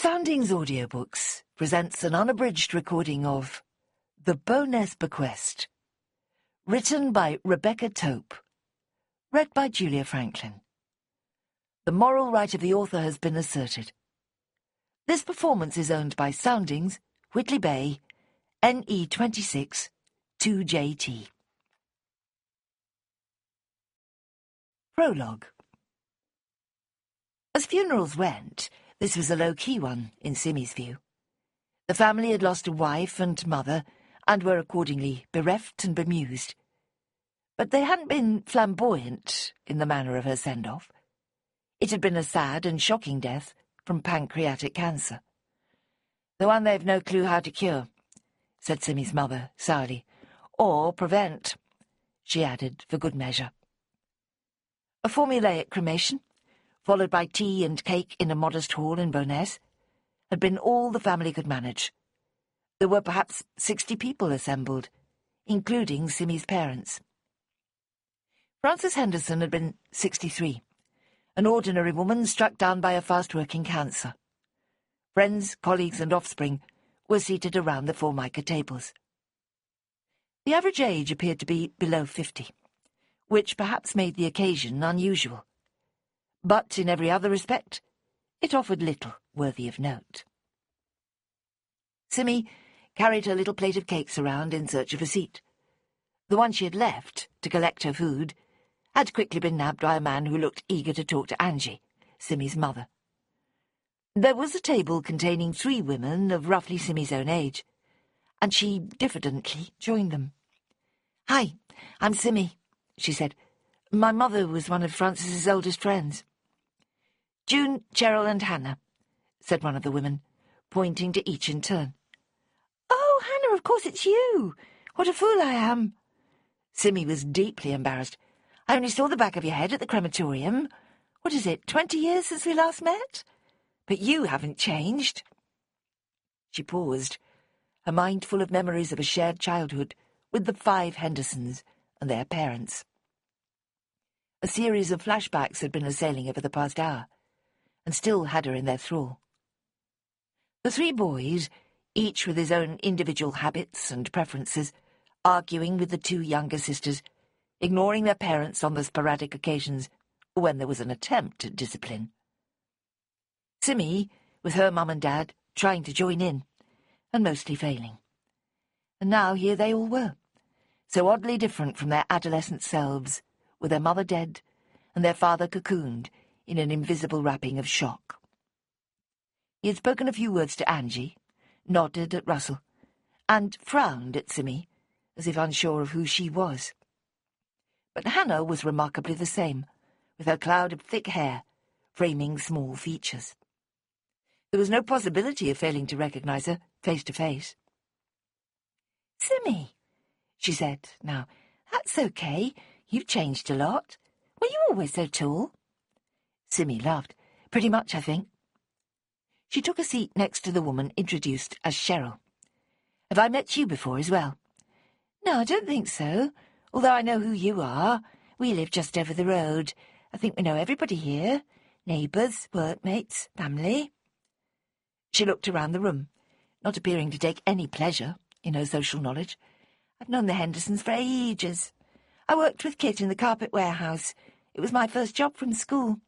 Soundings Audiobooks presents an unabridged recording of The Bowness Bequest, written by Rebecca Tope, read by Julia Franklin. The moral right of the author has been asserted. This performance is owned by Soundings, Whitley Bay, NE26 2JT. Prologue. As funerals went, this was a low-key one, in Simmy's view. The family had lost a wife and mother, and were accordingly bereft and bemused. But they hadn't been flamboyant in the manner of her send-off. It had been a sad and shocking death from pancreatic cancer. The one they've no clue how to cure, said Simmy's mother sourly. Or prevent, she added for good measure. A formulaic cremation, followed by tea and cake in a modest hall in Bowness, had been all the family could manage. There were perhaps 60 people assembled, including Simmy's parents. Frances Henderson had been 63, an ordinary woman struck down by a fast-working cancer. Friends, colleagues and offspring were seated around the Formica tables. The average age appeared to be below 50, which perhaps made the occasion unusual. But in every other respect, it offered little worthy of note. Simmy carried her little plate of cakes around in search of a seat. The one she had left to collect her food had quickly been nabbed by a man who looked eager to talk to Angie, Simmy's mother. There was a table containing 3 women of roughly Simmy's own age, and she diffidently joined them. "Hi, I'm Simmy," she said. "My mother was one of Frances's oldest friends." "June, Cheryl and Hannah," said one of the women, pointing to each in turn. "Oh, Hannah, of course it's you! What a fool I am!" Simmy was deeply embarrassed. "I only saw the back of your head at the crematorium. What is it, 20 years since we last met? But you haven't changed." She paused, her mind full of memories of a shared childhood with the 5 Hendersons and their parents. A series of flashbacks had been assailing over the past hour, and still had her in their thrall. The 3 boys, each with his own individual habits and preferences, arguing with the 2 younger sisters, ignoring their parents on the sporadic occasions when there was an attempt at discipline. Simmy, with her mum and dad, trying to join in, and mostly failing. And now here they all were, so oddly different from their adolescent selves, with their mother dead and their father cocooned in an invisible wrapping of shock. He had spoken a few words to Angie, nodded at Russell, and frowned at Simmy, as if unsure of who she was. But Hannah was remarkably the same, with her cloud of thick hair framing small features. There was no possibility of failing to recognize her face to face. "Simmy," she said, "now, that's okay. You've changed a lot. Were you always so tall?" Simmy laughed. "Pretty much, I think." She took a seat next to the woman introduced as Cheryl. "Have I met you before as well?" "No, I don't think so, although I know who you are. We live just over the road. I think we know everybody here. Neighbours, workmates, family." She looked around the room, not appearing to take any pleasure in her social knowledge. "I've known the Hendersons for ages. I worked with Kit in the carpet warehouse. It was my first job from school.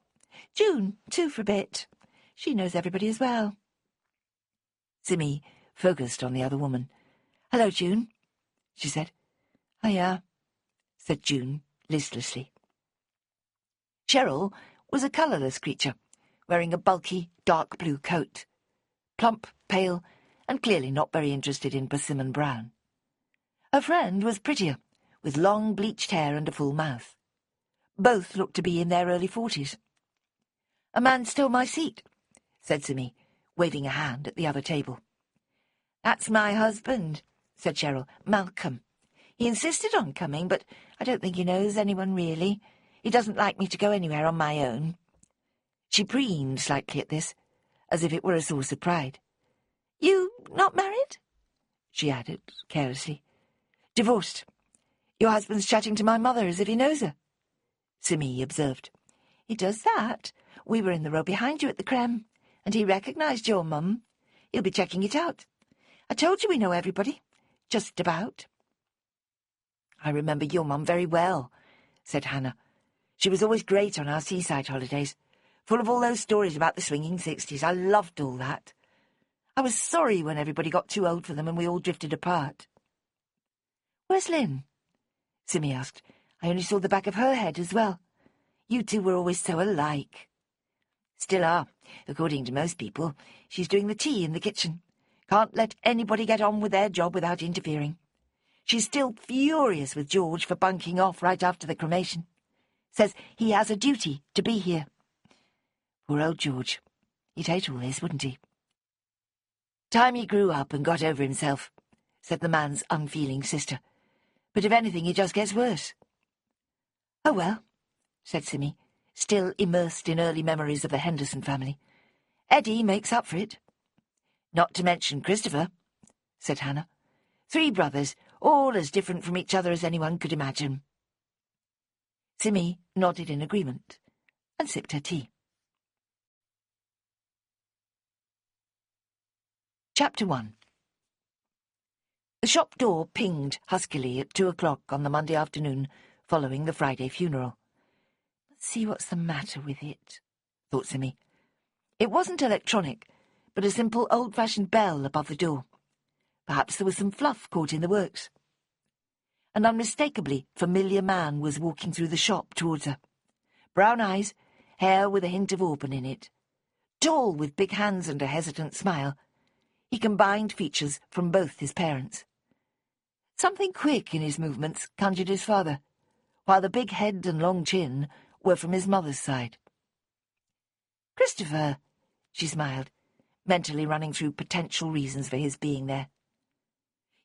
June, too, for a bit. She knows everybody as well." Simmy focused on the other woman. "Hello, June," she said. "Hiya," said June listlessly. Cheryl was a colourless creature, wearing a bulky, dark blue coat. Plump, pale, and clearly not very interested in persimmon brown. Her friend was prettier, with long bleached hair and a full mouth. Both looked to be in their early 40s. "A man stole my seat," said Simmy, waving a hand at the other table. "That's my husband," said Cheryl, "Malcolm. He insisted on coming, but I don't think he knows anyone really. He doesn't like me to go anywhere on my own." She preened slightly at this, as if it were a source of pride. "You not married?" she added carelessly. "Divorced. Your husband's chatting to my mother as if he knows her," Simmy observed. "He does that. We were in the row behind you at the creme, and he recognised your mum. He'll be checking it out. I told you we know everybody. Just about." "I remember your mum very well," said Hannah. "She was always great on our seaside holidays, full of all those stories about the swinging 60s. I loved all that. I was sorry when everybody got too old for them and we all drifted apart." "Where's Lynn?" Simmy asked. "I only saw the back of her head as well. You two were always so alike." "Still are, according to most people. She's doing the tea in the kitchen. Can't let anybody get on with their job without interfering. She's still furious with George for bunking off right after the cremation. Says he has a duty to be here. Poor old George. He'd hate all this, wouldn't he?" "Time he grew up and got over himself," said the man's unfeeling sister. "But if anything, he just gets worse." "Oh, well," said Simmy, still immersed in early memories of the Henderson family. "Eddie makes up for it." "Not to mention Christopher," said Hannah. "3 brothers, all as different from each other as anyone could imagine." Simmy nodded in agreement and sipped her tea. Chapter 1. The shop door pinged huskily at 2 o'clock on the Monday afternoon following the Friday funeral. "Let's see what's the matter with it," thought Simmy. It wasn't electronic, but a simple old-fashioned bell above the door. Perhaps there was some fluff caught in the works. An unmistakably familiar man was walking through the shop towards her. Brown eyes, hair with a hint of auburn in it. Tall, with big hands and a hesitant smile, he combined features from both his parents. Something quick in his movements conjured his father, while the big head and long chin were from his mother's side. "Christopher," she smiled, mentally running through potential reasons for his being there.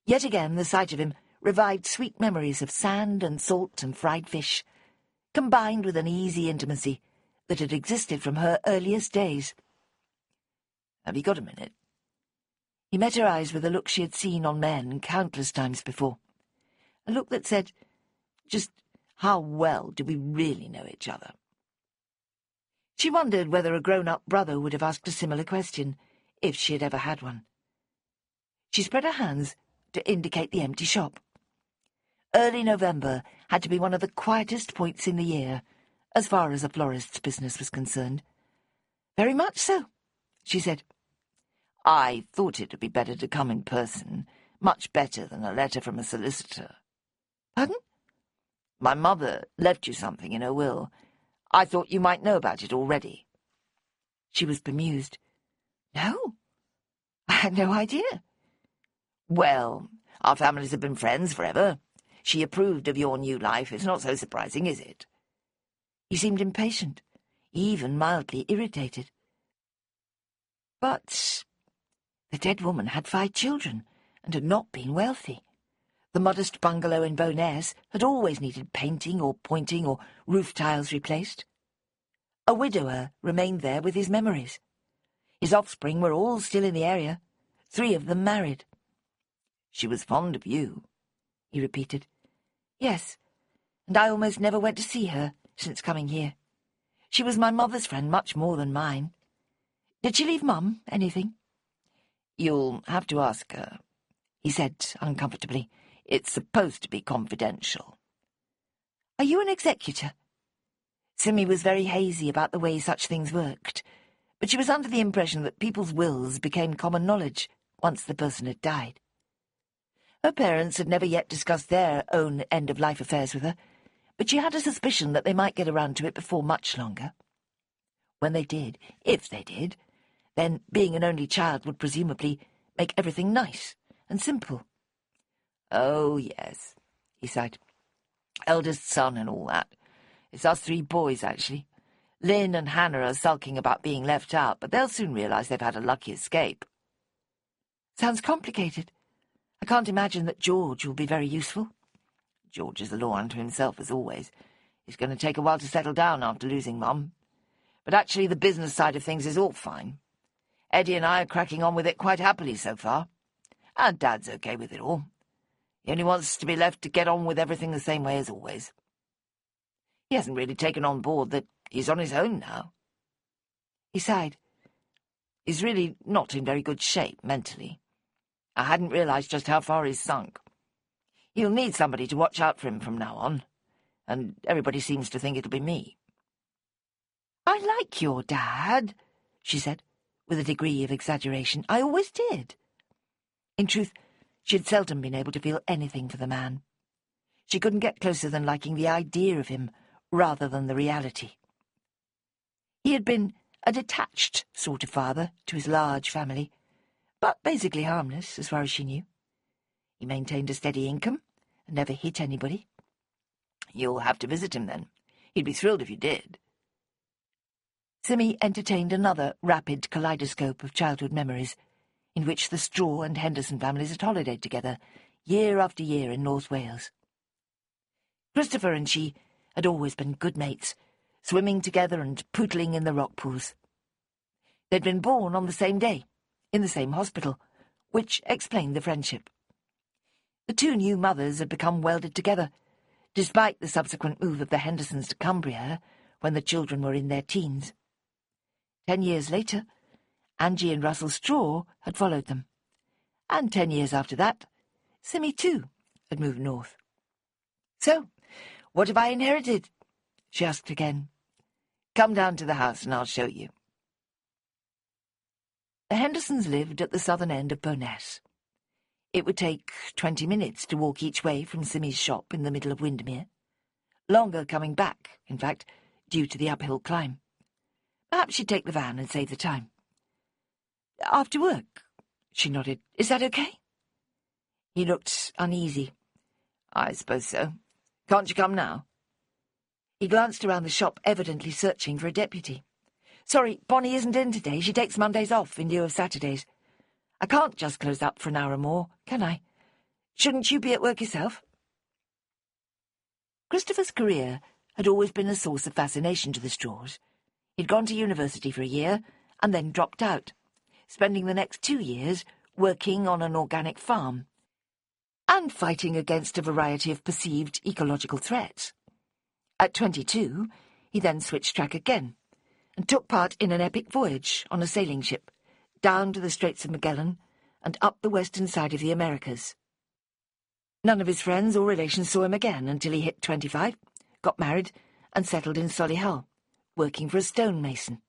Yet again the sight of him revived sweet memories of sand and salt and fried fish, combined with an easy intimacy that had existed from her earliest days. "Have you got a minute?" He met her eyes with a look she had seen on men countless times before. A look that said, just how well do we really know each other? She wondered whether a grown-up brother would have asked a similar question, if she had ever had one. She spread her hands to indicate the empty shop. Early November had to be one of the quietest points in the year, as far as a florist's business was concerned. "Very much so," she said. "I thought it would be better to come in person, much better than a letter from a solicitor." "Pardon?" "My mother left you something in her will. I thought you might know about it already." She was bemused. "No, I had no idea." "Well, our families have been friends forever. She approved of your new life. It's not so surprising, is it?" He seemed impatient, even mildly irritated. But the dead woman had 5 children and had not been wealthy. The modest bungalow in Bowness had always needed painting or pointing or roof tiles replaced. A widower remained there with his memories. His offspring were all still in the area, 3 of them married. "She was fond of you," he repeated. "Yes, and I almost never went to see her since coming here. She was my mother's friend much more than mine. Did she leave Mum anything?" "You'll have to ask her," he said uncomfortably. "It's supposed to be confidential." "Are you an executor?" Simmy was very hazy about the way such things worked, but she was under the impression that people's wills became common knowledge once the person had died. Her parents had never yet discussed their own end-of-life affairs with her, but she had a suspicion that they might get around to it before much longer. When they did, if they did, then being an only child would presumably make everything nice and simple. "Oh, yes," he sighed. "Eldest son and all that. It's us 3 boys, actually. Lynn and Hannah are sulking about being left out, but they'll soon realise they've had a lucky escape." "Sounds complicated. I can't imagine that George will be very useful." "George is a law unto himself, as always. He's going to take a while to settle down after losing Mum. But actually the business side of things is all fine. Eddie and I are cracking on with it quite happily so far. And Dad's okay with it all. He only wants to be left to get on with everything the same way as always. He hasn't really taken on board that he's on his own now." He sighed. He's really not in very good shape mentally. I hadn't realised just how far he's sunk. He'll need somebody to watch out for him from now on, and everybody seems to think it'll be me." "I like your dad," she said, with a degree of exaggeration. "I always did." In truth, she had seldom been able to feel anything for the man. She couldn't get closer than liking the idea of him rather than the reality. He had been a detached sort of father to his large family, but basically harmless as far as she knew. He maintained a steady income and never hit anybody. "You'll have to visit him then. He'd be thrilled if you did." Simmy entertained another rapid kaleidoscope of childhood memories, in which the Straw and Henderson families had holidayed together, year after year in North Wales. Christopher and she had always been good mates, swimming together and pootling in the rock pools. They'd been born on the same day, in the same hospital, which explained the friendship. The two new mothers had become welded together, despite the subsequent move of the Hendersons to Cumbria when the children were in their teens. 10 years later, Angie and Russell Straw had followed them, and 10 years after that, Simmy too had moved north. "So, what have I inherited?" she asked again. "Come down to the house and I'll show you." The Hendersons lived at the southern end of Bowness. It would take 20 minutes to walk each way from Simmy's shop in the middle of Windermere. Longer coming back, in fact, due to the uphill climb. Perhaps she'd take the van and save the time. "After work?" she nodded. "Is that okay?" He looked uneasy. "I suppose so. Can't you come now?" He glanced around the shop, evidently searching for a deputy. "Sorry, Bonnie isn't in today. She takes Mondays off in lieu of Saturdays. I can't just close up for an hour or more, can I? Shouldn't you be at work yourself?" Christopher's career had always been a source of fascination to the Straws. He'd gone to university for a year and then dropped out, spending the next 2 years working on an organic farm and fighting against a variety of perceived ecological threats. At 22, he then switched track again and took part in an epic voyage on a sailing ship down to the Straits of Magellan and up the western side of the Americas. None of his friends or relations saw him again until he hit 25, got married, and settled in Solihull, working for a stonemason.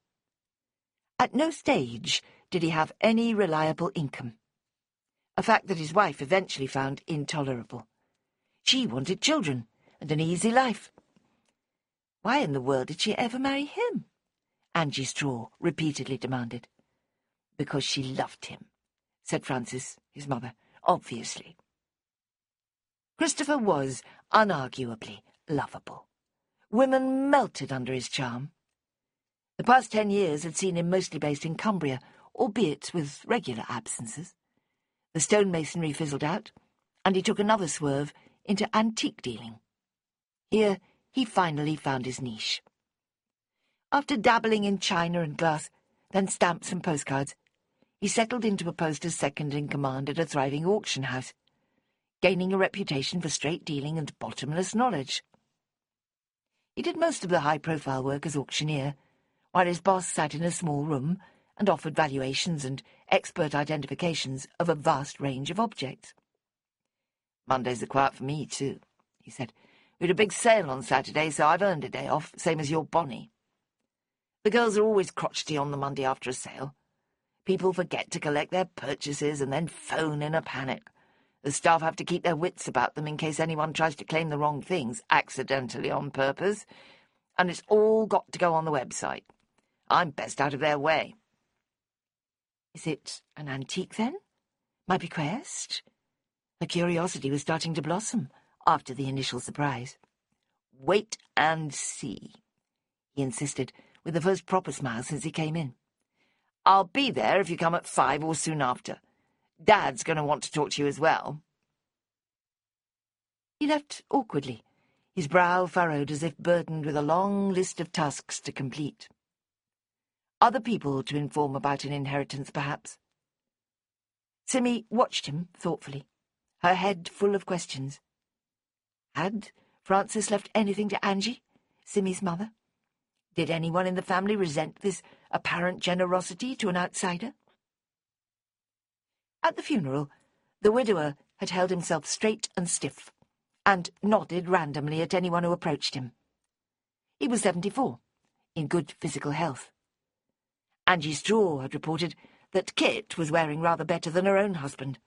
At no stage did he have any reliable income, a fact that his wife eventually found intolerable. She wanted children and an easy life. Why in the world did she ever marry him? Angie Straw repeatedly demanded. "Because she loved him," said Frances, his mother, "obviously." Christopher was unarguably lovable. Women melted under his charm. The past 10 years had seen him mostly based in Cumbria, albeit with regular absences. The stonemasonry fizzled out, and he took another swerve into antique dealing. Here he finally found his niche. After dabbling in china and glass, then stamps and postcards, he settled into a post as second-in-command at a thriving auction house, gaining a reputation for straight dealing and bottomless knowledge. He did most of the high-profile work as auctioneer, while his boss sat in a small room and offered valuations and expert identifications of a vast range of objects. "Mondays are quiet for me, too," he said. "We had a big sale on Saturday, so I've earned a day off, same as your Bonnie. The girls are always crotchety on the Monday after a sale. People forget to collect their purchases and then phone in a panic. The staff have to keep their wits about them in case anyone tries to claim the wrong things, accidentally on purpose. And it's all got to go on the website. I'm best out of their way." "Is it an antique, then? My bequest?" Her curiosity was starting to blossom after the initial surprise. "Wait and see," he insisted, with the first proper smile since he came in. "I'll be there if you come at 5 or soon after. Dad's going to want to talk to you as well." He left awkwardly, his brow furrowed as if burdened with a long list of tasks to complete. Other people to inform about an inheritance, perhaps. Simmy watched him thoughtfully, her head full of questions. Had Frances left anything to Angie, Simmy's mother? Did anyone in the family resent this apparent generosity to an outsider? At the funeral, the widower had held himself straight and stiff, and nodded randomly at anyone who approached him. He was 74, in good physical health. Angie Straw had reported that Kit was wearing rather better than her own husband,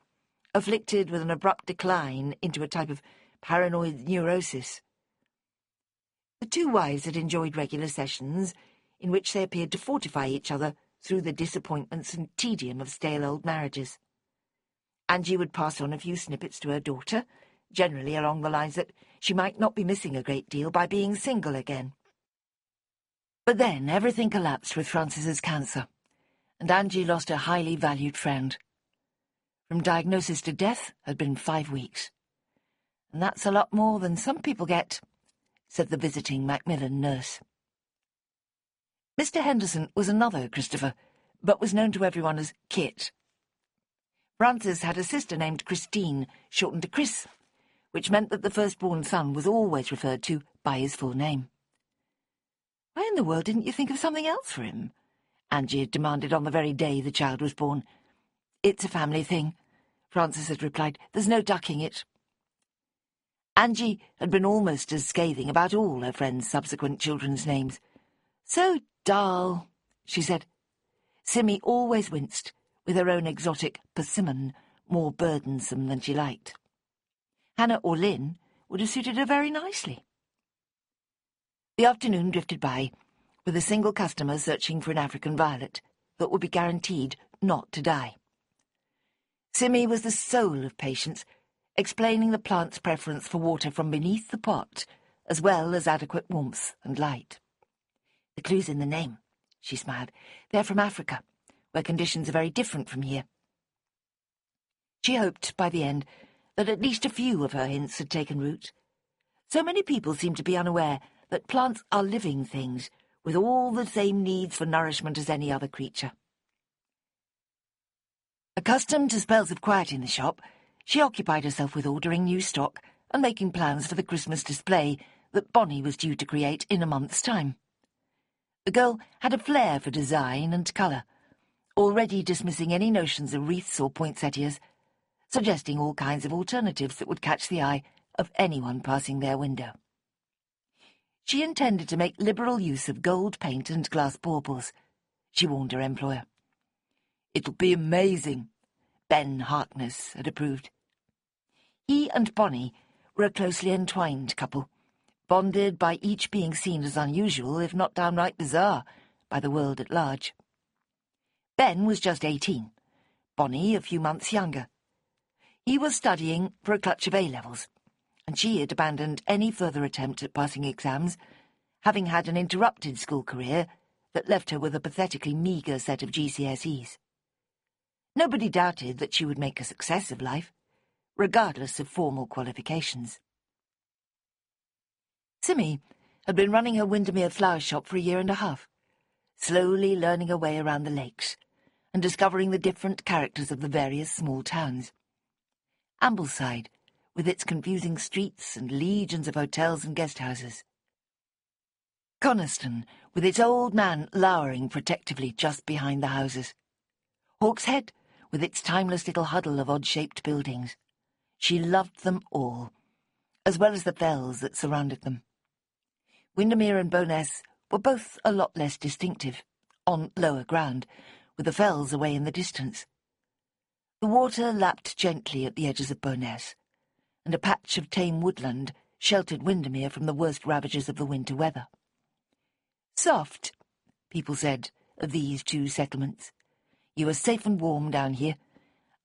afflicted with an abrupt decline into a type of paranoid neurosis. The two wives had enjoyed regular sessions in which they appeared to fortify each other through the disappointments and tedium of stale old marriages. Angie would pass on a few snippets to her daughter, generally along the lines that she might not be missing a great deal by being single again. But then everything collapsed with Frances's cancer, and Angie lost a highly valued friend. From diagnosis to death had been 5 weeks. And that's a lot more than some people get, said the visiting Macmillan nurse. Mr. Henderson was another Christopher, but was known to everyone as Kit. Frances had a sister named Christine, shortened to Chris, which meant that the firstborn son was always referred to by his full name. Why in the world didn't you think of something else for him? Angie had demanded on the very day the child was born. It's a family thing, Frances had replied. There's no ducking it. Angie had been almost as scathing about all her friends' subsequent children's names. So dull, she said. Simmy always winced, with her own exotic persimmon more burdensome than she liked. Hannah or Lynn would have suited her very nicely. The afternoon drifted by, with a single customer searching for an African violet that would be guaranteed not to die. Simmy was the soul of patience, explaining the plant's preference for water from beneath the pot, as well as adequate warmth and light. The clue's in the name, she smiled. They're from Africa, where conditions are very different from here. She hoped, by the end, that at least a few of her hints had taken root. So many people seem to be unaware that plants are living things, with all the same needs for nourishment as any other creature. Accustomed to spells of quiet in the shop, she occupied herself with ordering new stock and making plans for the Christmas display that Bonnie was due to create in a month's time. The girl had a flair for design and colour, already dismissing any notions of wreaths or poinsettias, suggesting all kinds of alternatives that would catch the eye of anyone passing their window. She intended to make liberal use of gold paint and glass baubles, she warned her employer. It'll be amazing, Ben Harkness had approved. He and Bonnie were a closely entwined couple, bonded by each being seen as unusual, if not downright bizarre, by the world at large. Ben was just 18, Bonnie a few months younger. He was studying for a clutch of A-levels, and she had abandoned any further attempt at passing exams, having had an interrupted school career that left her with a pathetically meagre set of GCSEs. Nobody doubted that she would make a success of life, regardless of formal qualifications. Simmy had been running her Windermere flower shop for 1.5 years, slowly learning her way around the lakes and discovering the different characters of the various small towns. Ambleside, with its confusing streets and legions of hotels and guesthouses. Coniston, with its old man lowering protectively just behind the houses. Hawkshead, with its timeless little huddle of odd-shaped buildings. She loved them all, as well as the fells that surrounded them. Windermere and Bowness were both a lot less distinctive, on lower ground, with the fells away in the distance. The water lapped gently at the edges of Bowness, and a patch of tame woodland sheltered Windermere from the worst ravages of the winter weather. Soft, people said, of these two settlements. You were safe and warm down here,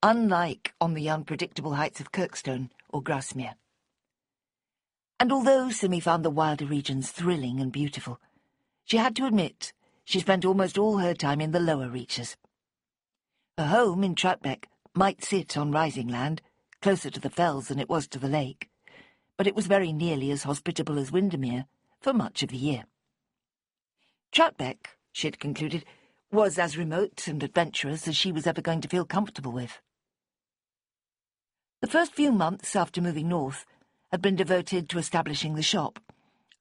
unlike on the unpredictable heights of Kirkstone or Grasmere. And although Simmy found the wilder regions thrilling and beautiful, she had to admit she spent almost all her time in the lower reaches. Her home in Troutbeck might sit on rising land, closer to the fells than it was to the lake, but it was very nearly as hospitable as Windermere for much of the year. Troutbeck, she had concluded, was as remote and adventurous as she was ever going to feel comfortable with. The first few months after moving north had been devoted to establishing the shop,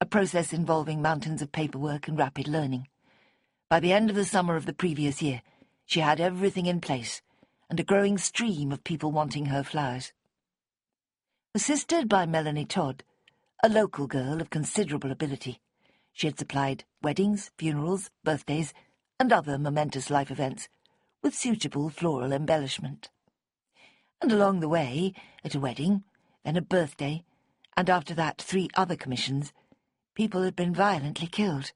a process involving mountains of paperwork and rapid learning. By the end of the summer of the previous year, she had everything in place, and a growing stream of people wanting her flowers. Assisted by Melanie Todd, a local girl of considerable ability, she had supplied weddings, funerals, birthdays, and other momentous life events with suitable floral embellishment. And along the way, at a wedding, then a birthday, and after that 3 other commissions, people had been violently killed.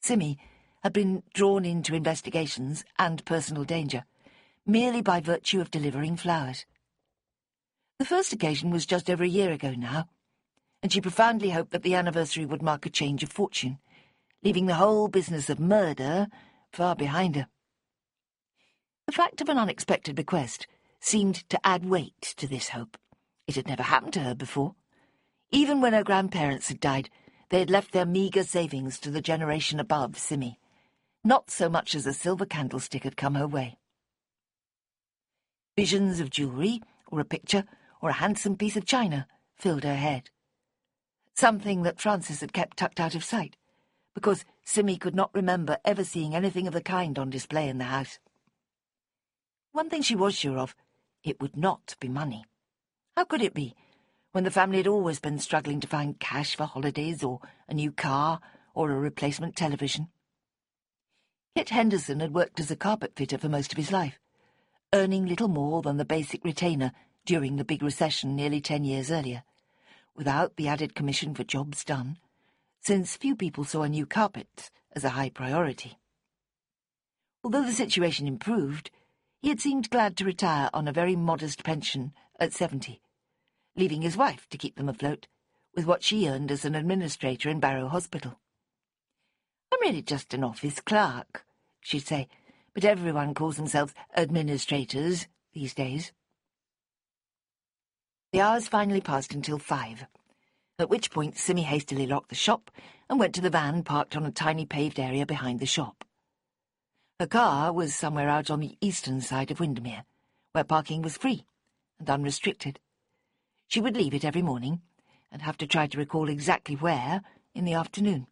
Simmy had been drawn into investigations and personal danger merely by virtue of delivering flowers. The first occasion was just over a year ago now, and she profoundly hoped that the anniversary would mark a change of fortune, leaving the whole business of murder far behind her. The fact of an unexpected bequest seemed to add weight to this hope. It had never happened to her before. Even when her grandparents had died, they had left their meagre savings to the generation above Simmy. Not so much as a silver candlestick had come her way. Visions of jewellery, or a picture, or a handsome piece of china filled her head. Something that Francis had kept tucked out of sight, because Simmy could not remember ever seeing anything of the kind on display in the house. One thing she was sure of, it would not be money. How could it be, when the family had always been struggling to find cash for holidays, or a new car, or a replacement television? Kit Henderson had worked as a carpet fitter for most of his life, earning little more than the basic retainer during the big recession nearly 10 years earlier, without the added commission for jobs done, since few people saw a new carpet as a high priority. Although the situation improved, he had seemed glad to retire on a very modest pension at 70, leaving his wife to keep them afloat with what she earned as an administrator in Barrow Hospital. "I'm really just an office clerk," she'd say, "but everyone calls themselves administrators these days." The hours finally passed until 5, at which point Simmy hastily locked the shop and went to the van parked on a tiny paved area behind the shop. Her car was somewhere out on the eastern side of Windermere, where parking was free and unrestricted. She would leave it every morning and have to try to recall exactly where in the afternoon.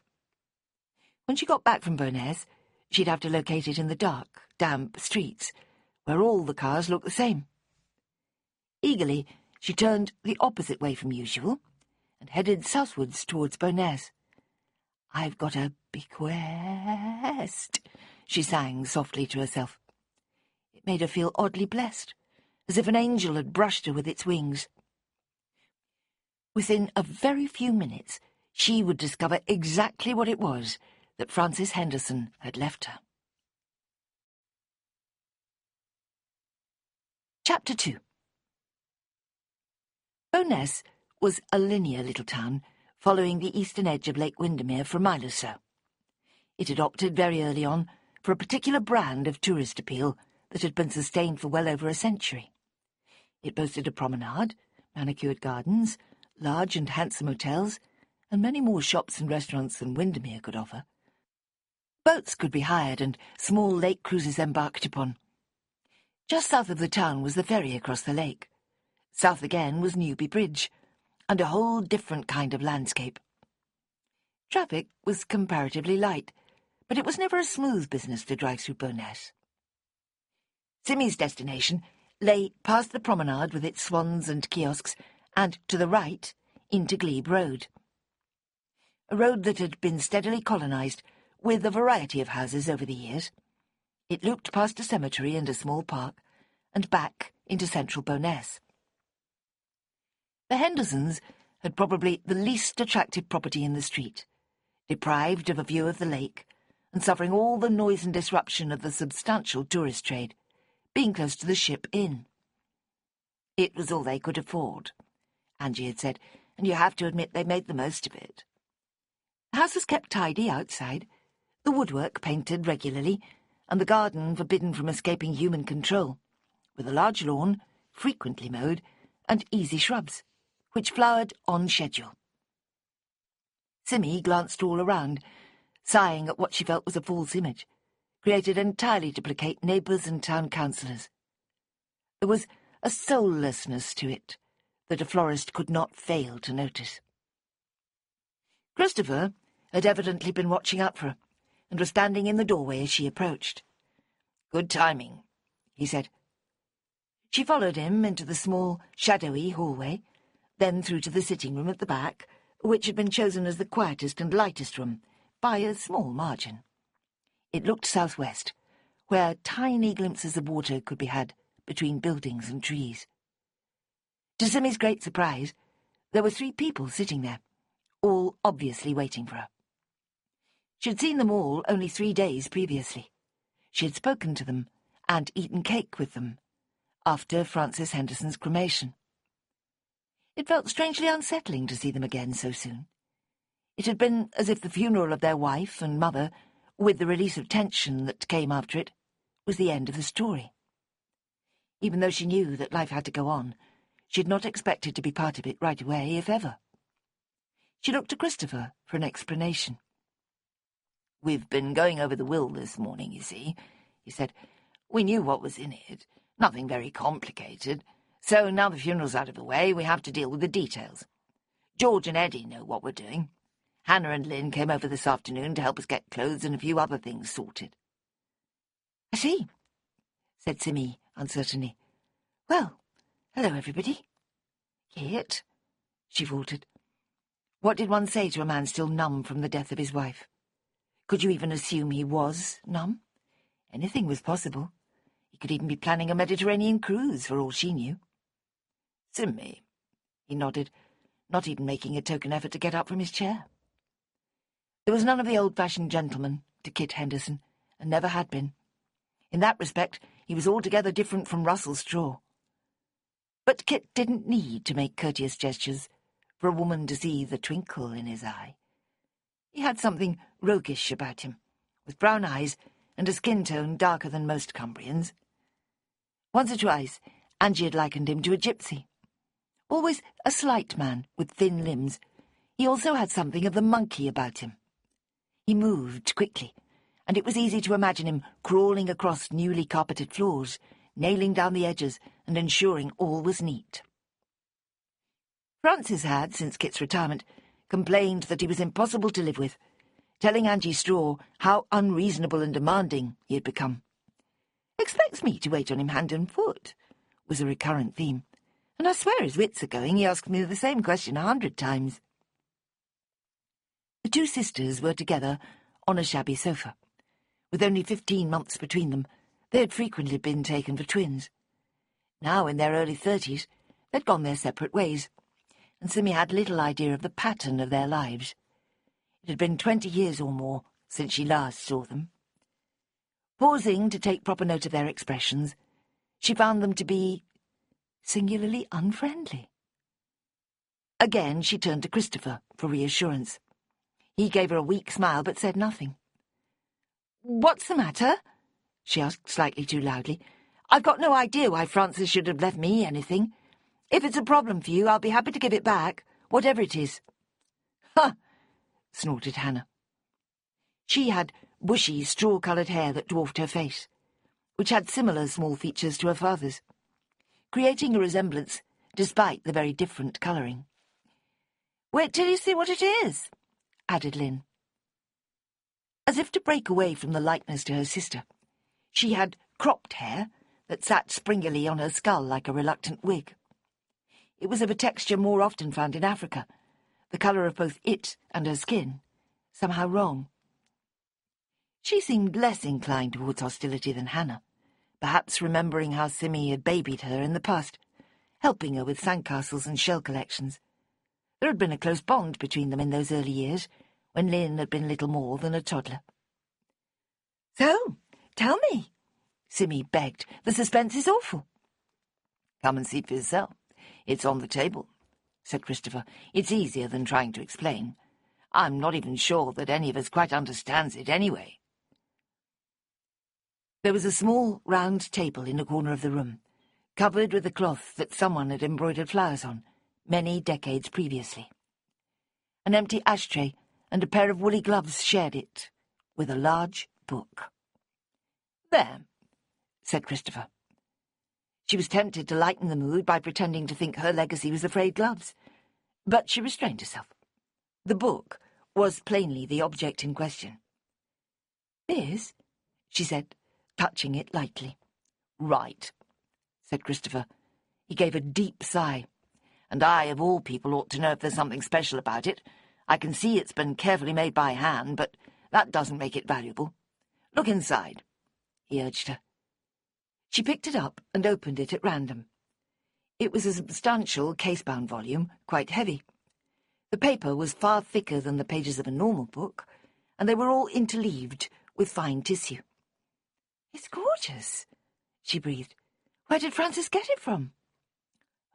When she got back from Bowness, she'd have to locate it in the dark, damp streets, where all the cars looked the same. Eagerly, she turned the opposite way from usual and headed southwards towards Bowness. "I've got a bequest," she sang softly to herself. It made her feel oddly blessed, as if an angel had brushed her with its wings. Within a very few minutes, she would discover exactly what it was that Francis Henderson had left her. Chapter 2. Bowness was a linear little town, following the eastern edge of Lake Windermere for a mile or so. It had opted very early on for a particular brand of tourist appeal that had been sustained for well over a century. It boasted a promenade, manicured gardens, large and handsome hotels, and many more shops and restaurants than Windermere could offer. Boats could be hired and small lake cruises embarked upon. Just south of the town was the ferry across the lake. South again was Newby Bridge, and a whole different kind of landscape. Traffic was comparatively light, but it was never a smooth business to drive through Bowness. Simmy's destination lay past the promenade with its swans and kiosks, and to the right into Glebe Road. A road that had been steadily colonised with a variety of houses over the years. It looped past a cemetery and a small park, and back into central Bowness. The Hendersons had probably the least attractive property in the street, deprived of a view of the lake, and suffering all the noise and disruption of the substantial tourist trade, being close to the Ship Inn. It was all they could afford, Angie had said, and you have to admit they made the most of it. The house was kept tidy outside, the woodwork painted regularly, and the garden forbidden from escaping human control, with a large lawn, frequently mowed, and easy shrubs, which flowered on schedule. Simmy glanced all around, sighing at what she felt was a false image, created entirely to placate neighbours and town councillors. There was a soullessness to it that a florist could not fail to notice. Christopher had evidently been watching up for her, and was standing in the doorway as she approached. "Good timing," he said. She followed him into the small, shadowy hallway, then through to the sitting room at the back, which had been chosen as the quietest and lightest room, by a small margin. It looked southwest, where tiny glimpses of water could be had between buildings and trees. To Simmy's great surprise, there were 3 people sitting there, all obviously waiting for her. She had seen them all only 3 days previously. She had spoken to them and eaten cake with them after Francis Henderson's cremation. It felt strangely unsettling to see them again so soon. It had been as if the funeral of their wife and mother, with the release of tension that came after it, was the end of the story. Even though she knew that life had to go on, she had not expected to be part of it right away, if ever. She looked to Christopher for an explanation. "We've been going over the will this morning, you see," he said. "We knew what was in it. Nothing very complicated. So now the funeral's out of the way, we have to deal with the details. George and Eddie know what we're doing. Hannah and Lynn came over this afternoon to help us get clothes and a few other things sorted." "I see," said Simmy uncertainly. "Well, hello, everybody." "Kit," she faltered. What did one say to a man still numb from the death of his wife? Could you even assume he was numb? Anything was possible. He could even be planning a Mediterranean cruise, for all she knew. "Simmy," he nodded, not even making a token effort to get up from his chair. There was none of the old-fashioned gentleman to Kit Henderson, and never had been. In that respect, he was altogether different from Russell Straw. But Kit didn't need to make courteous gestures for a woman to see the twinkle in his eye. He had something roguish about him, with brown eyes and a skin tone darker than most Cumbrians. Once or twice, Angie had likened him to a gypsy. Always a slight man with thin limbs, he also had something of the monkey about him. He moved quickly, and it was easy to imagine him crawling across newly carpeted floors, nailing down the edges and ensuring all was neat. Francis had, since Kit's retirement, complained that he was impossible to live with, telling Angie Straw how unreasonable and demanding he had become. "Expects me to wait on him hand and foot," was a recurrent theme, and I swear his wits are going, he asked me the same question 100 times. The 2 sisters were together on a shabby sofa. With only 15 months between them, they had frequently been taken for twins. Now, in their early 30s, they'd gone their separate ways, and Simmy had little idea of the pattern of their lives. It had been 20 years or more since she last saw them. Pausing to take proper note of their expressions, she found them to be singularly unfriendly. Again she turned to Christopher for reassurance. He gave her a weak smile but said nothing. "What's the matter?" she asked slightly too loudly. "I've got no idea why Francis should have left me anything. If it's a problem for you, I'll be happy to give it back, whatever it is." "Ha!" snorted Hannah. She had bushy, straw-coloured hair that dwarfed her face, which had similar small features to her father's, creating a resemblance despite the very different colouring. "Wait till you see what it is," added Lynn. As if to break away from the likeness to her sister, she had cropped hair that sat springily on her skull like a reluctant wig. It was of a texture more often found in Africa, the colour of both it and her skin, somehow wrong. She seemed less inclined towards hostility than Hannah, perhaps remembering how Simmy had babied her in the past, helping her with sandcastles and shell collections. There had been a close bond between them in those early years, when Lynn had been little more than a toddler. "So, tell me," Simmy begged. "The suspense is awful." "Come and see for yourself. It's on the table," said Christopher. "It's easier than trying to explain. I'm not even sure that any of us quite understands it anyway." There was a small, round table in a corner of the room, covered with a cloth that someone had embroidered flowers on, many decades previously. An empty ashtray and a pair of woolly gloves shared it, with a large book. "There," said Christopher. She was tempted to lighten the mood by pretending to think her legacy was the frayed gloves, but she restrained herself. The book was plainly the object in question. "This?" she said, touching it lightly. "Right," said Christopher. He gave a deep sigh. "And I, of all people, ought to know if there's something special about it. I can see it's been carefully made by hand, but that doesn't make it valuable. Look inside," he urged her. She picked it up and opened it at random. It was a substantial case-bound volume, quite heavy. The paper was far thicker than the pages of a normal book, and they were all interleaved with fine tissue. "It's gorgeous," she breathed. "Where did Frances get it from?"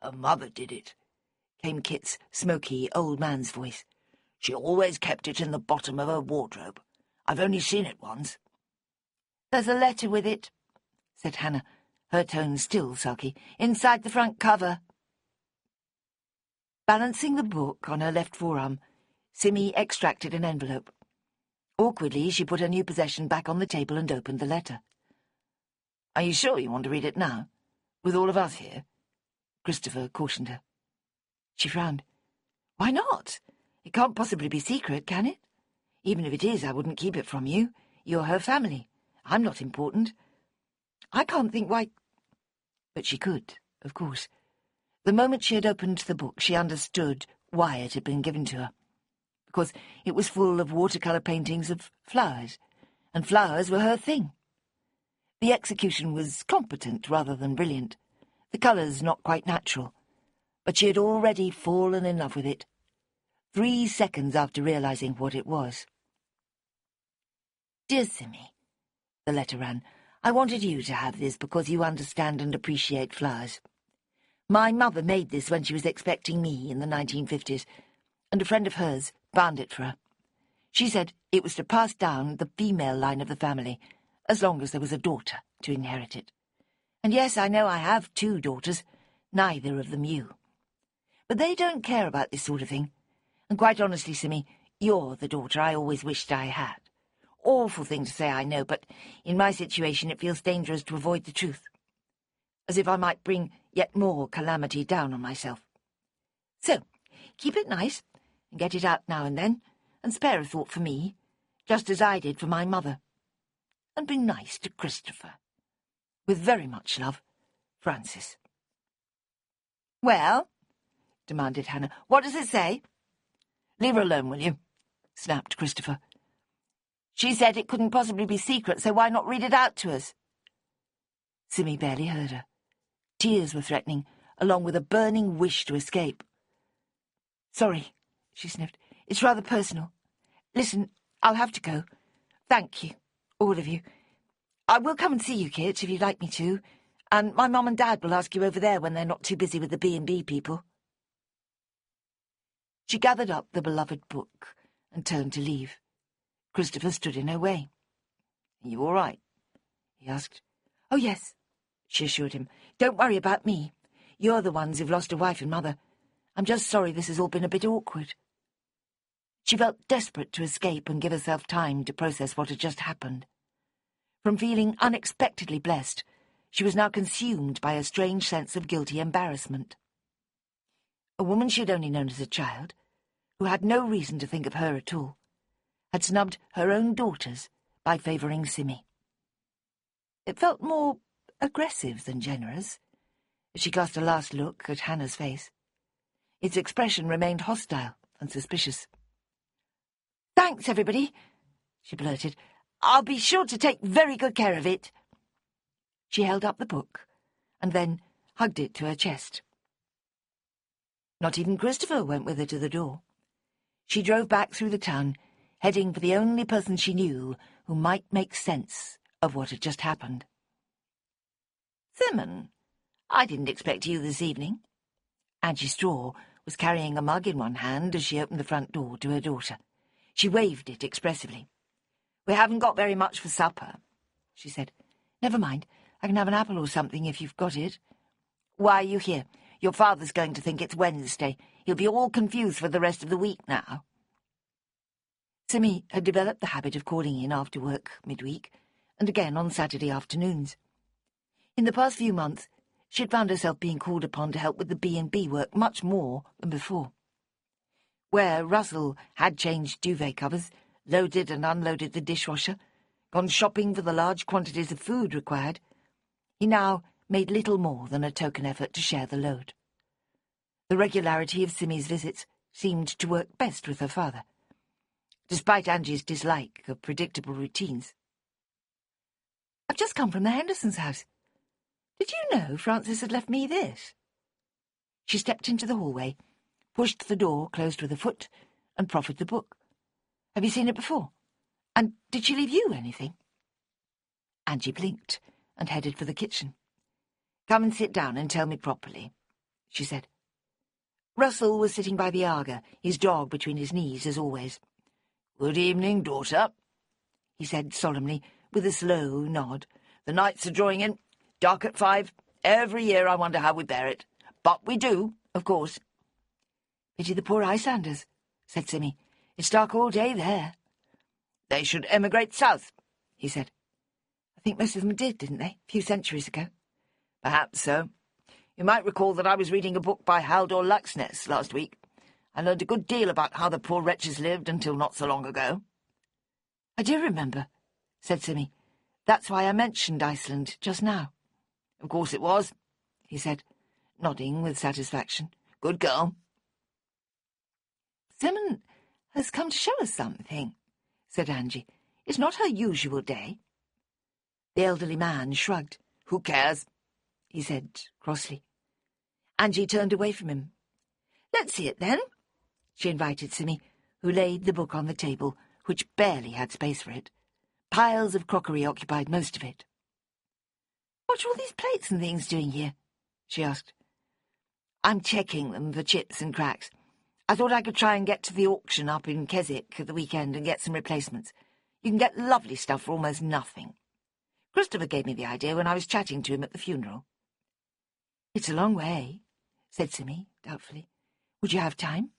"Her mother did it," came Kit's smoky old man's voice. "She always kept it in the bottom of her wardrobe. I've only seen it once." "There's a letter with it," said Hannah, her tone still sulky, "inside the front cover." Balancing the book on her left forearm, Simmy extracted an envelope. Awkwardly, she put her new possession back on the table and opened the letter. "Are you sure you want to read it now, with all of us here?" Christopher cautioned her. She frowned. "Why not? It can't possibly be secret, can it? Even if it is, I wouldn't keep it from you. You're her family. I'm not important. I can't think why—" But she could, of course. The moment she had opened the book, she understood why it had been given to her. Because it was full of watercolour paintings of flowers, and flowers were her thing. The execution was competent rather than brilliant, the colours not quite natural, but she had already fallen in love with it, 3 seconds after realising what it was. "Dear Simmy," the letter ran, "I wanted you to have this because you understand and appreciate flowers. My mother made this when she was expecting me in the 1950s, and a friend of hers bound it for her. She said it was to pass down the female line of the family, as long as there was a daughter to inherit it. And yes, I know I have 2 daughters, neither of them you. But they don't care about this sort of thing. And quite honestly, Simmy, you're the daughter I always wished I had. Awful thing to say, I know, but in my situation it feels dangerous to avoid the truth. As if I might bring yet more calamity down on myself. So, keep it nice, and get it out now and then, and spare a thought for me, just as I did for my mother. And be nice to Christopher. With very much love, Frances." "Well," demanded Hannah, "what does it say?" "Leave her alone, will you?" snapped Christopher. "She said it couldn't possibly be secret, so why not read it out to us?" Simmy barely heard her. Tears were threatening, along with a burning wish to escape. "Sorry," she sniffed. "It's rather personal. Listen, I'll have to go. Thank you, all of you. I will come and see you, Kit, if you'd like me to, and my mum and Dad will ask you over there when they're not too busy with the B&B people." She gathered up the beloved book and turned to leave. Christopher stood in her way. "Are you all right?" he asked. "Oh, yes," she assured him. "Don't worry about me. You're the ones who've lost a wife and mother. I'm just sorry this has all been a bit awkward." She felt desperate to escape and give herself time to process what had just happened. From feeling unexpectedly blessed, she was now consumed by a strange sense of guilty embarrassment. A woman she had only known as a child, who had no reason to think of her at all, had snubbed her own daughters by favouring Simmy. It felt more aggressive than generous, as she cast a last look at Hannah's face. Its expression remained hostile and suspicious. "Thanks, everybody," she blurted. "I'll be sure to take very good care of it." She held up the book, and then hugged it to her chest. Not even Christopher went with her to the door. She drove back through the town, heading for the only person she knew who might make sense of what had just happened. "Simon, I didn't expect you this evening." Angie Straw was carrying a mug in one hand as she opened the front door to her daughter. She waved it expressively. "We haven't got very much for supper," she said. "Never mind. I can have an apple or something if you've got it." "Why are you here? Your father's going to think it's Wednesday. He'll be all confused for the rest of the week now." Simmy had developed the habit of calling in after work midweek, and again on Saturday afternoons. In the past few months, she had found herself being called upon to help with the B&B work much more than before. where Russell had changed duvet covers, loaded and unloaded the dishwasher, gone shopping for the large quantities of food required, he now made little more than a token effort to share the load. The regularity of Simmy's visits seemed to work best with her father, despite Angie's dislike of predictable routines. "I've just come from the Hendersons' house. Did you know Frances had left me this?" She stepped into the hallway, pushed the door closed with a foot, and proffered the book. "Have you seen it before? And did she leave you anything?" Angie blinked and headed for the kitchen. "Come and sit down and tell me properly," she said. Russell was sitting by the Aga, his dog between his knees, as always. "Good evening, daughter," he said solemnly, with a slow nod. "The nights are drawing in. Dark at 5. Every year I wonder how we bear it. But we do, of course." "Pity the poor Icelanders," said Simmy. "It's dark all day there." "They should emigrate south," he said. "I think most of them did, didn't they, a few centuries ago?" "Perhaps so. You might recall that I was reading a book by Haldor Laxness last week. I learned a good deal about how the poor wretches lived until not so long ago." "I do remember," said Simmy. "That's why I mentioned Iceland just now." "Of course it was," he said, nodding with satisfaction. "Good girl." "Simon has come to show us something," said Angie. "It's not her usual day." The elderly man shrugged. "Who cares?" he said crossly. Angie turned away from him. "Let's see it, then," she invited Simmy, who laid the book on the table, which barely had space for it. Piles of crockery occupied most of it. "What are all these plates and things doing here?" she asked. "I'm checking them for chips and cracks. I thought I could try and get to the auction up in Keswick at the weekend and get some replacements. You can get lovely stuff for almost nothing. Christopher gave me the idea when I was chatting to him at the funeral." "It's a long way," said Simmy, doubtfully. "Would you have time?"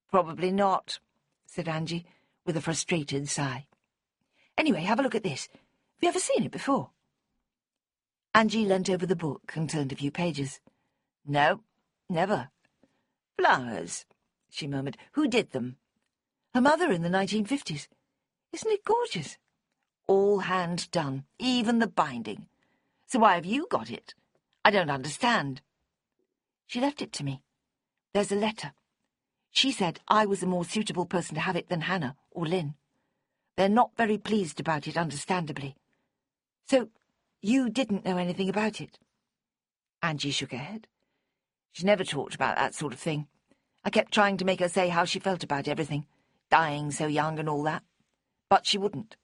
"Probably not," said Angie, with a frustrated sigh. "Anyway, have a look at this. Have you ever seen it before?" Angie leant over the book and turned a few pages. "No, never." "Flowers," she murmured. "Who did them?" "Her mother in the 1950s. Isn't it gorgeous?" "All hand done, even the binding. So why have you got it? I don't understand." "She left it to me. There's a letter. She said I was a more suitable person to have it than Hannah or Lynn. They're not very pleased about it, understandably. So you didn't know anything about it?" Angie shook her head. "She never talked about that sort of thing. I kept trying to make her say how she felt about everything, dying so young and all that. But she wouldn't.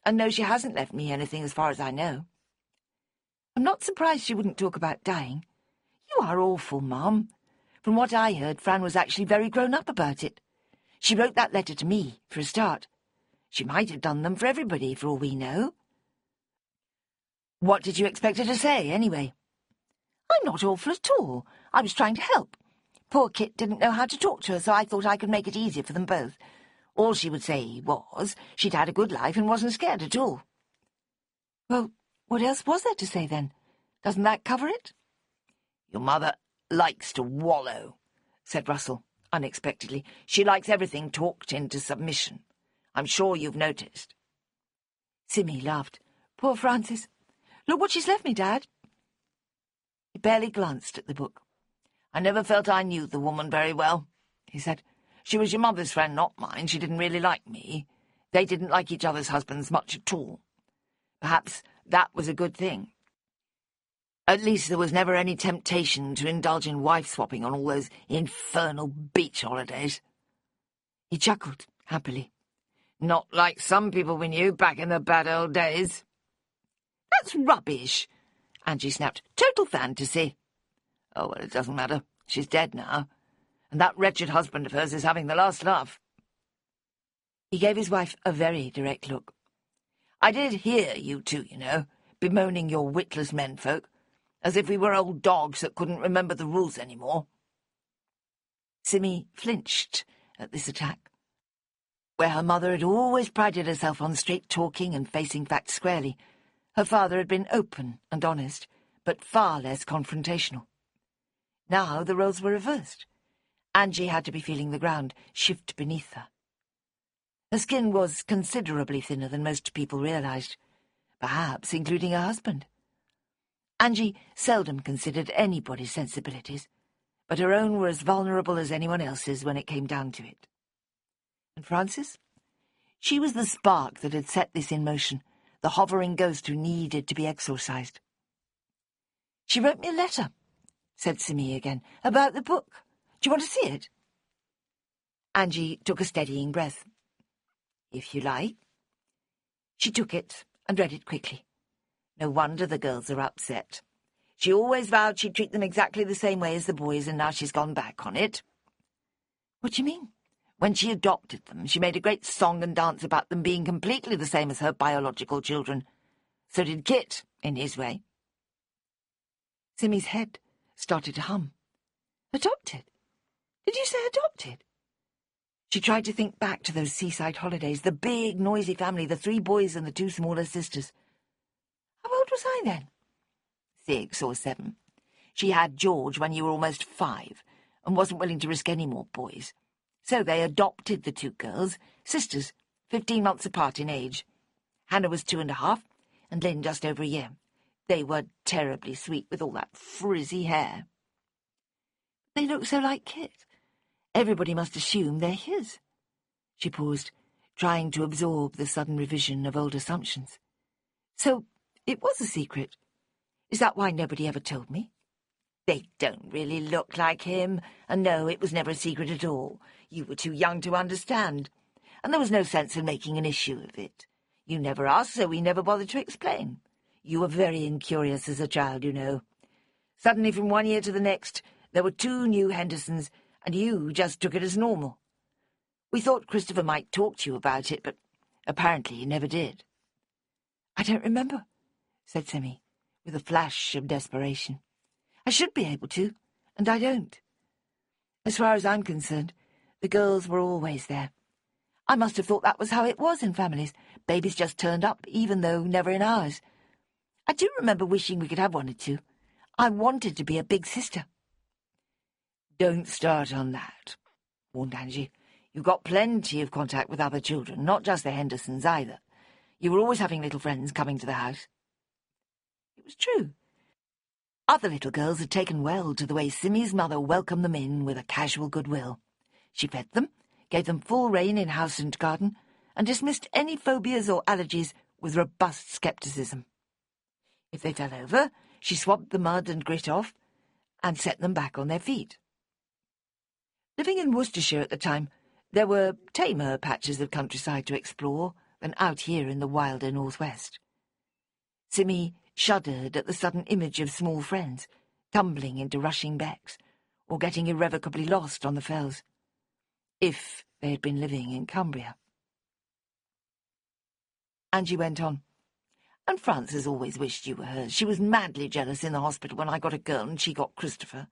And no, she hasn't left me anything as far as I know." "I'm not surprised she wouldn't talk about dying. You are awful, Mum. From what I heard, Fran was actually very grown up about it. She wrote that letter to me, for a start. She might have done them for everybody, for all we know." "What did you expect her to say, anyway?" "I'm not awful at all. I was trying to help. Poor Kit didn't know how to talk to her, so I thought I could make it easier for them both. All she would say was she'd had a good life and wasn't scared at all." "Well, what else was there to say, then? Doesn't that cover it?" "Your mother likes to wallow," said Russell, unexpectedly. "She likes everything talked into submission. I'm sure you've noticed." Simmy laughed. "Poor Frances. Look what she's left me, Dad." He barely glanced at the book. "I never felt I knew the woman very well," he said. "She was your mother's friend, not mine. She didn't really like me. They didn't like each other's husbands much at all. Perhaps that was a good thing. At least there was never any temptation to indulge in wife-swapping on all those infernal beach holidays." He chuckled happily. "Not like some people we knew back in the bad old days." "That's rubbish," Angie snapped. "Total fantasy." "Oh, well, it doesn't matter. She's dead now. And that wretched husband of hers is having the last laugh." He gave his wife a very direct look. "I did hear you two, you know, bemoaning your witless menfolk, as if we were old dogs that couldn't remember the rules any more." Simmy flinched at this attack. Where her mother had always prided herself on straight talking and facing facts squarely, her father had been open and honest, but far less confrontational. Now the roles were reversed. Angie had to be feeling the ground shift beneath her. Her skin was considerably thinner than most people realized, perhaps including her husband. Angie seldom considered anybody's sensibilities, but her own were as vulnerable as anyone else's when it came down to it. And Frances? She was the spark that had set this in motion, the hovering ghost who needed to be exorcised. "She wrote me a letter," said Simi again, "about the book. Do you want to see it?" Angie took a steadying breath. "If you like." She took it and read it quickly. No wonder the girls are upset. She always vowed she'd treat them exactly the same way as the boys, and now she's gone back on it. "What do you mean?" "When she adopted them, she made a great song and dance about them being completely the same as her biological children. So did Kit, in his way." Simi's head started to hum. "Adopted? Did you say adopted?" She tried to think back to those seaside holidays, the big, noisy family, the 3 boys and the 2 smaller sisters. How old was I then? 6 or 7. She had George when you were almost 5, and wasn't willing to risk any more boys. So they adopted the 2 girls, sisters, 15 months apart in age. Hannah was 2.5, and Lynn just over a year. They were terribly sweet with all that frizzy hair. They look so like Kit. Everybody must assume they're his. She paused, trying to absorb the sudden revision of old assumptions. So it was a secret. Is that why nobody ever told me? They don't really look like him, and no, it was never a secret at all. You were too young to understand, and there was no sense in making an issue of it. You never asked, so we never bothered to explain. You were very incurious as a child, you know. Suddenly, from one year to the next, there were 2 new Hendersons, and you just took it as normal. We thought Christopher might talk to you about it, but apparently he never did." "I don't remember," said Simi, with a flash of desperation. "I should be able to, and I don't. As far as I'm concerned, the girls were always there. I must have thought that was how it was in families. Babies just turned up, even though never in ours. I do remember wishing we could have one or 2. I wanted to be a big sister." "Don't start on that," warned Angie. "You've got plenty of contact with other children, not just the Hendersons either. You were always having little friends coming to the house." It was true. Other little girls had taken well to the way Simi's mother welcomed them in with a casual goodwill. She fed them, gave them full rein in house and garden, and dismissed any phobias or allergies with robust scepticism. If they fell over, she swabbed the mud and grit off, and set them back on their feet. Living in Worcestershire at the time, there were tamer patches of countryside to explore than out here in the wilder northwest. Simi shuddered at the sudden image of small friends, tumbling into rushing becks, or getting irrevocably lost on the fells, if they had been living in Cumbria. Angie went on. "And Frances always wished you were hers. She was madly jealous in the hospital when I got a girl and she got Christopher.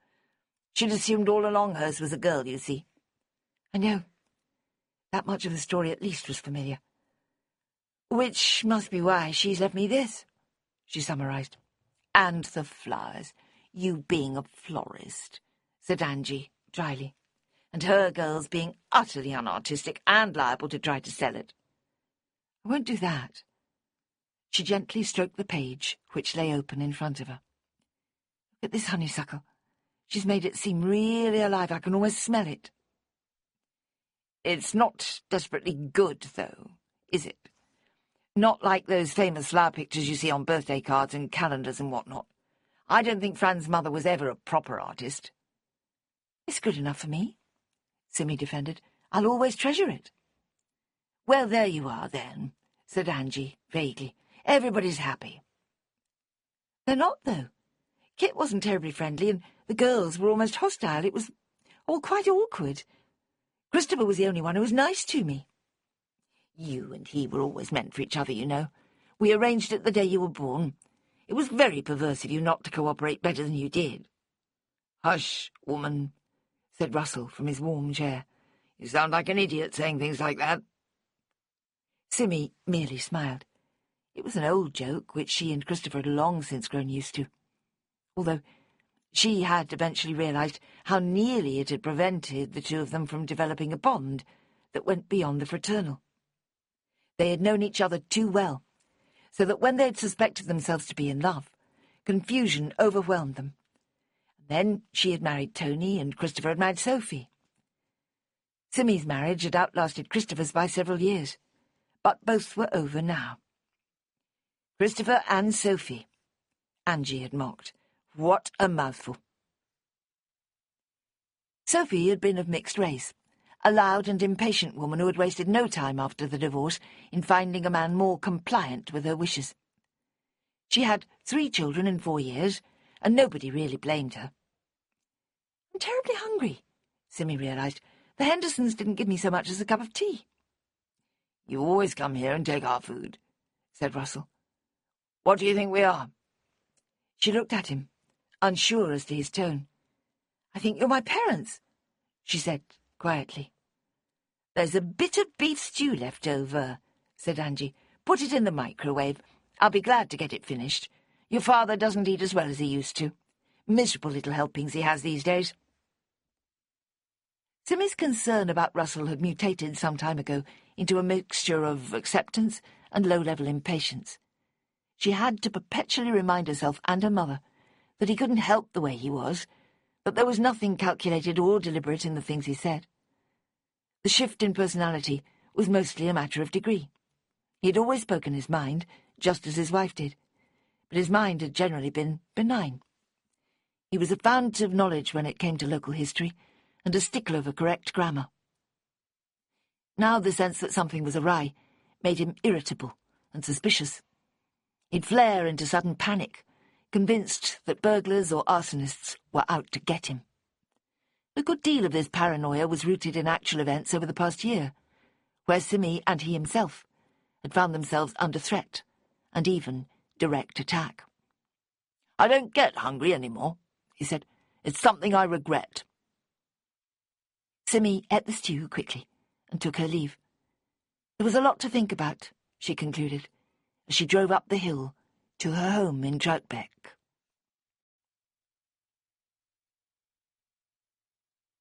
She'd assumed all along hers was a girl, you see." "I know. That much of the story at least was familiar. Which must be why she's left me this," she summarized. "And the flowers. You being a florist," said Angie dryly, "and her girls being utterly unartistic and liable to try to sell it." "I won't do that." She gently stroked the page, which lay open in front of her. "Look at this honeysuckle. She's made it seem really alive. I can almost smell it." "It's not desperately good, though, is it? Not like those famous flower pictures you see on birthday cards and calendars and whatnot. I don't think Fran's mother was ever a proper artist." "It's good enough for me," Simi defended. "I'll always treasure it." "Well, there you are, then," said Angie vaguely. "Everybody's happy." "They're not, though. Kit wasn't terribly friendly, and the girls were almost hostile. It was all quite awkward. Christopher was the only one who was nice to me." "You and he were always meant for each other, you know. We arranged it the day you were born. It was very perverse of you not to cooperate better than you did." "Hush, woman," said Russell from his warm chair. "You sound like an idiot saying things like that." Simi merely smiled. It was an old joke which she and Christopher had long since grown used to. Although She had eventually realised how nearly it had prevented the two of them from developing a bond that went beyond the fraternal. They had known each other too well, so that when they had suspected themselves to be in love, confusion overwhelmed them. Then she had married Tony and Christopher had married Sophie. Simmy's marriage had outlasted Christopher's by several years, but both were over now. Christopher and Sophie, Angie had mocked. What a mouthful. Sophie had been of mixed race, a loud and impatient woman who had wasted no time after the divorce in finding a man more compliant with her wishes. She had 3 children in 4 years, and nobody really blamed her. I'm terribly hungry, Simmy realised. The Hendersons didn't give me so much as a cup of tea. You always come here and take our food, said Russell. What do you think we are? She looked at him, unsure as to his tone. I think you're my parents, she said quietly. There's a bit of beef stew left over, said Angie. Put it in the microwave. I'll be glad to get it finished. Your father doesn't eat as well as he used to. Miserable little helpings he has these days. Simmy's concern about Russell had mutated some time ago into a mixture of acceptance and low-level impatience. She had to perpetually remind herself and her mother that he couldn't help the way he was, that there was nothing calculated or deliberate in the things he said. The shift in personality was mostly a matter of degree. He had always spoken his mind, just as his wife did, but his mind had generally been benign. He was a fount of knowledge when it came to local history, and a stickler for correct grammar. Now the sense that something was awry made him irritable and suspicious. He'd flare into sudden panic, convinced that burglars or arsonists were out to get him. A good deal of this paranoia was rooted in actual events over the past year, where Simmy and he himself had found themselves under threat, and even direct attack. I don't get hungry anymore, he said. It's something I regret. Simmy ate the stew quickly and took her leave. There was a lot to think about, she concluded, as she drove up the hill to her home in Troutbeck.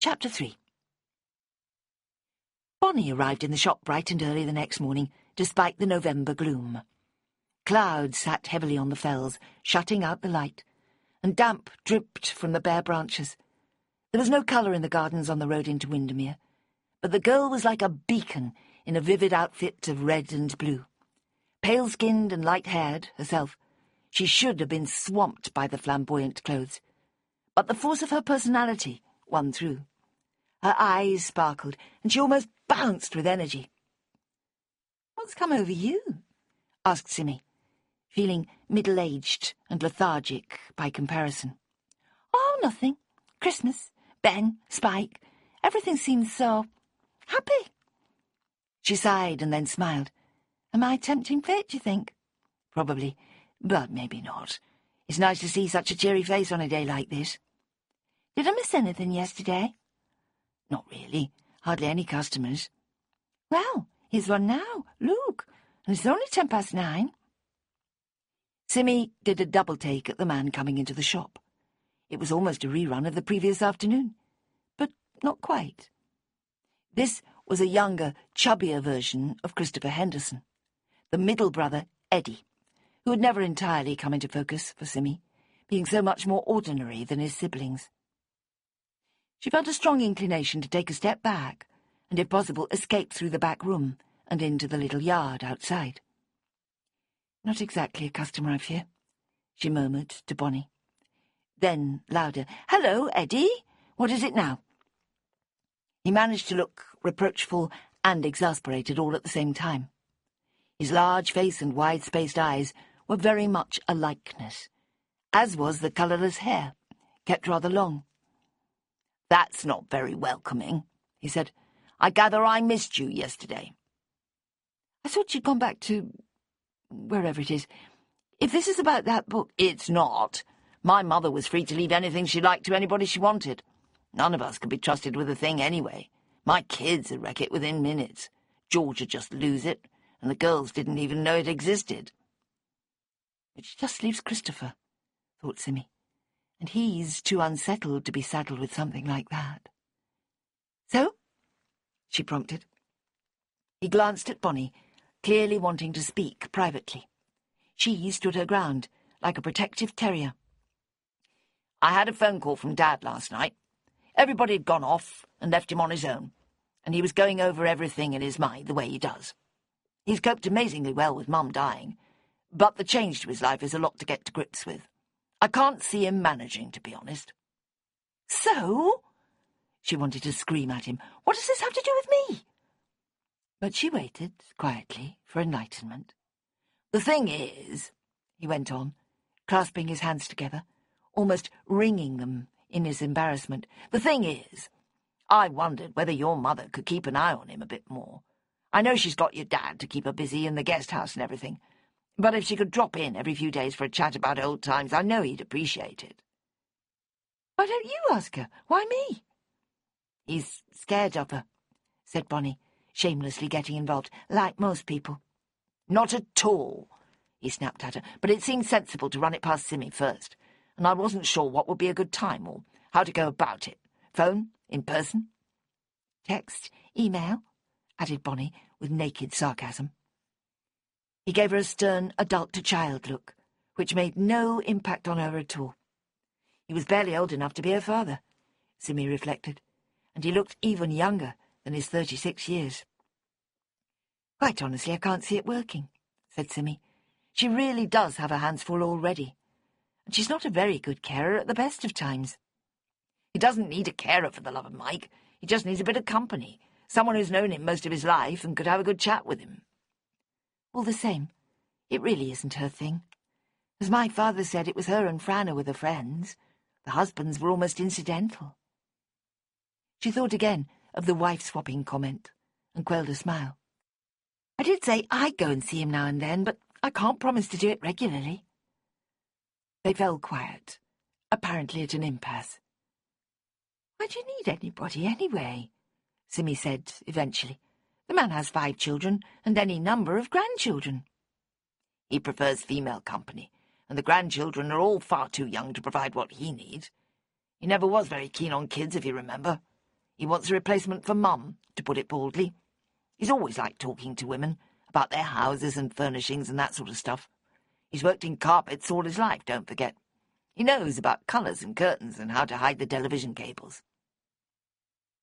Chapter 3. Bonnie arrived in the shop bright and early the next morning, despite the November gloom. Clouds sat heavily on the fells, shutting out the light, and damp dripped from the bare branches. There was no colour in the gardens on the road into Windermere, but the girl was like a beacon in a vivid outfit of red and blue. Pale-skinned and light-haired herself, she should have been swamped by the flamboyant clothes, but the force of her personality won through. Her eyes sparkled, and she almost bounced with energy. "What's come over you?" asked Simmy, feeling middle-aged and lethargic by comparison. "Oh, nothing. Christmas, Ben, Spike, everything seems so happy." She sighed and then smiled. "Am I tempting fate, do you think?" "Probably, but maybe not. It's nice to see such a cheery face on a day like this." "Did I miss anything yesterday?" "Not really. Hardly any customers." "Well, here's one now. Look, and it's only 9:10. Simmy did a double-take at the man coming into the shop. It was almost a rerun of the previous afternoon, but not quite. This was a younger, chubbier version of Christopher Henderson, the middle brother, Eddie, who had never entirely come into focus for Simmy, being so much more ordinary than his siblings. She felt a strong inclination to take a step back and, if possible, escape through the back room and into the little yard outside. "Not exactly a customer, I fear," she murmured to Bonnie. Then, louder, "Hello, Eddie. What is it now?" He managed to look reproachful and exasperated all at the same time. His large face and wide-spaced eyes were very much a likeness, as was the colourless hair, kept rather long. "That's not very welcoming," he said. "I gather I missed you yesterday." "I thought you'd gone back to wherever it is. If this is about that book—" "It's not. My mother was free to leave anything she liked to anybody she wanted. None of us could be trusted with a thing anyway. My kids would wreck it within minutes. George would just lose it, and the girls didn't even know it existed." "Which just leaves Christopher," thought Simmy, and he's too unsettled to be saddled with something like that. "So?" she prompted. He glanced at Bonnie, clearly wanting to speak privately. She stood her ground, like a protective terrier. "I had a phone call from Dad last night. Everybody had gone off and left him on his own, and he was going over everything in his mind the way he does. He's coped amazingly well with Mum dying, but the change to his life is a lot to get to grips with. I can't see him managing, to be honest." "So?" She wanted to scream at him. "What does this have to do with me?" But she waited, quietly, for enlightenment. "The thing is," he went on, clasping his hands together, almost wringing them in his embarrassment, "the thing is, I wondered whether your mother could keep an eye on him a bit more. I know she's got your dad to keep her busy in the guest house and everything, but if she could drop in every few days for a chat about old times, I know he'd appreciate it." "Why don't you ask her? Why me?" "He's scared of her," said Bonnie, shamelessly getting involved, "like most people." "Not at all," he snapped at her, "but it seemed sensible to run it past Simmy first, and I wasn't sure what would be a good time or how to go about it. Phone? In person?" "Text? Email?" added Bonnie, with naked sarcasm. He gave her a stern adult-to-child look, which made no impact on her at all. He was barely old enough to be her father, Simmy reflected, and he looked even younger than his 36 years. "Quite honestly, I can't see it working," said Simmy. "She really does have her hands full already, and she's not a very good carer at the best of times." "He doesn't need a carer, for the love of Mike. He just needs a bit of company, someone who's known him most of his life and could have a good chat with him." "All the same, it really isn't her thing. As my father said, it was her and Fran who were the friends. The husbands were almost incidental." She thought again of the wife-swapping comment and quelled a smile. "I did say I'd go and see him now and then, but I can't promise to do it regularly." They fell quiet, apparently at an impasse. "Why do you need anybody, anyway?" Simmy said eventually. "The man has 5 children and any number of grandchildren." "He prefers female company, and the grandchildren are all far too young to provide what he needs. He never was very keen on kids, if you remember. He wants a replacement for Mum, to put it baldly. He's always liked talking to women, about their houses and furnishings and that sort of stuff. He's worked in carpets all his life, don't forget. He knows about colours and curtains and how to hide the television cables."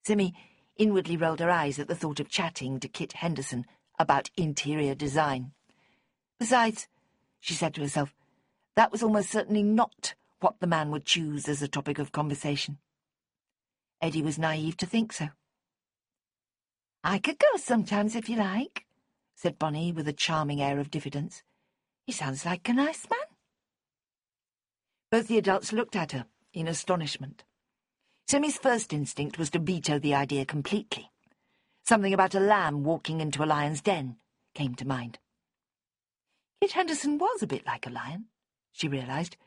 Simmy inwardly rolled her eyes at the thought of chatting to Kit Henderson about interior design. Besides, she said to herself, that was almost certainly not what the man would choose as a topic of conversation. Eddie was naive to think so. "I could go sometimes if you like," said Bonnie with a charming air of diffidence. "He sounds like a nice man." Both the adults looked at her in astonishment. Simmy's first instinct was to veto the idea completely. Something about a lamb walking into a lion's den came to mind. Kit Henderson was a bit like a lion, she realised.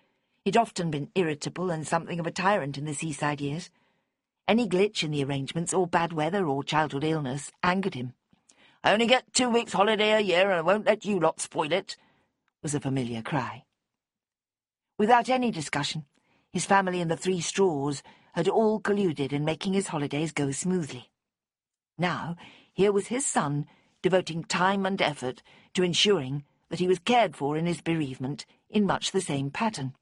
He'd often been irritable and something of a tyrant in the seaside years. Any glitch in the arrangements, or bad weather, or childhood illness, angered him. "I only get 2 weeks' holiday a year, and I won't let you lot spoil it," was a familiar cry. Without any discussion, his family and the 3 Straws had all colluded in making his holidays go smoothly. Now, here was his son devoting time and effort to ensuring that he was cared for in his bereavement in much the same pattern.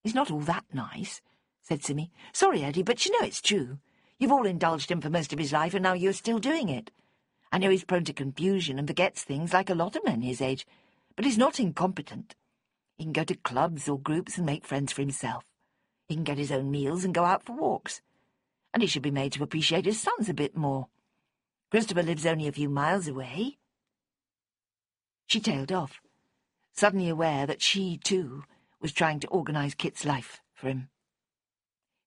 "He's not all that nice," said Simmy. "Sorry, Eddie, but you know it's true. You've all indulged him for most of his life, and now you're still doing it. I know he's prone to confusion and forgets things like a lot of men his age, but he's not incompetent. He can go to clubs or groups and make friends for himself. He can get his own meals and go out for walks. And he should be made to appreciate his sons a bit more. Christopher lives only a few miles away." She tailed off, suddenly aware that she, too, was trying to organise Kit's life for him.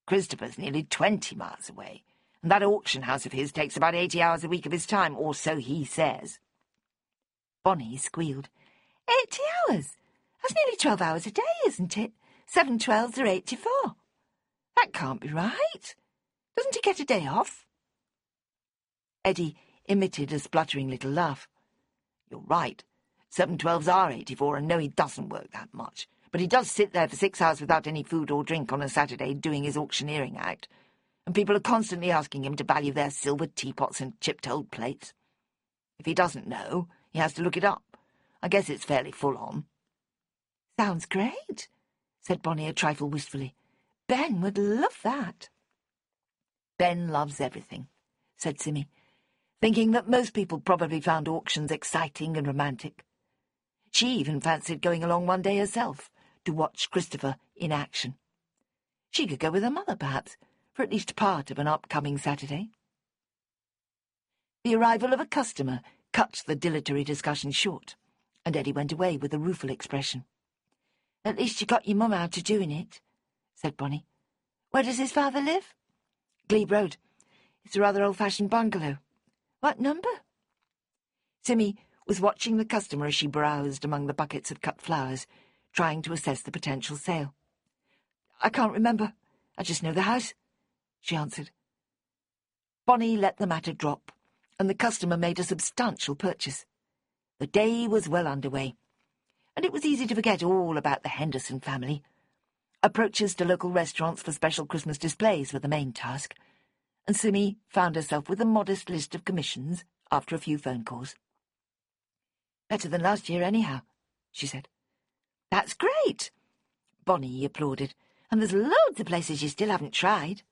"Christopher's nearly 20 miles away, and that auction house of his takes about 80 hours a week of his time, or so he says." Bonnie squealed. 80 hours? That's nearly 12 hours a day, isn't it? 7 12s are 84. That can't be right. Doesn't he get a day off? Eddie emitted a spluttering little laugh. "You're right. 7 12s are 84, and no, he doesn't work that much. But he does sit there for 6 hours without any food or drink on a Saturday doing his auctioneering act, and people are constantly asking him to value their silver teapots and chipped old plates. If he doesn't know, he has to look it up. I guess it's fairly full on." "Sounds great," said Bonnie a trifle wistfully. "Ben would love that." "Ben loves everything," said Simmy, thinking that most people probably found auctions exciting and romantic. She even fancied going along one day herself to watch Christopher in action. She could go with her mother, perhaps, for at least part of an upcoming Saturday. The arrival of a customer cut the dilatory discussion short, and Eddie went away with a rueful expression. "At least you got your mum out to doing it," said Bonnie. "Where does his father live?" "Glebe Road. It's a rather old-fashioned bungalow." "What number?" Simmy was watching the customer as she browsed among the buckets of cut flowers, trying to assess the potential sale. "I can't remember. I just know the house," she answered. Bonnie let the matter drop, and the customer made a substantial purchase. The day was well underway, and it was easy to forget all about the Henderson family. Approaches to local restaurants for special Christmas displays were the main task, and Simmy found herself with a modest list of commissions after a few phone calls. "Better than last year, anyhow," she said. "That's great," Bonnie applauded. "and there's loads of places you still haven't tried."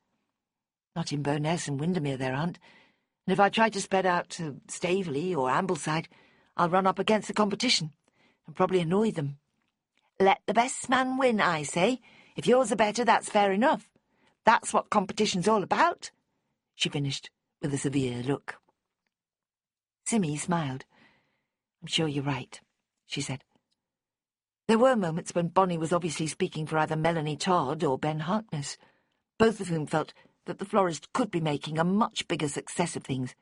"Not in Bowness and Windermere there aren't, and if I try to spread out to Staveley or Ambleside, I'll run up against the competition and probably annoy them." "Let the best man win, I say. If yours are better, that's fair enough. That's what competition's all about," she finished with a severe look. Simmy smiled. "I'm sure you're right," she said. There were moments when Bonnie was obviously speaking for either Melanie Todd or Ben Harkness, both of whom felt that the florist could be making a much bigger success of things,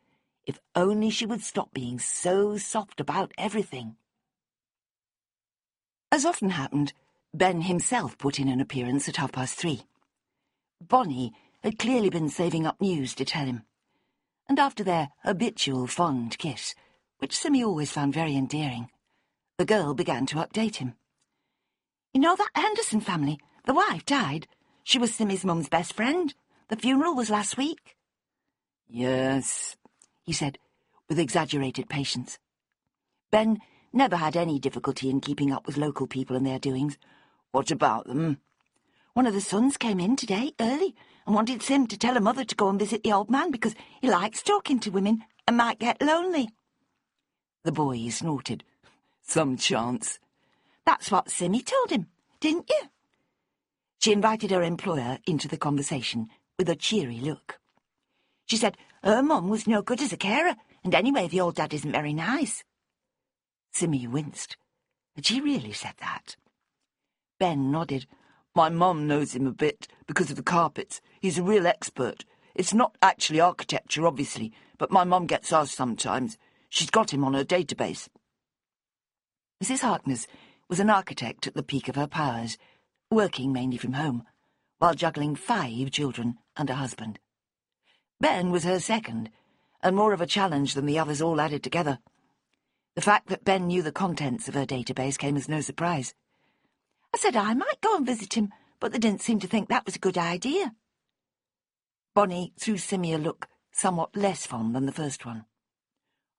if only she would stop being so soft about everything. As often happened, Ben himself put in an appearance at 3:30. Bonnie had clearly been saving up news to tell him, and after their habitual fond kiss, which Simmy always found very endearing, the girl began to update him. "You know that Henderson family? The wife died. She was Simmy's mum's best friend. The funeral was last week." "Yes," he said, with exaggerated patience. Ben never had any difficulty in keeping up with local people and their doings. "What about them?" "One of the sons came in today, early, and wanted Sim to tell her mother to go and visit the old man because he likes talking to women and might get lonely." The boy snorted. "Some chance." "That's what Simmy told him, didn't you?" She invited her employer into the conversation with a cheery look. She said her mum was no good as a carer, and anyway the old dad isn't very nice. Simmy winced. Had she really said that? Ben nodded. "My mum knows him a bit because of the carpets. He's a real expert. It's not actually architecture, obviously, but my mum gets asked sometimes. She's got him on her database." Mrs. Harkness was an architect at the peak of her powers, working mainly from home, while juggling 5 children and a husband. Ben was her second, and more of a challenge than the others all added together. The fact that Ben knew the contents of her database came as no surprise. "I said I might go and visit him, but they didn't seem to think that was a good idea." Bonnie threw Simmy a look somewhat less fond than the first one.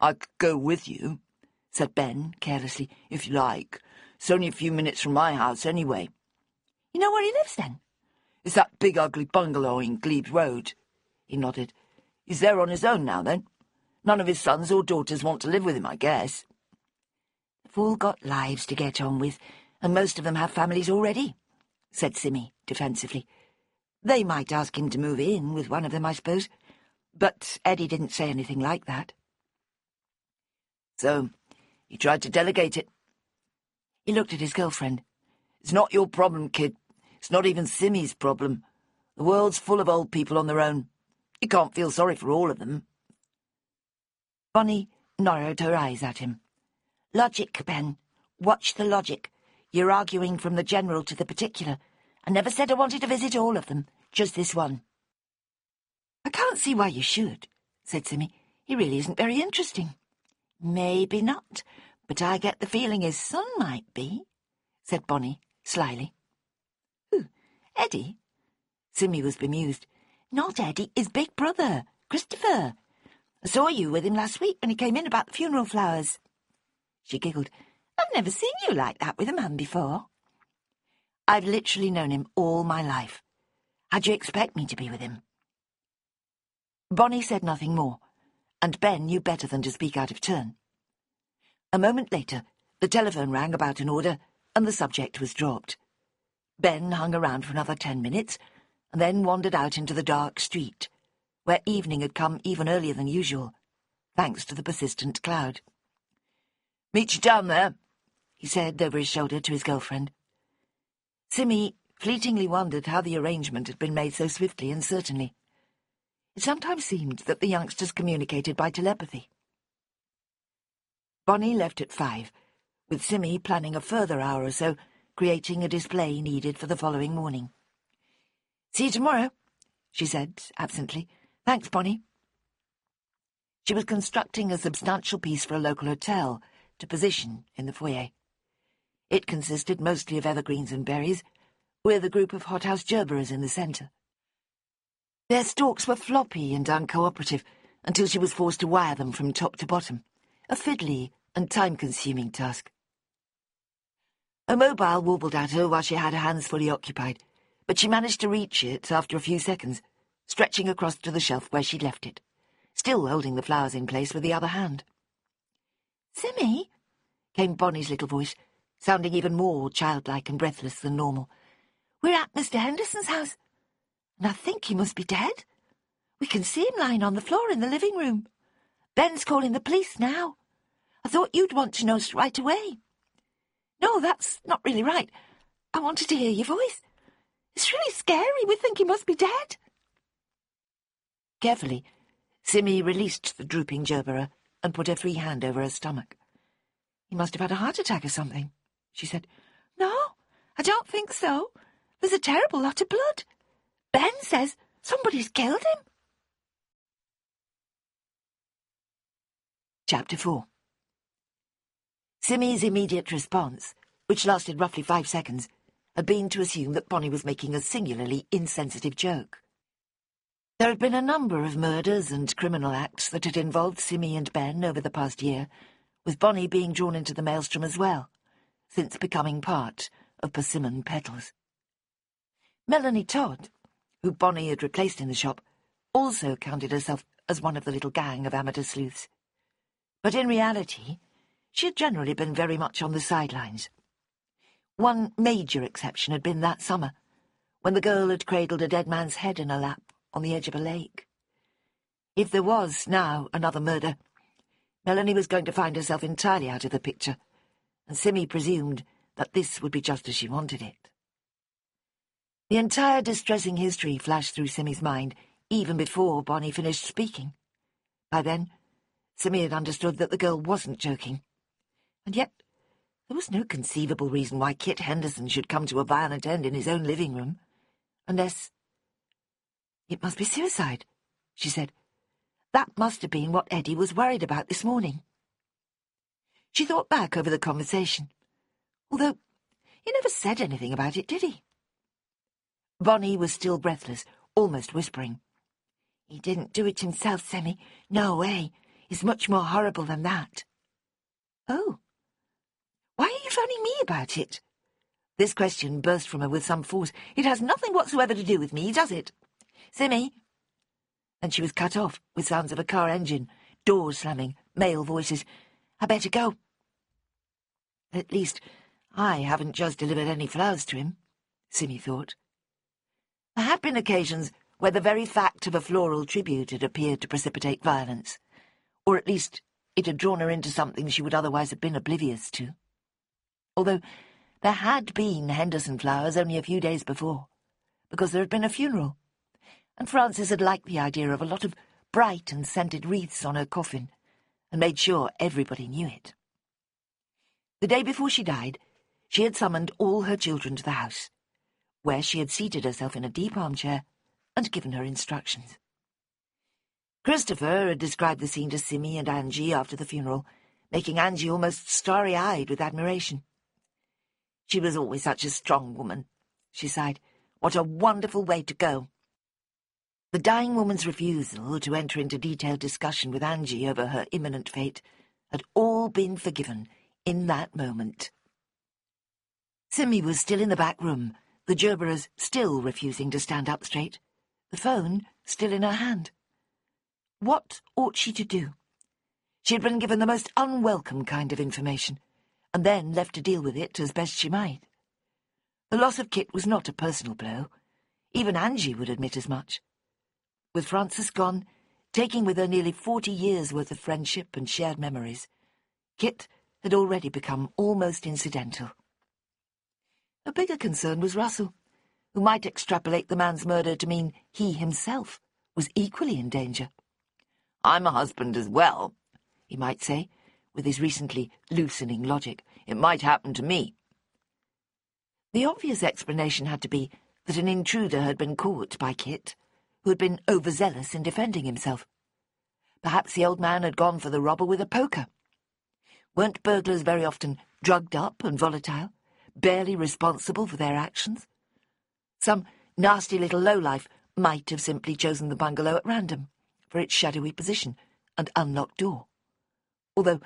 "I could go with you," said Ben carelessly, "if you like. It's only a few minutes from my house anyway." "You know where he lives, then?" "It's that big ugly bungalow in Glebe Road." He nodded. "He's there on his own now, then? None of his sons or daughters want to live with him, I guess." "They've all got lives to get on with, and most of them have families already," said Simmy defensively. "They might ask him to move in with one of them, I suppose, but Eddie didn't say anything like that." "So, he tried to delegate it?" He looked at his girlfriend. "It's not your problem, kid. It's not even Simmy's problem. The world's full of old people on their own. You can't feel sorry for all of them." Bonnie narrowed her eyes at him. "Logic, Ben. Watch the logic. You're arguing from the general to the particular. I never said I wanted to visit all of them, just this one." "I can't see why you should," said Simmy. "He really isn't very interesting." "Maybe not, but I get the feeling his son might be," said Bonnie slyly. "Who, Eddie?" Simmy was bemused. "Not Eddie, his big brother, Christopher. I saw you with him last week when he came in about the funeral flowers." She giggled. "I've never seen you like that with a man before." "I've literally known him all my life. How'd you expect me to be with him?" Bonnie said nothing more, and Ben knew better than to speak out of turn. A moment later, the telephone rang about an order, and the subject was dropped. Ben hung around for another 10 minutes, and then wandered out into the dark street, where evening had come even earlier than usual, thanks to the persistent cloud. "Meet you down there," he said over his shoulder to his girlfriend. Simmy fleetingly wondered how the arrangement had been made so swiftly and certainly. It sometimes seemed that the youngsters communicated by telepathy. Bonnie left at 5, with Simmy planning a further hour or so, creating a display needed for the following morning. "See you tomorrow," she said absently. "Thanks, Bonnie." She was constructing a substantial piece for a local hotel to position in the foyer. It consisted mostly of evergreens and berries, with a group of hothouse gerberas in the centre. Their stalks were floppy and uncooperative until she was forced to wire them from top to bottom, a fiddly and time-consuming task. A mobile warbled at her while she had her hands fully occupied, but she managed to reach it after a few seconds, stretching across to the shelf where she'd left it, still holding the flowers in place with the other hand. "Simmy," came Bonnie's little voice, sounding even more childlike and breathless than normal. "We're at Mr. Henderson's house, and I think he must be dead. We can see him lying on the floor in the living room. Ben's calling the police now. I thought you'd want to know right away. No, that's not really right. I wanted to hear your voice. It's really scary. We think he must be dead." Carefully, Simmy released the drooping gerbera and put her free hand over her stomach. "He must have had a heart attack or something," she said. "No, I don't think so. There's a terrible lot of blood. Ben says somebody's killed him." Chapter 4. Simmy's immediate response, which lasted roughly 5 seconds, had been to assume that Bonnie was making a singularly insensitive joke. There had been a number of murders and criminal acts that had involved Simmy and Ben over the past year, with Bonnie being drawn into the maelstrom as well, since becoming part of Persimmon Petals. Melanie Todd, who Bonnie had replaced in the shop, also counted herself as one of the little gang of amateur sleuths. But in reality, she had generally been very much on the sidelines. One major exception had been that summer, when the girl had cradled a dead man's head in her lap on the edge of a lake. If there was now another murder, Melanie was going to find herself entirely out of the picture, and Simmy presumed that this would be just as she wanted it. The entire distressing history flashed through Simmy's mind even before Bonnie finished speaking. By then, Simmy had understood that the girl wasn't joking, and yet there was no conceivable reason why Kit Henderson should come to a violent end in his own living room, unless— "It must be suicide," she said. "That must have been what Eddie was worried about this morning." She thought back over the conversation, although he never said anything about it, did he? Bonnie was still breathless, almost whispering. "He didn't do it himself, Simmy. No way. He's much more horrible than that." "Oh. Why are you phoning me about it?" This question burst from her with some force. "It has nothing whatsoever to do with me, does it? Simmy!" And she was cut off with sounds of a car engine, doors slamming, male voices. "I better go." At least, I haven't just delivered any flowers to him, Simmy thought. There had been occasions where the very fact of a floral tribute had appeared to precipitate violence, or at least it had drawn her into something she would otherwise have been oblivious to. Although there had been Henderson flowers only a few days before, because there had been a funeral, and Frances had liked the idea of a lot of bright and scented wreaths on her coffin, and made sure everybody knew it. The day before she died, she had summoned all her children to the house, where she had seated herself in a deep armchair and given her instructions. Christopher had described the scene to Simmy and Angie after the funeral, making Angie almost starry-eyed with admiration. She was always such a strong woman, she sighed. What a wonderful way to go. The dying woman's refusal to enter into detailed discussion with Angie over her imminent fate had all been forgiven in that moment. Simmy was still in the back room, the gerberers still refusing to stand up straight, the phone still in her hand. What ought she to do? She had been given the most unwelcome kind of information, and then left to deal with it as best she might. The loss of Kit was not a personal blow. Even Angie would admit as much. With Frances gone, taking with her nearly 40 years' worth of friendship and shared memories, Kit had already become almost incidental. A bigger concern was Russell, who might extrapolate the man's murder to mean he himself was equally in danger. "I'm a husband as well," he might say, with his recently loosening logic. "It might happen to me." The obvious explanation had to be that an intruder had been caught by Kit, who had been overzealous in defending himself. Perhaps the old man had gone for the robber with a poker. Weren't burglars very often drugged up and volatile, barely responsible for their actions? Some nasty little lowlife might have simply chosen the bungalow at random for its shadowy position and unlocked door. Although,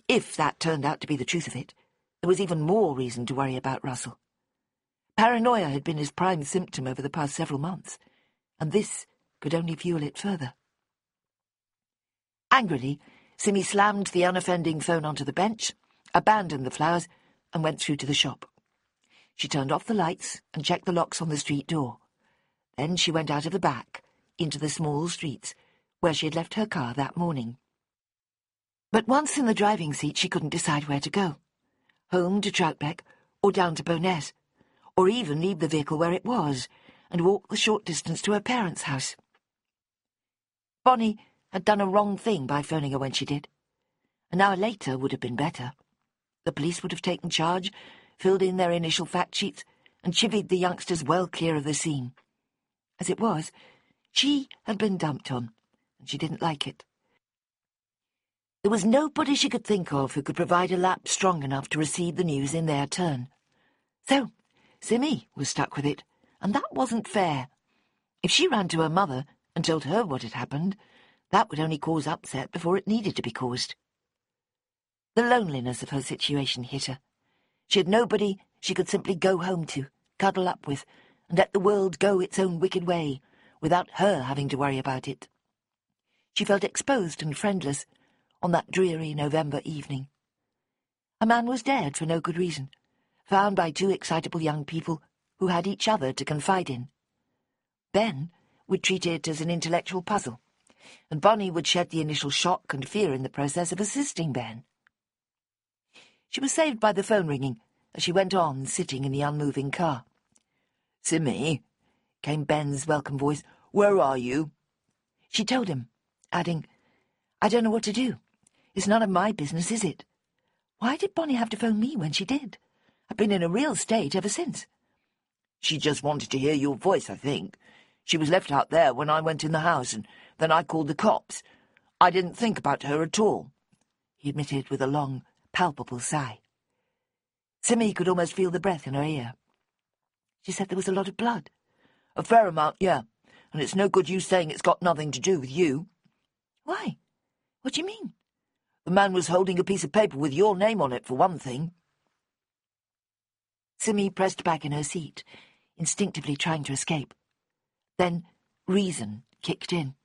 if that turned out to be the truth of it, there was even more reason to worry about Russell. Paranoia had been his prime symptom over the past several months, and this could only fuel it further. Angrily, Simmy slammed the unoffending phone onto the bench, abandoned the flowers, and went through to the shop. She turned off the lights and checked the locks on the street door. Then she went out of the back, into the small streets, where she had left her car that morning. But once in the driving seat, she couldn't decide where to go. Home to Troutbeck, or down to Bowness, or even leave the vehicle where it was, and walk the short distance to her parents' house. Bonnie had done a wrong thing by phoning her when she did. An hour later would have been better. The police would have taken charge, filled in their initial fact sheets, and chivied the youngsters well clear of the scene. As it was, she had been dumped on, and she didn't like it. There was nobody she could think of who could provide a lap strong enough to receive the news in their turn. So, Simmy was stuck with it, and that wasn't fair. If she ran to her mother and told her what had happened, that would only cause upset before it needed to be caused. The loneliness of her situation hit her. She had nobody she could simply go home to, cuddle up with, and let the world go its own wicked way, without her having to worry about it. She felt exposed and friendless on that dreary November evening. A man was dead for no good reason, found by two excitable young people who had each other to confide in. Ben would treat it as an intellectual puzzle, and Bonnie would shed the initial shock and fear in the process of assisting Ben. She was saved by the phone ringing as she went on, sitting in the unmoving car. "Simmy," came Ben's welcome voice, "where are you?" She told him, adding, "I don't know what to do. It's none of my business, is it? Why did Bonnie have to phone me when she did? I've been in a real state ever since." "She just wanted to hear your voice, I think. She was left out there when I went in the house, and then I called the cops. I didn't think about her at all," he admitted with a long, palpable sigh. Simmy could almost feel the breath in her ear. She said there was a lot of blood. "A fair amount, yeah, and it's no good you saying it's got nothing to do with you." "Why? What do you mean?" "The man was holding a piece of paper with your name on it, for one thing." Simmy pressed back in her seat, instinctively trying to escape. Then reason kicked in.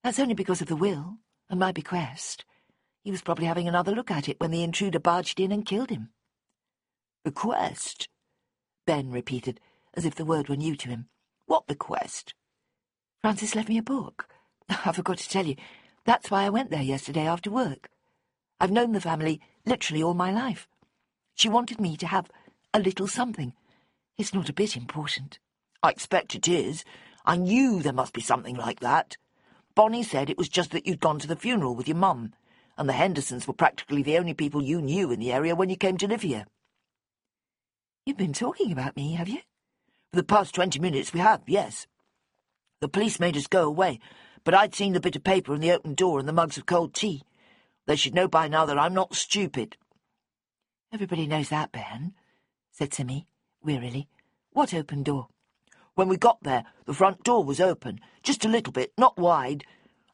That's only because of the will and my bequest. He was probably having another look at it when the intruder barged in and killed him. "Bequest?" Ben repeated, as if the word were new to him. "What bequest?" "Frances left me a book. I forgot to tell you. That's why I went there yesterday after work. I've known the family literally all my life. She wanted me to have a little something. It's not a bit important." "I expect it is. I knew there must be something like that. Bonnie said it was just that you'd gone to the funeral with your mum, and the Hendersons were practically the only people you knew in the area when you came to live here." "You've been talking about me, have you?" "For the past 20 minutes we have, yes. The police made us go away, but I'd seen the bit of paper and the open door and the mugs of cold tea. They should know by now that I'm not stupid." "Everybody knows that, Ben," said Simmy, wearily. "What open door?" When we got there, the front door was open, just a little bit, not wide.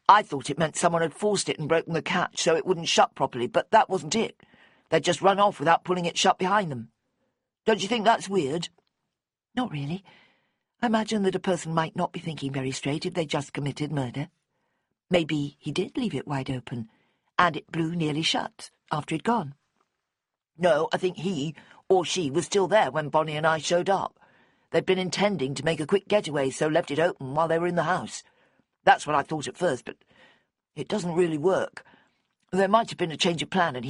I thought it meant someone had forced it and broken the catch so it wouldn't shut properly, but that wasn't it. They'd just run off without pulling it shut behind them. Don't you think that's weird? Not really. I imagine that a person might not be thinking very straight if they just committed murder. Maybe he did leave it wide open, and it blew nearly shut after he'd gone. No, I think he or she was still there when Bonnie and I showed up. They'd been intending to make a quick getaway, so left it open while they were in the house. That's what I thought at first, but it doesn't really work. There might have been a change of plan, and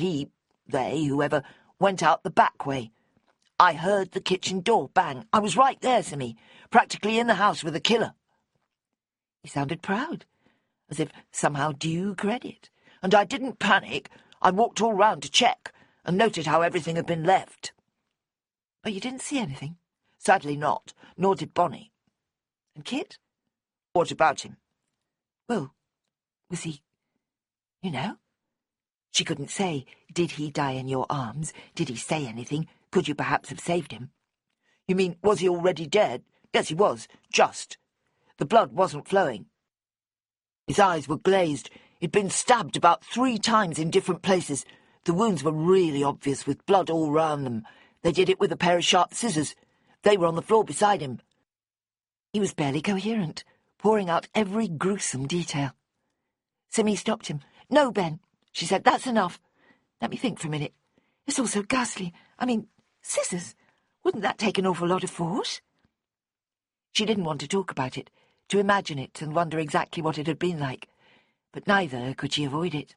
they, whoever, went out the back way. I heard the kitchen door bang. I was right there, Simmy, practically in the house with the killer. He sounded proud, as if somehow due credit. And I didn't panic. I walked all round to check, and noted how everything had been left. But you didn't see anything? Sadly not, nor did Bonnie. And Kit? What about him? Well, was he... you know? She couldn't say, did he die in your arms? Did he say anything? Could you perhaps have saved him? You mean, was he already dead? Yes, he was, just. The blood wasn't flowing. His eyes were glazed. He'd been stabbed about 3 times in different places. The wounds were really obvious, with blood all round them. They did it with a pair of sharp scissors. They were on the floor beside him. He was barely coherent, pouring out every gruesome detail. Simmy stopped him. "No, Ben," she said, "that's enough. Let me think for a minute. It's all so ghastly. I mean, scissors. Wouldn't that take an awful lot of force?" She didn't want to talk about it, to imagine it and wonder exactly what it had been like, but neither could she avoid it.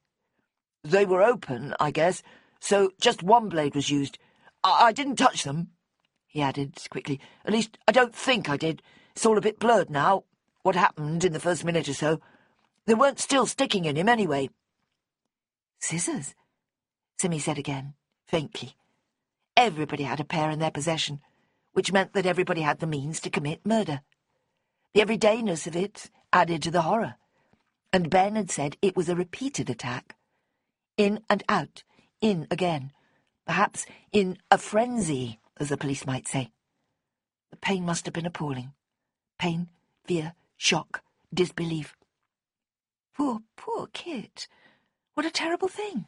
They were open, I guess, so just one blade was used. I didn't touch them, he added quickly. At least, I don't think I did. It's all a bit blurred now, what happened in the first minute or so. They weren't still sticking in him anyway. "Scissors?" Simmy said again, faintly. Everybody had a pair in their possession, which meant that everybody had the means to commit murder. The everydayness of it added to the horror, and Ben had said it was a repeated attack. In and out, in again, perhaps in a frenzy, as the police might say. The pain must have been appalling. Pain, fear, shock, disbelief. Poor, poor Kit. What a terrible thing.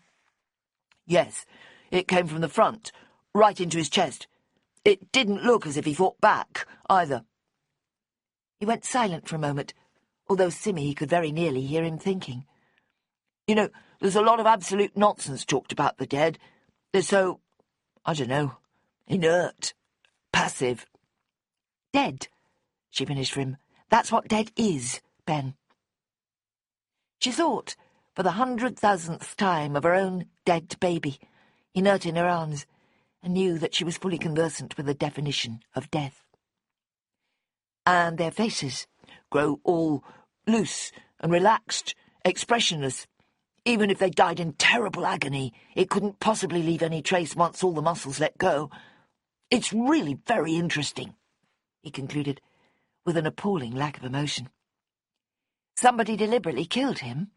Yes, it came from the front, right into his chest. It didn't look as if he fought back, either. He went silent for a moment, although Simmy could very nearly hear him thinking. You know, there's a lot of absolute nonsense talked about the dead. They're so, I don't know, inert, passive. "Dead," she finished for him. "That's what dead is, Ben." She thought, for the 100,000th time, of her own dead baby, inert in her arms, and knew that she was fully conversant with the definition of death. And their faces grow all loose and relaxed, expressionless. Even if they died in terrible agony, it couldn't possibly leave any trace once all the muscles let go. It's really very interesting, he concluded, with an appalling lack of emotion. "Somebody deliberately killed him,"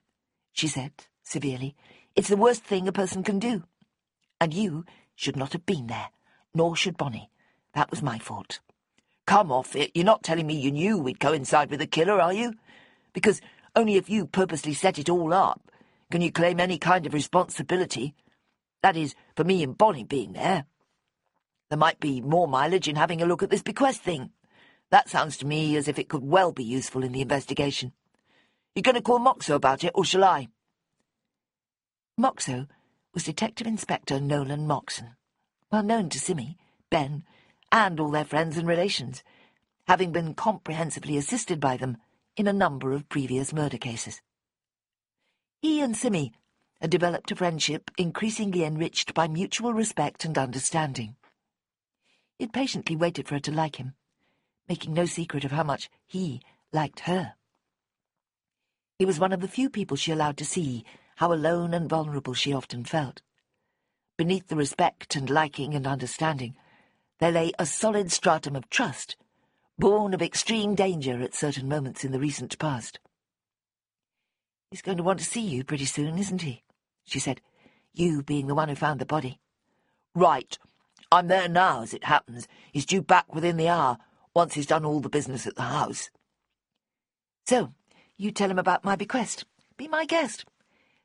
she said, severely. "It's the worst thing a person can do. And you should not have been there, nor should Bonnie. That was my fault." Come off it. You're not telling me you knew we'd coincide with the killer, are you? Because only if you purposely set it all up can you claim any kind of responsibility. That is, for me and Bonnie being there. There might be more mileage in having a look at this Bequest thing. That sounds to me as if it could well be useful in the investigation. You going to call Moxo about it, or shall I? Moxo was Detective Inspector Nolan Moxon, well known to Simmy, Ben, and all their friends and relations, having been comprehensively assisted by them in a number of previous murder cases. He and Simmy had developed a friendship increasingly enriched by mutual respect and understanding. He had patiently waited for her to like him, making no secret of how much he liked her. He was one of the few people she allowed to see how alone and vulnerable she often felt. Beneath the respect and liking and understanding, there lay a solid stratum of trust, born of extreme danger at certain moments in the recent past. "He's going to want to see you pretty soon, isn't he?" she said, "you being the one who found the body." "Right. I'm there now, as it happens. He's due back within the hour, once he's done all the business at the house. So, you tell him about my bequest. Be my guest.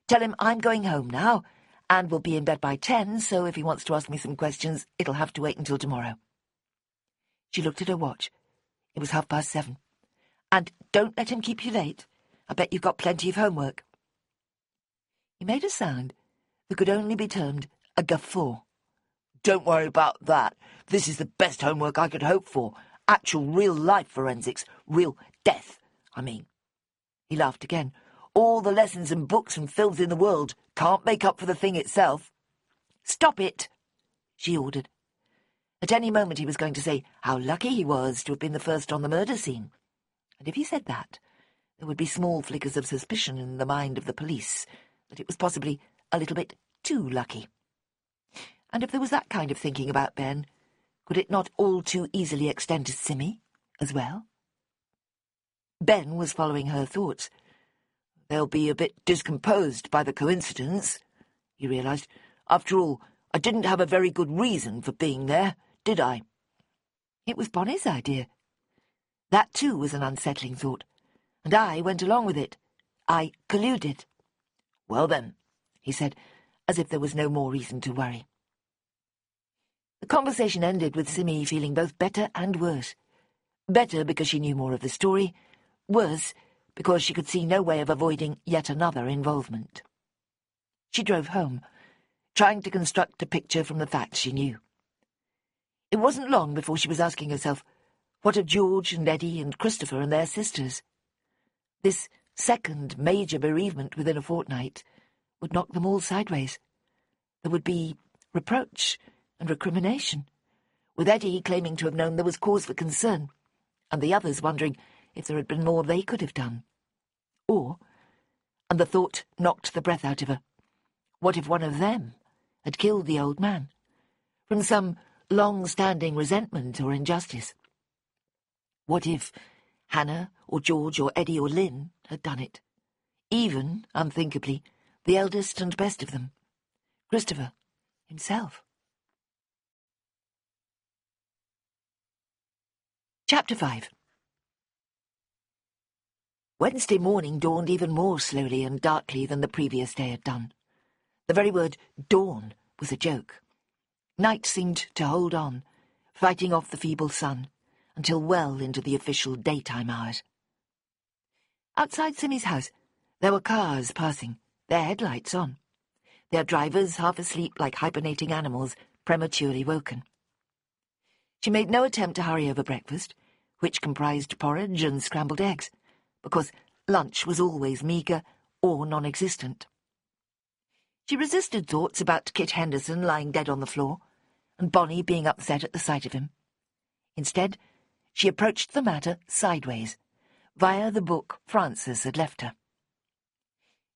Tell him I'm going home now, and will be in bed by 10, so if he wants to ask me some questions, it'll have to wait until tomorrow. She looked at her watch. It was 7:30. And don't let him keep you late. I bet you've got plenty of homework. He made a sound that could only be termed a guffaw. Don't worry about that. This is the best homework I could hope for. Actual real-life forensics. Real death, I mean. He laughed again. All the lessons and books and films in the world can't make up for the thing itself. Stop it, she ordered. At any moment he was going to say how lucky he was to have been the first on the murder scene. And if he said that, there would be small flickers of suspicion in the mind of the police that it was possibly a little bit too lucky. And if there was that kind of thinking about Ben, could it not all too easily extend to Simmy as well? Ben was following her thoughts. They'll be a bit discomposed by the coincidence, he realised. After all, I didn't have a very good reason for being there, did I? It was Bonnie's idea. That too was an unsettling thought, and I went along with it. I colluded. Well then, he said, as if there was no more reason to worry. The conversation ended with Simmy feeling both better and worse. Better because she knew more of the story, worse because she could see no way of avoiding yet another involvement. She drove home, trying to construct a picture from the facts she knew. It wasn't long before she was asking herself, what of George and Eddie and Christopher and their sisters? This second major bereavement within a fortnight would knock them all sideways. There would be reproach and recrimination, with Eddie claiming to have known there was cause for concern, and the others wondering if there had been more they could have done. Or, and the thought knocked the breath out of her, what if one of them had killed the old man, from some long-standing resentment or injustice? What if Hannah or George or Eddie or Lynn had done it? Even, unthinkably, the eldest and best of them, Christopher himself. Chapter 5. Wednesday morning dawned even more slowly and darkly than the previous day had done. The very word dawn was a joke. Night seemed to hold on, fighting off the feeble sun, until well into the official daytime hours. Outside Simmy's house, there were cars passing, their headlights on, their drivers half asleep like hibernating animals prematurely woken. She made no attempt to hurry over breakfast, which comprised porridge and scrambled eggs, because lunch was always meagre or non-existent. She resisted thoughts about Kit Henderson lying dead on the floor, and Bonnie being upset at the sight of him. Instead, she approached the matter sideways, via the book Frances had left her.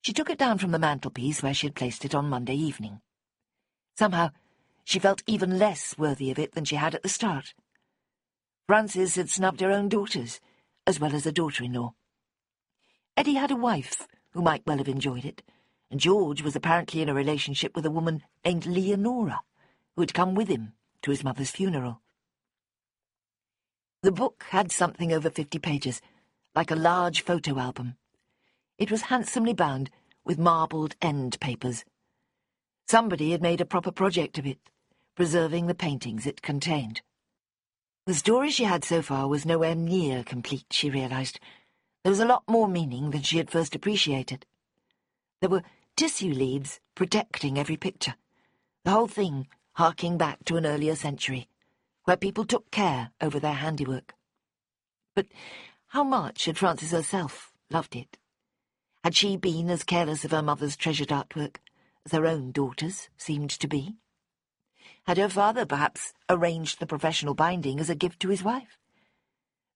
She took it down from the mantelpiece where she had placed it on Monday evening. Somehow, she felt even less worthy of it than she had at the start. Frances had snubbed her own daughters, as well as a daughter-in-law. Eddie had a wife who might well have enjoyed it, and George was apparently in a relationship with a woman named Leonora, who had come with him to his mother's funeral. The book had something over 50 pages, like a large photo album. It was handsomely bound with marbled end papers. Somebody had made a proper project of it, preserving the paintings it contained. The story she had so far was nowhere near complete, she realised. There was a lot more meaning than she had first appreciated. There were tissue leaves protecting every picture, the whole thing harking back to an earlier century, where people took care over their handiwork. But how much had Frances herself loved it? Had she been as careless of her mother's treasured artwork as her own daughters seemed to be? Had her father perhaps arranged the professional binding as a gift to his wife?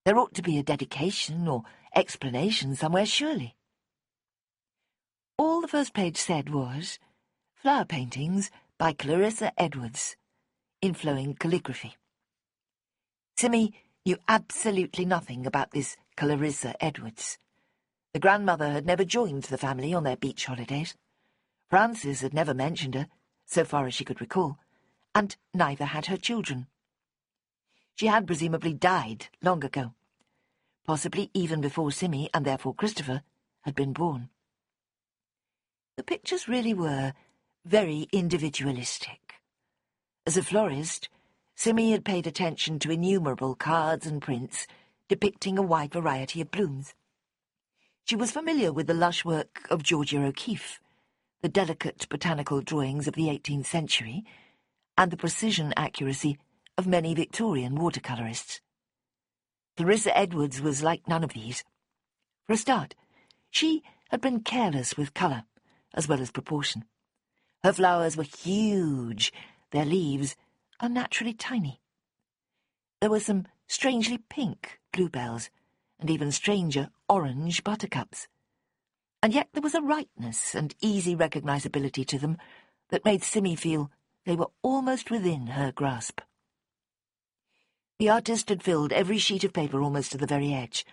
There ought to be a dedication or explanation somewhere, surely. All the first page said was, "Flower paintings by Clarissa Edwards," in flowing calligraphy. Simmy knew absolutely nothing about this Clarissa Edwards. The grandmother had never joined the family on their beach holidays. Frances had never mentioned her, so far as she could recall, and neither had her children. She had presumably died long ago, possibly even before Simmy, and therefore Christopher, had been born. The pictures really were very individualistic. As a florist, Simmy had paid attention to innumerable cards and prints depicting a wide variety of blooms. She was familiar with the lush work of Georgia O'Keeffe, the delicate botanical drawings of the 18th century, and the precision accuracy of many Victorian watercolourists. Clarissa Edwards was like none of these. For a start, she had been careless with colour, as well as proportion. Her flowers were huge, their leaves unnaturally tiny. There were some strangely pink bluebells, and even stranger orange buttercups. And yet there was a rightness and easy recognisability to them that made Simmy feel they were almost within her grasp. The artist had filled every sheet of paper almost to the very edge,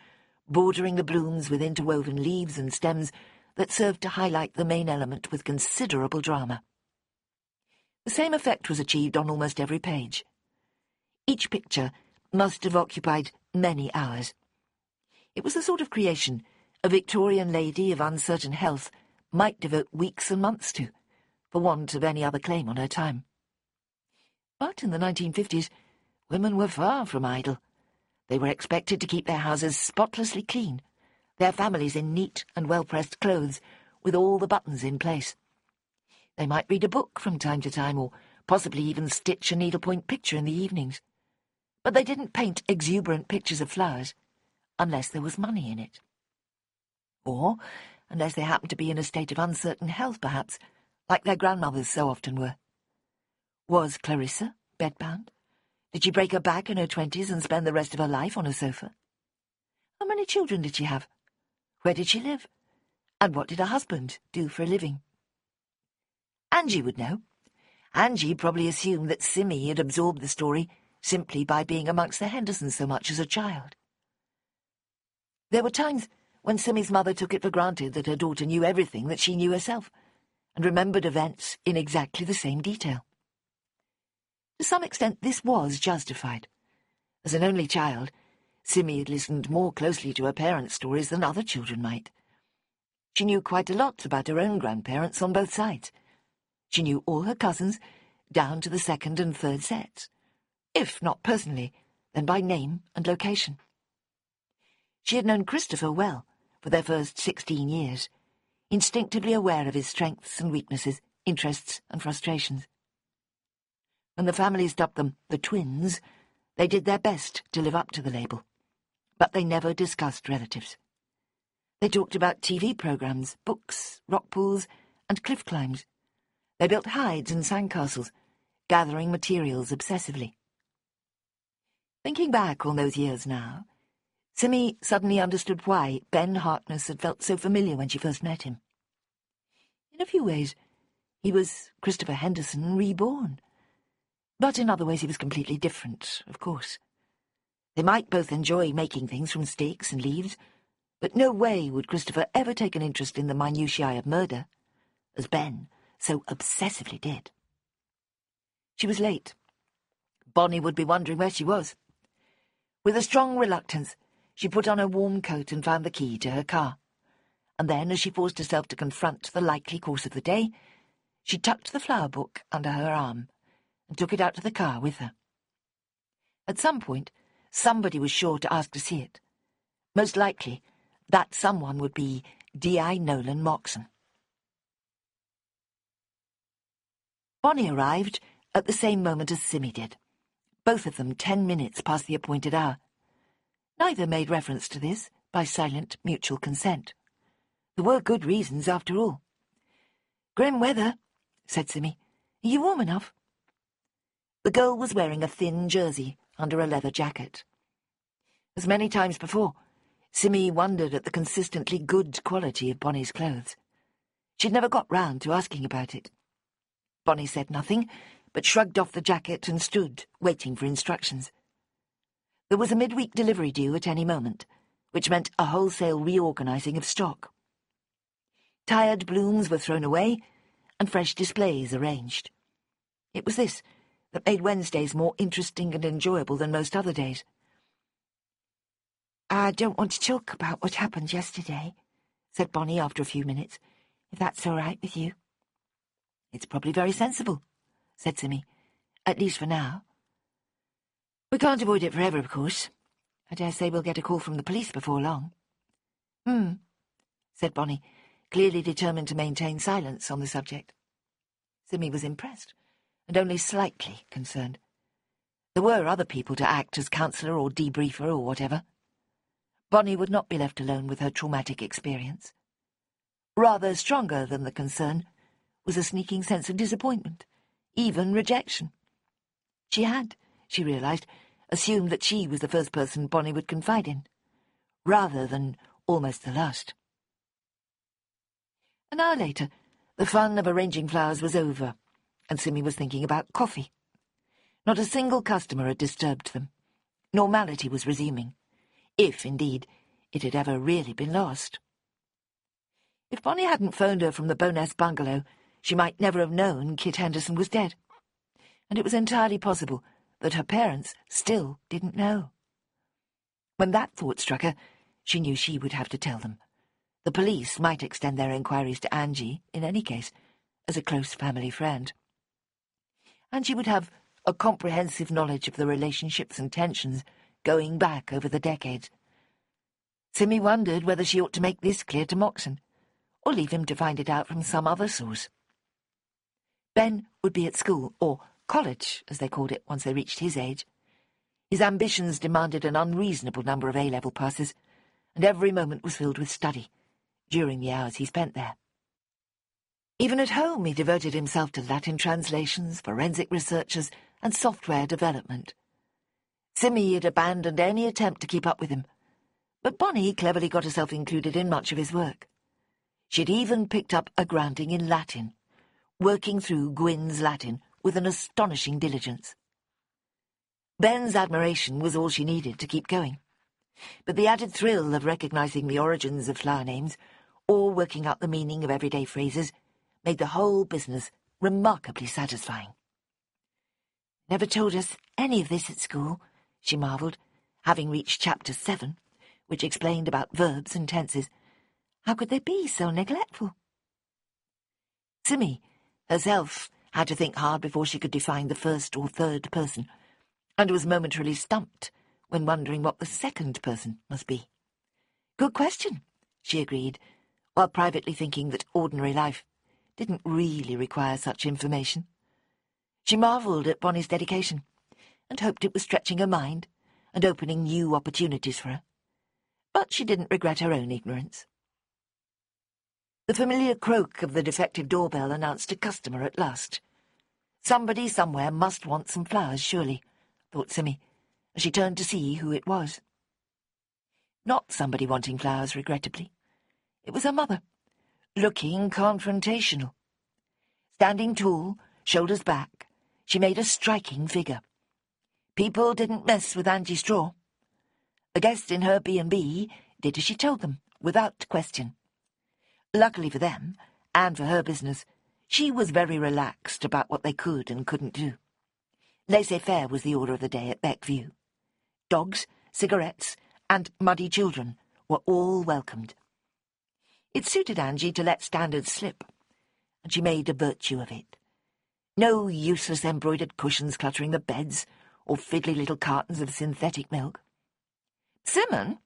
bordering the blooms with interwoven leaves and stems that served to highlight the main element with considerable drama. The same effect was achieved on almost every page. Each picture must have occupied many hours. It was the sort of creation a Victorian lady of uncertain health might devote weeks and months to, for want of any other claim on her time. But in the 1950s, women were far from idle. They were expected to keep their houses spotlessly clean, their families in neat and well-pressed clothes, with all the buttons in place. They might read a book from time to time, or possibly even stitch a needlepoint picture in the evenings. But they didn't paint exuberant pictures of flowers, unless there was money in it. Or unless they happened to be in a state of uncertain health, perhaps, like their grandmothers so often were. Was Clarissa bedbound? Did she break her back in her 20s and spend the rest of her life on a sofa? How many children did she have? Where did she live? And what did her husband do for a living? Angie would know. Angie probably assumed that Simmy had absorbed the story simply by being amongst the Hendersons so much as a child. There were times when Simmy's mother took it for granted that her daughter knew everything that she knew herself, and remembered events in exactly the same detail. To some extent this was justified. As an only child, Simmy had listened more closely to her parents' stories than other children might. She knew quite a lot about her own grandparents on both sides. She knew all her cousins, down to the second and third sets. If not personally, then by name and location. She had known Christopher well for their first 16 years, instinctively aware of his strengths and weaknesses, interests and frustrations. When the families dubbed them the twins, they did their best to live up to the label, but they never discussed relatives. They talked about TV programmes, books, rock pools, and cliff climbs. They built hides and sandcastles, gathering materials obsessively. Thinking back on those years now, Simmy suddenly understood why Ben Harkness had felt so familiar when she first met him. In a few ways, he was Christopher Henderson reborn. But in other ways he was completely different, of course. They might both enjoy making things from sticks and leaves, but no way would Christopher ever take an interest in the minutiae of murder, as Ben so obsessively did. She was late. Bonnie would be wondering where she was. With a strong reluctance, she put on her warm coat and found the key to her car. And then, as she forced herself to confront the likely course of the day, she tucked the flower book under her arm and took it out to the car with her. At some point, somebody was sure to ask to see it. Most likely, that someone would be D.I. Nolan Moxon. Bonnie arrived at the same moment as Simmy did, both of them 10 minutes past the appointed hour. Neither made reference to this by silent mutual consent. There were good reasons, after all. "Grim weather," said Simmy. "Are you warm enough?" The girl was wearing a thin jersey under a leather jacket. As many times before, Simmy wondered at the consistently good quality of Bonnie's clothes. She'd never got round to asking about it. Bonnie said nothing, but shrugged off the jacket and stood, waiting for instructions. There was a midweek delivery due at any moment, which meant a wholesale reorganising of stock. Tired blooms were thrown away, and fresh displays arranged. It was this that made Wednesdays more interesting and enjoyable than most other days. "I don't want to talk about what happened yesterday," said Bonnie after a few minutes, "if that's all right with you." "It's probably very sensible," said Simmy, "at least for now. We can't avoid it forever, of course. I dare say we'll get a call from the police before long." Said Bonnie, clearly determined to maintain silence on the subject. Simmy was impressed, and only slightly concerned. There were other people to act as counsellor or debriefer or whatever. Bonnie would not be left alone with her traumatic experience. Rather stronger than the concern was a sneaking sense of disappointment, even rejection. She had, she realised, assumed that she was the first person Bonnie would confide in, rather than almost the last. An hour later, the fun of arranging flowers was over, and Simmy was thinking about coffee. Not a single customer had disturbed them. Normality was resuming, if, indeed, it had ever really been lost. If Bonnie hadn't phoned her from the Bowness bungalow, she might never have known Kit Henderson was dead, and it was entirely possible that her parents still didn't know. When that thought struck her, she knew she would have to tell them. The police might extend their inquiries to Angie, in any case, as a close family friend. And she would have a comprehensive knowledge of the relationships and tensions going back over the decades. Simmy wondered whether she ought to make this clear to Moxon, or leave him to find it out from some other source. Ben would be at school, or college, as they called it once they reached his age. His ambitions demanded an unreasonable number of A-level passes, and every moment was filled with study, during the hours he spent there. Even at home he devoted himself to Latin translations, forensic researches, and software development. Simmy had abandoned any attempt to keep up with him, but Bonnie cleverly got herself included in much of his work. She'd even picked up a grounding in Latin, working through Gwyn's Latin with an astonishing diligence. Ben's admiration was all she needed to keep going, but the added thrill of recognising the origins of flower names, or working out the meaning of everyday phrases, made the whole business remarkably satisfying. "Never told us any of this at school," she marvelled, having reached chapter 7, which explained about verbs and tenses. "How could they be so neglectful?" Simmy herself had to think hard before she could define the first or third person, and was momentarily stumped when wondering what the second person must be. "Good question," she agreed, while privately thinking that ordinary life didn't really require such information. She marvelled at Bonnie's dedication, and hoped it was stretching her mind and opening new opportunities for her. But she didn't regret her own ignorance. The familiar croak of the defective doorbell announced a customer at last. Somebody somewhere must want some flowers, surely, thought Simmy, as she turned to see who it was. Not somebody wanting flowers, regrettably. It was her mother, looking confrontational. Standing tall, shoulders back, she made a striking figure. People didn't mess with Angie Straw. A guest in her B&B did as she told them, without question. Luckily for them, and for her business, she was very relaxed about what they could and couldn't do. Laissez-faire was the order of the day at Beckview. Dogs, cigarettes, and muddy children were all welcomed. It suited Angie to let standards slip, and she made a virtue of it. No useless embroidered cushions cluttering the beds, or fiddly little cartons of synthetic milk. "Simon,"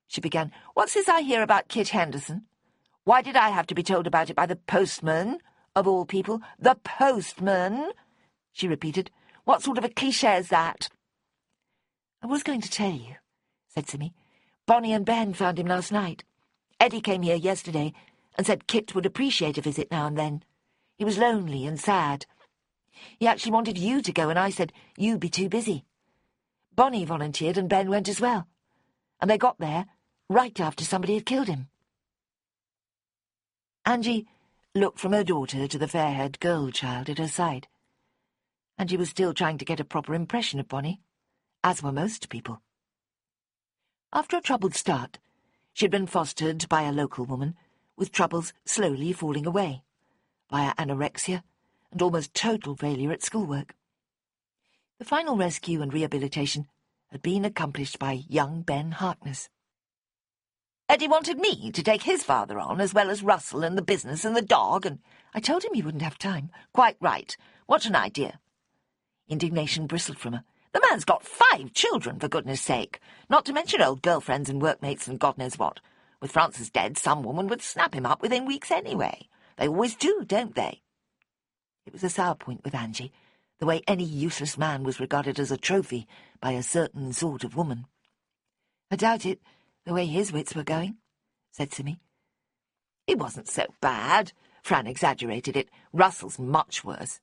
she began, "what's this I hear about Kit Henderson? Why did I have to be told about it by the postman, of all people? The postman," she repeated. "What sort of a cliché is that?" "I was going to tell you," said Simmy. "Bonnie and Ben found him last night. Eddie came here yesterday and said Kit would appreciate a visit now and then. He was lonely and sad. He actually wanted you to go, and I said you'd be too busy. Bonnie volunteered and Ben went as well, and they got there right after somebody had killed him." Angie looked from her daughter to the fair-haired girl child at her side. Angie was still trying to get a proper impression of Bonnie, as were most people. After a troubled start, she had been fostered by a local woman, with troubles slowly falling away, via anorexia and almost total failure at schoolwork. The final rescue and rehabilitation had been accomplished by young Ben Harkness. Eddie wanted me to take his father on, as well as Russell and the business and the dog, and I told him he wouldn't have time. Quite right. What an idea. Indignation bristled from her. The man's got 5 children, for goodness sake, not to mention old girlfriends and workmates and God knows what. With Francis dead, some woman would snap him up within weeks anyway. They always do, don't they? It was a sour point with Angie, the way any useless man was regarded as a trophy by a certain sort of woman. I doubt it, the way his wits were going, said Simmy. He wasn't so bad. Fran exaggerated it. Russell's much worse.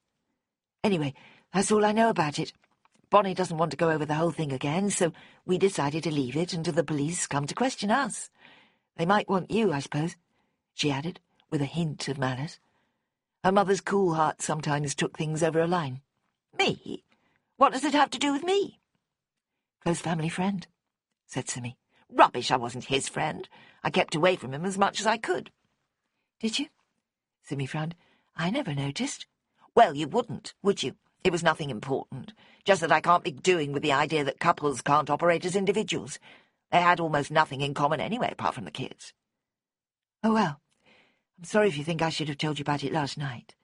Anyway, that's all I know about it. Bonnie doesn't want to go over the whole thing again, so we decided to leave it until the police come to question us. They might want you, I suppose, she added, with a hint of malice. Her mother's cool heart sometimes took things over a line. Me? What does it have to do with me? Close family friend, said Simmy. Rubbish, I wasn't his friend. I kept away from him as much as I could. Did you? Simmy frowned. I never noticed. Well, you wouldn't, would you? It was nothing important. Just that I can't be doing with the idea that couples can't operate as individuals. They had almost nothing in common anyway, apart from the kids. Oh, well. I'm sorry if you think I should have told you about it last night.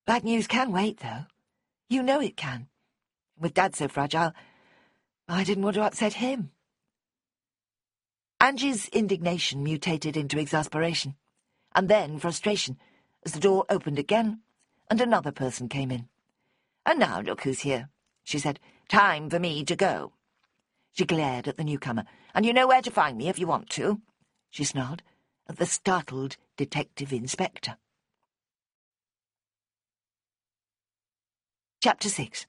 Bad news can wait, though. You know it can. With Dad so fragile, I didn't want to upset him. Angie's indignation mutated into exasperation, and then frustration, as the door opened again, and another person came in. And now look who's here, she said. Time for me to go. She glared at the newcomer. And you know where to find me if you want to, she snarled at the startled detective inspector. Chapter 6.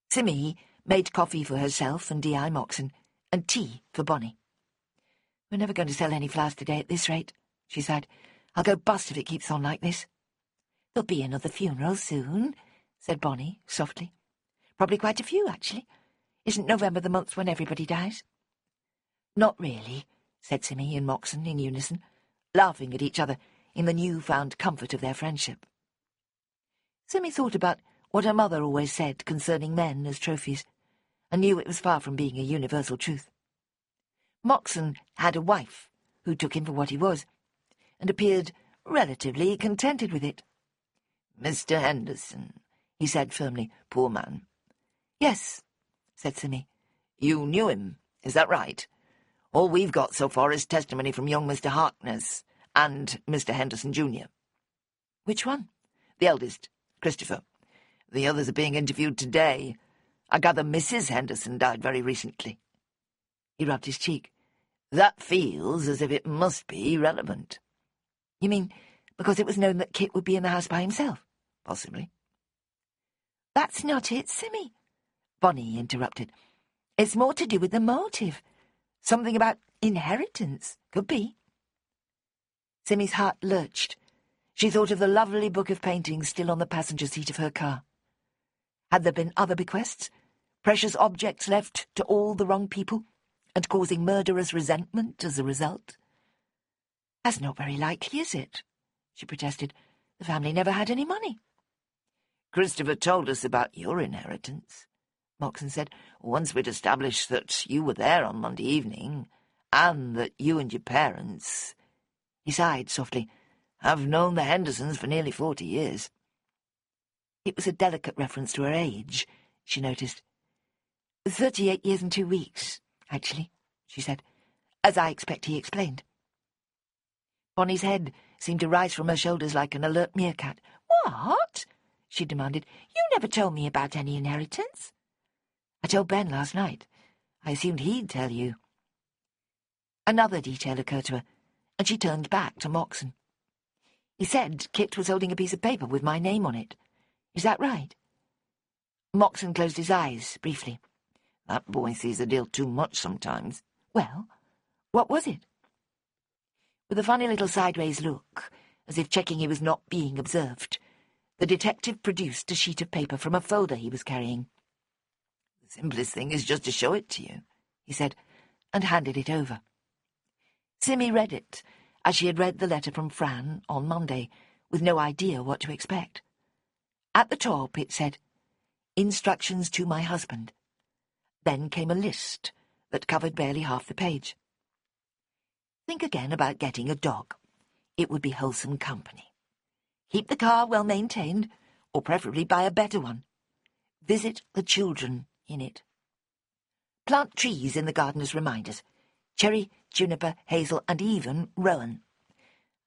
Simmy made coffee for herself and D.I. Moxon, and tea for Bonnie. We're never going to sell any flowers today at this rate, she sighed. I'll go bust if it keeps on like this. There'll be another funeral soon, said Bonnie softly. Probably quite a few, actually. Isn't November the month when everybody dies? Not really, said Simmy and Moxon in unison, laughing at each other in the new-found comfort of their friendship. Simmy thought about what her mother always said concerning men as trophies, and knew it was far from being a universal truth. Moxon had a wife who took him for what he was, and appeared relatively contented with it. Mr. Henderson, he said firmly, poor man. Yes, said Simmy. You knew him, is that right? All we've got so far is testimony from young Mr. Harkness and Mr. Henderson Jr. Which one? The eldest, Christopher. The others are being interviewed today. I gather Mrs. Henderson died very recently. He rubbed his cheek. That feels as if it must be relevant. You mean because it was known that Kit would be in the house by himself? Possibly. That's not it, Simmy, Bonnie interrupted. It's more to do with the motive. Something about inheritance. Could be. Simmy's heart lurched. She thought of the lovely book of paintings still on the passenger seat of her car. Had there been other bequests? Precious objects left to all the wrong people, and causing murderous resentment as a result? That's not very likely, is it? She protested. The family never had any money. Christopher told us about your inheritance, Moxon said, once we'd established that you were there on Monday evening, and that you and your parents, he sighed softly, have known the Hendersons for nearly 40 years. It was a delicate reference to her age, she noticed. 38 years and 2 weeks, actually, she said, as I expect he explained. Bonnie's head seemed to rise from her shoulders like an alert meerkat. What? She demanded. You never told me about any inheritance. I told Ben last night. I assumed he'd tell you. Another detail occurred to her, and she turned back to Moxon. He said Kit was holding a piece of paper with my name on it. Is that right? Moxon closed his eyes briefly. That boy sees a deal too much sometimes. Well, what was it? With a funny little sideways look, as if checking he was not being observed, the detective produced a sheet of paper from a folder he was carrying. The simplest thing is just to show it to you, he said, and handed it over. Simmy read it, as she had read the letter from Fran on Monday, with no idea what to expect. At the top it said, Instructions to my husband. Then came a list that covered barely half the page. Think again about getting a dog. It would be wholesome company. Keep the car well maintained, or preferably buy a better one. Visit the children in it. Plant trees in the garden as reminders. Cherry, juniper, hazel, and even rowan.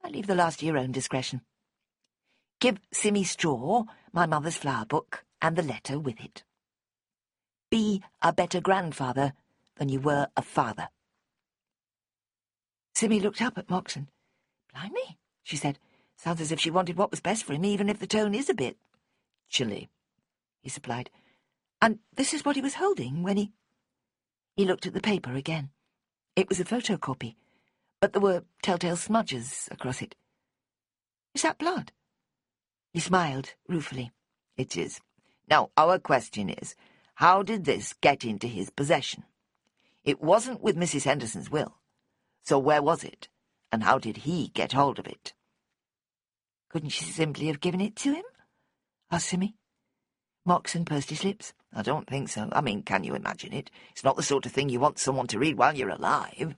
I leave the last to your own discretion. Give Simmy straw, my mother's flower book, and the letter with it. Be a better grandfather than you were a father. Simmy looked up at Moxon. Blimey, she said. Sounds as if she wanted what was best for him, even if the tone is a bit chilly, he supplied. And this is what he was holding when he... He looked at the paper again. It was a photocopy, but there were telltale smudges across it. Is that blood? He smiled ruefully. It is. Now, our question is, how did this get into his possession? It wasn't with Mrs. Henderson's will. So where was it, and how did he get hold of it? Couldn't she simply have given it to him? Asked Simmy. Moxon pursed his lips. I don't think so. I mean, can you imagine it? It's not the sort of thing you want someone to read while you're alive.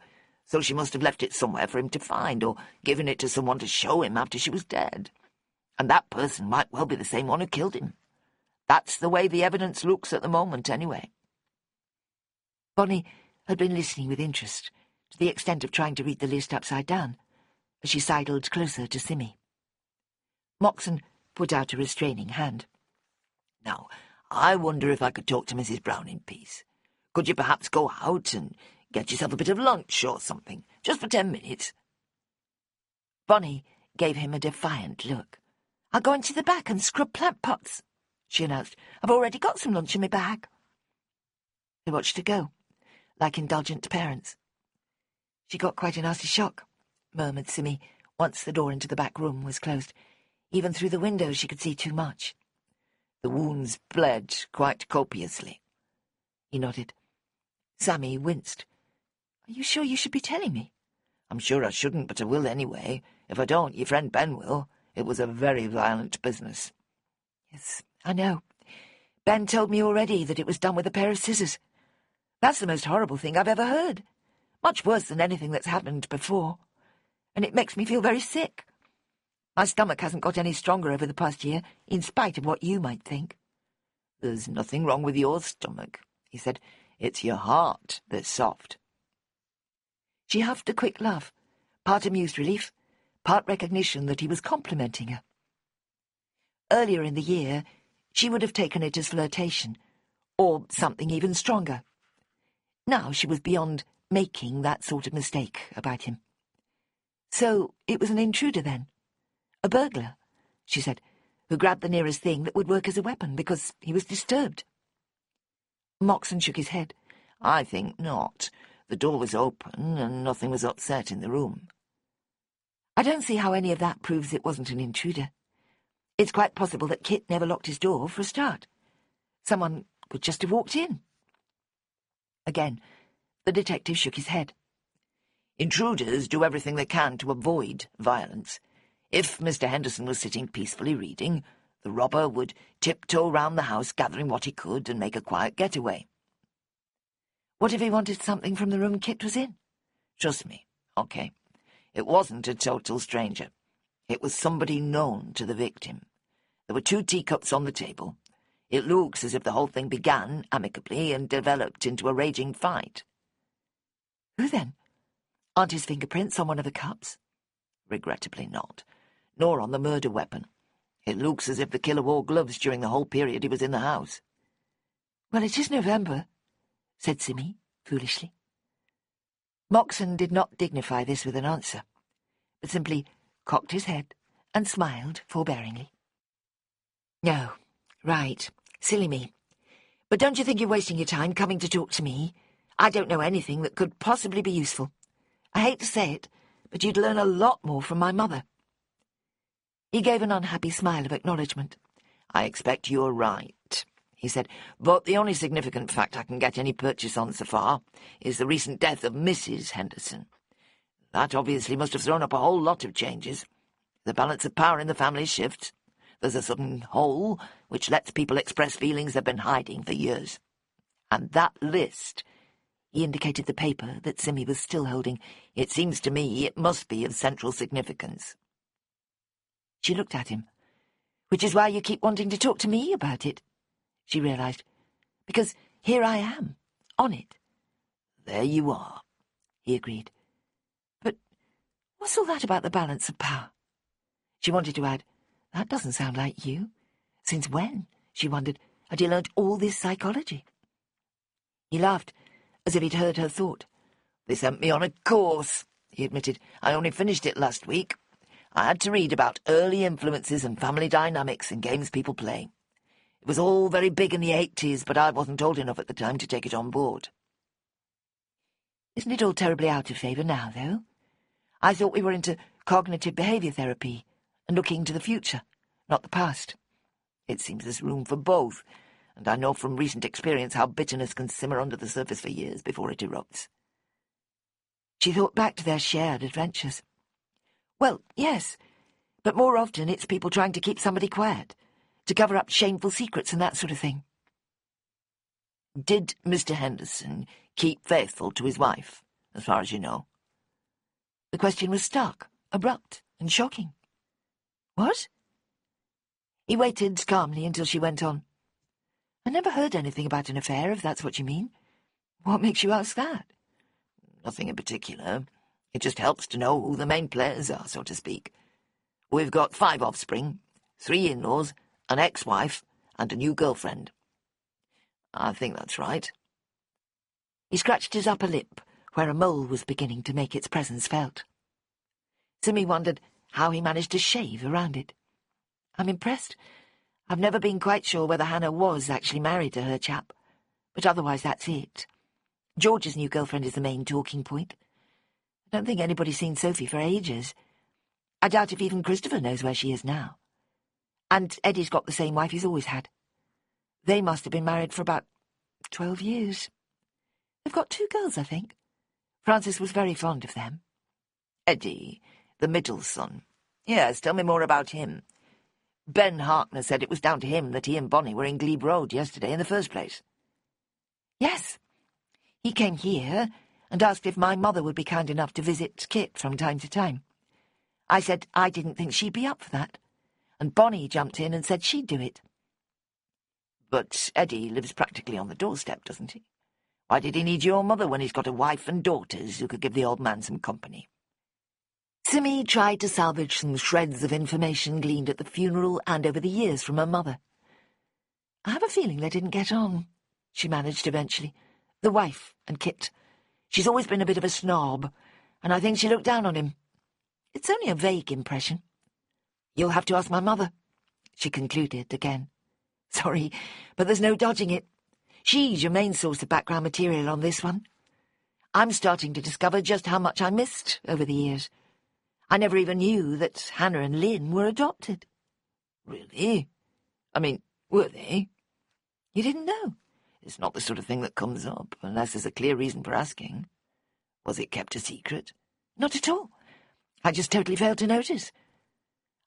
So she must have left it somewhere for him to find, or given it to someone to show him after she was dead. And that person might well be the same one who killed him. That's the way the evidence looks at the moment, anyway. Bonnie had been listening with interest, to the extent of trying to read the list upside down, as she sidled closer to Simmy. Moxon put out a restraining hand. Now, I wonder if I could talk to Mrs. Brown in peace. Could you perhaps go out and get yourself a bit of lunch or something, just for 10 minutes? Bonnie gave him a defiant look. I'll go into the back and scrub plant pots, she announced. I've already got some lunch in my bag. They watched her go, like indulgent parents. She got quite a nasty shock, murmured Simmy, once the door into the back room was closed. Even through the window she could see too much. The wounds bled quite copiously. He nodded. Sammy winced. Are you sure you should be telling me? I'm sure I shouldn't, but I will anyway. If I don't, your friend Ben will. It was a very violent business. Yes, I know. Ben told me already that it was done with a pair of scissors. That's the most horrible thing I've ever heard. Much worse than anything that's happened before. And it makes me feel very sick. My stomach hasn't got any stronger over the past year, in spite of what you might think. There's nothing wrong with your stomach, he said. It's your heart that's soft. She huffed a quick laugh, part amused relief, part recognition that he was complimenting her. Earlier in the year, she would have taken it as flirtation, or something even stronger. Now she was beyond making that sort of mistake about him. So it was an intruder then? A burglar, she said, who grabbed the nearest thing that would work as a weapon because he was disturbed. Moxon shook his head. I think not. The door was open and nothing was upset in the room. I don't see how any of that proves it wasn't an intruder. It's quite possible that Kit never locked his door for a start. Someone could just have walked in. Again, the detective shook his head. Intruders do everything they can to avoid violence. If Mr. Henderson was sitting peacefully reading, the robber would tiptoe round the house gathering what he could and make a quiet getaway. What if he wanted something from the room Kit was in? Trust me, okay. It wasn't a total stranger. It was somebody known to the victim. There were 2 teacups on the table. It looks as if the whole thing began amicably and developed into a raging fight. Who then? Aren't his fingerprints on one of the cups? Regrettably not. Nor on the murder weapon. It looks as if the killer wore gloves during the whole period he was in the house. Well, it is November, said Simmy, foolishly. Moxon did not dignify this with an answer, but simply cocked his head and smiled forbearingly. No, right, silly me. But don't you think you're wasting your time coming to talk to me? I don't know anything that could possibly be useful. I hate to say it, but you'd learn a lot more from my mother. He gave an unhappy smile of acknowledgement. I expect you're right, he said, but the only significant fact I can get any purchase on so far is the recent death of Mrs. Henderson. That obviously must have thrown up a whole lot of changes. The balance of power in the family shifts. There's a sudden hole which lets people express feelings they've been hiding for years. And that list," he indicated the paper that Simmy was still holding, "it seems to me it must be of central significance." She looked at him. "Which is why you keep wanting to talk to me about it," she realised. "Because here I am, on it." "There you are," he agreed. "But what's all that about the balance of power?" She wanted to add, "That doesn't sound like you." Since when, she wondered, had he learnt all this psychology? He laughed, as if he'd heard her thought. "They sent me on a course," he admitted. "I only finished it last week. I had to read about early influences and family dynamics in games people play. It was all very big in the 80s, but I wasn't old enough at the time to take it on board." "Isn't it all terribly out of favour now, though? I thought we were into cognitive behaviour therapy and looking to the future, not the past." "It seems there's room for both, and I know from recent experience how bitterness can simmer under the surface for years before it erupts." She thought back to their shared adventures. "Well, yes, but more often it's people trying to keep somebody quiet, to cover up shameful secrets and that sort of thing." "Did Mr. Henderson keep faithful to his wife, as far as you know?" The question was stark, abrupt, and shocking. "What?" He waited calmly until she went on. "I never heard anything about an affair, if that's what you mean. What makes you ask that?" "Nothing in particular. It just helps to know who the main players are, so to speak. We've got 5 offspring, 3 in-laws, an ex-wife, and a new girlfriend. I think that's right." He scratched his upper lip, where a mole was beginning to make its presence felt. Simmy wondered how he managed to shave around it. "I'm impressed. I've never been quite sure whether Hannah was actually married to her chap, but otherwise that's it. George's new girlfriend is the main talking point. I don't think anybody's seen Sophie for ages. I doubt if even Christopher knows where she is now. And Eddie's got the same wife he's always had. They must have been married for about 12 years. They've got 2 girls, I think. Francis was very fond of them." "Eddie, the middle son. Yes, tell me more about him. Ben Harkner said it was down to him that he and Bonnie were in Glebe Road yesterday in the first place." "Yes. He came here and asked if my mother would be kind enough to visit Kit from time to time. I said I didn't think she'd be up for that, and Bonnie jumped in and said she'd do it." "But Eddie lives practically on the doorstep, doesn't he? Why did he need your mother when he's got a wife and daughters who could give the old man some company?" Simmy tried to salvage some shreds of information gleaned at the funeral and over the years from her mother. "I have a feeling they didn't get on," she managed eventually. "The wife and Kit. She's always been a bit of a snob, and I think she looked down on him. It's only a vague impression. You'll have to ask my mother," she concluded again. "Sorry, but there's no dodging it. She's your main source of background material on this one. I'm starting to discover just how much I missed over the years. I never even knew that Hannah and Lynn were adopted." "Really? I mean, were they?" "You didn't know?" "It's not the sort of thing that comes up, unless there's a clear reason for asking. Was it kept a secret?" "Not at all. I just totally failed to notice.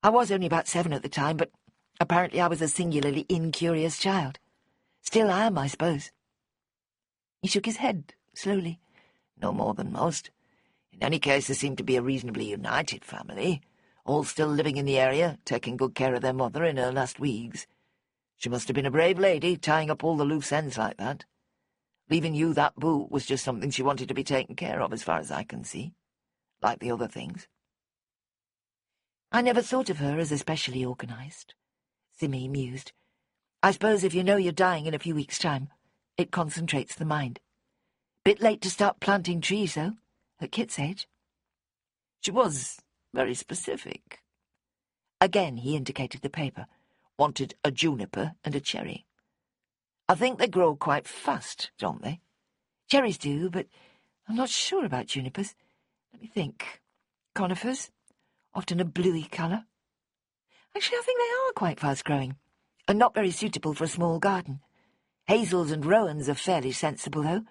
I was only about 7 at the time, but apparently I was a singularly incurious child. Still am, I suppose." He shook his head, slowly. "No more than most. In any case, there seemed to be a reasonably united family, all still living in the area, taking good care of their mother in her last weeks. She must have been a brave lady, tying up all the loose ends like that. Leaving you that boot was just something she wanted to be taken care of, as far as I can see, like the other things." "I never thought of her as especially organised," Simmy mused. "I suppose if you know you're dying in a few weeks' time, it concentrates the mind. Bit late to start planting trees, though, at Kit's age." "She was very specific." Again he indicated the paper. "Wanted a juniper and a cherry. I think they grow quite fast, don't they?" "Cherries do, but I'm not sure about junipers. Let me think. Conifers, often a bluey colour. Actually, I think they are quite fast-growing, and not very suitable for a small garden. Hazels and rowans are fairly sensible, though.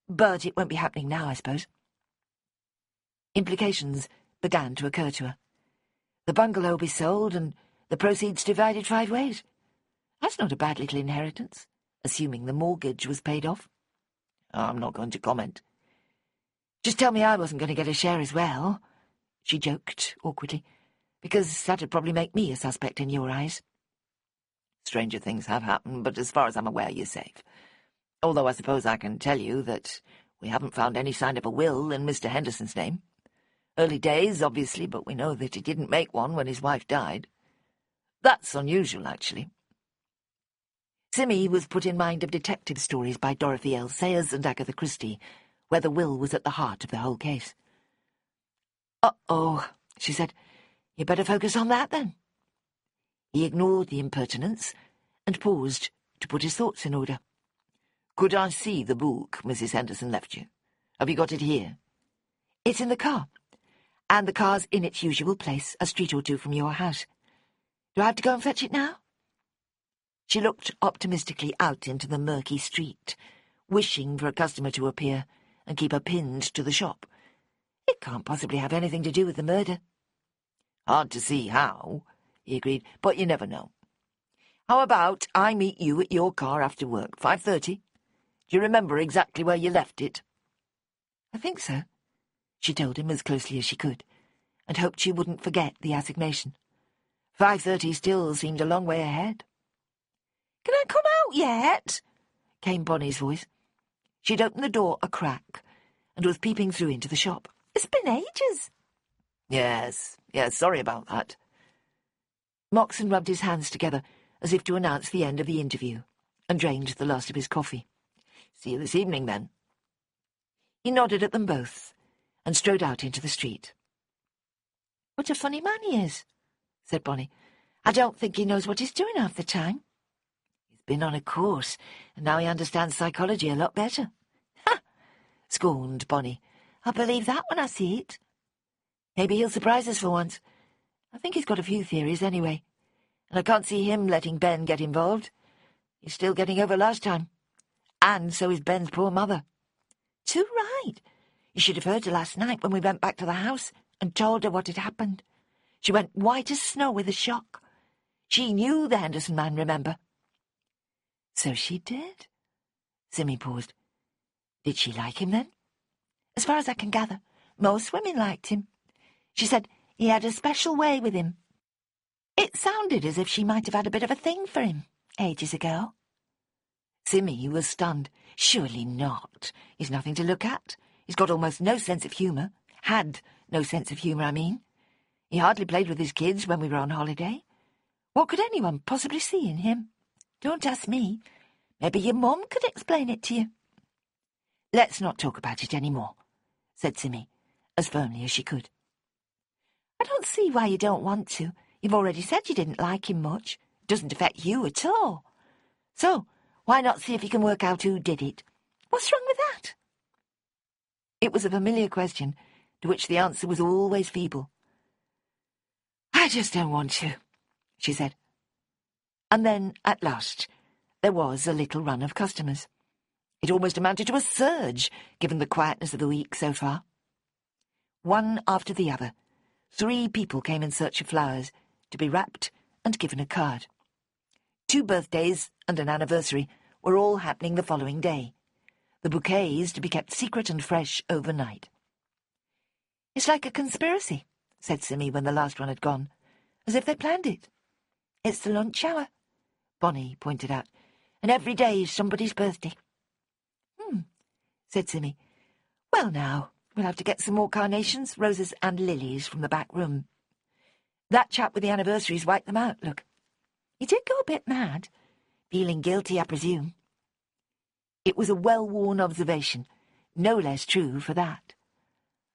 But it won't be happening now, I suppose." Implications began to occur to her. The bungalow will be sold, and The proceeds divided 5 ways. That's not a bad little inheritance, assuming the mortgage was paid off. I'm not going to comment. Just tell me I wasn't going to get a share as well, she joked awkwardly, because that'd probably make me a suspect in your eyes. Stranger things have happened, but as far as I'm aware, you're safe. Although I suppose I can tell you that we haven't found any sign of a will in Mr. Henderson's name. Early days, obviously, but we know that he didn't make one when his wife died. That's unusual, actually. Simmy was put in mind of detective stories by Dorothy L. Sayers and Agatha Christie, where the will was at the heart of the whole case. "Uh-oh," she said. "You better focus on that, then." He ignored the impertinence and paused to put his thoughts in order. "Could I see the book Mrs. Henderson left you? Have you got it here?" "It's in the car, and the car's in its usual place, a street or 2 from your house. Do I have to go and fetch it now?" She looked optimistically out into the murky street, wishing for a customer to appear and keep her pinned to the shop. It can't possibly have anything to do with the murder. "Hard to see how," he agreed, "but you never know. How about I meet you at your car after work, 5:30? Do you remember exactly where you left it?" "I think so," she told him as closely as she could, and hoped she wouldn't forget the assignation. 5:30 still seemed a long way ahead. "Can I come out yet?" came Bonnie's voice. She'd opened the door a crack and was peeping through into the shop. "It's been ages." Yes, sorry about that." Moxon rubbed his hands together as if to announce the end of the interview and drained the last of his coffee. "See you this evening, then." He nodded at them both and strode out into the street. "What a funny man he is," said Bonnie. "I don't think he knows what he's doing half the time. He's been on a course, and now he understands psychology a lot better." "Ha!" scorned Bonnie. "I'll believe that when I see it. Maybe he'll surprise us for once. I think he's got a few theories anyway, and I can't see him letting Ben get involved. He's still getting over last time. And so is Ben's poor mother." "Too right. You should have heard her last night when we went back to the house and told her what had happened. She went white as snow with the shock. She knew the Henderson man, remember?" "So she did." Simmy paused. "Did she like him, then?" "As far as I can gather, most women liked him. She said he had a special way with him. It sounded as if she might have had a bit of a thing for him ages ago." Simmy was stunned. "Surely not. He's nothing to look at. He's got almost no sense of humour. Had no sense of humour, I mean. He hardly played with his kids when we were on holiday. What could anyone possibly see in him? Don't ask me. Maybe your mum could explain it to you." "Let's not talk about it any more," said Simmy, as firmly as she could. "I don't see why you don't want to. You've already said you didn't like him much. It doesn't affect you at all. So, why not see if you can work out who did it? What's wrong with that?" It was a familiar question, to which the answer was always feeble. "I just don't want to," she said. And then, at last, there was a little run of customers. It almost amounted to a surge, given the quietness of the week so far. One after the other, 3 people came in search of flowers, to be wrapped and given a card. 2 birthdays and an anniversary were all happening the following day, the bouquets to be kept secret and fresh overnight. "It's like a conspiracy," said Simmy when the last one had gone, "as if they planned it. It's the lunch hour," Bonnie pointed out, "and every day is somebody's birthday." Said Simmy. "Well now, we'll have to get some more carnations, roses and lilies from the back room. That chap with the anniversaries wiped them out, look. He did go a bit mad. Feeling guilty, I presume." It was a well-worn observation, no less true for that.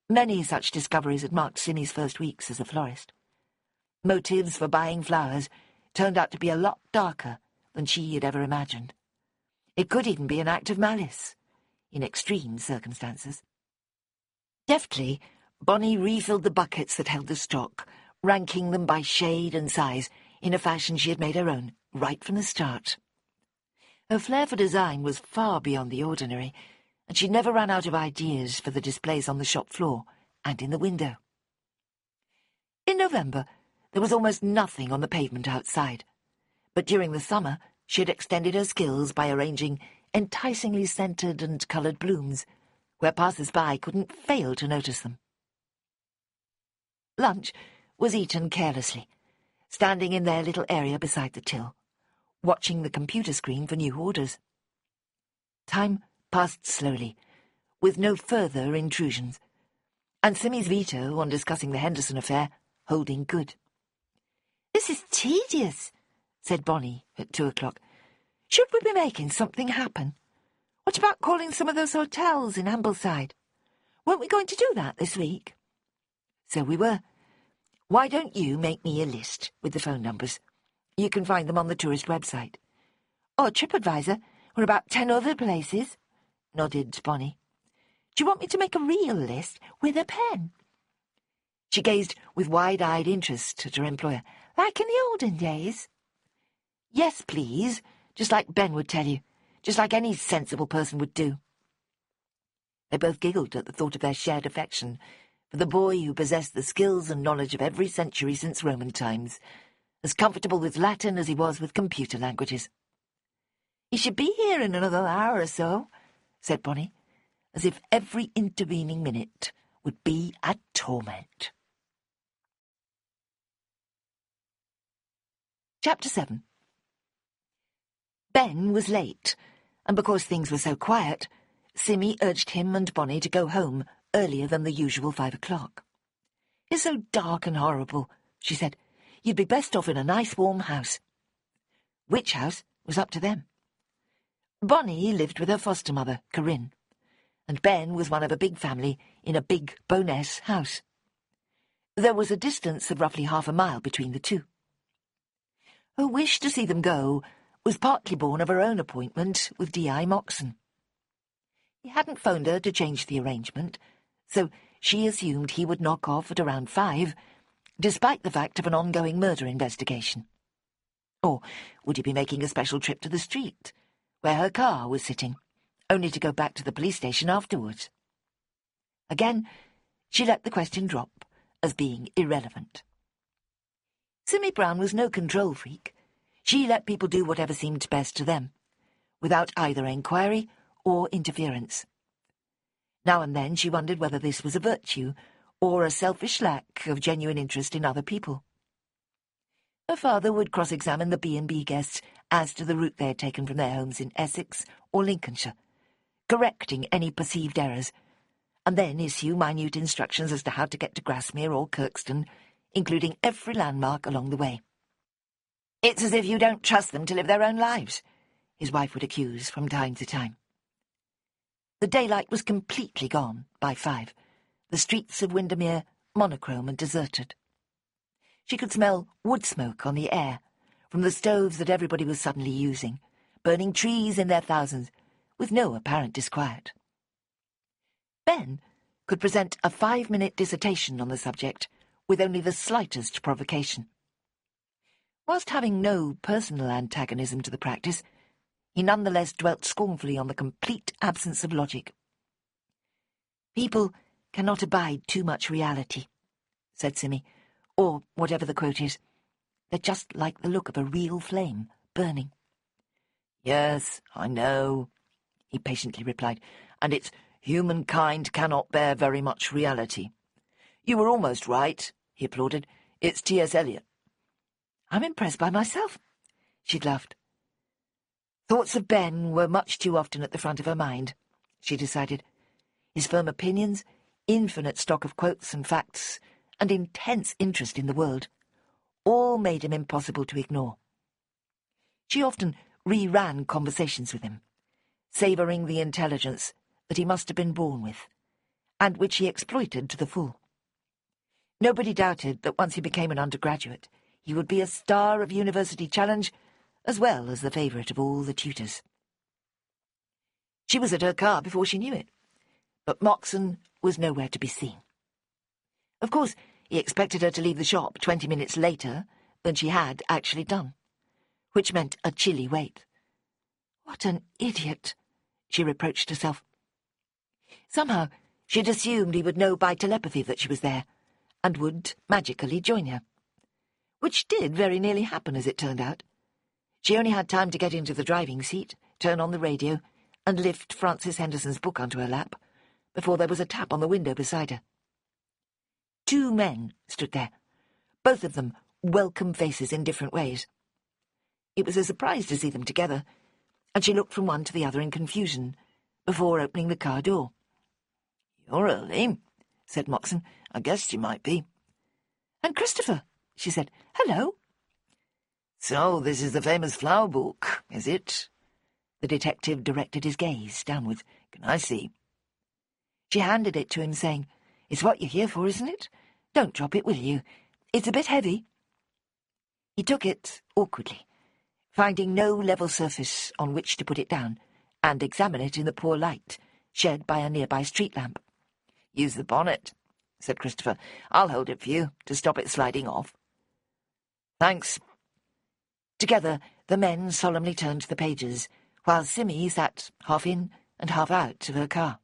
Many such discoveries had marked Simmy's first weeks as a florist. Motives for buying flowers turned out to be a lot darker than she had ever imagined. It could even be an act of malice, in extreme circumstances. Deftly, Bonnie refilled the buckets that held the stock, ranking them by shade and size in a fashion she had made her own, right from the start. Her flair for design was far beyond the ordinary, and she never ran out of ideas for the displays on the shop floor and in the window. In November, There was almost nothing on the pavement outside, but during the summer she had extended her skills by arranging enticingly scented and coloured blooms, where passers-by couldn't fail to notice them. Lunch was eaten carelessly, standing in their little area beside the till, watching the computer screen for new orders. Time passed slowly, with no further intrusions, and Simmy's veto on discussing the Henderson affair holding good. "This is tedious," said Bonnie at 2:00. "Should we be making something happen? What about calling some of those hotels in Ambleside? Weren't we going to do that this week?" "So we were. Why don't you make me a list with the phone numbers? You can find them on the tourist website." "Or TripAdvisor, or about 10 other places," nodded Bonnie. "Do you want me to make a real list with a pen?" She gazed with wide-eyed interest at her employer. "Like in the olden days?" "Yes, please, just like Ben would tell you, just like any sensible person would do." They both giggled at the thought of their shared affection for the boy who possessed the skills and knowledge of every century since Roman times, as comfortable with Latin as he was with computer languages. "He should be here in another hour or so," said Bonnie, as if every intervening minute would be a torment. Chapter 7. Ben was late, and because things were so quiet, Simmy urged him and Bonnie to go home earlier than the usual 5:00. "It's so dark and horrible," she said. "You'd be best off in a nice warm house." Which house was up to them. Bonnie lived with her foster mother, Corinne, and Ben was one of a big family in a big Bowness house. There was a distance of roughly half a mile between the two. Her wish to see them go was partly born of her own appointment with D.I. Moxon. He hadn't phoned her to change the arrangement, so she assumed he would knock off at around 5, despite the fact of an ongoing murder investigation. Or would he be making a special trip to the street, where her car was sitting, only to go back to the police station afterwards? Again, she let the question drop as being irrelevant. Simmy Brown was no control freak. She let people do whatever seemed best to them, without either inquiry or interference. Now and then she wondered whether this was a virtue or a selfish lack of genuine interest in other people. Her father would cross-examine the B&B guests as to the route they had taken from their homes in Essex or Lincolnshire, correcting any perceived errors, and then issue minute instructions as to how to get to Grasmere or Kirkstone, including every landmark along the way. "It's as if you don't trust them to live their own lives," his wife would accuse from time to time. The daylight was completely gone by 5, the streets of Windermere monochrome and deserted. She could smell wood smoke on the air, from the stoves that everybody was suddenly using, burning trees in their thousands, with no apparent disquiet. Ben could present a 5-minute dissertation on the subject, with only the slightest provocation. Whilst having no personal antagonism to the practice, he nonetheless dwelt scornfully on the complete absence of logic. "People cannot abide too much reality," said Simmy, or whatever the quote is. "They're just like the look of a real flame burning." "Yes, I know," he patiently replied, "and it's humankind cannot bear very much reality." "You were almost right," he applauded. "It's T.S. Eliot." "I'm impressed by myself," she'd laughed. Thoughts of Ben were much too often at the front of her mind, she decided. His firm opinions, infinite stock of quotes and facts, and intense interest in the world, all made him impossible to ignore. She often re-ran conversations with him, savouring the intelligence that he must have been born with, and which he exploited to the full. Nobody doubted that once he became an undergraduate, he would be a star of University Challenge, as well as the favourite of all the tutors. She was at her car before she knew it, but Moxon was nowhere to be seen. Of course, he expected her to leave the shop 20 minutes later than she had actually done, which meant a chilly wait. What an idiot, she reproached herself. Somehow she'd assumed he would know by telepathy that she was there, and would magically join her. which did very nearly happen as it turned out. She only had time to get into the driving seat, turn on the radio, and lift Francis Henderson's book onto her lap, before there was a tap on the window beside her. 2 men stood there, both of them welcome faces in different ways. It was a surprise to see them together, and she looked from one to the other in confusion, before opening the car door. "You're early," said Moxon. "I guessed you might be." "And Christopher," she said. "Hello." "So this is the famous flower book, is it?" The detective directed his gaze downwards. "Can I see?" She handed it to him, saying, "It's what you're here for, isn't it? Don't drop it, will you? It's a bit heavy." He took it awkwardly, finding no level surface on which to put it down, and examine it in the poor light shed by a nearby street lamp. "Use the bonnet," said Christopher. "I'll hold it for you, to stop it sliding off." "Thanks." Together, the men solemnly turned to the pages, while Simmy sat half in and half out of her car.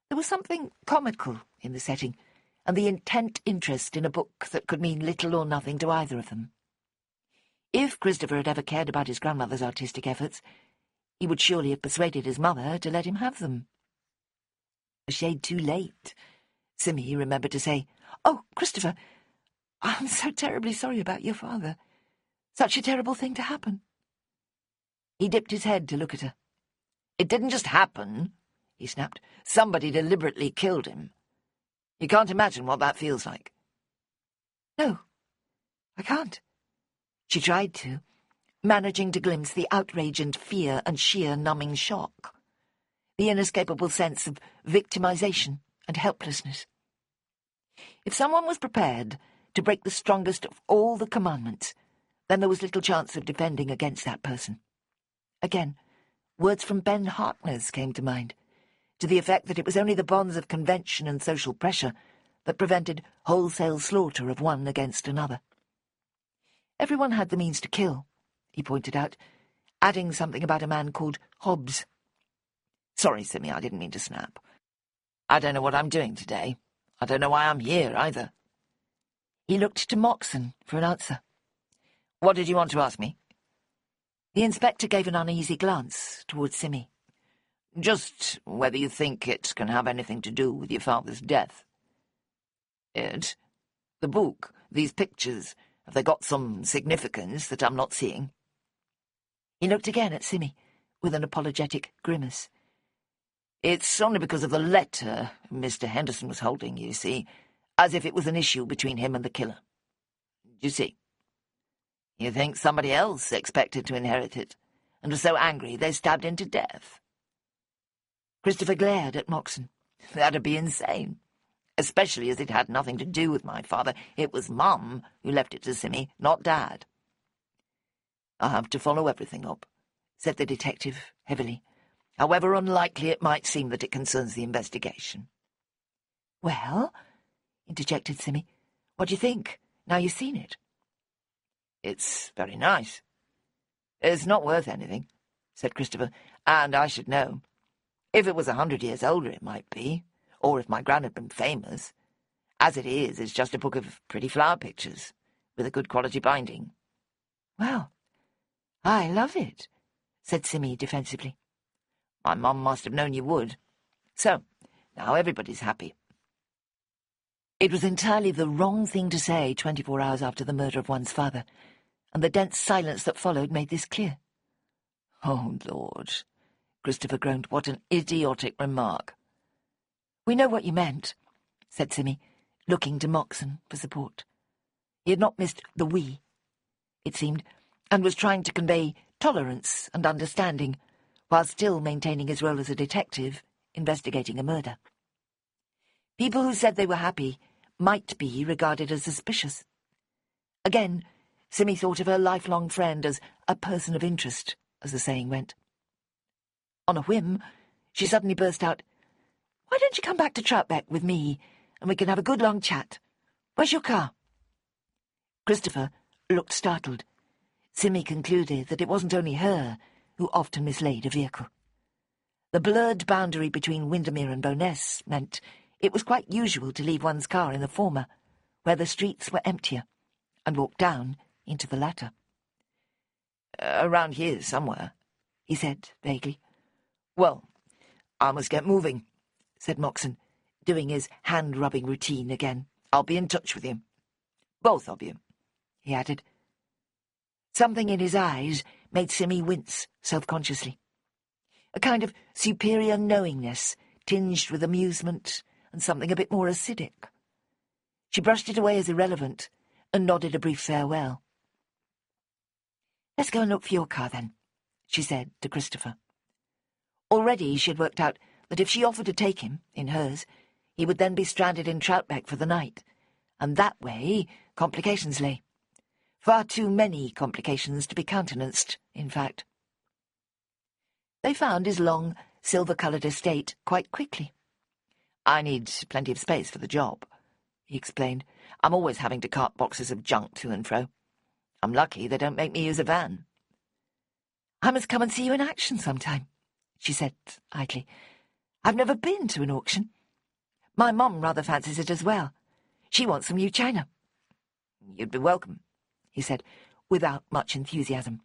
There was something comical in the setting, and the intent interest in a book that could mean little or nothing to either of them. If Christopher had ever cared about his grandmother's artistic efforts, he would surely have persuaded his mother to let him have them. A shade too late, Simmy remembered to say. "Oh, Christopher, I'm so terribly sorry about your father. Such a terrible thing to happen." He dipped his head to look at her. "It didn't just happen," he snapped. "Somebody deliberately killed him. You can't imagine what that feels like." "No, I can't." She tried to, managing to glimpse the outrage and fear and sheer numbing shock, the inescapable sense of victimization and helplessness. If someone was prepared to break the strongest of all the commandments, then there was little chance of defending against that person. Again, words from Ben Harkness came to mind, to the effect that it was only the bonds of convention and social pressure that prevented wholesale slaughter of one against another. Everyone had the means to kill, he pointed out, adding something about a man called Hobbs. "Sorry, Simmy, I didn't mean to snap. I don't know what I'm doing today. I don't know why I'm here, either." He looked to Moxon for an answer. "What did you want to ask me?" The inspector gave an uneasy glance towards Simmy. "Just whether you think it can have anything to do with your father's death." "It? The book? These pictures? Have they got some significance that I'm not seeing?" He looked again at Simmy, with an apologetic grimace. "It's only because of the letter Mr. Henderson was holding, you see, as if it was an issue between him and the killer. Do you see? You think somebody else expected to inherit it, and was so angry they stabbed him to death?" Christopher glared at Moxon. "That'd be insane, especially as it had nothing to do with my father. It was Mum who left it to Simmy, not Dad." "I'll have to follow everything up," said the detective heavily, "however unlikely it might seem that it concerns the investigation." "Well," interjected Simmy, "what do you think, now you've seen it?" "It's very nice." "It's not worth anything," said Christopher, "and I should know. If it was 100 years older, it might be, or if my gran had been famous. As it is, it's just a book of pretty flower pictures, with a good quality binding." "Well, I love it," said Simmy defensively. "My mum must have known you would. So, now everybody's happy." It was entirely the wrong thing to say 24 hours after the murder of one's father, and the dense silence that followed made this clear. "Oh, Lord," Christopher groaned, "what an idiotic remark." "We know what you meant," said Simmy, looking to Moxon for support. He had not missed the "we," it seemed, and was trying to convey tolerance and understanding, while still maintaining his role as a detective investigating a murder. People who said they were happy might be regarded as suspicious. Again, Simmy thought of her lifelong friend as a person of interest, as the saying went. On a whim, she suddenly burst out, "Why don't you come back to Troutbeck with me, and we can have a good long chat? Where's your car?" Christopher looked startled. Simmy concluded that it wasn't only her who often mislaid a vehicle. The blurred boundary between Windermere and Bowness meant it was quite usual to leave one's car in the former, where the streets were emptier, and walked down into the latter. Around here somewhere, he said vaguely. Well, I must get moving, said Moxon, doing his hand-rubbing routine again. I'll be in touch with you. Both of you, he added. Something in his eyes made Simmy wince self-consciously. A kind of superior knowingness tinged with amusement and something a bit more acidic. She brushed it away as irrelevant and nodded a brief farewell. "Let's go and look for your car, then," she said to Christopher. Already she had worked out that if she offered to take him, in hers, he would then be stranded in Troutbeck for the night, and that way complications lay. Far too many complications to be countenanced, in fact. They found his long, silver-coloured estate quite quickly. "I need plenty of space for the job," he explained. "I'm always having to cart boxes of junk to and fro. I'm lucky they don't make me use a van." "I must come and see you in action sometime," she said idly. "I've never been to an auction. My mum rather fancies it as well. She wants some new china." "You'd be welcome," he said, without much enthusiasm.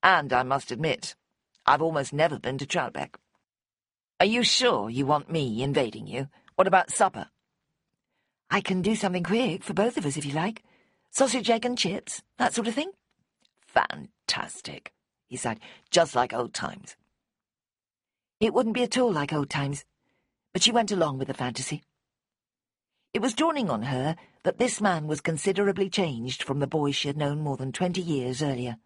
"And I must admit, I've almost never been to Troutbeck. Are you sure you want me invading you? What about supper?" "I can do something quick for both of us, if you like. Sausage, egg and chips, that sort of thing." "Fantastic," he sighed. "Just like old times." It wouldn't be at all like old times, but she went along with the fantasy. It was dawning on her that this man was considerably changed from the boy she had known more than 20 years earlier.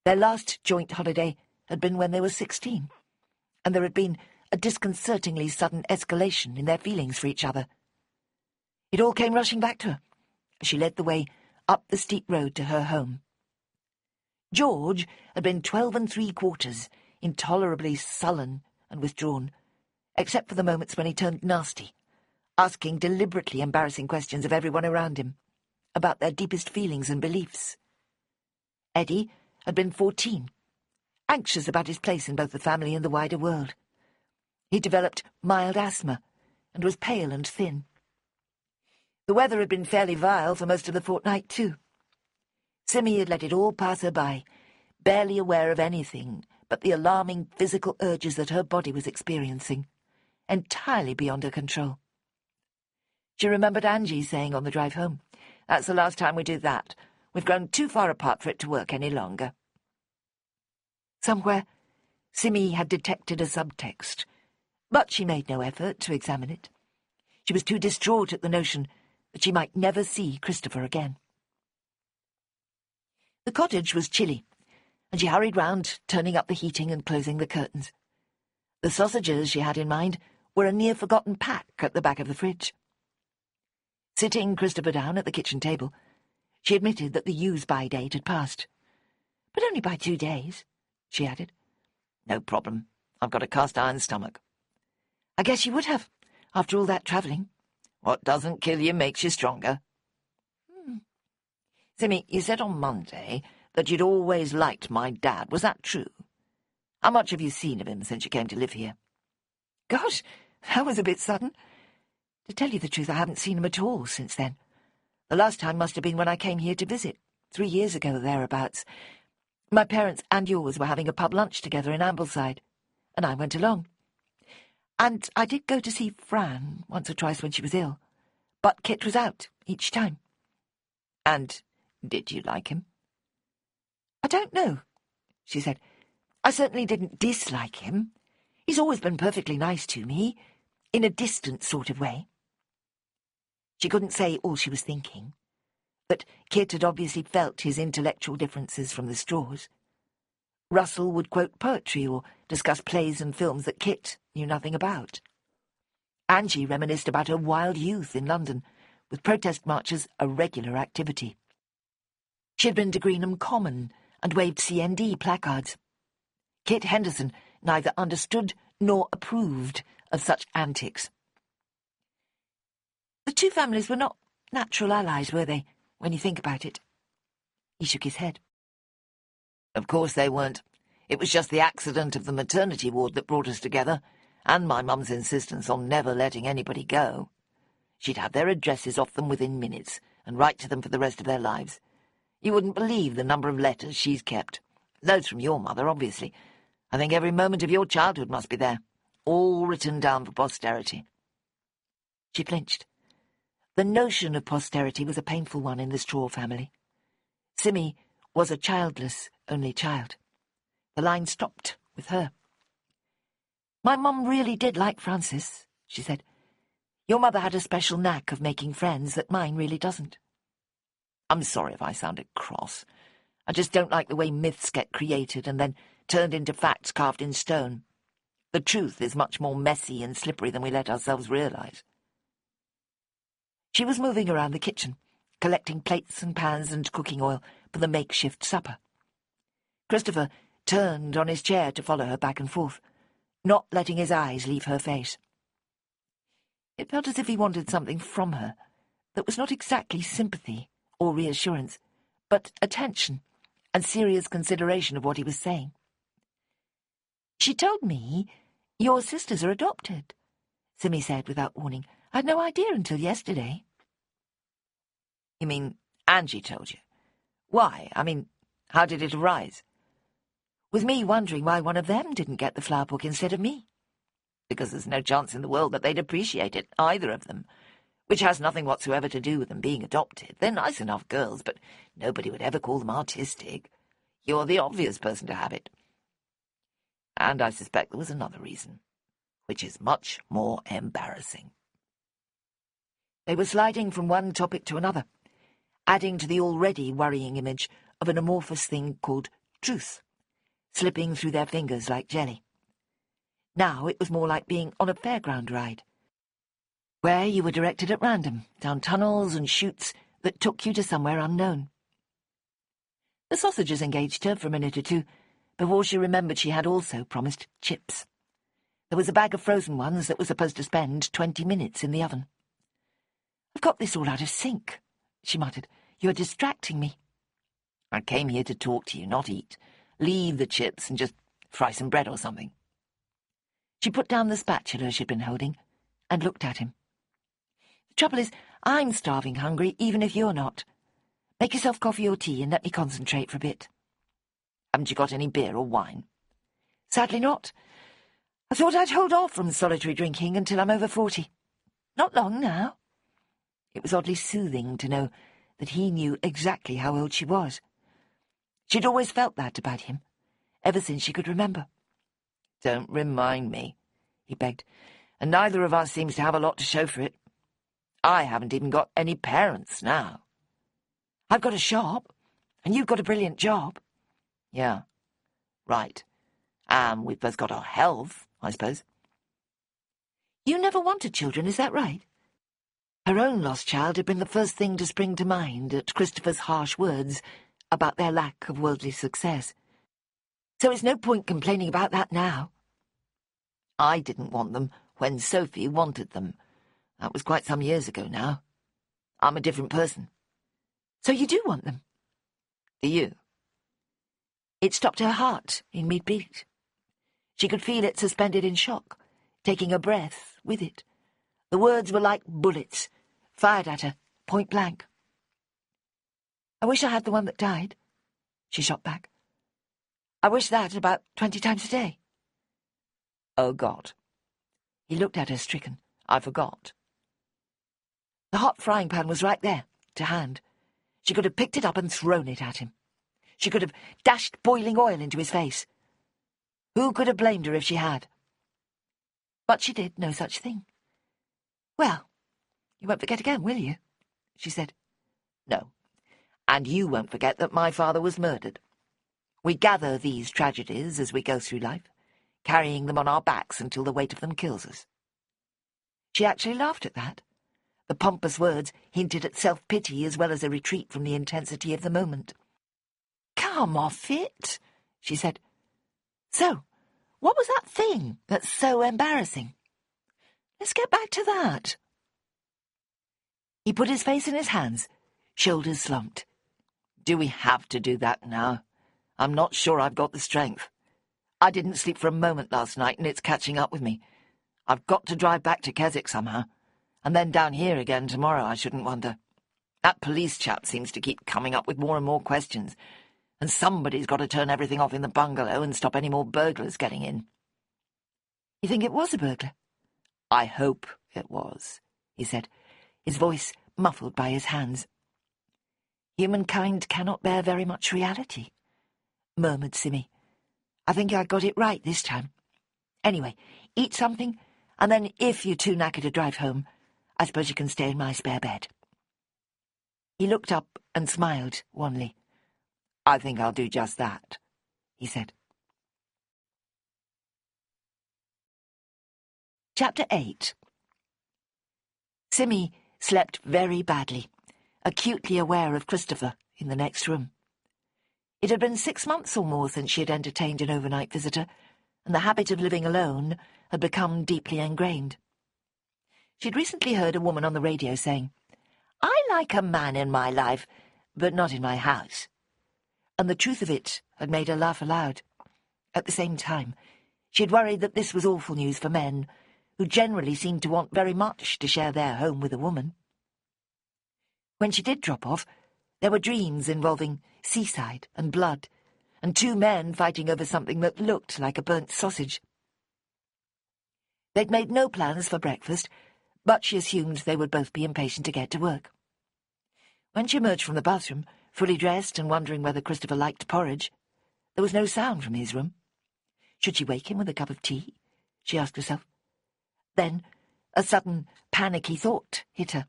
Their last joint holiday had been when they were 16, and there had been a disconcertingly sudden escalation in their feelings for each other. It all came rushing back to her as she led the way up the steep road to her home. George had been 12 3/4, intolerably sullen and withdrawn, except for the moments when he turned nasty, asking deliberately embarrassing questions of everyone around him, about their deepest feelings and beliefs. Eddie had been 14, anxious about his place in both the family and the wider world. He developed mild asthma and was pale and thin. The weather had been fairly vile for most of the fortnight, too. Simmy had let it all pass her by, barely aware of anything but the alarming physical urges that her body was experiencing, entirely beyond her control. She remembered Angie saying on the drive home, "That's the last time we do that. We've grown too far apart for it to work any longer." Somewhere, Simmy had detected a subtext, but she made no effort to examine it. She was too distraught at the notion that she might never see Christopher again. The cottage was chilly, and she hurried round, turning up the heating and closing the curtains. The sausages she had in mind were a near-forgotten pack at the back of the fridge. Sitting Christopher down at the kitchen table, she admitted that the use-by date had passed. "But only by 2 days," she added. "No problem. I've got a cast-iron stomach." "I guess you would have, after all that travelling." "What doesn't kill you makes you stronger." "Simmy, you said on Monday that you'd always liked my dad. Was that true? How much have you seen of him since you came to live here?" "Gosh, that was a bit sudden. To tell you the truth, I haven't seen him at all since then. The last time must have been when I came here to visit, 3 years ago, thereabouts. My parents and yours were having a pub lunch together in Ambleside, and I went along. And I did go to see Fran once or twice when she was ill, but Kit was out each time." "And did you like him?" "I don't know," she said. "I certainly didn't dislike him. He's always been perfectly nice to me, in a distant sort of way." She couldn't say all she was thinking, but Kit had obviously felt his intellectual differences from the straws. Russell would quote poetry or discuss plays and films that Kit knew nothing about. Angie reminisced about her wild youth in London, with protest marches a regular activity. She had been to Greenham Common and waved CND placards. Kit Henderson neither understood nor approved of such antics. The two families were not natural allies, were they, when you think about it? He shook his head. "Of course they weren't. It was just the accident of the maternity ward that brought us together, and my mum's insistence on never letting anybody go. She'd have their addresses off them within minutes, and write to them for the rest of their lives. You wouldn't believe the number of letters she's kept. Loads from your mother, obviously. I think every moment of your childhood must be there, all written down for posterity." She flinched. The notion of posterity was a painful one in the Straw family. Simmy was a childless only child. The line stopped with her. "My mum really did like Francis," she said. "Your mother had a special knack of making friends that mine really doesn't." "I'm sorry if I sounded cross. I just don't like the way myths get created and then turned into facts carved in stone. The truth is much more messy and slippery than we let ourselves realize." She was moving around the kitchen, collecting plates and pans and cooking oil for the makeshift supper. Christopher turned on his chair to follow her back and forth, not letting his eyes leave her face. It felt as if he wanted something from her that was not exactly sympathy or reassurance, but attention and serious consideration of what he was saying. "She told me your sisters are adopted," Simmy said without warning. "I had no idea until yesterday." "You mean Angie told you? Why? I mean, how did it arise?" "With me wondering why one of them didn't get the flower book instead of me." "Because there's no chance in the world that they'd appreciate it, either of them. Which has nothing whatsoever to do with them being adopted. They're nice enough girls, but nobody would ever call them artistic. You're the obvious person to have it. And I suspect there was another reason, which is much more embarrassing." They were sliding from one topic to another, adding to the already worrying image of an amorphous thing called truth, slipping through their fingers like jelly. Now it was more like being on a fairground ride, where you were directed at random, down tunnels and chutes that took you to somewhere unknown. The sausages engaged her for a minute or two, before she remembered she had also promised chips. There was a bag of frozen ones that was supposed to spend 20 minutes in the oven. "I've got this all out of sync," she muttered. "You're distracting me." "I came here to talk to you, not eat. Leave the chips and just fry some bread or something." She put down the spatula she'd been holding and looked at him. "The trouble is, I'm starving hungry, even if you're not. Make yourself coffee or tea and let me concentrate for a bit." "Haven't you got any beer or wine?" "Sadly not. I thought I'd hold off from solitary drinking until I'm over 40. Not long now." It was oddly soothing to know that he knew exactly how old she was. She'd always felt that about him, ever since she could remember. "Don't remind me," he begged, "and neither of us seems to have a lot to show for it. I haven't even got any parents now." "I've got a shop, and you've got a brilliant job." "Yeah, right. We've both got our health, I suppose." "You never wanted children, is that right?" Her own lost child had been the first thing to spring to mind at Christopher's harsh words about their lack of worldly success. "So it's no point complaining about that now." "I didn't want them when Sophie wanted them. That was quite some years ago now. I'm a different person." "So you do want them?" "Do you?" It stopped her heart in mid-beat. She could feel it suspended in shock, taking a breath with it. The words were like bullets, fired at her, point blank. "I wish I had the one that died," she shot back. "I wish that about 20 times a day." "Oh, God." He looked at her, stricken. "I forgot." The hot frying pan was right there, to hand. She could have picked it up and thrown it at him. She could have dashed boiling oil into his face. Who could have blamed her if she had? But she did no such thing. "Well, you won't forget again, will you?" she said. "No. And you won't forget that my father was murdered. We gather these tragedies as we go through life, carrying them on our backs until the weight of them kills us." She actually laughed at that. The pompous words hinted at self-pity as well as a retreat from the intensity of the moment. "Come off it," she said. "So, what was that thing that's so embarrassing? Let's get back to that." He put his face in his hands, shoulders slumped. "Do we have to do that now? I'm not sure I've got the strength. I didn't sleep for a moment last night, and it's catching up with me. I've got to drive back to Keswick somehow, and then down here again tomorrow, I shouldn't wonder. That police chap seems to keep coming up with more and more questions, and somebody's got to turn everything off in the bungalow and stop any more burglars getting in." "You think it was a burglar?" "I hope it was," he said, his voice muffled by his hands. "Humankind cannot bear very much reality," murmured Simmy. "I think I got it right this time. Anyway, eat something, and then if you're too knackered to drive home, I suppose you can stay in my spare bed." He looked up and smiled wanly. "I think I'll do just that," he said. Chapter 8. Simmy slept very badly, acutely aware of Christopher in the next room. It had been 6 months or more since she had entertained an overnight visitor, and the habit of living alone had become deeply ingrained. She'd recently heard a woman on the radio saying, "I like a man in my life, but not in my house." And the truth of it had made her laugh aloud. At the same time, she had worried that this was awful news for men, who generally seemed to want very much to share their home with a woman. When she did drop off, there were dreams involving seaside and blood, and 2 men fighting over something that looked like a burnt sausage. They'd made no plans for breakfast, but she assumed they would both be impatient to get to work. When she emerged from the bathroom, fully dressed and wondering whether Christopher liked porridge, there was no sound from his room. Should she wake him with a cup of tea? She asked herself. Then a sudden, panicky thought hit her.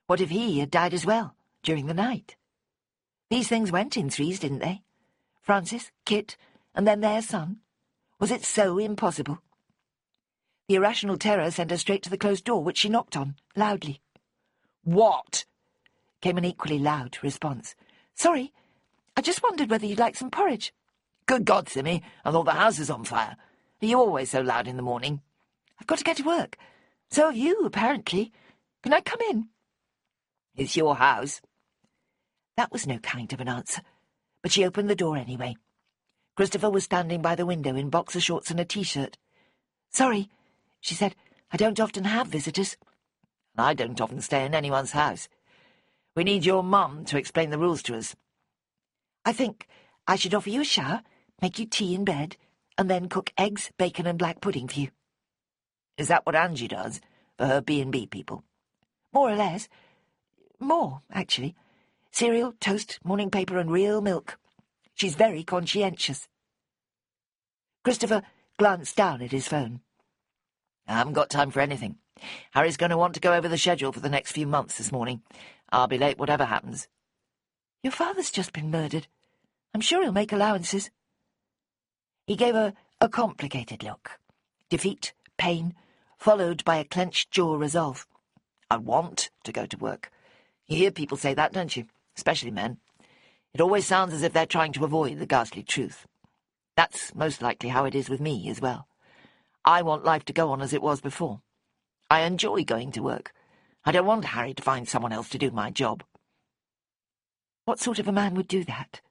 What if he had died as well, during the night? These things went in threes, didn't they? Francis, Kit, and then their son. Was it so impossible? The irrational terror sent her straight to the closed door, which she knocked on, loudly. "What?" came an equally loud response. "Sorry, I just wondered whether you'd like some porridge." "Good God, Simmy, I thought the house is on fire. Are you always so loud in the morning?" "I've got to get to work. So have you, apparently. Can I come in?" "It's your house." That was no kind of an answer, but she opened the door anyway. Christopher was standing by the window in boxer shorts and a T-shirt. "Sorry," she said, "I don't often have visitors." "I don't often stay in anyone's house. We need your mum to explain the rules to us." "I think I should offer you a shower, make you tea in bed, and then cook eggs, bacon and black pudding for you." "Is that what Angie does for her B&B people?" "More or less. More, actually. Cereal, toast, morning paper and real milk. She's very conscientious." Christopher glanced down at his phone. "I haven't got time for anything. Harry's going to want to go over the schedule for the next few months this morning. I'll be late whatever happens." "Your father's just been murdered. I'm sure he'll make allowances." He gave her a complicated look. Defeat, pain, followed by a clenched jaw resolve. "I want to go to work. You hear people say that, don't you? Especially men. It always sounds as if they're trying to avoid the ghastly truth. That's most likely how it is with me as well. I want life to go on as it was before. I enjoy going to work. I don't want Harry to find someone else to do my job." "What sort of a man would do that?"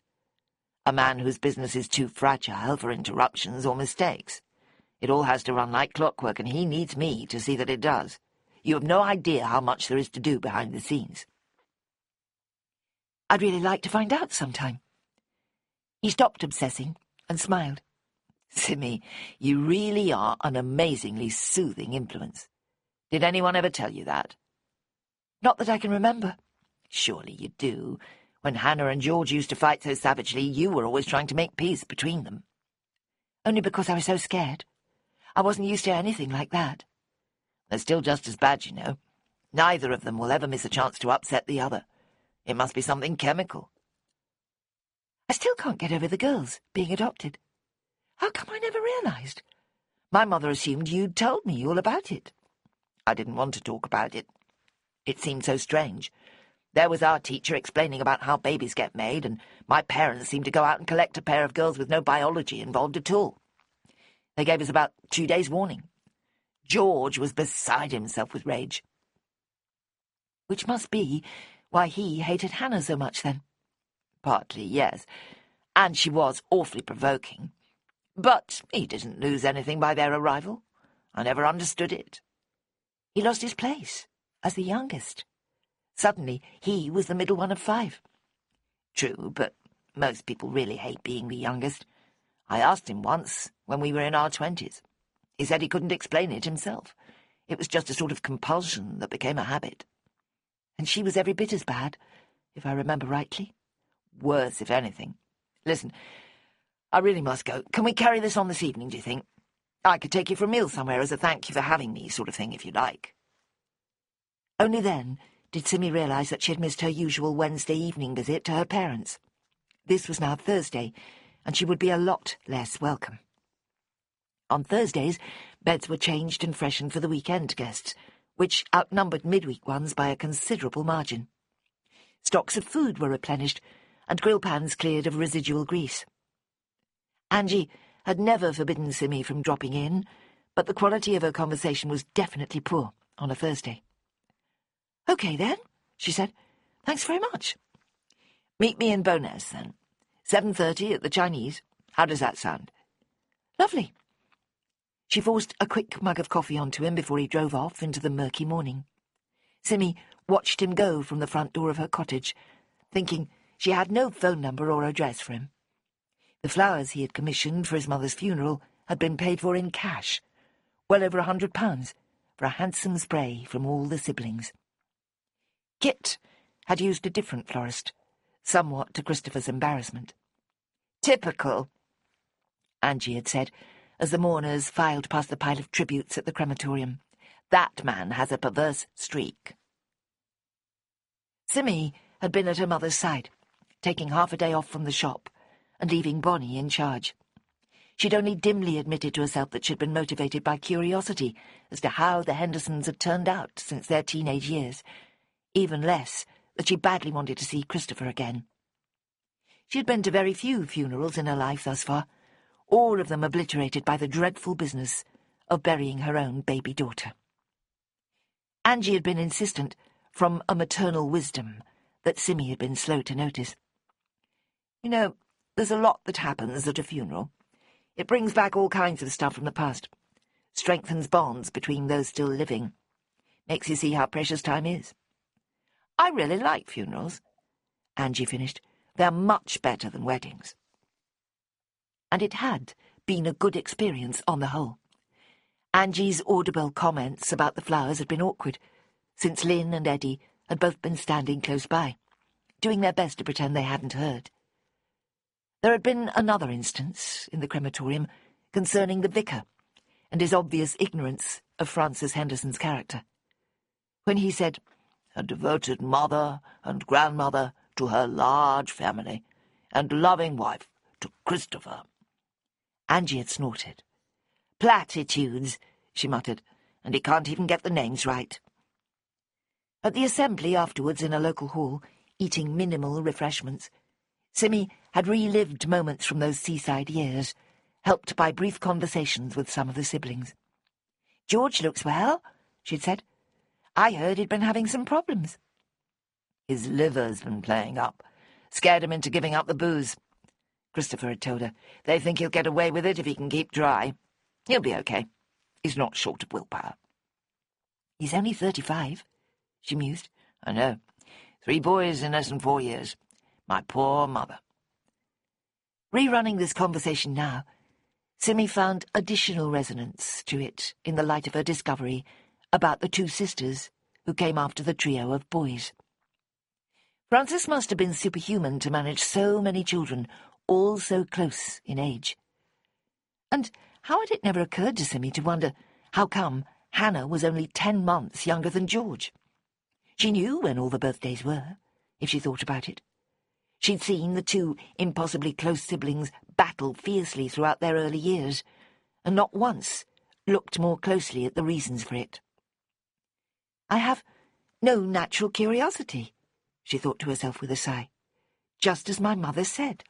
"A man whose business is too fragile for interruptions or mistakes. It all has to run like clockwork, and he needs me to see that it does. You have no idea how much there is to do behind the scenes." "I'd really like to find out sometime." He stopped obsessing and smiled. "Simmy, you really are an amazingly soothing influence. Did anyone ever tell you that?" "Not that I can remember." "Surely you do. When Hannah and George used to fight so savagely, you were always trying to make peace between them." "Only because I was so scared. I wasn't used to anything like that." "They're still just as bad, you know. Neither of them will ever miss a chance to upset the other. It must be something chemical." "I still can't get over the girls being adopted. How come I never realized? My mother assumed you'd told me all about it." "I didn't want to talk about it. It seemed so strange. There was our teacher explaining about how babies get made, and my parents seemed to go out and collect a pair of girls with no biology involved at all. They gave us about 2 days' warning. George was beside himself with rage." "Which must be why he hated Hannah so much, then." "Partly, yes. And she was awfully provoking. But he didn't lose anything by their arrival. I never understood it." "He lost his place as the youngest." Suddenly, he was the middle one of 5. True, but most people really hate being the youngest. I asked him once, when we were in our 20s. He said he couldn't explain it himself. It was just a sort of compulsion that became a habit. And she was every bit as bad, if I remember rightly. Worse, if anything. Listen, I really must go. Can we carry this on this evening, do you think? I could take you for a meal somewhere as a thank you for having me, sort of thing, if you like. Only then did Simmy realise that she had missed her usual Wednesday evening visit to her parents. This was now Thursday, and she would be a lot less welcome. On Thursdays, beds were changed and freshened for the weekend guests, which outnumbered midweek ones by a considerable margin. Stocks of food were replenished, and grill pans cleared of residual grease. Angie had never forbidden Simmy from dropping in, but the quality of her conversation was definitely poor on a Thursday. "OK, then," she said. "Thanks very much." "Meet me in Bowness, then. 7:30 at the Chinese. How does that sound?" "Lovely." She forced a quick mug of coffee onto him before he drove off into the murky morning. Simmy watched him go from the front door of her cottage, thinking she had no phone number or address for him. The flowers he had commissioned for his mother's funeral had been paid for in cash, well over £100, for a handsome spray from all the siblings. Kit had used a different florist, somewhat to Christopher's embarrassment. "Typical," Angie had said, as the mourners filed past the pile of tributes at the crematorium. "That man has a perverse streak." Simmy had been at her mother's side, taking half a day off from the shop and leaving Bonnie in charge. She'd only dimly admitted to herself that she'd been motivated by curiosity as to how the Hendersons had turned out since their teenage years, even less that she badly wanted to see Christopher again. She had been to very few funerals in her life thus far, all of them obliterated by the dreadful business of burying her own baby daughter. Angie had been insistent, from a maternal wisdom, that Simmy had been slow to notice. "You know, there's a lot that happens at a funeral. It brings back all kinds of stuff from the past. Strengthens bonds between those still living. Makes you see how precious time is. I really like funerals," Angie finished. "They're much better than weddings." And it had been a good experience on the whole. Angie's audible comments about the flowers had been awkward, since Lynn and Eddie had both been standing close by, doing their best to pretend they hadn't heard. There had been another instance in the crematorium concerning the vicar and his obvious ignorance of Frances Henderson's character. When he said, "A devoted mother and grandmother to her large family, and loving wife to Christopher," Angie had snorted. "Platitudes," she muttered, "and he can't even get the names right." At the assembly afterwards in a local hall, eating minimal refreshments, Simmy had relived moments from those seaside years, helped by brief conversations with some of the siblings. "George looks well," she'd said. "I heard he'd been having some problems." "His liver's been playing up. Scared him into giving up the booze," Christopher had told her. "They think he'll get away with it if he can keep dry. He'll be okay. He's not short of willpower." "He's only 35, she mused. "I know. 3 boys in less than 4 years. My poor mother." Rerunning this conversation now, Simmy found additional resonance to it in the light of her discovery about the 2 sisters who came after the trio of boys. Frances must have been superhuman to manage so many children, all so close in age. And how had it never occurred to Simmy to wonder how come Hannah was only 10 months younger than George? She knew when all the birthdays were, if she thought about it. She'd seen the 2 impossibly close siblings battle fiercely throughout their early years, and not once looked more closely at the reasons for it. "I have no natural curiosity," she thought to herself with a sigh, "just as my mother said."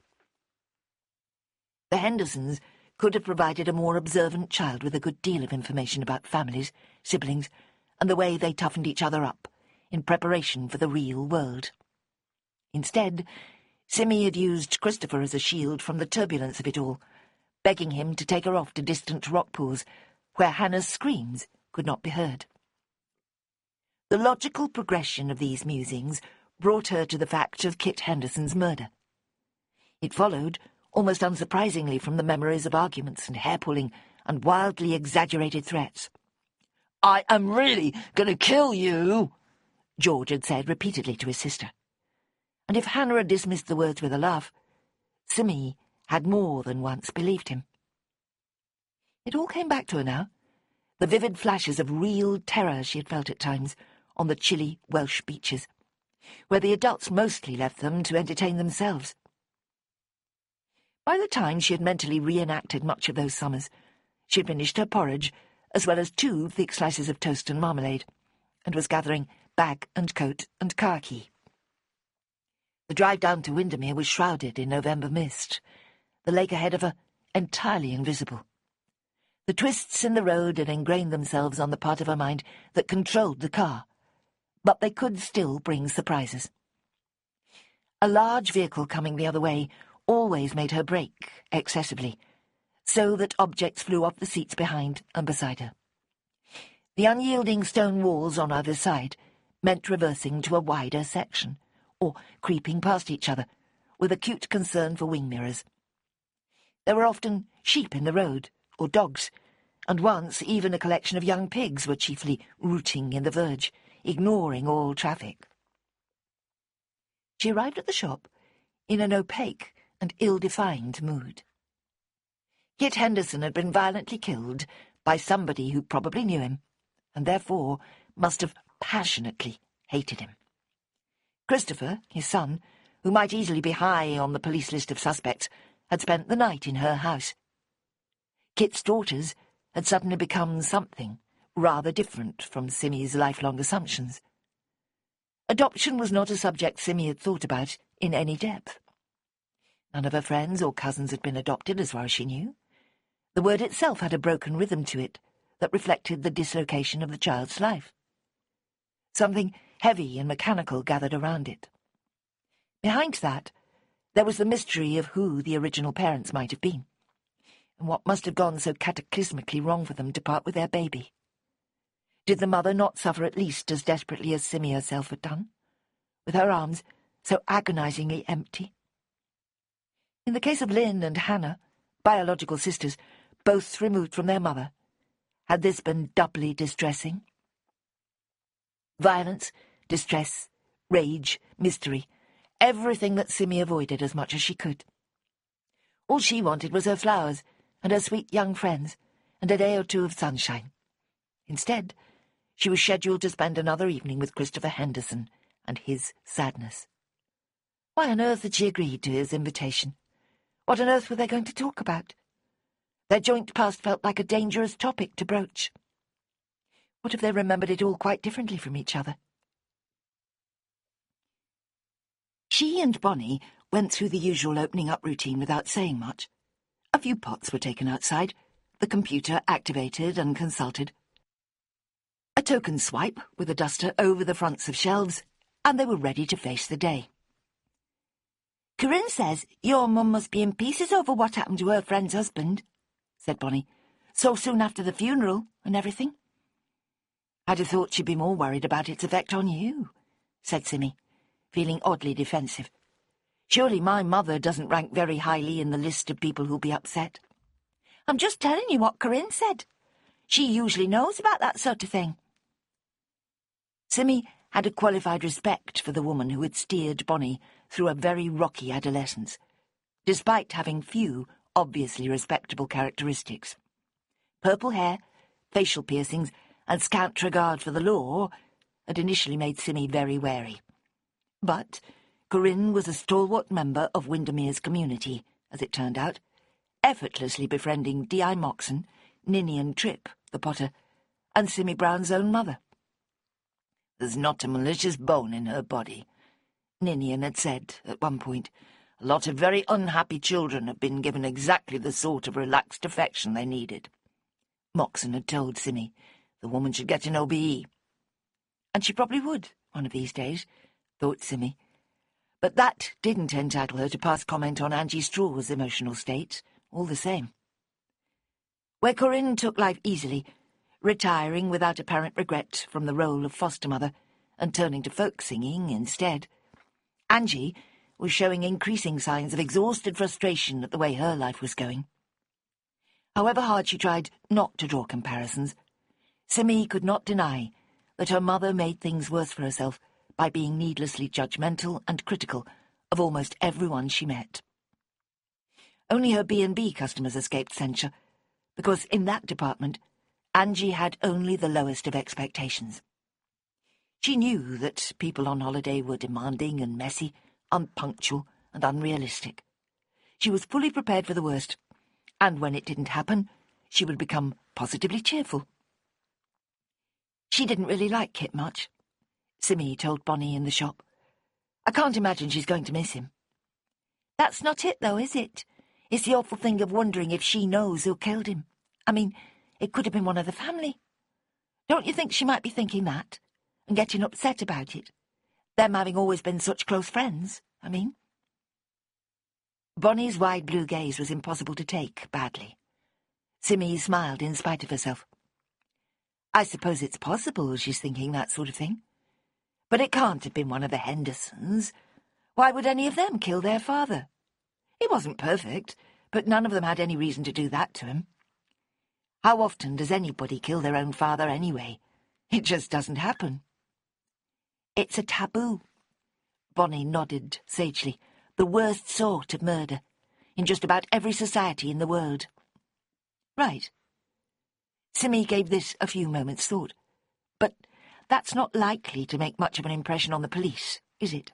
The Hendersons could have provided a more observant child with a good deal of information about families, siblings, and the way they toughened each other up in preparation for the real world. Instead, Simmy had used Christopher as a shield from the turbulence of it all, begging him to take her off to distant rock pools, where Hannah's screams could not be heard. The logical progression of these musings brought her to the fact of Kit Henderson's murder. It followed, almost unsurprisingly, from the memories of arguments and hair-pulling and wildly exaggerated threats. "I am really going to kill you," George had said repeatedly to his sister. And if Hannah had dismissed the words with a laugh, Simmy had more than once believed him. It all came back to her now, the vivid flashes of real terror she had felt at times on the chilly Welsh beaches, where the adults mostly left them to entertain themselves. By the time she had mentally reenacted much of those summers, she had finished her porridge, as well as 2 thick slices of toast and marmalade, and was gathering bag and coat and car key. The drive down to Windermere was shrouded in November mist, the lake ahead of her entirely invisible. The twists in the road had ingrained themselves on the part of her mind that controlled the car, but they could still bring surprises. A large vehicle coming the other way always made her brake excessively, so that objects flew off the seats behind and beside her. The unyielding stone walls on either side meant reversing to a wider section, or creeping past each other, with acute concern for wing mirrors. There were often sheep in the road, or dogs, and once even a collection of young pigs were chiefly rooting in the verge, ignoring all traffic. She arrived at the shop in an opaque and ill-defined mood. Kit Henderson had been violently killed by somebody who probably knew him, and therefore must have passionately hated him. Christopher, his son, who might easily be high on the police list of suspects, had spent the night in her house. Kit's daughters had suddenly become something rather different from Simmy's lifelong assumptions. Adoption was not a subject Simmy had thought about in any depth. None of her friends or cousins had been adopted, as far as she knew. The word itself had a broken rhythm to it that reflected the dislocation of the child's life. Something heavy and mechanical gathered around it. Behind that, there was the mystery of who the original parents might have been, and what must have gone so cataclysmically wrong for them to part with their baby. Did the mother not suffer at least as desperately as Simmy herself had done, with her arms so agonizingly empty? In the case of Lynn and Hannah, biological sisters, both removed from their mother, had this been doubly distressing? Violence, distress, rage, mystery, everything that Simmy avoided as much as she could. All she wanted was her flowers and her sweet young friends and a day or 2 of sunshine. Instead, she was scheduled to spend another evening with Christopher Henderson and his sadness. Why on earth had she agreed to his invitation? What on earth were they going to talk about? Their joint past felt like a dangerous topic to broach. What if they remembered it all quite differently from each other? She and Bonnie went through the usual opening-up routine without saying much. A few pots were taken outside, the computer activated and consulted. A token swipe with a duster over the fronts of shelves, and they were ready to face the day. "Corinne says your mum must be in pieces over what happened to her friend's husband," said Bonnie, "so soon after the funeral and everything." "I'd have thought she'd be more worried about its effect on you," said Simmy, feeling oddly defensive. "Surely my mother doesn't rank very highly in the list of people who'll be upset." "I'm just telling you what Corinne said. She usually knows about that sort of thing." Simmy had a qualified respect for the woman who had steered Bonnie through a very rocky adolescence, despite having few obviously respectable characteristics. Purple hair, facial piercings, and scant regard for the law had initially made Simmy very wary. But Corinne was a stalwart member of Windermere's community, as it turned out, effortlessly befriending D.I. Moxon, Ninian Tripp, the potter, and Simmy Brown's own mother. "There's not a malicious bone in her body," Ninian had said at one point. "A lot of very unhappy children have been given exactly the sort of relaxed affection they needed." Moxon had told Simmy the woman should get an OBE. And she probably would, one of these days, thought Simmy. But that didn't entitle her to pass comment on Angie Straw's emotional state, all the same. Where Corinne took life easily, retiring without apparent regret from the role of foster mother and turning to folk singing instead. Angie was showing increasing signs of exhausted frustration at the way her life was going. However hard she tried not to draw comparisons, Simi could not deny that her mother made things worse for herself by being needlessly judgmental and critical of almost everyone she met. Only her B&B customers escaped censure, because in that department, Angie had only the lowest of expectations. She knew that people on holiday were demanding and messy, unpunctual and unrealistic. She was fully prepared for the worst, and when it didn't happen, she would become positively cheerful. She didn't really like Kit much, Simi told Bonnie in the shop. I can't imagine she's going to miss him. That's not it, though, is it? It's the awful thing of wondering if she knows who killed him. I mean, it could have been one of the family. Don't you think she might be thinking that, and getting upset about it? Them having always been such close friends, I mean. Bonnie's wide blue gaze was impossible to take badly. Simi smiled in spite of herself. I suppose it's possible she's thinking that sort of thing. But it can't have been one of the Hendersons. Why would any of them kill their father? He wasn't perfect, but none of them had any reason to do that to him. How often does anybody kill their own father anyway? It just doesn't happen. It's a taboo. Bonnie nodded sagely. The worst sort of murder, in just about every society in the world. Right. Simi gave this a few moments' thought. But that's not likely to make much of an impression on the police, is it?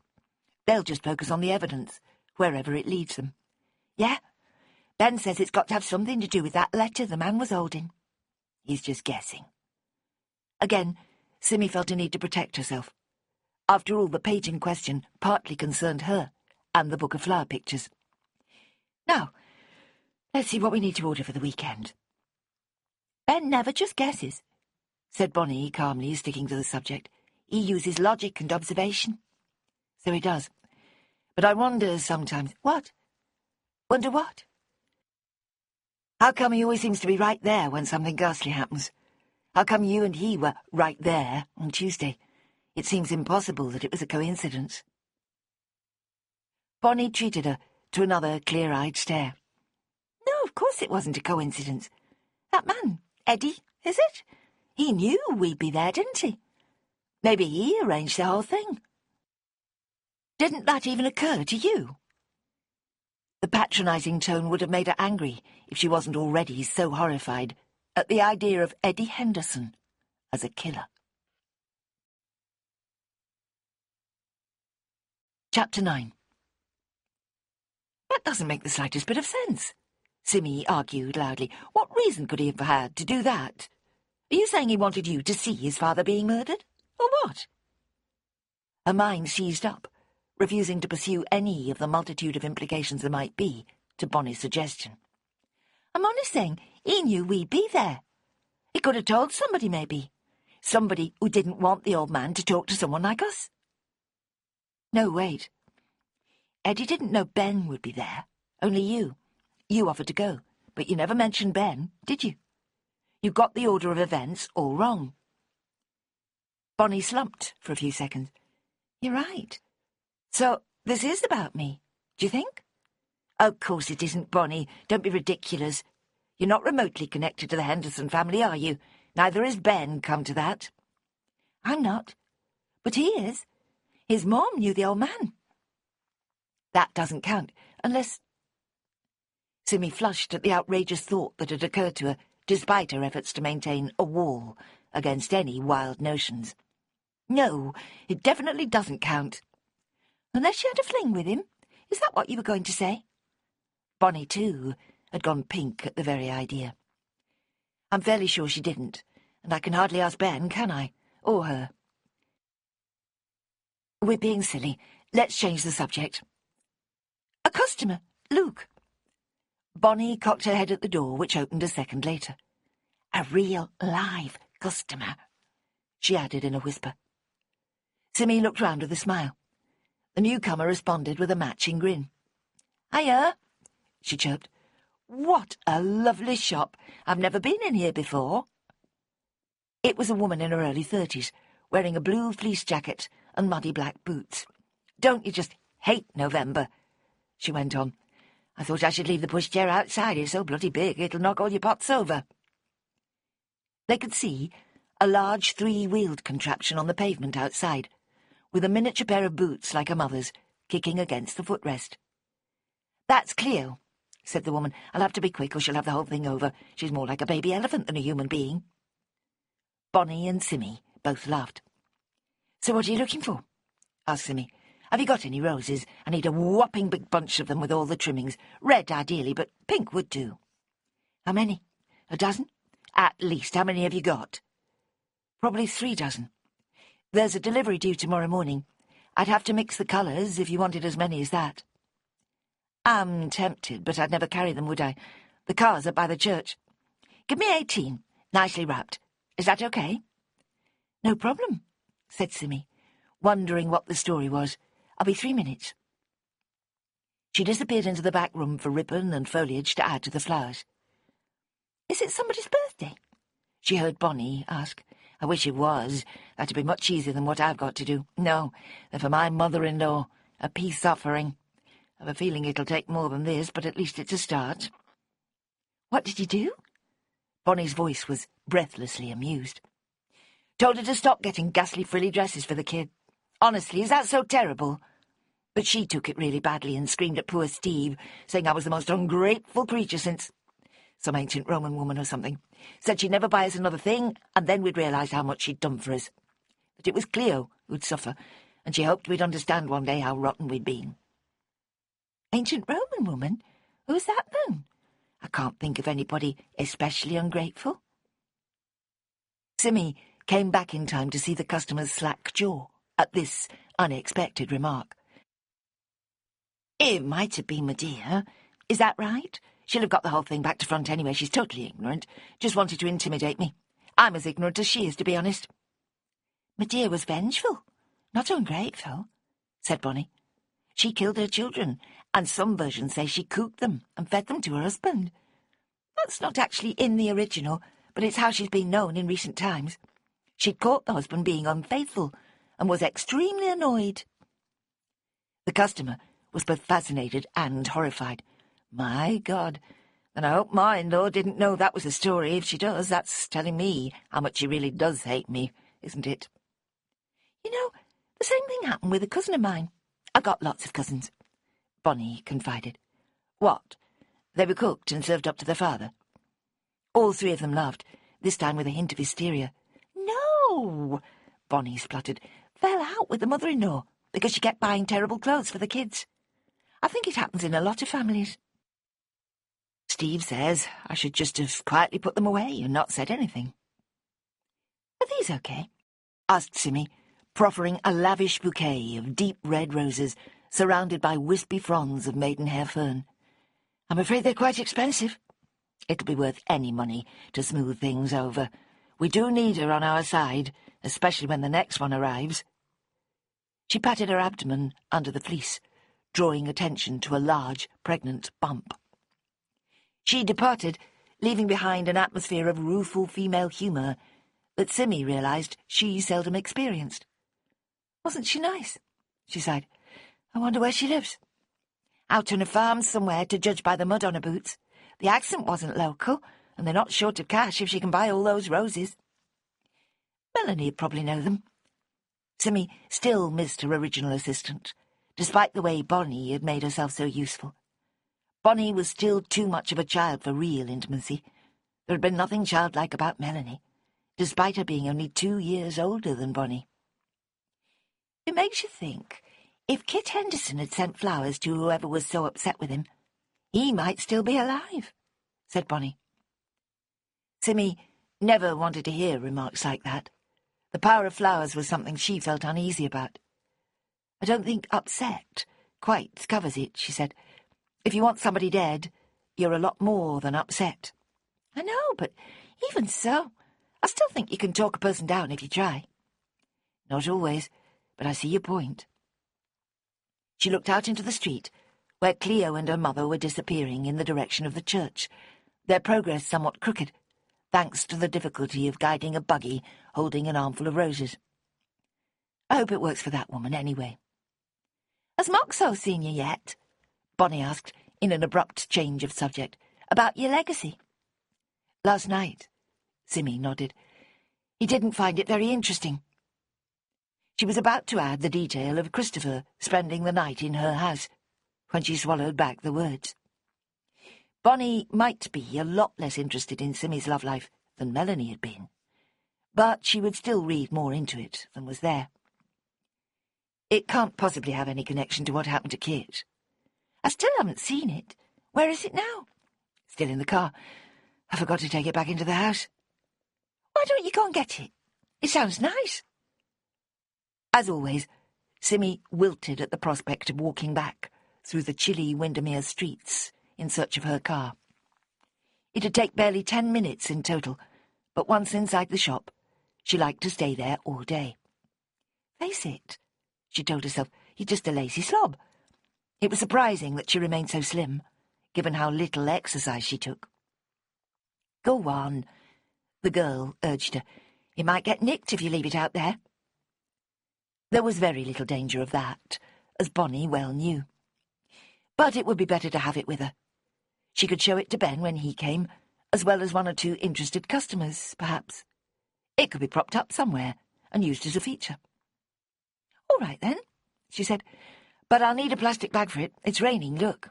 They'll just focus on the evidence, wherever it leads them. Yeah, Ben says it's got to have something to do with that letter the man was holding. He's just guessing. Again, Simi felt a need to protect herself. After all, the page in question partly concerned her and the book of flower pictures. Now, let's see what we need to order for the weekend. Ben never just guesses, said Bonnie calmly, sticking to the subject. He uses logic and observation. So he does. But I wonder sometimes... What? Wonder what? How come he always seems to be right there when something ghastly happens? How come you and he were right there on Tuesday? It seems impossible that it was a coincidence. Bonnie treated her to another clear-eyed stare. No, of course it wasn't a coincidence. That man, Eddie, is it? He knew we'd be there, didn't he? Maybe he arranged the whole thing. Didn't that even occur to you? The patronising tone would have made her angry if she wasn't already so horrified at the idea of Eddie Henderson as a killer. Chapter 9. That doesn't make the slightest bit of sense, Simi argued loudly. What reason could he have had to do that? Are you saying he wanted you to see his father being murdered? Or what? Her mind seized up, refusing to pursue any of the multitude of implications there might be to Bonnie's suggestion. I'm only saying he knew we'd be there. He could have told somebody, maybe. Somebody who didn't want the old man to talk to someone like us. No, wait. Eddie didn't know Ben would be there. Only you. You offered to go, but you never mentioned Ben, did you? You got the order of events all wrong. Bonnie slumped for a few seconds. You're right. So, this is about me, do you think? Of course it isn't, Bonnie. Don't be ridiculous. You're not remotely connected to the Henderson family, are you? Neither is Ben, come to that. I'm not. But he is. His mom knew the old man. That doesn't count, unless... Simi flushed at the outrageous thought that had occurred to her, despite her efforts to maintain a wall against any wild notions. No, it definitely doesn't count. Unless she had a fling with him. Is that what you were going to say? Bonnie, too, had gone pink at the very idea. I'm fairly sure she didn't, and I can hardly ask Ben, can I? Or her. We're being silly. Let's change the subject. A customer, Luke. Bonnie cocked her head at the door, which opened a second later. A real, live customer, she added in a whisper. Simi looked round with a smile. The newcomer responded with a matching grin. Hiya, she chirped. What a lovely shop. I've never been in here before. It was a woman in her early 30s, wearing a blue fleece jacket and muddy black boots. "Don't you just hate November?" she went on. "I thought I should leave the pushchair outside. It's so bloody big, it'll knock all your pots over." They could see a large 3-wheeled contraption on the pavement outside, with a miniature pair of boots like her mother's, kicking against the footrest. "That's Cleo," said the woman. "I'll have to be quick or she'll have the whole thing over. She's more like a baby elephant than a human being." Bonnie and Simmy both laughed. "So what are you looking for?" asked Simmy. "Have you got any roses? I need a whopping big bunch of them with all the trimmings. Red, ideally, but pink would do." "How many? A dozen?" "At least. How many have you got?" "Probably 3 dozen. There's a delivery due tomorrow morning. I'd have to mix the colours if you wanted as many as that." "I'm tempted, but I'd never carry them, would I? The car's up by the church." "Give me 18, nicely wrapped. Is that okay?" "No problem," said Simmy, wondering what the story was. "I'll be 3 minutes." She disappeared into the back room for ribbon and foliage to add to the flowers. "Is it somebody's birthday?" she heard Bonnie ask. "I wish it was. That'd be much easier than what I've got to do. No, they're for my mother-in-law, a peace offering. I've a feeling it'll take more than this, but at least it's a start." "What did you do?" Bonnie's voice was breathlessly amused. "Told her to stop getting ghastly frilly dresses for the kid. Honestly, is that so terrible? But she took it really badly and screamed at poor Steve, saying I was the most ungrateful creature since some ancient Roman woman or something. Said she'd never buy us another thing, and then we'd realise how much she'd done for us. That it was Cleo who'd suffer, and she hoped we'd understand one day how rotten we'd been." "Ancient Roman woman? Who's that then? I can't think of anybody especially ungrateful." Simmy came back in time to see the customer's slack jaw at this unexpected remark. "It might have been Medea. Is that right? She'll have got the whole thing back to front anyway. She's totally ignorant. Just wanted to intimidate me. I'm as ignorant as she is, to be honest." "Medea was vengeful, not ungrateful," said Bonnie. "She killed her children, and some versions say she cooked them and fed them to her husband. That's not actually in the original, but it's how she's been known in recent times. She'd caught the husband being unfaithful and was extremely annoyed." The customer was both fascinated and horrified. "My God, and I hope my in-law didn't know that was a story. If she does, that's telling me how much she really does hate me, isn't it?" "You know, the same thing happened with a cousin of mine. I've got lots of cousins," Bonnie confided. "What? They were cooked and served up to their father?" All 3 of them laughed, this time with a hint of hysteria. "No," Bonnie spluttered. "Fell out with the mother-in-law because she kept buying terrible clothes for the kids. I think it happens in a lot of families. Steve says I should just have quietly put them away and not said anything." "Are these okay?" asked Simmy, proffering a lavish bouquet of deep red roses surrounded by wispy fronds of maidenhair fern. "I'm afraid they're quite expensive." "It'll be worth any money to smooth things over. We do need her on our side, especially when the next one arrives." She patted her abdomen under the fleece, drawing attention to a large, pregnant bump. She departed, leaving behind an atmosphere of rueful female humour that Simmy realised she seldom experienced. "Wasn't she nice?" she sighed. "I wonder where she lives." "Out on a farm somewhere, to judge by the mud on her boots. The accent wasn't local, and they're not short of cash if she can buy all those roses." Melanie'd probably know them. Simmy still missed her original assistant, despite the way Bonnie had made herself so useful. Bonnie was still too much of a child for real intimacy. There had been nothing childlike about Melanie, despite her being only 2 years older than Bonnie. "It makes you think, if Kit Henderson had sent flowers to whoever was so upset with him, he might still be alive," said Bonnie. Simmy never wanted to hear remarks like that. The power of flowers was something she felt uneasy about. "I don't think upset quite covers it," she said. "If you want somebody dead, you're a lot more than upset." "I know, but even so, I still think you can talk a person down if you try." "Not always, but I see your point." She looked out into the street, where Cleo and her mother were disappearing in the direction of the church, their progress somewhat crooked, thanks to the difficulty of guiding a buggy holding an armful of roses. I hope it works for that woman anyway. Has Moxo seen you yet? Bonnie asked, in an abrupt change of subject. About your legacy? Last night, Simmy nodded. He didn't find it very interesting. She was about to add the detail of Christopher spending the night in her house, when she swallowed back the words. Bonnie might be a lot less interested in Simmy's love life than Melanie had been, but she would still read more into it than was there. It can't possibly have any connection to what happened to Kit. I still haven't seen it. Where is it now? Still in the car. I forgot to take it back into the house. Why don't you go and get it? It sounds nice. As always, Simmy wilted at the prospect of walking back through the chilly Windermere streets in search of her car. It'd take barely 10 minutes in total, but once inside the shop, she liked to stay there all day. Face it, she told herself, he's just a lazy slob. It was surprising that she remained so slim, given how little exercise she took. Go on, the girl urged her. It might get nicked if you leave it out there. There was very little danger of that, as Bonnie well knew. But it would be better to have it with her. She could show it to Ben when he came, as well as one or two interested customers, perhaps. It could be propped up somewhere and used as a feature. All right, then, she said, but I'll need a plastic bag for it. It's raining, look.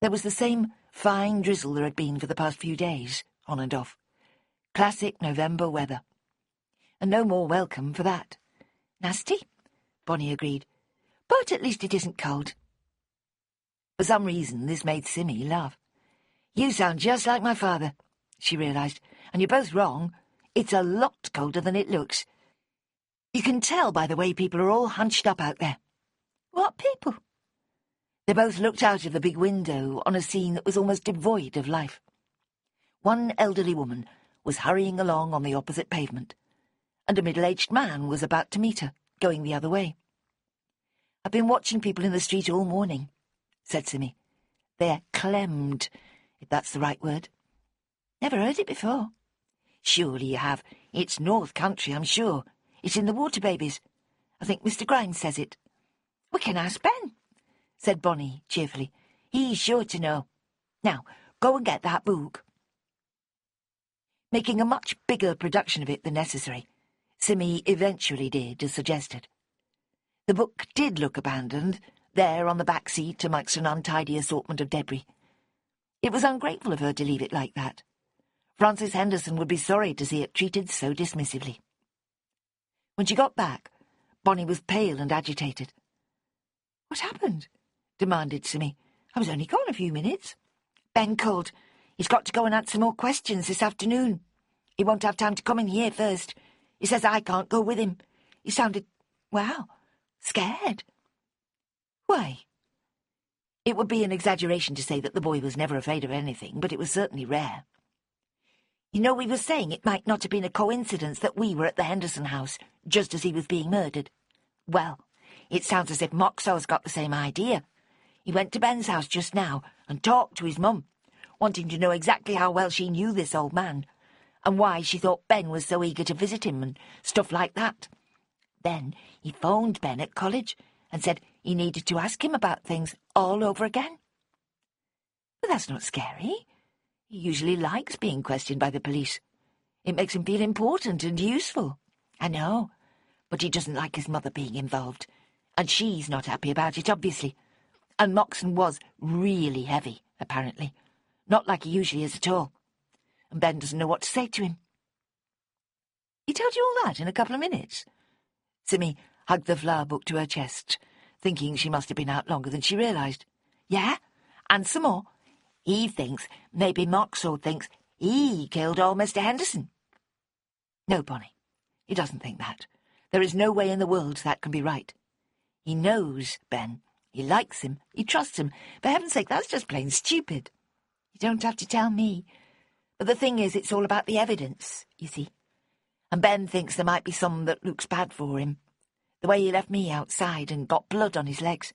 There was the same fine drizzle there had been for the past few days, on and off. Classic November weather. And no more welcome for that. Nasty, Bonnie agreed. But at least it isn't cold. For some reason, this made Simmy laugh. You sound just like my father, she realised, and you're both wrong. It's a lot colder than it looks. You can tell by the way people are all hunched up out there. What people? They both looked out of the big window on a scene that was almost devoid of life. One elderly woman was hurrying along on the opposite pavement, and a middle-aged man was about to meet her, going the other way. I've been watching people in the street all morning, said Simmy. They're clemmed, if that's the right word. Never heard it before. Surely you have. It's North Country, I'm sure. It's in the Water Babies. I think Mr. Grimes says it. We can ask Ben, said Bonnie cheerfully. He's sure to know. Now, go and get that book. Making a much bigger production of it than necessary, Simmy eventually did as suggested. The book did look abandoned, there on the back seat amongst an untidy assortment of debris. It was ungrateful of her to leave it like that. Francis Henderson would be sorry to see it treated so dismissively. When she got back, Bonnie was pale and agitated. What happened? Demanded Simmy. I was only gone a few minutes. Ben called. He's got to go and answer more questions this afternoon. He won't have time to come in here first. He says I can't go with him. He sounded, well, scared. Why? It would be an exaggeration to say that the boy was never afraid of anything, but it was certainly rare. You know, we were saying it might not have been a coincidence that we were at the Henderson house just as he was being murdered. Well, it sounds as if Moxow's got the same idea. He went to Ben's house just now and talked to his mum, wanting to know exactly how well she knew this old man, and why she thought Ben was so eager to visit him and stuff like that. Then he phoned Ben at college and said he needed to ask him about things all over again. But that's not scary. He usually likes being questioned by the police. It makes him feel important and useful. I know, but he doesn't like his mother being involved, and she's not happy about it, obviously. And Moxon was really heavy, apparently. Not like he usually is at all. And Ben doesn't know what to say to him. He told you all that in a couple of minutes? Simmy hugged the flower book to her chest, thinking she must have been out longer than she realised. Yeah, and some more. He thinks maybe Moxon thinks he killed old Mr. Henderson. No, Bonnie, he doesn't think that. There is no way in the world that can be right. He knows Ben. He likes him. He trusts him. For heaven's sake, that's just plain stupid. You don't have to tell me. But the thing is, it's all about the evidence, you see. And Ben thinks there might be some that looks bad for him. The way he left me outside and got blood on his legs,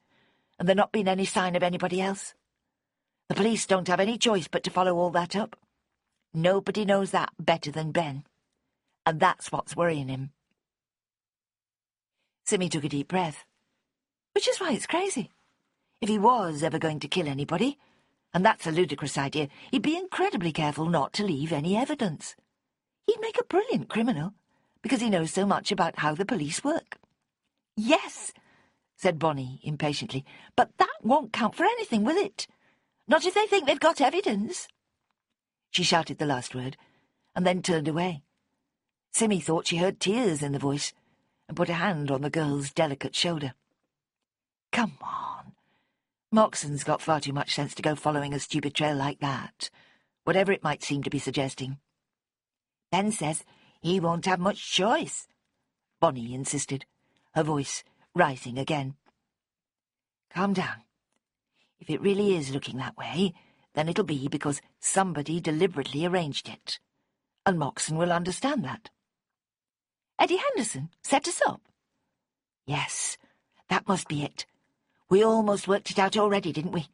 and there not been any sign of anybody else. The police don't have any choice but to follow all that up. Nobody knows that better than Ben. And that's what's worrying him. Simmy took a deep breath. Which is why it's crazy. If he was ever going to kill anybody, and that's a ludicrous idea, he'd be incredibly careful not to leave any evidence. He'd make a brilliant criminal, because he knows so much about how the police work. Yes, said Bonnie impatiently, but that won't count for anything, will it? Not if they think they've got evidence. She shouted the last word, and then turned away. Simmy thought she heard tears in the voice, and put a hand on the girl's delicate shoulder. Come on. Moxon's got far too much sense to go following a stupid trail like that, whatever it might seem to be suggesting. Ben says he won't have much choice, Bonnie insisted, her voice rising again. Calm down. If it really is looking that way, then it'll be because somebody deliberately arranged it, and Moxon will understand that. Eddie Henderson set us up? Yes, that must be it. We almost worked it out already, didn't we?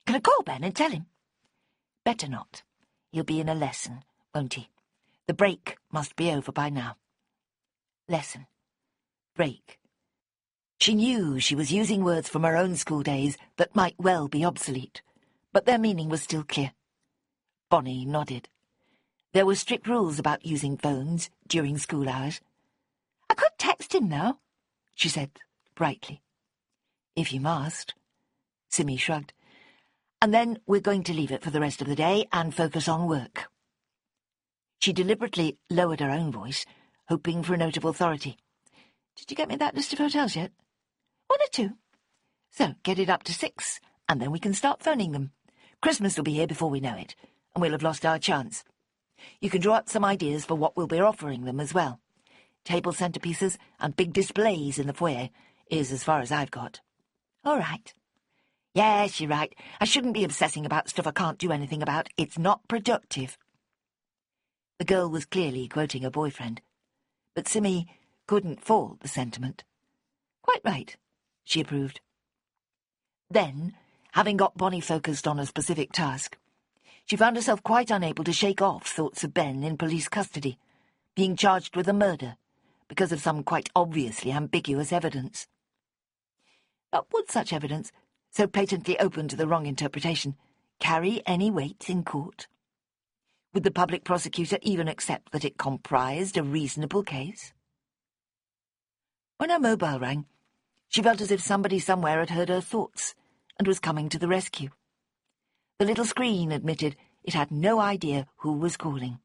Can I call Ben and tell him? Better not. He'll be in a lesson, won't he? The break must be over by now. Lesson. Break. She knew she was using words from her own school days that might well be obsolete, but their meaning was still clear. Bonnie nodded. There were strict rules about using phones during school hours. I could text him now, she said brightly. If you must. Simmy shrugged. And then we're going to leave it for the rest of the day and focus on work. She deliberately lowered her own voice, hoping for a note of authority. Did you get me that list of hotels yet? 1 or 2. So get it up to 6, and then we can start phoning them. Christmas will be here before we know it, and we'll have lost our chance. You can draw up some ideas for what we'll be offering them as well. Table centerpieces and big displays in the foyer is as far as I've got. All right. Yes, you're right. I shouldn't be obsessing about stuff I can't do anything about. It's not productive. The girl was clearly quoting her boyfriend, but Simmy couldn't fault the sentiment. Quite right, she approved. Then, having got Bonnie focused on a specific task, she found herself quite unable to shake off thoughts of Ben in police custody, being charged with a murder because of some quite obviously ambiguous evidence. But would such evidence, so patently open to the wrong interpretation, carry any weight in court? Would the public prosecutor even accept that it comprised a reasonable case? When her mobile rang, she felt as if somebody somewhere had heard her thoughts and was coming to the rescue. The little screen admitted it had no idea who was calling.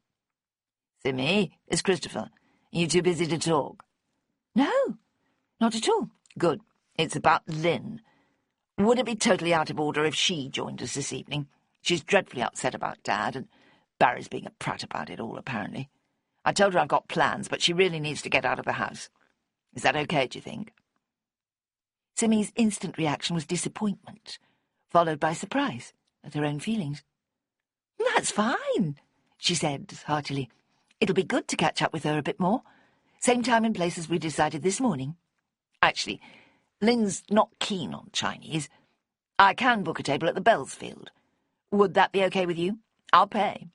Simmy, it's Christopher. Are you too busy to talk? No, not at all. Good. It's about Lynn. Would it be totally out of order if she joined us this evening? She's dreadfully upset about Dad, and Barry's being a prat about it all, apparently. I told her I've got plans, but she really needs to get out of the house. Is that okay, do you think? Simmy's instant reaction was disappointment, followed by surprise at her own feelings. That's fine, she said heartily. It'll be good to catch up with her a bit more. Same time and place as we decided this morning. Actually, Lynn's not keen on Chinese. I can book a table at the Bellsfield. Would that be okay with you? I'll pay.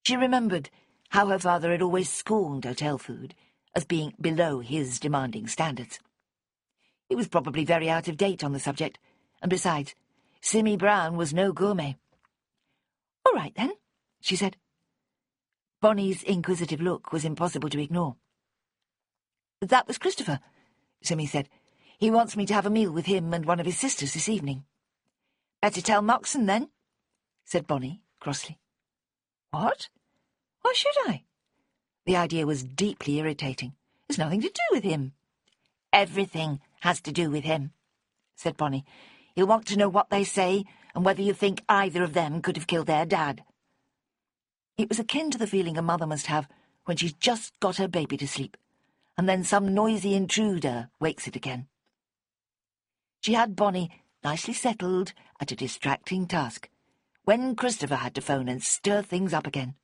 She remembered how her father had always scorned hotel food as being below his demanding standards. He was probably very out of date on the subject, and besides, Simmy Brown was no gourmet. All right, then, she said. Bonnie's inquisitive look was impossible to ignore. That was Christopher, Simmy said. He wants me to have a meal with him and one of his sisters this evening. Better tell Moxon, then, said Bonnie crossly. What? Why should I? The idea was deeply irritating. There's nothing to do with him. Everything has to do with him, said Bonnie. He'll want to know what they say and whether you think either of them could have killed their dad. It was akin to the feeling a mother must have when she's just got her baby to sleep, and then some noisy intruder wakes it again. She had Bonnie nicely settled at a distracting task, when Christopher had to phone and stir things up again.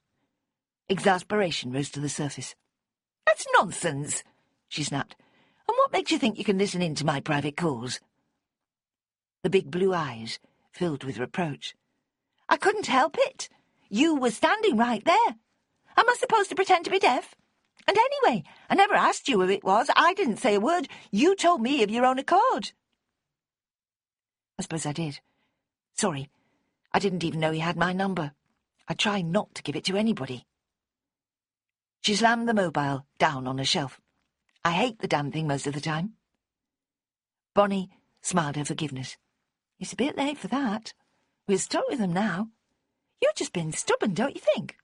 Exasperation rose to the surface. That's nonsense, she snapped. And what makes you think you can listen in to my private calls? The big blue eyes filled with reproach. I couldn't help it. You were standing right there. Am I supposed to pretend to be deaf? And anyway, I never asked you who it was. I didn't say a word. You told me of your own accord. I suppose I did. Sorry, I didn't even know he had my number. I try not to give it to anybody. She slammed the mobile down on a shelf. I hate the damn thing most of the time. Bonnie smiled her forgiveness. It's a bit late for that. We're stuck with them now. You've just been stubborn, don't you think?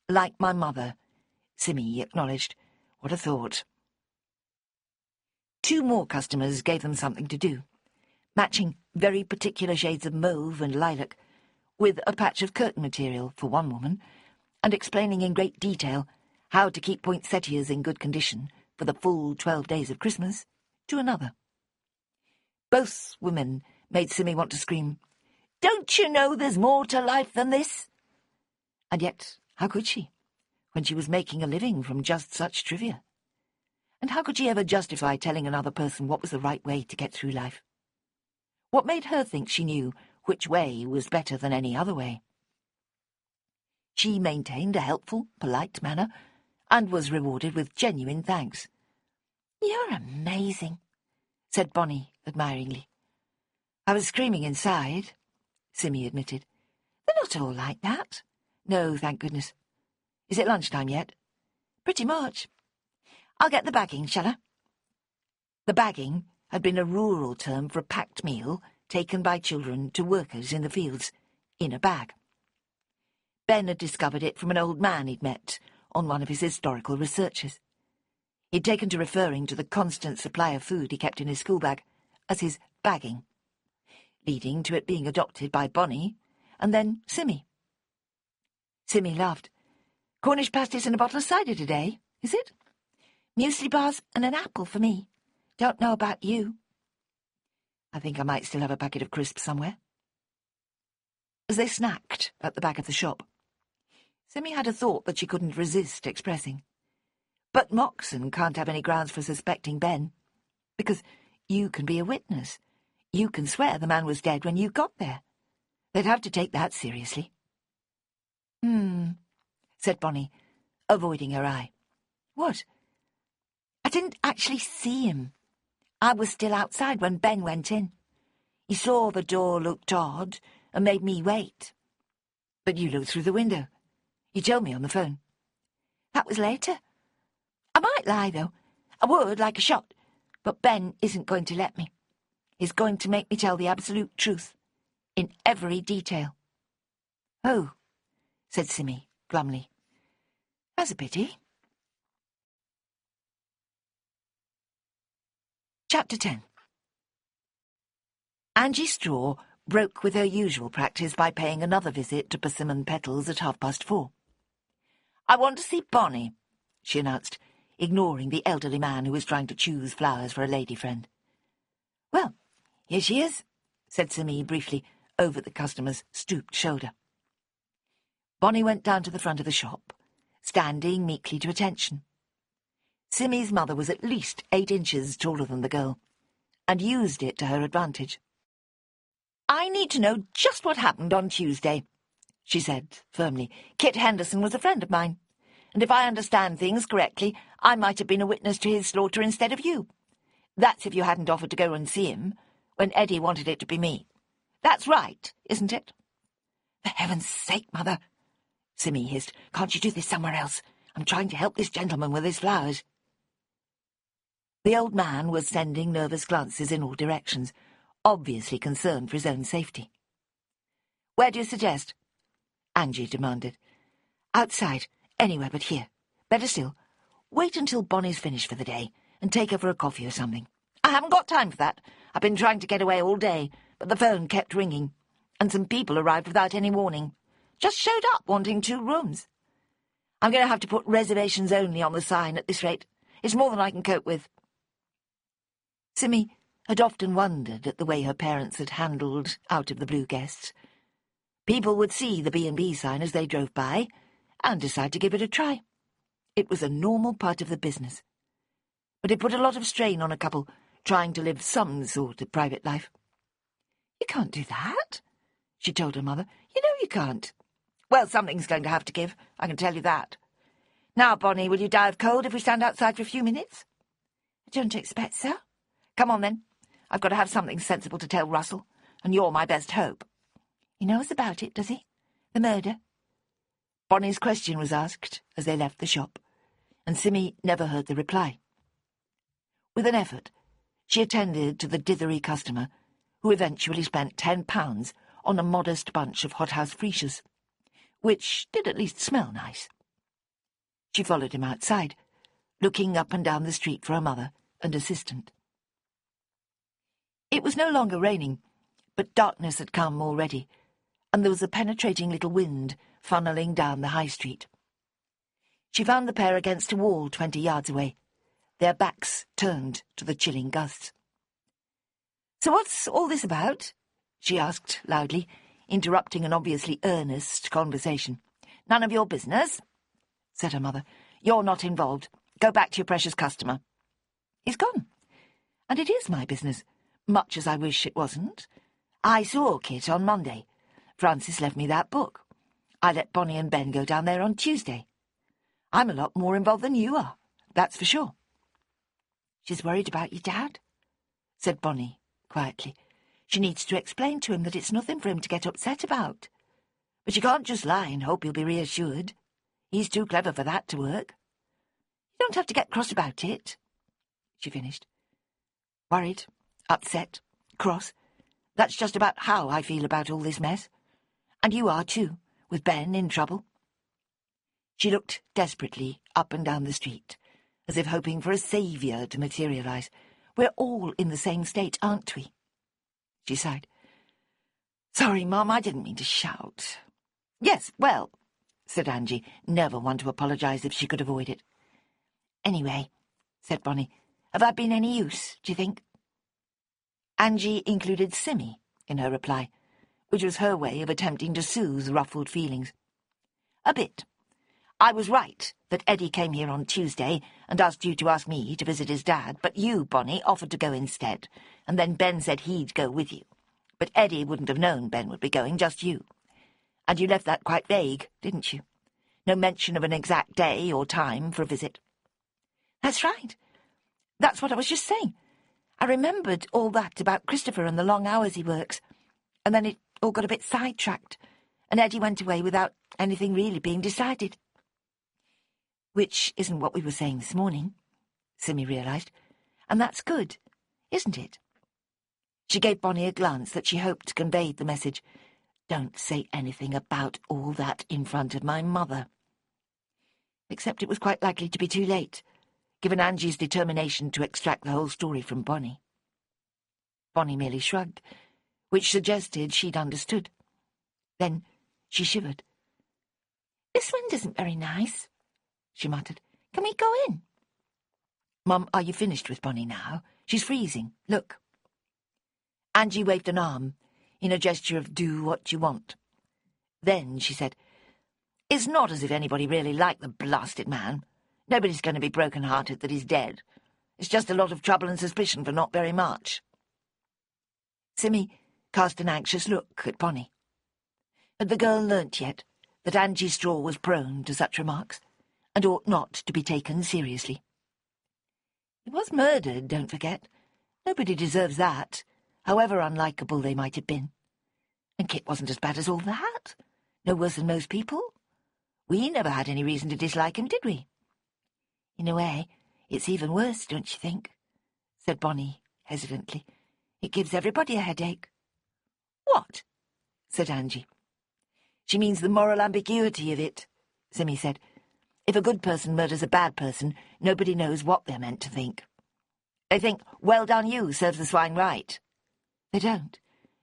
Like my mother, Simmy acknowledged. What a thought. 2 more customers gave them something to do, matching very particular shades of mauve and lilac, with a patch of curtain material for one woman, and explaining in great detail how to keep poinsettias in good condition for the full 12 days of Christmas, to another. Both women made Simmy want to scream, "Don't you know there's more to life than this?" And yet, how could she, when she was making a living from just such trivia? And how could she ever justify telling another person what was the right way to get through life? What made her think she knew which way was better than any other way? She maintained a helpful, polite manner, and was rewarded with genuine thanks. "You're amazing," said Bonnie admiringly. "I was screaming inside," Simmy admitted. "They're not all like that." "No, thank goodness. Is it lunchtime yet?" "Pretty much. I'll get the bagging, shall I?" The bagging had been a rural term for a packed meal taken by children to workers in the fields, in a bag. Ben had discovered it from an old man he'd met on one of his historical researches. He'd taken to referring to the constant supply of food he kept in his school bag as his bagging, leading to it being adopted by Bonnie and then Simmy. Simmy laughed. "Cornish pasties and a bottle of cider today, is it? Muesli bars and an apple for me. Don't know about you." "I think I might still have a packet of crisps somewhere." As they snacked at the back of the shop, Simmy had a thought that she couldn't resist expressing. "But Moxon can't have any grounds for suspecting Ben, because you can be a witness. You can swear the man was dead when you got there. They'd have to take that seriously." Said Bonnie, avoiding her eye. "What?" "I didn't actually see him. I was still outside when Ben went in. He saw the door looked odd and made me wait." "But you looked through the window. You told me on the phone." "That was later. I might lie, though. I would, like a shot. But Ben isn't going to let me. He's going to make me tell the absolute truth, in every detail." "Oh," said Simmy glumly. "That's a pity." Chapter 10. Angie Straw broke with her usual practice by paying another visit to Persimmon Petals at 4:30. "I want to see Bonnie," she announced, ignoring the elderly man who was trying to choose flowers for a lady friend. "Well, here she is," said Simmy briefly, over the customer's stooped shoulder. Bonnie went down to the front of the shop, standing meekly to attention. Simmy's mother was at least 8 inches taller than the girl, and used it to her advantage. "I need to know just what happened on Tuesday," she said firmly. "Kit Henderson was a friend of mine, and if I understand things correctly, I might have been a witness to his slaughter instead of you. That's if you hadn't offered to go and see him, when Eddie wanted it to be me. That's right, isn't it?" "For heaven's sake, Mother," Simmy hissed, "can't you do this somewhere else? I'm trying to help this gentleman with his flowers." The old man was sending nervous glances in all directions, obviously concerned for his own safety. "Where do you suggest?" Angie demanded. "Outside, anywhere but here. Better still, wait until Bonnie's finished for the day, and take her for a coffee or something." "I haven't got time for that. I've been trying to get away all day, but the phone kept ringing, and some people arrived without any warning. Just showed up wanting 2 rooms. I'm going to have to put reservations only on the sign at this rate. It's more than I can cope with." Simmy had often wondered at the way her parents had handled out-of-the-blue guests. People would see the B&B sign as they drove by, and decide to give it a try. It was a normal part of the business. But it put a lot of strain on a couple trying to live some sort of private life. "You can't do that," she told her mother. "You know you can't." Well, something's going to have to give, I can tell you that. Now, Bonnie, will you die of cold if we stand outside for a few minutes? I don't expect so. Come on, then. I've got to have something sensible to tell Russell, and you're my best hope. He knows about it, does he? The murder? Bonnie's question was asked as they left the shop, and Simmy never heard the reply. With an effort, she attended to the dithery customer, who eventually spent £10 on a modest bunch of hothouse freesias, which did at least smell nice. She followed him outside, looking up and down the street for her mother and assistant. It was no longer raining, but darkness had come already, and there was a penetrating little wind funneling down the high street. She found the pair against a wall 20 yards away, their backs turned to the chilling gusts. "So what's all this about?" she asked loudly, interrupting an obviously earnest conversation. "None of your business," said her mother. "You're not involved. Go back to your precious customer." "He's gone. And it is my business, much as I wish it wasn't. I saw Kit on Monday. Francis left me that book. I let Bonnie and Ben go down there on Tuesday. I'm a lot more involved than you are, that's for sure." "She's worried about your dad," said Bonnie quietly. "She needs to explain to him that it's nothing for him to get upset about. But you can't just lie and hope he'll be reassured. He's too clever for that to work. You don't have to get cross about it," she finished. Worried, upset, cross. That's just about how I feel about all this mess. And you are too, with Ben in trouble. She looked desperately up and down the street, as if hoping for a saviour to materialise. "We're all in the same state, aren't we?" She sighed. "Sorry, Mum, I didn't mean to shout." "Yes, well," said Angie, never one to apologise if she could avoid it. "Anyway," said Bonnie, "have I been any use, do you think?" Angie included Simmy in her reply, which was her way of attempting to soothe ruffled feelings. "A bit. I was right that Eddie came here on Tuesday and asked you to ask me to visit his dad, but you, Bonnie, offered to go instead, and then Ben said he'd go with you. But Eddie wouldn't have known Ben would be going, just you. And you left that quite vague, didn't you? No mention of an exact day or time for a visit." "That's right. That's what I was just saying. I remembered all that about Christopher and the long hours he works, and then it all got a bit sidetracked, and Eddie went away without anything really being decided." "Which isn't what we were saying this morning," Simmy realised, "and that's good, isn't it?" She gave Bonnie a glance that she hoped conveyed the message, "Don't say anything about all that in front of my mother." Except it was quite likely to be too late, given Angie's determination to extract the whole story from Bonnie. Bonnie merely shrugged, which suggested she'd understood. Then she shivered. "This wind isn't very nice," she muttered. "Can we go in?" "Mum, are you finished with Bonnie now? She's freezing. Look." Angie waved an arm, in a gesture of do what you want. Then she said, "It's not as if anybody really liked the blasted man. Nobody's going to be broken-hearted that he's dead. It's just a lot of trouble and suspicion for not very much." Simmy cast an anxious look at Bonnie. Had the girl learnt yet that Angie Straw was prone to such remarks, and ought not to be taken seriously? He was murdered, don't forget. Nobody deserves that, however unlikable they might have been. And Kit wasn't as bad as all that. No worse than most people. We never had any reason to dislike him, did we? "In a way, it's even worse, don't you think?" said Bonnie hesitantly. "It gives everybody a headache." "What?" said Angie. "She means the moral ambiguity of it," Simmy said. "If a good person murders a bad person, nobody knows what they're meant to think. They think, 'Well done you, serves the swine right.' They don't.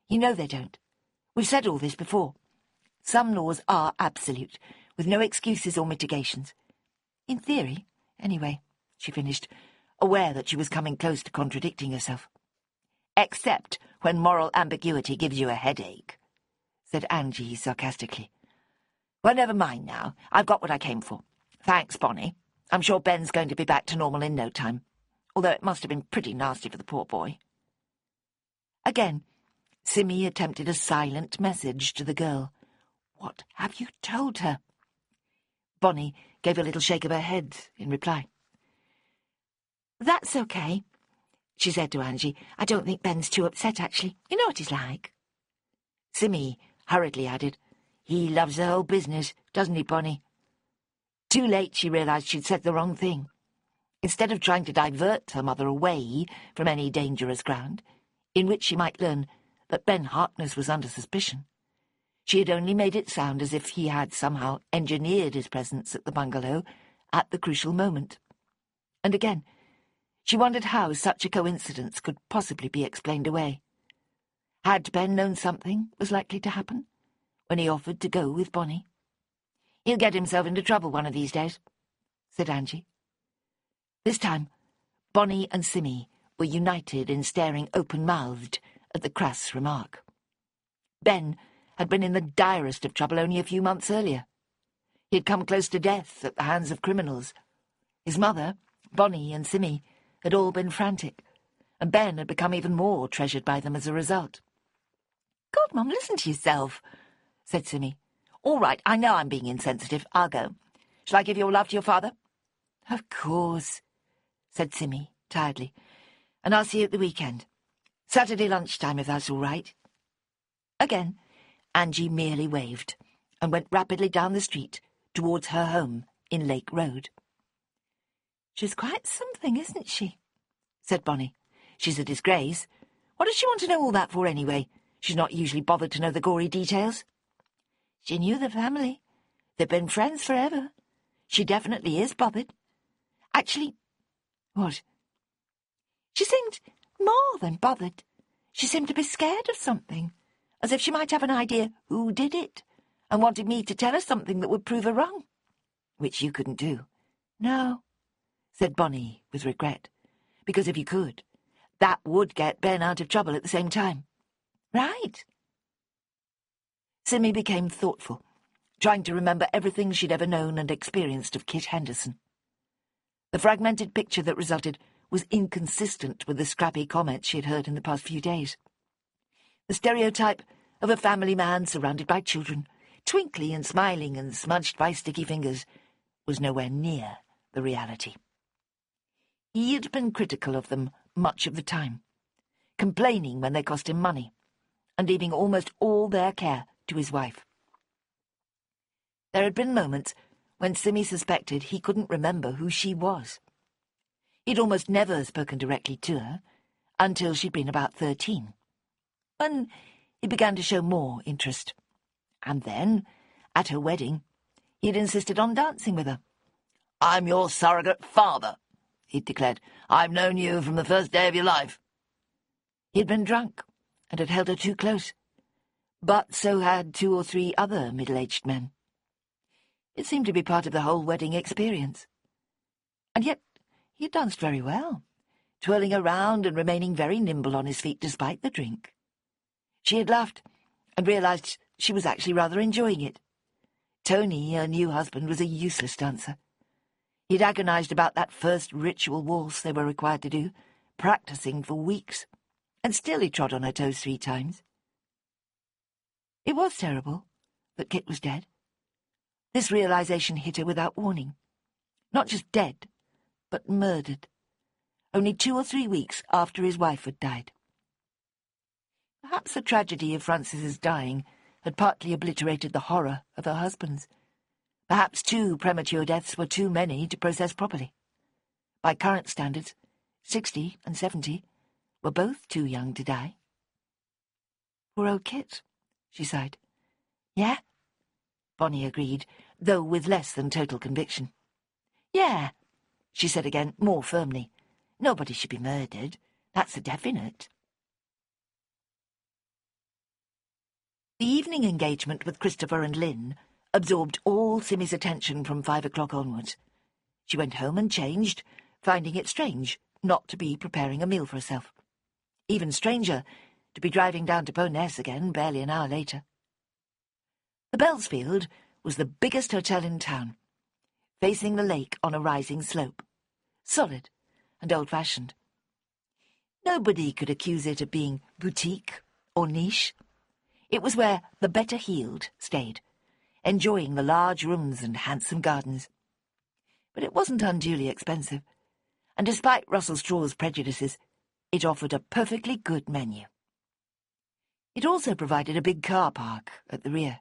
You know they don't. We've said all this before. Some laws are absolute, with no excuses or mitigations. In theory, anyway," she finished, aware that she was coming close to contradicting herself. "Except when moral ambiguity gives you a headache," said Angie sarcastically. "Well, never mind now. I've got what I came for. Thanks, Bonnie. I'm sure Ben's going to be back to normal in no time, although it must have been pretty nasty for the poor boy." Again, Simmy attempted a silent message to the girl. What have you told her? Bonnie gave a little shake of her head in reply. That's okay, she said to Angie. I don't think Ben's too upset, actually. You know what he's like. Simmy hurriedly added, He loves the whole business, doesn't he, Bonnie? Too late she realised she'd said the wrong thing. Instead of trying to divert her mother away from any dangerous ground, in which she might learn that Ben Harkness was under suspicion, she had only made it sound as if he had somehow engineered his presence at the bungalow at the crucial moment. And again, she wondered how such a coincidence could possibly be explained away. Had Ben known something was likely to happen when he offered to go with Bonnie? He'll get himself into trouble one of these days, said Angie. This time, Bonnie and Simmy were united in staring open-mouthed at the crass remark. Ben had been in the direst of trouble only a few months earlier. He had come close to death at the hands of criminals. His mother, Bonnie and Simmy, had all been frantic, and Ben had become even more treasured by them as a result. God, Mum, listen to yourself, said Simmy. All right, I know I'm being insensitive. I'll go. Shall I give your love to your father? Of course, said Simmy, tiredly. And I'll see you at the weekend. Saturday lunchtime, if that's all right. Again, Angie merely waved and went rapidly down the street towards her home in Lake Road. She's quite something, isn't she? Said Bonnie. She's a disgrace. What does she want to know all that for, anyway? She's not usually bothered to know the gory details. She knew the family. They've been friends forever. She definitely is bothered. Actually, what? She seemed more than bothered. She seemed to be scared of something, as if she might have an idea who did it, and wanted me to tell her something that would prove her wrong, which you couldn't do. No, said Bonnie with regret, because if you could, that would get Ben out of trouble at the same time. Right. Simmy became thoughtful, trying to remember everything she'd ever known and experienced of Kit Henderson. The fragmented picture that resulted was inconsistent with the scrappy comments she had heard in the past few days. The stereotype of a family man surrounded by children, twinkly and smiling and smudged by sticky fingers, was nowhere near the reality. He had been critical of them much of the time, complaining when they cost him money, and leaving almost all their care to his wife. There had been moments when Simmy suspected he couldn't remember who she was. He'd almost never spoken directly to her until she'd been about 13, when he began to show more interest. And then, at her wedding, he'd insisted on dancing with her. "I'm your surrogate father," he'd declared. "I've known you from the first day of your life." He'd been drunk and had held her too close, but so had 2 or 3 other middle-aged men. It seemed to be part of the whole wedding experience. And yet he had danced very well, twirling around and remaining very nimble on his feet despite the drink. She had laughed and realised she was actually rather enjoying it. Tony, her new husband, was a useless dancer. He'd agonised about that first ritual waltz they were required to do, practising for weeks, and still he trod on her toes 3 times. It was terrible that Kit was dead. This realisation hit her without warning. Not just dead, but murdered, only 2 or 3 weeks after his wife had died. Perhaps the tragedy of Frances's dying had partly obliterated the horror of her husband's. Perhaps 2 premature deaths were too many to process properly. By current standards, 60 and 70 were both too young to die. Poor old Kit, she sighed. Yeah, Bonnie agreed, though with less than total conviction. Yeah, she said again, more firmly. Nobody should be murdered. That's a definite. The evening engagement with Christopher and Lynn absorbed all Simmy's attention from 5 o'clock onwards. She went home and changed, finding it strange not to be preparing a meal for herself. Even stranger to be driving down to Bowness again barely an hour later. The Bellsfield was the biggest hotel in town, facing the lake on a rising slope, solid and old-fashioned. Nobody could accuse it of being boutique or niche. It was where the better-heeled stayed, enjoying the large rooms and handsome gardens. But it wasn't unduly expensive, and despite Russell Straw's prejudices, it offered a perfectly good menu. It also provided a big car park at the rear.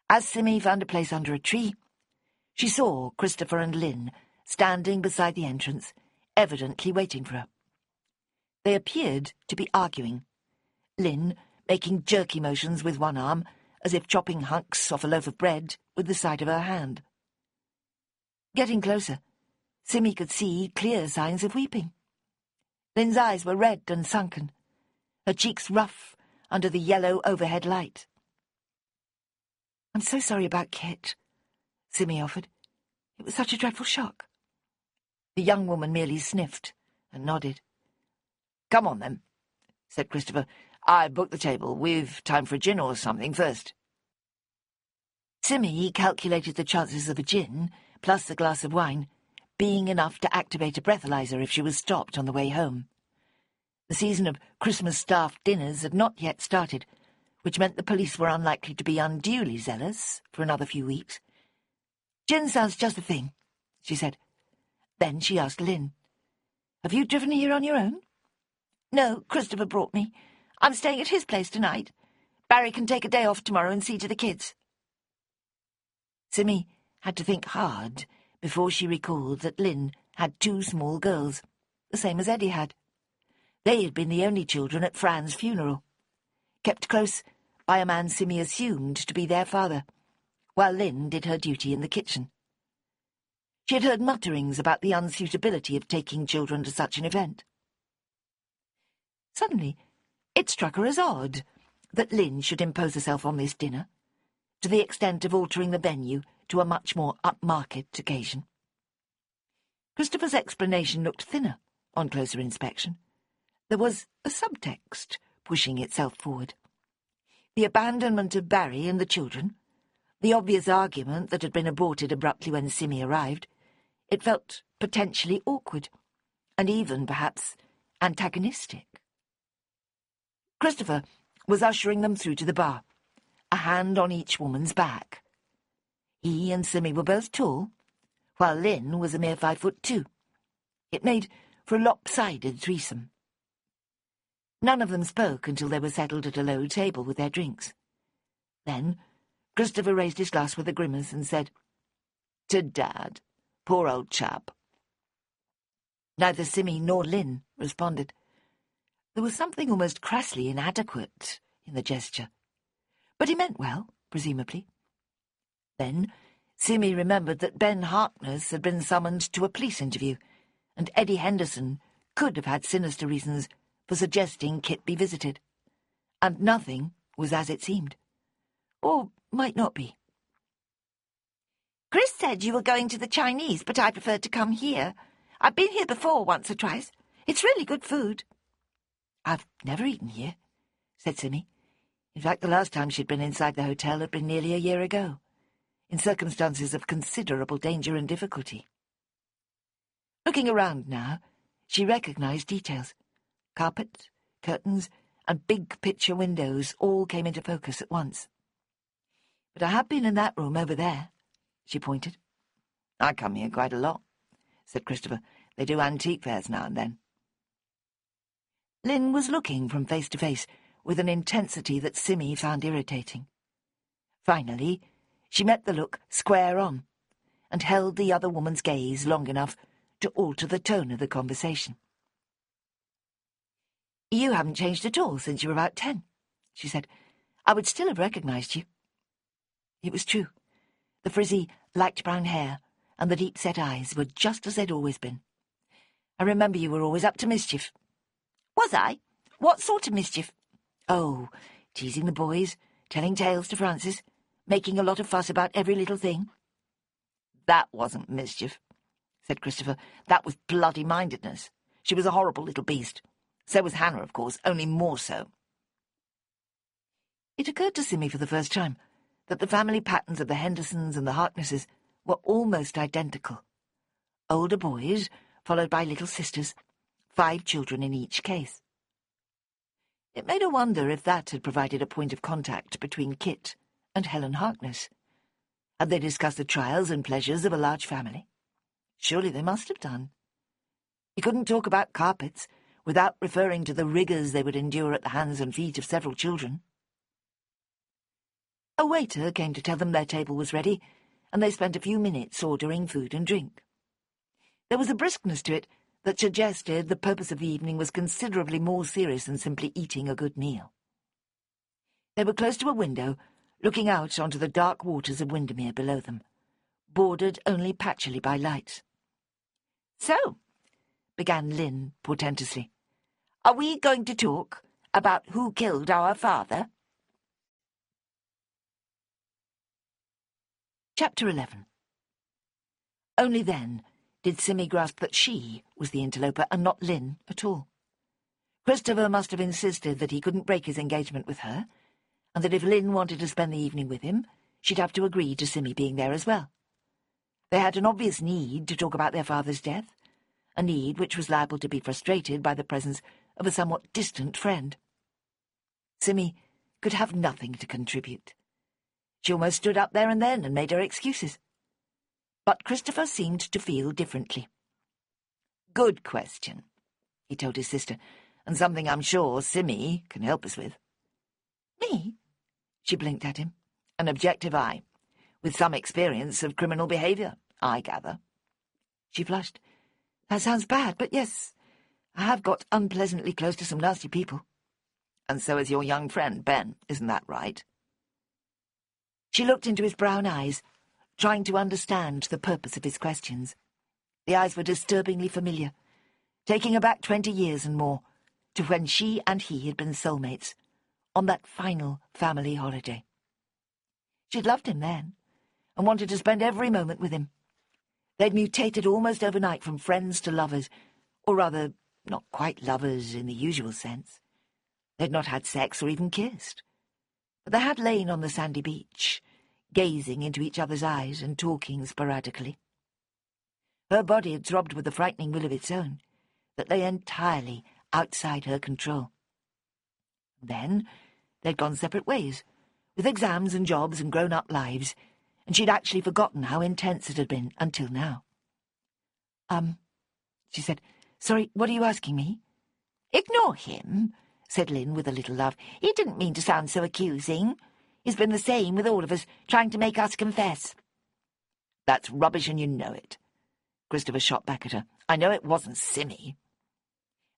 As Simmy found a place under a tree, she saw Christopher and Lynn standing beside the entrance, evidently waiting for her. They appeared to be arguing, Lynn making jerky motions with one arm, as if chopping hunks off a loaf of bread with the side of her hand. Getting closer, Simmy could see clear signs of weeping. Lynn's eyes were red and sunken, her cheeks rough under the yellow overhead light. "I'm so sorry about Kit," Simmy offered. "It was such a dreadful shock." The young woman merely sniffed and nodded. "Come on, then," said Christopher. "I booked the table. We've time for a gin or something first." Simmy calculated the chances of a gin, plus a glass of wine, being enough to activate a breathalyzer if she was stopped on the way home. The season of Christmas-staffed dinners had not yet started, which meant the police were unlikely to be unduly zealous for another few weeks. "Gin sounds just the thing," she said. Then she asked Lynn, "Have you driven here on your own?" "No, Christopher brought me. I'm staying at his place tonight. Barry can take a day off tomorrow and see to the kids." Simmy had to think hard before she recalled that Lynn had 2 small girls, the same as Eddie had. They had been the only children at Fran's funeral, kept close by a man Simmy assumed to be their father, while Lynn did her duty in the kitchen. She had heard mutterings about the unsuitability of taking children to such an event. Suddenly, it struck her as odd that Lynn should impose herself on this dinner, to the extent of altering the menu to a much more upmarket occasion. Christopher's explanation looked thinner on closer inspection. There was a subtext pushing itself forward. The abandonment of Barry and the children, the obvious argument that had been aborted abruptly when Simmy arrived. It felt potentially awkward, and even, perhaps, antagonistic. Christopher was ushering them through to the bar, a hand on each woman's back. He and Simmy were both tall, while Lynn was a mere 5'2". It made for a lopsided threesome. None of them spoke until they were settled at a low table with their drinks. Then Christopher raised his glass with a grimace and said, "To Dad. Poor old chap." Neither Simmy nor Lynn responded. There was something almost crassly inadequate in the gesture. But he meant well, presumably. Then Simmy remembered that Ben Harkness had been summoned to a police interview, and Eddie Henderson could have had sinister reasons for suggesting Kit be visited. And nothing was as it seemed. Or might not be. "Chris said you were going to the Chinese, but I preferred to come here. I've been here before once or twice. It's really good food." "I've never eaten here," said Simmy. In fact, the last time she'd been inside the hotel had been nearly a year ago, in circumstances of considerable danger and difficulty. Looking around now, she recognized details. Carpet, curtains, and big picture windows all came into focus at once. "But I have been in that room over there," she pointed. "I come here quite a lot," said Christopher. "They do antique fairs now and then." Lynn was looking from face to face with an intensity that Simmy found irritating. Finally, she met the look square on and held the other woman's gaze long enough to alter the tone of the conversation. "You haven't changed at all since you were about 10, she said. "I would still have recognized you." It was true. The frizzy, light brown hair and the deep-set eyes were just as they'd always been. "I remember you were always up to mischief." "Was I? What sort of mischief?" "Oh, teasing the boys, telling tales to Francis, making a lot of fuss about every little thing." "That wasn't mischief," said Christopher. "That was bloody-mindedness. She was a horrible little beast. So was Hannah, of course, only more so." It occurred to Simmy for the first time that the family patterns of the Hendersons and the Harknesses were almost identical. Older boys, followed by little sisters, 5 children in each case. It made her wonder if that had provided a point of contact between Kit and Helen Harkness. Had they discussed the trials and pleasures of a large family? Surely they must have done. He couldn't talk about carpets without referring to the rigours they would endure at the hands and feet of several children. A waiter came to tell them their table was ready, and they spent a few minutes ordering food and drink. There was a briskness to it that suggested the purpose of the evening was considerably more serious than simply eating a good meal. They were close to a window, looking out onto the dark waters of Windermere below them, bordered only patchily by lights. "So," began Lynn portentously, "are we going to talk about who killed our father?" Chapter 11. Only then did Simmy grasp that she was the interloper and not Lynn at all. Christopher must have insisted that he couldn't break his engagement with her, and that if Lynn wanted to spend the evening with him, she'd have to agree to Simmy being there as well. They had an obvious need to talk about their father's death, a need which was liable to be frustrated by the presence of a somewhat distant friend. Simmy could have nothing to contribute. She almost stood up there and then and made her excuses. But Christopher seemed to feel differently. "Good question," he told his sister, "and something I'm sure Simmy can help us with." "Me?" She blinked at him. "An objective eye, with some experience of criminal behaviour, I gather." She flushed. "That sounds bad, but yes, I have got unpleasantly close to some nasty people." "And so is your young friend, Ben, isn't that right?" She looked into his brown eyes, trying to understand the purpose of his questions. The eyes were disturbingly familiar, taking her back 20 years and more, to when she and he had been soulmates, on that final family holiday. She'd loved him then, and wanted to spend every moment with him. They'd mutated almost overnight from friends to lovers, or rather, not quite lovers in the usual sense. They'd not had sex or even kissed, but they had lain on the sandy beach, gazing into each other's eyes and talking sporadically. Her body had throbbed with a frightening will of its own, that lay entirely outside her control. Then they'd gone separate ways, with exams and jobs and grown-up lives, and she'd actually forgotten how intense it had been until now. She said, "Sorry, what are you asking me?" "Ignore him," said Lynn with a little laugh. "He didn't mean to sound so accusing. He's been the same with all of us, trying to make us confess." "That's rubbish and you know it." Christopher shot back at her. "I know it wasn't Simmy."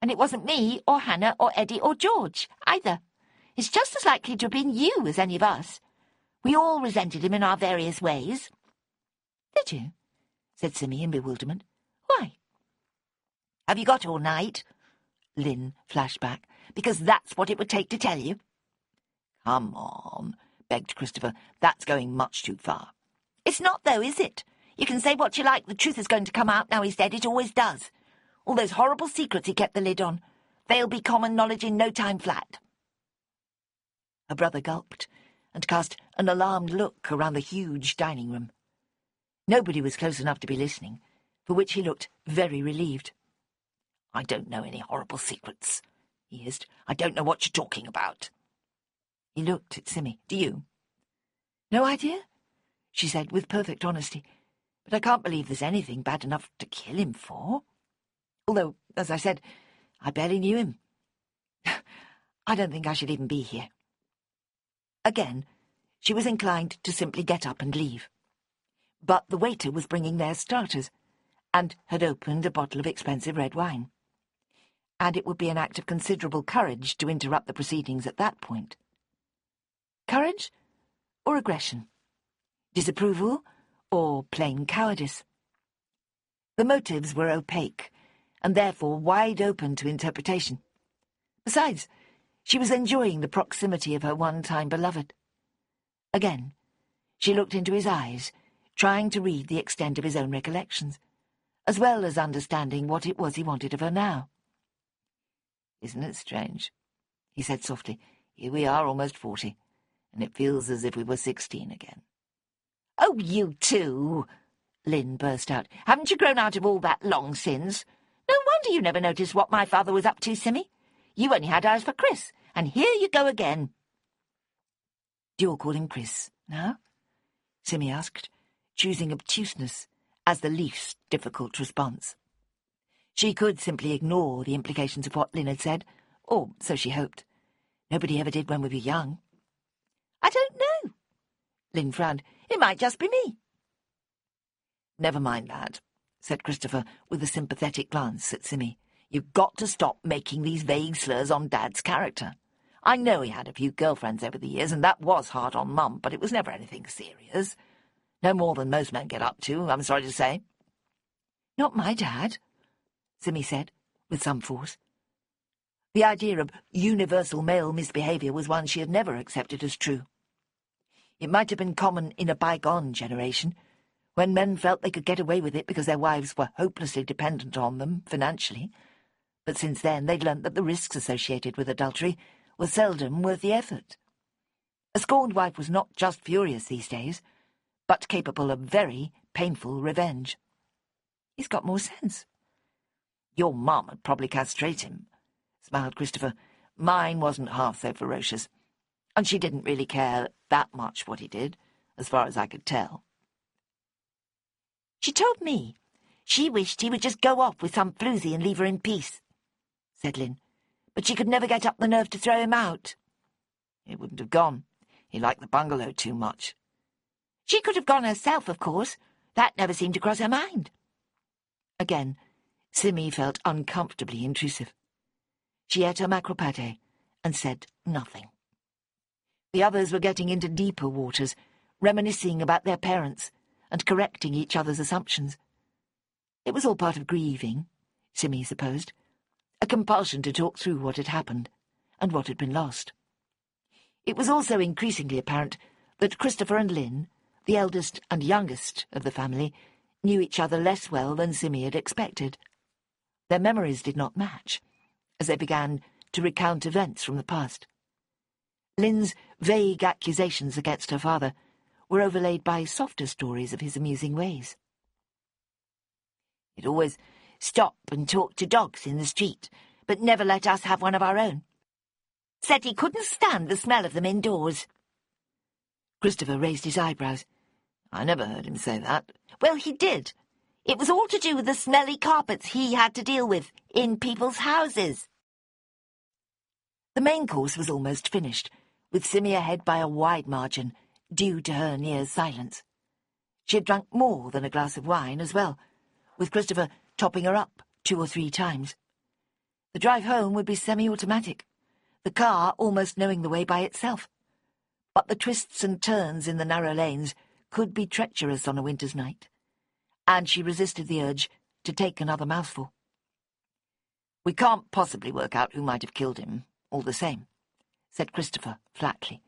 "And it wasn't me, or Hannah, or Eddie, or George, either. It's just as likely to have been you as any of us. We all resented him in our various ways." "Did you?" said Simmy in bewilderment. "Why?" "Have you got all night?" Lynn flashed back. "Because that's what it would take to tell you." "Come on," begged Christopher. "That's going much too far." "It's not, though, is it? You can say what you like. The truth is going to come out now he's dead. It always does. All those horrible secrets he kept the lid on, they'll be common knowledge in no time flat." Her brother gulped and cast an alarmed look around the huge dining room. Nobody was close enough to be listening, for which he looked very relieved. "I don't know any horrible secrets," he hissed. "I don't know what you're talking about." He looked at Simmy. "Do you?" "No idea," she said with perfect honesty. "But I can't believe there's anything bad enough to kill him for. Although, as I said, I barely knew him. I don't think I should even be here." Again, she was inclined to simply get up and leave. But the waiter was bringing their starters, and had opened a bottle of expensive red wine. And it would be an act of considerable courage to interrupt the proceedings at that point. Courage or aggression? Disapproval or plain cowardice? The motives were opaque, and therefore wide open to interpretation. Besides, she was enjoying the proximity of her one-time beloved. Again, she looked into his eyes, trying to read the extent of his own recollections, as well as understanding what it was he wanted of her now. "Isn't it strange?" he said softly. "Here we are, almost 40, and it feels as if we were 16 again." "Oh, you two!" Lynn burst out. "Haven't you grown out of all that long since? No wonder you never noticed what my father was up to, Simmy. You only had eyes for Chris, and here you go again." "Do you all call him Chris now?" Simmy asked, choosing obtuseness as the least difficult response. She could simply ignore the implications of what Lynn had said, or so she hoped. Nobody ever did when we were young. I don't know. Lynn frowned. It might just be me. Never mind that, said Christopher with a sympathetic glance at Simmy. You've got to stop making these vague slurs on Dad's character. I know he had a few girlfriends over the years, and that was hard on Mum, but it was never anything serious. No more than most men get up to, I'm sorry to say. Not my dad, Simmy said, with some force. The idea of universal male misbehaviour was one she had never accepted as true. It might have been common in a bygone generation, when men felt they could get away with it because their wives were hopelessly dependent on them financially, but since then they'd learnt that the risks associated with adultery were seldom worth the effort. A scorned wife was not just furious these days, but capable of very painful revenge. He's got more sense. Your mum would probably castrate him, smiled Christopher. Mine wasn't half so ferocious, and she didn't really care that much what he did, as far as I could tell. She told me she wished he would just go off with some floozy and leave her in peace, said Lynn, but she could never get up the nerve to throw him out. It wouldn't have gone. He liked the bungalow too much. She could have gone herself, of course. That never seemed to cross her mind. Again, Simmy felt uncomfortably intrusive. She ate her mackerel pâté and said nothing. The others were getting into deeper waters, reminiscing about their parents and correcting each other's assumptions. It was all part of grieving, Simmy supposed, a compulsion to talk through what had happened and what had been lost. It was also increasingly apparent that Christopher and Lynn, the eldest and youngest of the family, knew each other less well than Simmy had expected. Their memories did not match, as they began to recount events from the past. Lynn's vague accusations against her father were overlaid by softer stories of his amusing ways. He'd always stop and talk to dogs in the street, but never let us have one of our own. Said he couldn't stand the smell of them indoors. Christopher raised his eyebrows. I never heard him say that. Well, he did. It was all to do with the smelly carpets he had to deal with in people's houses. The main course was almost finished, with Simmy ahead by a wide margin, due to her near silence. She had drunk more than a glass of wine as well, with Christopher topping her up 2 or 3 times. The drive home would be semi-automatic, the car almost knowing the way by itself. But the twists and turns in the narrow lanes could be treacherous on a winter's night, and she resisted the urge to take another mouthful. We can't possibly work out who might have killed him, all the same, said Christopher flatly.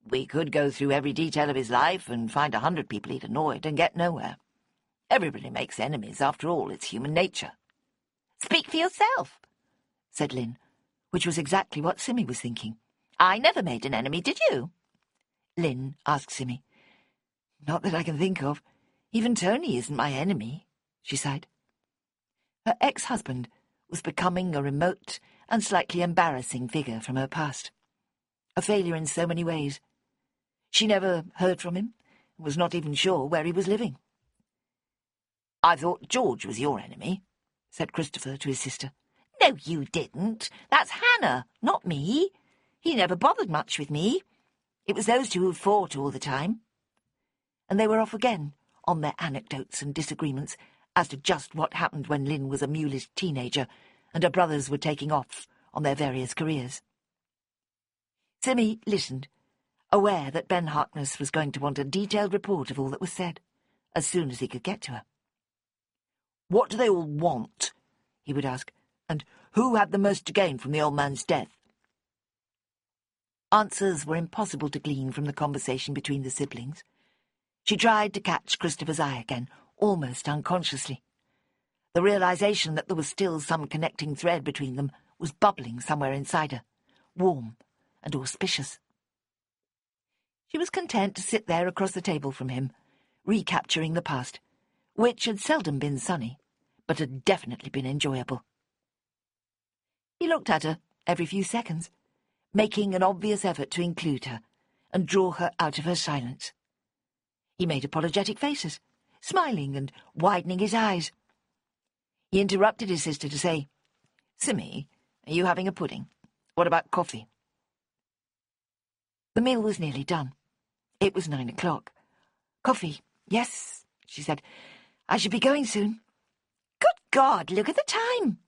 We could go through every detail of his life and find 100 people he'd annoyed and get nowhere. Everybody makes enemies, after all, it's human nature. Speak for yourself, said Lynn, which was exactly what Simmy was thinking. I never made an enemy, did you? Lynn asked Simmy. Not that I can think of. Even Tony isn't my enemy, she sighed. Her ex-husband was becoming a remote and slightly embarrassing figure from her past. A failure in so many ways. She never heard from him, and was not even sure where he was living. I thought George was your enemy, said Christopher to his sister. No, you didn't. That's Hannah, not me. He never bothered much with me. It was those two who fought all the time. And they were off again on their anecdotes and disagreements as to just what happened when Lynn was a mulish teenager and her brothers were taking off on their various careers. Simmy listened, aware that Ben Harkness was going to want a detailed report of all that was said, as soon as he could get to her. What do they all want? He would ask, and who had the most to gain from the old man's death? Answers were impossible to glean from the conversation between the siblings. She tried to catch Christopher's eye again, almost unconsciously. The realization that there was still some connecting thread between them was bubbling somewhere inside her, warm and auspicious. She was content to sit there across the table from him, recapturing the past, which had seldom been sunny, but had definitely been enjoyable. He looked at her every few seconds, making an obvious effort to include her and draw her out of her silence. He made apologetic faces, smiling and widening his eyes. He interrupted his sister to say, "Simmy, are you having a pudding? What about coffee?" The meal was nearly done. It was 9 o'clock. "Coffee, yes," she said. "I should be going soon." "Good God, look at the time,"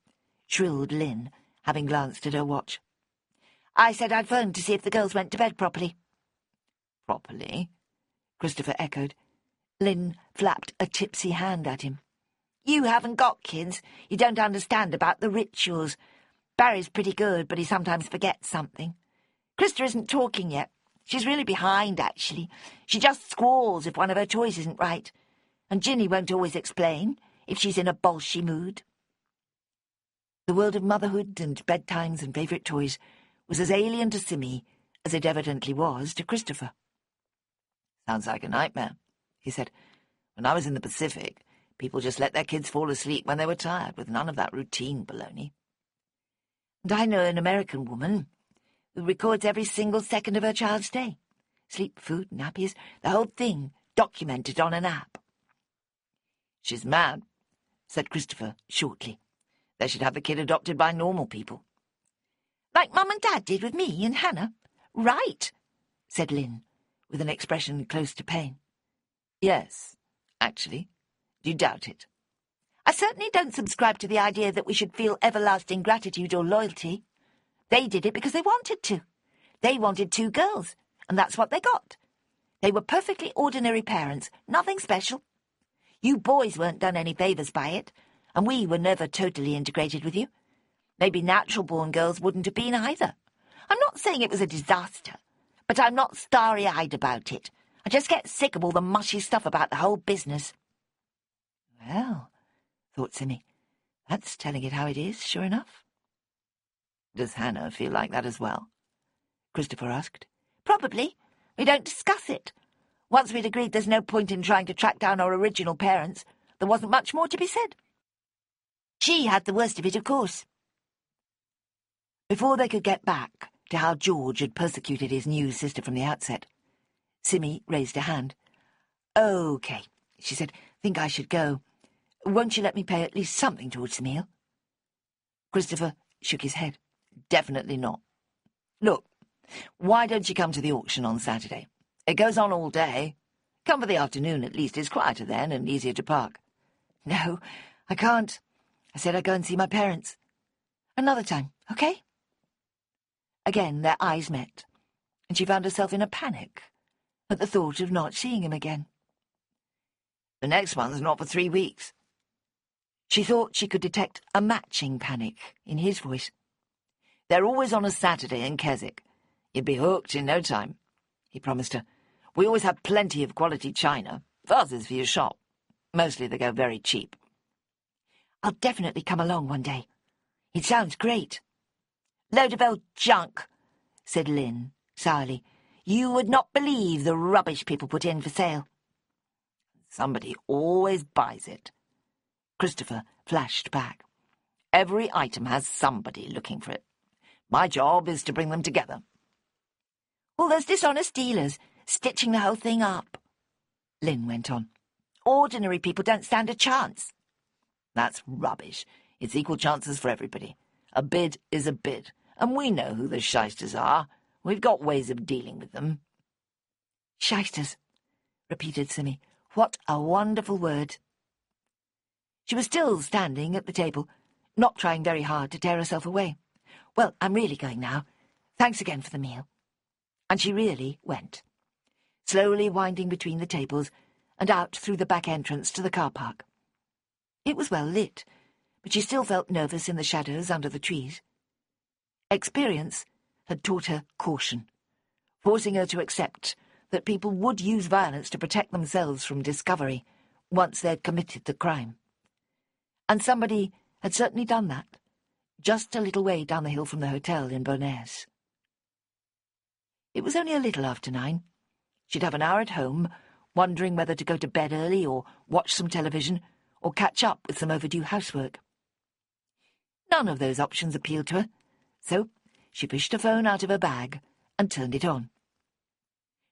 shrilled Lynn, having glanced at her watch. "I said I'd phone to see if the girls went to bed properly." "Properly?" Christopher echoed. Lynn flapped a tipsy hand at him. "You haven't got kids. You don't understand about the rituals. Barry's pretty good, but he sometimes forgets something. Krista isn't talking yet. She's really behind, actually. She just squalls if one of her toys isn't right. And Ginny won't always explain if she's in a bolshy mood." The world of motherhood and bedtimes and favourite toys was as alien to Simmy as it evidently was to Christopher. "Sounds like a nightmare," he said. "When I was in the Pacific, people just let their kids fall asleep when they were tired, with none of that routine baloney." And I know an American woman who records every single second of her child's day. Sleep, food, nappies, the whole thing documented on an app. "She's mad," said Christopher shortly. "They should have the kid adopted by normal people." "Like Mum and Dad did with me and Hannah." "Right," said Lynn, with an expression close to pain. "Yes, actually. Do you doubt it?" "I certainly don't subscribe to the idea that we should feel everlasting gratitude or loyalty. They did it because they wanted to. They wanted 2 girls, and that's what they got. They were perfectly ordinary parents, nothing special. You boys weren't done any favours by it, and we were never totally integrated with you. Maybe natural-born girls wouldn't have been either. I'm not saying it was a disaster, but I'm not starry-eyed about it. I just get sick of all the mushy stuff about the whole business." "Well," thought Simmy, "that's telling it how it is, sure enough." "Does Hannah feel like that as well?" Christopher asked. "Probably. We don't discuss it. Once we'd agreed there's no point in trying to track down our original parents, there wasn't much more to be said. She had the worst of it, of course." Before they could get back to how George had persecuted his new sister from the outset, Simmy raised a hand. "OK," she said. "Think I should go. Won't you let me pay at least something towards the meal?" Christopher shook his head. "Definitely not. Look, why don't you come to the auction on Saturday? It goes on all day. Come for the afternoon at least. It's quieter then and easier to park." "No, I can't. I said I'd go and see my parents. Another time, OK?" Again their eyes met, and she found herself in a panic at the thought of not seeing him again. "The next one's not for 3 weeks." She thought she could detect a matching panic in his voice. "They're always on a Saturday in Keswick. You'd be hooked in no time," he promised her. "We always have plenty of quality china. Vases for your shop. Mostly they go very cheap." "I'll definitely come along one day. It sounds great." "Load of old junk," said Lynn, sourly. "You would not believe the rubbish people put in for sale." "Somebody always buys it," Christopher flashed back. "Every item has somebody looking for it. My job is to bring them together." "Well, there's dishonest dealers stitching the whole thing up," Lynn went on. "Ordinary people don't stand a chance." "That's rubbish. It's equal chances for everybody. A bid is a bid, and we know who the shysters are. We've got ways of dealing with them." "Shysters," repeated Simmy. "What a wonderful word." She was still standing at the table, not trying very hard to tear herself away. "Well, I'm really going now. Thanks again for the meal." And she really went, slowly winding between the tables and out through the back entrance to the car park. It was well lit, but she still felt nervous in the shadows under the trees. Experience had taught her caution, forcing her to accept that people would use violence to protect themselves from discovery once they'd committed the crime. And somebody had certainly done that, just a little way down the hill from the hotel in Bowness. It was only a little after 9. She'd have an hour at home, wondering whether to go to bed early or watch some television or catch up with some overdue housework. None of those options appealed to her, so she fished her phone out of her bag and turned it on.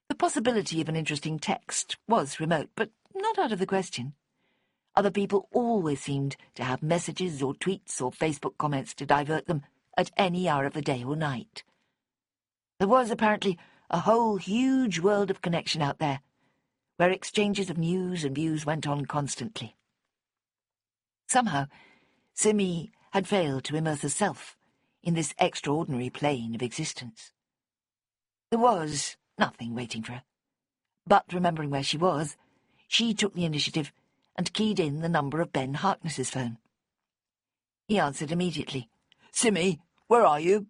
The possibility of an interesting text was remote, but not out of the question. Other people always seemed to have messages or tweets or Facebook comments to divert them at any hour of the day or night. There was apparently a whole huge world of connection out there, where exchanges of news and views went on constantly. Somehow, Simi had failed to immerse herself in this extraordinary plane of existence. There was nothing waiting for her, but remembering where she was, she took the initiative and keyed in the number of Ben Harkness's phone. He answered immediately. "Simi, where are you?"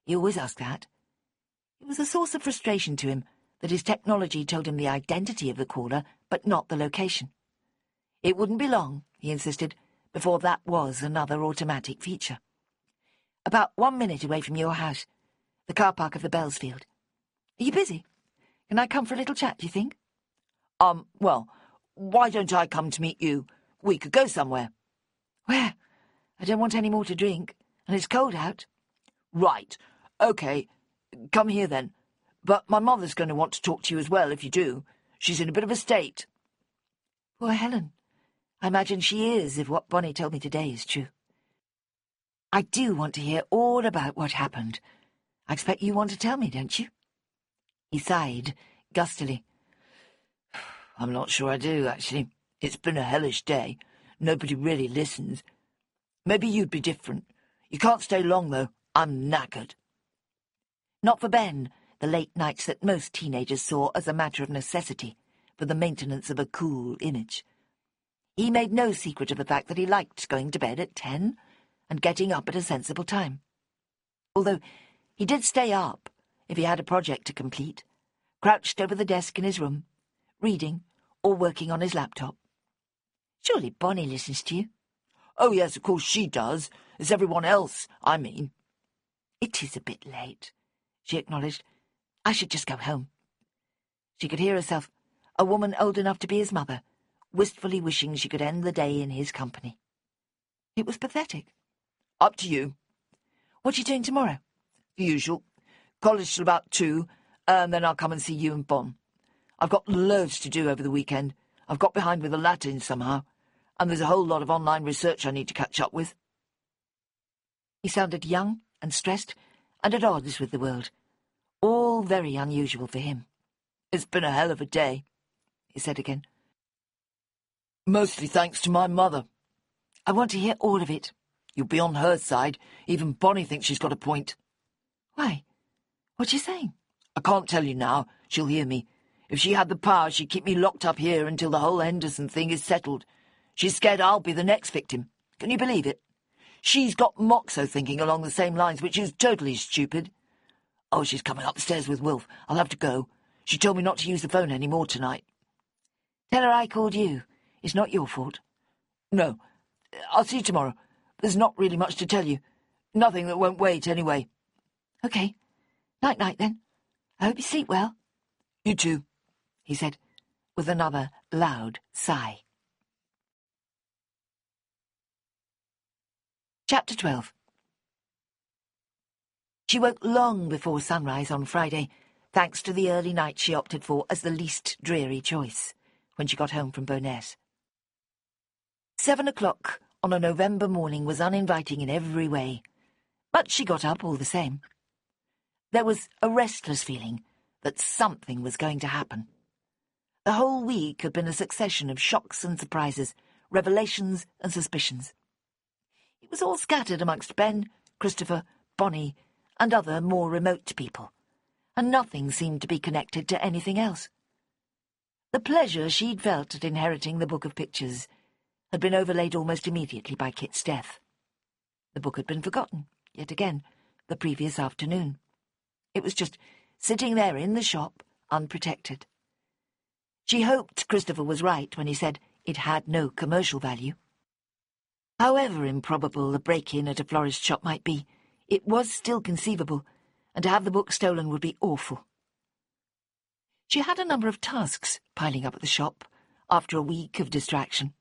He always asked that. It was a source of frustration to him that his technology told him the identity of the caller, but not the location. It wouldn't be long, he insisted, before that was another automatic feature. "About 1 minute away from your house, the car park of the Bellsfield. Are you busy? Can I come for a little chat, do you think?" Well, why don't I come to meet you? We could go somewhere." "Where? I don't want any more to drink, and it's cold out." "Right. OK. Come here, then. But my mother's going to want to talk to you as well, if you do. She's in a bit of a state." Poor Helen. I imagine she is, if what Bonnie told me today is true. I do want to hear all about what happened. I expect you want to tell me, don't you?" He sighed, gustily. "I'm not sure I do, actually. It's been a hellish day. Nobody really listens. Maybe you'd be different. You can't stay long, though. I'm knackered." Not for Ben, the late nights that most teenagers saw as a matter of necessity for the maintenance of a cool image. He made no secret of the fact that he liked going to bed at 10 and getting up at a sensible time. Although he did stay up if he had a project to complete, crouched over the desk in his room, reading or working on his laptop. Surely Bonnie listens to you? "Oh, yes, of course she does. As everyone else, I mean." "It is a bit late," she acknowledged. "I should just go home." She could hear herself, a woman old enough to be his mother, wistfully wishing she could end the day in his company. It was pathetic. "Up to you." "What are you doing tomorrow?" "The usual. College till about 2, and then I'll come and see you and Bon. I've got loads to do over the weekend. I've got behind with the Latin somehow, and there's a whole lot of online research I need to catch up with." He sounded young and stressed and at odds with the world. All very unusual for him. "It's been a hell of a day," he said again. "Mostly thanks to my mother." "I want to hear all of it." "You'll be on her side. Even Bonnie thinks she's got a point." "Why? What's she saying?" "I can't tell you now. She'll hear me. If she had the power, she'd keep me locked up here until the whole Henderson thing is settled. She's scared I'll be the next victim. Can you believe it? She's got Moxo thinking along the same lines, which is totally stupid. Oh, she's coming upstairs with Wilf. I'll have to go. She told me not to use the phone any more tonight." "Tell her I called you. It's not your fault." "No. I'll see you tomorrow. There's not really much to tell you. Nothing that won't wait, anyway." "OK. Night-night, then. I hope you sleep well." "You too," he said, with another loud sigh. Chapter 12. She woke long before sunrise on Friday, thanks to the early night she opted for as the least dreary choice, when she got home from Bowness. 7 o'clock on a November morning was uninviting in every way, but she got up all the same. There was a restless feeling that something was going to happen. The whole week had been a succession of shocks and surprises, revelations and suspicions. It was all scattered amongst Ben, Christopher, Bonnie, and other more remote people, and nothing seemed to be connected to anything else. The pleasure she'd felt at inheriting the book of pictures had been overlaid almost immediately by Kit's death. The book had been forgotten, yet again, the previous afternoon. It was just sitting there in the shop, unprotected. She hoped Christopher was right when he said it had no commercial value. However improbable a break-in at a florist shop might be, it was still conceivable, and to have the book stolen would be awful. She had a number of tasks piling up at the shop after a week of distraction.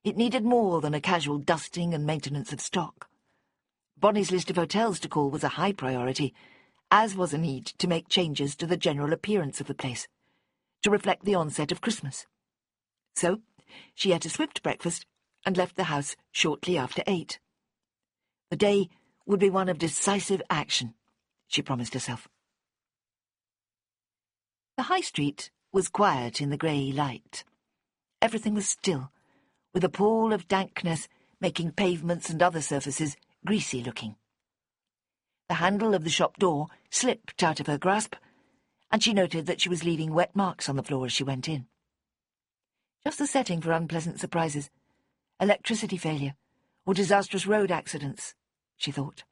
It needed more than a casual dusting and maintenance of stock. Bonnie's list of hotels to call was a high priority, as was a need to make changes to the general appearance of the place, to reflect the onset of Christmas. So she ate a swift breakfast and left the house shortly after 8. The day would be one of decisive action, she promised herself. The high street was quiet in the grey light. Everything was still, with a pall of dankness making pavements and other surfaces greasy-looking. The handle of the shop door slipped out of her grasp, and she noted that she was leaving wet marks on the floor as she went in. Just the setting for unpleasant surprises. Electricity failure, or disastrous road accidents, she thought.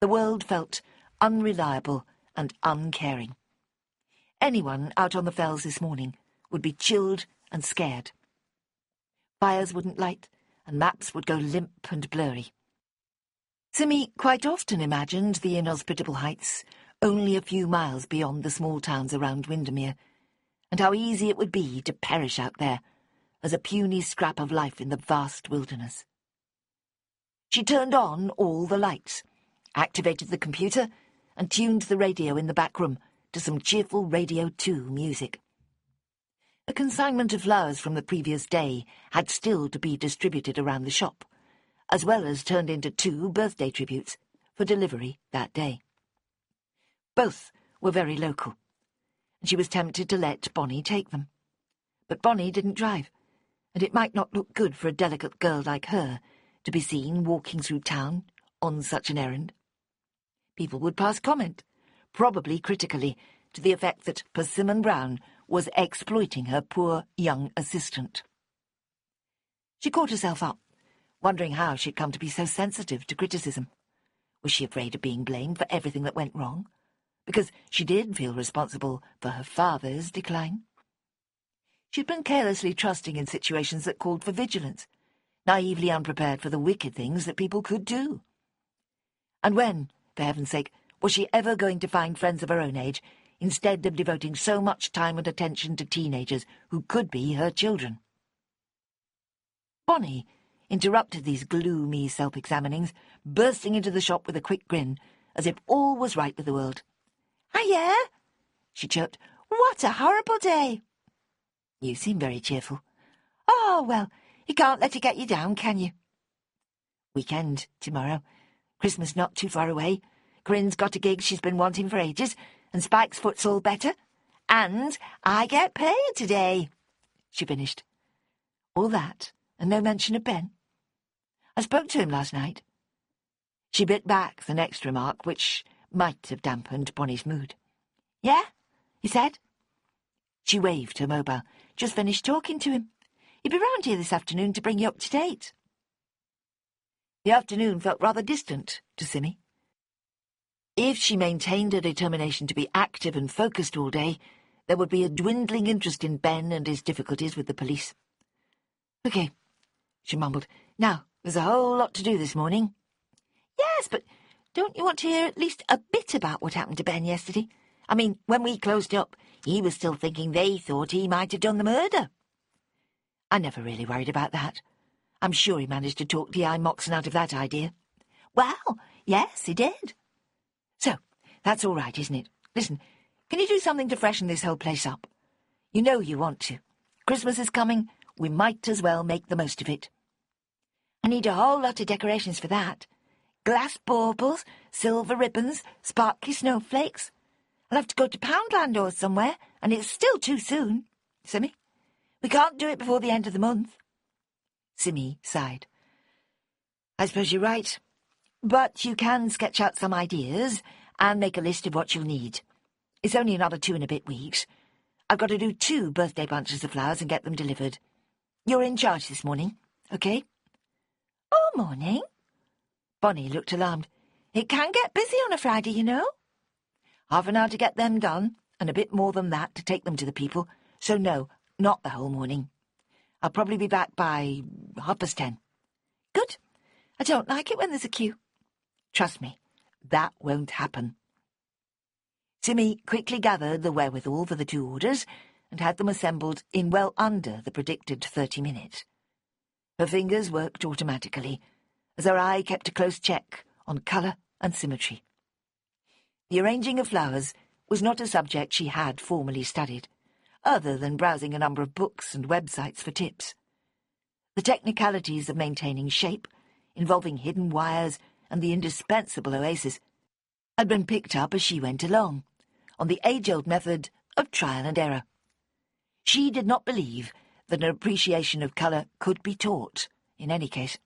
The world felt unreliable and uncaring. Anyone out on the fells this morning would be chilled and scared. Fires wouldn't light, and maps would go limp and blurry. Simi quite often imagined the inhospitable heights only a few miles beyond the small towns around Windermere, and how easy it would be to perish out there as a puny scrap of life in the vast wilderness. She turned on all the lights, activated the computer, and tuned the radio in the back room to some cheerful Radio 2 music. A consignment of flowers from the previous day had still to be distributed around the shop, as well as turned into 2 birthday tributes for delivery that day. Both were very local, and she was tempted to let Bonnie take them. But Bonnie didn't drive, and it might not look good for a delicate girl like her to be seen walking through town on such an errand. People would pass comment, probably critically, to the effect that Persimmon Brown was exploiting her poor young assistant. She caught herself up, wondering how she'd come to be so sensitive to criticism. Was she afraid of being blamed for everything that went wrong? Because she did feel responsible for her father's decline. She'd been carelessly trusting in situations that called for vigilance, naively unprepared for the wicked things that people could do. And when, for heaven's sake, was she ever going to find friends of her own age, instead of devoting so much time and attention to teenagers who could be her children? Bonnie interrupted these gloomy self-examinings, bursting into the shop with a quick grin, as if all was right with the world. "Hiya!" she chirped. "What a horrible day!" "You seem very cheerful." "Oh, well, you can't let it get you down, can you?" "Weekend tomorrow. Christmas not too far away. Corinne's got a gig she's been wanting for ages, and Spike's foot's all better. And I get paid today," she finished. All that, and no mention of Ben. "I spoke to him last night." She bit back the next remark, which might have dampened Bonnie's mood. "Yeah?" he said. She waved her mobile. "Just finished talking to him. He'll be round here this afternoon to bring you up to date." The afternoon felt rather distant to Simi. If she maintained her determination to be active and focused all day, there would be a dwindling interest in Ben and his difficulties with the police. "Okay," she mumbled. "Now, there's a whole lot to do this morning." "Yes, but don't you want to hear at least a bit about what happened to Ben yesterday? I mean, when we closed up, he was still thinking they thought he might have done the murder." "I never really worried about that. I'm sure he managed to talk D.I. Moxon out of that idea." "Well, yes, he did." "So, that's all right, isn't it? Listen, can you do something to freshen this whole place up? You know you want to. Christmas is coming. We might as well make the most of it." "I need a whole lot of decorations for that. Glass baubles, silver ribbons, sparkly snowflakes. I'll have to go to Poundland or somewhere, and it's still too soon. Simi, we can't do it before the end of the month." Simi sighed. "I suppose you're right. But you can sketch out some ideas and make a list of what you'll need. It's only another 2 and a bit weeks. I've got to do 2 birthday bunches of flowers and get them delivered. You're in charge this morning, okay?" "Oh, morning." Bonnie looked alarmed. "It can get busy on a Friday, you know." "Half an hour to get them done, and a bit more than that to take them to the people. So no, not the whole morning. I'll probably be back by 10:30. "Good. I don't like it when there's a queue." "Trust me, that won't happen." Simi quickly gathered the wherewithal for the 2 orders and had them assembled in well under the predicted 30 minutes. Her fingers worked automatically, as her eye kept a close check on colour and symmetry. The arranging of flowers was not a subject she had formally studied, other than browsing a number of books and websites for tips. The technicalities of maintaining shape, involving hidden wires and the indispensable oasis, had been picked up as she went along, on the age-old method of trial and error. She did not believe that an appreciation of colour could be taught, in any case.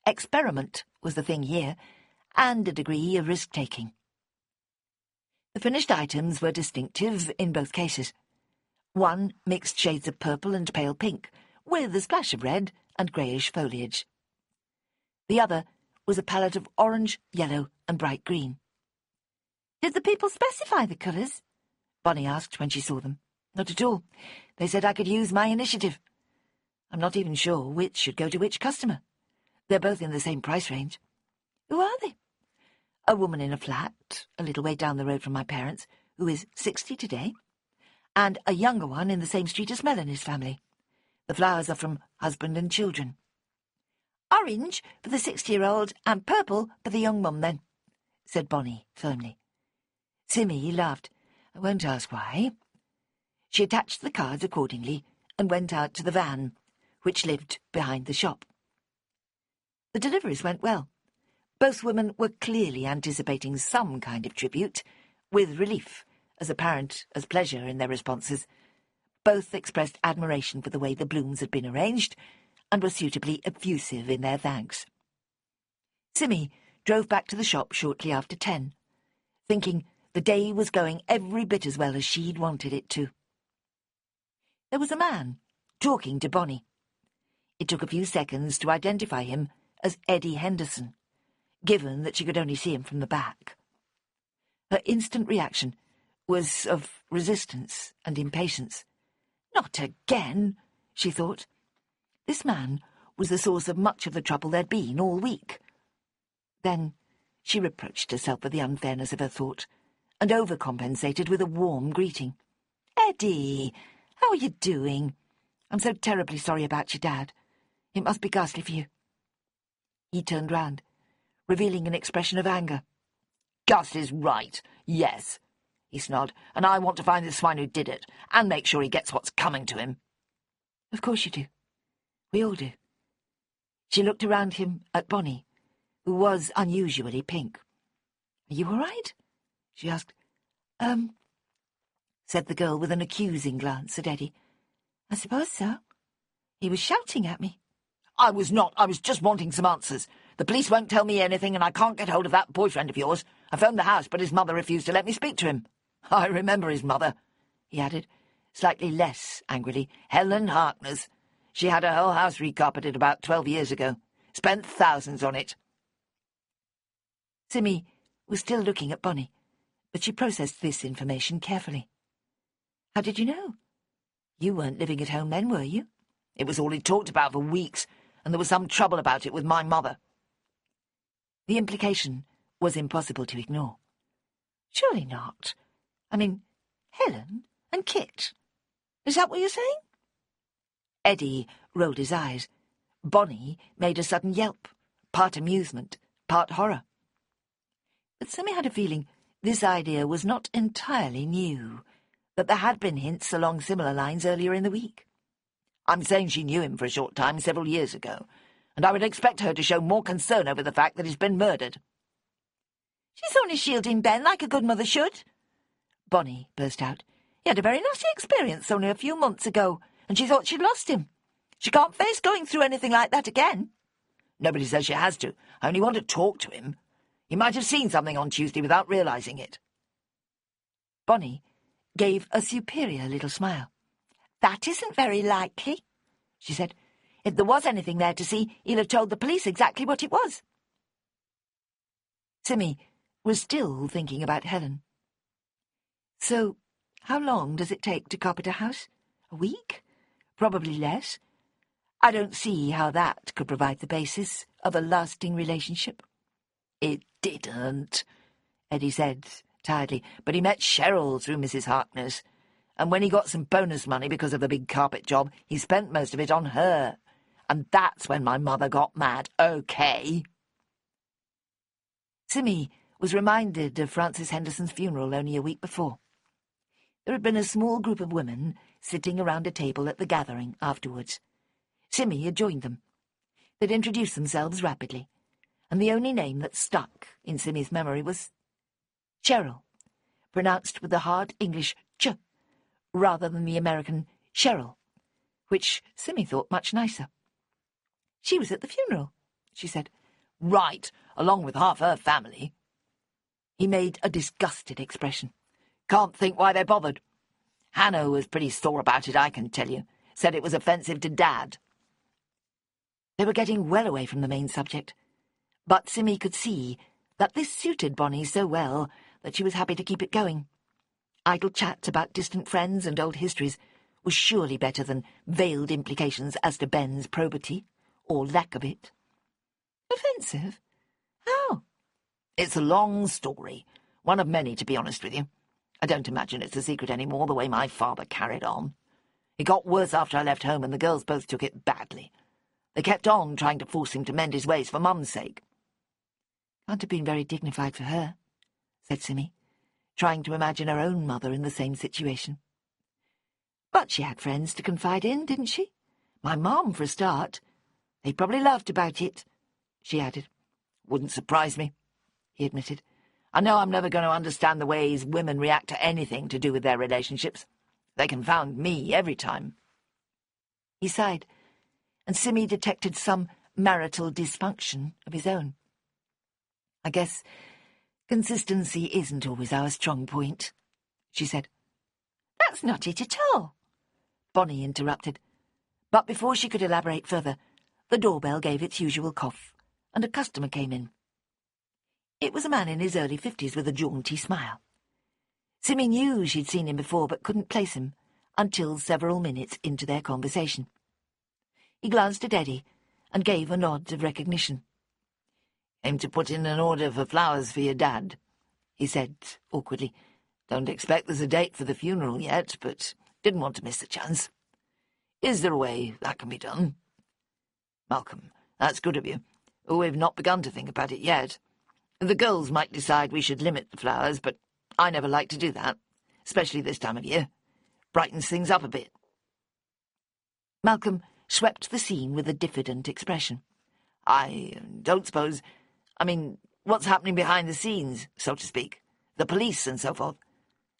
Experiment was the thing here, and a degree of risk-taking. The finished items were distinctive in both cases. One mixed shades of purple and pale pink, with a splash of red and greyish foliage. The other was a palette of orange, yellow, and bright green. "Did the people specify the colours?" Bonnie asked when she saw them. "Not at all. They said I could use my initiative. I'm not even sure which should go to which customer. They're both in the same price range." "Who are they?" "A woman in a flat, a little way down the road from my parents, who is 60 today, and a younger one in the same street as Melanie's family. The flowers are from husband and children." "Orange for the 60-year-old and purple for the young mum, then," said Bonnie firmly. Simmy laughed. "I won't ask why." She attached the cards accordingly and went out to the van, which lived behind the shop. The deliveries went well. Both women were clearly anticipating some kind of tribute, with relief as apparent as pleasure in their responses. Both expressed admiration for the way the blooms had been arranged, and were suitably effusive in their thanks. Simmy drove back to the shop shortly after 10, thinking the day was going every bit as well as she'd wanted it to. There was a man talking to Bonnie. It took a few seconds to identify him as Eddie Henderson, given that she could only see him from the back. Her instant reaction was of resistance and impatience. Not again, she thought. This man was the source of much of the trouble there'd been all week. Then she reproached herself for the unfairness of her thought, and overcompensated with a warm greeting. "Eddie, how are you doing? I'm so terribly sorry about your dad. It must be ghastly for you." He turned round, revealing an expression of anger. "Gus is right, yes," he snarled, "and I want to find the swine who did it, and make sure he gets what's coming to him." "Of course you do. We all do." She looked around him at Bonnie, who was unusually pink. "Are you all right?" she asked. Said the girl with an accusing glance at Eddie. "I suppose so. He was shouting at me." "I was not. I was just wanting some answers. The police won't tell me anything, and I can't get hold of that boyfriend of yours. I phoned the house, but his mother refused to let me speak to him. I remember his mother," he added, slightly less angrily. "Helen Harkness. She had her whole house recarpeted about 12 years ago. Spent thousands on it." Simmy was still looking at Bonnie, but she processed this information carefully. "How did you know? You weren't living at home then, were you?" "It was all he talked about for weeks, and there was some trouble about it with my mother." The implication was impossible to ignore. "Surely not. I mean, Helen and Kit. Is that what you're saying?" Eddie rolled his eyes. Bonnie made a sudden yelp, part amusement, part horror. But Simmy had a feeling this idea was not entirely new, that there had been hints along similar lines earlier in the week. "I'm saying she knew him for a short time several years ago, and I would expect her to show more concern over the fact that he's been murdered." "She's only shielding Ben like a good mother should," Bonnie burst out. "He had a very nasty experience only a few months ago, and she thought she'd lost him. She can't face going through anything like that again." "Nobody says she has to. I only want to talk to him. He might have seen something on Tuesday without realising it." Bonnie gave a superior little smile. "That isn't very likely," she said. "If there was anything there to see, he'll have told the police exactly what it was." Simmy was still thinking about Helen. "So, how long does it take to carpet a house? A week? Probably less. I don't see how that could provide the basis of a lasting relationship." "It didn't," Eddie said tiredly, "but he met Cheryl through Mrs. Harkness, and when he got some bonus money because of the big carpet job, he spent most of it on her. And that's when my mother got mad, okay?" Simmy was reminded of Francis Henderson's funeral only a week before. There had been a small group of women sitting around a table at the gathering afterwards. Simmy had joined them. They'd introduced themselves rapidly, and the only name that stuck in Simmy's memory was Cheryl, pronounced with the hard English ch, rather than the American Cheryl, which Simmy thought much nicer. "She was at the funeral," she said. "Right, along with half her family." He made a disgusted expression. "Can't think why they bothered. Hannah was pretty sore about it, I can tell you. Said it was offensive to Dad." They were getting well away from the main subject, but Simmy could see that this suited Bonnie so well that she was happy to keep it going. Idle chat about distant friends and old histories was surely better than veiled implications as to Ben's probity, or lack of it. "Offensive? How?" "It's a long story. One of many, to be honest with you. I don't imagine it's a secret any more, the way my father carried on. It got worse after I left home, and the girls both took it badly. They kept on trying to force him to mend his ways for Mum's sake." "Can't have been very dignified for her," said Simmy, trying to imagine her own mother in the same situation. "But she had friends to confide in, didn't she? My mum, for a start. They probably laughed about it," she added. "Wouldn't surprise me," he admitted. "I know I'm never going to understand the ways women react to anything to do with their relationships. They confound me every time." He sighed, and Simmy detected some marital dysfunction of his own. "I guess consistency isn't always our strong point," she said. "That's not it at all," Bonnie interrupted. But before she could elaborate further, the doorbell gave its usual cough, and a customer came in. It was a man in his early 50s with a jaunty smile. Simmy knew she'd seen him before but couldn't place him until several minutes into their conversation. He glanced at Eddie and gave a nod of recognition. "Aim to put in an order for flowers for your Dad," he said awkwardly. "Don't expect there's a date for the funeral yet, but didn't want to miss the chance. Is there a way that can be done?" "Malcolm, that's good of you. We've not begun to think about it yet. The girls might decide we should limit the flowers, but I never like to do that, especially this time of year. Brightens things up a bit." Malcolm swept the scene with a diffident expression. "I don't suppose... I mean, what's happening behind the scenes, so to speak? The police and so forth.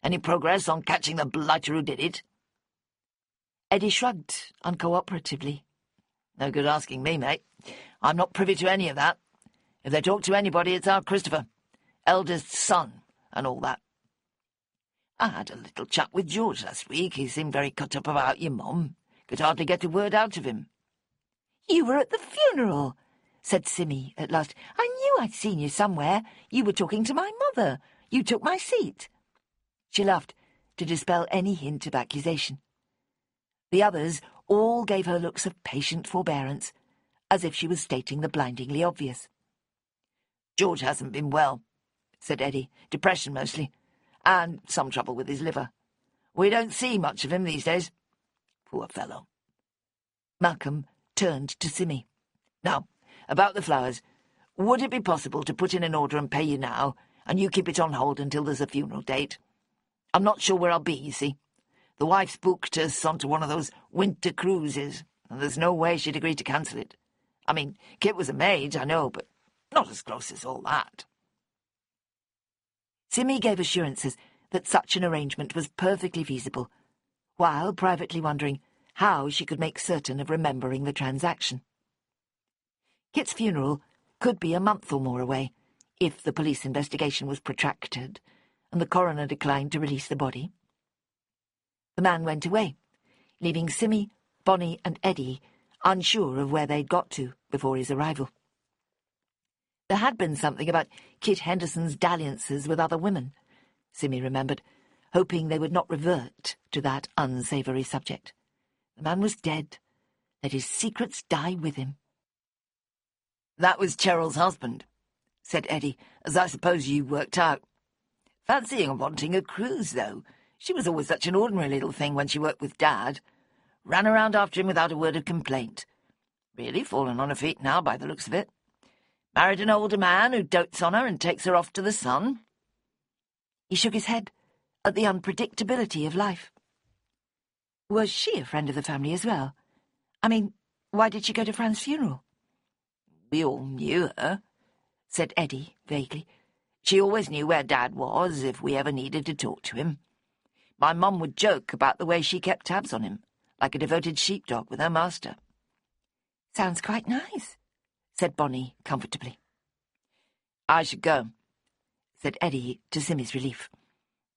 Any progress on catching the blighter who did it?" Eddie shrugged uncooperatively. "No good asking me, mate. I'm not privy to any of that. If they talk to anybody, it's our Christopher, eldest son, and all that. I had a little chat with George last week. He seemed very cut up about your mum. Could hardly get a word out of him." "You were at the funeral," said Simmy at last. "I knew I'd seen you somewhere. You were talking to my mother. You took my seat." She laughed to dispel any hint of accusation. The others all gave her looks of patient forbearance, as if she was stating the blindingly obvious. "George hasn't been well," said Eddie. "Depression mostly, and some trouble with his liver. We don't see much of him these days. Poor fellow." Malcolm turned to Simmy. "Now, about the flowers. Would it be possible to put in an order and pay you now, and you keep it on hold until there's a funeral date? I'm not sure where I'll be, you see. The wife's booked us onto one of those winter cruises, and there's no way she'd agree to cancel it. I mean, Kit was a maid, I know, but not as close as all that." Simmy gave assurances that such an arrangement was perfectly feasible, while privately wondering how she could make certain of remembering the transaction. Kit's funeral could be a month or more away, if the police investigation was protracted and the coroner declined to release the body. The man went away, leaving Simmy, Bonnie and Eddie unsure of where they'd got to before his arrival. There had been something about Kit Henderson's dalliances with other women, Simmy remembered, hoping they would not revert to that unsavoury subject. The man was dead. Let his secrets die with him. "That was Cheryl's husband," said Eddie, "as I suppose you worked out. Fancying wanting a cruise, though. She was always such an ordinary little thing when she worked with Dad. Ran around after him without a word of complaint. Really fallen on her feet now, by the looks of it. Married an older man who dotes on her and takes her off to the sun. He shook his head at the unpredictability of life. Was she a friend of the family as well? I mean, why did she go to Fran's funeral? We all knew her, said Eddie vaguely. She always knew where Dad was if we ever needed to talk to him. My mum would joke about the way she kept tabs on him, like a devoted sheepdog with her master. Sounds quite nice, said Bonnie comfortably. I should go, said Eddie to Simmy's relief.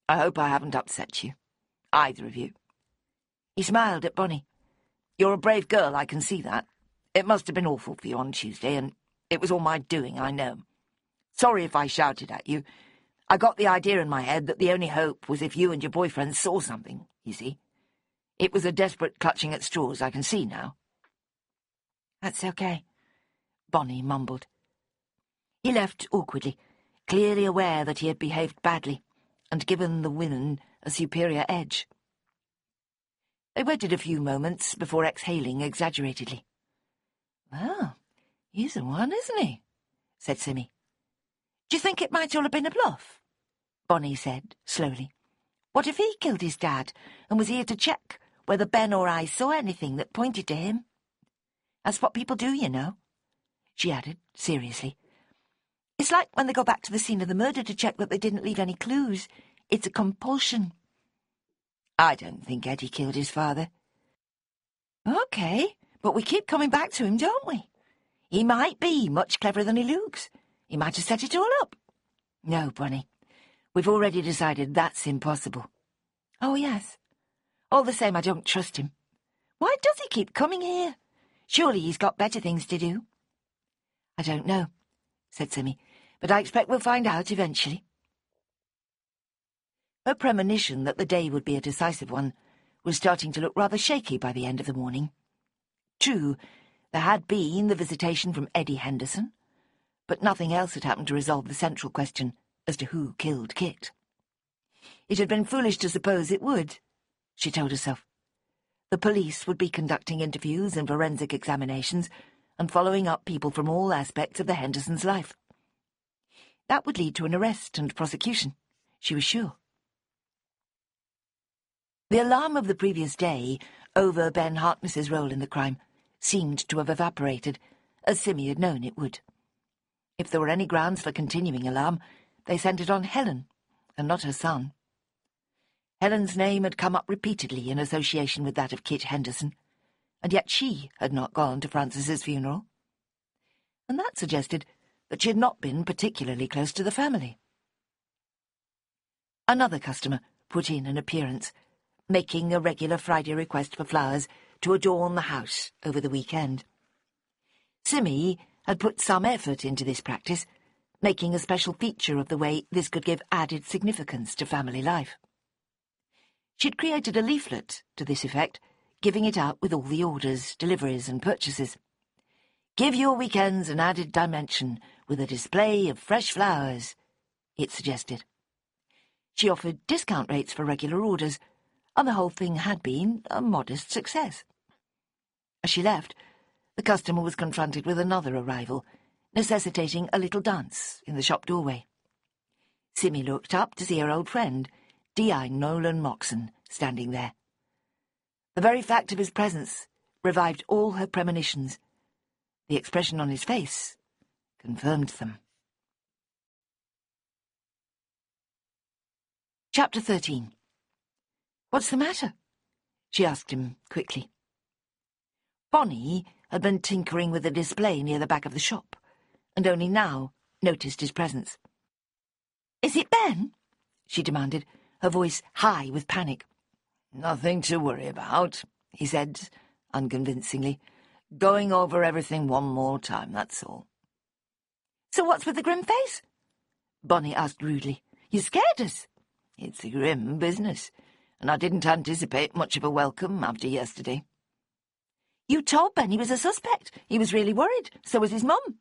I hope I haven't upset you, either of you. He smiled at Bonnie. You're a brave girl, I can see that. It must have been awful for you on Tuesday, and it was all my doing, I know. Sorry if I shouted at you. I got the idea in my head that the only hope was if you and your boyfriend saw something, you see. It was a desperate clutching at straws, I can see now. That's okay, Bonnie mumbled. He left awkwardly, clearly aware that he had behaved badly and given the women a superior edge. They waited a few moments before exhaling exaggeratedly. "Well, he's the one, isn't he?" said Simmy. "Do you think it might all have been a bluff?" Bonnie said slowly. "What if he killed his dad and was here to check whether Ben or I saw anything that pointed to him? That's what people do, you know," she added seriously. "It's like when they go back to the scene of the murder to check that they didn't leave any clues. It's a compulsion." "I don't think Eddie killed his father." "OK, but we keep coming back to him, don't we? He might be much cleverer than he looks. He might have set it all up." "No, Bonnie. We've already decided that's impossible." "Oh, yes. All the same, I don't trust him. Why does he keep coming here? Surely he's got better things to do." "I don't know," said Simmy, "but I expect we'll find out eventually." Her premonition that the day would be a decisive one was starting to look rather shaky by the end of the morning. True, there had been the visitation from Eddie Henderson, but nothing else had happened to resolve the central question as to who killed Kit. It had been foolish to suppose it would, she told herself. The police would be conducting interviews and forensic examinations and following up people from all aspects of the Hendersons' life. That would lead to an arrest and prosecution, she was sure. The alarm of the previous day over Ben Harkness's role in the crime seemed to have evaporated, as Simmy had known it would. If there were any grounds for continuing alarm, they centred on Helen, and not her son. Helen's name had come up repeatedly in association with that of Kit Henderson, and yet she had not gone to Frances's funeral. And that suggested that she had not been particularly close to the family. Another customer put in an appearance, making a regular Friday request for flowers to adorn the house over the weekend. Simmy had put some effort into this practice, making a special feature of the way this could give added significance to family life. She'd created a leaflet to this effect, giving it out with all the orders, deliveries and purchases. "Give your weekends an added dimension with a display of fresh flowers," it suggested. She offered discount rates for regular orders, and the whole thing had been a modest success. As she left, the customer was confronted with another arrival, necessitating a little dance in the shop doorway. Simmy looked up to see her old friend, D.I. Nolan Moxon, standing there. The very fact of his presence revived all her premonitions. The expression on his face confirmed them. Chapter 13. "What's the matter?" she asked him quickly. Bonnie had been tinkering with a display near the back of the shop, and only now noticed his presence. "Is it Ben?" she demanded, her voice high with panic. "Nothing to worry about," he said, unconvincingly. "Going over everything one more time, that's all." "So what's with the grim face?" Bonnie asked rudely. "You scared us." "It's a grim business, and I didn't anticipate much of a welcome after yesterday." "You told Ben he was a suspect. He was really worried. So was his mum."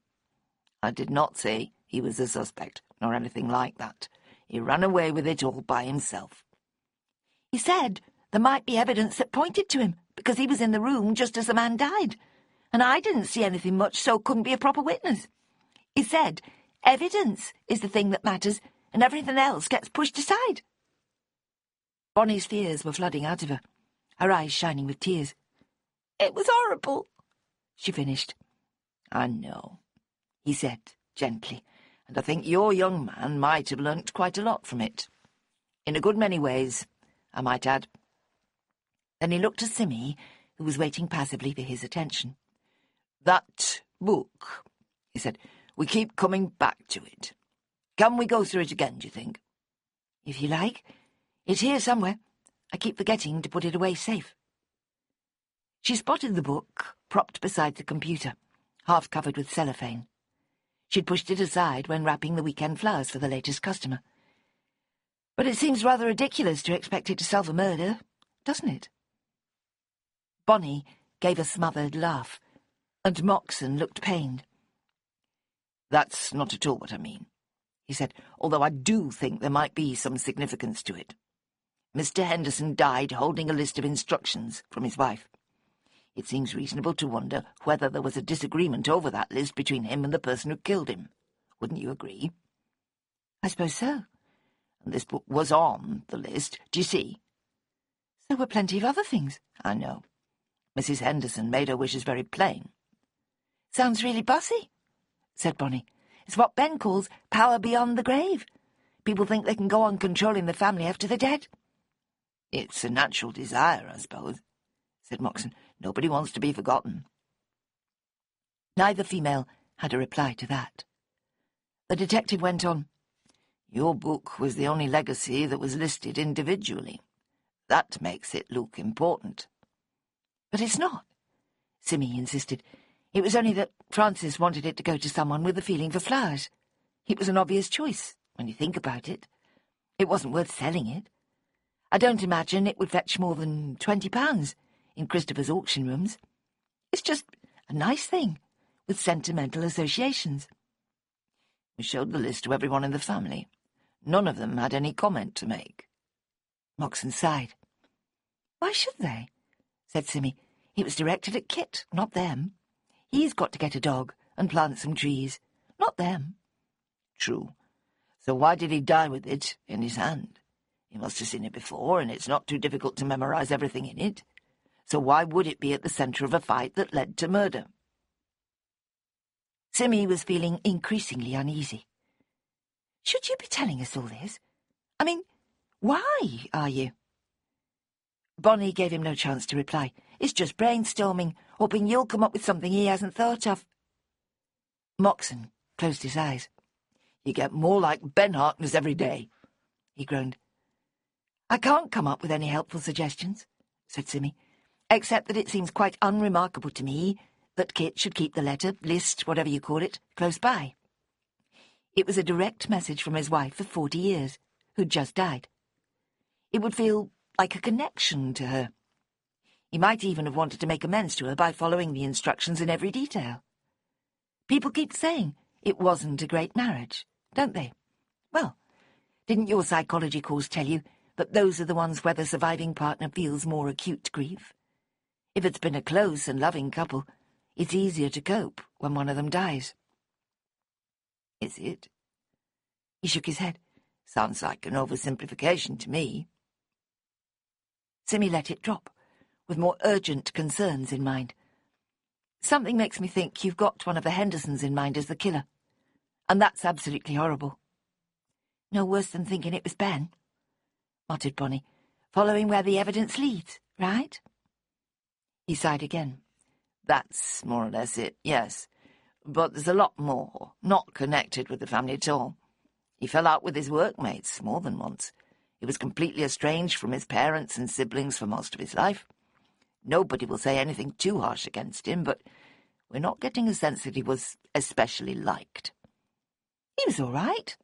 "I did not say he was a suspect, nor anything like that. He ran away with it all by himself." "He said there might be evidence that pointed to him, because he was in the room just as the man died. And I didn't see anything much, so couldn't be a proper witness. He said evidence is the thing that matters, and everything else gets pushed aside. Bonnie's fears were flooding out of her, her eyes shining with tears. It was horrible, she finished. I know, he said gently, and I think your young man might have learnt quite a lot from it. In a good many ways, I might add. Then he looked at Simmy, who was waiting passively for his attention. That book, he said, we keep coming back to it. Can we go through it again, do you think? If you like. It's here somewhere. I keep forgetting to put it away safe. She spotted the book, propped beside the computer, half covered with cellophane. She'd pushed it aside when wrapping the weekend flowers for the latest customer. But it seems rather ridiculous to expect it to solve a murder, doesn't it? Bonnie gave a smothered laugh, and Moxon looked pained. That's not at all what I mean, he said, although I do think there might be some significance to it. Mr. Henderson died holding a list of instructions from his wife. It seems reasonable to wonder whether there was a disagreement over that list between him and the person who killed him. Wouldn't you agree? I suppose so. And this book was on the list, do you see? There were plenty of other things. I know. Mrs. Henderson made her wishes very plain. Sounds really bossy, said Bonnie. It's what Ben calls power beyond the grave. People think they can go on controlling the family after they're dead. It's a natural desire, I suppose, said Moxon. Nobody wants to be forgotten. Neither female had a reply to that. The detective went on. Your book was the only legacy that was listed individually. That makes it look important. But it's not, Simmy insisted. It was only that Francis wanted it to go to someone with a feeling for flowers. It was an obvious choice, when you think about it. It wasn't worth selling it. I don't imagine it would fetch more than £20 in Christopher's auction rooms. It's just a nice thing, with sentimental associations. We showed the list to everyone in the family. None of them had any comment to make. Moxon sighed. Why should they? Said Simmy. It was directed at Kit, not them. He's got to get a dog and plant some trees, not them. True. So why did he die with it in his hand? He must have seen it before, and it's not too difficult to memorize everything in it. So why would it be at the centre of a fight that led to murder? Simmy was feeling increasingly uneasy. Should you be telling us all this? I mean, why are you? Bonnie gave him no chance to reply. It's just brainstorming, hoping you'll come up with something he hasn't thought of. Moxon closed his eyes. You get more like Ben Harkness every day, he groaned. I can't come up with any helpful suggestions, said Simmy, except that it seems quite unremarkable to me that Kit should keep the letter, list, whatever you call it, close by. It was a direct message from his wife of 40 years, who'd just died. It would feel like a connection to her. He might even have wanted to make amends to her by following the instructions in every detail. People keep saying it wasn't a great marriage, don't they? Well, didn't your psychology course tell you that those are the ones where the surviving partner feels more acute grief? If it's been a close and loving couple, it's easier to cope when one of them dies. Is it? He shook his head. Sounds like an oversimplification to me. Simmy let it drop, with more urgent concerns in mind. Something makes me think you've got one of the Hendersons in mind as the killer. And that's absolutely horrible. No worse than thinking it was Ben, muttered Bonnie, following where the evidence leads, right? He sighed again. That's more or less it, yes. But there's a lot more, not connected with the family at all. He fell out with his workmates more than once. He was completely estranged from his parents and siblings for most of his life. Nobody will say anything too harsh against him, but we're not getting a sense that he was especially liked. He was all right,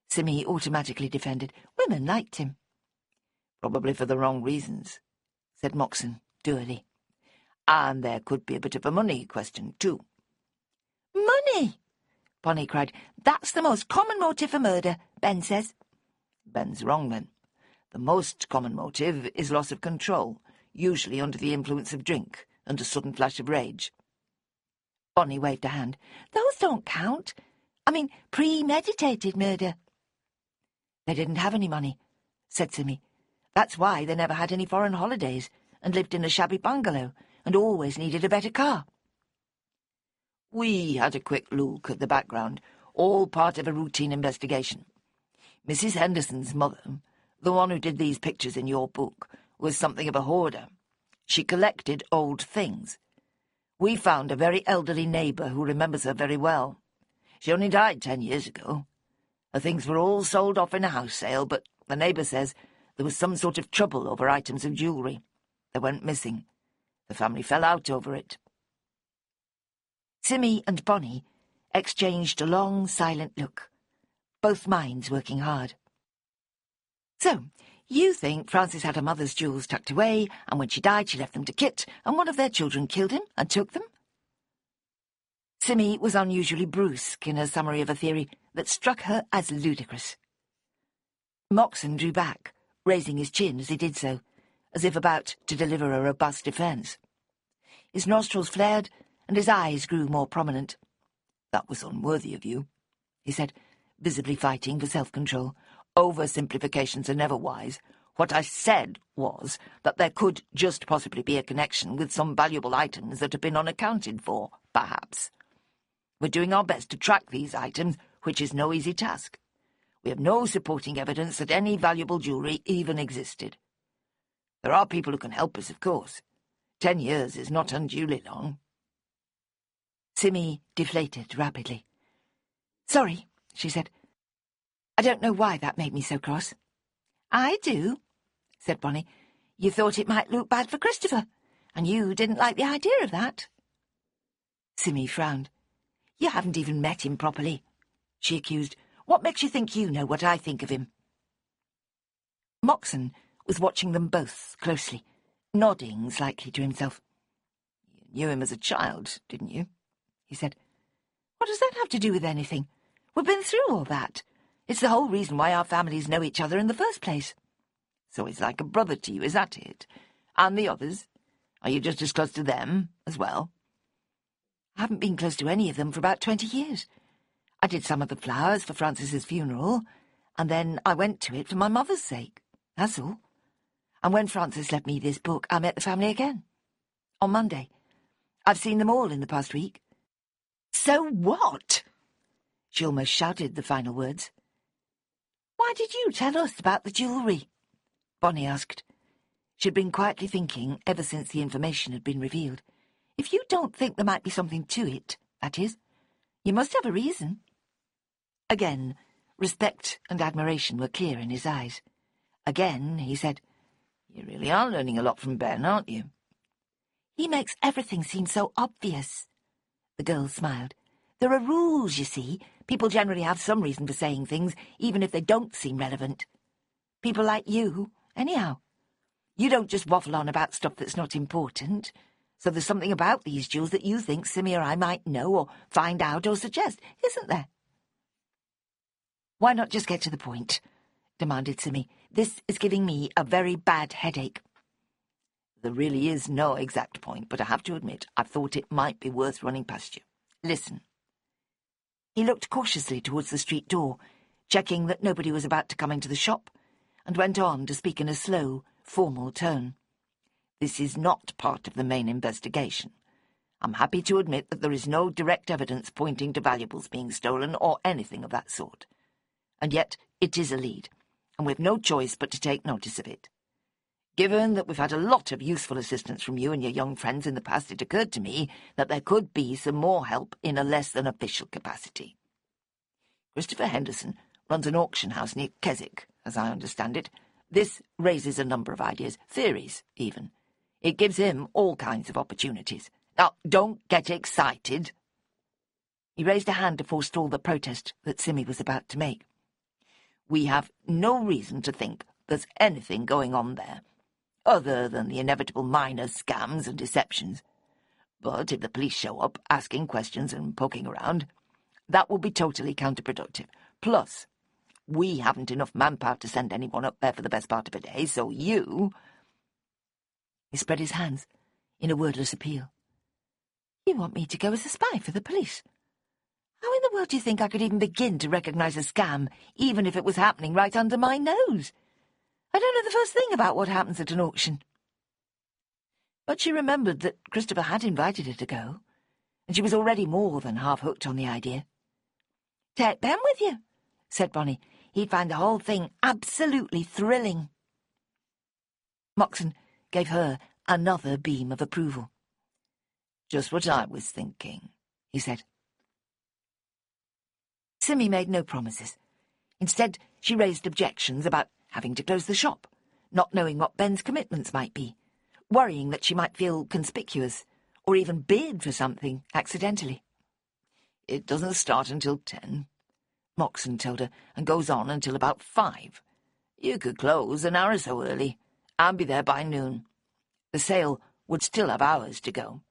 Simmy automatically defended. Women liked him. Probably for the wrong reasons, said Moxon dourly. And there could be a bit of a money question, too. Money! Bonnie cried. That's the most common motive for murder, Ben says. Ben's wrong, then. The most common motive is loss of control, usually under the influence of drink and a sudden flash of rage. Bonnie waved a hand. Those don't count. I mean, premeditated murder. They didn't have any money, said Simmy. That's why they never had any foreign holidays and lived in a shabby bungalow and always needed a better car. We had a quick look at the background, all part of a routine investigation. Mrs. Henderson's mother, the one who did these pictures in your book, was something of a hoarder. She collected old things. We found a very elderly neighbour who remembers her very well. She only died 10 years ago. Her things were all sold off in a house sale, but the neighbour says there was some sort of trouble over items of jewellery. They went missing. The family fell out over it. Simmy and Bonnie exchanged a long, silent look, both minds working hard. So, you think Frances had her mother's jewels tucked away, and when she died she left them to Kit, and one of their children killed him and took them? Simmy was unusually brusque in her summary of a theory that struck her as ludicrous. Moxon drew back, raising his chin as he did so, as if about to deliver a robust defence. His nostrils flared, and his eyes grew more prominent. "That was unworthy of you," he said, visibly fighting for self-control. "Oversimplifications are never wise. What I said was that there could just possibly be a connection with some valuable items that have been unaccounted for, perhaps. We're doing our best to track these items, which is no easy task. We have no supporting evidence that any valuable jewellery even existed. There are people who can help us, of course. 10 years is not unduly long." Simmy deflated rapidly. "Sorry," she said. "I don't know why that made me so cross." "I do," said Bonnie. "You thought it might look bad for Christopher, and you didn't like the idea of that." Simmy frowned. "You haven't even met him properly," she accused. "What makes you think you know what I think of him?" Moxon was watching them both closely, nodding slightly to himself. "You knew him as a child, didn't you?" he said. "What does that have to do with anything? We've been through all that. It's the whole reason why our families know each other in the first place." "So he's like a brother to you, is that it? And the others? Are you just as close to them as well?" "I haven't been close to any of them for about 20 years. I did some of the flowers for Frances's funeral, and then I went to it for my mother's sake. That's all. And when Frances left me this book, I met the family again. On Monday. I've seen them all in the past week." "So what?" She almost shouted the final words. "Why did you tell us about the jewellery?" Bonnie asked. She'd been quietly thinking ever since the information had been revealed. "If you don't think there might be something to it, that is, you must have a reason." Again, respect and admiration were clear in his eyes. Again, he said, "You really are learning a lot from Ben, aren't you?" "He makes everything seem so obvious." The girl smiled. "There are rules, you see. People generally have some reason for saying things, even if they don't seem relevant. People like you, anyhow. You don't just waffle on about stuff that's not important. So there's something about these jewels that you think Simmy or I might know or find out or suggest, isn't there?" "Why not just get to the point?" demanded Simmy. "This is giving me a very bad headache." "There really is no exact point, but I have to admit I've thought it might be worth running past you. Listen." He looked cautiously towards the street door, checking that nobody was about to come into the shop, and went on to speak in a slow, formal tone. "This is not part of the main investigation. I'm happy to admit that there is no direct evidence pointing to valuables being stolen or anything of that sort. And yet it is a lead, and we've no choice but to take notice of it. Given that we've had a lot of useful assistance from you and your young friends in the past, it occurred to me that there could be some more help in a less than official capacity. Christopher Henderson runs an auction house near Keswick, as I understand it. This raises a number of ideas, theories even. It gives him all kinds of opportunities. Now, don't get excited." He raised a hand to forestall the protest that Simmy was about to make. "We have no reason to think there's anything going on there, other than the inevitable minor scams and deceptions. But if the police show up, asking questions and poking around, that will be totally counterproductive. Plus, we haven't enough manpower to send anyone up there for the best part of a day, so you—" He spread his hands in a wordless appeal. "You want me to go as a spy for the police? How in the world do you think I could even begin to recognise a scam, even if it was happening right under my nose? I don't know the first thing about what happens at an auction. But she remembered that Christopher had invited her to go, and she was already more than half hooked on the idea. "Take Ben with you," said Bonnie. "He'd find the whole thing absolutely thrilling." Moxon gave her another beam of approval. "Just what I was thinking," he said. Simmy made no promises. Instead, she raised objections about having to close the shop, not knowing what Ben's commitments might be, worrying that she might feel conspicuous, or even bid for something accidentally. "It doesn't start until 10, Moxon told her, and goes on until about 5. You could close an hour or so early, and be there by noon. The sale would still have hours to go."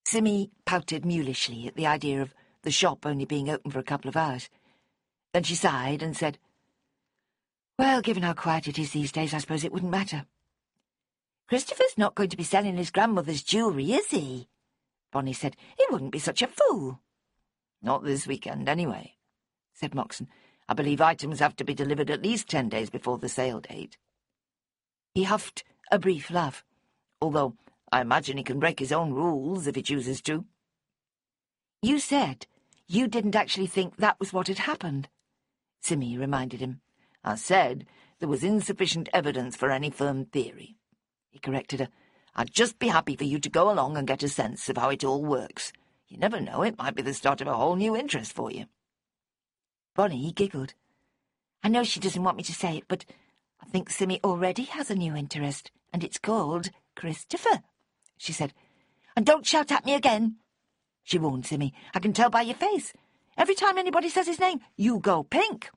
Simmy pouted mulishly at the idea of the shop only being open for a couple of hours. Then she sighed and said, "Well, given how quiet it is these days, I suppose it wouldn't matter." "Christopher's not going to be selling his grandmother's jewellery, is he?" Bonnie said. "He wouldn't be such a fool." "Not this weekend, anyway," said Moxon. "I believe items have to be delivered at least 10 days before the sale date." He huffed a brief laugh. "Although I imagine he can break his own rules if he chooses to." "You said you didn't actually think that was what had happened," Simmy reminded him. "I said there was insufficient evidence for any firm theory," he corrected her. "I'd just be happy for you to go along and get a sense of how it all works. You never know, it might be the start of a whole new interest for you." Bonnie giggled. "I know she doesn't want me to say it, but I think Simmy already has a new interest, and it's called Christopher," she said. "And don't shout at me again," she warned Simmy. "I can tell by your face. Every time anybody says his name, you go pink."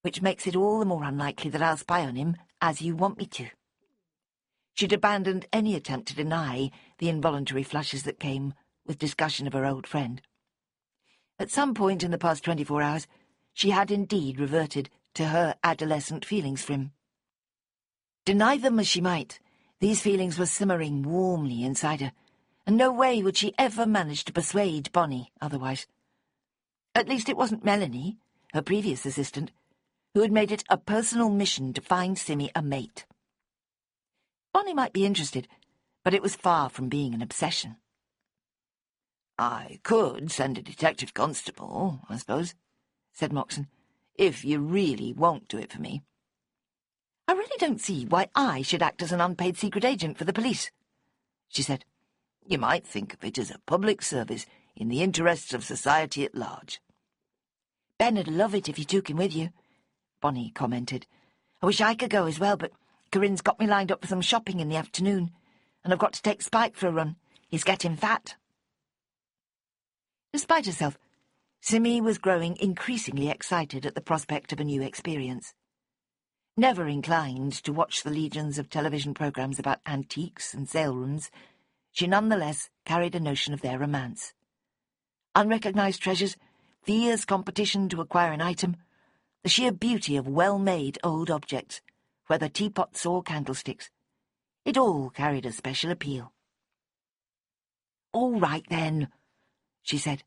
"Which makes it all the more unlikely that I'll spy on him, as you want me to." She'd abandoned any attempt to deny the involuntary flushes that came with discussion of her old friend. At some point in the past 24 hours, she had indeed reverted to her adolescent feelings for him. Deny them as she might, these feelings were simmering warmly inside her, and no way would she ever manage to persuade Bonnie otherwise. At least it wasn't Melanie, her previous assistant, who had made it a personal mission to find Simmy a mate. Bonnie might be interested, but it was far from being an obsession. "I could send a detective constable, I suppose," said Moxon, "if you really won't do it for me." "I really don't see why I should act as an unpaid secret agent for the police," she said. "You might think of it as a public service in the interests of society at large." "Ben'd love it if you took him with you," Bonnie commented. "I wish I could go as well, but Corinne's got me lined up for some shopping in the afternoon, and I've got to take Spike for a run. He's getting fat." Despite herself, Simmy was growing increasingly excited at the prospect of a new experience. Never inclined to watch the legions of television programmes about antiques and sale rooms, she nonetheless carried a notion of their romance. Unrecognised treasures, fierce competition to acquire an item, the sheer beauty of well-made old objects, whether teapots or candlesticks. It all carried a special appeal. "All right, then," she said.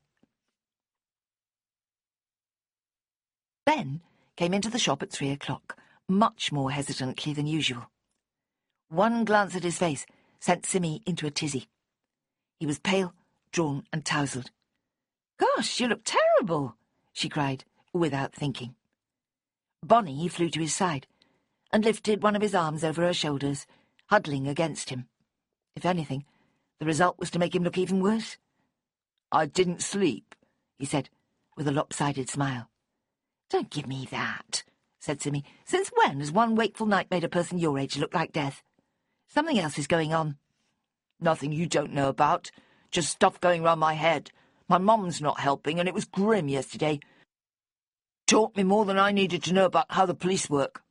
Ben came into the shop at 3 o'clock, much more hesitantly than usual. One glance at his face sent Simmy into a tizzy. He was pale, drawn, and tousled. "Gosh, you look terrible," she cried, without thinking. Bonnie flew to his side and lifted one of his arms over her shoulders, huddling against him. If anything, the result was to make him look even worse. "I didn't sleep," he said, with a lopsided smile. "Don't give me that," said Simmy. "Since when has one wakeful night made a person your age look like death? Something else is going on." "Nothing you don't know about. Just stuff going round my head. My mum's not helping, and it was grim yesterday. Taught me more than I needed to know about how the police work."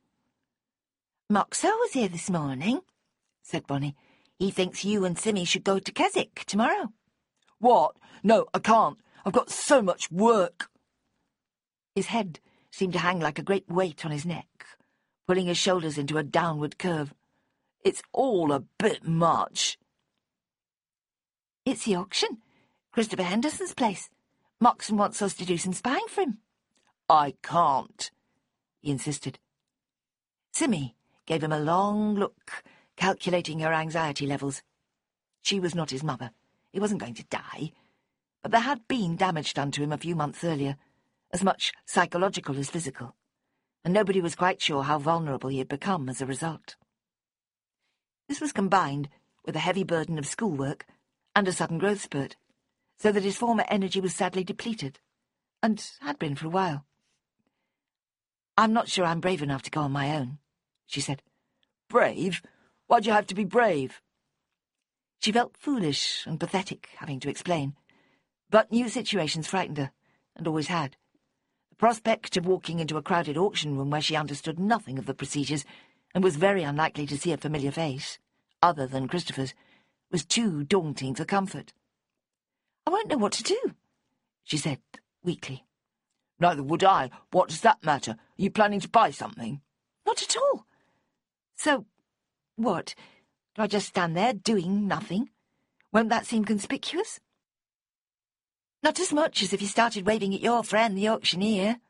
"Moxo was here this morning," said Bonnie. "He thinks you and Simmy should go to Keswick tomorrow." "What? No, I can't. I've got so much work." His head seemed to hang like a great weight on his neck, pulling his shoulders into a downward curve. "It's all a bit much." "It's the auction. Christopher Henderson's place. Moxon wants us to do some spying for him. I can't, he insisted. Simmy gave him a long look, calculating her anxiety levels. She was not his mother. He wasn't going to die. But there had been damage done to him a few months earlier, as much psychological as physical, and nobody was quite sure how vulnerable he had become as a result. This was combined with a heavy burden of schoolwork and a sudden growth spurt, so that his former energy was sadly depleted, and had been for a while. "I'm not sure I'm brave enough to go on my own," she said. Brave? Why'd you have to be brave? She felt foolish and pathetic, having to explain, but new situations frightened her, and always had. The prospect of walking into a crowded auction room where she understood nothing of the procedures and was very unlikely to see a familiar face, other than Christopher's, was too daunting for comfort. "I won't know what to do," she said weakly. Neither would I. What does that matter? Are you planning to buy something? "Not at all." "So, what? Do I just stand there doing nothing? Won't that seem conspicuous?" "Not as much as if you started waving at your friend, the auctioneer,"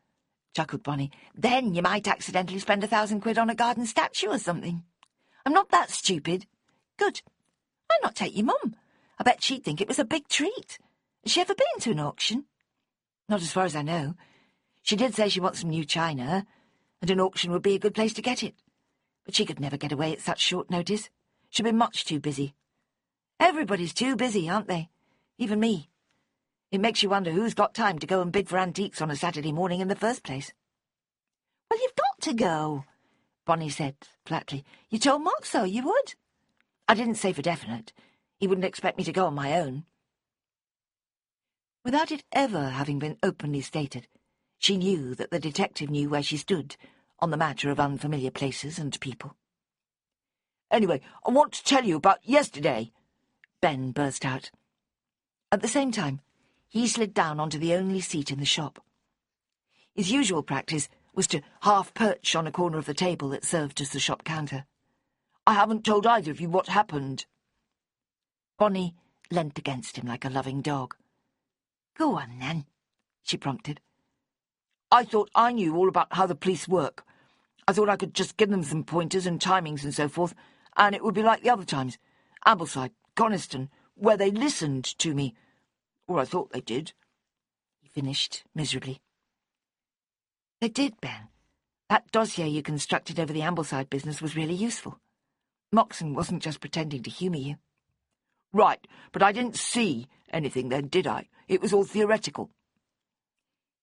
chuckled Bonnie. "Then you might accidentally spend 1,000 quid on a garden statue or something. I'm not that stupid." "Good. Why not take your mum? I bet she'd think it was a big treat. Has she ever been to an auction?" "Not as far as I know. She did say she wants some new china, and an auction would be a good place to get it. But she could never get away at such short notice. She'd be much too busy. Everybody's too busy, aren't they? Even me. It makes you wonder who's got time to go and bid for antiques on a Saturday morning in the first place." "Well, you've got to go," Bonnie said flatly. "You told Mark so, you would." "I didn't say for definite. He wouldn't expect me to go on my own." Without it ever having been openly stated, she knew that the detective knew where she stood on the matter of unfamiliar places and people. Anyway, I want to tell you about yesterday, Ben burst out. At the same time, he slid down onto the only seat in the shop. His usual practice was to half-perch on a corner of the table that served as the shop counter. I haven't told either of you what happened. Bonnie leant against him like a loving dog. "Go on, then," she prompted. I thought I knew all about how the police work. I thought I could just give them some pointers and timings and so forth, and it would be like the other times. Ambleside, Coniston, where they listened to me. Or I thought they did," he finished miserably. "They did, Ben. That dossier you constructed over the Ambleside business was really useful. Moxon wasn't just pretending to humour you." "Right, but I didn't see anything then, did I? It was all theoretical."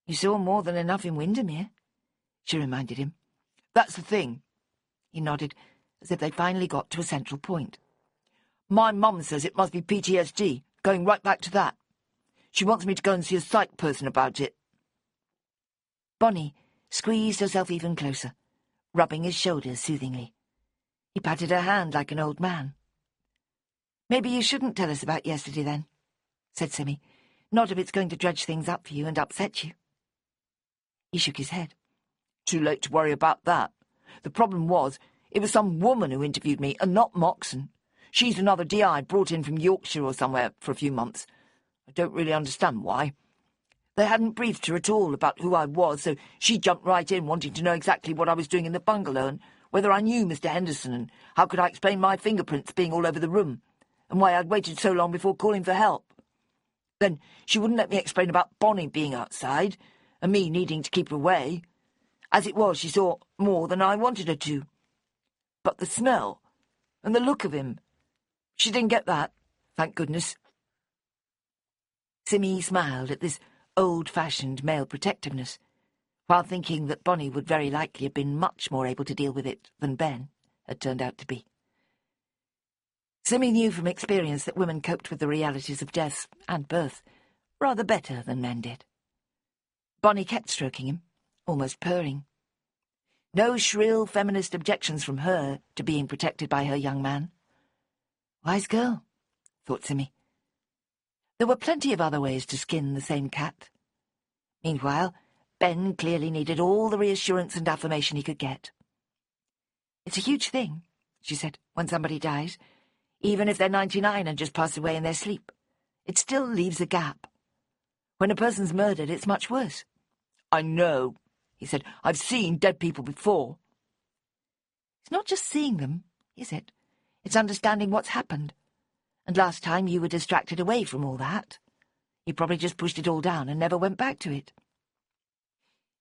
"You saw more than enough in Windermere," she reminded him. "That's the thing." He nodded, as if they'd finally got to a central point. "My mum says it must be PTSD, going right back to that. She wants me to go and see a psych person about it." Bonnie squeezed herself even closer, rubbing his shoulders soothingly. He patted her hand like an old man. "Maybe you shouldn't tell us about yesterday, then," said Simmy. "Not if it's going to dredge things up for you and upset you." He shook his head. "Too late to worry about that. The problem was, it was some woman who interviewed me, and not Moxon. She's another DI brought in from Yorkshire or somewhere for a few months. I don't really understand why. They hadn't briefed her at all about who I was, so she jumped right in wanting to know exactly what I was doing in the bungalow and whether I knew Mr. Henderson and how could I explain my fingerprints being all over the room and why I'd waited so long before calling for help. Then she wouldn't let me explain about Bonnie being outside and me needing to keep her away. As it was, she saw more than I wanted her to. But the smell and the look of him, she didn't get that, thank goodness." Simmy smiled at this old-fashioned male protectiveness, while thinking that Bonnie would very likely have been much more able to deal with it than Ben had turned out to be. Simmy knew from experience that women coped with the realities of death and birth rather better than men did. Bonnie kept stroking him, almost purring. No shrill feminist objections from her to being protected by her young man. Wise girl, thought Simmy. There were plenty of other ways to skin the same cat. Meanwhile, Ben clearly needed all the reassurance and affirmation he could get. "It's a huge thing," she said, "when somebody dies, even if they're 99 and just pass away in their sleep. it still leaves a gap. When a person's murdered, it's much worse. I know, he said. I've seen dead people before. It's not just seeing them, is it? It's understanding what's happened. And last time you were distracted away from all that. You probably just pushed it all down and never went back to it.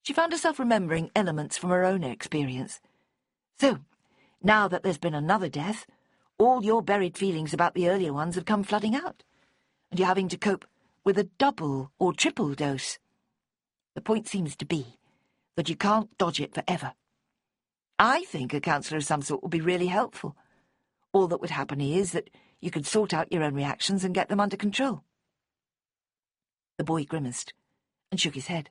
She found herself remembering elements from her own experience. So, now that there's been another death, all your buried feelings about the earlier ones have come flooding out, and you're having to cope with a double or triple dose. The point seems to be that you can't dodge it forever. I think a counsellor of some sort would be really helpful. All that would happen is that you could sort out your own reactions and get them under control. The boy grimaced and shook his head.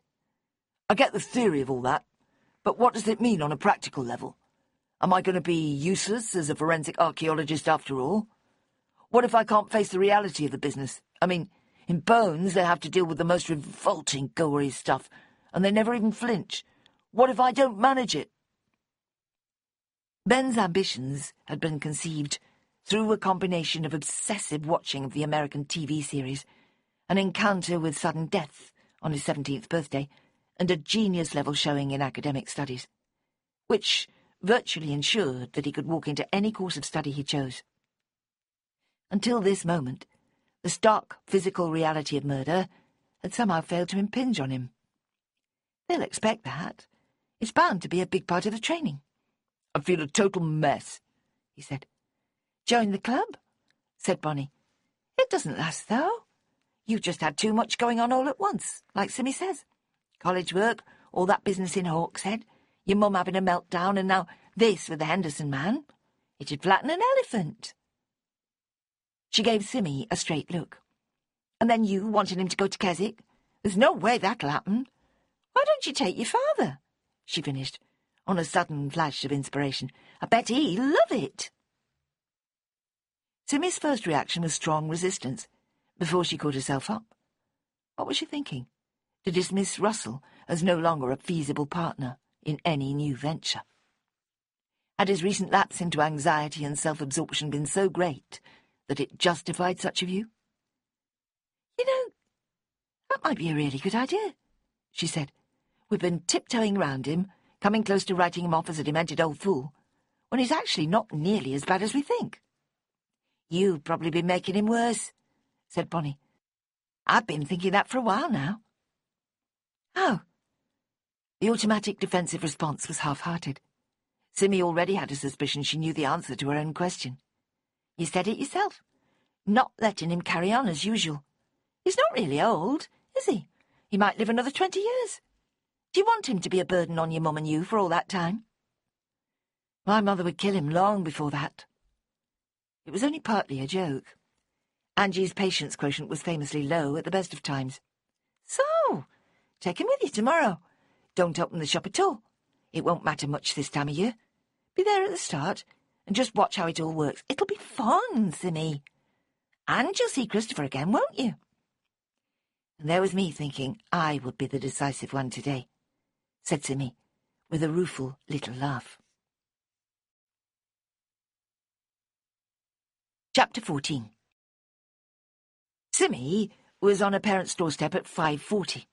I get the theory of all that, but what does it mean on a practical level? Am I going to be useless as a forensic archaeologist after all? What if I can't face the reality of the business? I mean, in Bones they have to deal with the most revolting, gory stuff, and they never even flinch. What if I don't manage it? Ben's ambitions had been conceived through a combination of obsessive watching of the American TV series, an encounter with sudden death on his 17th birthday, and a genius-level showing in academic studies, which virtually ensured that he could walk into any course of study he chose. Until this moment, the stark physical reality of murder had somehow failed to impinge on him. They'll expect that. It's bound to be a big part of the training. I feel a total mess, he said. Join the club, said Bonnie. It doesn't last, though. You've just had too much going on all at once, like Simmy says. College work, all that business in Hawkshead, your mum having a meltdown, and now this with the Henderson man. It'd flatten an elephant. She gave Simmy a straight look. And then you wanting him to go to Keswick? There's no way that'll happen. Why don't you take your father? She finished, on a sudden flash of inspiration. I bet he'll love it. Simmy's first reaction was strong resistance, before she caught herself up. What was she thinking? To dismiss Russell as no longer a feasible partner in any new venture? Had his recent lapse into anxiety and self-absorption been so great that it justified such a view? You know, that might be a really good idea, she said. We've been tiptoeing round him, coming close to writing him off as a demented old fool, when he's actually not nearly as bad as we think. You've probably been making him worse, said Bonnie. I've been thinking that for a while now. Oh. The automatic defensive response was half-hearted. Simmy already had a suspicion she knew the answer to her own question. You said it yourself. Not letting him carry on as usual. He's not really old, is he? He might live another 20 years. Do you want him to be a burden on your mum and you for all that time? My mother would kill him long before that. It was only partly a joke. Angie's patience quotient was famously low at the best of times. So, take him with you tomorrow. Don't open the shop at all. It won't matter much this time of year. Be there at the start, and just watch how it all works. It'll be fun, Simmy. And you'll see Christopher again, won't you? And there was me thinking I would be the decisive one today, said Simmy, with a rueful little laugh. Chapter 14. Simmy was on her parents' doorstep at 5:40,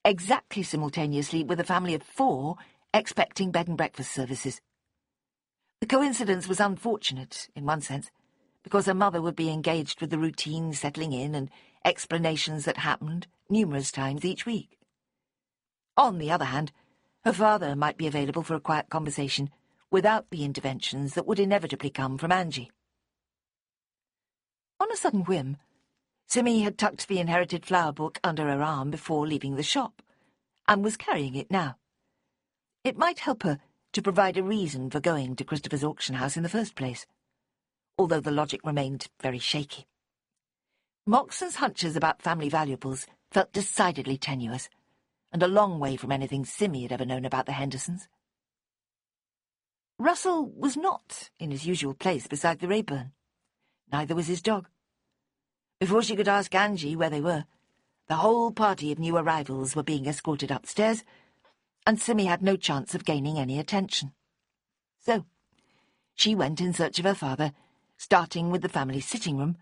exactly simultaneously with a family of 4 expecting bed and breakfast services. The coincidence was unfortunate, in one sense, because her mother would be engaged with the routine settling in and explanations that happened numerous times each week. On the other hand, her father might be available for a quiet conversation without the interventions that would inevitably come from Angie. On a sudden whim, Simmy had tucked the inherited flower book under her arm before leaving the shop, and was carrying it now. It might help her to provide a reason for going to Christopher's auction house in the first place, although the logic remained very shaky. Moxon's hunches about family valuables felt decidedly tenuous, and a long way from anything Simmy had ever known about the Hendersons. Russell was not in his usual place beside the Rayburn. Neither was his dog. Before she could ask Angie where they were, the whole party of new arrivals were being escorted upstairs, and Simmy had no chance of gaining any attention. So, she went in search of her father, starting with the family sitting room,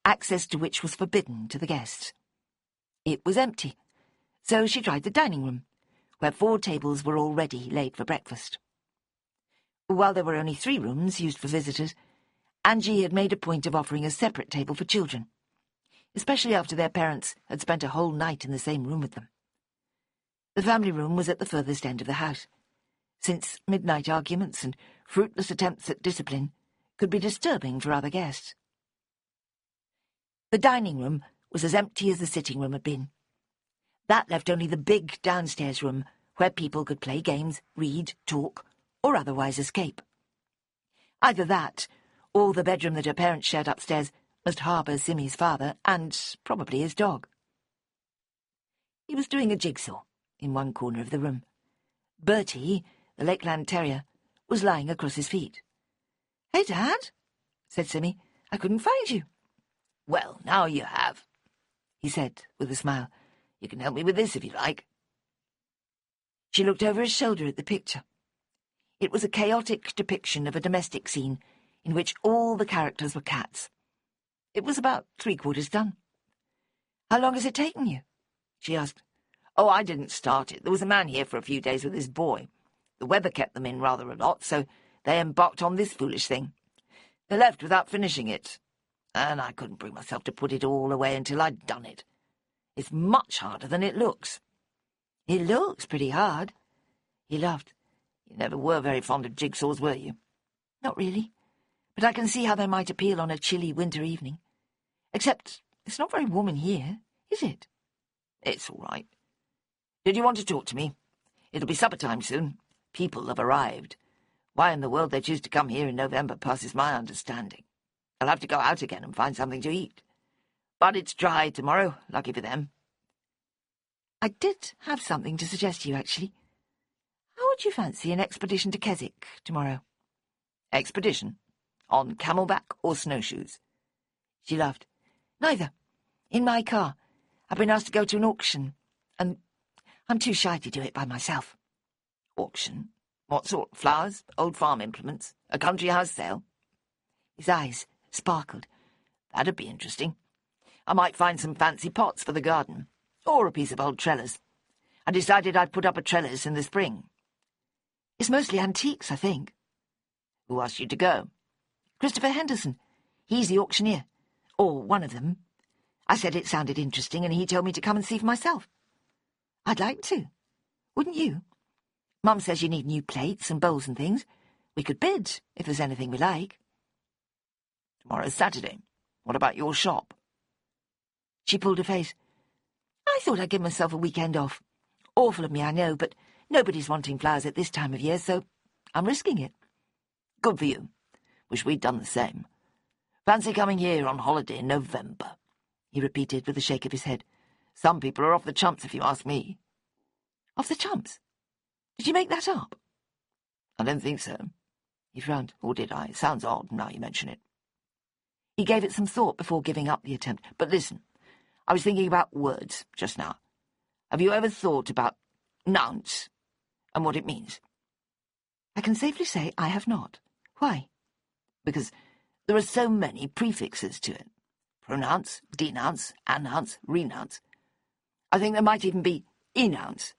access to which was forbidden to the guests. It was empty, so she tried the dining room, where 4 tables were already laid for breakfast. While there were only 3 rooms used for visitors, Angie had made a point of offering a separate table for children, especially after their parents had spent a whole night in the same room with them. The family room was at the furthest end of the house, since midnight arguments and fruitless attempts at discipline could be disturbing for other guests. The dining room was as empty as the sitting room had been. That left only the big downstairs room where people could play games, read, talk, or otherwise escape. Either that, or the bedroom that her parents shared upstairs must harbour Simmy's father and probably his dog. He was doing a jigsaw in one corner of the room. Bertie, the Lakeland Terrier, was lying across his feet. "Hey, Dad," said Simmy, "I couldn't find you." "Well, now you have," he said with a smile. "You can help me with this if you like." She looked over his shoulder at the picture. It was a chaotic depiction of a domestic scene in which all the characters were cats. It was about 3/4 done. "How long has it taken you?" she asked. "Oh, I didn't start it. There was a man here for a few days with his boy. The weather kept them in rather a lot, so they embarked on this foolish thing. They left without finishing it, and I couldn't bring myself to put it all away until I'd done it. It's much harder than it looks." "It looks pretty hard." He laughed. "You never were very fond of jigsaws, were you?" "Not really, but I can see how they might appeal on a chilly winter evening. Except it's not very warm in here, is it?" "It's all right. Did you want to talk to me? It'll be supper time soon. People have arrived. Why in the world they choose to come here in November passes my understanding. I'll have to go out again and find something to eat. But it's dry tomorrow, lucky for them." "I did have something to suggest to you, actually. How would you fancy an expedition to Keswick tomorrow?" "Expedition? On camelback or snowshoes?" She laughed. "Neither. In my car. I've been asked to go to an auction, and I'm too shy to do it by myself." "Auction? What sort? Flowers? Old farm implements? A country house sale?" His eyes sparkled. "That'd be interesting. I might find some fancy pots for the garden, or a piece of old trellis. I decided I'd put up a trellis in the spring." "It's mostly antiques, I think." "Who asked you to go?" "Christopher Henderson. He's the auctioneer. Or one of them. I said it sounded interesting, and he told me to come and see for myself. I'd like to. Wouldn't you? Mum says you need new plates and bowls and things. We could bid, if there's anything we like." "Tomorrow's Saturday. What about your shop?" She pulled her face. "I thought I'd give myself a weekend off. Awful of me, I know, but nobody's wanting flowers at this time of year, so I'm risking it." "Good for you. Wish we'd done the same. Fancy coming here on holiday in November," he repeated with a shake of his head. "Some people are off the chumps, if you ask me." "Off the chumps? Did you make that up?" "I don't think so." He frowned. "Or did I? It sounds odd, now you mention it." He gave it some thought before giving up the attempt. "But listen, I was thinking about words just now. Have you ever thought about nounce and what it means?" "I can safely say I have not. Why?" "Because there are so many prefixes to it. Pronounce, denounce, announce, renounce. I think there might even be enounce,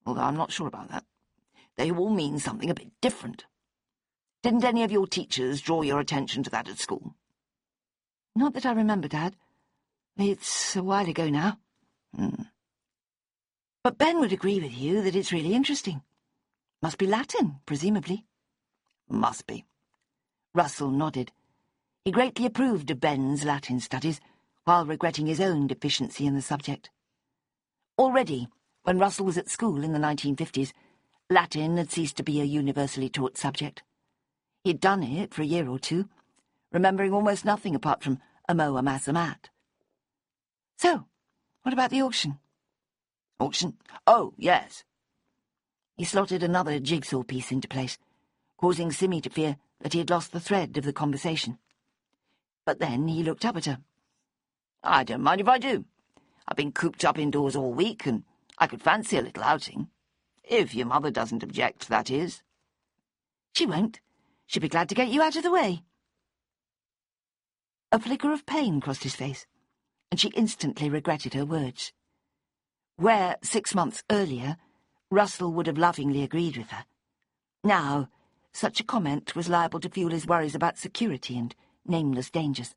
although I'm not sure about that. They all mean something a bit different. Didn't any of your teachers draw your attention to that at school?" "Not that I remember, Dad. It's a while ago now." "But Ben would agree with you that it's really interesting. Must be Latin, presumably." "Must be." Russell nodded. He greatly approved of Ben's Latin studies, while regretting his own deficiency in the subject. Already, when Russell was at school in the 1950s, Latin had ceased to be a universally taught subject. He'd done it for a year or two, remembering almost nothing apart from amo amas amat. "So, what about the auction?" "Auction? Oh, yes." He slotted another jigsaw piece into place, causing Simmy to fear that he had lost the thread of the conversation. But then he looked up at her. "I don't mind if I do. I've been cooped up indoors all week, and I could fancy a little outing. If your mother doesn't object, that is." "She won't. She'll be glad to get you out of the way." A flicker of pain crossed his face, and she instantly regretted her words. Where, 6 months earlier, Russell would have lovingly agreed with her, now such a comment was liable to fuel his worries about security and nameless dangers.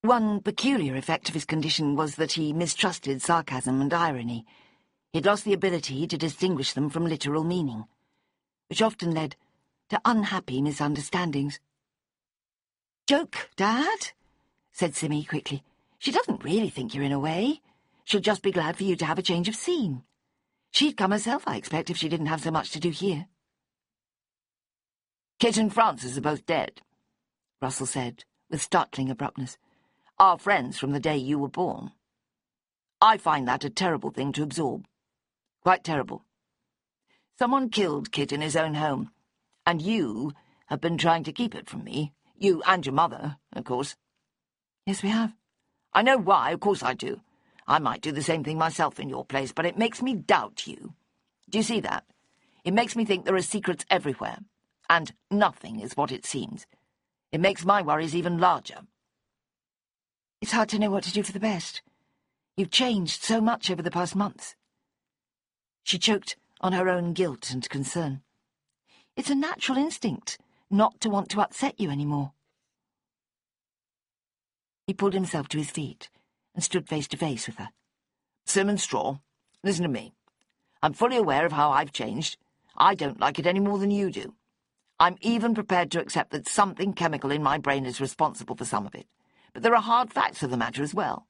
One peculiar effect of his condition was that he mistrusted sarcasm and irony. He'd lost the ability to distinguish them from literal meaning, which often led to unhappy misunderstandings. "Joke, Dad," said Simmy quickly. "She doesn't really think you're in a way. She'll just be glad for you to have a change of scene. She'd come herself, I expect, if she didn't have so much to do here." "Kit and Frances are both dead," Russell said, with startling abruptness. "Our friends from the day you were born. I find that a terrible thing to absorb. Quite terrible. Someone killed Kit in his own home, and you have been trying to keep it from me. You and your mother, of course." "Yes, we have." "I know why, of course I do. I might do the same thing myself in your place, but it makes me doubt you. Do you see that? It makes me think there are secrets everywhere, and nothing is what it seems. It makes my worries even larger." "It's hard to know what to do for the best. You've changed so much over the past months." She choked on her own guilt and concern. "It's a natural instinct not to want to upset you anymore." He pulled himself to his feet and stood face to face with her. "Sim Straw, listen to me. I'm fully aware of how I've changed. I don't like it any more than you do. I'm even prepared to accept that something chemical in my brain is responsible for some of it. But there are hard facts of the matter as well.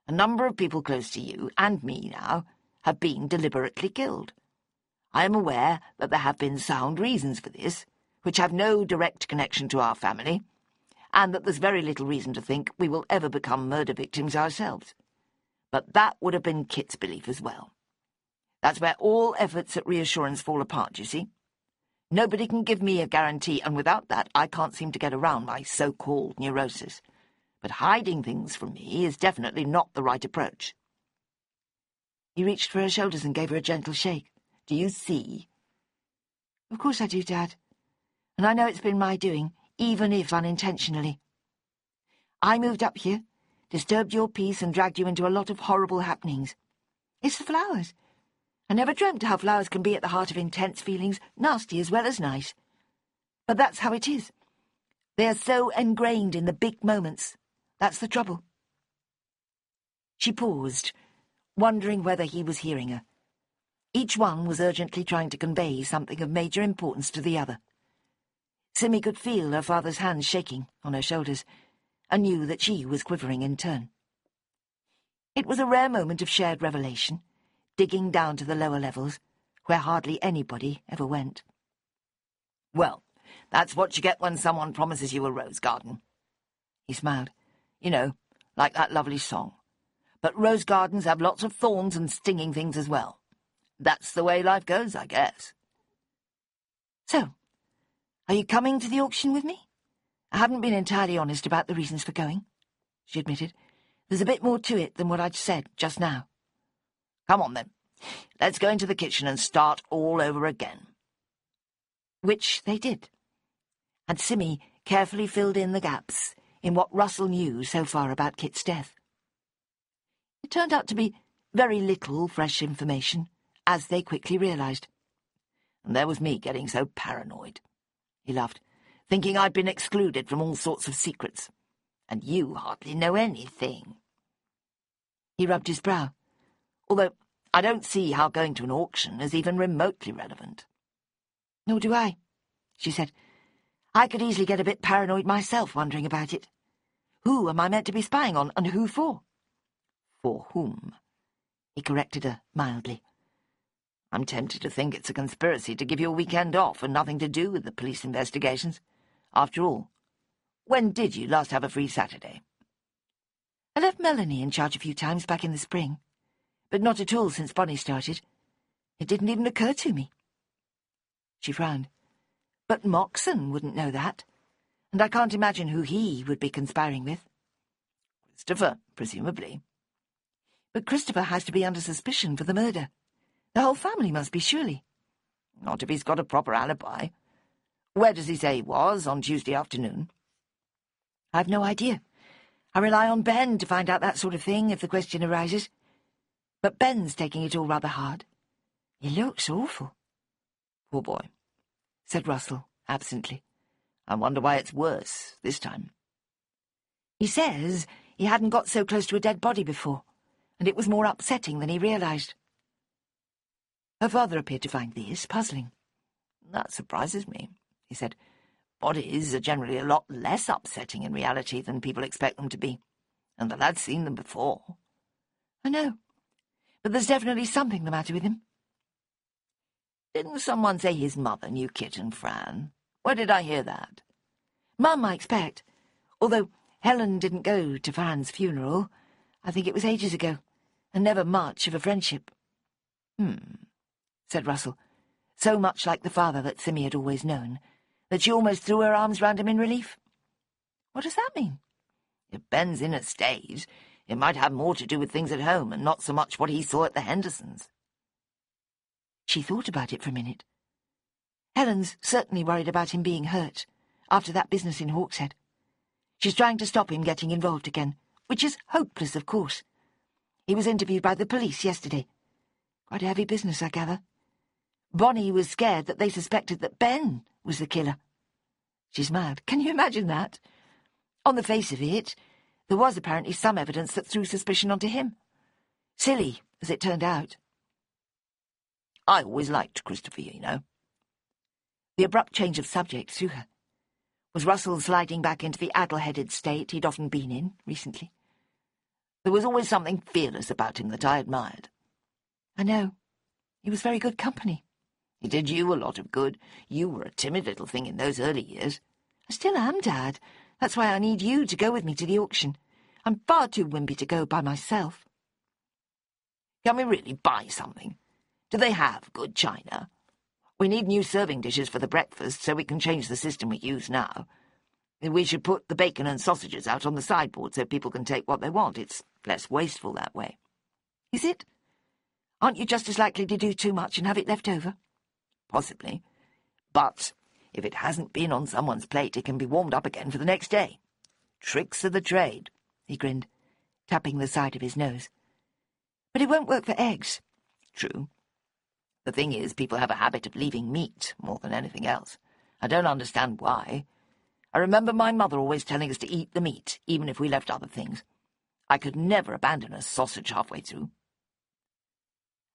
A number of people close to you, and me now, have been deliberately killed. I am aware that there have been sound reasons for this, which have no direct connection to our family, and that there's very little reason to think we will ever become murder victims ourselves. But that would have been Kit's belief as well. That's where all efforts at reassurance fall apart, you see. Nobody can give me a guarantee, and without that I can't seem to get around my so-called neurosis. But hiding things from me is definitely not the right approach." He reached for her shoulders and gave her a gentle shake. "Do you see?" "Of course I do, Dad. And I know it's been my doing, even if unintentionally. I moved up here, disturbed your peace, and dragged you into a lot of horrible happenings. It's the flowers. I never dreamt how flowers can be at the heart of intense feelings, nasty as well as nice. But that's how it is. They are so ingrained in the big moments. That's the trouble." She paused, wondering whether he was hearing her. Each one was urgently trying to convey something of major importance to the other. Simmy could feel her father's hands shaking on her shoulders, and knew that she was quivering in turn. It was a rare moment of shared revelation, digging down to the lower levels, where hardly anybody ever went. "Well, that's what you get when someone promises you a rose garden." He smiled. "You know, like that lovely song. But rose gardens have lots of thorns and stinging things as well. That's the way life goes, I guess." "So, are you coming to the auction with me? I haven't been entirely honest about the reasons for going," she admitted. "There's a bit more to it than what I'd said just now." "Come on, then. Let's go into the kitchen and start all over again." Which they did, and Simmy carefully filled in the gaps in what Russell knew so far about Kit's death. It turned out to be very little fresh information, as they quickly realised. "And there was me getting so paranoid," he laughed, "thinking I'd been excluded from all sorts of secrets. And you hardly know anything." He rubbed his brow. "Although I don't see how going to an auction is even remotely relevant." "Nor do I," she said. "I could easily get a bit paranoid myself wondering about it. Who am I meant to be spying on, and who for?" "For whom?" he corrected her mildly. "I'm tempted to think it's a conspiracy to give you a weekend off and nothing to do with the police investigations. After all, when did you last have a free Saturday?" "I left Melanie in charge a few times back in the spring, but not at all since Bonnie started. It didn't even occur to me." She frowned. "But Moxon wouldn't know that, and I can't imagine who he would be conspiring with." "Christopher, presumably." "But Christopher has to be under suspicion for the murder. The whole family must be, surely." "Not if he's got a proper alibi. Where does he say he was on Tuesday afternoon?" I've no idea. I rely on Ben to find out that sort of thing if the question arises. But Ben's taking it all rather hard. He looks awful. Poor boy, said Russell, absently. I wonder why it's worse this time. He says he hadn't got so close to a dead body before, and it was more upsetting than he realised. Her father appeared to find this puzzling. That surprises me, he said. Bodies are generally a lot less upsetting in reality than people expect them to be, and the lad's seen them before. I know, but there's definitely something the matter with him. Didn't someone say his mother knew Kit and Fran? Where did I hear that? Mum, I expect, although Helen didn't go to Fran's funeral. I think it was ages ago, and never much of a friendship. Said Russell, so much like the father that Simmy had always known, that she almost threw her arms round him in relief. What does that mean? If Ben's in a stage, it might have more to do with things at home and not so much what he saw at the Hendersons. She thought about it for a minute. Helen's certainly worried about him being hurt, after that business in Hawkshead. She's trying to stop him getting involved again, which is hopeless, of course. He was interviewed by the police yesterday. Quite a heavy business, I gather. Bonnie was scared that they suspected that Ben was the killer. She's mad. Can you imagine that? On the face of it, there was apparently some evidence that threw suspicion onto him. Silly, as it turned out. I always liked Christopher, you know. The abrupt change of subject threw her. Was Russell sliding back into the addle-headed state he'd often been in recently? There was always something fearless about him that I admired. I know. He was very good company. He did you a lot of good. You were a timid little thing in those early years. I still am, Dad. That's why I need you to go with me to the auction. I'm far too wimpy to go by myself. Can we really buy something? Do they have good china? We need new serving dishes for the breakfast so we can change the system we use now. We should put the bacon and sausages out on the sideboard so people can take what they want. It's less wasteful that way. Is it? Aren't you just as likely to do too much and have it left over? Possibly. But if it hasn't been on someone's plate, it can be warmed up again for the next day. Tricks of the trade, he grinned, tapping the side of his nose. But it won't work for eggs. True. The thing is, people have a habit of leaving meat more than anything else. I don't understand why. I remember my mother always telling us to eat the meat, even if we left other things. I could never abandon a sausage halfway through.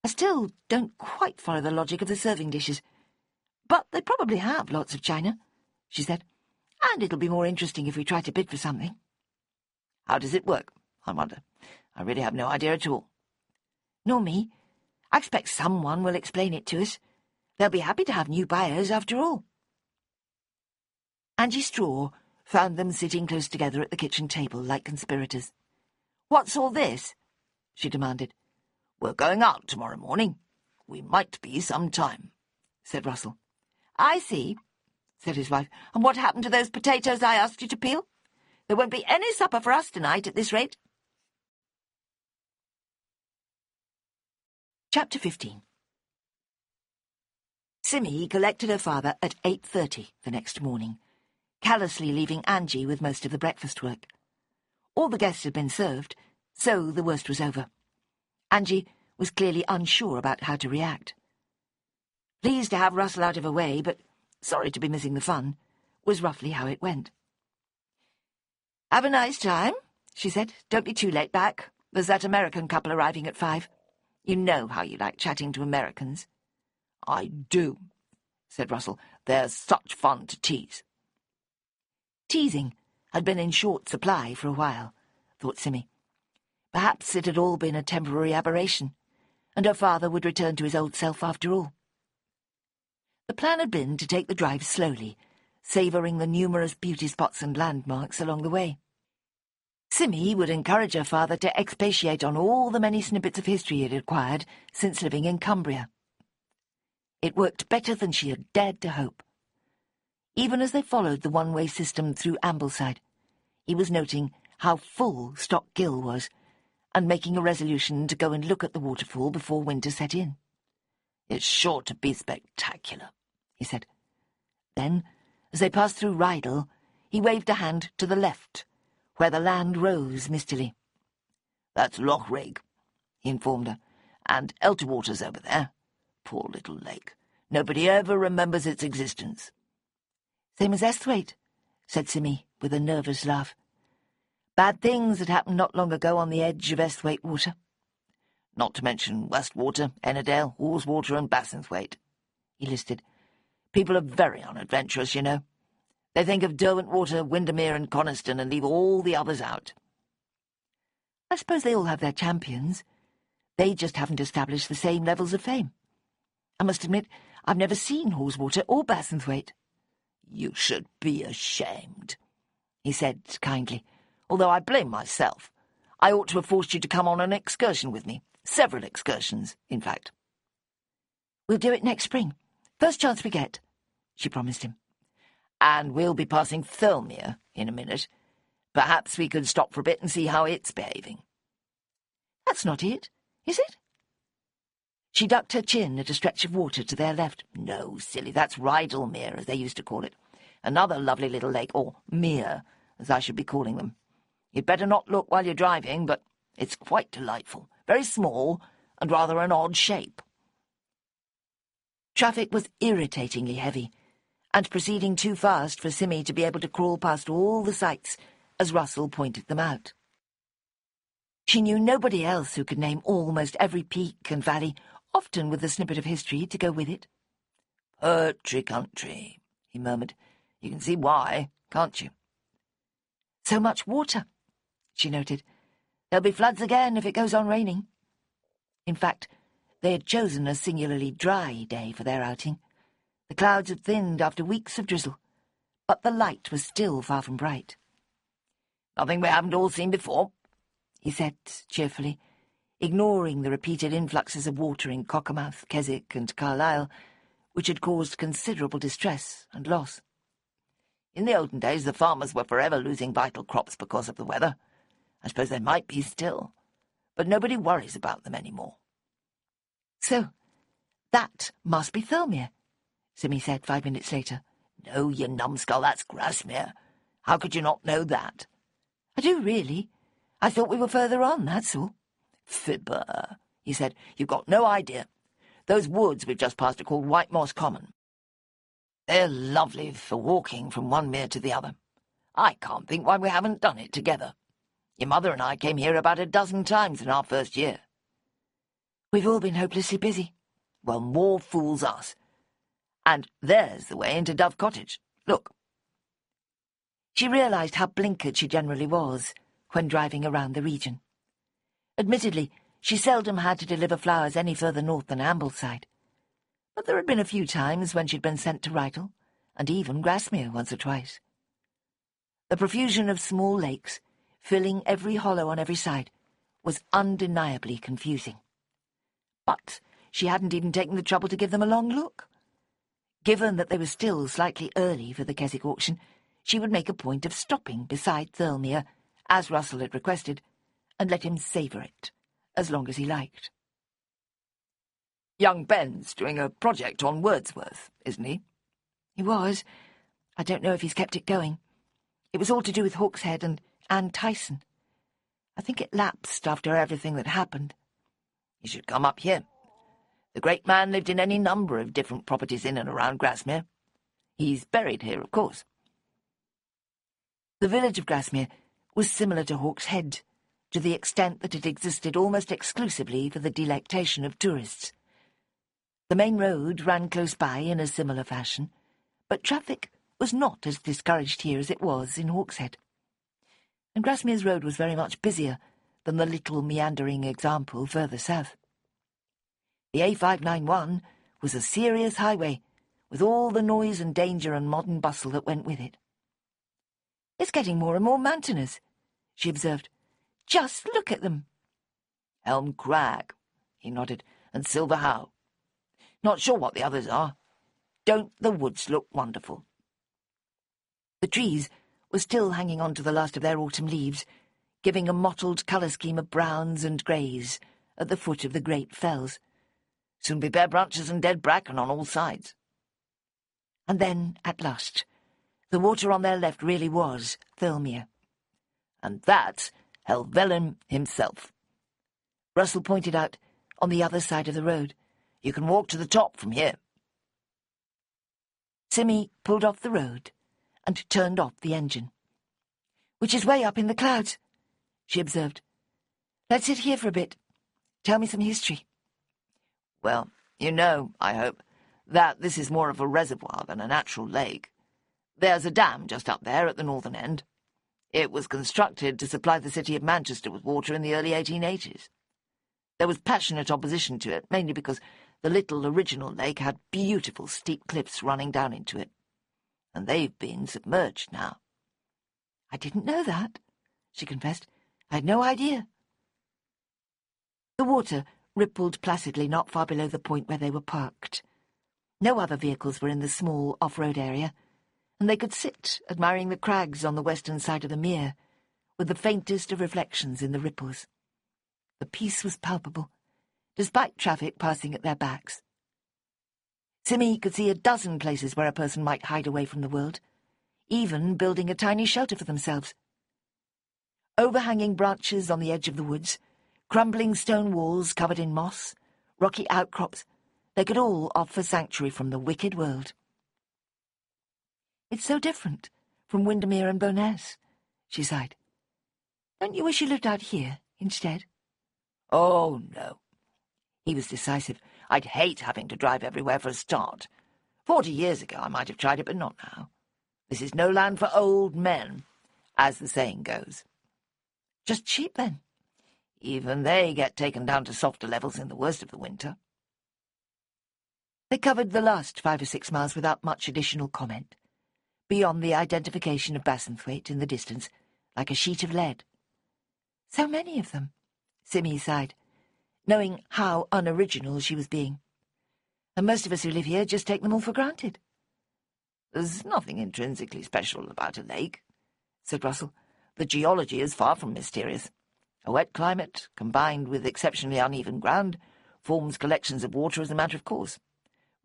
I still don't quite follow the logic of the serving dishes. But they probably have lots of china, she said. And it'll be more interesting if we try to bid for something. How does it work, I wonder? I really have no idea at all. Nor me. I expect someone will explain it to us. They'll be happy to have new buyers, after all. Angie Straw found them sitting close together at the kitchen table like conspirators. "What's all this?" she demanded. "We're going out tomorrow morning. We might be some time," said Russell. "I see," said his wife. "And what happened to those potatoes I asked you to peel? There won't be any supper for us tonight at this rate." Chapter 15. Simmy collected her father at 8:30 the next morning, callously leaving Angie with most of the breakfast work. All the guests had been served, so the worst was over. Angie was clearly unsure about how to react. Pleased to have Russell out of her way, but sorry to be missing the fun, was roughly how it went. "Have a nice time," she said. "Don't be too late back. There's that American couple arriving at 5. You know how you like chatting to Americans." "I do," said Russell. "They're such fun to tease." Teasing had been in short supply for a while, thought Simmy. Perhaps it had all been a temporary aberration, and her father would return to his old self after all. The plan had been to take the drive slowly, savouring the numerous beauty spots and landmarks along the way. Simmy would encourage her father to expatiate on all the many snippets of history he had acquired since living in Cumbria. It worked better than she had dared to hope. Even as they followed the one-way system through Ambleside, he was noting how full Stock Gill was, and making a resolution to go and look at the waterfall before winter set in. "It's sure to be spectacular," he said. Then, as they passed through Rydal, He waved a hand to the left, where the land rose mistily. "That's Loch Rake," he informed her, "and Elterwater's over there. Poor little lake. Nobody ever remembers its existence." "Same as Esthwaite," said Simmy, with a nervous laugh. "Bad things had happened not long ago on the edge of Esthwaite Water." "Not to mention Westwater, Ennerdale, Haweswater and Bassenthwaite," he listed. "People are very unadventurous, you know. They think of Derwentwater, Windermere and Coniston and leave all the others out." "I suppose they all have their champions. They just haven't established the same levels of fame. I must admit, I've never seen Haweswater or Bassenthwaite." "You should be ashamed," he said kindly, "although I blame myself. I ought to have forced you to come on an excursion with me. Several excursions, in fact." "We'll do it next spring. First chance we get," she promised him. "And we'll be passing Thirlmere in a minute. Perhaps we could stop for a bit and see how it's behaving." "That's not it, is it?" She ducked her chin at a stretch of water to their left. "No, silly, that's Rydalmere, as they used to call it. Another lovely little lake, or mere, as I should be calling them. You'd better not look while you're driving, but it's quite delightful. Very small, and rather an odd shape." Traffic was irritatingly heavy, and proceeding too fast for Simmy to be able to crawl past all the sights as Russell pointed them out. She knew nobody else who could name almost every peak and valley, often with a snippet of history to go with it. "Poetry country," he murmured. "You can see why, can't you?" "So much water," she noted. "There'll be floods again if it goes on raining." In fact, they had chosen a singularly dry day for their outing. The clouds had thinned after weeks of drizzle, but the light was still far from bright. "Nothing we haven't all seen before," he said cheerfully, ignoring the repeated influxes of water in Cockermouth, Keswick and Carlisle, which had caused considerable distress and loss. "In the olden days the farmers were forever losing vital crops because of the weather. I suppose they might be still, but nobody worries about them anymore." "So, that must be Thirlmere," Simmy said 5 minutes later. "No, you numbskull, that's Grasmere. How could you not know that?" "I do, really. I thought we were further on, that's all." "Fibber," he said. "You've got no idea. Those woods we've just passed are called White Moss Common. They're lovely for walking from one mere to the other. I can't think why we haven't done it together. Your mother and I came here about a dozen times in our first year." "We've all been hopelessly busy." "Well, more fools us. And there's the way into Dove Cottage. Look." She realised how blinkered she generally was when driving around the region. Admittedly, she seldom had to deliver flowers any further north than Ambleside, but there had been a few times when she'd been sent to Rydal, and even Grasmere once or twice. The profusion of small lakes, filling every hollow on every side, was undeniably confusing. But she hadn't even taken the trouble to give them a long look. Given that they were still slightly early for the Keswick auction, she would make a point of stopping beside Thirlmere, as Russell had requested, and let him savour it, as long as he liked. "Young Ben's doing a project on Wordsworth, isn't he?" "He was. I don't know if he's kept it going. It was all to do with Hawkshead and Anne Tyson. I think it lapsed after everything that happened." "He should come up here. The great man lived in any number of different properties in and around Grasmere. He's buried here, of course." The village of Grasmere was similar to Hawkshead, to the extent that it existed almost exclusively for the delectation of tourists. The main road ran close by in a similar fashion, but traffic was not as discouraged here as it was in Hawkshead. And Grasmere's road was very much busier than the little meandering example further south. The A591 was a serious highway, with all the noise and danger and modern bustle that went with it. "It's getting more and more mountainous," she observed. "Just look at them." "Helm Crag," he nodded, "and Silver Howe. Not sure what the others are. Don't the woods look wonderful?" The trees were still hanging on to the last of their autumn leaves, giving a mottled colour scheme of browns and greys at the foot of the great fells. "Soon be bare branches and dead bracken on all sides." And then, at last, The water on their left really was Thirlmere. And that's Helvellyn himself. Russell pointed out on the other side of the road. You can walk to the top from here. Simmy pulled off the road and turned off the engine. Which is way up in the clouds, she observed. Let's sit here for a bit. Tell me some history. Well, you know, I hope, that this is more of a reservoir than a natural lake. There's a dam just up there at the northern end. It was constructed to supply the city of Manchester with water in the early 1880s. There was passionate opposition to it, mainly because the little original lake had beautiful steep cliffs running down into it. And they've been submerged now. I didn't know that, she confessed. I had no idea. The water rippled placidly not far below the point where they were parked. No other vehicles were in the small off-road area, and they could sit admiring the crags on the western side of the mere, with the faintest of reflections in the ripples. The peace was palpable, despite traffic passing at their backs. Simmy could see a dozen places where a person might hide away from the world, even building a tiny shelter for themselves. Overhanging branches on the edge of the woods, crumbling stone walls covered in moss, rocky outcrops, they could all offer sanctuary from the wicked world. It's so different from Windermere and Bowness, she sighed. Don't you wish you lived out here instead? Oh, no. He was decisive. I'd hate having to drive everywhere for a start. 40 years ago I might have tried it, but not now. This is no land for old men, as the saying goes. Just cheap, then. Even they get taken down to softer levels in the worst of the winter. They covered the last 5 or 6 miles without much additional comment, beyond the identification of Bassenthwaite in the distance, like a sheet of lead. So many of them, Simmy sighed, knowing how unoriginal she was being. And most of us who live here just take them all for granted. There's nothing intrinsically special about a lake, said Russell. The geology is far from mysterious. A wet climate, combined with exceptionally uneven ground, forms collections of water as a matter of course.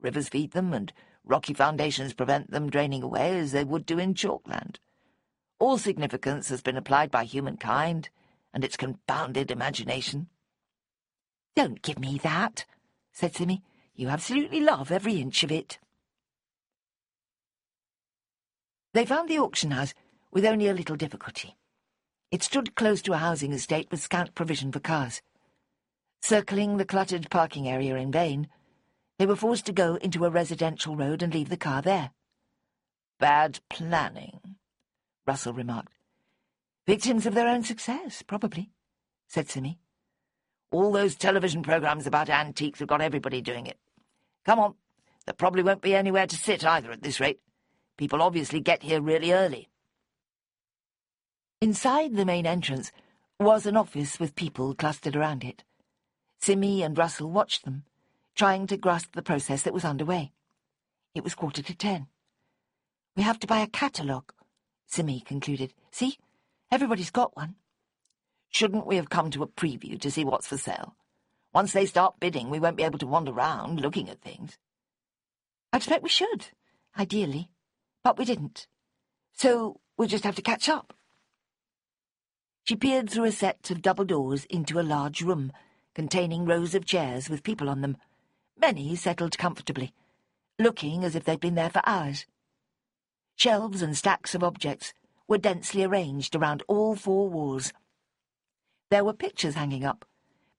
Rivers feed them, and rocky foundations prevent them draining away as they would do in chalkland. All significance has been applied by humankind and its confounded imagination. Don't give me that, said Simmy. You absolutely love every inch of it. They found the auction house with only a little difficulty. It stood close to a housing estate with scant provision for cars. Circling the cluttered parking area in vain, they were forced to go into a residential road and leave the car there. Bad planning, Russell remarked. Victims of their own success, probably, said Simmy. All those television programs about antiques have got everybody doing it. Come on, there probably won't be anywhere to sit either at this rate. People obviously get here really early. Inside the main entrance was an office with people clustered around it. Simmy and Russell watched them, trying to grasp the process that was underway. It was 10:15. We have to buy a catalogue, Simmy concluded. See, everybody's got one. Shouldn't we have come to a preview to see what's for sale? Once they start bidding, we won't be able to wander around looking at things. I expect we should, ideally, but we didn't. So we'll just have to catch up. She peered through a set of double doors into a large room containing rows of chairs with people on them, many settled comfortably, looking as if they'd been there for hours. Shelves and stacks of objects were densely arranged around all 4 walls. There were pictures hanging up,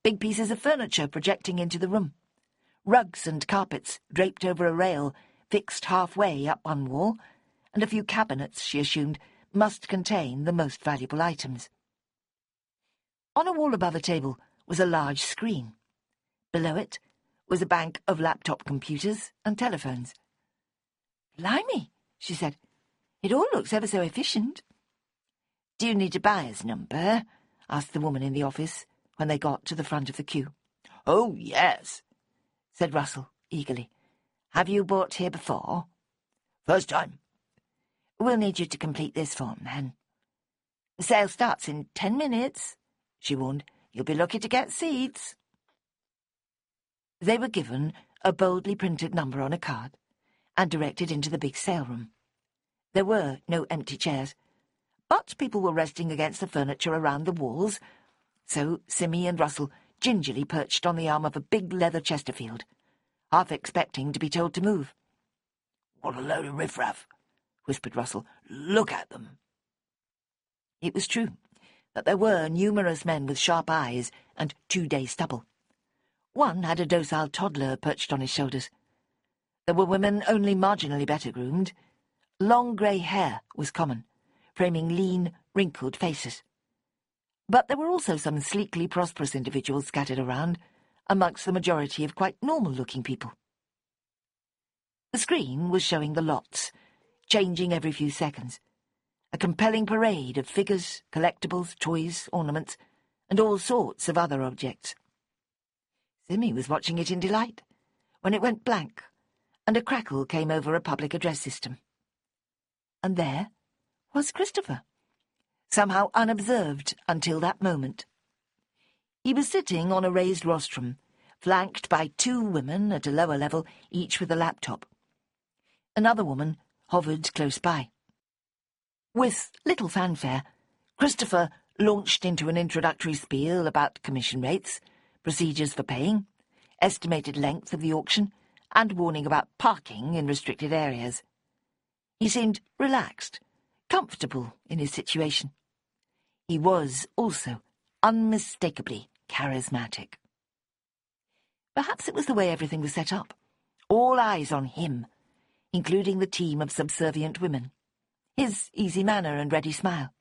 big pieces of furniture projecting into the room, rugs and carpets draped over a rail fixed halfway up one wall, and a few cabinets, she assumed, must contain the most valuable items. On a wall above a table was a large screen. Below it was a bank of laptop computers and telephones. Blimey, she said. It all looks ever so efficient. Do you need a buyer's number? Asked the woman in the office when they got to the front of the queue. Oh, yes, said Russell eagerly. Have you bought here before? First time. We'll need you to complete this form, then. The sale starts in 10 minutes, she warned. You'll be lucky to get seats. They were given a boldly printed number on a card and directed into the big sale room. There were no empty chairs, but people were resting against the furniture around the walls, so Simmy and Russell gingerly perched on the arm of a big leather Chesterfield, half expecting to be told to move. "What a load of riffraff," whispered Russell. "Look at them." It was true that there were numerous men with sharp eyes and 2-day stubble. One had a docile toddler perched on his shoulders. There were women only marginally better groomed. Long grey hair was common, framing lean, wrinkled faces. But there were also some sleekly prosperous individuals scattered around, amongst the majority of quite normal-looking people. The screen was showing the lots, changing every few seconds. A compelling parade of figures, collectibles, toys, ornaments, and all sorts of other objects. Simmy was watching it in delight, when it went blank, and a crackle came over a public address system. And there was Christopher, somehow unobserved until that moment. He was sitting on a raised rostrum, flanked by 2 women at a lower level, each with a laptop. Another woman hovered close by. With little fanfare, Christopher launched into an introductory spiel about commission rates, procedures for paying, estimated length of the auction, and warning about parking in restricted areas. He seemed relaxed, comfortable in his situation. He was also unmistakably charismatic. Perhaps it was the way everything was set up. All eyes on him, including the team of subservient women. His easy manner and ready smile.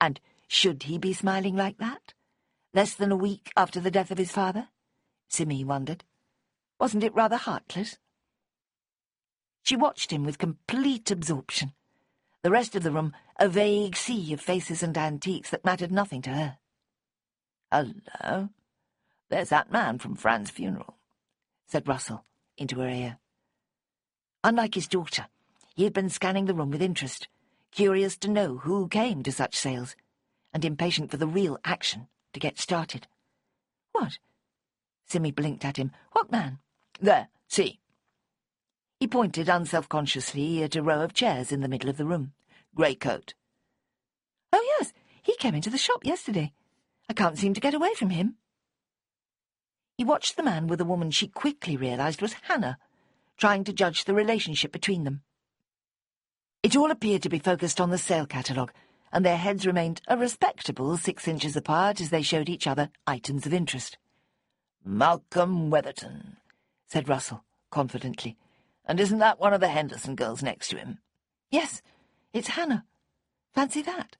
And should he be smiling like that, less than a week after the death of his father? Simmy wondered. Wasn't it rather heartless? She watched him with complete absorption. The rest of the room a vague sea of faces and antiques that mattered nothing to her. "Hello, there's that man from Fran's funeral," said Russell into her ear. Unlike his daughter, he had been scanning the room with interest, curious to know who came to such sales, and impatient for the real action to get started. "What?" Simmy blinked at him. "What man?" "There, see." He pointed unselfconsciously at a row of chairs in the middle of the room. "Grey coat." "Oh, yes, he came into the shop yesterday. I can't seem to get away from him." He watched the man with a woman she quickly realised was Hannah, trying to judge the relationship between them. It all appeared to be focused on the sale catalogue, and their heads remained a respectable 6 inches apart as they showed each other items of interest. "Malcolm Weatherton," said Russell confidently. "And isn't that one of the Henderson girls next to him?" "Yes, it's Hannah. Fancy that.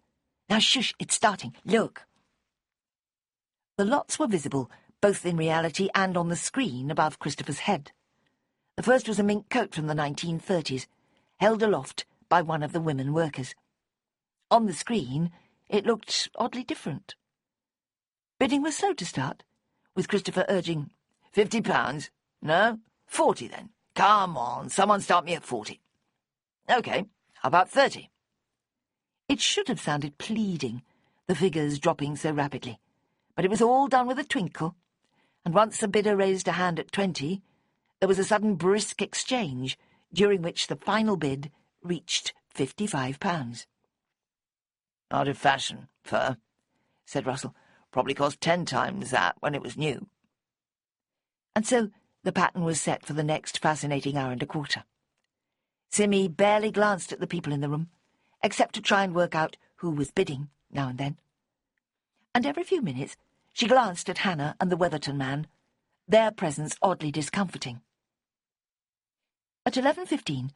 Now shush, it's starting. Look." The lots were visible, both in reality and on the screen above Christopher's head. The first was a mink coat from the 1930s, held aloft by one of the women workers. On the screen, it looked oddly different. Bidding was slow to start, with Christopher urging, £50? No? 40 then. Come on, someone start me at 40. OK, how about 30? It should have sounded pleading, the figures dropping so rapidly, but it was all done with a twinkle, and once a bidder raised a hand at 20, there was a sudden brisk exchange, during which the final bid reached £55. "Out of fashion, fur," said Russell. "Probably cost 10 times that when it was new." And so the pattern was set for the next fascinating hour and a quarter. Simmy barely glanced at the people in the room, except to try and work out who was bidding now and then. And every few minutes she glanced at Hannah and the Weatherton man, their presence oddly discomforting. At 11:15,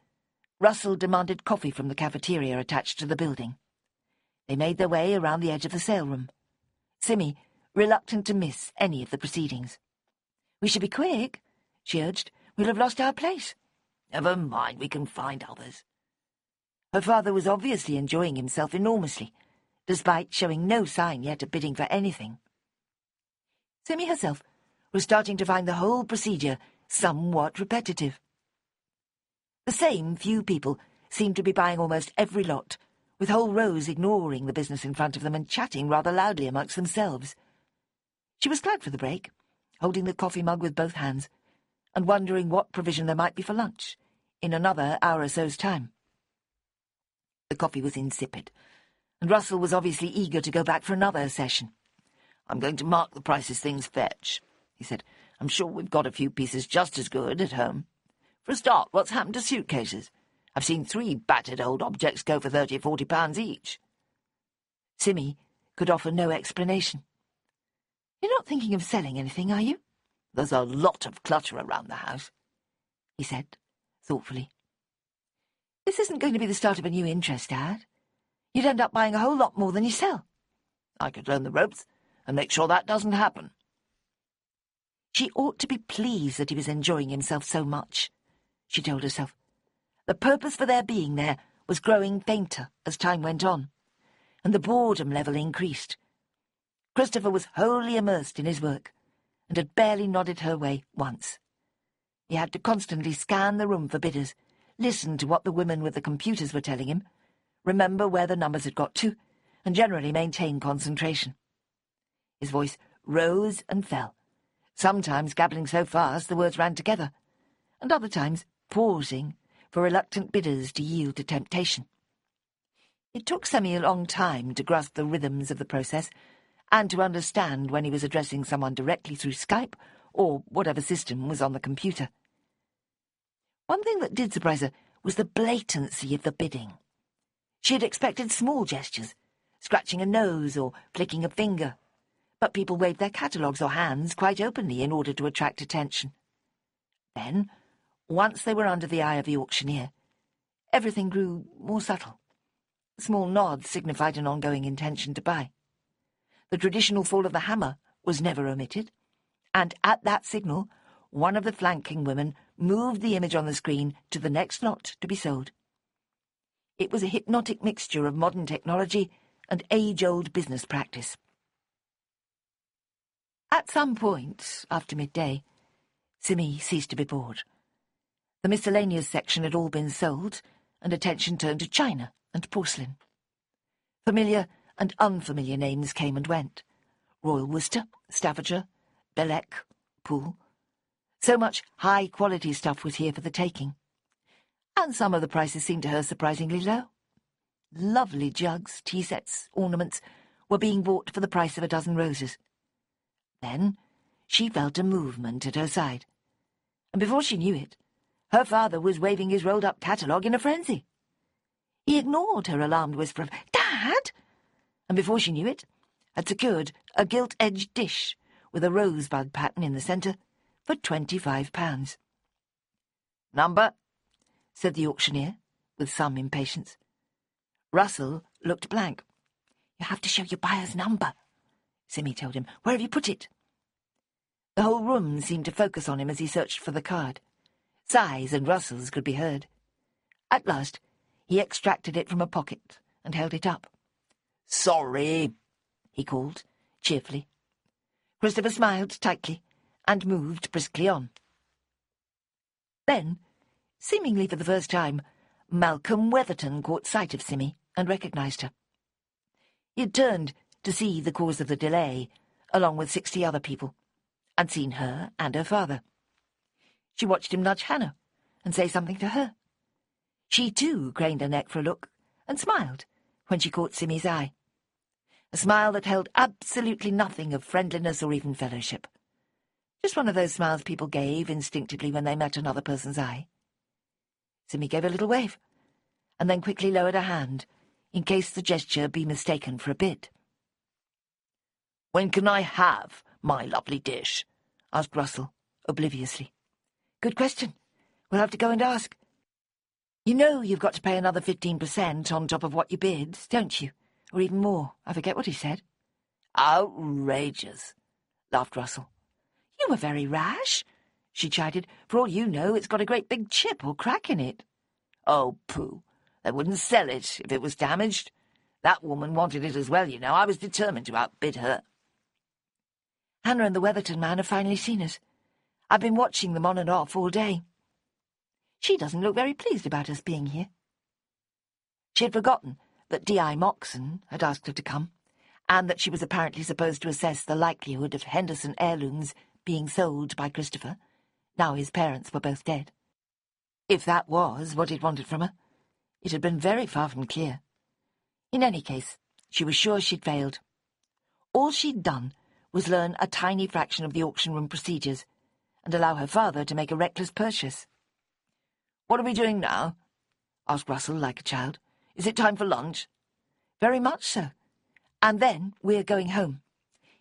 Russell demanded coffee from the cafeteria attached to the building. They made their way around the edge of the sale room, Simmy reluctant to miss any of the proceedings. "We should be quick," she urged. "We'll have lost our place." "Never mind, we can find others." Her father was obviously enjoying himself enormously, despite showing no sign yet of bidding for anything. Simmy herself was starting to find the whole procedure somewhat repetitive. The same few people seemed to be buying almost every lot, with whole rows ignoring the business in front of them and chatting rather loudly amongst themselves. She was glad for the break, holding the coffee mug with both hands, and wondering what provision there might be for lunch in another hour or so's time. The coffee was insipid, and Russell was obviously eager to go back for another session. "I'm going to mark the prices things fetch," he said. "I'm sure we've got a few pieces just as good at home. For a start, what's happened to suitcases? I've seen 3 battered old objects go for £30 or £40 each." Simmy could offer no explanation. "You're not thinking of selling anything, are you?" "There's a lot of clutter around the house," he said, thoughtfully. "This isn't going to be the start of a new interest, Dad. You'd end up buying a whole lot more than you sell." "I could learn the ropes and make sure that doesn't happen." She ought to be pleased that he was enjoying himself so much, she told herself. The purpose for their being there was growing fainter as time went on, and the boredom level increased. Christopher was wholly immersed in his work, and had barely nodded her way once. He had to constantly scan the room for bidders, listen to what the women with the computers were telling him, remember where the numbers had got to, and generally maintain concentration. His voice rose and fell, sometimes gabbling so fast the words ran together, and other times pausing for reluctant bidders to yield to temptation. It took Sammy a long time to grasp the rhythms of the process and to understand when he was addressing someone directly through Skype or whatever system was on the computer. One thing that did surprise her was the blatancy of the bidding. She had expected small gestures, scratching a nose or flicking a finger, but people waved their catalogues or hands quite openly in order to attract attention. Then, once they were under the eye of the auctioneer, everything grew more subtle. Small nods signified an ongoing intention to buy. The traditional fall of the hammer was never omitted, and at that signal, one of the flanking women moved the image on the screen to the next lot to be sold. It was a hypnotic mixture of modern technology and age-old business practice. At some point, after midday, Simmy ceased to be bored. The miscellaneous section had all been sold, and attention turned to china and porcelain. Familiar and unfamiliar names came and went. Royal Worcester, Staffordshire, Belec, Poole. So much high-quality stuff was here for the taking. And some of the prices seemed to her surprisingly low. Lovely jugs, tea sets, ornaments were being bought for the price of a dozen roses. Then she felt a movement at her side, and before she knew it, her father was waving his rolled-up catalogue in a frenzy. He ignored her alarmed whisper of, "Dad!" and before she knew it, had secured a gilt-edged dish with a rosebud pattern in the centre for £25. "Number?" said the auctioneer, with some impatience. Russell looked blank. "You have to show your buyer's number," Simmy told him. "Where have you put it?" The whole room seemed to focus on him as he searched for the card. Sighs and rustles could be heard. At last, he extracted it from a pocket and held it up. "Sorry," he called, cheerfully. Christopher smiled tightly and moved briskly on. Then, seemingly for the first time, Malcolm Weatherton caught sight of Simmy and recognised her. He had turned to see the cause of the delay, along with 60 other people, and seen her and her father. She watched him nudge Hannah and say something to her. She too craned her neck for a look and smiled when she caught Simmy's eye. A smile that held absolutely nothing of friendliness or even fellowship. Just one of those smiles people gave instinctively when they met another person's eye. Simmy gave a little wave, and then quickly lowered her hand, in case the gesture be mistaken for a bid. "When can I have my lovely dish?" asked Russell, obliviously. "Good question. We'll have to go and ask. You know you've got to pay another 15% on top of what you bid, don't you? Or even more. I forget what he said." "Outrageous," laughed Russell. "You were very rash," she chided. "For all you know, it's got a great big chip or crack in it." "Oh, pooh. They wouldn't sell it if it was damaged. That woman wanted it as well, you know. I was determined to outbid her." "Hannah and the Weatherton man have finally seen us. I've been watching them on and off all day. She doesn't look very pleased about us being here." She had forgotten that D.I. Moxon had asked her to come, and that she was apparently supposed to assess the likelihood of Henderson heirlooms being sold by Christopher, now his parents were both dead. If that was what he'd wanted from her, It had been very far from clear. In any case, she was sure she'd failed. All she'd done was learn a tiny fraction of the auction room procedures and allow her father to make a reckless purchase. "What are we doing now?" asked Russell like a child. "Is it time for lunch?" Very much so. And then we're going home.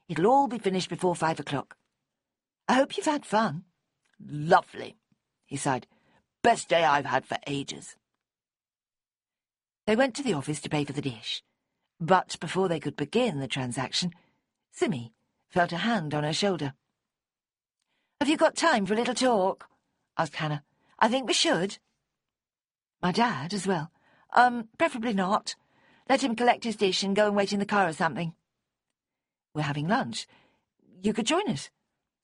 It'll all be finished before 5 o'clock. I hope you've had fun." "Lovely," he sighed. "Best day I've had for ages." They went to the office to pay for the dish. But before they could begin the transaction, Simmy felt a hand on her shoulder. "Have you got time for a little talk?" asked Hannah. "I think we should." "My dad as well." Preferably not. Let him collect his dish and go and wait in the car or something." "We're having lunch. You could join us."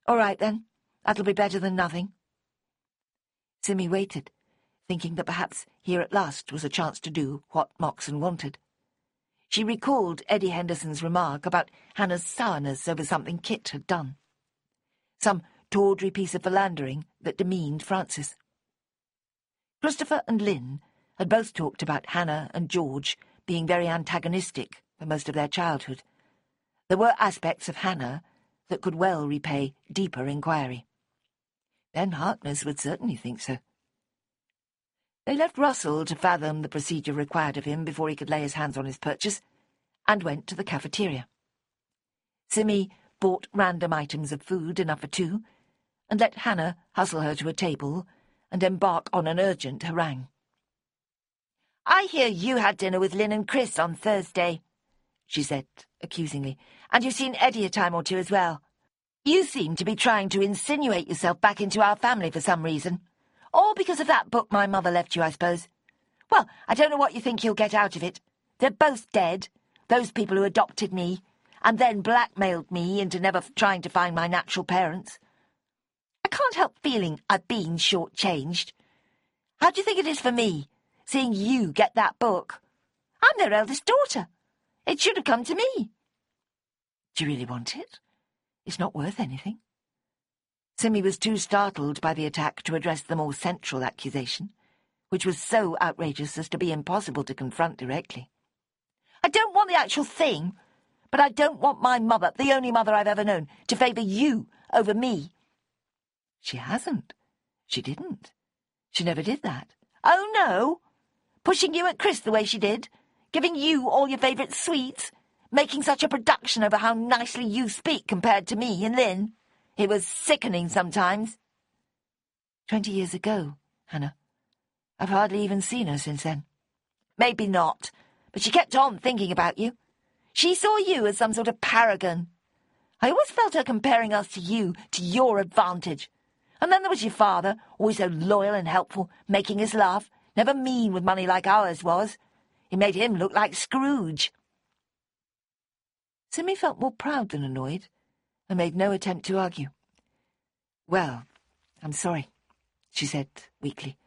"All right, then. That'll be better than nothing." Simmy waited, thinking that perhaps here at last was a chance to do what Moxon wanted. She recalled Eddie Henderson's remark about Hannah's sourness over something Kit had done. Some tawdry piece of philandering that demeaned Francis. Christopher and Lynn had both talked about Hannah and George being very antagonistic for most of their childhood. There were aspects of Hannah that could well repay deeper inquiry. Ben Harkness would certainly think so. They left Russell to fathom the procedure required of him before he could lay his hands on his purchase, and went to the cafeteria. Simmy bought random items of food, enough for two, and let Hannah hustle her to a table and embark on an urgent harangue. "I hear you had dinner with Lynn and Chris on Thursday," she said accusingly, "and you've seen Eddie a time or two as well. You seem to be trying to insinuate yourself back into our family for some reason. All because of that book my mother left you, I suppose. Well, I don't know what you think you'll get out of it. They're both dead, those people who adopted me, and then blackmailed me into never trying to find my natural parents. I can't help feeling I've been shortchanged. How do you think it is for me, seeing you get that book? I'm their eldest daughter. It should have come to me." "Do you really want it? It's not worth anything." Simmy was too startled by the attack to address the more central accusation, which was so outrageous as to be impossible to confront directly. "I don't want the actual thing, but I don't want my mother, the only mother I've ever known, to favour you over me." "She hasn't. She didn't. She never did that." "Oh, no? Pushing you at Chris the way she did? Giving you all your favourite sweets? Making such a production over how nicely you speak compared to me and Lynn? It was sickening sometimes." 20 years ago, Hannah. I've hardly even seen her since then." "Maybe not, but she kept on thinking about you. She saw you as some sort of paragon. I always felt her comparing us to you, to your advantage. And then there was your father, always so loyal and helpful, making us laugh, never mean with money like ours was. It made him look like Scrooge." Simmy felt more proud than annoyed, and made no attempt to argue. "Well, I'm sorry," she said weakly.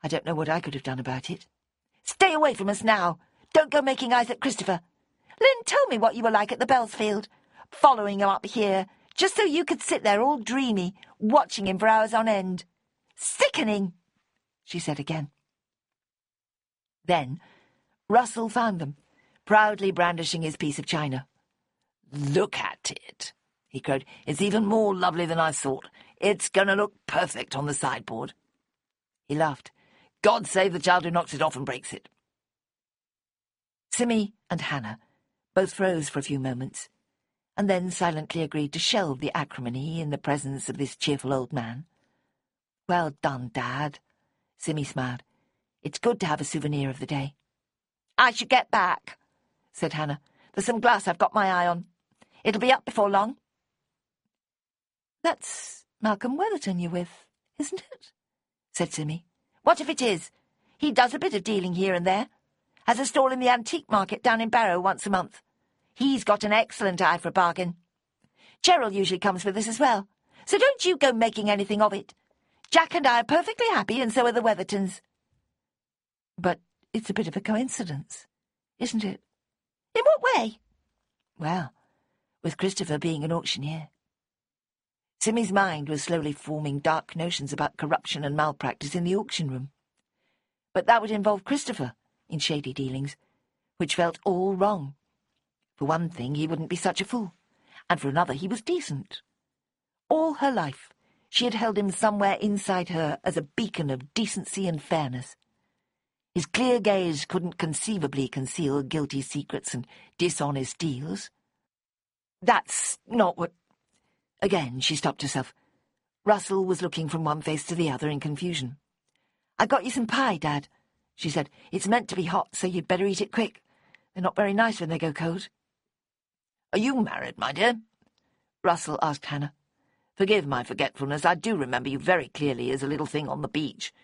"I don't know what I could have done about it." "Stay away from us now. Don't go making eyes at Christopher. Lynn told me what you were like at the Bellsfield, following him up here, just so you could sit there all dreamy, watching him for hours on end. Sickening," she said again. Then Russell found them, proudly brandishing his piece of china. "Look at it," he crowed. "It's even more lovely than I thought. It's going to look perfect on the sideboard." He laughed. "God save the child who knocks it off and breaks it." Simmy and Hannah both froze for a few moments, and then silently agreed to shelve the acrimony in the presence of this cheerful old man. "Well done, Dad," Simmy smiled. "It's good to have a souvenir of the day." "I should get back," said Hannah. "There's some glass I've got my eye on. It'll be up before long." "That's Malcolm Weatherton you're with, isn't it?" said Simmy. "What if it is? He does a bit of dealing here and there. Has a stall in the antique market down in Barrow once a month. He's got an excellent eye for a bargain. Cheryl usually comes with us as well, so don't you go making anything of it. Jack and I are perfectly happy, and so are the Weathertons." "But it's a bit of a coincidence, isn't it?" "In what way?" "Well, with Christopher being an auctioneer." Simmy's mind was slowly forming dark notions about corruption and malpractice in the auction room. But that would involve Christopher, in shady dealings, which felt all wrong. For one thing, he wouldn't be such a fool, and for another, he was decent. All her life, she had held him somewhere inside her as a beacon of decency and fairness. His clear gaze couldn't conceivably conceal guilty secrets and dishonest deals. That's not what... Again, she stopped herself. Russell was looking from one face to the other in confusion. "I got you some pie, Dad," she said. "It's meant to be hot, so you'd better eat it quick. They're not very nice when they go cold." "Are you married, my dear?" Russell asked Hannah. "Forgive my forgetfulness. I do remember you very clearly as a little thing on the beach.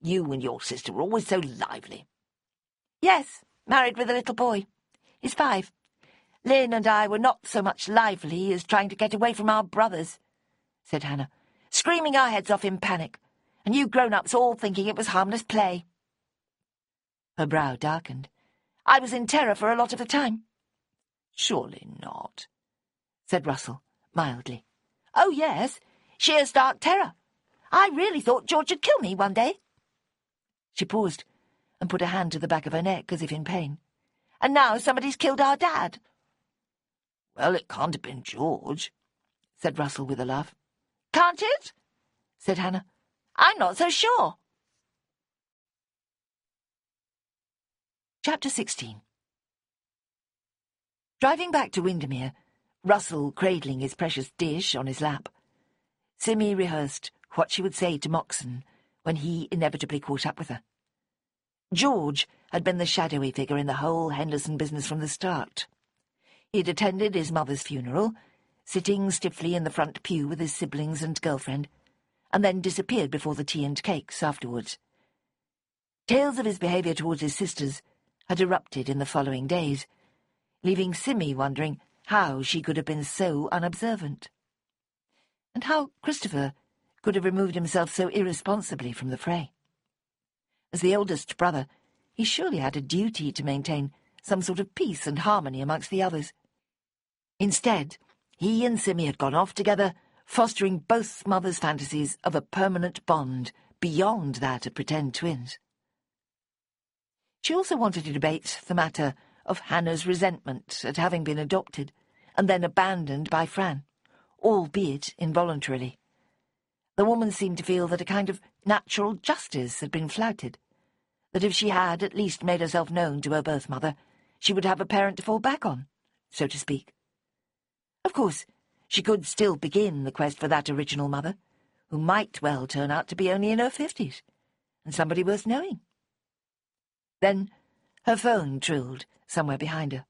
You and your sister were always so lively." "Yes, married with a little boy. He's 5. Lynn and I were not so much lively as trying to get away from our brothers," said Hannah, "screaming our heads off in panic, and you grown-ups all thinking it was harmless play." Her brow darkened. "I was in terror for a lot of the time." "Surely not," said Russell, mildly. "Oh, yes, sheer stark terror. I really thought George would kill me one day." She paused and put a hand to the back of her neck as if in pain. "And now somebody's killed our Dad." "Well, it can't have been George," said Russell with a laugh. "Can't it?" said Hannah. "I'm not so sure." Chapter 16. Driving back to Windermere, Russell cradling his precious dish on his lap, Simmy rehearsed what she would say to Moxon when he inevitably caught up with her. George had been the shadowy figure in the whole Henderson business from the start. He'd attended his mother's funeral, sitting stiffly in the front pew with his siblings and girlfriend, and then disappeared before the tea and cakes afterwards. Tales of his behaviour towards his sisters had erupted in the following days, leaving Simmy wondering how she could have been so unobservant, and how Christopher could have removed himself so irresponsibly from the fray. As the oldest brother, he surely had a duty to maintain some sort of peace and harmony amongst the others. Instead, he and Simmy had gone off together, fostering both mothers' fantasies of a permanent bond beyond that of pretend twins. She also wanted to debate the matter of Hannah's resentment at having been adopted and then abandoned by Fran, albeit involuntarily. The woman seemed to feel that a kind of natural justice had been flouted, that if she had at least made herself known to her birth mother, she would have a parent to fall back on, so to speak. Of course, she could still begin the quest for that original mother, who might well turn out to be only in her 50s, and somebody worth knowing. Then her phone trilled somewhere behind her.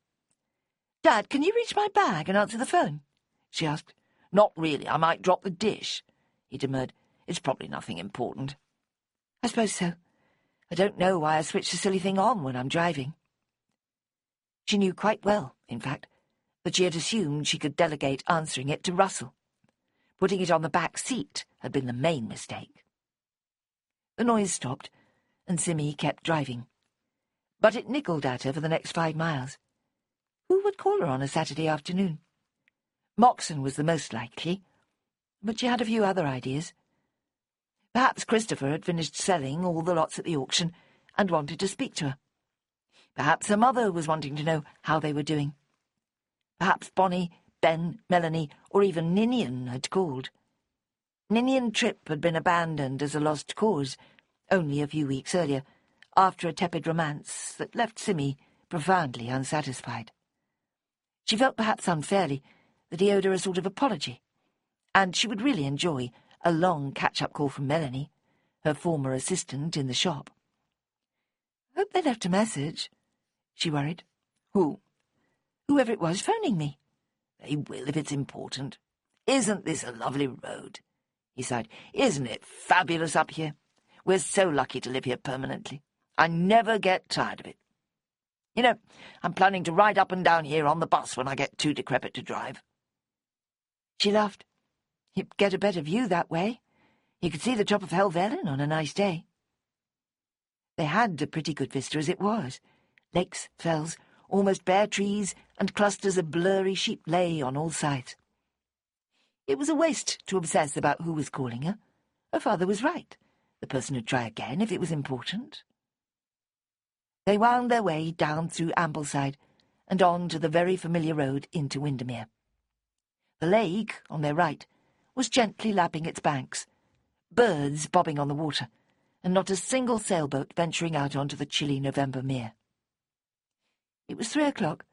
"Dad, can you reach my bag and answer the phone?" she asked. "Not really. I might drop the dish," he demurred. "It's probably nothing important." "I suppose so. I don't know why I switch the silly thing on when I'm driving." She knew quite well, in fact, that she had assumed she could delegate answering it to Russell. Putting it on the back seat had been the main mistake. The noise stopped, and Simmy kept driving. But it nickled at her for the next 5 miles. Who would call her on a Saturday afternoon? Moxon was the most likely, but she had a few other ideas. Perhaps Christopher had finished selling all the lots at the auction and wanted to speak to her. Perhaps her mother was wanting to know how they were doing. Perhaps Bonnie, Ben, Melanie, or even Ninian had called. Ninian Tripp had been abandoned as a lost cause only a few weeks earlier, after a tepid romance that left Simmy profoundly unsatisfied. She felt perhaps unfairly that he owed her a sort of apology, and she would really enjoy a long catch-up call from Melanie, her former assistant in the shop. "I hope they left a message," she worried. "Who?" "Whoever it was phoning me." "They will if it's important. Isn't this a lovely road?" he sighed. "Isn't it fabulous up here? We're so lucky to live here permanently. I never get tired of it. You know, I'm planning to ride up and down here on the bus when I get too decrepit to drive." She laughed. "You'd get a better view that way. You could see the top of Helvellyn on a nice day." They had a pretty good vista as it was. Lakes, fells, almost bare trees, and clusters of blurry sheep lay on all sides. It was a waste to obsess about who was calling her. Her father was right. The person would try again if it was important. They wound their way down through Ambleside and on to the very familiar road into Windermere. The lake, on their right, was gently lapping its banks, birds bobbing on the water, and not a single sailboat venturing out onto the chilly November mere. It was 3 o'clock,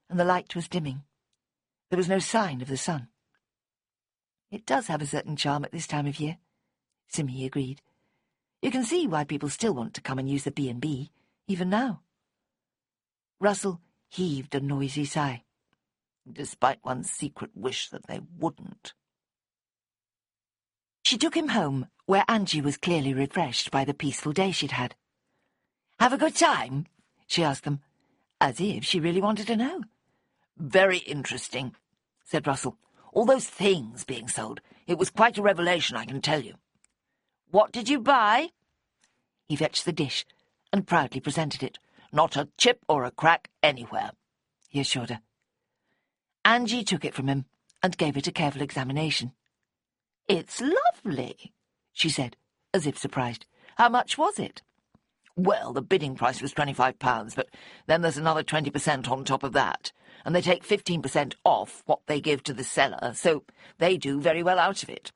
and the light was dimming. There was no sign of the sun. It does have a certain charm at this time of year, Simmy agreed. You can see why people still want to come and use the B&B, even now. Russell heaved a noisy sigh, despite one's secret wish that they wouldn't. She took him home, where Angie was clearly refreshed by the peaceful day she'd had. "Have a good time?" she asked them, as if she really wanted to know. "Very interesting," said Russell. "All those things being sold. It was quite a revelation, I can tell you." "What did you buy?" He fetched the dish and proudly presented it. "Not a chip or a crack anywhere," he assured her. Angie took it from him and gave it a careful examination. "It's lovely," she said, as if surprised. "How much was it?" "Well, the bidding price was £25, but then there's another 20% on top of that, and they take 15% off what they give to the seller, so they do very well out of it.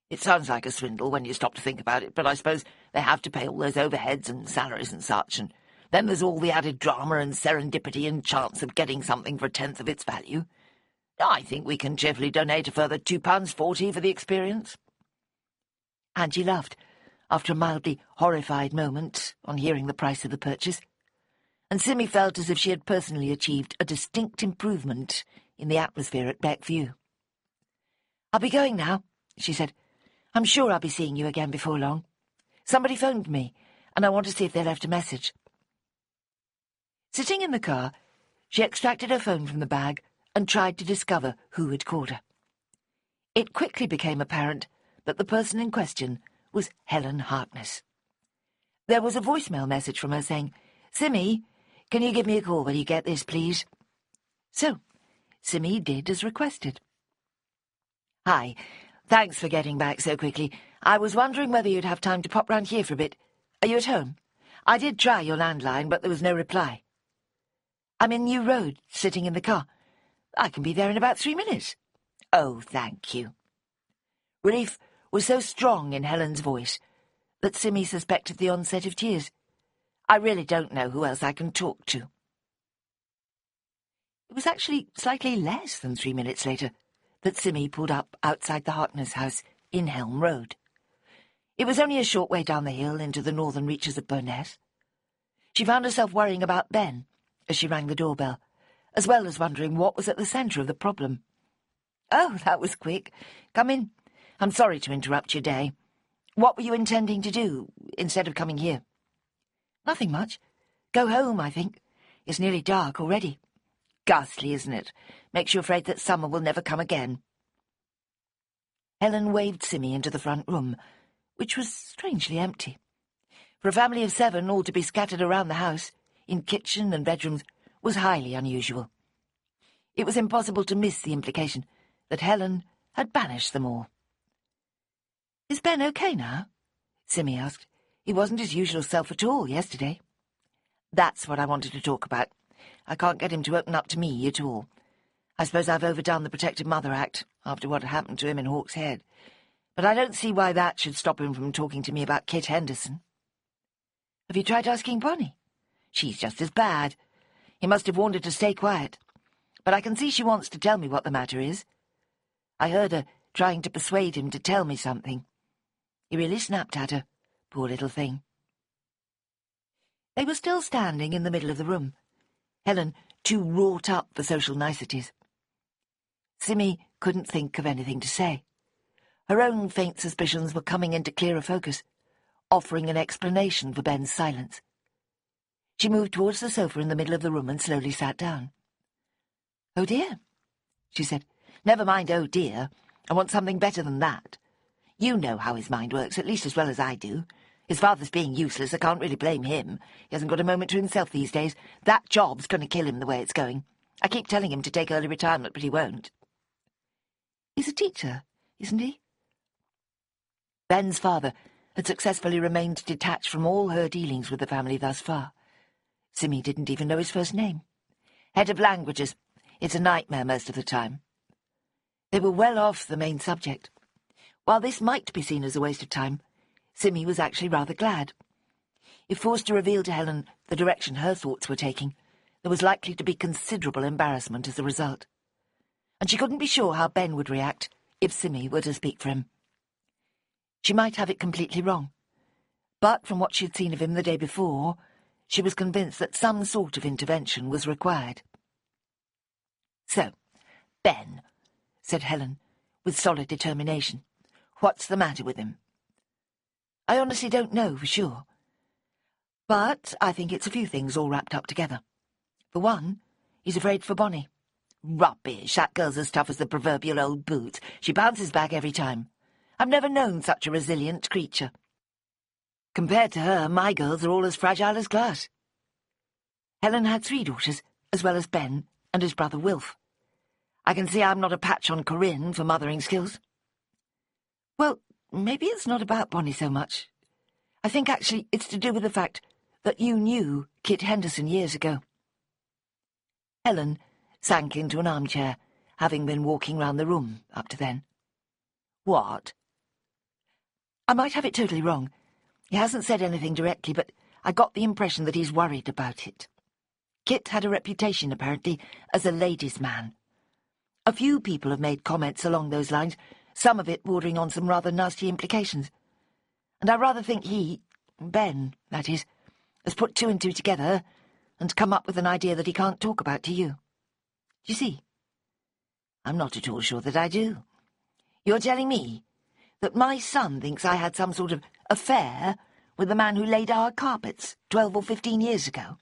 It sounds like a swindle when you stop to think about it, but I suppose they have to pay all those overheads and salaries and such, and then there's all the added drama and serendipity and chance of getting something for a tenth of its value. I think we can cheerfully donate a further £2.40 for the experience." Angie laughed, after a mildly horrified moment on hearing the price of the purchase, and Simmy felt as if she had personally achieved a distinct improvement in the atmosphere at Beckview. "I'll be going now," she said. "I'm sure I'll be seeing you again before long. Somebody phoned me, and I want to see if they left a message." Sitting in the car, she extracted her phone from the bag and tried to discover who had called her. It quickly became apparent that the person in question was Helen Harkness. There was a voicemail message from her saying, "Simmy, can you give me a call when you get this, please?" So, Simmy did as requested. "Hi, thanks for getting back so quickly. I was wondering whether you'd have time to pop round here for a bit. Are you at home? I did try your landline, but there was no reply." "I'm in New Road, sitting in the car. I can be there in about 3 minutes." "Oh, thank you." Relief was so strong in Helen's voice that Simmy suspected the onset of tears. "I really don't know who else I can talk to." It was actually slightly less than 3 minutes later that Simmy pulled up outside the Harkness house in Helm Road. It was only a short way down the hill into the northern reaches of Bowness. She found herself worrying about Ben as she rang the doorbell, as well as wondering what was at the centre of the problem. "Oh, that was quick. Come in. I'm sorry to interrupt your day. What were you intending to do, instead of coming here?" "Nothing much. Go home, I think. It's nearly dark already." "Ghastly, isn't it? Makes you afraid that summer will never come again." Helen waved Simmy into the front room, which was strangely empty. For a family of 7 all to be scattered around the house, in kitchen and bedrooms, was highly unusual. It was impossible to miss the implication that Helen had banished them all. "Is Ben okay now?" Simmy asked. "He wasn't his usual self at all yesterday." "That's what I wanted to talk about. I can't get him to open up to me at all. I suppose I've overdone the Protective Mother Act, after what happened to him in Hawk's Head. But I don't see why that should stop him from talking to me about Kit Henderson." "Have you tried asking Bonnie?" "She's just as bad. He must have warned her to stay quiet. But I can see she wants to tell me what the matter is. I heard her trying to persuade him to tell me something. He really snapped at her, poor little thing." They were still standing in the middle of the room, Helen too wrought up for social niceties. Simmy couldn't think of anything to say. Her own faint suspicions were coming into clearer focus, offering an explanation for Ben's silence. She moved towards the sofa in the middle of the room and slowly sat down. "Oh dear," she said. "Never mind, oh dear. I want something better than that. You know how his mind works, at least as well as I do. His father's being useless, I can't really blame him. He hasn't got a moment to himself these days. That job's going to kill him the way it's going. I keep telling him to take early retirement, but he won't." "He's a teacher, isn't he?" Ben's father had successfully remained detached from all her dealings with the family thus far, Simmy didn't even know his first name. Head of languages. It's a nightmare most of the time. They were well off the main subject. While this might be seen as a waste of time, Simmy was actually rather glad. If forced to reveal to Helen the direction her thoughts were taking, there was likely to be considerable embarrassment as a result. And she couldn't be sure how Ben would react if Simmy were to speak for him. She might have it completely wrong, but from what she had seen of him the day before, she was convinced that some sort of intervention was required. "So, Ben," said Helen, with solid determination, "what's the matter with him?" "I honestly don't know for sure. But I think it's a few things all wrapped up together. For one, he's afraid for Bonnie." "Rubbish! That girl's as tough as the proverbial old boot. She bounces back every time. I've never known such a resilient creature. Compared to her, my girls are all as fragile as glass." Helen had 3 daughters, as well as Ben and his brother Wilf. "I can see I'm not a patch on Corinne for mothering skills." "Well, maybe it's not about Bonnie so much. I think actually it's to do with the fact that you knew Kit Henderson years ago." Helen sank into an armchair, having been walking round the room up to then. "What?" "I might have it totally wrong. He hasn't said anything directly, but I got the impression that he's worried about it. Kit had a reputation, apparently, as a ladies' man. A few people have made comments along those lines, some of it bordering on some rather nasty implications. And I rather think he, Ben, that is, has put 2 and 2 together and come up with an idea that he can't talk about to you. Do you see?" "I'm not at all sure that I do. You're telling me that my son thinks I had some sort of affair with the man who laid our carpets 12 or 15 years ago?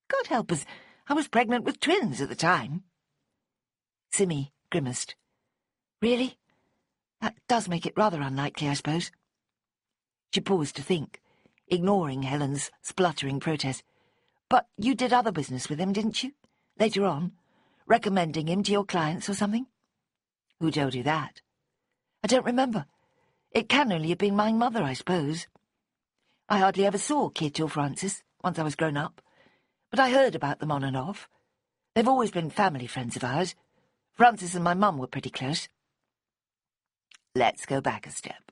God help us, I was pregnant with twins at the time." Simmy grimaced. "Really? That does make it rather unlikely, I suppose." She paused to think, ignoring Helen's spluttering protest. "But you did other business with him, didn't you? Later on, recommending him to your clients or something?" "Who told you that?" "I don't remember. It can only have been my mother, I suppose. I hardly ever saw Kit or Francis, once I was grown up, but I heard about them on and off. They've always been family friends of ours. Francis and my mum were pretty close." "Let's go back a step.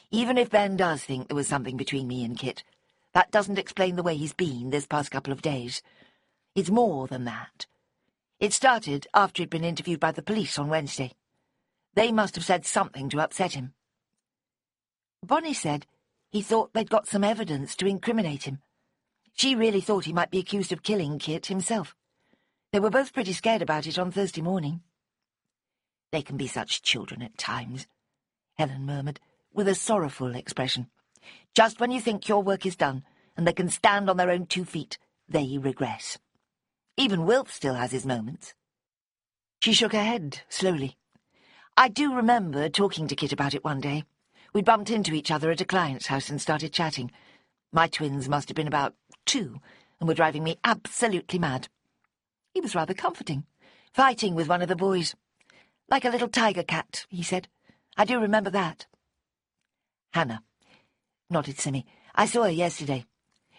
Even if Ben does think there was something between me and Kit, that doesn't explain the way he's been this past couple of days. It's more than that. It started after he'd been interviewed by the police on Wednesday. They must have said something to upset him. Bonnie said he thought they'd got some evidence to incriminate him. She really thought he might be accused of killing Kit himself. They were both pretty scared about it on Thursday morning." "They can be such children at times," Helen murmured, with a sorrowful expression. "Just when you think your work is done, and they can stand on their own 2 feet, they regress. Even Wilf still has his moments." She shook her head slowly. "I do remember talking to Kit about it one day. We bumped into each other at a client's house and started chatting. My twins must have been about 2 and were driving me absolutely mad. He was rather comforting, fighting with one of the boys. Like a little tiger cat, he said. I do remember that." "Hannah," nodded Simmy. "I saw her yesterday.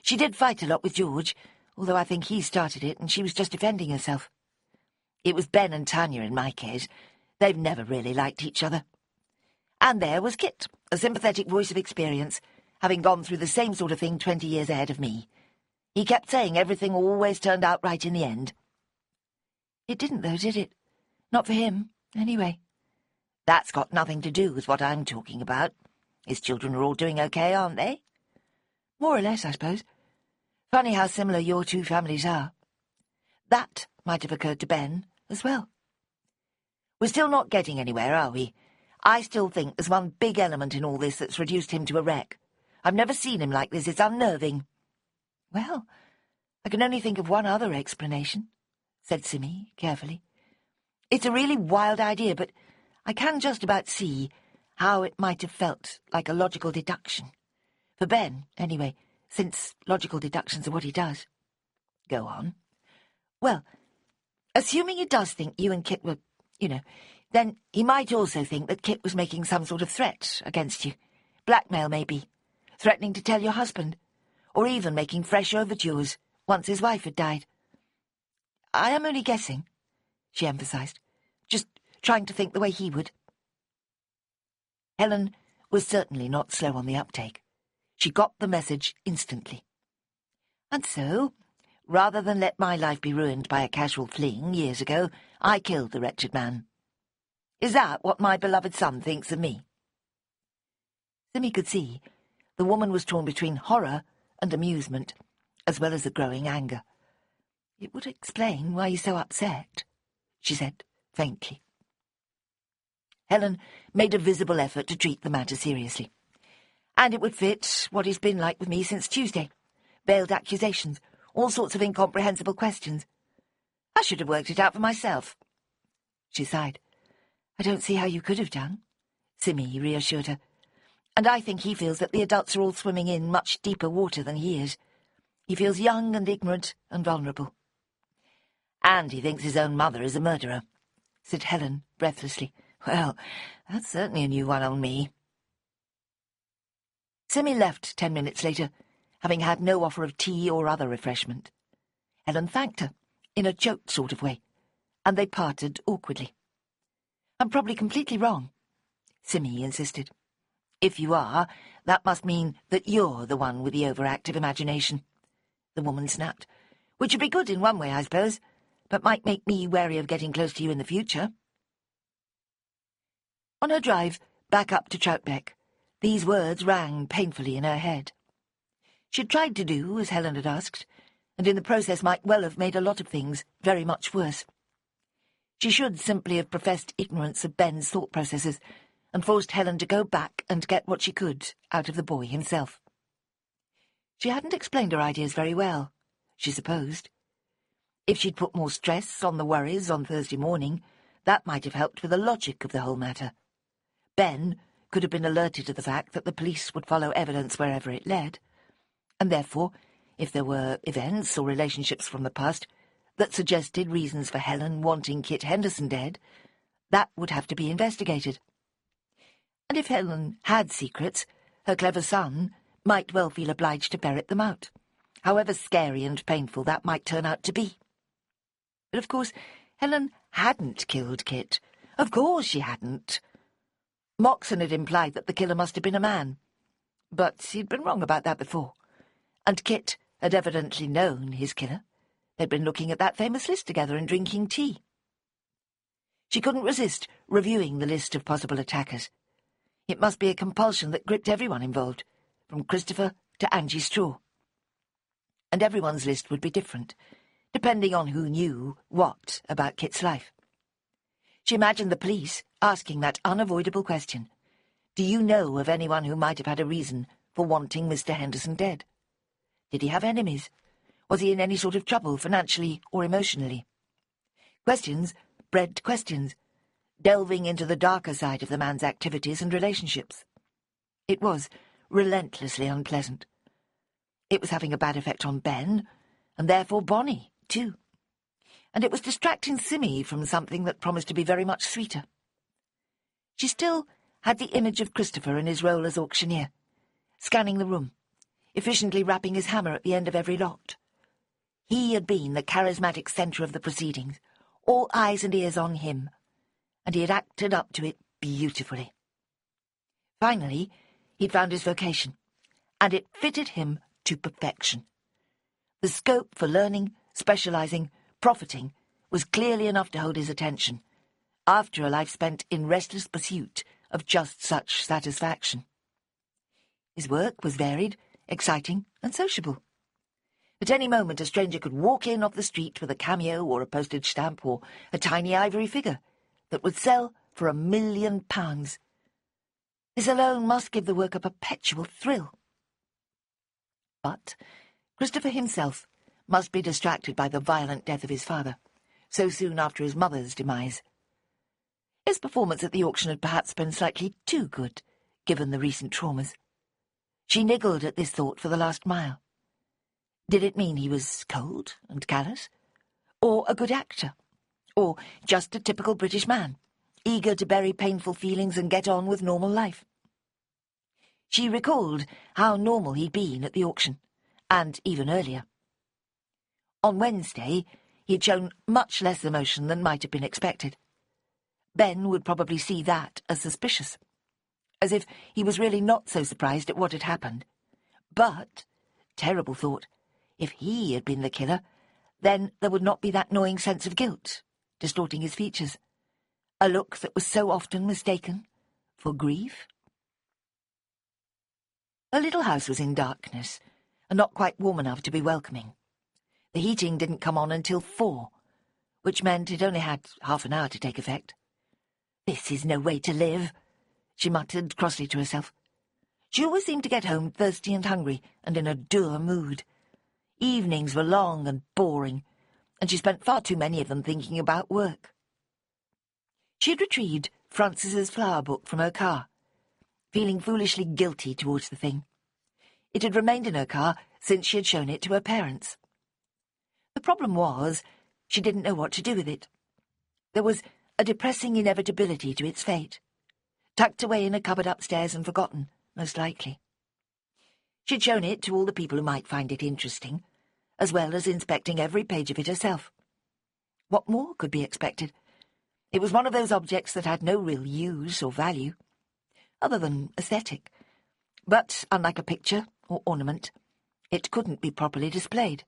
She did fight a lot with George, although I think he started it and she was just defending herself. It was Ben and Tanya in my case. They've never really liked each other. And there was Kit, a sympathetic voice of experience, having gone through the same sort of thing 20 years ahead of me. He kept saying everything always turned out right in the end." "It didn't, though, did it? Not for him, anyway." "That's got nothing to do with what I'm talking about. His children are all doing okay, aren't they?" "More or less, I suppose. Funny how similar your 2 families are. That might have occurred to Ben as well." "We're still not getting anywhere, are we? I still think there's one big element in all this that's reduced him to a wreck. I've never seen him like this. It's unnerving." "Well, I can only think of one other explanation," said Simmy carefully. "It's a really wild idea, but I can just about see how it might have felt like a logical deduction. For Ben, anyway, since logical deductions are what he does." "Go on." "Well, assuming he does think you and Kit were, then he might also think that Kit was making some sort of threat against you. Blackmail, maybe. Threatening to tell your husband. Or even making fresh overtures, once his wife had died. I am only guessing, she emphasised, just trying to think the way he would. Helen was certainly not slow on the uptake. She got the message instantly. And so, rather than let my life be ruined by a casual fling years ago, I killed the wretched man. Is that what my beloved son thinks of me? Simmy could see the woman was torn between horror and amusement, as well as a growing anger. It would explain why he's so upset, she said faintly. Helen made a visible effort to treat the matter seriously. And it would fit what he's been like with me since Tuesday. Veiled accusations, all sorts of incomprehensible questions. I should have worked it out for myself. She sighed. I don't see how you could have done, Simmy reassured her. And I think he feels that the adults are all swimming in much deeper water than he is. He feels young and ignorant and vulnerable. And he thinks his own mother is a murderer, said Helen breathlessly. Well, that's certainly a new one on me. Simmy left 10 minutes later, having had no offer of tea or other refreshment. Helen thanked her, in a choked sort of way, and they parted awkwardly. I'm probably completely wrong, Simmy insisted. If you are, that must mean that you're the one with the overactive imagination, the woman snapped, which would be good in one way, I suppose, but might make me wary of getting close to you in the future. On her drive back up to Troutbeck, these words rang painfully in her head. She'd tried to do as Helen had asked, and in the process might well have made a lot of things very much worse. She should simply have professed ignorance of Ben's thought processes and forced Helen to go back and get what she could out of the boy himself. She hadn't explained her ideas very well, she supposed. If she'd put more stress on the worries on Thursday morning, that might have helped with the logic of the whole matter. Ben could have been alerted to the fact that the police would follow evidence wherever it led, and therefore, if there were events or relationships from the past that suggested reasons for Helen wanting Kit Henderson dead, that would have to be investigated. And if Helen had secrets, her clever son might well feel obliged to ferret them out, however scary and painful that might turn out to be. But of course, Helen hadn't killed Kit. Of course she hadn't. Moxon had implied that the killer must have been a man, but he'd been wrong about that before, and Kit had evidently known his killer. They'd been looking at that famous list together and drinking tea. She couldn't resist reviewing the list of possible attackers. It must be a compulsion that gripped everyone involved, from Christopher to Angie Straw. And everyone's list would be different, depending on who knew what about Kit's life. She imagined the police asking that unavoidable question, do you know of anyone who might have had a reason for wanting Mr. Henderson dead? Did he have enemies? Was he in any sort of trouble, financially or emotionally? Questions bred questions, delving into the darker side of the man's activities and relationships. It was relentlessly unpleasant. It was having a bad effect on Ben, and therefore Bonnie, too. And it was distracting Simmy from something that promised to be very much sweeter. She still had the image of Christopher in his role as auctioneer, scanning the room, efficiently rapping his hammer at the end of every lot. He had been the charismatic centre of the proceedings, all eyes and ears on him, and he had acted up to it beautifully. Finally, he'd found his vocation, and it fitted him to perfection. The scope for learning, specialising, profiting was clearly enough to hold his attention, after a life spent in restless pursuit of just such satisfaction. His work was varied, exciting, and sociable. At any moment a stranger could walk in off the street with a cameo or a postage stamp or a tiny ivory figure that would sell for £1 million. This alone must give the work a perpetual thrill. But Christopher himself must be distracted by the violent death of his father, so soon after his mother's demise. His performance at the auction had perhaps been slightly too good, given the recent traumas. She niggled at this thought for the last mile. Did it mean he was cold and callous? Or a good actor? Or just a typical British man, eager to bury painful feelings and get on with normal life? She recalled how normal he'd been at the auction, and even earlier. On Wednesday, he had shown much less emotion than might have been expected. Ben would probably see that as suspicious, as if he was really not so surprised at what had happened. But, terrible thought, if he had been the killer, then there would not be that gnawing sense of guilt distorting his features, a look that was so often mistaken for grief. Her little house was in darkness, and not quite warm enough to be welcoming. The heating didn't come on until 4, which meant it only had half an hour to take effect. "This is no way to live," she muttered crossly to herself. She always seemed to get home thirsty and hungry, and in a dour mood. Evenings were long and boring, and she spent far too many of them thinking about work. She had retrieved Frances's flower book from her car, feeling foolishly guilty towards the thing. It had remained in her car since she had shown it to her parents. The problem was, she didn't know what to do with it. There was a depressing inevitability to its fate, tucked away in a cupboard upstairs and forgotten, most likely. She'd shown it to all the people who might find it interesting, as well as inspecting every page of it herself. What more could be expected? It was one of those objects that had no real use or value, other than aesthetic. But, unlike a picture or ornament, it couldn't be properly displayed.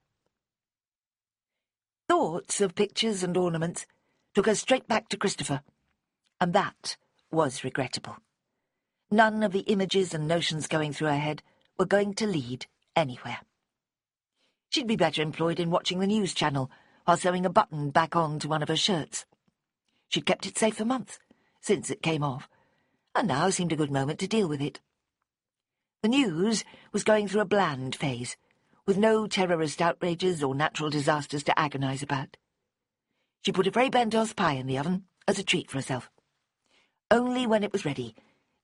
Thoughts of pictures and ornaments took her straight back to Christopher, and that was regrettable. None of the images and notions going through her head were going to lead anywhere. She'd be better employed in watching the news channel while sewing a button back on to one of her shirts. She'd kept it safe for months, since it came off, and now seemed a good moment to deal with it. The news was going through a bland phase, with no terrorist outrages or natural disasters to agonise about. She put a very Bentos pie in the oven as a treat for herself. Only when it was ready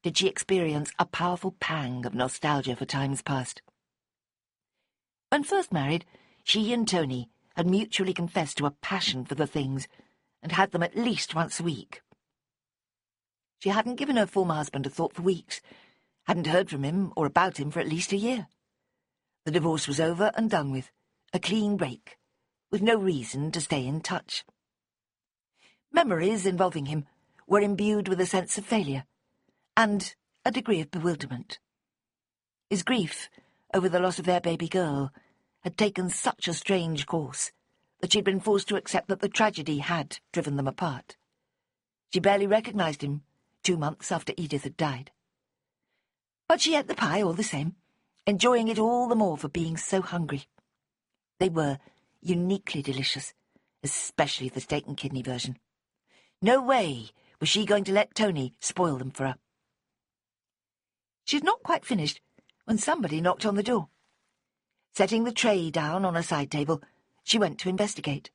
did she experience a powerful pang of nostalgia for times past. When first married, she and Tony had mutually confessed to a passion for the things and had them at least once a week. She hadn't given her former husband a thought for weeks, hadn't heard from him or about him for at least a year. The divorce was over and done with, a clean break, with no reason to stay in touch. Memories involving him were imbued with a sense of failure, and a degree of bewilderment. His grief over the loss of their baby girl had taken such a strange course that she'd been forced to accept that the tragedy had driven them apart. She barely recognised him 2 months after Edith had died. But she ate the pie all the same, enjoying it all the more for being so hungry. They were uniquely delicious, especially the steak and kidney version. No way was she going to let Tony spoil them for her. She'd not quite finished when somebody knocked on the door. Setting the tray down on a side table, she went to investigate.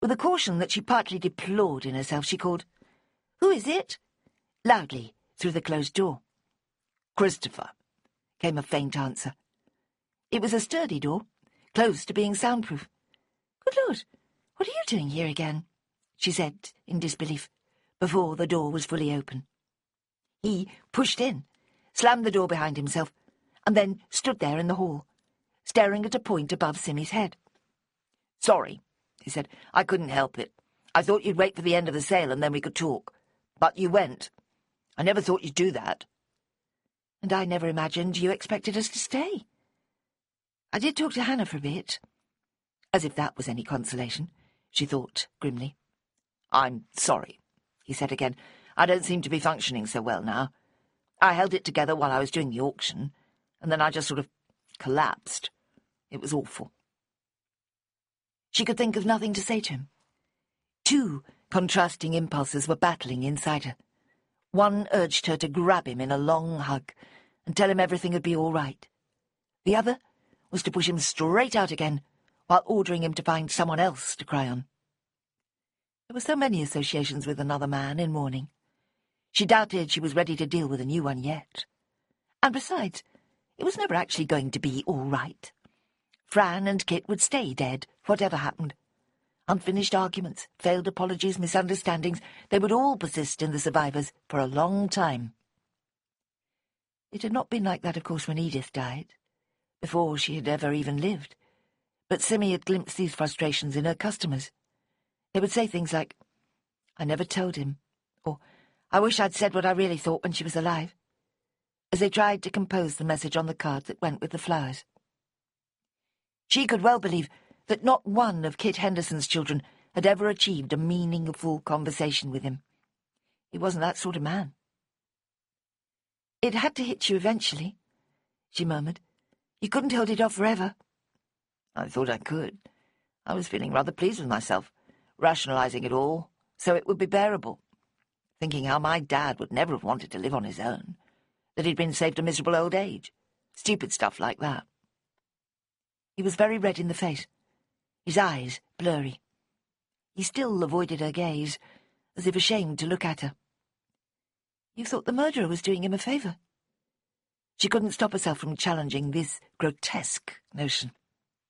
With a caution that she partly deplored in herself, she called, "Who is it?" loudly through the closed door. "Christopher," came a faint answer. It was a sturdy door, close to being soundproof. "Good Lord, what are you doing here again?" she said in disbelief, before the door was fully open. He pushed in, slammed the door behind himself, and then stood there in the hall, staring at a point above Simmy's head. "Sorry," he said. "I couldn't help it. I thought you'd wait for the end of the sale and then we could talk. But you went. I never thought you'd do that." "And I never imagined you expected us to stay. I did talk to Hannah for a bit." As if that was any consolation, she thought grimly. "I'm sorry," he said again. "I don't seem to be functioning so well now. I held it together while I was doing the auction, and then I just sort of collapsed. It was awful." She could think of nothing to say to him. 2 contrasting impulses were battling inside her. One urged her to grab him in a long hug and tell him everything would be all right. The other was to push him straight out again while ordering him to find someone else to cry on. There were so many associations with another man in mourning. She doubted she was ready to deal with a new one yet. And besides, it was never actually going to be all right. Fran and Kit would stay dead, whatever happened. Unfinished arguments, failed apologies, misunderstandings, they would all persist in the survivors for a long time. It had not been like that, of course, when Edith died, before she had ever even lived. But Simmy had glimpsed these frustrations in her customers. They would say things like, "I never told him," or "I wish I'd said what I really thought when she was alive," as they tried to compose the message on the card that went with the flowers. She could well believe that not one of Kit Henderson's children had ever achieved a meaningful conversation with him. He wasn't that sort of man. "It had to hit you eventually," she murmured. "You couldn't hold it off forever." I thought I could. I was feeling rather pleased with myself, rationalising it all so it would be bearable, thinking how my dad would never have wanted to live on his own, that he'd been saved a miserable old age, stupid stuff like that. He was very red in the face, his eyes blurry. He still avoided her gaze, as if ashamed to look at her. "You thought the murderer was doing him a favour?" She couldn't stop herself from challenging this grotesque notion.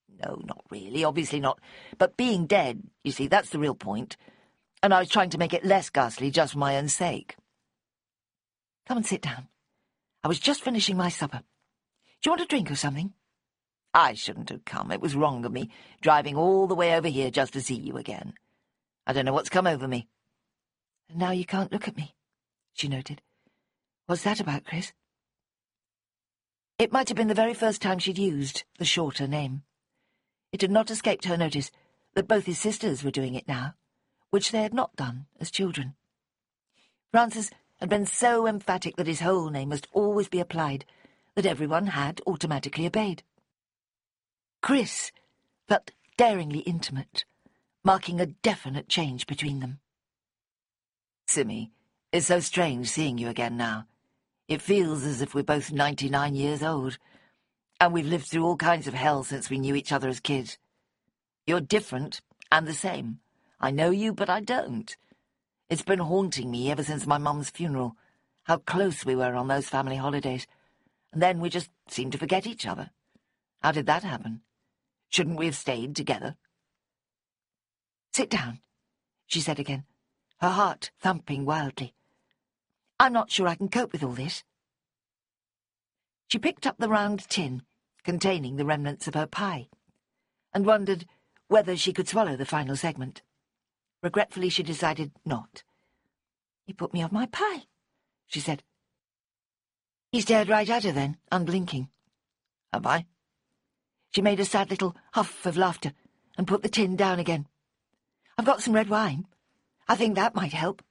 No, not really, obviously not. But being dead, you see, that's the real point. And I was trying to make it less ghastly just for my own sake. "Come and sit down. I was just finishing my supper. Do you want a drink or something?" I shouldn't have come. It was wrong of me, driving all the way over here just to see you again. I don't know what's come over me." "And now you can't look at me," she noted. "What's that about, Chris?" It might have been the very first time she'd used the shorter name. It had not escaped her notice that both his sisters were doing it now, which they had not done as children. Francis had been so emphatic that his whole name must always be applied that everyone had automatically obeyed. Chris felt daringly intimate, marking a definite change between them. "Simmy, it's so strange seeing you again now. It feels as if we're both 99 years old, and we've lived through all kinds of hell since we knew each other as kids. You're different and the same. I know you, but I don't. It's been haunting me ever since my mum's funeral, how close we were on those family holidays, and then we just seemed to forget each other. How did that happen? Shouldn't we have stayed together?" "Sit down," she said again, her heart thumping wildly. "I'm not sure I can cope with all this." She picked up the round tin containing the remnants of her pie and wondered whether she could swallow the final segment. Regretfully, she decided not. "You put me off my pie," she said. He stared right at her then, unblinking. "Have I?" She made a sad little huff of laughter and put the tin down again. "I've got some red wine. I think that might help."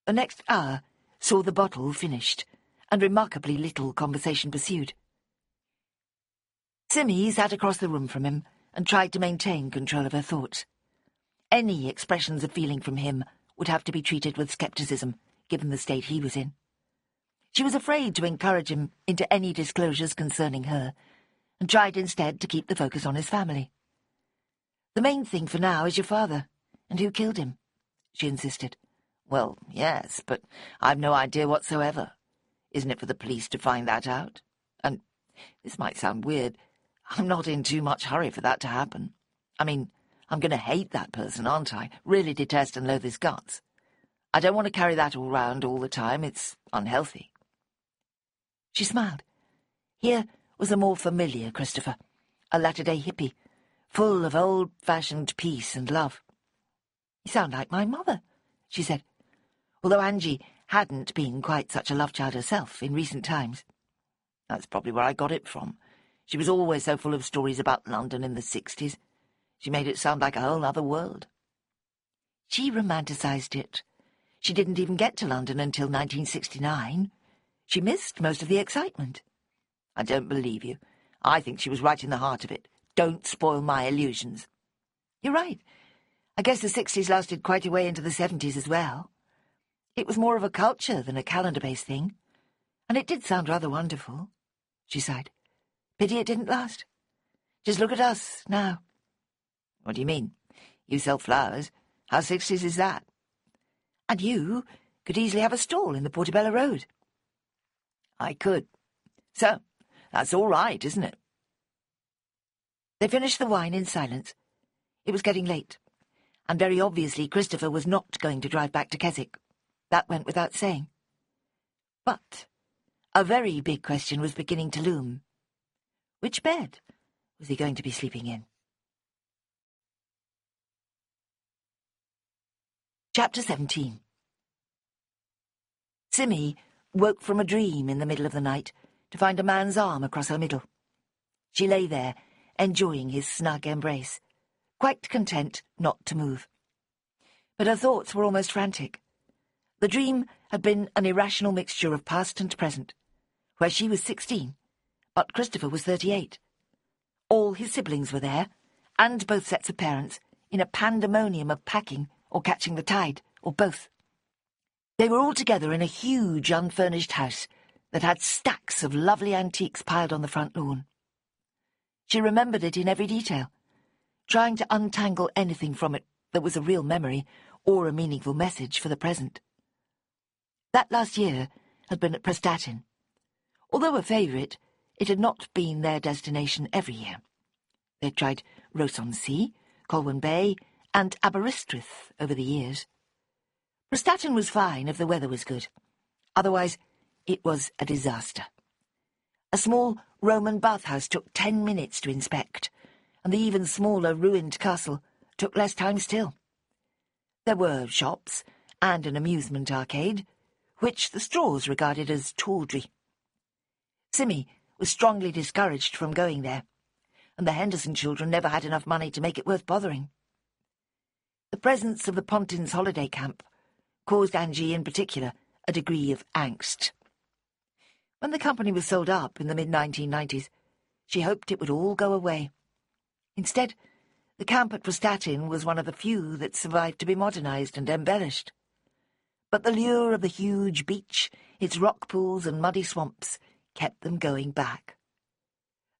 The next hour saw the bottle finished, and remarkably little conversation pursued. Simmy sat across the room from him and tried to maintain control of her thoughts. Any expressions of feeling from him would have to be treated with scepticism, given the state he was in. She was afraid to encourage him into any disclosures concerning her, and tried instead to keep the focus on his family. "The main thing for now is your father, and who killed him," she insisted. "Well, yes, but I've no idea whatsoever. Isn't it for the police to find that out? And this might sound weird. I'm not in too much hurry for that to happen. I mean, I'm going to hate that person, aren't I? Really detest and loathe his guts. I don't want to carry that all round all the time. It's unhealthy." She smiled. Here was a more familiar Christopher, a latter-day hippie, full of old-fashioned peace and love. "You sound like my mother," she said, although Angie hadn't been quite such a love child herself in recent times. "That's probably where I got it from. She was always so full of stories about London in the 60s. She made it sound like a whole other world." She romanticised it. She didn't even get to London until 1969. She missed most of the excitement. "I don't believe you. I think she was right in the heart of it. Don't spoil my illusions." "You're right. I guess the 60s lasted quite a way into the 70s as well. It was more of a culture than a calendar-based thing, and it did sound rather wonderful," she sighed. "Pity it didn't last. Just look at us now." "What do you mean? You sell flowers? How 60s is that?" "And you could easily have a stall in the Portobello Road." "I could. So, that's all right, isn't it?" They finished the wine in silence. It was getting late, and very obviously Christopher was not going to drive back to Keswick. That went without saying. But a very big question was beginning to loom. Which bed was he going to be sleeping in? Chapter 17. Simmy woke from a dream in the middle of the night to find a man's arm across her middle. She lay there, enjoying his snug embrace, quite content not to move. But her thoughts were almost frantic. The dream had been an irrational mixture of past and present, where she was 16, but Christopher was 38. All his siblings were there, and both sets of parents, in a pandemonium of packing or catching the tide, or both. They were all together in a huge unfurnished house that had stacks of lovely antiques piled on the front lawn. She remembered it in every detail, trying to untangle anything from it that was a real memory or a meaningful message for the present. That last year had been at Prestatyn. Although a favourite, it had not been their destination every year. They'd tried Ross-on-Sea, Colwyn Bay, and Aberystwyth over the years. Prestatyn was fine if the weather was good. Otherwise, it was a disaster. A small Roman bathhouse took 10 minutes to inspect, and the even smaller ruined castle took less time still. There were shops and an amusement arcade, which the Straws regarded as tawdry. Simmy was strongly discouraged from going there, and the Henderson children never had enough money to make it worth bothering. The presence of the Pontins holiday camp caused Angie in particular a degree of angst. When the company was sold up in the mid-1990s, she hoped it would all go away. Instead, the camp at Prestatyn was one of the few that survived to be modernised and embellished. But the lure of the huge beach, its rock pools and muddy swamps, kept them going back.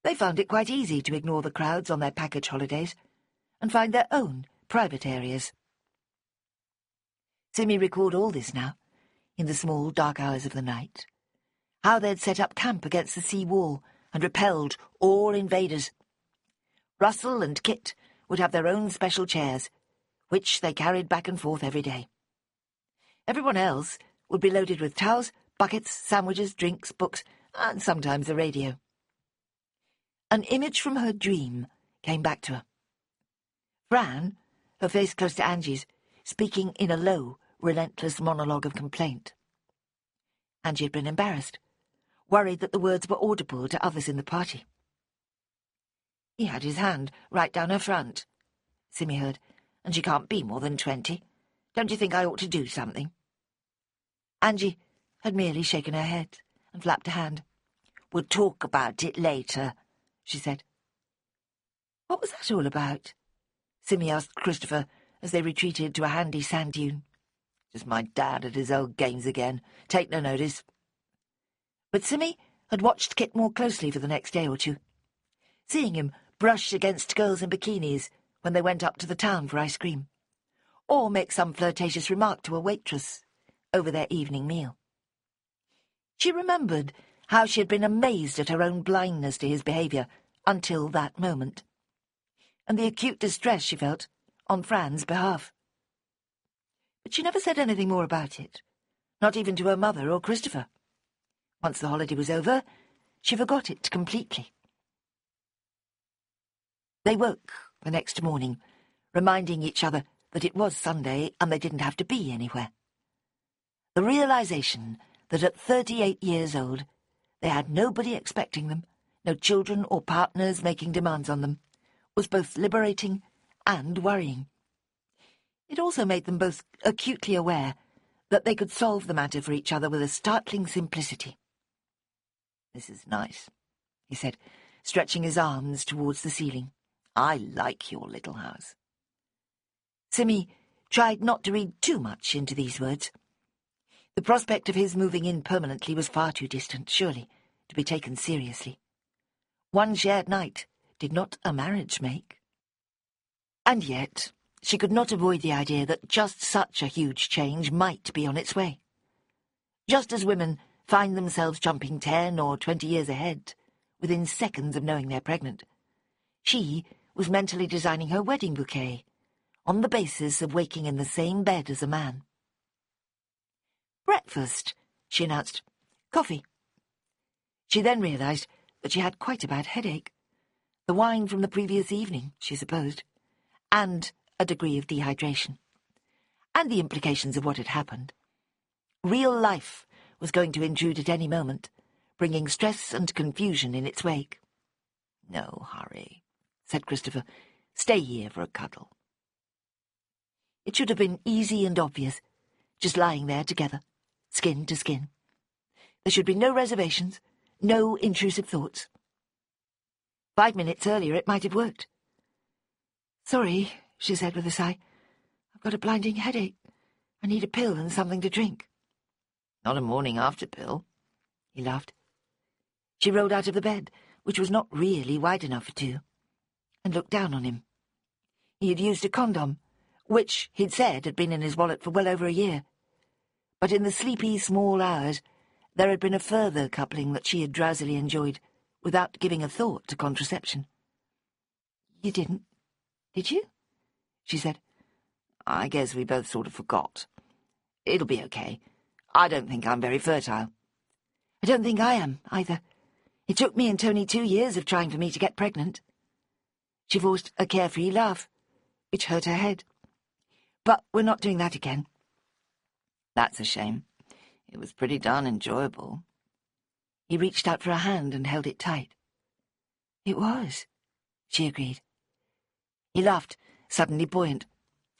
They found it quite easy to ignore the crowds on their package holidays and find their own private areas. Simmy recalled all this now, in the small dark hours of the night. How they'd set up camp against the sea wall and repelled all invaders. Russell and Kit would have their own special chairs, which they carried back and forth every day. Everyone else would be loaded with towels, buckets, sandwiches, drinks, books, and sometimes a radio. An image from her dream came back to her. Fran, her face close to Angie's, speaking in a low, relentless monologue of complaint. Angie had been embarrassed, worried that the words were audible to others in the party. He had his hand right down her front, Simmy heard, and she can't be more than 20. Don't you think I ought to do something? Angie had merely shaken her head and flapped a hand. We'll talk about it later, she said. What was that all about? Simmy asked Christopher as they retreated to a handy sand dune. Just my dad at his old games again. Take no notice. But Simmy had watched Kit more closely for the next day or two, seeing him brush against girls in bikinis when they went up to the town for ice cream, or make some flirtatious remark to a waitress over their evening meal. She remembered how she had been amazed at her own blindness to his behaviour until that moment, and the acute distress she felt on Fran's behalf. But she never said anything more about it, not even to her mother or Christopher. Once the holiday was over, she forgot it completely. They woke the next morning, reminding each other that it was Sunday and they didn't have to be anywhere. The realization that at 38 years old they had nobody expecting them, no children or partners making demands on them, was both liberating and worrying. It also made them both acutely aware that they could solve the matter for each other with a startling simplicity. This is nice, he said, stretching his arms towards the ceiling. I like your little house. Simmy tried not to read too much into these words. The prospect of his moving in permanently was far too distant, surely, to be taken seriously. One shared night did not a marriage make. And yet she could not avoid the idea that just such a huge change might be on its way. Just as women find themselves jumping 10 or 20 years ahead, within seconds of knowing they're pregnant, she was mentally designing her wedding bouquet, on the basis of waking in the same bed as a man. Breakfast, she announced. Coffee. She then realised that she had quite a bad headache, The wine from the previous evening, she supposed, and a degree of dehydration, and the implications of what had happened. Real life was going to intrude at any moment, bringing stress and confusion in its wake. "No hurry," said Christopher. "Stay here for a cuddle." It should have been easy and obvious, just lying there together, skin to skin. There should be no reservations, no intrusive thoughts. 5 minutes earlier it might have worked. "Sorry," she said with a sigh. "I've got a blinding headache. I need a pill and something to drink." "Not a morning after pill," he laughed. She rolled out of the bed, which was not really wide enough for two, and looked down on him. He had used a condom, which, he'd said, had been in his wallet for well over a year. But in the sleepy, small hours, there had been a further coupling that she had drowsily enjoyed, without giving a thought to contraception. "You didn't, did you?" she said. "I guess we both sort of forgot. It'll be okay. I don't think I'm very fertile." "I don't think I am, either. It took me and Tony 2 years of trying for me to get pregnant." She forced a carefree laugh, which hurt her head. "But we're not doing that again." "That's a shame. It was pretty darn enjoyable." He reached out for a hand and held it tight. "It was," she agreed. He laughed, suddenly buoyant.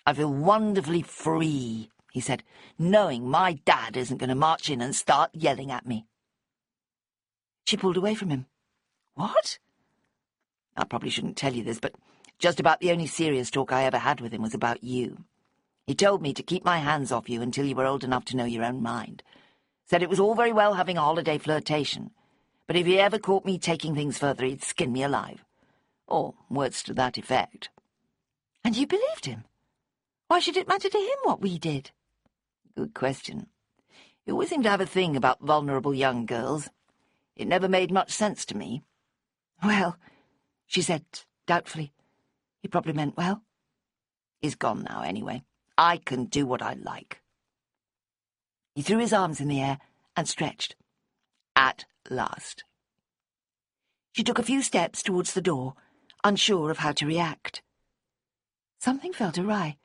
"I feel wonderfully free," he said, "knowing my dad isn't going to march in and start yelling at me." She pulled away from him. "What?" "I probably shouldn't tell you this, but just about the only serious talk I ever had with him was about you. He told me to keep my hands off you until you were old enough to know your own mind. Said it was all very well having a holiday flirtation, but if he ever caught me taking things further, he'd skin me alive. Or words to that effect." "And you believed him? Why should it matter to him what we did?" "Good question. He always seemed to have a thing about vulnerable young girls. It never made much sense to me." "Well," she said doubtfully, "he probably meant well." "He's gone now, anyway. I can do what I like." He threw his arms in the air and stretched. "At last." She took a few steps towards the door, unsure of how to react. Something felt awry,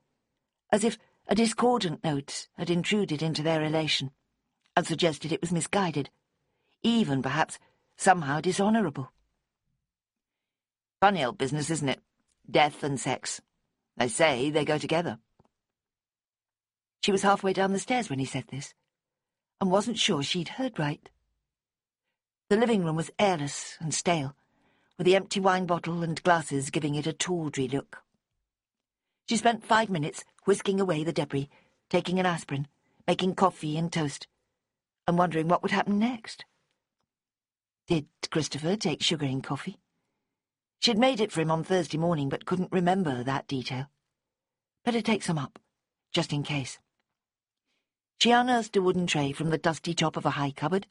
as if a discordant note had intruded into their relation and suggested it was misguided, even perhaps somehow dishonourable. "Funny old business, isn't it? Death and sex. They say they go together." She was halfway down the stairs when he said this, and wasn't sure she'd heard right. The living room was airless and stale, with the empty wine bottle and glasses giving it a tawdry look. She spent 5 minutes whisking away the debris, taking an aspirin, making coffee and toast, and wondering what would happen next. Did Christopher take sugar in coffee? She'd made it for him on Thursday morning, but couldn't remember that detail. Better take some up, just in case. She unearthed a wooden tray from the dusty top of a high cupboard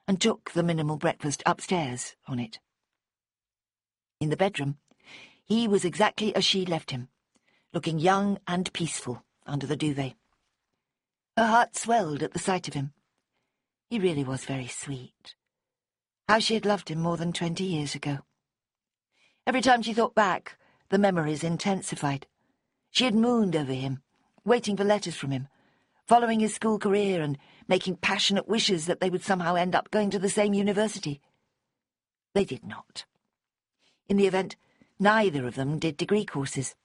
and took the minimal breakfast upstairs on it. In the bedroom, he was exactly as she left him, looking young and peaceful under the duvet. Her heart swelled at the sight of him. He really was very sweet. How she had loved him more than 20 years ago. Every time she thought back, the memories intensified. She had mooned over him, waiting for letters from him, following his school career and making passionate wishes that they would somehow end up going to the same university. They did not. In the event, neither of them did degree courses.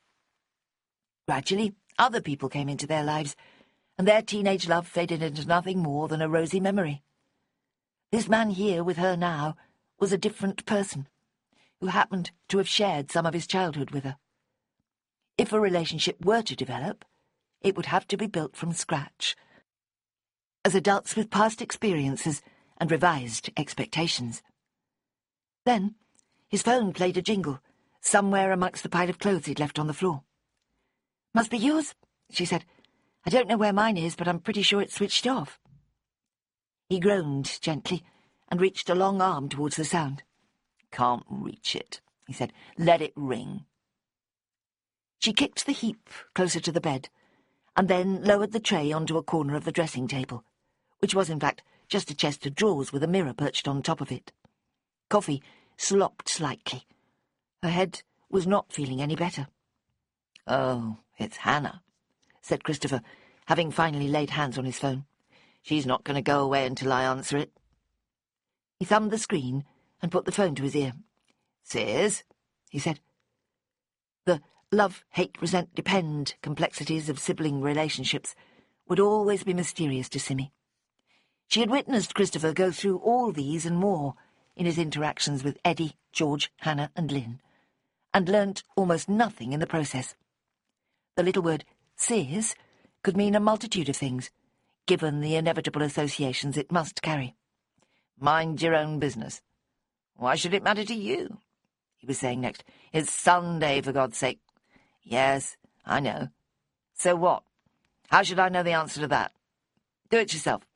Gradually, other people came into their lives, and their teenage love faded into nothing more than a rosy memory. This man here with her now was a different person, who happened to have shared some of his childhood with her. If a relationship were to develop, it would have to be built from scratch, as adults with past experiences and revised expectations. Then, his phone played a jingle, somewhere amongst the pile of clothes he'd left on the floor. "Must be yours," she said. "I don't know where mine is, but I'm pretty sure it's switched off." He groaned gently and reached a long arm towards the sound. "Can't reach it," he said. "Let it ring." She kicked the heap closer to the bed, and then lowered the tray onto a corner of the dressing table, which was in fact just a chest of drawers with a mirror perched on top of it. Coffee slopped slightly. Her head was not feeling any better. "Oh, it's Hannah," said Christopher, having finally laid hands on his phone. "She's not going to go away until I answer it." He thumbed the screen and put the phone to his ear. "Sis," he said. The love, hate, resent, depend complexities of sibling relationships would always be mysterious to Simmy. She had witnessed Christopher go through all these and more in his interactions with Eddie, George, Hannah and Lynn, and learnt almost nothing in the process. The little word "sis" could mean a multitude of things, given the inevitable associations it must carry. "Mind your own business. Why should it matter to you?" he was saying next. "It's Sunday, for God's sake." "Yes, I know. So what? How should I know the answer to that? Do it yourself.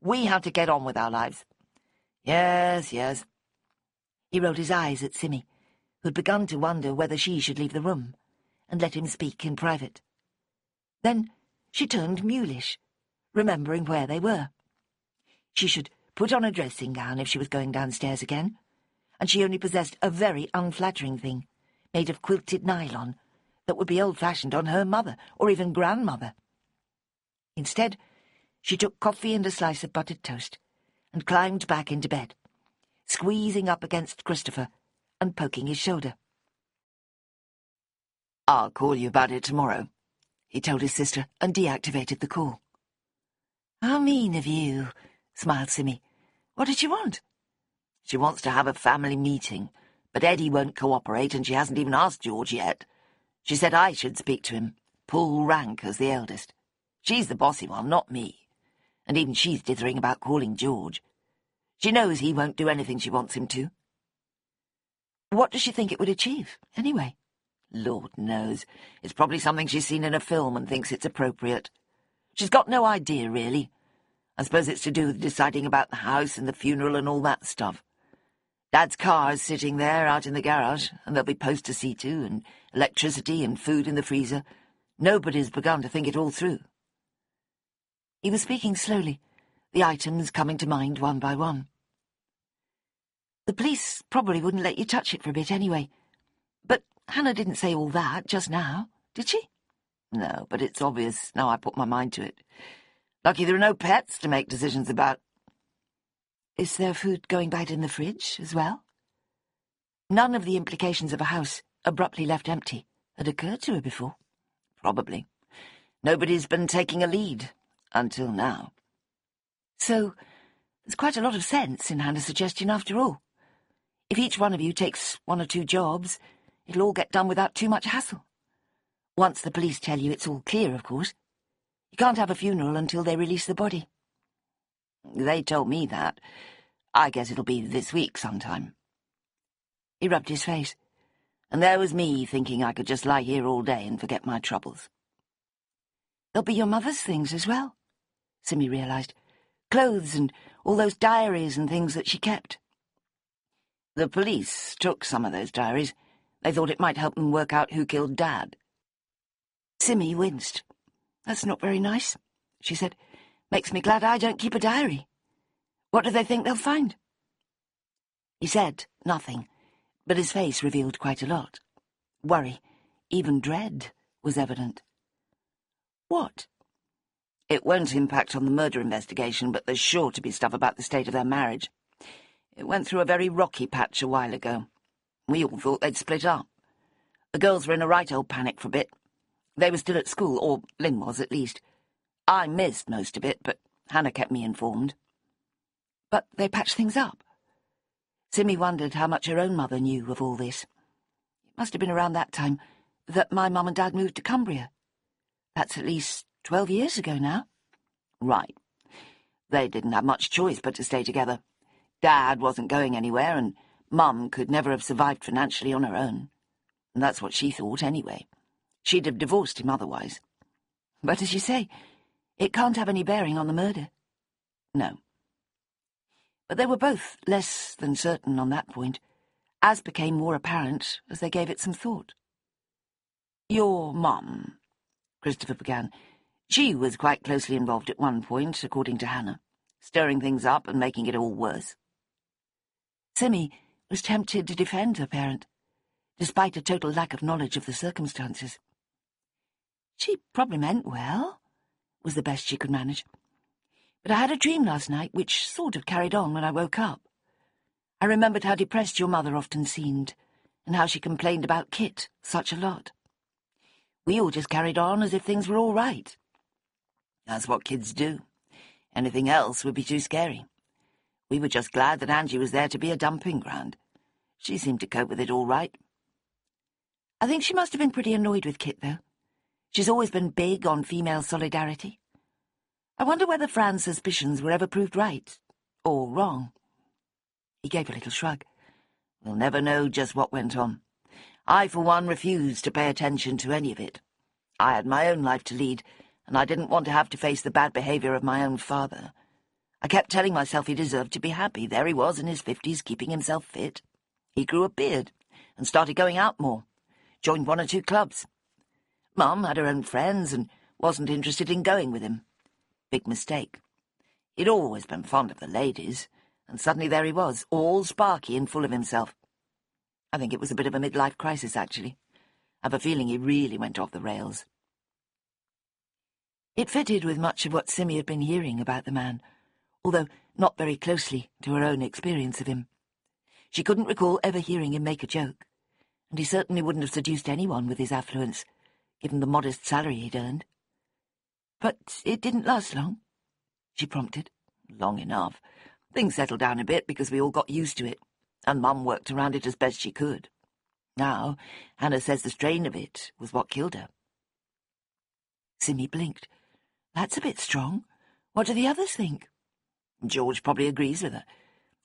We have to get on with our lives." "Yes, yes." He rolled his eyes at Simmy, who had begun to wonder whether she should leave the room, and let him speak in private. Then she turned mulish, remembering where they were. She should put on a dressing gown if she was going downstairs again, and she only possessed a very unflattering thing, made of quilted nylon, that would be old-fashioned on her mother, or even grandmother. Instead, she took coffee and a slice of buttered toast, and climbed back into bed, squeezing up against Christopher and poking his shoulder. "I'll call you about it tomorrow," he told his sister, and deactivated the call. "How mean of you," smiled Simmy. "What did she want?" "She wants to have a family meeting, but Eddie won't cooperate, and she hasn't even asked George yet. She said I should speak to him, pull rank as the eldest. She's the bossy one, not me, and even she's dithering about calling George. She knows he won't do anything she wants him to." "What does she think it would achieve, anyway?" "Lord knows. It's probably something she's seen in a film and thinks it's appropriate. She's got no idea, really. I suppose it's to do with deciding about the house and the funeral and all that stuff. Dad's car's sitting there out in the garage, and there'll be posts to see to, and electricity and food in the freezer. Nobody's begun to think it all through." He was speaking slowly, the items coming to mind one by one. "The police probably wouldn't let you touch it for a bit anyway. But Hannah didn't say all that just now, did she?" "No, but it's obvious now I put my mind to it. Lucky there are no pets to make decisions about." "Is there food going bad in the fridge as well?" None of the implications of a house abruptly left empty had occurred to her before. "Probably. Nobody's been taking a lead, until now." "So there's quite a lot of sense in Hannah's suggestion after all. If each one of you takes 1 or 2 jobs, it'll all get done without too much hassle. Once the police tell you it's all clear, of course. You can't have a funeral until they release the body." "They told me that. I guess it'll be this week sometime." He rubbed his face. And there was me thinking I could just lie here all day and forget my troubles. "There'll be your mother's things as well," Simmy realised. "Clothes and all those diaries and things that she kept." "The police took some of those diaries. They thought it might help them work out who killed Dad." Simmy winced. "That's not very nice," she said. "Makes me glad I don't keep a diary. What do they think they'll find?" He said nothing, but his face revealed quite a lot. Worry, even dread, was evident. "What?" "It won't impact on the murder investigation, but there's sure to be stuff about the state of their marriage. It went through a very rocky patch a while ago. We all thought they'd split up. The girls were in a right old panic for a bit. They were still at school, or Lynn was at least. I missed most of it, but Hannah kept me informed." "But they patched things up?" Simmy wondered how much her own mother knew of all this. It must have been around that time that my mum and dad moved to Cumbria. That's at least 12 years ago now. "Right. They didn't have much choice but to stay together. Dad wasn't going anywhere, and Mum could never have survived financially on her own. And that's what she thought, anyway. She'd have divorced him otherwise." "But as you say, it can't have any bearing on the murder." "No." But they were both less than certain on that point, as became more apparent as they gave it some thought. "Your mum," Christopher began. "She was quite closely involved at one point, according to Hannah, stirring things up and making it all worse." Simmy was tempted to defend her parent. despite a total lack of knowledge of the circumstances. She probably meant well, was the best she could manage. But I had a dream last night which sort of carried on when I woke up. I remembered how depressed your mother often seemed, and how she complained about Kit such a lot. We all just carried on as if things were all right. That's what kids do. Anything else would be too scary. We were just glad that Angie was there to be a dumping ground. She seemed to cope with it all right. I think she must have been pretty annoyed with Kit, though. She's always been big on female solidarity. I wonder whether Fran's suspicions were ever proved right, or wrong. He gave a little shrug. We'll never know just what went on. I, for one, refused to pay attention to any of it. I had my own life to lead, and I didn't want to have to face the bad behaviour of my own father. I kept telling myself he deserved to be happy. There he was in his 50s, keeping himself fit. He grew a beard and started going out more, joined 1 or 2 clubs. Mum had her own friends and wasn't interested in going with him. Big mistake. He'd always been fond of the ladies, and suddenly there he was, all sparky and full of himself. I think it was a bit of a midlife crisis, actually. I've a feeling he really went off the rails. It fitted with much of what Simmy had been hearing about the man, although not very closely to her own experience of him. She couldn't recall ever hearing him make a joke, and he certainly wouldn't have seduced anyone with his affluence, given the modest salary he'd earned. But it didn't last long, she prompted. Long enough. Things settled down a bit because we all got used to it, and Mum worked around it as best she could. Now, Hannah says the strain of it was what killed her. Simmy blinked. That's a bit strong. What do the others think? George probably agrees with her.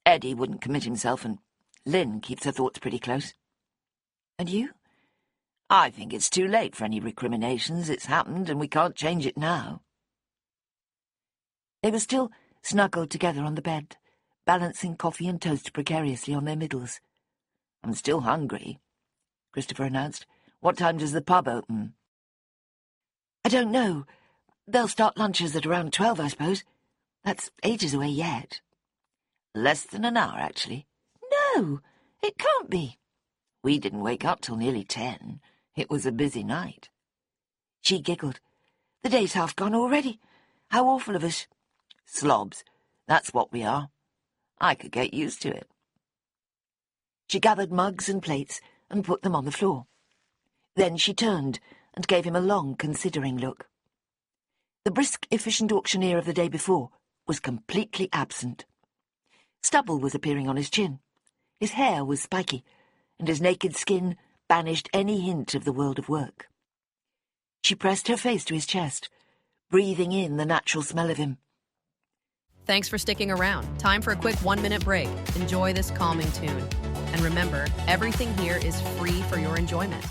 Eddie wouldn't commit himself, and Lynn keeps her thoughts pretty close. And you? I think it's too late for any recriminations. It's happened, and we can't change it now. They were still snuggled together on the bed, balancing coffee and toast precariously on their middles. I'm still hungry, Christopher announced. What time does the pub open? I don't know. They'll start lunches at around 12, I suppose. That's ages away yet. Less than an hour, actually. No, it can't be. We didn't wake up till nearly 10. It was a busy night. She giggled. The day's half gone already. How awful of us. Slobs. That's what we are. I could get used to it. She gathered mugs and plates and put them on the floor. Then she turned and gave him a long, considering look. The brisk, efficient auctioneer of the day before was completely absent. Stubble was appearing on his chin. His hair was spiky, and his naked skin banished any hint of the world of work. She pressed her face to his chest, breathing in the natural smell of him. Thanks for sticking around. Time for a quick 1-minute break. Enjoy this calming tune. And remember, everything here is free for your enjoyment.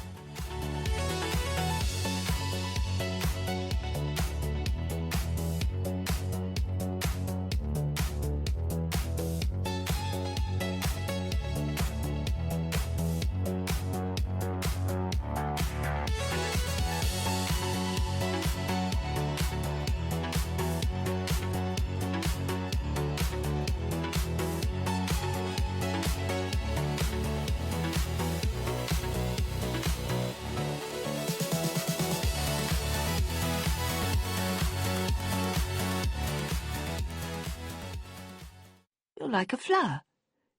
You're like a flower,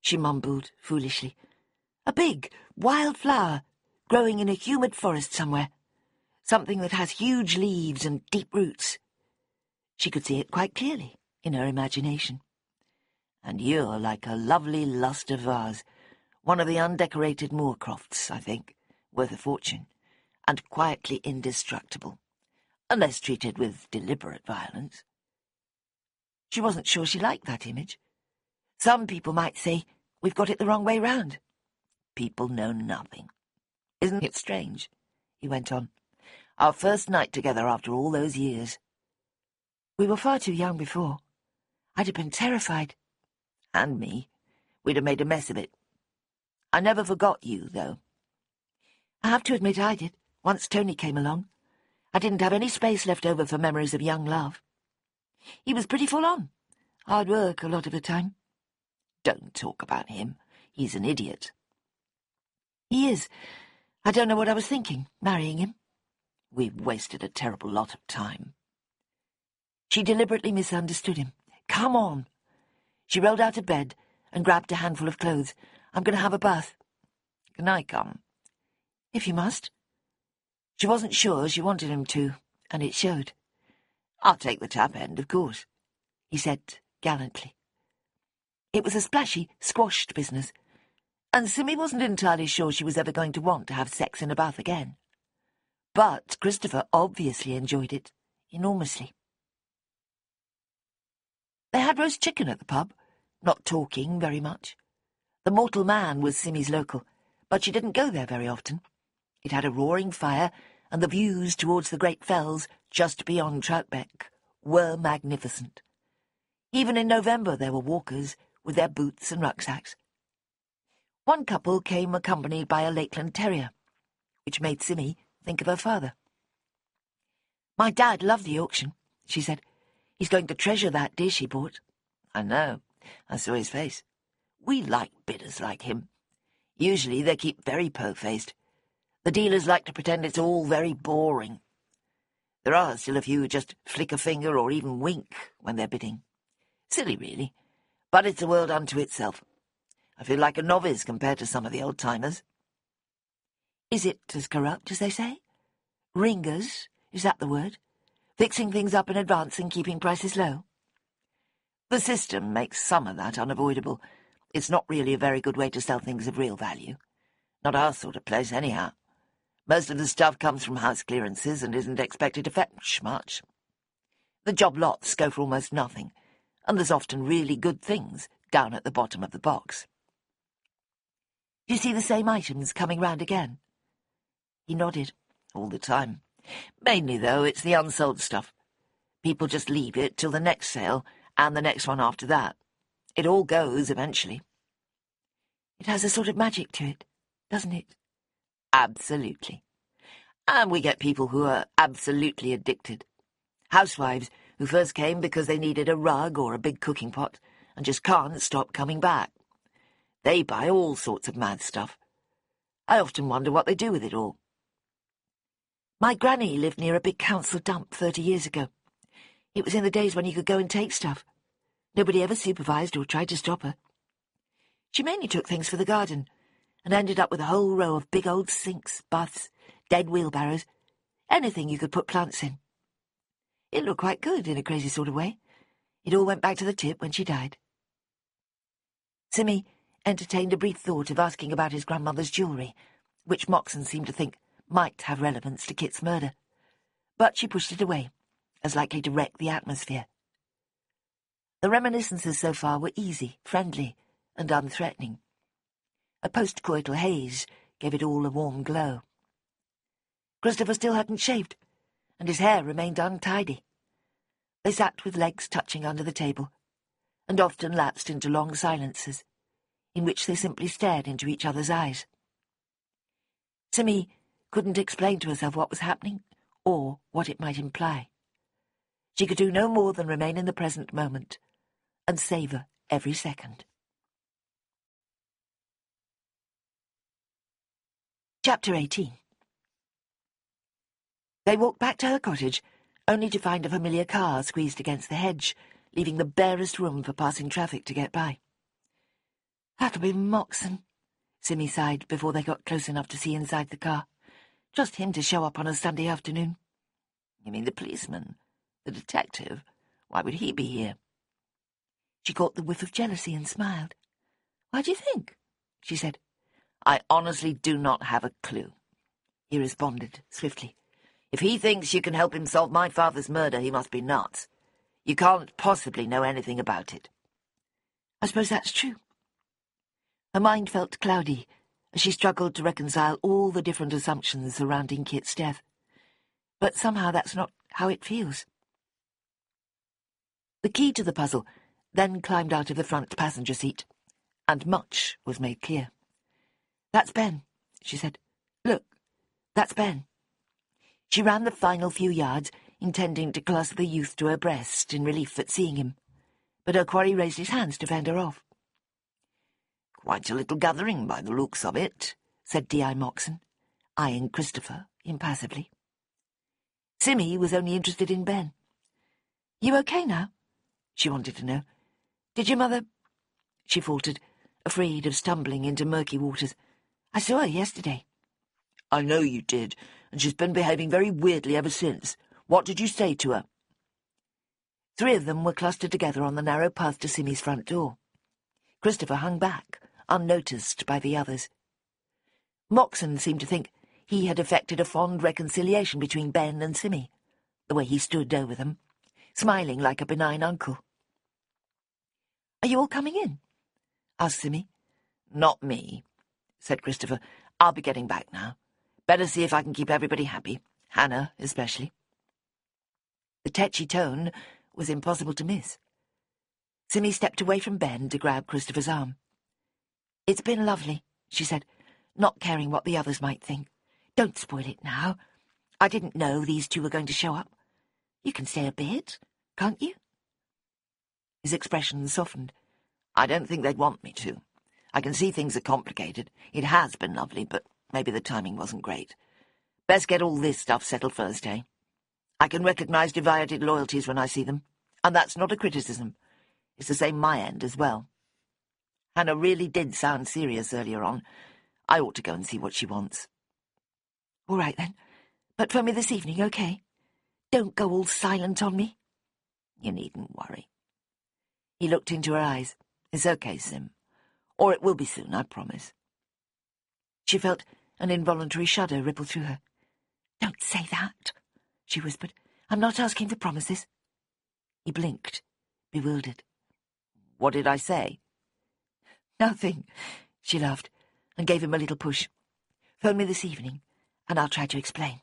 she mumbled foolishly. A big, wild flower, growing in a humid forest somewhere. Something that has huge leaves and deep roots. She could see it quite clearly in her imagination. And you're like a lovely lustre vase, one of the undecorated Moorcrofts, I think, worth a fortune, and quietly indestructible, unless treated with deliberate violence. She wasn't sure she liked that image. Some people might say we've got it the wrong way round. People know nothing. Isn't it strange? He went on. Our first night together after all those years. We were far too young before. I'd have been terrified. And me. We'd have made a mess of it. I never forgot you, though. I have to admit I did, once Tony came along. I didn't have any space left over for memories of young love. He was pretty full on. Hard work a lot of the time. Don't talk about him. He's an idiot. He is. I don't know what I was thinking, marrying him. We've wasted a terrible lot of time. She deliberately misunderstood him. Come on. She rolled out of bed and grabbed a handful of clothes. I'm going to have a bath. Can I come? If you must. She wasn't sure she wanted him to, and it showed. I'll take the tap end, of course, he said gallantly. It was a splashy, squashed business, and Simmy wasn't entirely sure she was ever going to want to have sex in a bath again. But Christopher obviously enjoyed it enormously. They had roast chicken at the pub, not talking very much. The Mortal Man was Simmy's local, but she didn't go there very often. It had a roaring fire, and the views towards the great fells just beyond Troutbeck were magnificent. Even in November there were walkers with their boots and rucksacks. One couple came accompanied by a Lakeland terrier, which made Simmy think of her father. My dad loved the auction, she said. He's going to treasure that dish he bought. I know. I saw his face. We like bidders like him. Usually they keep very po-faced. The dealers like to pretend it's all very boring. There are still a few who just flick a finger or even wink when they're bidding. Silly, really, but it's a world unto itself. I feel like a novice compared to some of the old-timers. Is it as corrupt as they say? Ringers, is that the word? Fixing things up in advance and keeping prices low? The system makes some of that unavoidable. It's not really a very good way to sell things of real value. Not our sort of place, anyhow. Most of the stuff comes from house clearances and isn't expected to fetch much. The job lots go for almost nothing, and there's often really good things down at the bottom of the box. Do you see the same items coming round again? He nodded. All the time. Mainly, though, it's the unsold stuff. People just leave it till the next sale, and the next one after that. It all goes eventually. It has a sort of magic to it, doesn't it? Absolutely. And we get people who are absolutely addicted. Housewives who first came because they needed a rug or a big cooking pot and just can't stop coming back. They buy all sorts of mad stuff. I often wonder what they do with it all. My granny lived near a big council dump 30 years ago. It was in the days when you could go and take stuff. Nobody ever supervised or tried to stop her. She mainly took things for the garden, and ended up with a whole row of big old sinks, baths, dead wheelbarrows, anything you could put plants in. It looked quite good in a crazy sort of way. It all went back to the tip when she died. Simmy entertained a brief thought of asking about his grandmother's jewellery, which Moxon seemed to think might have relevance to Kit's murder, but she pushed it away, as likely to wreck the atmosphere. The reminiscences so far were easy, friendly, and unthreatening. A post-coital haze gave it all a warm glow. Christopher still hadn't shaved, and his hair remained untidy. They sat with legs touching under the table, and often lapsed into long silences, in which they simply stared into each other's eyes. Simmy couldn't explain to herself what was happening, or what it might imply. She could do no more than remain in the present moment, and savour every second. Chapter 18. They walked back to her cottage, only to find a familiar car squeezed against the hedge, leaving the barest room for passing traffic to get by. That'll be Moxon, Simmy sighed before they got close enough to see inside the car. Just him to show up on a Sunday afternoon. You mean the policeman? The detective? Why would he be here? She caught the whiff of jealousy and smiled. Why do you think? She said. I honestly do not have a clue, he responded swiftly. If he thinks you can help him solve my father's murder, he must be nuts. You can't possibly know anything about it. I suppose that's true. Her mind felt cloudy as she struggled to reconcile all the different assumptions surrounding Kit's death. But somehow that's not how it feels. The key to the puzzle then climbed out of the front passenger seat, and much was made clear. That's Ben, she said. Look, that's Ben. She ran the final few yards, intending to clasp the youth to her breast in relief at seeing him, but her quarry raised his hands to fend her off. Quite a little gathering by the looks of it, said D.I. Moxon, eyeing Christopher impassively. Simmy was only interested in Ben. You okay now? She wanted to know. Did your mother... She faltered, afraid of stumbling into murky waters. I saw her yesterday. I know you did, and she's been behaving very weirdly ever since. What did you say to her? 3 of them were clustered together on the narrow path to Simmy's front door. Christopher hung back, unnoticed by the others. Moxon seemed to think he had effected a fond reconciliation between Ben and Simmy, the way he stood over them, smiling like a benign uncle. Are you all coming in? Asked Simmy. Not me, said Christopher. I'll be getting back now. Better see if I can keep everybody happy, Hannah especially. The tetchy tone was impossible to miss. Simmy stepped away from Ben to grab Christopher's arm. It's been lovely, she said, not caring what the others might think. Don't spoil it now. I didn't know these 2 were going to show up. You can stay a bit, can't you? His expression softened. I don't think they'd want me to. I can see things are complicated. It has been lovely, but maybe the timing wasn't great. Best get all this stuff settled first, eh? I can recognise divided loyalties when I see them, and that's not a criticism. It's the same my end as well. Hannah really did sound serious earlier on. I ought to go and see what she wants. All right, then. But phone me this evening, okay? Don't go all silent on me. You needn't worry. He looked into her eyes. It's okay, Sim. Or it will be soon, I promise. She felt an involuntary shudder ripple through her. Don't say that, she whispered. I'm not asking for promises. He blinked, bewildered. What did I say? Nothing, she laughed, and gave him a little push. Phone me this evening, and I'll try to explain.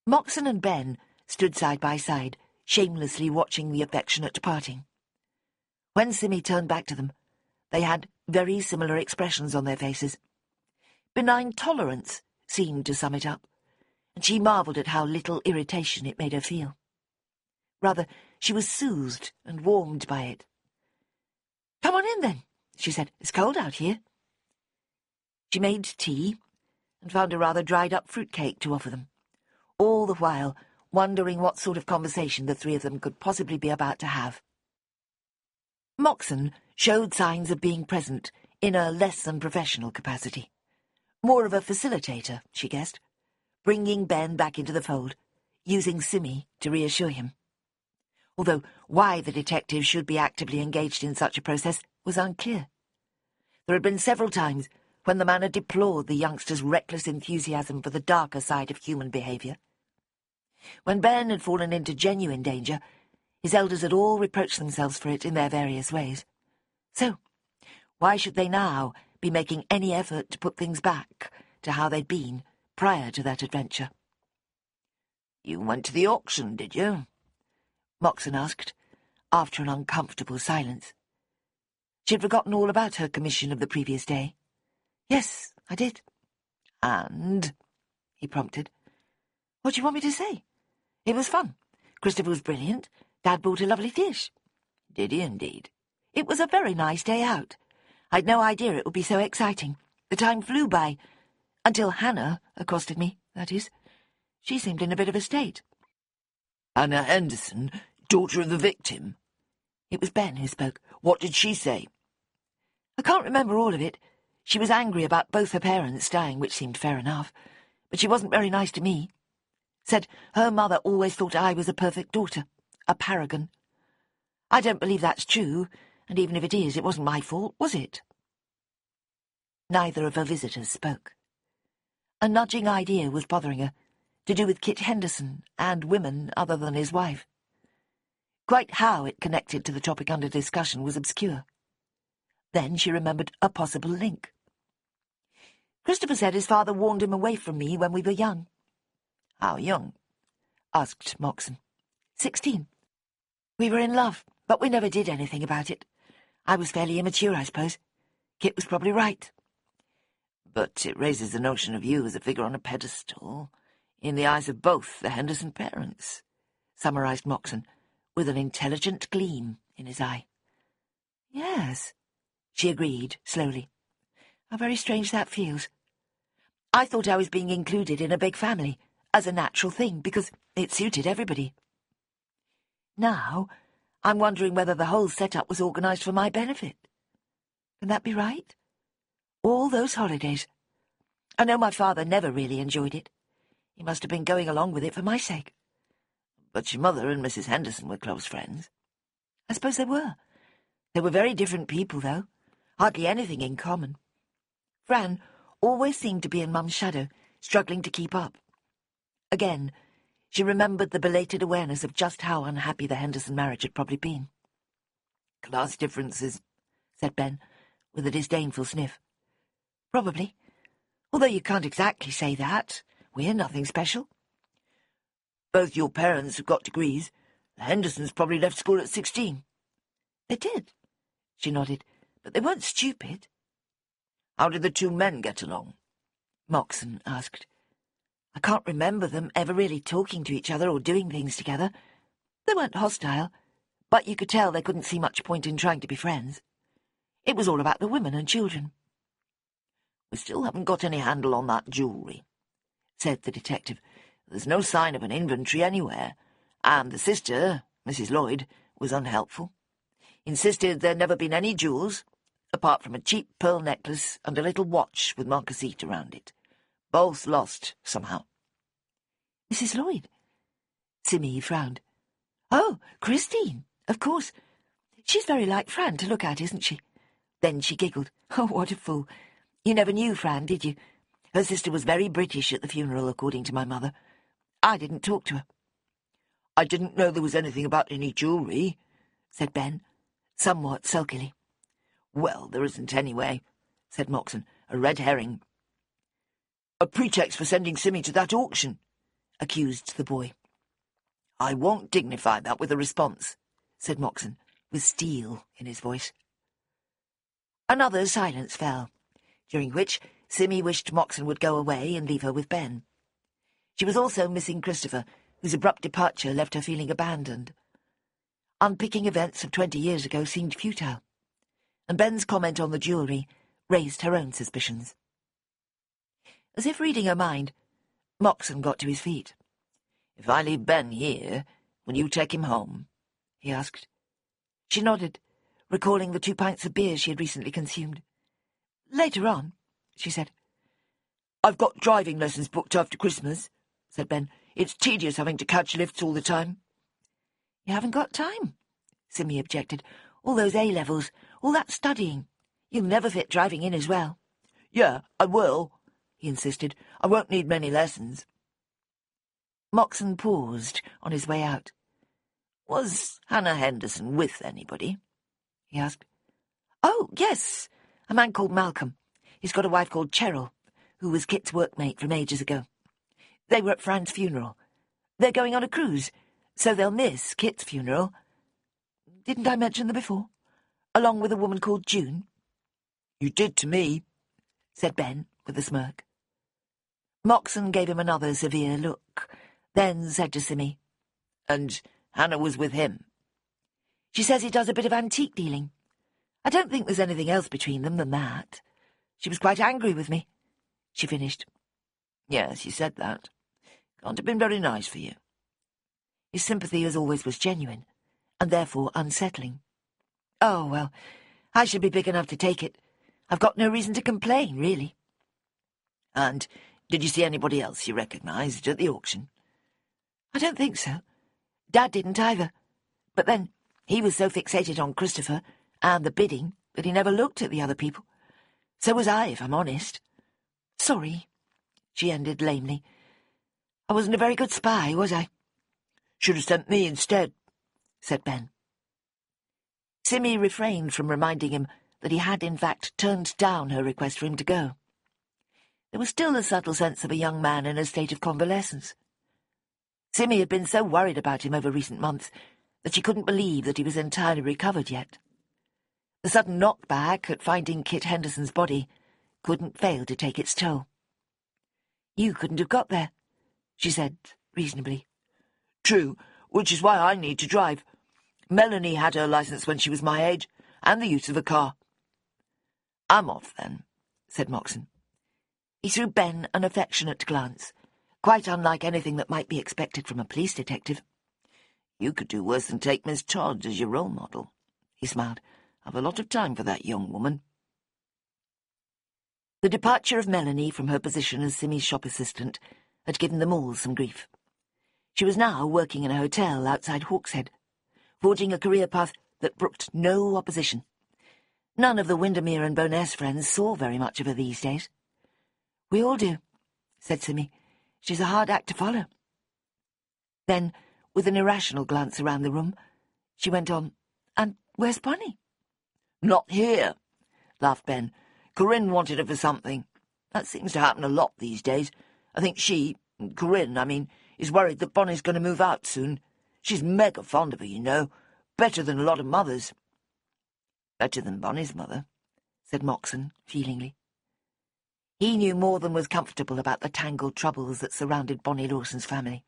Moxon and Ben stood side by side, shamelessly watching the affectionate parting. When Simmy turned back to them, they had very similar expressions on their faces. Benign tolerance seemed to sum it up, and she marvelled at how little irritation it made her feel. Rather, she was soothed and warmed by it. Come on in, then, she said. It's cold out here. She made tea and found a rather dried-up fruitcake to offer them, all the while wondering what sort of conversation the 3 of them could possibly be about to have. Moxon showed signs of being present in a less-than-professional capacity. More of a facilitator, she guessed, bringing Ben back into the fold, using Simmy to reassure him. Although why the detective should be actively engaged in such a process was unclear. There had been several times when the man had deplored the youngster's reckless enthusiasm for the darker side of human behaviour. When Ben had fallen into genuine danger, his elders had all reproached themselves for it in their various ways. So, why should they now be making any effort to put things back to how they'd been prior to that adventure? You went to the auction, did you? Moxon asked, after an uncomfortable silence. She'd forgotten all about her commission of the previous day. Yes, I did. And? He prompted. What do you want me to say? It was fun. Christopher was brilliant. Dad bought a lovely dish. Did he indeed? It was a very nice day out. I'd no idea it would be so exciting. The time flew by. Until Hannah accosted me, that is. She seemed in a bit of a state. Hannah Henderson, daughter of the victim? It was Ben who spoke. What did she say? I can't remember all of it. She was angry about both her parents dying, which seemed fair enough. But she wasn't very nice to me. Said her mother always thought I was a perfect daughter, a paragon. I don't believe that's true, and even if it is, it wasn't my fault, was it? Neither of her visitors spoke. A nudging idea was bothering her, to do with Kit Henderson and women other than his wife. Quite how it connected to the topic under discussion was obscure. Then she remembered a possible link. Christopher said his father warned him away from me when we were young. How young? Asked Moxon. 16. We were in love, but we never did anything about it. I was fairly immature, I suppose. Kit was probably right. But it raises the notion of you as a figure on a pedestal, in the eyes of both the Henderson parents, summarised Moxon, with an intelligent gleam in his eye. Yes, she agreed, slowly. How very strange that feels. I thought I was being included in a big family, as a natural thing, because it suited everybody. Now, I'm wondering whether the whole setup was organised for my benefit. Can that be right? All those holidays. I know my father never really enjoyed it. He must have been going along with it for my sake. But your mother and Mrs. Henderson were close friends. I suppose they were. They were very different people, though. Hardly anything in common. Fran always seemed to be in Mum's shadow, struggling to keep up. Again, she remembered the belated awareness of just how unhappy the Henderson marriage had probably been. Class differences, said Ben, with a disdainful sniff. Probably. Although you can't exactly say that. We're nothing special. Both your parents have got degrees. The Hendersons probably left school at 16. They did, she nodded, but they weren't stupid. How did the two men get along? Moxon asked. I can't remember them ever really talking to each other or doing things together. They weren't hostile, but you could tell there couldn't see much point in trying to be friends. It was all about the women and children. We still haven't got any handle on that jewellery, said the detective. There's no sign of an inventory anywhere, and the sister, Mrs. Lloyd, was unhelpful. Insisted there'd never been any jewels, apart from a cheap pearl necklace and a little watch with marquisite around it. Both lost, somehow. Mrs. Lloyd? Simmy frowned. Oh, Christine, of course. She's very like Fran to look at, isn't she? Then she giggled. Oh, what a fool. You never knew Fran, did you? Her sister was very British at the funeral, according to my mother. I didn't talk to her. I didn't know there was anything about any jewellery, said Ben, somewhat sulkily. Well, there isn't anyway, said Moxon. A red herring. A pretext for sending Simmy to that auction, accused the boy. I won't dignify that with a response, said Moxon, with steel in his voice. Another silence fell, during which Simmy wished Moxon would go away and leave her with Ben. She was also missing Christopher, whose abrupt departure left her feeling abandoned. Unpicking events of 20 years ago seemed futile, and Ben's comment on the jewellery raised her own suspicions. As if reading her mind, Moxon got to his feet. If I leave Ben here, will you take him home? He asked. She nodded, recalling the 2 pints of beer she had recently consumed. Later on, she said. I've got driving lessons booked after Christmas, said Ben. It's tedious having to catch lifts all the time. You haven't got time, Simmy objected. All those A-levels, all that studying. You'll never fit driving in as well. Yeah, I will, he insisted. I won't need many lessons. Moxon paused on his way out. Was Hannah Henderson with anybody? He asked. Oh, yes, a man called Malcolm. He's got a wife called Cheryl, who was Kit's workmate from ages ago. They were at Fran's funeral. They're going on a cruise, so they'll miss Kit's funeral. Didn't I mention them before? Along with a woman called June. You did to me, said Ben, with a smirk. Moxon gave him another severe look, then said to Simmy, And Hannah was with him. She says he does a bit of antique dealing. I don't think there's anything else between them than that. She was quite angry with me, she finished. Yes, you said that. Can't have been very nice for you. His sympathy, as always, was genuine, and therefore unsettling. Oh, well, I should be big enough to take it. I've got no reason to complain, really. And did you see anybody else you recognised at the auction? I don't think so. Dad didn't either. But then he was so fixated on Christopher and the bidding that he never looked at the other people. So was I, if I'm honest. Sorry, she ended lamely. I wasn't a very good spy, was I? Should have sent me instead, said Ben. Simmy refrained from reminding him that he had in fact turned down her request for him to go. There was still a subtle sense of a young man in a state of convalescence. Simmy had been so worried about him over recent months that she couldn't believe that he was entirely recovered yet. The sudden knockback at finding Kit Henderson's body couldn't fail to take its toll. You couldn't have got there, she said reasonably. True, which is why I need to drive. Melanie had her licence when she was my age, and the use of a car. I'm off, then. said Moxon. He threw Ben an affectionate glance, quite unlike anything that might be expected from a police detective. You could do worse than take Miss Todd as your role model, he smiled. I've a lot of time for that young woman. The departure of Melanie from her position as Simmy's shop assistant had given them all some grief. She was now working in a hotel outside Hawkshead, forging a career path that brooked no opposition. None of the Windermere and Bowness friends saw very much of her these days. "We all do," said Simmy. "She's a hard act to follow." Then, with an irrational glance around the room, she went on, "And where's Bonnie?" "Not here," laughed Ben. "Corinne wanted her for something. That seems to happen a lot these days. I think Corinne, is worried that Bonnie's going to move out soon. She's mega fond of her, you know. Better than a lot of mothers." "Better than Bonnie's mother," said Moxon, feelingly. He knew more than was comfortable about the tangled troubles that surrounded Bonnie Lawson's family.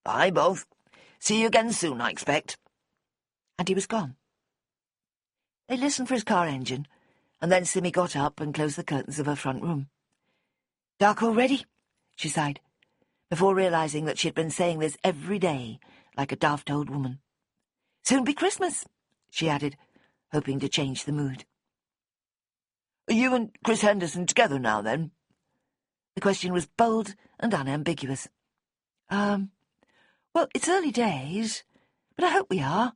"Bye, both. See you again soon, I expect." And he was gone. They listened for his car engine, and then Simmy got up and closed the curtains of her front room. "Dark already?" she sighed, before realizing that she had been saying this every day, like a daft old woman. "Soon be Christmas," she added, hoping to change the mood. "Are you and Chris Henderson together now, then?" The question was bold and unambiguous. Well, it's early days, but I hope we are.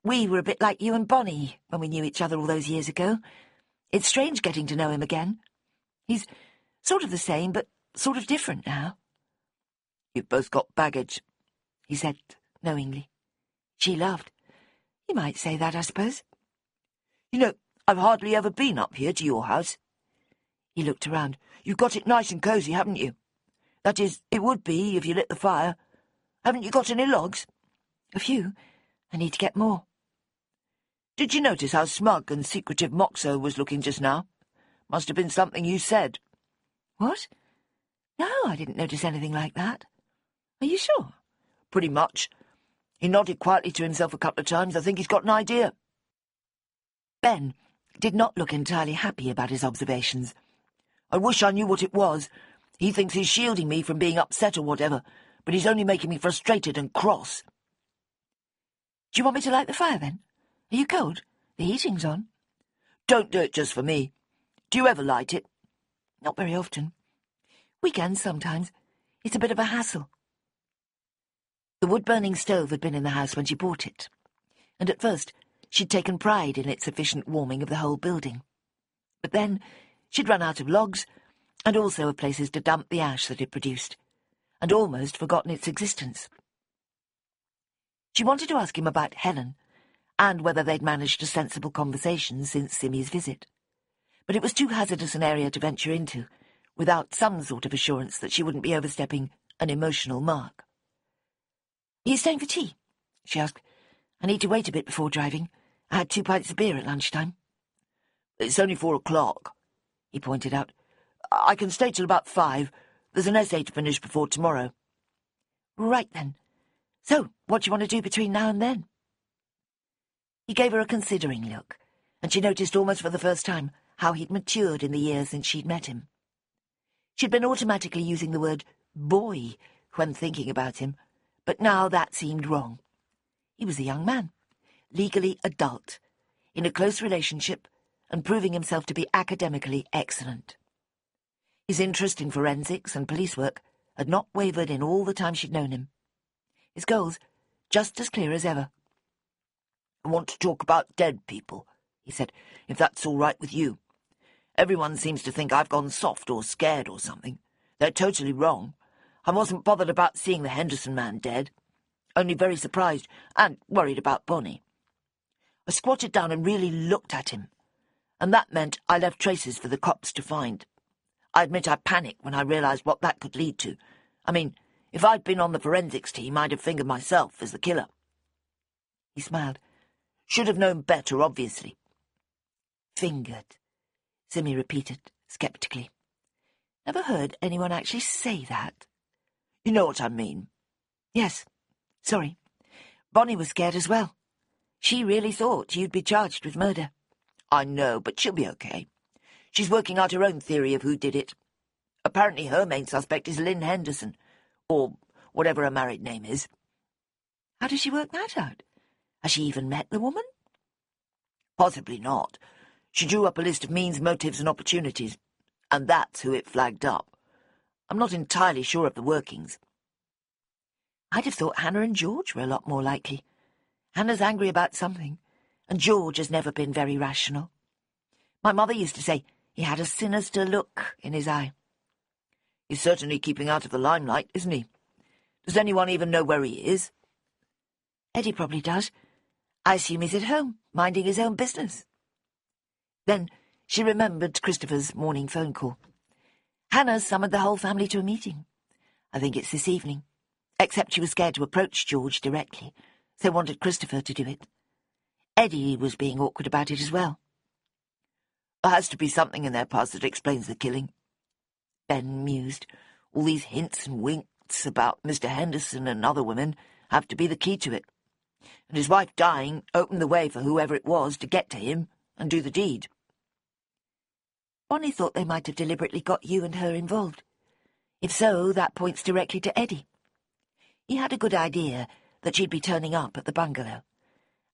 We were a bit like you and Bonnie when we knew each other all those years ago. It's strange getting to know him again. He's sort of the same, but sort of different now." "You've both got baggage," he said knowingly. She laughed. "You might say that, I suppose." "You know, I've hardly ever been up here to your house." He looked around. "You've got it nice and cosy, haven't you? That is, it would be if you lit the fire. Haven't you got any logs?" "A few. I need to get more." "Did you notice how smug and secretive Moxo was looking just now? Must have been something you said." "What? No, I didn't notice anything like that. Are you sure?" "Pretty much. He nodded quietly to himself a couple of times. I think he's got an idea." Ben did not look entirely happy about his observations. "I wish I knew what it was. He thinks he's shielding me from being upset or whatever, but he's only making me frustrated and cross." "Do you want me to light the fire, then? Are you cold? The heating's on." "Don't do it just for me. Do you ever light it?" "Not very often. Weekends, sometimes. It's a bit of a hassle." The wood-burning stove had been in the house when she bought it, and at first she'd taken pride in its efficient warming of the whole building. But then she'd run out of logs, and also of places to dump the ash that it produced, and almost forgotten its existence. She wanted to ask him about Helen, and whether they'd managed a sensible conversation since Simmy's visit. But it was too hazardous an area to venture into, without some sort of assurance that she wouldn't be overstepping an emotional mark. "Are you staying for tea?" she asked. "I need to wait a bit before driving. I had 2 pints of beer at lunchtime." "It's only 4 o'clock, he pointed out. "I can stay till about 5. There's an essay to finish before tomorrow." "Right, then. So, what do you want to do between now and then?" He gave her a considering look, and she noticed almost for the first time how he'd matured in the years since she'd met him. She'd been automatically using the word boy when thinking about him, but now that seemed wrong. He was a young man, legally adult, in a close relationship, and proving himself to be academically excellent. His interest in forensics and police work had not wavered in all the time she'd known him. His goals just as clear as ever. "I want to talk about dead people," he said, "if that's all right with you. Everyone seems to think I've gone soft or scared or something. They're totally wrong. I wasn't bothered about seeing the Henderson man dead. Only very surprised and worried about Bonnie. I squatted down and really looked at him, and that meant I left traces for the cops to find. I admit I panicked when I realized what that could lead to. If I'd been on the forensics team, I'd have fingered myself as the killer." He smiled. "Should have known better, obviously." "Fingered," Simmy repeated, sceptically. "Never heard anyone actually say that." "You know what I mean." "Yes. Sorry. Bonnie was scared as well. She really thought you'd be charged with murder." "I know, but she'll be okay. She's working out her own theory of who did it. Apparently her main suspect is Lynn Henderson, or whatever her married name is. How does she work that out? Has she even met the woman? Possibly not. She drew up a list of means, motives and opportunities, and that's who it flagged up. I'm not entirely sure of the workings. I'd have thought Hannah and George were a lot more likely. Hannah's angry about something, and George has never been very rational. My mother used to say he had a sinister look in his eye. He's certainly keeping out of the limelight, isn't he? Does anyone even know where he is? Eddie probably does. I assume he's at home, minding his own business. Then she remembered Christopher's morning phone call. Hannah summoned the whole family to a meeting. I think it's this evening. Except she was scared to approach George directly, so wanted Christopher to do it. Eddie was being awkward about it as well. There has to be something in their past that explains the killing. Ben mused. All these hints and winks about Mr. Henderson and other women have to be the key to it. And his wife dying opened the way for whoever it was to get to him and do the deed. Bonnie thought they might have deliberately got you and her involved. If so, that points directly to Eddie. He had a good idea that she'd be turning up at the bungalow,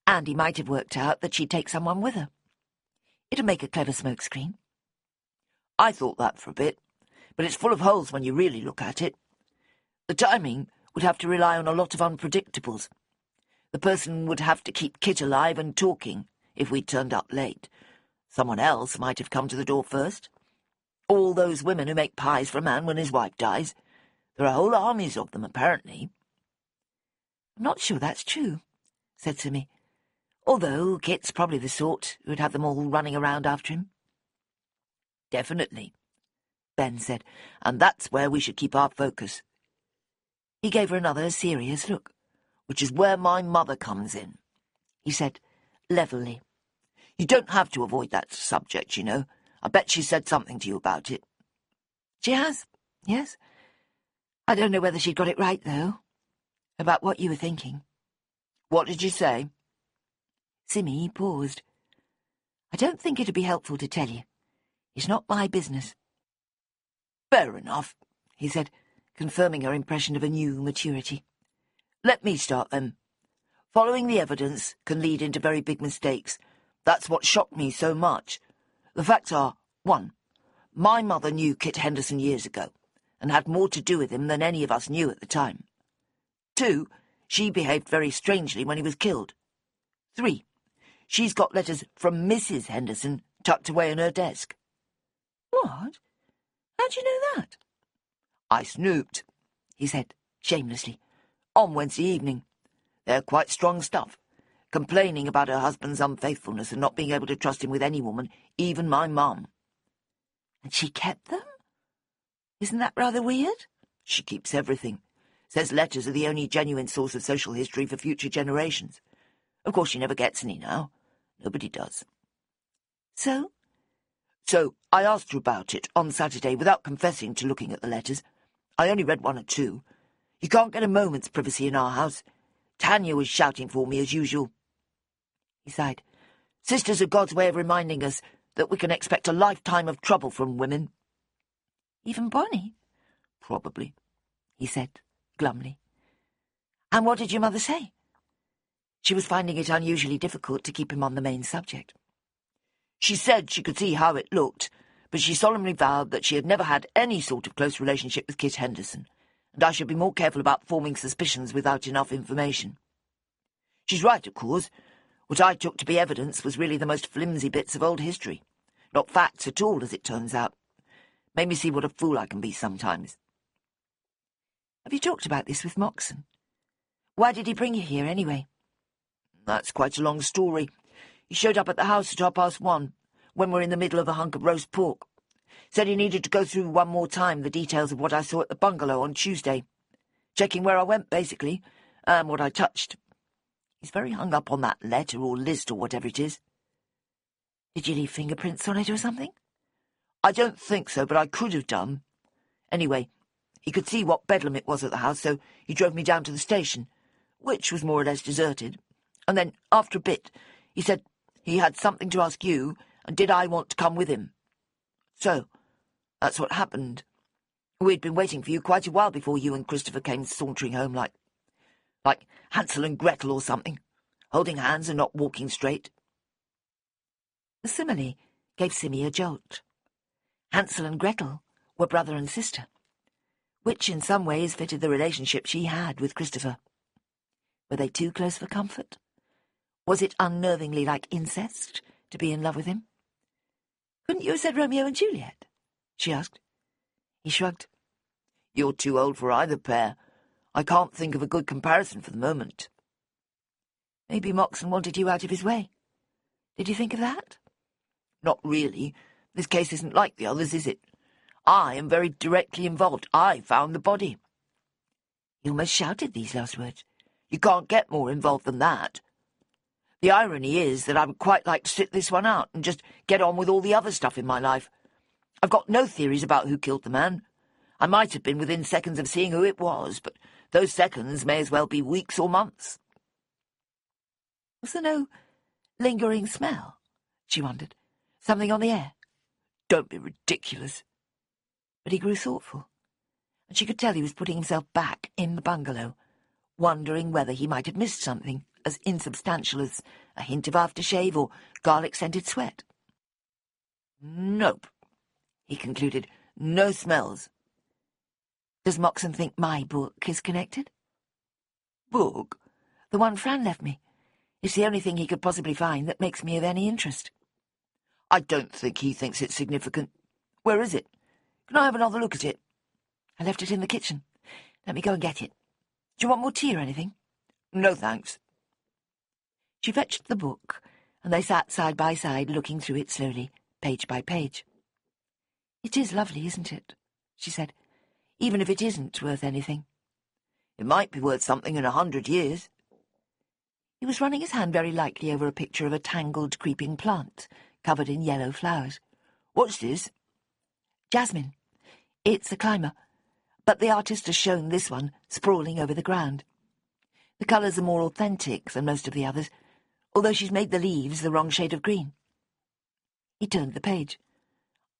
and he might have worked out that she'd take someone with her. It'd make a clever smokescreen. I thought that for a bit, but it's full of holes when you really look at it. The timing would have to rely on a lot of unpredictables. The person would have to keep Kit alive and talking if we turned up late. Someone else might have come to the door first. All those women who make pies for a man when his wife dies. There are whole armies of them, apparently. I'm not sure that's true, said Simi, although Kit's probably the sort who'd have them all running around after him. Definitely, Ben said, and that's where we should keep our focus. He gave her another serious look. Which is where my mother comes in, he said, levelly. You don't have to avoid that subject, you know. I bet she said something to you about it. She has, yes. I don't know whether she'd got it right, though, about what you were thinking. What did you say? Simi paused. I don't think it'd be helpful to tell you. It's not my business. Fair enough, he said, confirming her impression of a new maturity. Let me start, then. Following the evidence can lead into very big mistakes. That's what shocked me so much. The facts are, 1. My mother knew Kit Henderson years ago, and had more to do with him than any of us knew at the time. 2. She behaved very strangely when he was killed. 3. She's got letters from Mrs. Henderson tucked away in her desk. What? How'd you know that? I snooped, he said, shamelessly. On Wednesday evening. They're quite strong stuff, complaining about her husband's unfaithfulness and not being able to trust him with any woman, even my mum. And she kept them? Isn't that rather weird? She keeps everything. Says letters are the only genuine source of social history for future generations. Of course she never gets any now. Nobody does. So? So I asked her about it on Saturday without confessing to looking at the letters. I only read 1 or 2. You can't get a moment's privacy in our house. Tanya was shouting for me as usual. He sighed. Sisters are God's way of reminding us that we can expect a lifetime of trouble from women. Even Bonnie? Probably, he said, glumly. And what did your mother say? She was finding it unusually difficult to keep him on the main subject. She said she could see how it looked, but she solemnly vowed that she had never had any sort of close relationship with Kit Henderson, and I should be more careful about forming suspicions without enough information. She's right, of course. What I took to be evidence was really the most flimsy bits of old history. Not facts at all, as it turns out. Made me see what a fool I can be sometimes. Have you talked about this with Moxon? Why did he bring you here, anyway? That's quite a long story. He showed up at the house at 1:30, when we're in the middle of a hunk of roast pork. Said he needed to go through one more time the details of what I saw at the bungalow on Tuesday. Checking where I went, basically, and what I touched. He's very hung up on that letter or list or whatever it is. Did you leave fingerprints on it or something? I don't think so, but I could have done. Anyway, he could see what bedlam it was at the house, so he drove me down to the station, which was more or less deserted. And then, after a bit, he said he had something to ask you, and did I want to come with him? So, that's what happened. We'd been waiting for you quite a while before you and Christopher came sauntering home like Hansel and Gretel or something, holding hands and not walking straight. The simile gave Simmy a jolt. Hansel and Gretel were brother and sister, which in some ways fitted the relationship she had with Christopher. Were they too close for comfort? Was it unnervingly like incest to be in love with him? Couldn't you have said Romeo and Juliet? She asked. He shrugged. You're too old for either pair. I can't think of a good comparison for the moment. Maybe Moxon wanted you out of his way. Did you think of that? Not really. This case isn't like the others, is it? I am very directly involved. I found the body. You almost shouted these last words. You can't get more involved than that. The irony is that I would quite like to sit this one out and just get on with all the other stuff in my life. I've got no theories about who killed the man. I might have been within seconds of seeing who it was, but those seconds may as well be weeks or months. Was there no lingering smell? She wondered. Something on the air? Don't be ridiculous. But he grew thoughtful, and she could tell he was putting himself back in the bungalow, wondering whether he might have missed something as insubstantial as a hint of aftershave or garlic-scented sweat. Nope, he concluded. No smells. Does Moxon think my book is connected? Book? The one Fran left me. It's the only thing he could possibly find that makes me of any interest. I don't think he thinks it's significant. Where is it? Can I have another look at it? I left it in the kitchen. Let me go and get it. Do you want more tea or anything? No, thanks. She fetched the book, and they sat side by side looking through it slowly, page by page. It is lovely, isn't it? She said, even if it isn't worth anything. It might be worth something in 100 years. He was running his hand very lightly over a picture of a tangled, creeping plant, covered in yellow flowers. What's this? Jasmine. It's a climber, but the artist has shown this one sprawling over the ground. The colours are more authentic than most of the others, although she's made the leaves the wrong shade of green. He turned the page.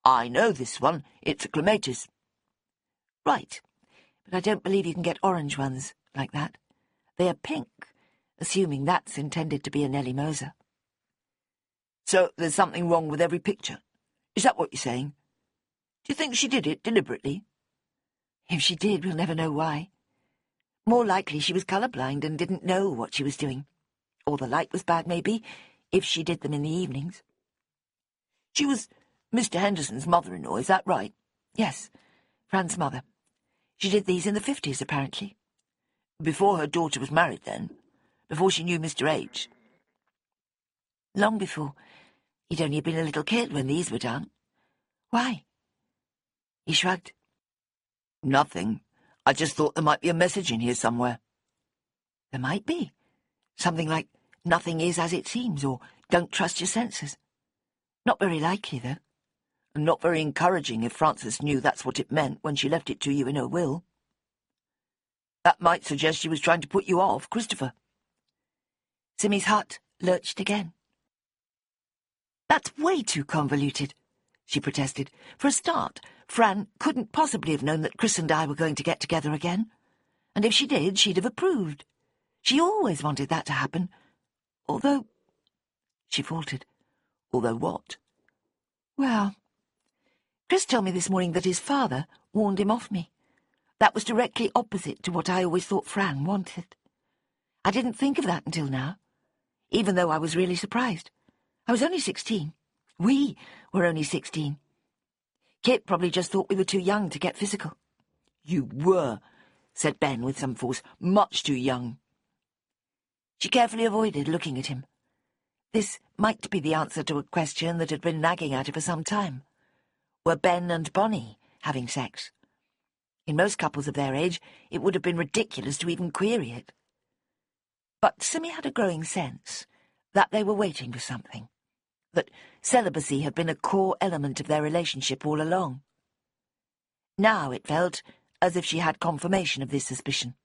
I know this one. It's a clematis. Right, but I don't believe you can get orange ones like that. They are pink, assuming that's intended to be a Nellie Moser. So there's something wrong with every picture? Is that what you're saying? Do you think she did it deliberately? If she did, we'll never know why. More likely she was colourblind and didn't know what she was doing. Or the light was bad, maybe, if she did them in the evenings. She was Mr. Henderson's mother-in-law, is that right? Yes, Fran's mother. She did these in the 50s, apparently. Before her daughter was married, then? Before she knew Mr. H? Long before. He'd only been a little kid when these were done. Why? He shrugged. Nothing. I just thought there might be a message in here somewhere. There might be. Something like, nothing is as it seems, or don't trust your senses. Not very likely, though. And not very encouraging if Frances knew that's what it meant when she left it to you in her will. That might suggest she was trying to put you off, Christopher. Simmy's heart lurched again. That's way too convoluted, she protested. For a start, Fran couldn't possibly have known that Chris and I were going to get together again. And if she did, she'd have approved. She always wanted that to happen. Although... She faltered. Although what? Well, Chris told me this morning that his father warned him off me. That was directly opposite to what I always thought Fran wanted. I didn't think of that until now, even though I was really surprised. I was only 16. We were only 16. Kit probably just thought we were too young to get physical. You were, said Ben with some force, much too young. She carefully avoided looking at him. This might be the answer to a question that had been nagging at her for some time. Were Ben and Bonnie having sex? In most couples of their age, it would have been ridiculous to even query it. But Simmy had a growing sense that they were waiting for something, that celibacy had been a core element of their relationship all along. Now it felt as if she had confirmation of this suspicion,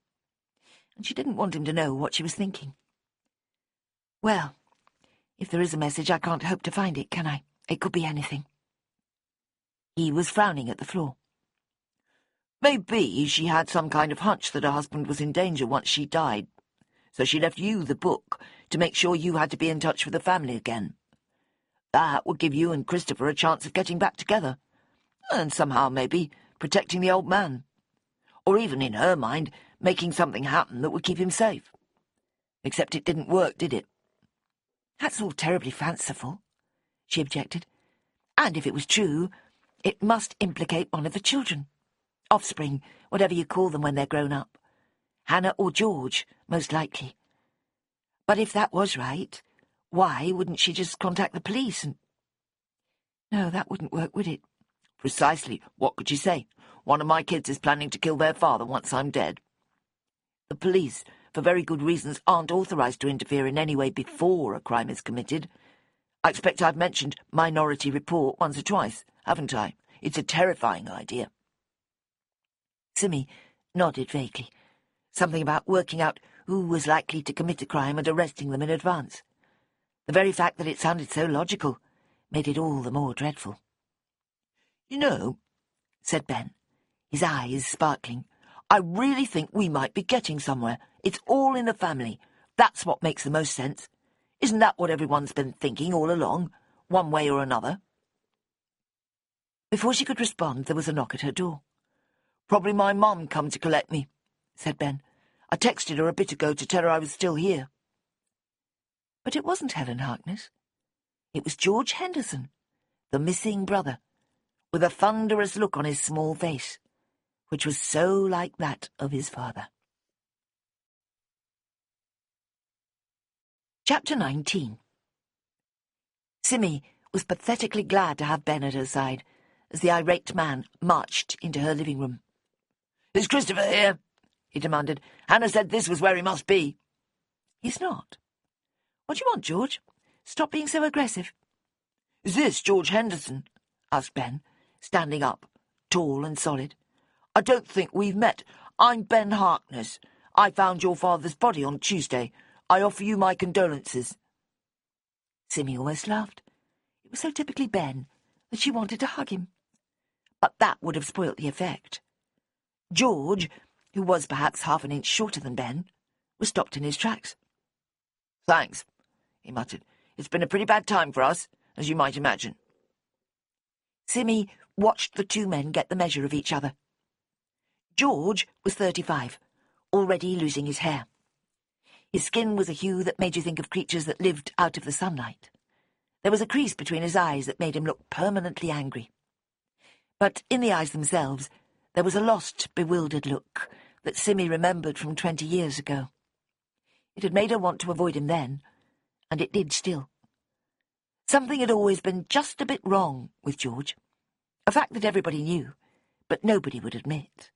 and she didn't want him to know what she was thinking. Well, if there is a message, I can't hope to find it, can I? It could be anything. He was frowning at the floor. Maybe she had some kind of hunch that her husband was in danger once she died, so she left you the book to make sure you had to be in touch with the family again. That would give you and Christopher a chance of getting back together, and somehow, maybe, protecting the old man. Or even, in her mind, making something happen that would keep him safe. Except it didn't work, did it? That's all terribly fanciful, she objected. And if it was true, it must implicate one of the children. Offspring, whatever you call them when they're grown up. Hannah or George, most likely. But if that was right, why wouldn't she just contact the police and... No, that wouldn't work, would it? Precisely. What could she say? One of my kids is planning to kill their father once I'm dead. The police, for very good reasons, aren't authorised to interfere in any way before a crime is committed. I expect I've mentioned Minority Report once or twice, haven't I? It's a terrifying idea. Simi nodded vaguely. Something about working out who was likely to commit a crime and arresting them in advance. The very fact that it sounded so logical made it all the more dreadful. You know, said Ben, his eyes sparkling, I really think we might be getting somewhere. It's all in the family. That's what makes the most sense. Isn't that what everyone's been thinking all along, one way or another? Before she could respond, there was a knock at her door. Probably my mum come to collect me, said Ben. I texted her a bit ago to tell her I was still here. But it wasn't Helen Harkness. It was George Henderson, the missing brother, with a thunderous look on his small face, which was so like that of his father. Chapter 19. Simi was pathetically glad to have Ben at her side as the irate man marched into her living room. "Is Christopher here?" he demanded. "Hannah said this was where he must be." "He's not. What do you want, George? Stop being so aggressive." "Is this George Henderson?" asked Ben, standing up, tall and solid. "I don't think we've met. I'm Ben Harkness. I found your father's body on Tuesday. I offer you my condolences." Simi almost laughed. It was so typically Ben that she wanted to hug him. But that would have spoilt the effect. George, who was perhaps half an inch shorter than Ben, was stopped in his tracks. "Thanks," he muttered. "It's been a pretty bad time for us, as you might imagine." Simi watched the two men get the measure of each other. George was 35, already losing his hair. His skin was a hue that made you think of creatures that lived out of the sunlight. There was a crease between his eyes that made him look permanently angry. But in the eyes themselves, there was a lost, bewildered look that Simi remembered from 20 years ago. It had made her want to avoid him then, and it did still. Something had always been just a bit wrong with George, a fact that everybody knew, but nobody would admit.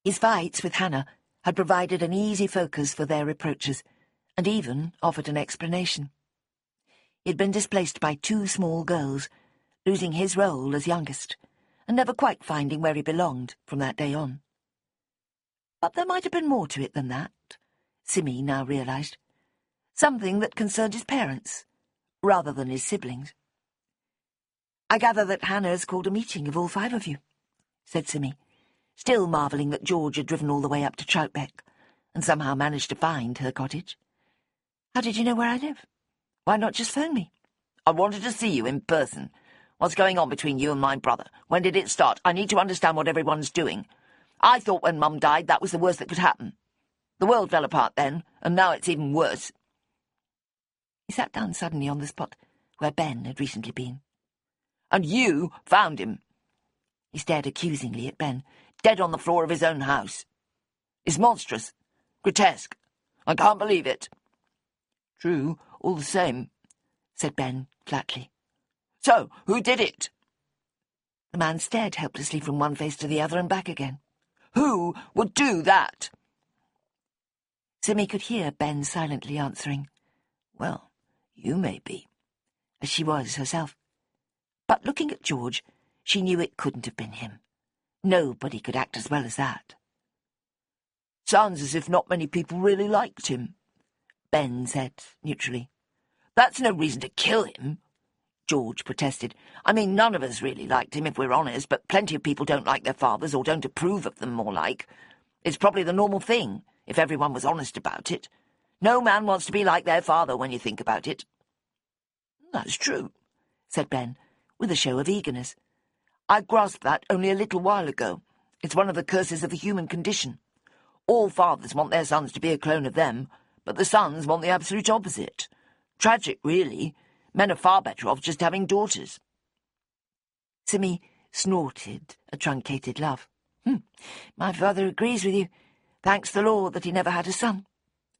His fights with Hannah had provided an easy focus for their reproaches, and even offered an explanation. He had been displaced by 2 small girls, losing his role as youngest, and never quite finding where he belonged from that day on. But there might have been more to it than that, Simi now realised. Something that concerned his parents, rather than his siblings. "I gather that Hannah's called a meeting of all 5 of you," said Simi, still marvelling that George had driven all the way up to Troutbeck, and somehow managed to find her cottage. "How did you know where I live? Why not just phone me?" "I wanted to see you in person. What's going on between you and my brother? When did it start? I need to understand what everyone's doing. I thought when Mum died that was the worst that could happen. The world fell apart then, and now it's even worse." He sat down suddenly on the spot where Ben had recently been. "And you found him?" He stared accusingly at Ben. "Dead on the floor of his own house. It's monstrous. Grotesque. I can't believe it." "True, all the same," said Ben flatly. "So, who did it?" The man stared helplessly from one face to the other and back again. "Who would do that?" Simi could hear Ben silently answering, "Well, you may be," as she was herself. But looking at George, she knew it couldn't have been him. Nobody could act as well as that. "Sounds as if not many people really liked him," Ben said neutrally. "That's no reason to kill him. George protested. I mean, none of us really liked him, if we're honest, but plenty of people don't like their fathers or don't approve of them, more like. It's probably the normal thing, if everyone was honest about it. No man wants to be like their father when you think about it. That's true, said Ben, with a show of eagerness. I grasped that only a little while ago. It's one of the curses of the human condition. All fathers want their sons to be a clone of them, but the sons want the absolute opposite. Tragic, really. Men are far better off just having daughters. Simmy snorted a truncated laugh. My father agrees with you. Thanks the Lord that he never had a son.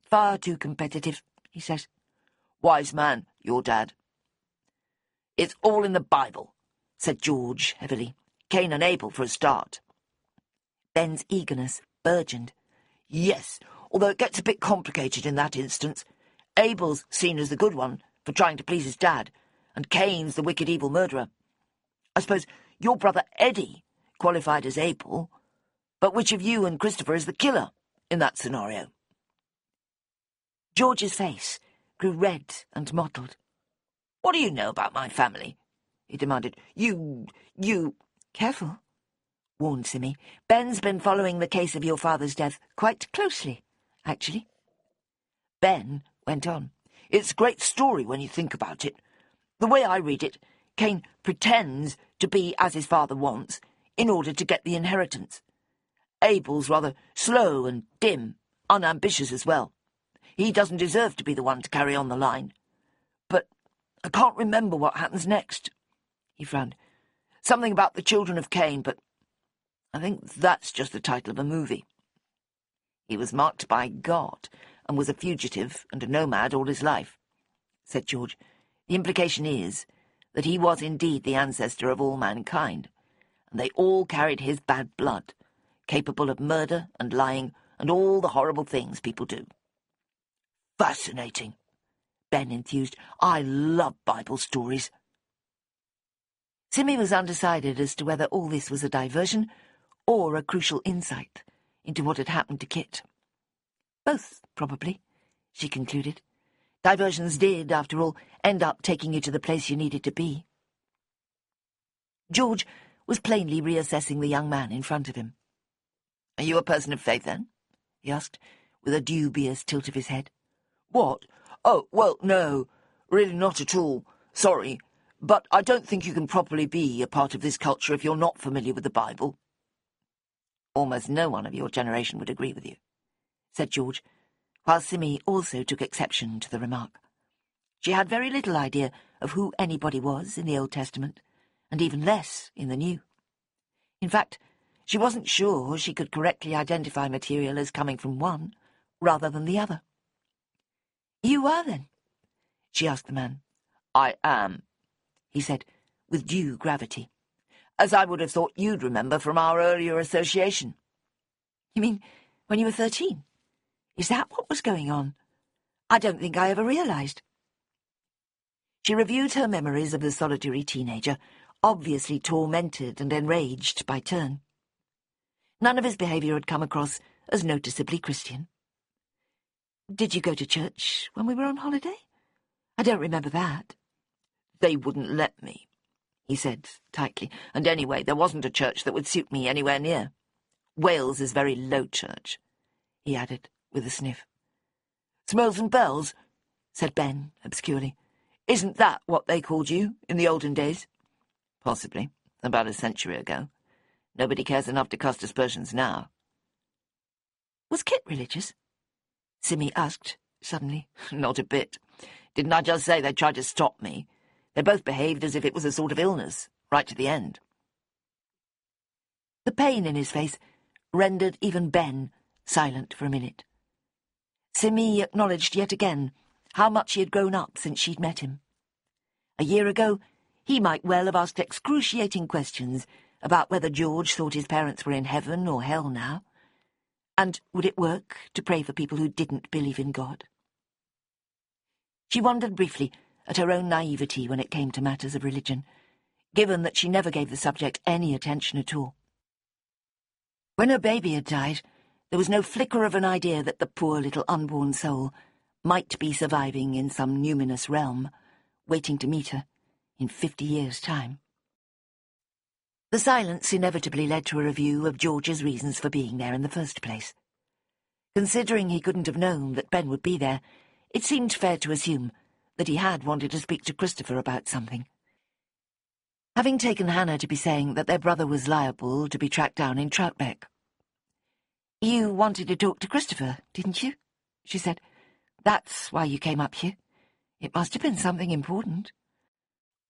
Far too competitive, he says. Wise man, your dad. It's all in the Bible, said George heavily. Cain and Abel for a start. Ben's eagerness burgeoned. Yes, although it gets a bit complicated in that instance. Abel's seen as the good one for trying to please his dad, and Cain's the wicked evil murderer. I suppose your brother Eddie qualified as Abel, but which of you and Christopher is the killer in that scenario? George's face grew red and mottled. What do you know about my family? He demanded. You... Careful, warned Simmy. Ben's been following the case of your father's death quite closely, actually. Ben went on. It's a great story when you think about it. The way I read it, Cain pretends to be as his father wants in order to get the inheritance. Abel's rather slow and dim, unambitious as well. He doesn't deserve to be the one to carry on the line. But I can't remember what happens next. He frowned. Something about the children of Cain, but I think that's just the title of a movie. He was marked by God and was a fugitive and a nomad all his life, said George. The implication is that he was indeed the ancestor of all mankind, and they all carried his bad blood, capable of murder and lying and all the horrible things people do. Fascinating, Ben enthused. I love Bible stories. Simmy was undecided as to whether all this was a diversion or a crucial insight into what had happened to Kit. Both, probably, she concluded. Diversions did, after all, end up taking you to the place you needed to be. George was plainly reassessing the young man in front of him. Are you a person of faith, then? He asked, with a dubious tilt of his head. What? Oh, well, no, really not at all. Sorry, but I don't think you can properly be a part of this culture if you're not familiar with the Bible. Almost no one of your generation would agree with you, said George, while Simmy also took exception to the remark. She had very little idea of who anybody was in the Old Testament, and even less in the New. In fact, she wasn't sure she could correctly identify material as coming from one rather than the other. You are, then? She asked the man. I am, he said, with due gravity, as I would have thought you'd remember from our earlier association. You mean when you were 13? Is that what was going on? I don't think I ever realized. She reviewed her memories of the solitary teenager, obviously tormented and enraged by turn. None of his behaviour had come across as noticeably Christian. Did you go to church when we were on holiday? I don't remember that. They wouldn't let me, he said tightly, and anyway, there wasn't a church that would suit me anywhere near. Wales is very low church, he added, with a sniff. Smells and bells, said Ben obscurely. Isn't that what they called you in the olden days? Possibly, about a century ago. Nobody cares enough to cast aspersions now. Was Kit religious? Simmy asked, suddenly. Not a bit. Didn't I just say they tried to stop me? They both behaved as if it was a sort of illness, right to the end. The pain in his face rendered even Ben silent for a minute. Simmy acknowledged yet again how much he had grown up since she'd met him. A year ago, he might well have asked excruciating questions about whether George thought his parents were in heaven or hell now, and would it work to pray for people who didn't believe in God? She wondered briefly at her own naivety when it came to matters of religion, given that she never gave the subject any attention at all. When her baby had died, there was no flicker of an idea that the poor little unborn soul might be surviving in some numinous realm, waiting to meet her in 50 years' time. The silence inevitably led to a review of George's reasons for being there in the first place. Considering he couldn't have known that Ben would be there, it seemed fair to assume that he had wanted to speak to Christopher about something. Having taken Hannah to be saying that their brother was liable to be tracked down in Troutbeck. "You wanted to talk to Christopher, didn't you?" she said. "That's why you came up here. It must have been something important."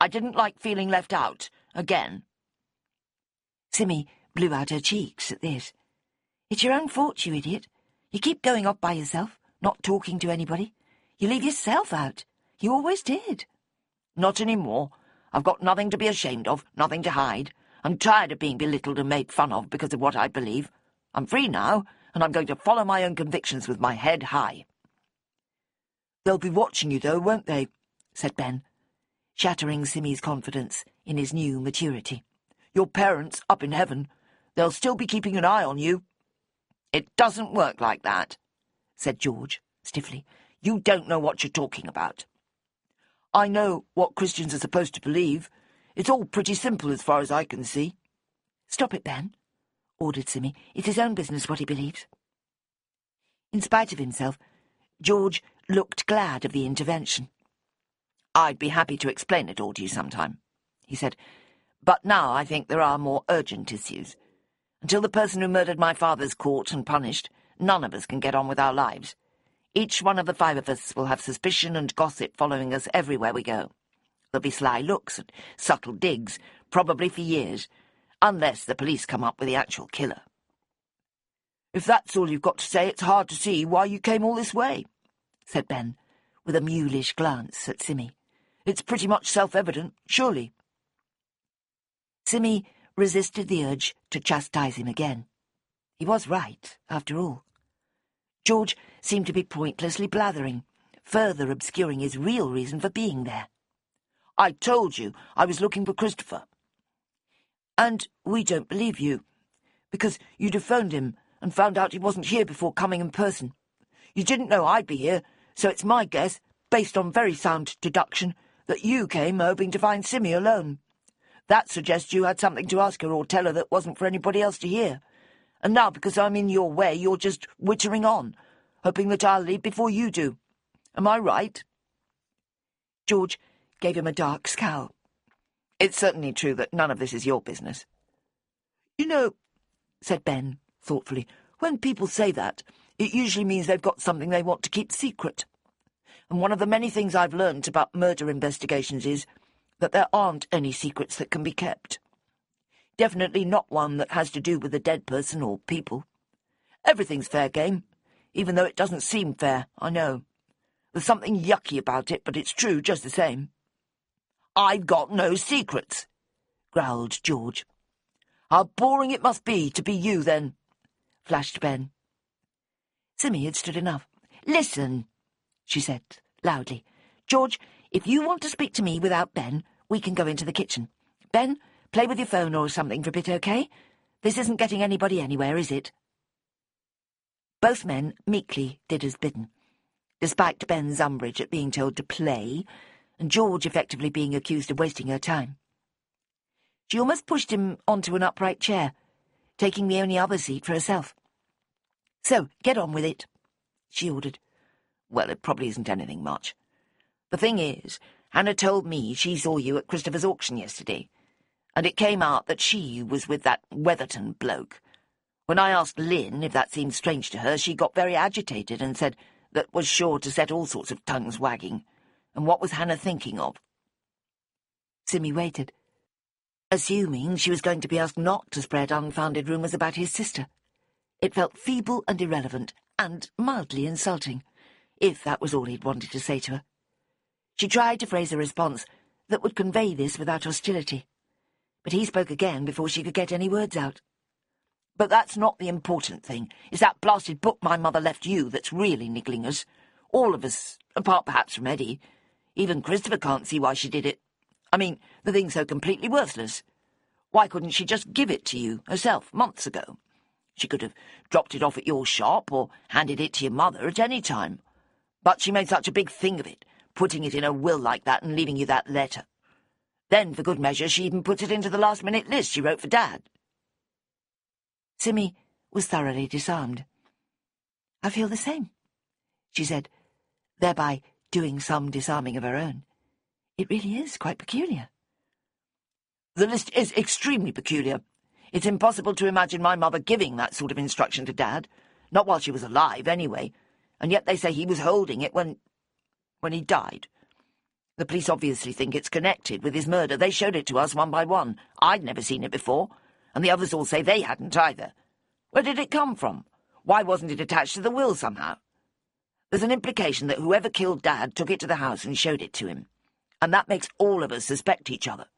I didn't like feeling left out, again. Simmy blew out her cheeks at this. "It's your own fault, you idiot. You keep going off by yourself, not talking to anybody. You leave yourself out. You always did." Not anymore. I've got nothing to be ashamed of, nothing to hide. I'm tired of being belittled and made fun of because of what I believe. I'm free now, and I'm going to follow my own convictions with my head high. "They'll be watching you, though, won't they?" said Ben, shattering Simmy's confidence in his new maturity. "Your parents, up in heaven, they'll still be keeping an eye on you." "It doesn't work like that," said George, stiffly. "You don't know what you're talking about." "I know what Christians are supposed to believe. It's all pretty simple as far as I can see." "Stop it, Ben," ordered Simmy. "It's his own business what he believes." In spite of himself, George looked glad of the intervention. "I'd be happy to explain it all to you sometime," he said. "But now I think there are more urgent issues. Until the person who murdered my father's caught and punished, none of us can get on with our lives. Each one of the 5 of us will have suspicion and gossip following us everywhere we go. There'll be sly looks and subtle digs, probably for years, unless the police come up with the actual killer." "If that's all you've got to say, it's hard to see why you came all this way," said Ben, with a mulish glance at Simmy. "It's pretty much self-evident, surely." Simmy resisted the urge to chastise him again. He was right, after all. George seemed to be pointlessly blathering, further obscuring his real reason for being there. "I told you I was looking for Christopher." "And we don't believe you, because you'd have phoned him and found out he wasn't here before coming in person. You didn't know I'd be here, so it's my guess, based on very sound deduction, that you came hoping to find Simmy alone. That suggests you had something to ask her or tell her that wasn't for anybody else to hear. And now, because I'm in your way, you're just wittering on, hoping that I'll leave before you do. Am I right?" George gave him a dark scowl. "It's certainly true that none of this is your business." "You know," said Ben, thoughtfully, "when people say that, it usually means they've got something they want to keep secret. And one of the many things I've learned about murder investigations is that there aren't any secrets that can be kept. Definitely not one that has to do with a dead person or people. Everything's fair game, even though it doesn't seem fair, I know. There's something yucky about it, but it's true just the same." "I've got no secrets," growled George. "How boring it must be to be you, then," flashed Ben. Simmy had stood enough. "Listen," she said, loudly. "George, if you want to speak to me without Ben, we can go into the kitchen. Ben, play with your phone or something for a bit, okay? This isn't getting anybody anywhere, is it?" Both men meekly did as bidden, despite Ben's umbrage at being told to play, and George effectively being accused of wasting her time. She almost pushed him onto an upright chair, taking the only other seat for herself. "So, get on with it," she ordered. "Well, it probably isn't anything much. The thing is, Hannah told me she saw you at Christopher's auction yesterday, and it came out that she was with that Weatherton bloke. When I asked Lynn if that seemed strange to her, she got very agitated and said that was sure to set all sorts of tongues wagging. And what was Hannah thinking of?" Simmy waited, assuming she was going to be asked not to spread unfounded rumours about his sister. It felt feeble and irrelevant, and mildly insulting, if that was all he'd wanted to say to her. She tried to phrase a response that would convey this without hostility, but he spoke again before she could get any words out. "But that's not the important thing. It's that blasted book my mother left you that's really niggling us. All of us, apart perhaps from Eddie. Even Christopher can't see why she did it. I mean, the thing's so completely worthless. Why couldn't she just give it to you herself months ago? She could have dropped it off at your shop or handed it to your mother at any time. But she made such a big thing of it, putting it in her will like that and leaving you that letter. Then, for good measure, she even put it into the last-minute list she wrote for Dad. Simmy was thoroughly disarmed. "I feel the same," she said, thereby doing some disarming of her own. "It really is quite peculiar." The list is extremely peculiar. It's impossible to imagine my mother giving that sort of instruction to Dad, not while she was alive, anyway, and yet they say he was holding it when he died. The police obviously think it's connected with his murder. They showed it to us one by one. I'd never seen it before, and the others all say they hadn't either. Where did it come from? Why wasn't it attached to the will somehow? There's an implication that whoever killed Dad took it to the house and showed it to him, and that makes all of us suspect each other.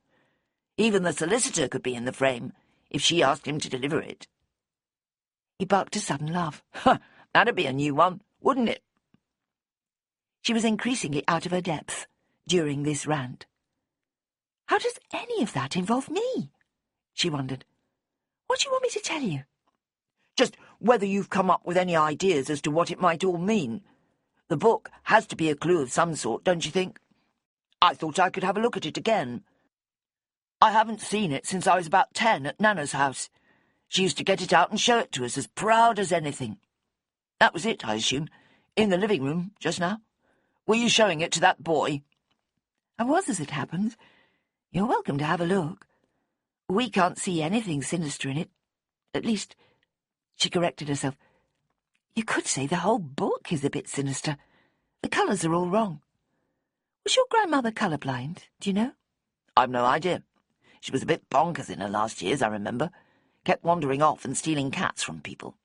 Even the solicitor could be in the frame, if she asked him to deliver it." He barked a sudden laugh. That'd be a new one, wouldn't it? She was increasingly out of her depth during this rant. "How does any of that involve me?" she wondered. "What do you want me to tell you?" Just whether you've come up with any ideas as to what it might all mean. The book has to be a clue of some sort, don't you think? I thought I could have a look at it again. I haven't seen it since I was about 10 at Nana's house. She used to get it out and show it to us, as proud as anything. That was it, I assume, in the living room just now. Were you showing it to that boy?" "I was, as it happens. You're welcome to have a look. We can't see anything sinister in it. At least," she corrected herself, "you could say the whole book is a bit sinister. The colours are all wrong. Was your grandmother colourblind, do you know?" "I've no idea. She was a bit bonkers in her last years, I remember. Kept wandering off and stealing cats from people.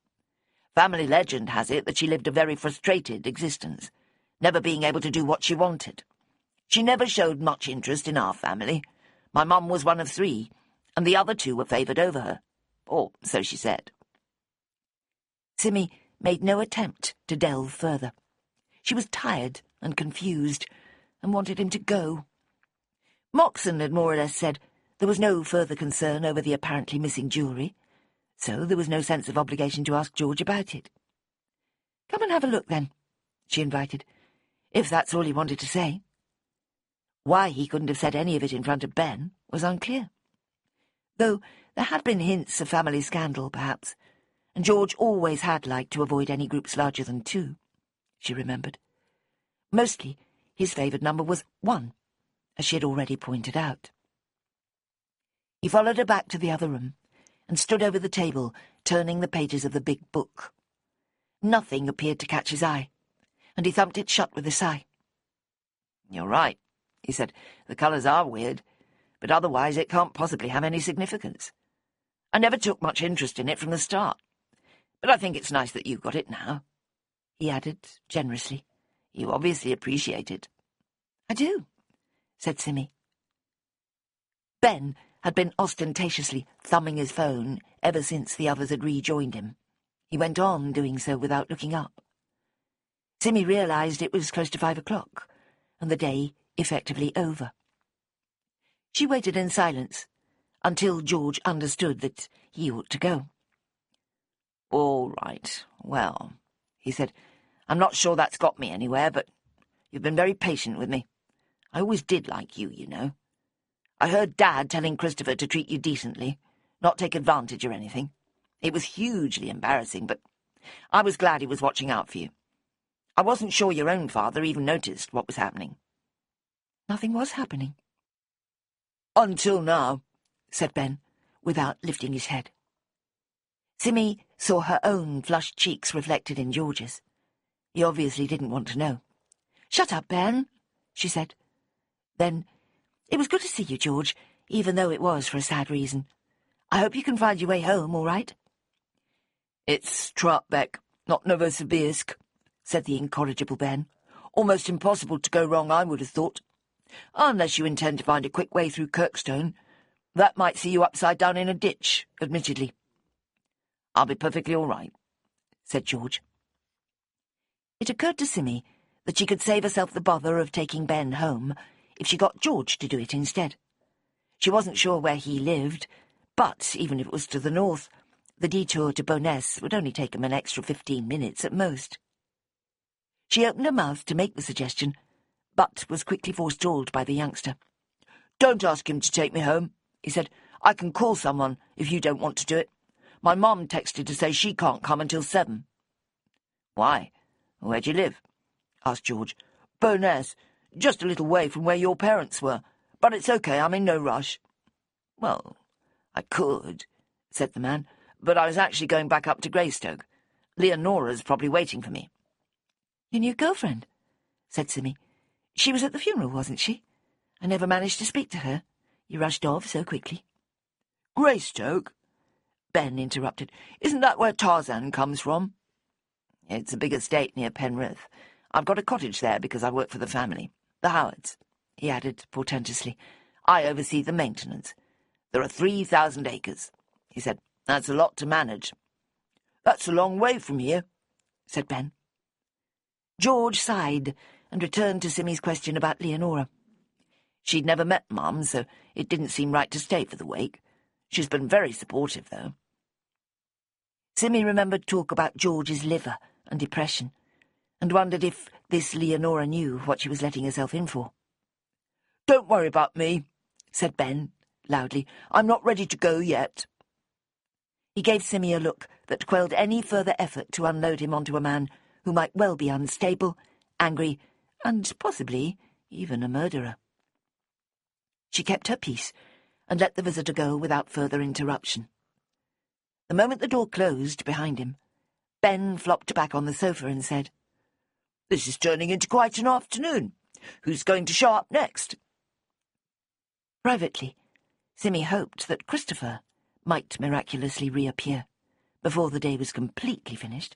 Family legend has it that she lived a very frustrated existence, never being able to do what she wanted. She never showed much interest in our family. My mum was one of 3, and the other 2 were favoured over her. Or so she said." Simmy made no attempt to delve further. She was tired and confused, and wanted him to go. Moxon had more or less said there was no further concern over the apparently missing jewellery, so there was no sense of obligation to ask George about it. "Come and have a look, then," she invited, "if that's all he wanted to say." Why he couldn't have said any of it in front of Ben was unclear, though there had been hints of family scandal, perhaps, and George always had liked to avoid any groups larger than 2, she remembered. Mostly his favoured number was 1, as she had already pointed out. He followed her back to the other room and stood over the table, turning the pages of the big book. Nothing appeared to catch his eye, and he thumped it shut with a sigh. "You're right," he said. "The colours are weird, but otherwise it can't possibly have any significance. I never took much interest in it from the start, but I think it's nice that you've got it now," he added generously. "You obviously appreciate it." "I do," said Simmy. Ben had been ostentatiously thumbing his phone ever since the others had rejoined him. He went on doing so without looking up. Simmy realised it was close to 5 o'clock, and the day effectively over. She waited in silence until George understood that he ought to go. "All right, well," he said, "I'm not sure that's got me anywhere, but you've been very patient with me. I always did like you, you know. I heard Dad telling Christopher to treat you decently, not take advantage or anything. It was hugely embarrassing, but I was glad he was watching out for you. I wasn't sure your own father even noticed what was happening." "Nothing was happening." "Until now," said Ben, without lifting his head. Simmy saw her own flushed cheeks reflected in George's. He obviously didn't want to know. "Shut up, Ben," she said. Then, "It was good to see you, George, even though it was for a sad reason. I hope you can find your way home all right." "It's Trapbeck, not Novosibirsk," said the incorrigible Ben. "Almost impossible to go wrong, I would have thought. Unless you intend to find a quick way through Kirkstone. That might see you upside down in a ditch, admittedly." "I'll be perfectly all right," said George. It occurred to Simmy that she could save herself the bother of taking Ben home if she got George to do it instead. She wasn't sure where he lived, but even if it was to the north, the detour to Bowness would only take him an extra 15 minutes at most. She opened her mouth to make the suggestion, but was quickly forestalled by the youngster. "Don't ask him to take me home," he said. "I can call someone if you don't want to do it. My mum texted to say she can't come until 7. "Why? Where do you live?" asked George. "Bowness, just a little way from where your parents were. But it's okay, I'm in no rush." "Well, I could," said the man, "but I was actually going back up to Greystoke. Leonora's probably waiting for me." "Your new girlfriend?" said Simmy. "She was at the funeral, wasn't she? I never managed to speak to her. You rushed off so quickly." "Greystoke?" Ben interrupted. "Isn't that where Tarzan comes from?" "It's a big estate near Penrith. I've got a cottage there because I work for the family. The Howards," he added portentously. "I oversee the maintenance. There are 3,000 acres," he said. "That's a lot to manage." "That's a long way from here," said Ben. George sighed and returned to Simmy's question about Leonora. She'd never met Mum, so it didn't seem right to stay for the wake. She's been very supportive, though. Simmy remembered talk about George's liver and depression, and wondered if this Leonora knew what she was letting herself in for. "Don't worry about me," said Ben, loudly. "I'm not ready to go yet." He gave Simmy a look that quelled any further effort to unload him onto a man who might well be unstable, angry, and possibly even a murderer. She kept her peace and let the visitor go without further interruption. The moment the door closed behind him, Ben flopped back on the sofa and said, "This is turning into quite an afternoon. Who's going to show up next?" Privately, Simmy hoped that Christopher might miraculously reappear before the day was completely finished,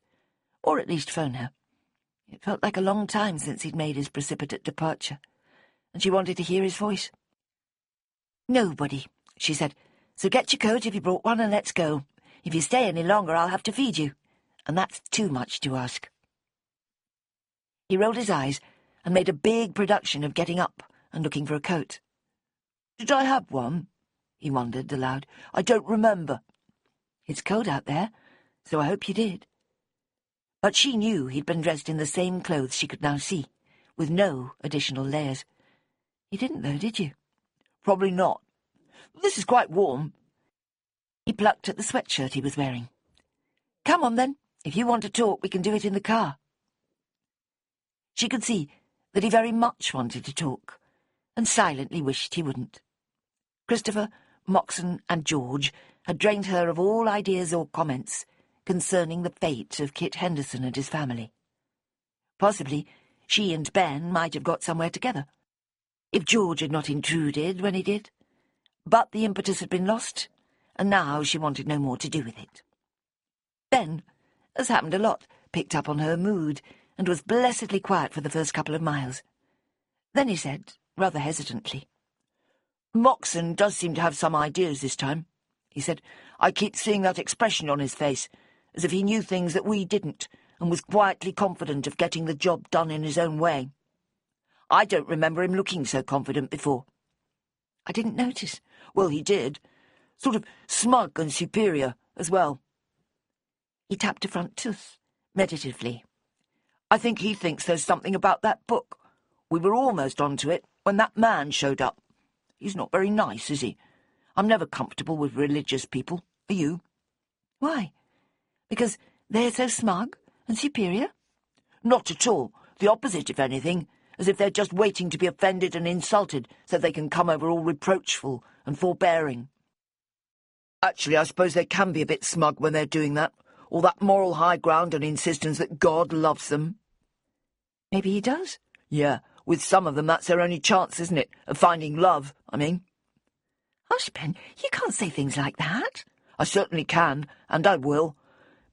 or at least phone her. It felt like a long time since he'd made his precipitate departure, and she wanted to hear his voice. "Nobody," she said, "so get your coat if you brought one and let's go. If you stay any longer, I'll have to feed you, and that's too much to ask." He rolled his eyes and made a big production of getting up and looking for a coat. "Did I have one?" he wondered aloud. "I don't remember." "It's cold out there, so I hope you did." But she knew he'd been dressed in the same clothes she could now see, with no additional layers. You didn't, though, did you? "Probably not. This is quite warm." He plucked at the sweatshirt he was wearing. "Come on, then. If you want to talk, we can do it in the car." She could see that he very much wanted to talk, and silently wished he wouldn't. Christopher, Moxon, and George had drained her of all ideas or comments concerning the fate of Kit Henderson and his family. Possibly she and Ben might have got somewhere together, if George had not intruded when he did. But the impetus had been lost, and now she wanted no more to do with it. Ben, as happened a lot, picked up on her mood, and was blessedly quiet for the first couple of miles. Then he said, rather hesitantly, "Moxon does seem to have some ideas this time," he said. "I keep seeing that expression on his face, as if he knew things that we didn't, and was quietly confident of getting the job done in his own way. I don't remember him looking so confident before." "I didn't notice." "Well, he did. Sort of smug and superior as well." He tapped a front tooth, meditatively. "I think he thinks there's something about that book. We were almost onto it when that man showed up. He's not very nice, is he? I'm never comfortable with religious people. Are you?" "Why? Because they're so smug and superior?" "Not at all. The opposite, if anything. As if they're just waiting to be offended and insulted so they can come over all reproachful and forbearing. Actually, I suppose they can be a bit smug when they're doing that. All that moral high ground and insistence that God loves them." "Maybe he does." "Yeah, with some of them that's their only chance, isn't it? Of finding love, I mean." "Hush, Ben, you can't say things like that." "I certainly can, and I will.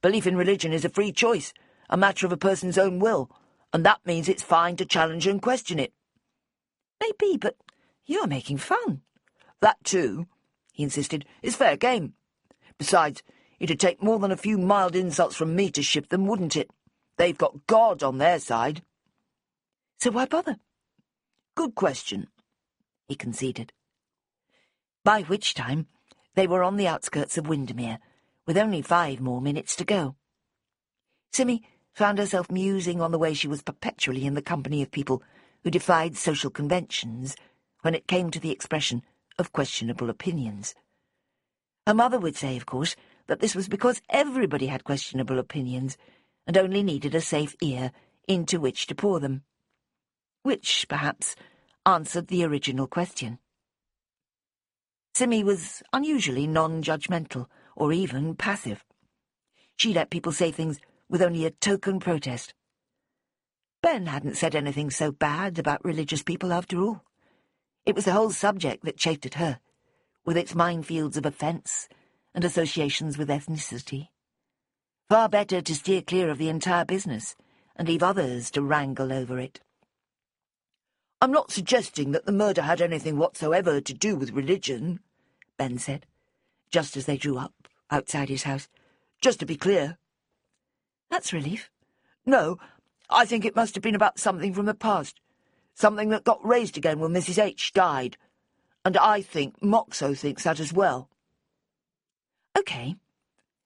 Belief in religion is a free choice, a matter of a person's own will, and that means it's fine to challenge and question it." "Maybe, but you're making fun." "That too," he insisted, "is fair game. Besides, it'd take more than a few mild insults from me to shift them, wouldn't it? They've got God on their side." "So why bother?" "Good question," he conceded. By which time they were on the outskirts of Windermere, with only 5 more minutes to go. Simmy found herself musing on the way she was perpetually in the company of people who defied social conventions, when it came to the expression of questionable opinions. Her mother would say, of course, that this was because everybody had questionable opinions and only needed a safe ear into which to pour them. Which, perhaps, answered the original question. Simmy was unusually non-judgmental, or even passive. She let people say things with only a token protest. Ben hadn't said anything so bad about religious people after all. It was the whole subject that chafed at her, with its minefields of offence and associations with ethnicity. Far better to steer clear of the entire business and leave others to wrangle over it. I'm not suggesting that the murder had anything whatsoever to do with religion, Ben said, just as they drew up outside his house. Just to be clear. That's relief. No, I think it must have been about something from the past. Something that got raised again when Mrs. H died. And I think Moxo thinks that as well. OK,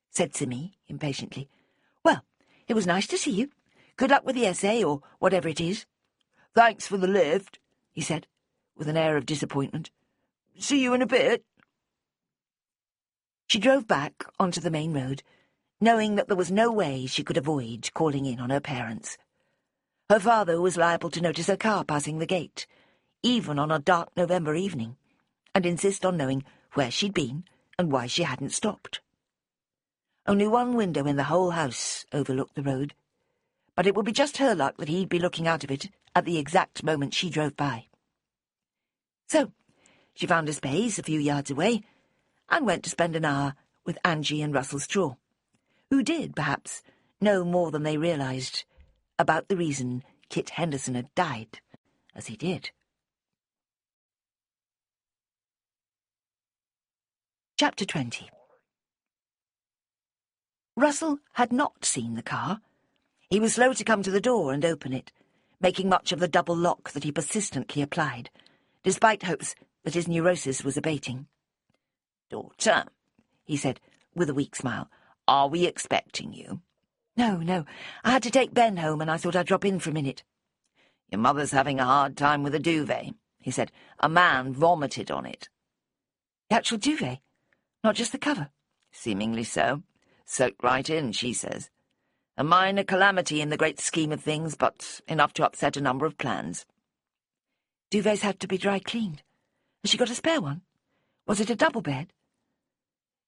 said Simmy impatiently. Well, it was nice to see you. Good luck with the essay, or whatever it is. Thanks for the lift, he said, with an air of disappointment. See you in a bit. She drove back onto the main road, knowing that there was no way she could avoid calling in on her parents. Her father was liable to notice her car passing the gate, even on a dark November evening, and insist on knowing where she'd been and why she hadn't stopped. Only one window in the whole house overlooked the road, but it would be just her luck that he'd be looking out of it at the exact moment she drove by. So, she found a space a few yards away and went to spend an hour with Angie and Russell Straw, who did, perhaps, know more than they realised about the reason Kit Henderson had died as he did. Chapter 20. Russell had not seen the car. He was slow to come to the door and open it, making much of the double lock that he persistently applied, despite hopes that his neurosis was abating. "Daughter," he said, with a weak smile, "are we expecting you?" No. I had to take Ben home and I thought I'd drop in for a minute." "Your mother's having a hard time with a duvet," he said. "A man vomited on it." "The actual duvet? Not just the cover?" "Seemingly so. Soaked right in, she says. A minor calamity in the great scheme of things, but enough to upset a number of plans." "Duvets have to be dry cleaned. Has she got a spare one? Was it a double bed?"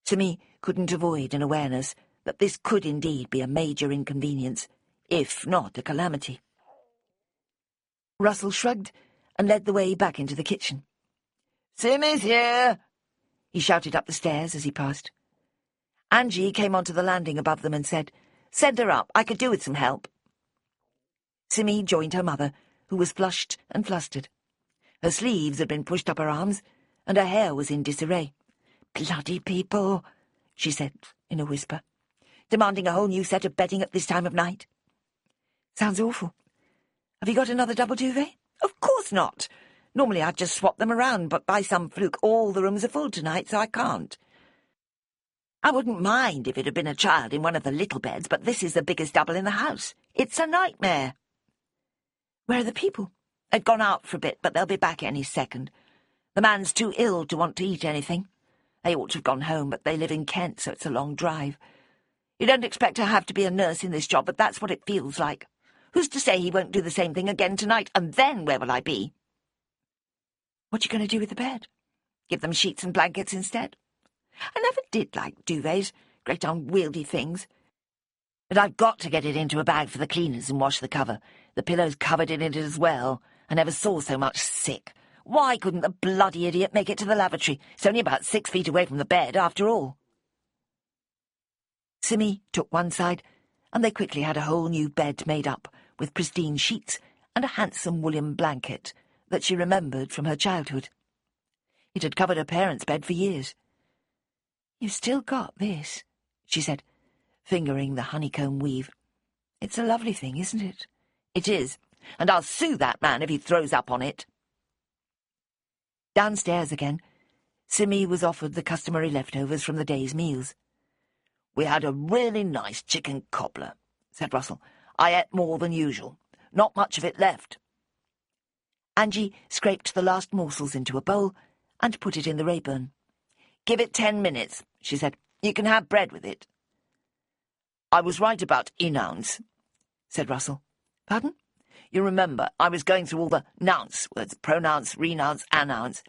Simmy couldn't avoid an awareness that this could indeed be a major inconvenience, if not a calamity. Russell shrugged and led the way back into the kitchen. "Simmy's here!" he shouted up the stairs as he passed. Angie came onto the landing above them and said, "Send her up. I could do with some help." Simmy joined her mother, who was flushed and flustered. Her sleeves had been pushed up her arms, and her hair was in disarray. "Bloody people," she said in a whisper. "Demanding a whole new set of bedding at this time of night." "Sounds awful. Have you got another double duvet?" "Of course not. Normally I'd just swap them around, but by some fluke all the rooms are full tonight, so I can't. I wouldn't mind if it had been a child in one of the little beds, but this is the biggest double in the house. It's a nightmare." "Where are the people?" "They've gone out for a bit, but they'll be back any second. The man's too ill to want to eat anything. They ought to have gone home, but they live in Kent, so it's a long drive. You don't expect to have to be a nurse in this job, but that's what it feels like. Who's to say he won't do the same thing again tonight, and then where will I be?" "What you going to do with the bed?" "Give them sheets and blankets instead. I never did like duvets, great unwieldy things. But I've got to get it into a bag for the cleaners and wash the cover. The pillow's covered in it as well. I never saw so much sick. Why couldn't the bloody idiot make it to the lavatory? It's only about 6 feet away from the bed, after all." Simmy took one side, and they quickly had a whole new bed made up, with pristine sheets and a handsome woolen blanket that she remembered from her childhood. It had covered her parents' bed for years. "You've still got this," she said, fingering the honeycomb weave. "It's a lovely thing, isn't it?" "It is, and I'll sue that man if he throws up on it." Downstairs again, Simmy was offered the customary leftovers from the day's meals. "We had a really nice chicken cobbler," said Russell. "I ate more than usual. Not much of it left." Angie scraped the last morsels into a bowl and put it in the Rayburn. "Give it 10 minutes," she said. "You can have bread with it." "I was right about enouns," said Russell. "Pardon?" "You remember, I was going through all the nounce words, pronouns, renouns, announs.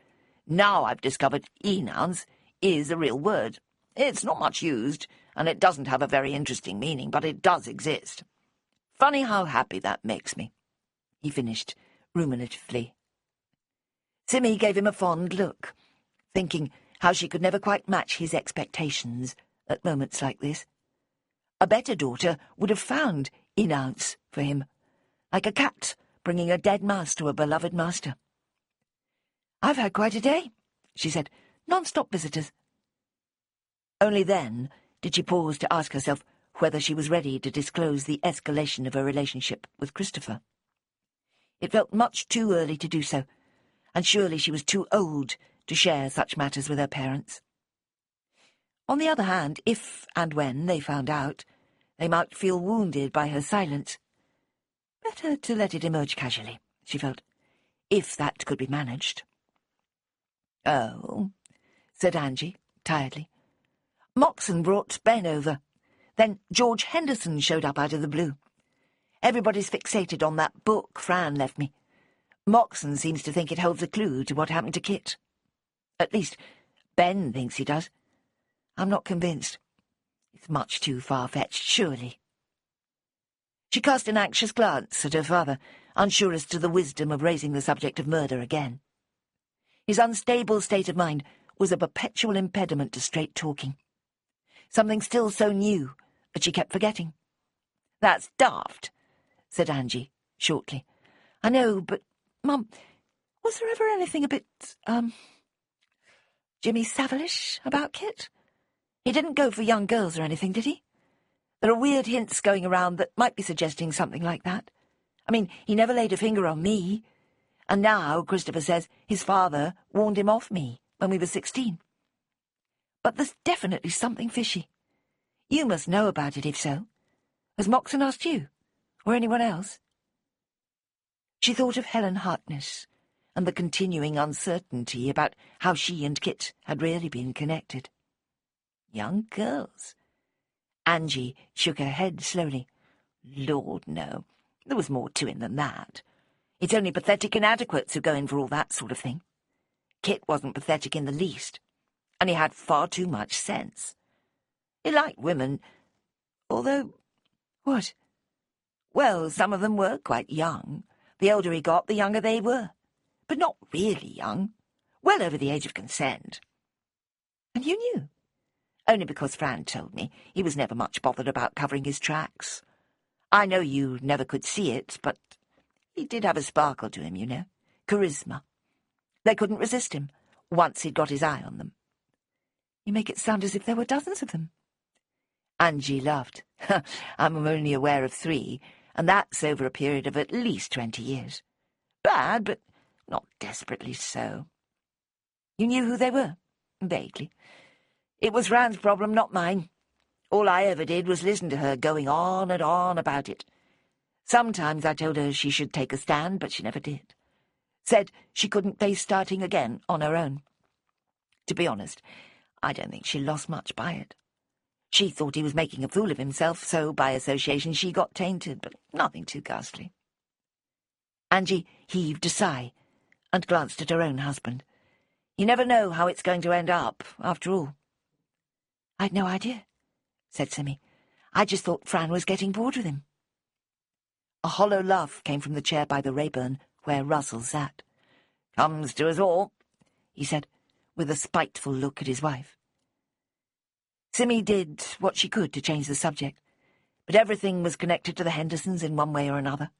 Now I've discovered enouns is a real word. It's not much used, and it doesn't have a very interesting meaning, but it does exist. Funny how happy that makes me," he finished ruminatively. Simmy gave him a fond look, thinking how she could never quite match his expectations at moments like this. A better daughter would have found enounce for him, like a cat bringing a dead mouse to a beloved master. "I've had quite a day," she said. "Non-stop visitors." Only then did she pause to ask herself whether she was ready to disclose the escalation of her relationship with Christopher. It felt much too early to do so, and surely she was too old to share such matters with her parents. On the other hand, if and when they found out, they might feel wounded by her silence. Better to let it emerge casually, she felt, if that could be managed. "Oh," said Angie, tiredly. "Moxon brought Ben over. Then George Henderson showed up out of the blue. Everybody's fixated on that book Fran left me. Moxon seems to think it holds a clue to what happened to Kit. At least, Ben thinks he does. I'm not convinced. It's much too far-fetched, surely." She cast an anxious glance at her father, unsure as to the wisdom of raising the subject of murder again. His unstable state of mind was a perpetual impediment to straight talking. Something still so new that she kept forgetting. "That's daft," said Angie, shortly. "I know, but, Mum, was there ever anything a bit, Jimmy Savilish about Kit? He didn't go for young girls or anything, did he? There are weird hints going around that might be suggesting something like that. I mean, he never laid a finger on me, and now Christopher says his father warned him off me when we were 16. But there's definitely something fishy. You must know about it, if so. Has Moxon asked you, or anyone else?" She thought of Helen Harkness and the continuing uncertainty about how she and Kit had really been connected. Young girls. Angie shook her head slowly. "Lord, no. There was more to him than that. It's only pathetic inadequates who go in for all that sort of thing. Kit wasn't pathetic in the least, and he had far too much sense. He liked women, although—" "What?" "Well, some of them were quite young. The older he got, the younger they were. But not really young. Well over the age of consent." "And you knew?" "Only because Fran told me. He was never much bothered about covering his tracks. I know you never could see it, but he did have a sparkle to him, you know. Charisma. They couldn't resist him, once he'd got his eye on them." "You make it sound as if there were dozens of them." Angie laughed. "I'm only aware of 3, and that's over a period of at least 20 years. Bad, but not desperately so." "You knew who they were?" "Vaguely. It was Fran's problem, not mine. All I ever did was listen to her going on and on about it. Sometimes I told her she should take a stand, but she never did. Said she couldn't face starting again on her own. To be honest, I don't think she lost much by it. She thought he was making a fool of himself, so by association she got tainted, but nothing too ghastly." Angie heaved a sigh and glanced at her own husband. "You never know how it's going to end up, after all." "I'd no idea," said Simmy. "I just thought Fran was getting bored with him." A hollow laugh came from the chair by the Rayburn, where Russell sat. "Comes to us all," he said, with a spiteful look at his wife. Simmy did what she could to change the subject, but everything was connected to the Hendersons in one way or another.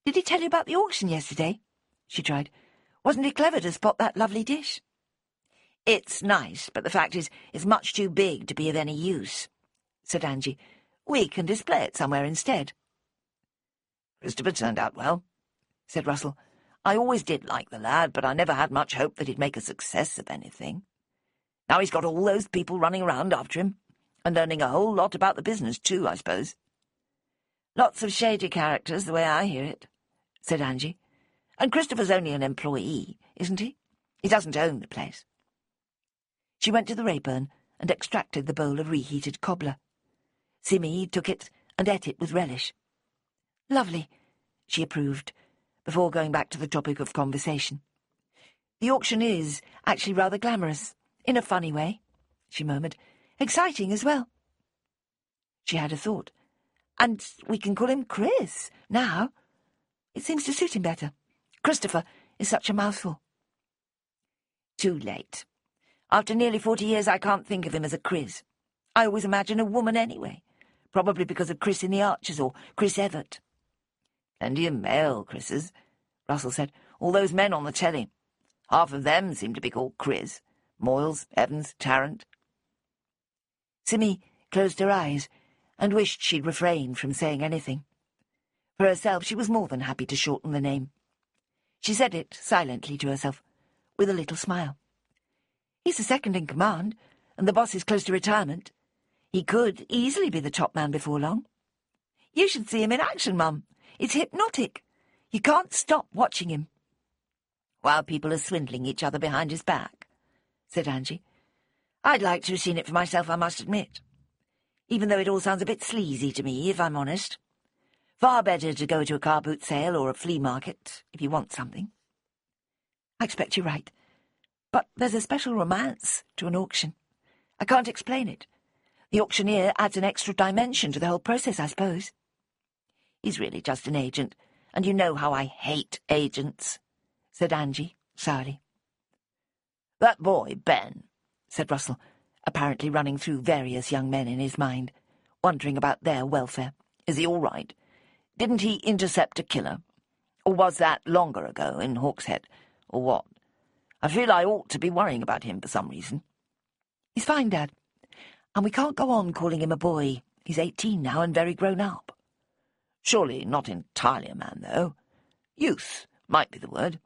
"Did he tell you about the auction yesterday?" she tried. "Wasn't it clever to spot that lovely dish?" "It's nice, but the fact is, it's much too big to be of any use," said Angie. "We can display it somewhere instead." "Christopher turned out well," said Russell. "I always did like the lad, but I never had much hope that he'd make a success of anything. Now he's got all those people running around after him, and learning a whole lot about the business too, I suppose." "Lots of shady characters, the way I hear it," said Angie. And Christopher's only an employee, isn't he? He doesn't own the place. She went to the Rayburn and extracted the bowl of reheated cobbler. Simmy took it and ate it with relish. "Lovely," she approved, before going back to the topic of conversation. "The auction is actually rather glamorous, in a funny way," she murmured. "Exciting as well." She had a thought. "And we can call him Chris, now. It seems to suit him better. Christopher is such a mouthful." Too late. After nearly 40 years, I can't think of him as a Chris. I always imagine a woman anyway, probably because of Chris in the Archers or Chris Everett. Plenty of male Chris's, Russell said. All those men on the telly. Half of them seem to be called Chris. Moyles, Evans, Tarrant. Simmy closed her eyes and wished she'd refrained from saying anything. For herself, she was more than happy to shorten the name. She said it silently to herself, with a little smile. "He's the second in command, and the boss is close to retirement. He could easily be the top man before long. You should see him in action, Mum. It's hypnotic. You can't stop watching him." "While people are swindling each other behind his back," said Angie. "I'd like to have seen it for myself, I must admit. Even though it all sounds a bit sleazy to me, if I'm honest. Far better to go to a car boot sale or a flea market, if you want something." "I expect you're right. But there's a special romance to an auction. I can't explain it. The auctioneer adds an extra dimension to the whole process, I suppose." "He's really just an agent, and you know how I hate agents," said Angie sourly. "That boy, Ben," said Russell, apparently running through various young men in his mind, wondering about their welfare. "Is he all right? Didn't he intercept a killer? Or was that longer ago in Hawkshead? Or what? I feel I ought to be worrying about him for some reason." "He's fine, Dad. And we can't go on calling him a boy. He's 18 now and very grown up." "Surely not entirely a man, though. Youth might be the word."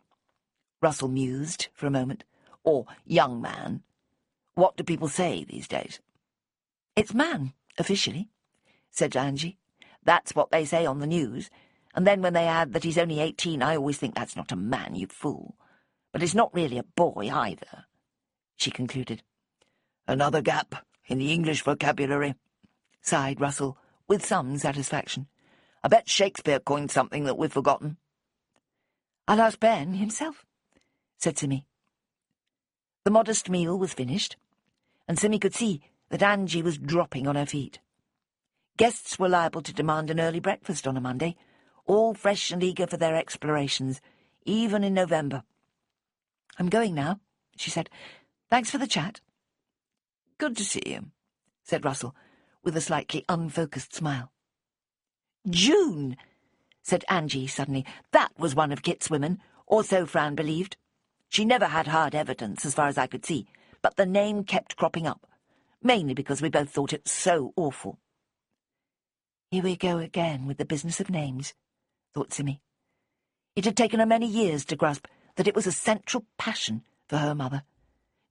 Russell mused for a moment. "Or young man. What do people say these days?" "It's man, officially," said Angie. "That's what they say on the news. And then when they add that he's only 18, I always think that's not a man, you fool. But it's not really a boy either," she concluded. "Another gap in the English vocabulary," sighed Russell, with some satisfaction. "I bet Shakespeare coined something that we've forgotten." "I'll ask Ben himself," said Simmy. The modest meal was finished, and Simmy could see that Angie was dropping on her feet. Guests were liable to demand an early breakfast on a Monday, all fresh and eager for their explorations, even in November. "I'm going now," she said. "Thanks for the chat." "Good to see you," said Russell, with a slightly unfocused smile. "June," said Angie suddenly. "That was one of Kit's women, or so Fran believed. She never had hard evidence, as far as I could see, but the name kept cropping up, mainly because we both thought it so awful." "Here we go again with the business of names," thought Simmy. It had taken her many years to grasp that it was a central passion for her mother.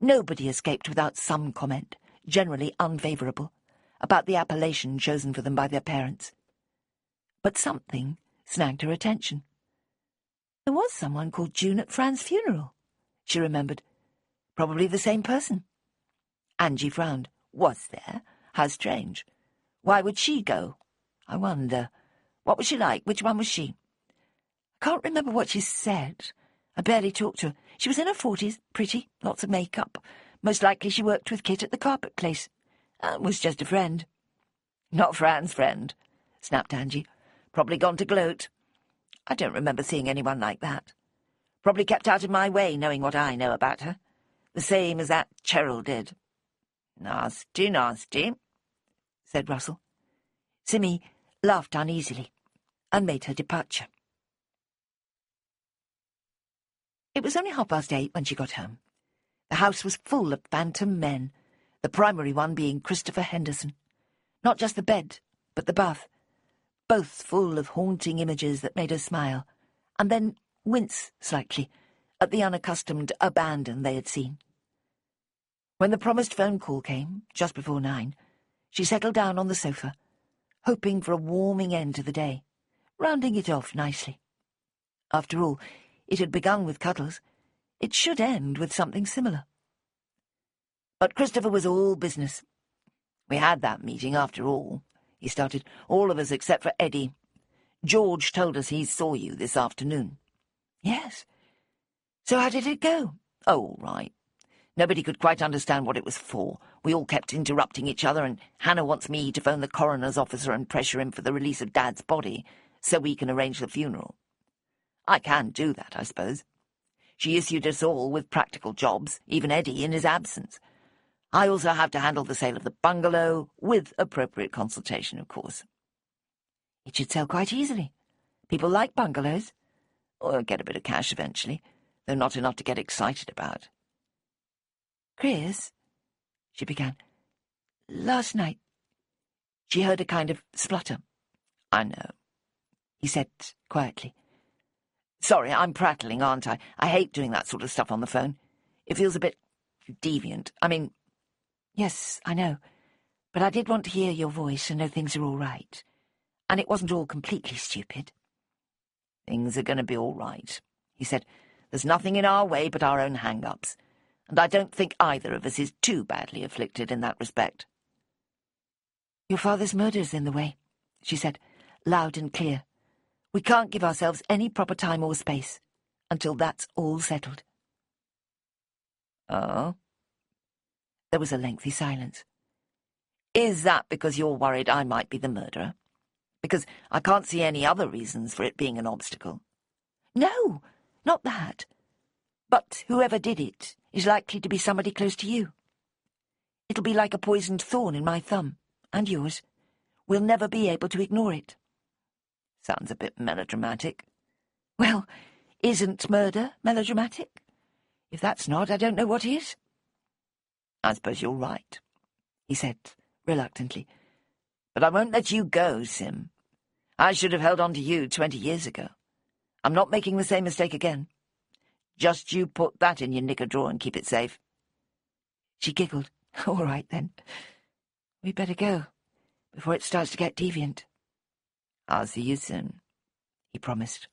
Nobody escaped without some comment, generally unfavourable, about the appellation chosen for them by their parents. But something snagged her attention. There was someone called June at Fran's funeral, she remembered. Probably the same person. Angie frowned. Was there? How strange. Why would she go? I wonder. What was she like? Which one was she? I can't remember what she said. I barely talked to her. She was in her 40s, pretty, lots of makeup. Most likely she worked with Kit at the carpet place. Was just a friend. "Not Fran's friend," snapped Angie. "Probably gone to gloat. I don't remember seeing anyone like that. Probably kept out of my way, knowing what I know about her. The same as that Cheryl did." "Nasty, nasty," said Russell. Simmy laughed uneasily and made her departure. It was only 8:30 when she got home. The house was full of phantom men, the primary one being Christopher Henderson. Not just the bed, but the bath, both full of haunting images that made her smile, and then wince slightly at the unaccustomed abandon they had seen. When the promised phone call came, just before 9, she settled down on the sofa, hoping for a warming end to the day, rounding it off nicely. After all, it had begun with cuddles, it should end with something similar. But Christopher was all business. We had that meeting after all, he started, all of us except for Eddie. George told us he saw you this afternoon. Yes. So how did it go? Oh, all right. Nobody could quite understand what it was for. We all kept interrupting each other, and Hannah wants me to phone the coroner's officer and pressure him for the release of Dad's body so we can arrange the funeral. I can do that, I suppose. She issued us all with practical jobs, even Eddie in his absence. I also have to handle the sale of the bungalow, with appropriate consultation, of course. It should sell quite easily. People like bungalows. Or get a bit of cash eventually, though not enough to get excited about. Chris, she began, last night. She heard a kind of splutter. I know, he said quietly. Sorry, I'm prattling, aren't I? I hate doing that sort of stuff on the phone. It feels a bit deviant. I mean... Yes, I know. But I did want to hear your voice and know things are all right. And it wasn't all completely stupid. Things are going to be all right, he said. There's nothing in our way but our own hang-ups. And I don't think either of us is too badly afflicted in that respect. Your father's murder's in the way, she said, loud and clear. We can't give ourselves any proper time or space until that's all settled. Oh? There was a lengthy silence. Is that because you're worried I might be the murderer? Because I can't see any other reasons for it being an obstacle. No, not that. But whoever did it is likely to be somebody close to you. It'll be like a poisoned thorn in my thumb, and yours. We'll never be able to ignore it. Sounds a bit melodramatic. Well, isn't murder melodramatic? If that's not, I don't know what is. I suppose you're right, he said reluctantly. But I won't let you go, Sim. I should have held on to you 20 years ago. I'm not making the same mistake again. Just you put that in your knicker drawer and keep it safe. She giggled. All right, then. We'd better go, before it starts to get deviant. I'll see you soon, he promised.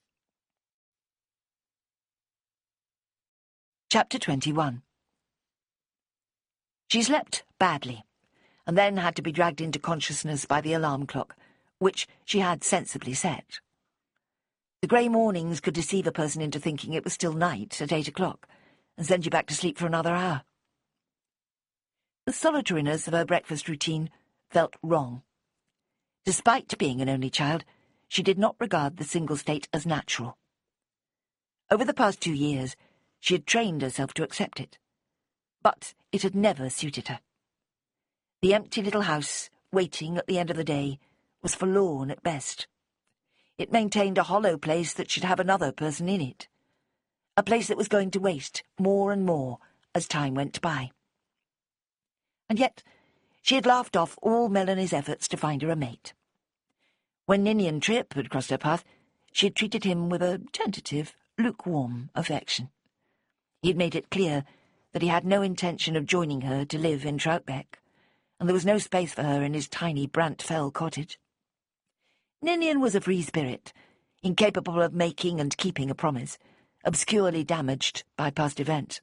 Chapter 21. She slept badly, and then had to be dragged into consciousness by the alarm clock, which she had sensibly set. The grey mornings could deceive a person into thinking it was still night at 8 o'clock, and send you back to sleep for another hour. The solitariness of her breakfast routine felt wrong. Despite being an only child, she did not regard the single state as natural. Over the past 2 years, she had trained herself to accept it. But it had never suited her. The empty little house, waiting at the end of the day, was forlorn at best. It maintained a hollow place that should have another person in it. A place that was going to waste more and more as time went by. And yet, she had laughed off all Melanie's efforts to find her a mate. When Ninian Tripp had crossed her path, she had treated him with a tentative, lukewarm affection. He had made it clear that he had no intention of joining her to live in Troutbeck, and there was no space for her in his tiny Brant Fell cottage. Ninian was a free spirit, incapable of making and keeping a promise, obscurely damaged by past events.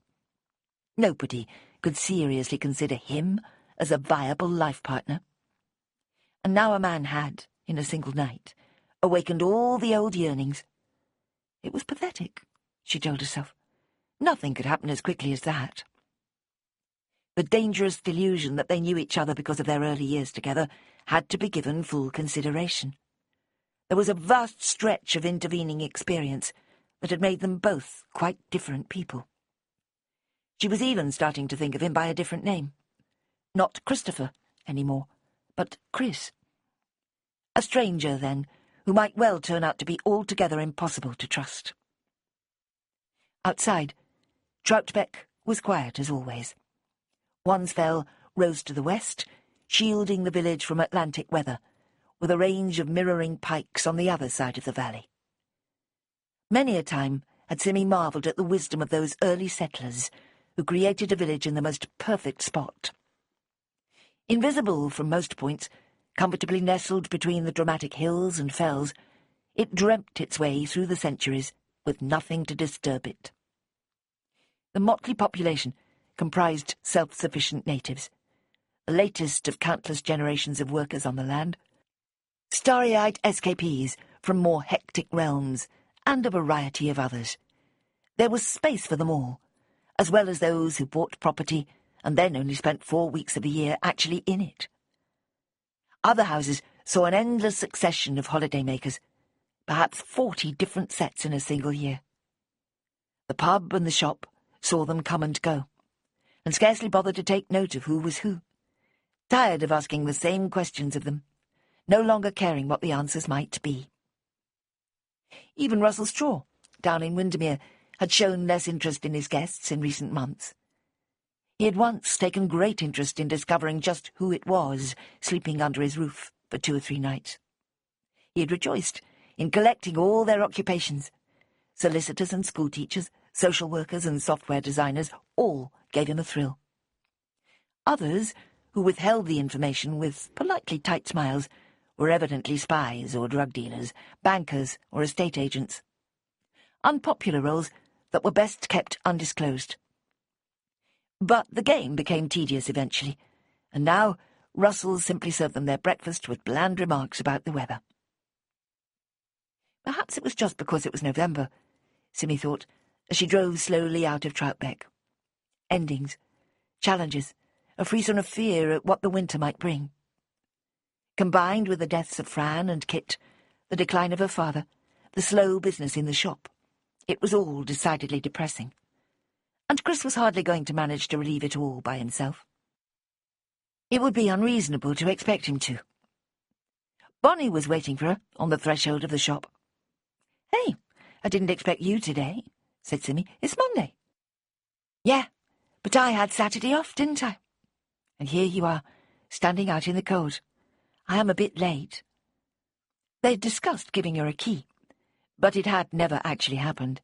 Nobody could seriously consider him as a viable life partner. And now a man had, in a single night, awakened all the old yearnings. It was pathetic, she told herself. Nothing could happen as quickly as that. The dangerous delusion that they knew each other because of their early years together had to be given full consideration. There was a vast stretch of intervening experience that had made them both quite different people. She was even starting to think of him by a different name. Not Christopher anymore, but Chris. A stranger, then, who might well turn out to be altogether impossible to trust. Outside, Troutbeck was quiet as always. Wansfell rose to the west, shielding the village from Atlantic weather, with a range of mirroring pikes on the other side of the valley. Many a time had Simmy marvelled at the wisdom of those early settlers who created a village in the most perfect spot. Invisible from most points, comfortably nestled between the dramatic hills and fells, it dreamt its way through the centuries with nothing to disturb it. The motley population comprised self-sufficient natives, the latest of countless generations of workers on the land, starry-eyed escapees from more hectic realms, and a variety of others. There was space for them all, as well as those who bought property and then only spent 4 weeks of the year actually in it. Other houses saw an endless succession of holidaymakers, perhaps 40 different sets in a single year. The pub and the shop saw them come and go, and scarcely bothered to take note of who was who, tired of asking the same questions of them, no longer caring what the answers might be. Even Russell Straw, down in Windermere, had shown less interest in his guests in recent months. He had once taken great interest in discovering just who it was sleeping under his roof for 2 or 3 nights. He had rejoiced in collecting all their occupations. Solicitors and schoolteachers, social workers and software designers all gave him a thrill. Others, who withheld the information with politely tight smiles, were evidently spies or drug dealers, bankers or estate agents. Unpopular roles that were best kept undisclosed. But the game became tedious eventually, and now Russell simply served them their breakfast with bland remarks about the weather. Perhaps it was just because it was November, Simmy thought, as she drove slowly out of Troutbeck. Endings, challenges, a frisson of fear at what the winter might bring. Combined with the deaths of Fran and Kit, the decline of her father, the slow business in the shop, it was all decidedly depressing. And Chris was hardly going to manage to relieve it all by himself. It would be unreasonable to expect him to. Bonnie was waiting for her on the threshold of the shop. "Hey, I didn't expect you today," said Simmy. "It's Monday." "Yeah, but I had Saturday off, didn't I? And here you are, standing out in the cold. I am a bit late." They'd discussed giving her a key, but it had never actually happened.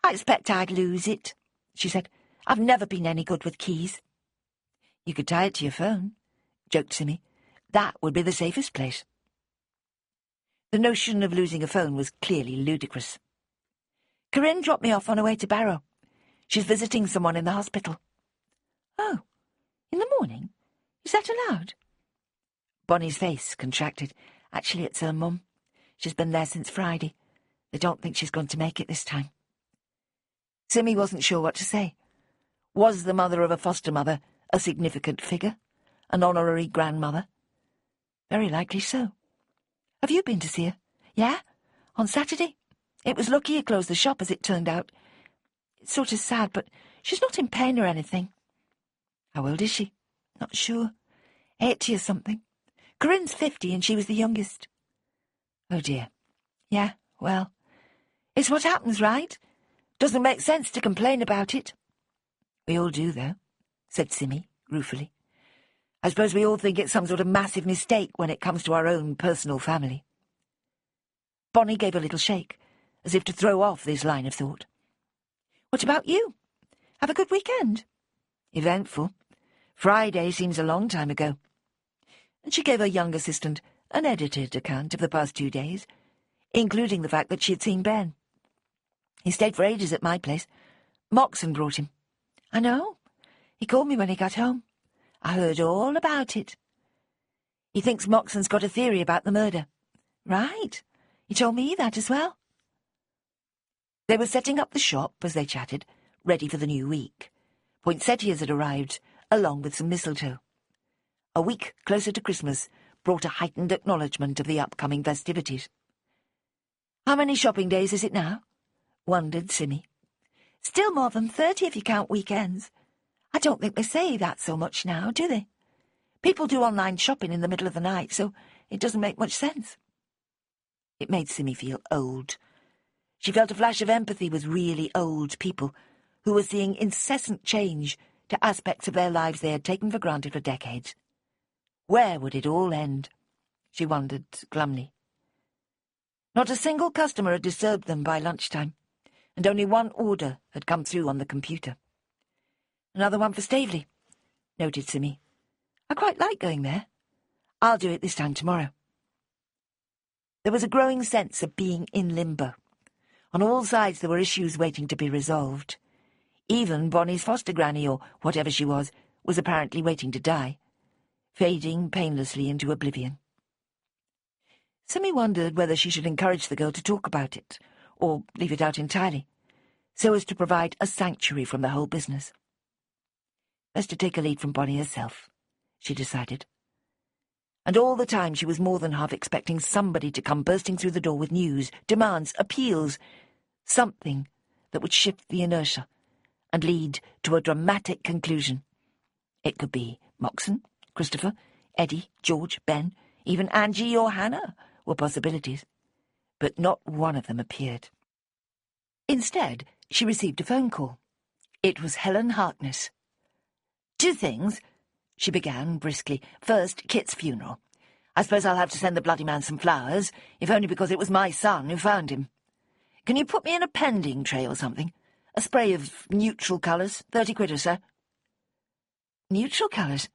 "I expect I'd lose it," she said. "I've never been any good with keys." "You could tie it to your phone," joked Simmy. "That would be the safest place." The notion of losing a phone was clearly ludicrous. "Corinne dropped me off on her way to Barrow. She's visiting someone in the hospital." "Oh, in the morning? Is that allowed?" Bonnie's face contracted. "Actually, it's her mum. She's been there since Friday. They don't think she's going to make it this time." Simmy wasn't sure what to say. Was the mother of a foster mother a significant figure? An honorary grandmother? Very likely so. "Have you been to see her?" "Yeah, on Saturday. It was lucky you closed the shop, as it turned out. It's sort of sad, but she's not in pain or anything." "How old is she?" "Not sure. 80 or something. Corinne's 50 and she was the youngest." "Oh dear." "Yeah, well, it's what happens, right? Doesn't make sense to complain about it." "We all do, though," said Simmy, ruefully. "I suppose we all think it's some sort of massive mistake when it comes to our own personal family." Bonnie gave a little shake, as if to throw off this line of thought. "What about you? Have a good weekend?" "Eventful. Friday seems a long time ago." And she gave her young assistant an edited account of the past 2 days, including the fact that she had seen Ben. "He stayed for ages at my place. Moxon brought him." "I know. He called me when he got home. I heard all about it." "He thinks Moxon's got a theory about the murder." "Right. He told me that as well." They were setting up the shop as they chatted, ready for the new week. Poinsettias had arrived, along with some mistletoe. A week closer to Christmas brought a heightened acknowledgement of the upcoming festivities. "How many shopping days is it now?" wondered Simmy. "Still more than 30 if you count weekends. I don't think they say that so much now, do they? People do online shopping in the middle of the night, so it doesn't make much sense." It made Simmy feel old. She felt a flash of empathy with really old people who were seeing incessant change to aspects of their lives they had taken for granted for decades. Where would it all end? She wondered glumly. Not a single customer had disturbed them by lunchtime, and only one order had come through on the computer. "Another one for Staveley," noted Simmy. "I quite like going there. I'll do it this time tomorrow." There was a growing sense of being in limbo, On all sides there were issues waiting to be resolved. Even Bonnie's foster granny, or whatever she was apparently waiting to die, fading painlessly into oblivion. Simmy wondered whether she should encourage the girl to talk about it, or leave it out entirely, so as to provide a sanctuary from the whole business. Best to take a lead from Bonnie herself, she decided. And all the time she was more than half expecting somebody to come bursting through the door with news, demands, appeals, something that would shift the inertia and lead to a dramatic conclusion. It could be Moxon, Christopher, Eddie, George, Ben, even Angie or Hannah were possibilities, but not one of them appeared. Instead, she received a phone call. It was Helen Harkness. "Two things," she began briskly. "First, Kit's funeral. I suppose I'll have to send the bloody man some flowers, if only because it was my son who found him. Can you put me in a pending tray or something? A spray of neutral colours, 30 quid or so." Neutral colours?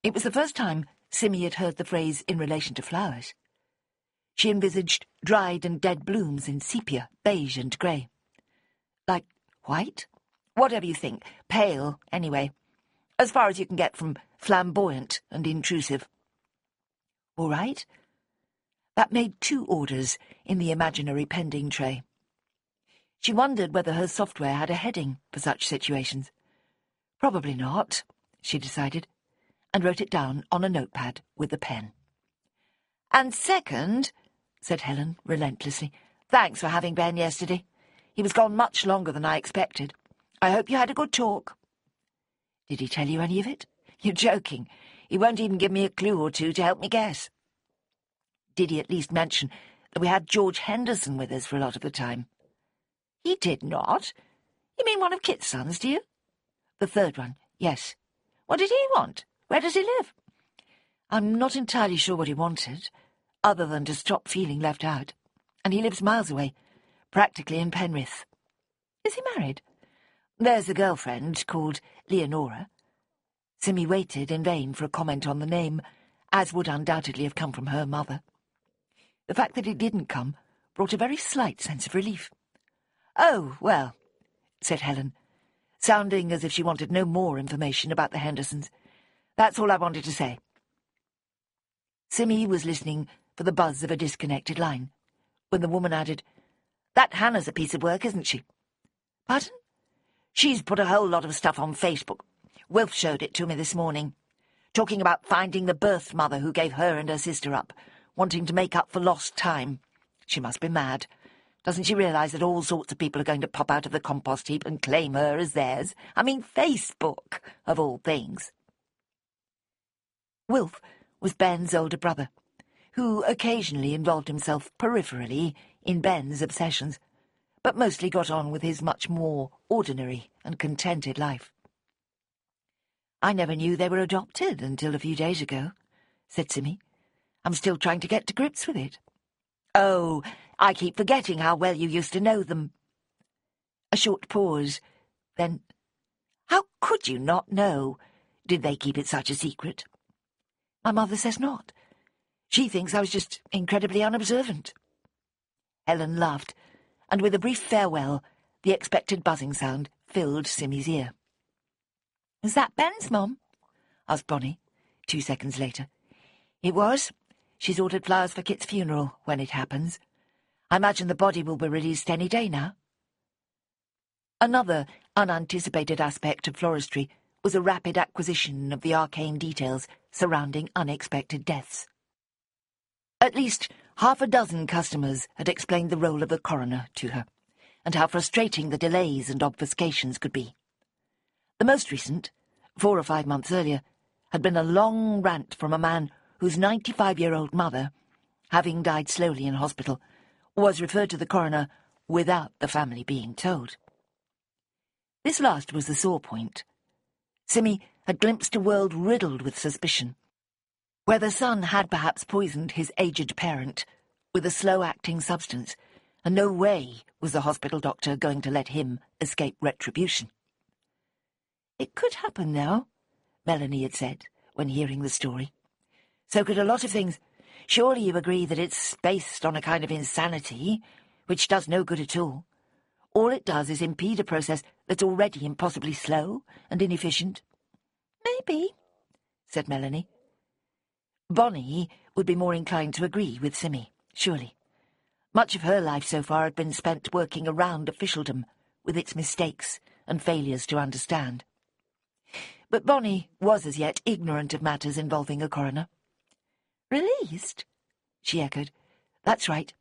It was the first time Simmy had heard the phrase in relation to flowers. She envisaged dried and dead blooms in sepia, beige and grey. Like white? Whatever you think. Pale, anyway. As far as you can get from flamboyant and intrusive. All right. That made 2 orders in the imaginary pending tray. She wondered whether her software had a heading for such situations. Probably not, she decided, and wrote it down on a notepad with a pen. "And second," said Helen relentlessly, "thanks for having Ben yesterday. He was gone much longer than I expected. I hope you had a good talk." "Did he tell you any of it?" "You're joking. He won't even give me a clue or two to help me guess." "Did he at least mention that we had George Henderson with us for a lot of the time?" "He did not. You mean one of Kit's sons, do you?" "The third one, yes." "What did he want? Where does he live?" "I'm not entirely sure what he wanted, other than to stop feeling left out. And he lives miles away, practically in Penrith." "Is he married?" "There's a girlfriend called Leonora." Simmy waited in vain for a comment on the name, as would undoubtedly have come from her mother. The fact that it didn't come brought a very slight sense of relief. "Oh, well," said Helen, sounding as if she wanted no more information about the Hendersons. "That's all I wanted to say." Simmy was listening for the buzz of a disconnected line, when the woman added, "That Hannah's a piece of work, isn't she?" "Pardon?" "She's put a whole lot of stuff on Facebook. Wilf showed it to me this morning, talking about finding the birth mother who gave her and her sister up, wanting to make up for lost time. She must be mad. Doesn't she realise that all sorts of people are going to pop out of the compost heap and claim her as theirs? I mean, Facebook, of all things." Wilf was Ben's older brother, who occasionally involved himself peripherally in Ben's obsessions, but mostly got on with his much more ordinary and contented life. "I never knew they were adopted until a few days ago," said Simmy. "I'm still trying to get to grips with it." "Oh, I keep forgetting how well you used to know them." A short pause, then, "How could you not know? Did they keep it such a secret?" "My mother says not. She thinks I was just incredibly unobservant." Helen laughed, and with a brief farewell, the expected buzzing sound filled Simmy's ear. "Is that Ben's mum?" asked Bonnie, 2 seconds later. "It was. She's ordered flowers for Kit's funeral, when it happens. I imagine the body will be released any day now." Another unanticipated aspect of floristry was a rapid acquisition of the arcane details surrounding unexpected deaths. At least 6 customers had explained the role of the coroner to her, and how frustrating the delays and obfuscations could be. The most recent, 4 or 5 months earlier, had been a long rant from a man whose 95-year-old mother, having died slowly in hospital, was referred to the coroner without the family being told. This last was the sore point. Simmy had glimpsed a world riddled with suspicion, where the son had perhaps poisoned his aged parent with a slow-acting substance, and no way was the hospital doctor going to let him escape retribution. "It could happen now," Melanie had said, when hearing the story. "So could a lot of things. Surely you agree that it's based on a kind of insanity, which does no good at all. All it does is impede a process that's already impossibly slow and inefficient. Maybe, said Melanie. Bonnie would be more inclined to agree with Simmy, surely. Much of her life so far had been spent working around officialdom, with its mistakes and failures to understand. But Bonnie was as yet ignorant of matters involving a coroner. Released? She echoed. That's right.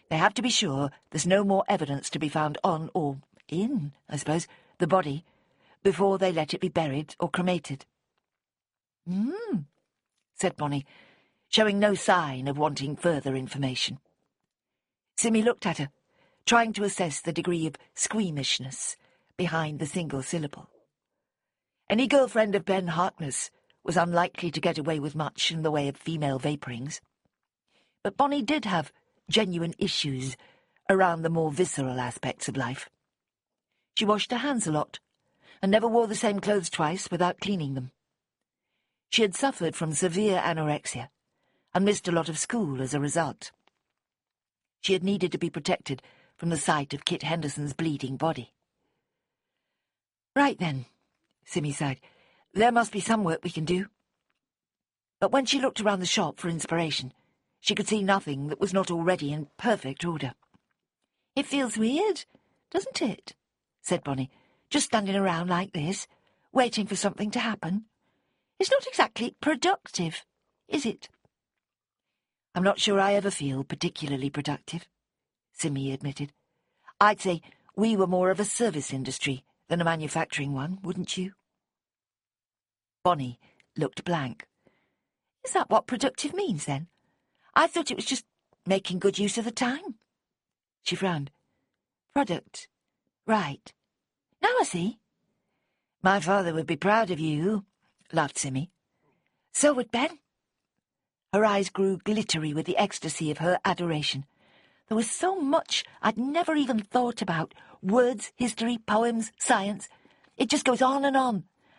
They have to be sure there's no more evidence to be found on, or in, I suppose, the body, before they let it be buried or cremated. Said Bonnie, showing no sign of wanting further information. Simmy looked at her, trying to assess the degree of squeamishness behind the single syllable. Any girlfriend of Ben Harkness was unlikely to get away with much in the way of female vapourings. But Bonnie did have genuine issues around the more visceral aspects of life. She washed her hands a lot, and never wore the same clothes twice without cleaning them. She had suffered from severe anorexia, and missed a lot of school as a result. She had needed to be protected from the sight of Kit Henderson's bleeding body. Right then, Simmy sighed. There must be some work we can do. But when she looked around the shop for inspiration, she could see nothing that was not already in perfect order. It feels weird, doesn't it? Said Bonnie. Just standing around like this, waiting for something to happen. It's not exactly productive, is it? I'm not sure I ever feel particularly productive, Simmy admitted. I'd say we were more of a service industry than a manufacturing one, wouldn't you? Bonnie looked blank. Is that what productive means, then? I thought it was just making good use of the time. She frowned. Product. Right. Now I see. My father would be proud of you, laughed Simmy. So would Ben. Her eyes grew glittery with the ecstasy of her adoration. There was so much I'd never even thought about. Words, history, poems, science. It just goes on.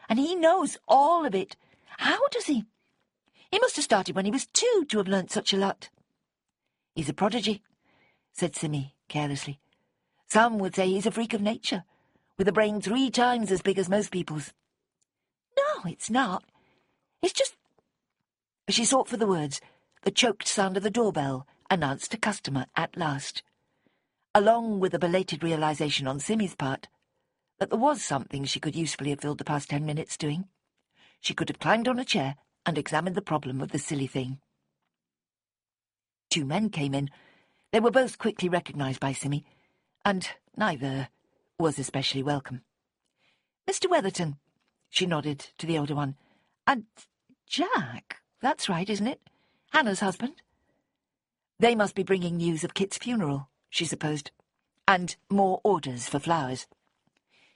And he knows all of it. How does he? He must have started when he was 2 to have learnt such a lot. He's a prodigy, said Simmy carelessly. Some would say he's a freak of nature, with a brain 3 times as big as most people's. No, it's not. It's just... She sought for the words. The choked sound of the doorbell announced a customer at last, along with a belated realization on Simmy's part that there was something she could usefully have filled the past 10 minutes doing. She could have climbed on a chair and examined the problem of the silly thing. 2 men came in. They were both quickly recognized by Simmy, and neither was especially welcome. Mr. Weatherton, she nodded to the older one, and Jack, that's right, isn't it? Hannah's husband. They must be bringing news of Kit's funeral, she supposed, and more orders for flowers.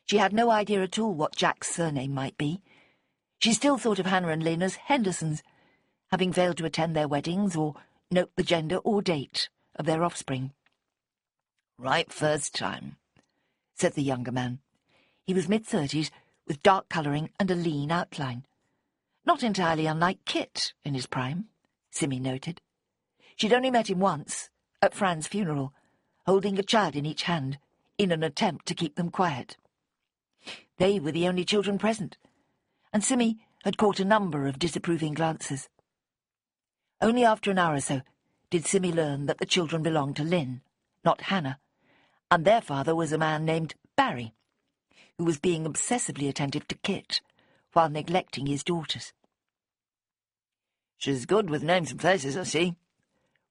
She had no idea at all what Jack's surname might be. She still thought of Hannah and Lynn as Hendersons, having failed to attend their weddings or note the gender or date of their offspring. Right first time, said the younger man. He was mid-30s, with dark colouring and a lean outline. Not entirely unlike Kit in his prime, Simmy noted. She'd only met him once, at Fran's funeral, holding a child in each hand, in an attempt to keep them quiet. They were the only children present, and Simmy had caught a number of disapproving glances. Only after an hour or so did Simmy learn that the children belonged to Lynn, not Hannah, and their father was a man named Barry, who was being obsessively attentive to Kit while neglecting his daughters. "She's good with names and places, I see,"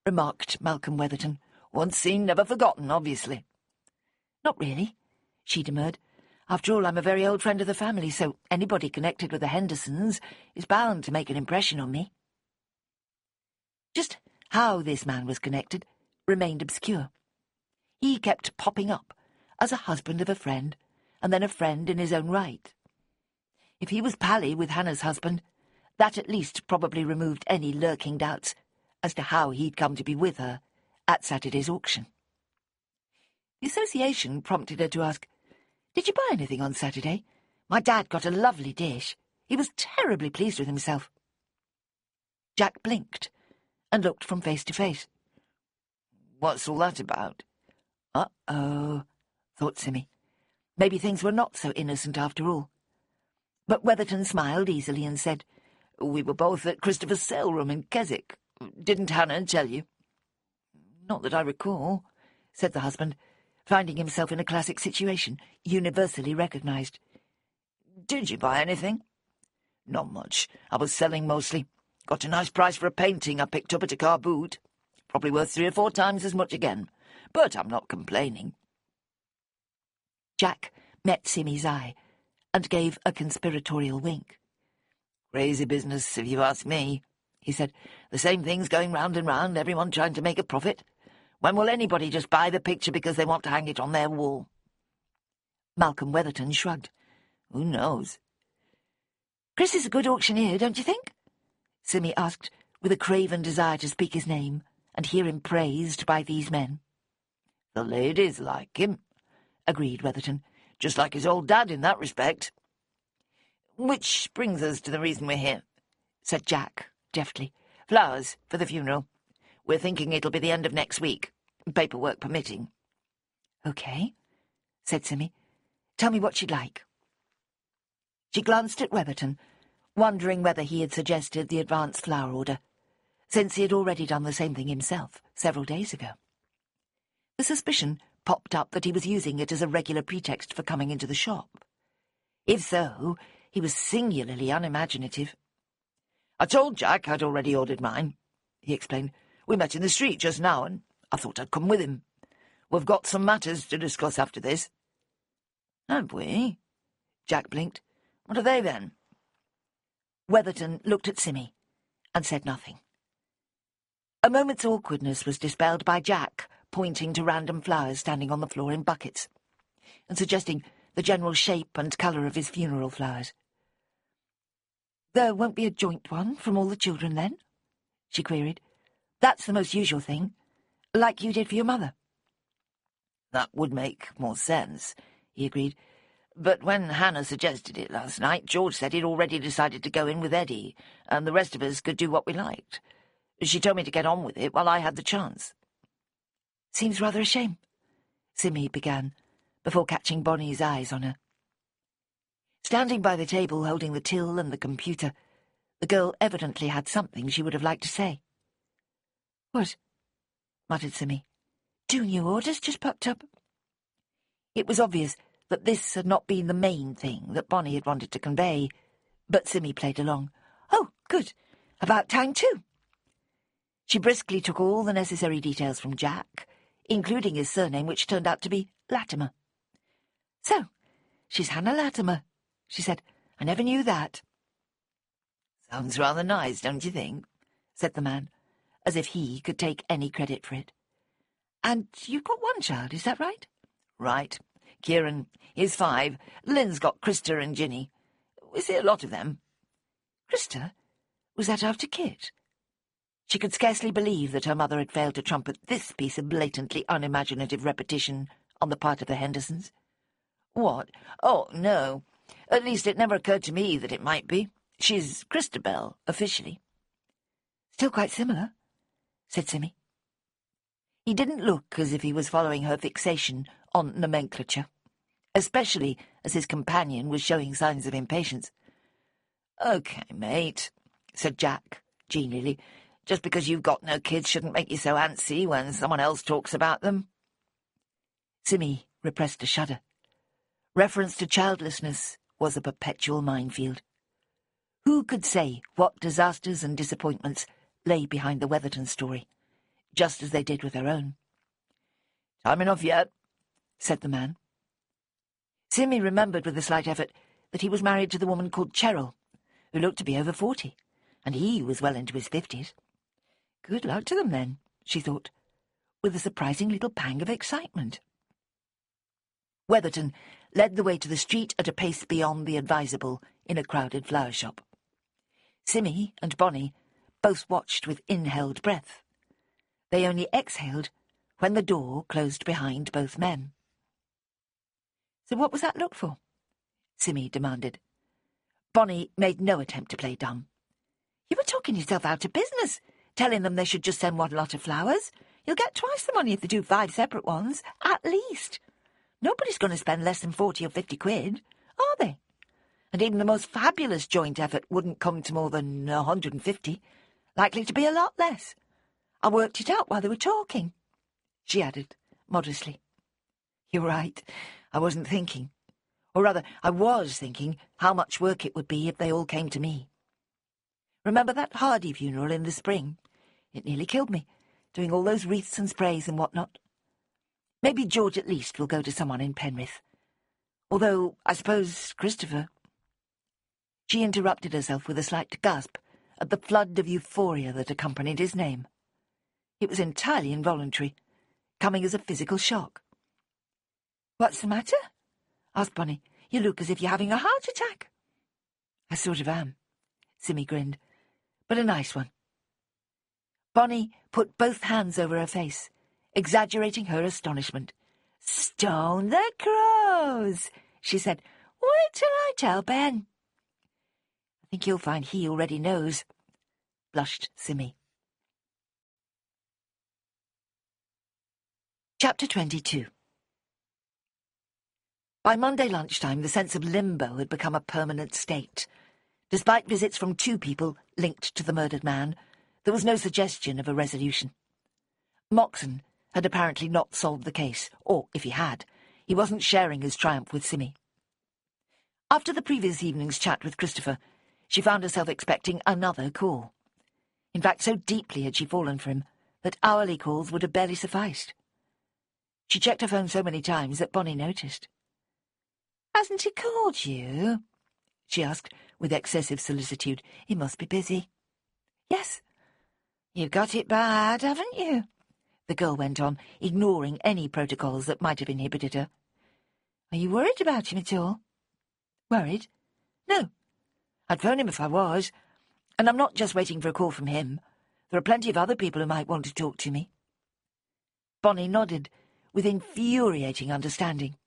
remarked Malcolm Weatherton. "Once seen, never forgotten, obviously." "Not really," she demurred. "After all, I'm a very old friend of the family, so anybody connected with the Hendersons is bound to make an impression on me." Just how this man was connected remained obscure. He kept popping up as a husband of a friend, and then a friend in his own right. If he was pally with Hannah's husband, that at least probably removed any lurking doubts as to how he'd come to be with her at Saturday's auction. The association prompted her to ask, "Did you buy anything on Saturday? My dad got a lovely dish. He was terribly pleased with himself." Jack blinked and looked from face to face. "What's all that about?" Uh-oh, thought Simmy. Maybe things were not so innocent after all. But Weatherton smiled easily and said, "We were both at Christopher's sale room in Keswick. Didn't Hannah tell you?" "Not that I recall," said the husband, finding himself in a classic situation, universally recognised. "Did you buy anything?" "Not much. I was selling mostly. Got a nice price for a painting I picked up at a car boot. Probably worth 3 or 4 times as much again. But I'm not complaining." Jack met Simmy's eye and gave a conspiratorial wink. "Crazy business, if you ask me," he said. "The same things going round and round, everyone trying to make a profit. When will anybody just buy the picture because they want to hang it on their wall?" Malcolm Weatherton shrugged. "Who knows?" "Chris is a good auctioneer, don't you think?" Simmy asked, with a craven desire to speak his name and hear him praised by these men. "The ladies like him," agreed Weatherton. "Just like his old dad in that respect." "Which brings us to the reason we're here," said Jack, deftly. "Flowers for the funeral. We're thinking it'll be the end of next week, paperwork permitting." "OK," said Simmy. "Tell me what she'd like." She glanced at Weatherton, wondering whether he had suggested the advance flower order, since he had already done the same thing himself several days ago. The suspicion popped up that he was using it as a regular pretext for coming into the shop. If so, he was singularly unimaginative. "I told Jack I'd already ordered mine," he explained. "We met in the street just now, and I thought I'd come with him. We've got some matters to discuss after this." "Have we?" Jack blinked. "What are they, then?" Weatherton looked at Simmy and said nothing. A moment's awkwardness was dispelled by Jack pointing to random flowers standing on the floor in buckets, and suggesting the general shape and colour of his funeral flowers. "There won't be a joint one from all the children, then?" she queried. "That's the most usual thing, like you did for your mother." "That would make more sense," he agreed. "But when Hannah suggested it last night, George said he'd already decided to go in with Eddie, and the rest of us could do what we liked. She told me to get on with it while I had the chance." "Seems rather a shame," Simmy began, before catching Bonnie's eyes on her. Standing by the table holding the till and the computer, the girl evidently had something she would have liked to say. "What?" muttered Simmy. "2 new orders just popped up." It was obvious that this had not been the main thing that Bonnie had wanted to convey, but Simmy played along. "Oh, good. About time too." She briskly took all the necessary details from Jack, including his surname, which turned out to be Latimer. "So, she's Hannah Latimer," she said. "I never knew that." "Sounds rather nice, don't you think?" said the man, as if he could take any credit for it. "And you've got 1 child, is that right?" "Right. Kieran, he's 5. Lynn's got Krista and Ginny. We see a lot of them." "Krista? Was that after Kit?" She could scarcely believe that her mother had failed to trumpet this piece of blatantly unimaginative repetition on the part of the Hendersons. "What? Oh, no. At least it never occurred to me that it might be. She's Christabel, officially." "Still quite similar," said Simmy. He didn't look as if he was following her fixation on nomenclature, especially as his companion was showing signs of impatience. "OK, mate," said Jack, genially. "Just because you've got no kids shouldn't make you so antsy when someone else talks about them." Simmy repressed a shudder. Reference to childlessness was a perpetual minefield. Who could say what disasters and disappointments lay behind the Weatherton story, just as they did with her own? "Time enough yet," said the man. Simmy remembered with a slight effort that he was married to the woman called Cheryl, who looked to be over 40, and he was well into his 50s. Good luck to them, then, she thought, with a surprising little pang of excitement. Weatherton led the way to the street at a pace beyond the advisable in a crowded flower shop. Simmy and Bonnie both watched with inhaled breath. They only exhaled when the door closed behind both men. "So what was that look for?" Simmy demanded. Bonnie made no attempt to play dumb. "You were talking yourself out of business, telling them they should just send 1 lot of flowers. You'll get twice the money if they do 5 separate ones, at least. Nobody's going to spend less than 40 or 50 quid, are they? And even the most fabulous joint effort wouldn't come to more than 150, likely to be a lot less. I worked it out while they were talking, she added, modestly. You're right, I wasn't thinking. Or rather, I was thinking how much work it would be if they all came to me. Remember that Hardy funeral in the spring? It nearly killed me, doing all those wreaths and sprays and whatnot. Maybe George at least will go to someone in Penrith. Although, I suppose, Christopher... She interrupted herself with a slight gasp at the flood of euphoria that accompanied his name. It was entirely involuntary, coming as a physical shock. "What's the matter?" asked Bonnie. "You look as if you're having a heart attack." "I sort of am," Simmy grinned, "but a nice one." Bonnie put both hands over her face, exaggerating her astonishment. "Stone the crows," she said. "Wait till I tell Ben." "I think you'll find he already knows," blushed Simmy. Chapter 22. By Monday lunchtime, the sense of limbo had become a permanent state. Despite visits from 2 people linked to the murdered man, there was no suggestion of a resolution. Moxon had apparently not solved the case, or, if he had, he wasn't sharing his triumph with Simmy. After the previous evening's chat with Christopher, she found herself expecting another call. In fact, so deeply had she fallen for him that hourly calls would have barely sufficed. She checked her phone so many times that Bonnie noticed. "Hasn't he called you?" she asked, with excessive solicitude. "He must be busy." "Yes." "You've got it bad, haven't you?" the girl went on, ignoring any protocols that might have inhibited her. "Are you worried about him at all?" "Worried? No. I'd phone him if I was, and I'm not just waiting for a call from him. There are plenty of other people who might want to talk to me." Bonnie nodded, with infuriating understanding.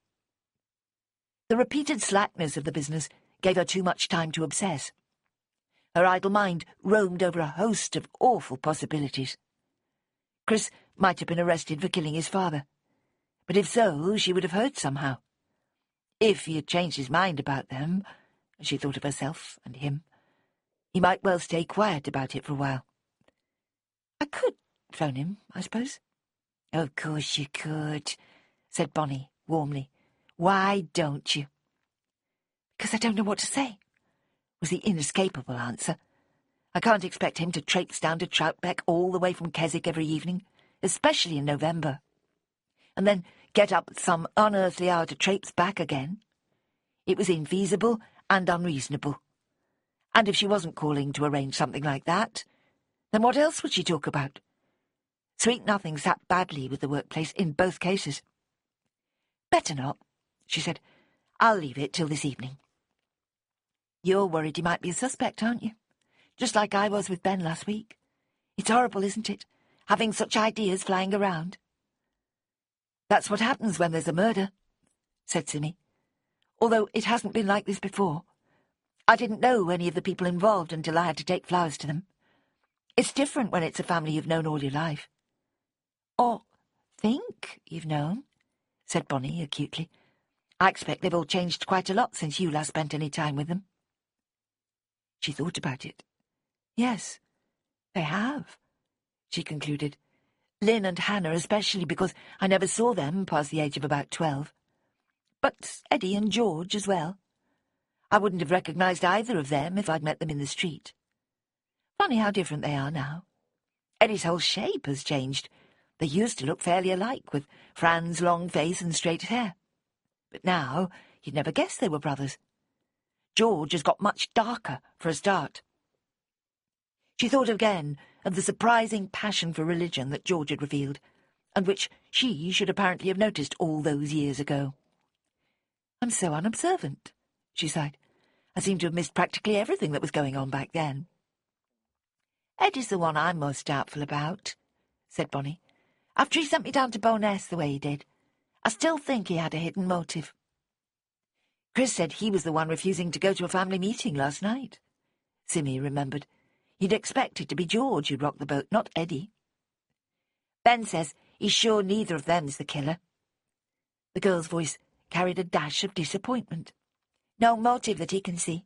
The repeated slackness of the business gave her too much time to obsess. Her idle mind roamed over a host of awful possibilities. Chris might have been arrested for killing his father, but if so, she would have heard somehow. If he had changed his mind about them, she thought of herself and him, he might well stay quiet about it for a while. "I could phone him, I suppose." "Of course you could," said Bonnie warmly. "Why don't you?" "Because I don't know what to say," was the inescapable answer. "I can't expect him to traipse down to Troutbeck all the way from Keswick every evening, especially in November, and then get up at some unearthly hour to traipse back again. It was infeasible and unreasonable. And if she wasn't calling to arrange something like that, then what else would she talk about? Sweet nothing sat badly with the workplace in both cases. "Better not," she said. "I'll leave it till this evening." "You're worried he might be a suspect, aren't you? Just like I was with Ben last week. It's horrible, isn't it, having such ideas flying around?" "That's what happens when there's a murder," said Simmy. "Although it hasn't been like this before. I didn't know any of the people involved until I had to take flowers to them. It's different when it's a family you've known all your life." "Or think you've known," said Bonnie acutely. "I expect they've all changed quite a lot since you last spent any time with them." She thought about it. "Yes, they have," she concluded. "Lynn and Hannah especially, because I never saw them past the age of about 12. But Eddie and George as well. I wouldn't have recognised either of them if I'd met them in the street. Funny how different they are now. Eddie's whole shape has changed. They used to look fairly alike, with Fran's long face and straight hair. But now you'd never guess they were brothers. George has got much darker, for a start." She thought again of the surprising passion for religion that George had revealed, and which she should apparently have noticed all those years ago. "I'm so unobservant," she sighed. "I seem to have missed practically everything that was going on back then." "Eddie's the one I'm most doubtful about," said Bonnie. "After he sent me down to Bowness the way he did, I still think he had a hidden motive. Chris said he was the one refusing to go to a family meeting last night." Simmy remembered. He'd expected to be George who'd rocked the boat, not Eddie. Ben says he's sure neither of them's the killer. The girl's voice carried a dash of disappointment. No motive that he can see.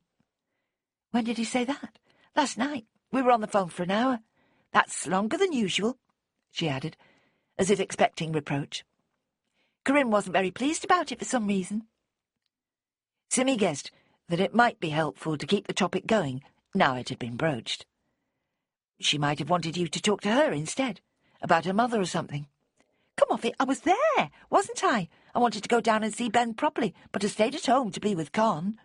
When did he say that? Last night. We were on the phone for an hour. That's longer than usual, she added, as if expecting reproach. Corinne wasn't very pleased about it for some reason. Simmy guessed that it might be helpful to keep the topic going now it had been broached. She might have wanted you to talk to her instead, about her mother or something. Come off it, I was there, wasn't I? I wanted to go down and see Ben properly, but I stayed at home to be with Con,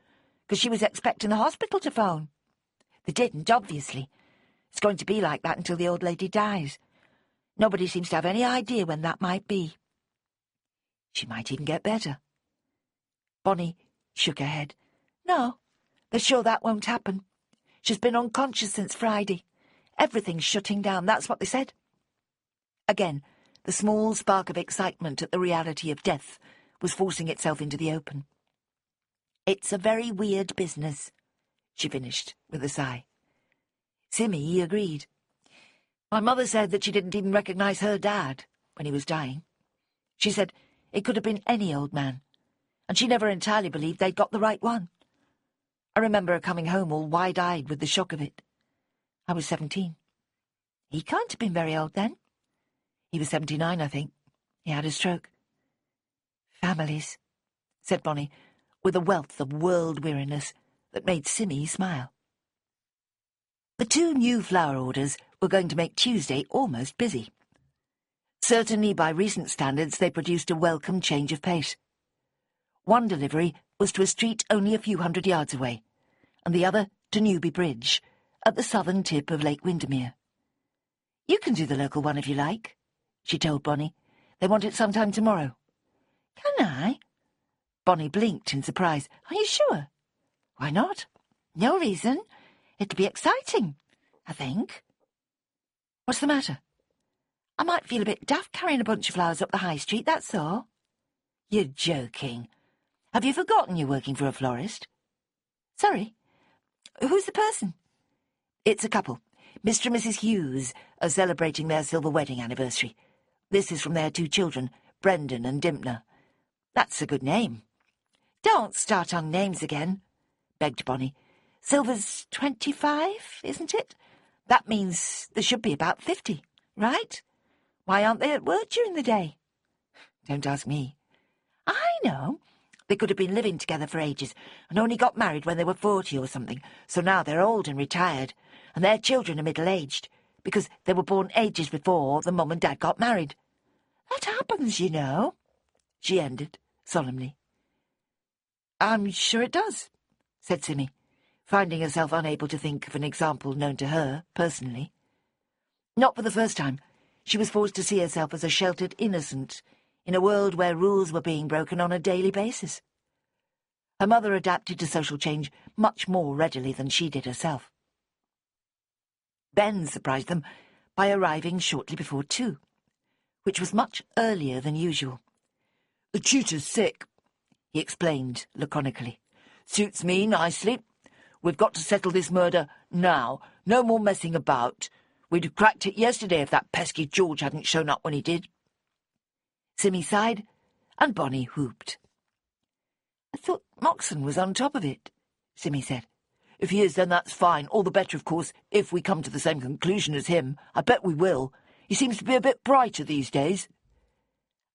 because she was expecting the hospital to phone. They didn't, obviously. It's going to be like that until the old lady dies. Nobody seems to have any idea when that might be. She might even get better. Bonnie shook her head. No, they're sure that won't happen. She's been unconscious since Friday. Everything's shutting down, that's what they said. Again, the small spark of excitement at the reality of death was forcing itself into the open. It's a very weird business, she finished with a sigh. Simmy agreed. My mother said that she didn't even recognise her dad when he was dying. She said it could have been any old man, and she never entirely believed they'd got the right one. I remember her coming home all wide-eyed with the shock of it. I was 17. He can't have been very old then. He was 79, I think. He had a stroke. Families, said Bonnie, with a wealth of world-weariness that made Simmy smile. The 2 new flower orders were going to make Tuesday almost busy. Certainly by recent standards they produced a welcome change of pace. One delivery was to a street only a few hundred yards away, and the other to Newby Bridge, at the southern tip of Lake Windermere. You can do the local one if you like, she told Bonnie. They want it sometime tomorrow. Can I? Bonnie blinked in surprise. Are you sure? Why not? No reason. It'll be exciting, I think. What's the matter? I might feel a bit daft carrying a bunch of flowers up the high street, that's all. You're joking. Have you forgotten you're working for a florist? Sorry. Who's the person? It's a couple. Mr. and Mrs. Hughes are celebrating their silver wedding anniversary. This is from their 2 children, Brendan and Dimpner. That's a good name. Don't start on names again, begged Bonnie. Silver's 25, isn't it? That means there should be about 50, right? Why aren't they at work during the day? Don't ask me. I know. They could have been living together for ages and only got married when they were 40 or something, so now they're old and retired, and their children are middle-aged, because they were born ages before the mum and dad got married. That happens, you know, she ended solemnly. I'm sure it does, said Simmy, finding herself unable to think of an example known to her personally. Not for the first time, she was forced to see herself as a sheltered innocent in a world where rules were being broken on a daily basis. Her mother adapted to social change much more readily than she did herself. Ben surprised them by arriving shortly before 2, which was much earlier than usual. The tutor's sick, he explained laconically. Suits me nicely. We've got to settle this murder now. No more messing about. We'd have cracked it yesterday if that pesky George hadn't shown up when he did. Simmy sighed, and Bonnie whooped. I thought Moxon was on top of it, Simmy said. If he is, then that's fine. All the better, of course, if we come to the same conclusion as him. I bet we will. He seems to be a bit brighter these days.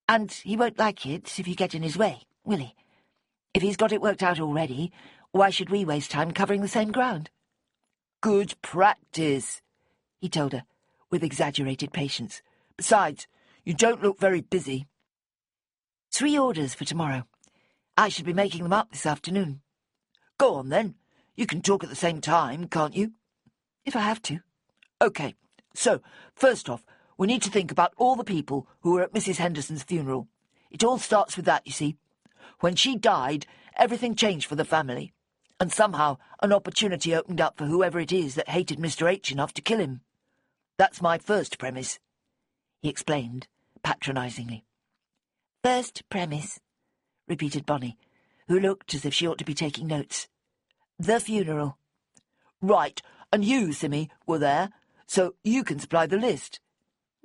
And he won't like it if you get in his way, will he? If he's got it worked out already, why should we waste time covering the same ground? Good practice, he told her, with exaggerated patience. Besides, you don't look very busy. 3 orders for tomorrow. I should be making them up this afternoon. Go on, then. You can talk at the same time, can't you? If I have to. OK, so, first off, we need to think about all the people who were at Mrs. Henderson's funeral. It all starts with that, you see. When she died, everything changed for the family, and somehow an opportunity opened up for whoever it is that hated Mr. H enough to kill him. That's my first premise, he explained, patronisingly. First premise, repeated Bonnie, who looked as if she ought to be taking notes. The funeral. Right, and you, Simmy, were there, so you can supply the list.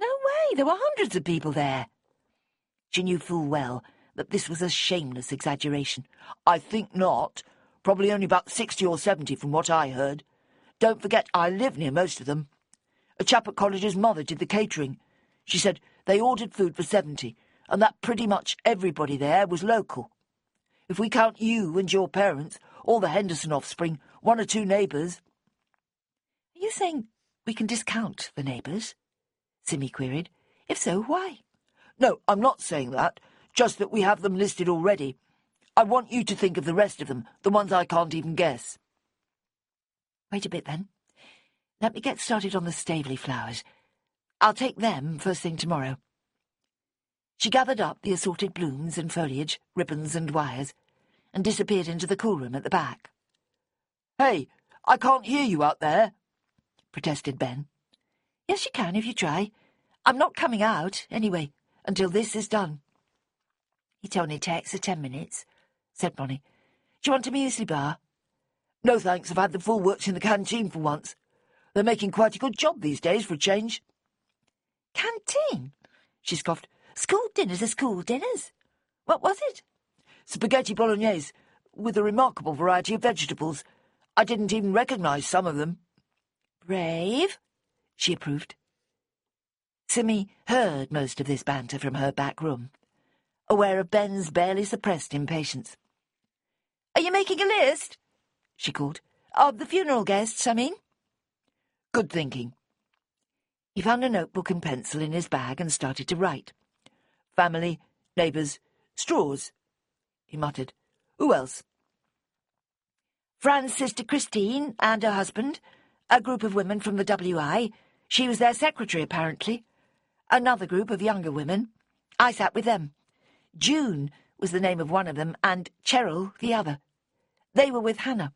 No there were hundreds of people there. She knew full well that this was a shameless exaggeration. I think not. Probably only about 60 or 70 from what I heard. Don't forget, I live near most of them. A chap at college's mother did the catering. She said they ordered food for 70, and that pretty much everybody there was local. If we count you and your parents, all the Henderson offspring, 1 or 2 neighbours. Are you saying we can discount the neighbours? Simmy queried. If so, why? No, I'm not saying that, just that we have them listed already. I want you to think of the rest of them, the ones I can't even guess. Wait a bit, then. Let me get started on the Staveley flowers. I'll take them first thing tomorrow. She gathered up the assorted blooms and foliage, ribbons and wires, and disappeared into the coolroom at the back. Hey, I can't hear you out there, protested Ben. Yes, you can if you try. I'm not coming out, anyway, until this is done. It only takes 10 minutes, said Bonnie. Do you want a muesli bar? No thanks, I've had the full works in the canteen for once. They're making quite a good job these days for a change. Canteen? She scoffed. School dinners are school dinners. What was it? Spaghetti bolognese, with a remarkable variety of vegetables. I didn't even recognise some of them. Brave, she approved. Simmy heard most of this banter from her back room, aware of Ben's barely suppressed impatience. Are you making a list? She called. Of the funeral guests, I mean. Good thinking. He found a notebook and pencil in his bag and started to write. Family, neighbours, straws, he muttered. Who else? Fran's sister Christine and her husband, a group of women from the WI. She was their secretary, apparently. Another group of younger women. I sat with them. June was the name of one of them, and Cheryl the other. They were with Hannah.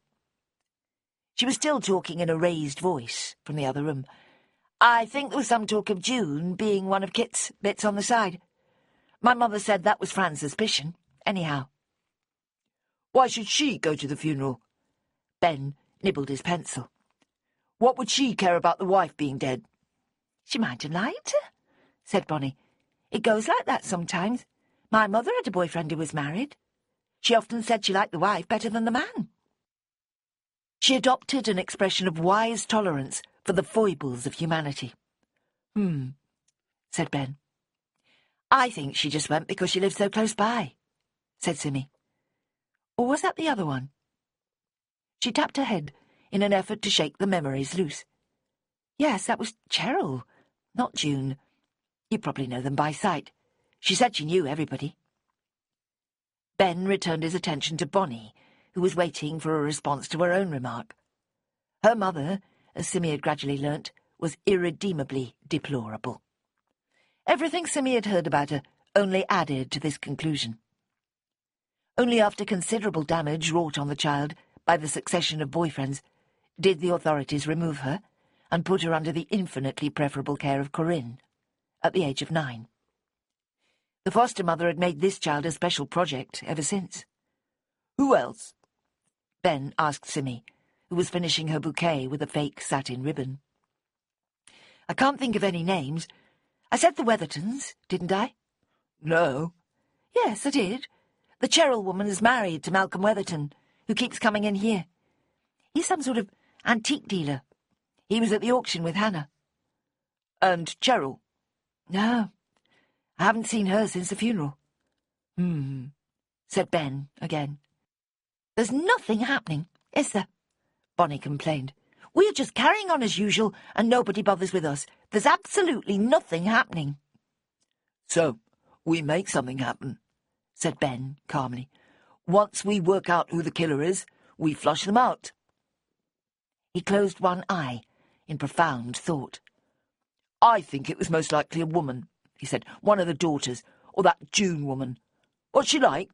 She was still talking in a raised voice from the other room. I think there was some talk of June being one of Kit's bits on the side. My mother said that was Fran's suspicion, anyhow. Why should she go to the funeral? Ben nibbled his pencil. What would she care about the wife being dead? She might have liked her, said Bonnie. It goes like that sometimes. My mother had a boyfriend who was married. She often said she liked the wife better than the man. She adopted an expression of wise tolerance for the foibles of humanity. Said Ben. I think she just went because she lived so close by, said Simmy. Or was that the other one? She tapped her head in an effort to shake the memories loose. Yes, that was Cheryl, not June. You probably know them by sight. She said she knew everybody. Ben returned his attention to Bonnie, who was waiting for a response to her own remark. Her mother, as Simmy had gradually learnt, was irredeemably deplorable. Everything Simmy had heard about her only added to this conclusion. Only after considerable damage wrought on the child by the succession of boyfriends did the authorities remove her and put her under the infinitely preferable care of Corinne, at the age of 9. The foster mother had made this child a special project ever since. Who else? Ben asked Simmy, who was finishing her bouquet with a fake satin ribbon. I can't think of any names. I said the Weathertons, didn't I? No. Yes, I did. The Cheryl woman is married to Malcolm Weatherton, who keeps coming in here. He's some sort of antique dealer. He was at the auction with Hannah. And Cheryl? No. I haven't seen her since the funeral. Said Ben again. There's nothing happening, is there? Bonnie complained. We're just carrying on as usual, and nobody bothers with us. There's absolutely nothing happening. So, we make something happen, said Ben calmly. Once we work out who the killer is, we flush them out. He closed one eye in profound thought. I think it was most likely a woman, he said. One of the daughters, or that June woman. What's she like?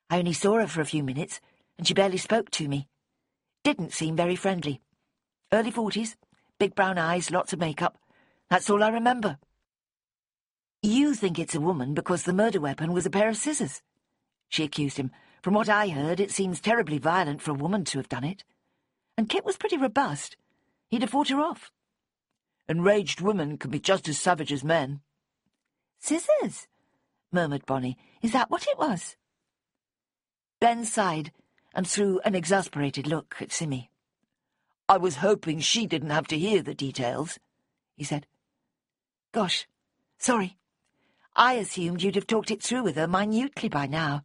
I only saw her for a few minutes, and she barely spoke to me. Didn't seem very friendly. Early 40s, big brown eyes, lots of makeup. That's all I remember. You think it's a woman because the murder weapon was a pair of scissors, she accused him. From what I heard, it seems terribly violent for a woman to have done it. And Kit was pretty robust. He'd have fought her off. Enraged women can be just as savage as men. "Scissors," murmured Bonnie. "Is that what it was?" Ben sighed and threw an exasperated look at Simmy. "I was hoping she didn't have to hear the details," he said. "Gosh, sorry. I assumed you'd have talked it through with her minutely by now.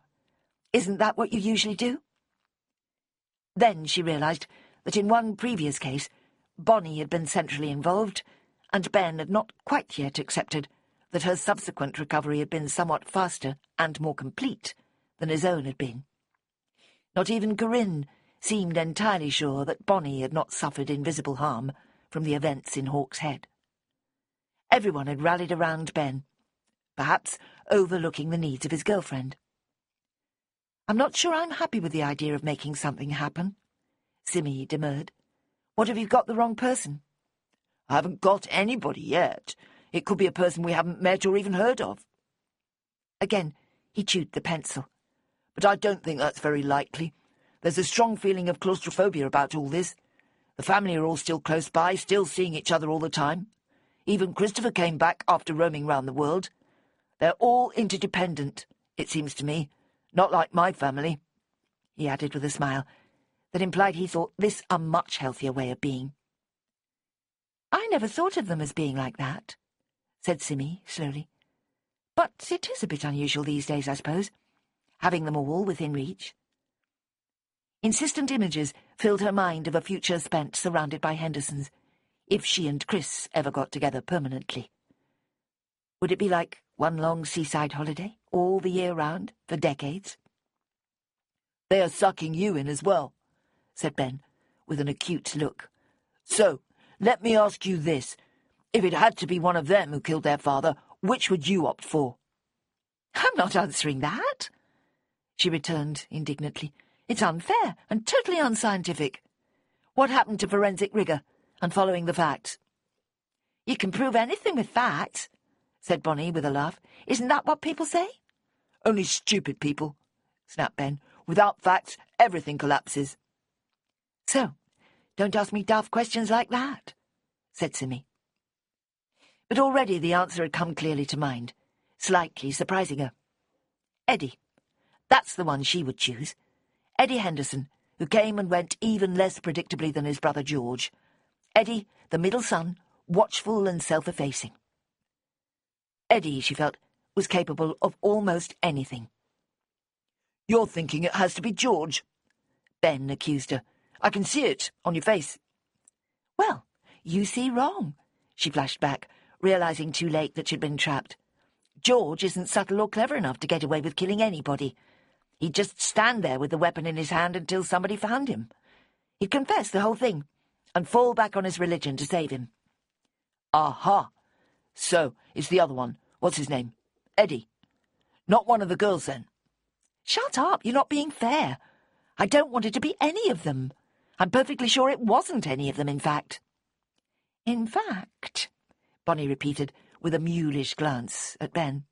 Isn't that what you usually do?" Then she realised that in one previous case, Bonnie had been centrally involved, and Ben had not quite yet accepted that her subsequent recovery had been somewhat faster and more complete than his own had been. Not even Corinne seemed entirely sure that Bonnie had not suffered invisible harm from the events in Hawk's Head. Everyone had rallied around Ben, perhaps overlooking the needs of his girlfriend. "I'm not sure I'm happy with the idea of making something happen," Simmy demurred. "What if you've got the wrong person?" "I haven't got anybody yet. It could be a person we haven't met or even heard of." Again, he chewed the pencil. "But I don't think that's very likely. There's a strong feeling of claustrophobia about all this. The family are all still close by, still seeing each other all the time. Even Christopher came back after roaming round the world. They're all interdependent, it seems to me. Not like my family," he added with a smile that implied he thought this a much healthier way of being. "I never thought of them as being like that," said Simmy slowly. "But it is a bit unusual these days, I suppose, having them all within reach." Insistent images filled her mind of a future spent surrounded by Hendersons, if she and Chris ever got together permanently. Would it be like one long seaside holiday, all the year round, for decades? "They are sucking you in as well," said Ben, with an acute look. "So, let me ask you this. If it had to be one of them who killed their father, which would you opt for?" "I'm not answering that," she returned indignantly. "It's unfair and totally unscientific. What happened to forensic rigour and following the facts?" "You can prove anything with facts," said Bonnie with a laugh. "Isn't that what people say?" "Only stupid people," snapped Ben. "Without facts, everything collapses." "So, don't ask me daft questions like that," said Simmy. But already the answer had come clearly to mind, slightly surprising her. Eddie. That's the one she would choose. Eddie Henderson, who came and went even less predictably than his brother George. Eddie, the middle son, watchful and self-effacing. Eddie, she felt, was capable of almost anything. "You're thinking it has to be George," Ben accused her. "I can see it on your face." "Well, you see wrong," she flashed back, realising too late that she'd been trapped. "George isn't subtle or clever enough to get away with killing anybody. He'd just stand there with the weapon in his hand until somebody found him. He'd confess the whole thing and fall back on his religion to save him." "Aha! So, it's the other one. What's his name? Eddie. Not one of the girls, then?" "Shut up, you're not being fair. I don't want it to be any of them. I'm perfectly sure it wasn't any of them, in fact." "In fact," Bonnie repeated, with a mulish glance at Ben.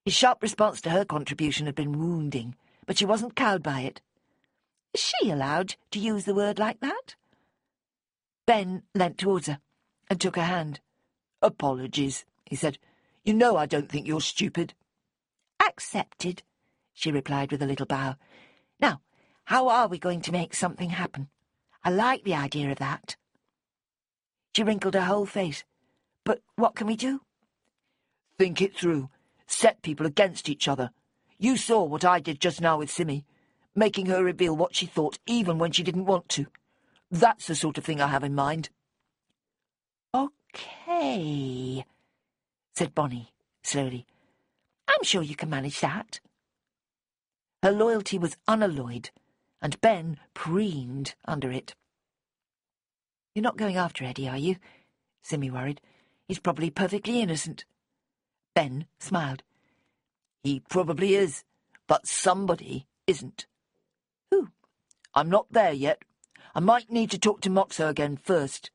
His sharp response to her contribution had been wounding, but she wasn't cowed by it. "Is she allowed to use the word like that?" Ben leant towards her and took her hand. "Apologies," he said. "You know I don't think you're stupid." "Accepted," she replied with a little bow. "Now, how are we going to make something happen? I like the idea of that." She wrinkled her whole face. "But what can we do?" "Think it through. Set people against each other. You saw what I did just now with Simmy, making her reveal what she thought even when she didn't want to. That's the sort of thing I have in mind." "Okay," said Bonnie slowly. "I'm sure you can manage that." Her loyalty was unalloyed, and Ben preened under it. "You're not going after Eddie, are you?" Simmy worried. "He's probably perfectly innocent." Ben smiled. "He probably is, but somebody isn't." "Who?" "I'm not there yet. I might need to talk to Moxo again first."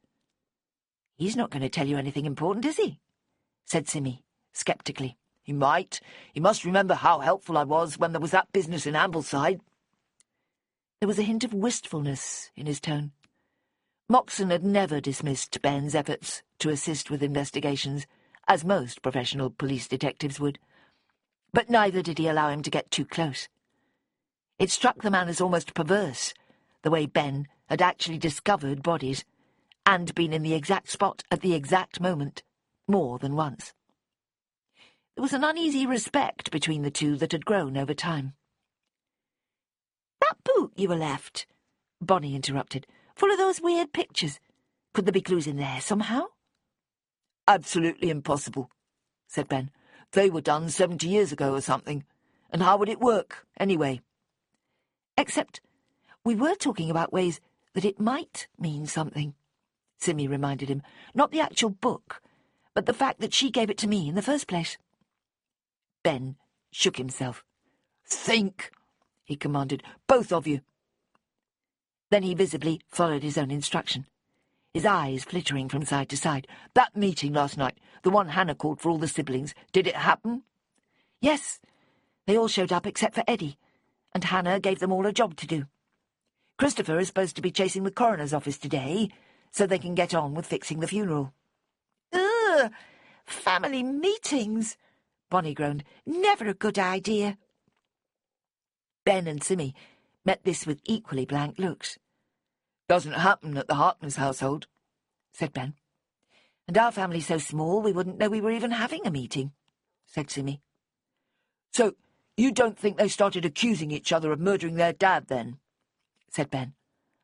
"He's not going to tell you anything important, is he?" said Simmy, sceptically. "He might. He must remember how helpful I was when there was that business in Ambleside." There was a hint of wistfulness in his tone. Moxon had never dismissed Ben's efforts to assist with investigations, as most professional police detectives would, but neither did he allow him to get too close. It struck the man as almost perverse, the way Ben had actually discovered bodies, and been in the exact spot at the exact moment, more than once. There was an uneasy respect between the two that had grown over time. "That boot you were left," Bonnie interrupted, "full of those weird pictures. Could there be clues in there somehow?" "Absolutely impossible," said Ben. "They were done 70 years ago or something. And how would it work, anyway?" "Except we were talking about ways that it might mean something," Simmy reminded him. "Not the actual book, but the fact that she gave it to me in the first place." Ben shook himself. "Think," he commanded. "Both of you." Then he visibly followed his own instruction, his eyes flittering from side to side. "That meeting last night, the one Hannah called for all the siblings, did it happen?" "Yes. They all showed up except for Eddie, and Hannah gave them all a job to do. Christopher is supposed to be chasing the coroner's office today, so they can get on with fixing the funeral." "Ugh! Family meetings!" Bonnie groaned. "Never a good idea." Ben and Simmy met this with equally blank looks. "Doesn't happen at the Harkness household," said Ben. "And our family's so small we wouldn't know we were even having a meeting," said Simmy. "So you don't think they started accusing each other of murdering their dad, then?" said Ben.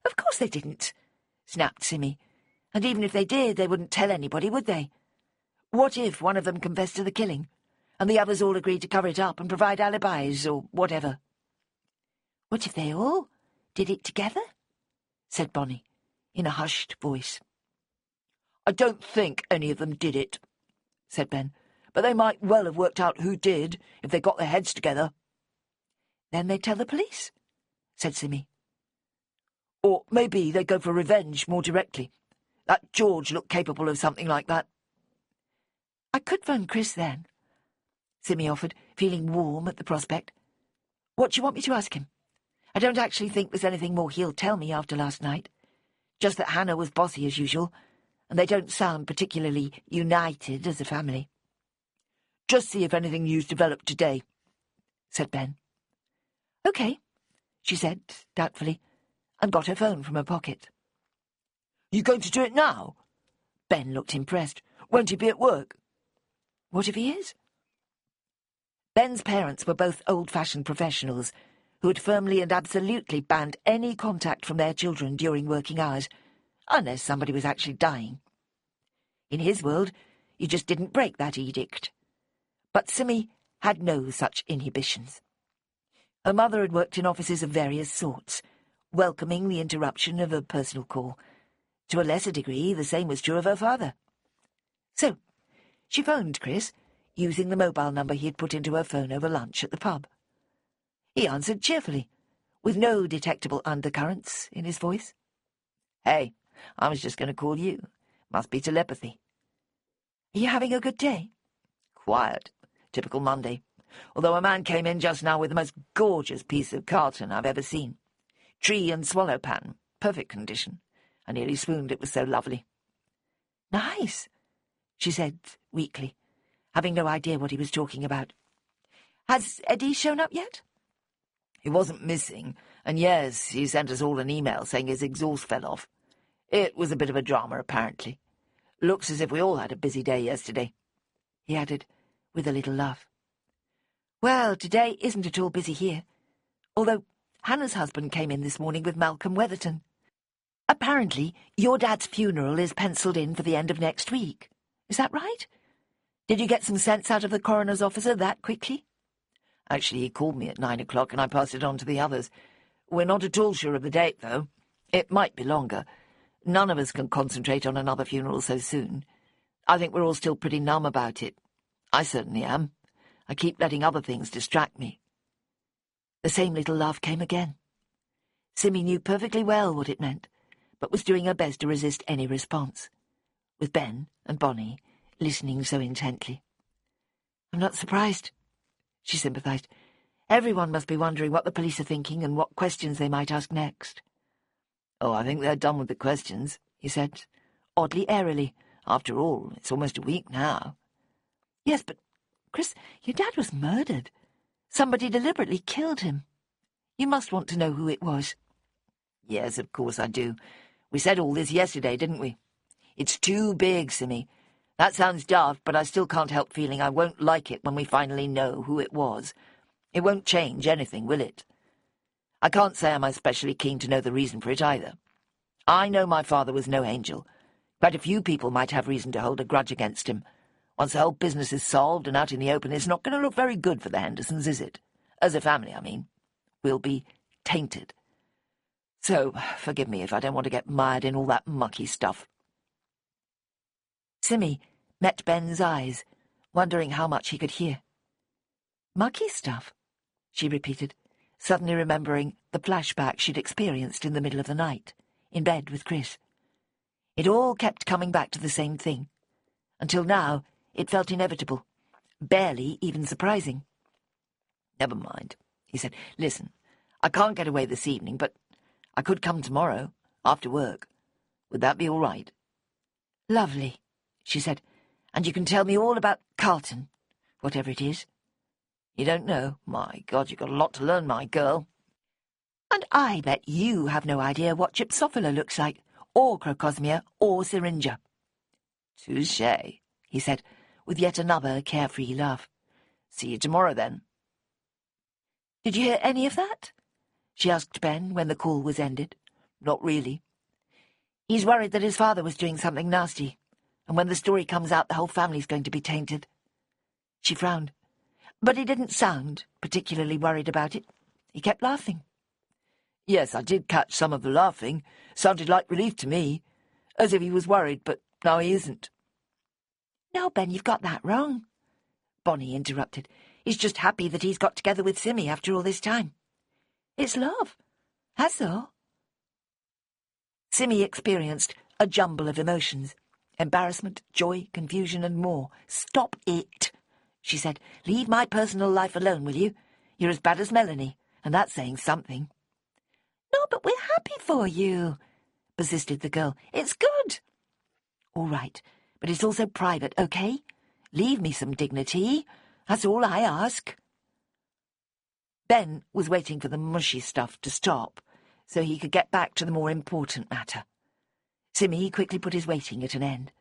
"Of course they didn't," snapped Simmy. "And even if they did, they wouldn't tell anybody, would they? What if one of them confessed to the killing, and the others all agreed to cover it up and provide alibis or whatever?" "What if they all did it together?" said Bonnie, in a hushed voice. "I don't think any of them did it," said Ben. "But they might well have worked out who did, if they got their heads together." "Then they'd tell the police," said Simmy. "Or maybe they'd go for revenge more directly. That George looked capable of something like that." "I could phone Chris then," Simmy offered, feeling warm at the prospect. "What do you want me to ask him? I don't actually think there's anything more he'll tell me after last night. Just that Hannah was bossy as usual, and they don't sound particularly united as a family." "Just see if anything new's developed today," said Ben. "OK," she said, doubtfully, and got her phone from her pocket. "You going to do it now?" Ben looked impressed. "Won't he be at work?" "What if he is?" Ben's parents were both old-fashioned professionals who had firmly and absolutely banned any contact from their children during working hours, unless somebody was actually dying. In his world, you just didn't break that edict. But Simmy had no such inhibitions. Her mother had worked in offices of various sorts, welcoming the interruption of a personal call. To a lesser degree, the same was true of her father. So, she phoned Chris, using the mobile number he had put into her phone over lunch at the pub. He answered cheerfully, with no detectable undercurrents in his voice. "Hey, I was just going to call you. Must be telepathy." "Are you having a good day?" "Quiet. Typical Monday. Although a man came in just now with the most gorgeous piece of carton I've ever seen. Tree and swallow pattern. Perfect condition. I nearly swooned, it was so lovely." "Nice," she said weakly, having no idea what he was talking about. "Has Eddie shown up yet?" "He wasn't missing, and yes, he sent us all an email saying his exhaust fell off. It was a bit of a drama, apparently. Looks as if we all had a busy day yesterday," he added, with a little laugh. "Well, today isn't at all busy here, although Hannah's husband came in this morning with Malcolm Weatherton. Apparently, your dad's funeral is penciled in for the end of next week. Is that right? Did you get some sense out of the coroner's officer that quickly?" "Actually, he called me at 9 o'clock and I passed it on to the others. We're not at all sure of the date, though. It might be longer. None of us can concentrate on another funeral so soon. I think we're all still pretty numb about it. I certainly am. I keep letting other things distract me." The same little laugh came again. Simmy knew perfectly well what it meant, but was doing her best to resist any response, with Ben and Bonnie listening so intently. "I'm not surprised," she sympathized. "Everyone must be wondering what the police are thinking and what questions they might ask next." "Oh, I think they're done with the questions," he said, oddly airily. After all, it's almost a week now. Yes, but, Chris, your dad was murdered. Somebody deliberately killed him. You must want to know who it was. Yes, of course I do. We said all this yesterday, didn't we? It's too big, Simmy. That sounds daft, but I still can't help feeling I won't like it when we finally know who it was. It won't change anything, will it? I can't say I'm especially keen to know the reason for it either. I know my father was no angel. Quite a few people might have reason to hold a grudge against him. Once the whole business is solved and out in the open, it's not going to look very good for the Hendersons, is it? As a family, I mean. We'll be tainted. So, forgive me if I don't want to get mired in all that mucky stuff. Simmy met Ben's eyes, wondering how much he could hear. Mucky stuff, she repeated, suddenly remembering the flashback she'd experienced in the middle of the night, in bed with Chris. It all kept coming back to the same thing. Until now, it felt inevitable, barely even surprising. Never mind, he said. Listen, I can't get away this evening, but I could come tomorrow, after work. Would that be all right? Lovely, she said. And you can tell me all about Carlton, whatever it is. You don't know? My God, you've got a lot to learn, my girl. And I bet you have no idea what Gypsophila looks like, or Crocosmia, or Syringa. Touché, he said, with yet another carefree laugh. See you tomorrow, then. Did you hear any of that? She asked Ben when the call was ended. Not really. He's worried that his father was doing something nasty, and when the story comes out, the whole family's going to be tainted. She frowned, but he didn't sound particularly worried about it. He kept laughing. Yes, I did catch some of the laughing. Sounded like relief to me, as if he was worried, but now he isn't. No, Ben, you've got that wrong, Bonnie interrupted. He's just happy that he's got together with Simmy after all this time. It's love. That's all. Simmy experienced a jumble of emotions. Embarrassment, joy, confusion, and more. Stop it, she said. Leave my personal life alone, will you? You're as bad as Melanie, and that's saying something. No, but we're happy for you, persisted the girl. It's good. All right, but it's also private, okay? Leave me some dignity. That's all I ask. Ben was waiting for the mushy stuff to stop, so he could get back to the more important matter. Simmy quickly put his waiting at an end.